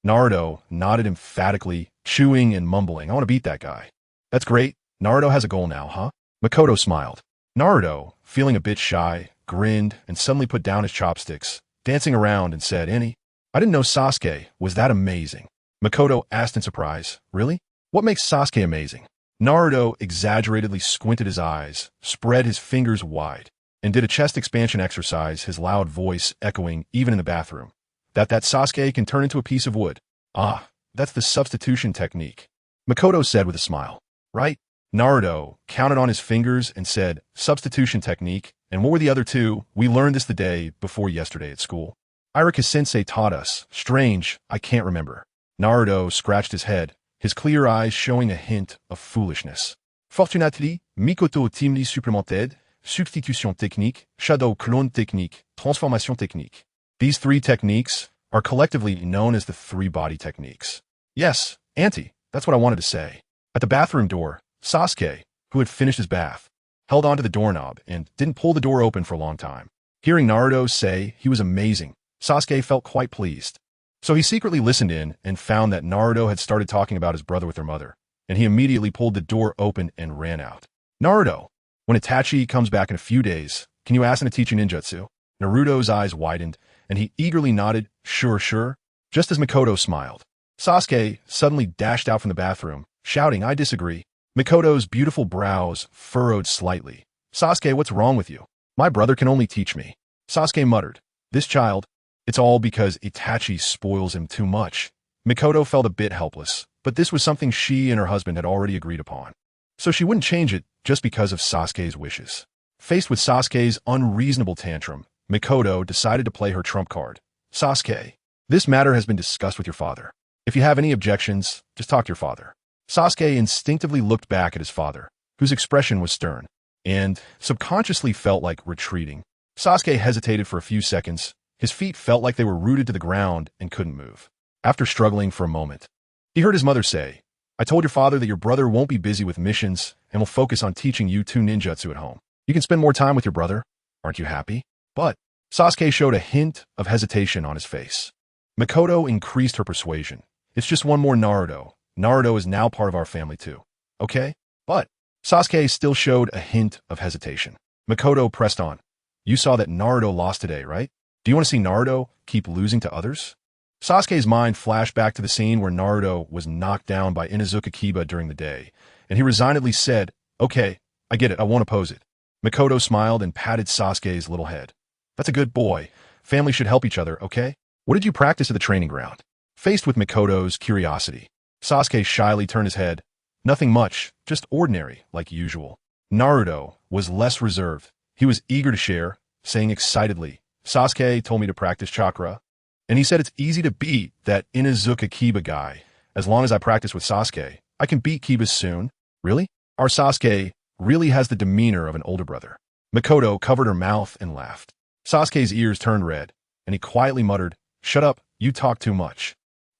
Naruto nodded emphatically, chewing and mumbling. I want to beat that guy. That's great. Naruto has a goal now, huh? Mikoto smiled. Naruto, feeling a bit shy, grinned and suddenly put down his chopsticks, dancing around and said, Annie, I didn't know Sasuke was that amazing. Mikoto asked in surprise, Really? What makes Sasuke amazing? Naruto exaggeratedly squinted his eyes, spread his fingers wide, and did a chest expansion exercise, his loud voice echoing even in the bathroom. That Sasuke can turn into a piece of wood. Ah, that's the substitution technique. Mikoto said with a smile. Right? Naruto counted on his fingers and said, Substitution technique, and what were the other two? We learned this the day before yesterday at school. Irika-sensei taught us. Strange, I can't remember. Naruto scratched his head, his clear eyes showing a hint of foolishness. Fortunately, Mikoto timely supplémented, substitution technique, shadow clone technique, transformation technique. These three techniques are collectively known as the three body techniques. Yes, Auntie, that's what I wanted to say. At the bathroom door, Sasuke, who had finished his bath, held onto the doorknob and didn't pull the door open for a long time. Hearing Naruto say he was amazing, Sasuke felt quite pleased. So he secretly listened in and found that Naruto had started talking about his brother with their mother, and he immediately pulled the door open and ran out. Naruto, when Itachi comes back in a few days, can you ask him to teach you ninjutsu? Naruto's eyes widened, and he eagerly nodded, sure, just as Mikoto smiled. Sasuke suddenly dashed out from the bathroom, shouting, I disagree. Mikoto's beautiful brows furrowed slightly. Sasuke, what's wrong with you? My brother can only teach me. Sasuke muttered, This child, it's all because Itachi spoils him too much. Mikoto felt a bit helpless, but this was something she and her husband had already agreed upon. So she wouldn't change it just because of Sasuke's wishes. Faced with Sasuke's unreasonable tantrum, Mikoto decided to play her trump card. Sasuke, this matter has been discussed with your father. If you have any objections, just talk to your father. Sasuke instinctively looked back at his father, whose expression was stern, and subconsciously felt like retreating. Sasuke hesitated for a few seconds. His feet felt like they were rooted to the ground and couldn't move. After struggling for a moment, he heard his mother say, I told your father that your brother won't be busy with missions and will focus on teaching you two ninjutsu at home. You can spend more time with your brother. Aren't you happy? But Sasuke showed a hint of hesitation on his face. Mikoto increased her persuasion. It's just one more Naruto. Naruto is now part of our family too. Okay? But Sasuke still showed a hint of hesitation. Mikoto pressed on. You saw that Naruto lost today, right? Do you want to see Naruto keep losing to others? Sasuke's mind flashed back to the scene where Naruto was knocked down by Inuzuka Kiba during the day, and he resignedly said, Okay, I get it, I won't oppose it. Mikoto smiled and patted Sasuke's little head. That's a good boy. Family should help each other, okay? What did you practice at the training ground? Faced with Mikoto's curiosity, Sasuke shyly turned his head. Nothing much, just ordinary, like usual. Naruto was less reserved. He was eager to share, saying excitedly, Sasuke told me to practice chakra, and he said it's easy to beat that Inuzuka Kiba guy. As long as I practice with Sasuke, I can beat Kiba soon. Really? Our Sasuke really has the demeanor of an older brother. Mikoto covered her mouth and laughed. Sasuke's ears turned red, and he quietly muttered, Shut up, you talk too much.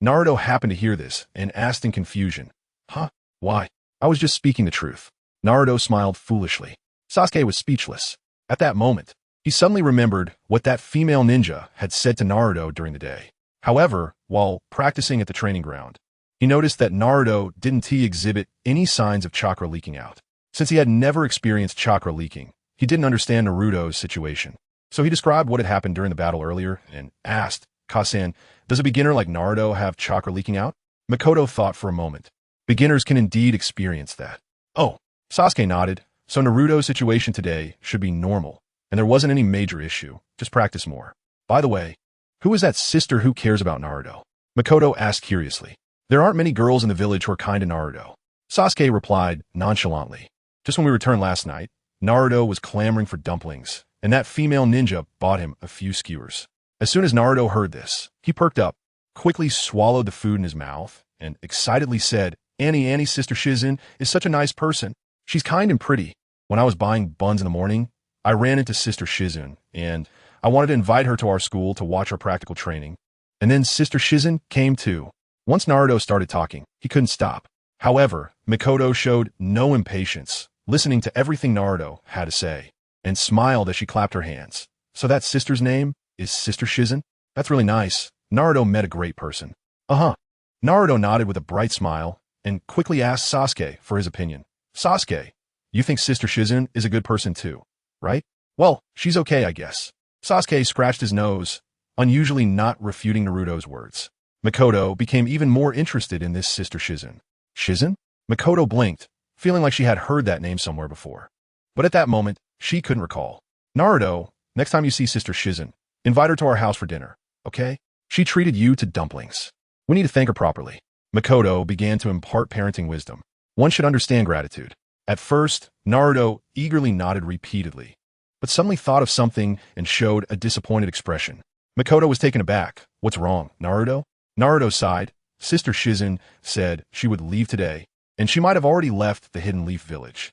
Naruto happened to hear this and asked in confusion, "Huh? Why?" "I was just speaking the truth." Naruto smiled foolishly. Sasuke was speechless. At that moment, he suddenly remembered what that female ninja had said to Naruto during the day. However, while practicing at the training ground, he noticed that Naruto didn't exhibit any signs of chakra leaking out. Since he had never experienced chakra leaking, he didn't understand Naruto's situation. So he described what had happened during the battle earlier and asked, "Kasan, does a beginner like Naruto have chakra leaking out?" Makoto thought for a moment. Beginners can indeed experience that. Oh, Sasuke nodded. So Naruto's situation today should be normal, and there wasn't any major issue. Just practice more. By the way, who is that sister who cares about Naruto? Makoto asked curiously. There aren't many girls in the village who are kind to Naruto. Sasuke replied nonchalantly. Just when we returned last night, Naruto was clamoring for dumplings, and that female ninja bought him a few skewers. As soon as Naruto heard this, he perked up, quickly swallowed the food in his mouth, and excitedly said, Annie's sister Shizen is such a nice person. She's kind and pretty. When I was buying buns in the morning, I ran into Sister Shizen, and I wanted to invite her to our school to watch our practical training. And then Sister Shizen came too. Once Naruto started talking, he couldn't stop. However, Makoto showed no impatience, listening to everything Naruto had to say, and smiled as she clapped her hands. So that sister's name is Sister Shizen? That's really nice. Naruto met a great person. Uh-huh. Naruto nodded with a bright smile and quickly asked Sasuke for his opinion. Sasuke, you think Sister Shizen is a good person too, right? Well, she's okay, I guess. Sasuke scratched his nose, unusually not refuting Naruto's words. Makoto became even more interested in this Sister Shizen. Shizen? Makoto blinked, feeling like she had heard that name somewhere before. But at that moment, she couldn't recall. Naruto, next time you see Sister Shizen, invite her to our house for dinner, okay? She treated you to dumplings. We need to thank her properly. Makoto began to impart parenting wisdom. One should understand gratitude. At first, Naruto eagerly nodded repeatedly, but suddenly thought of something and showed a disappointed expression. Makoto was taken aback. What's wrong, Naruto? Naruto sighed. Sister Shizen said she would leave today, and she might have already left the Hidden Leaf Village.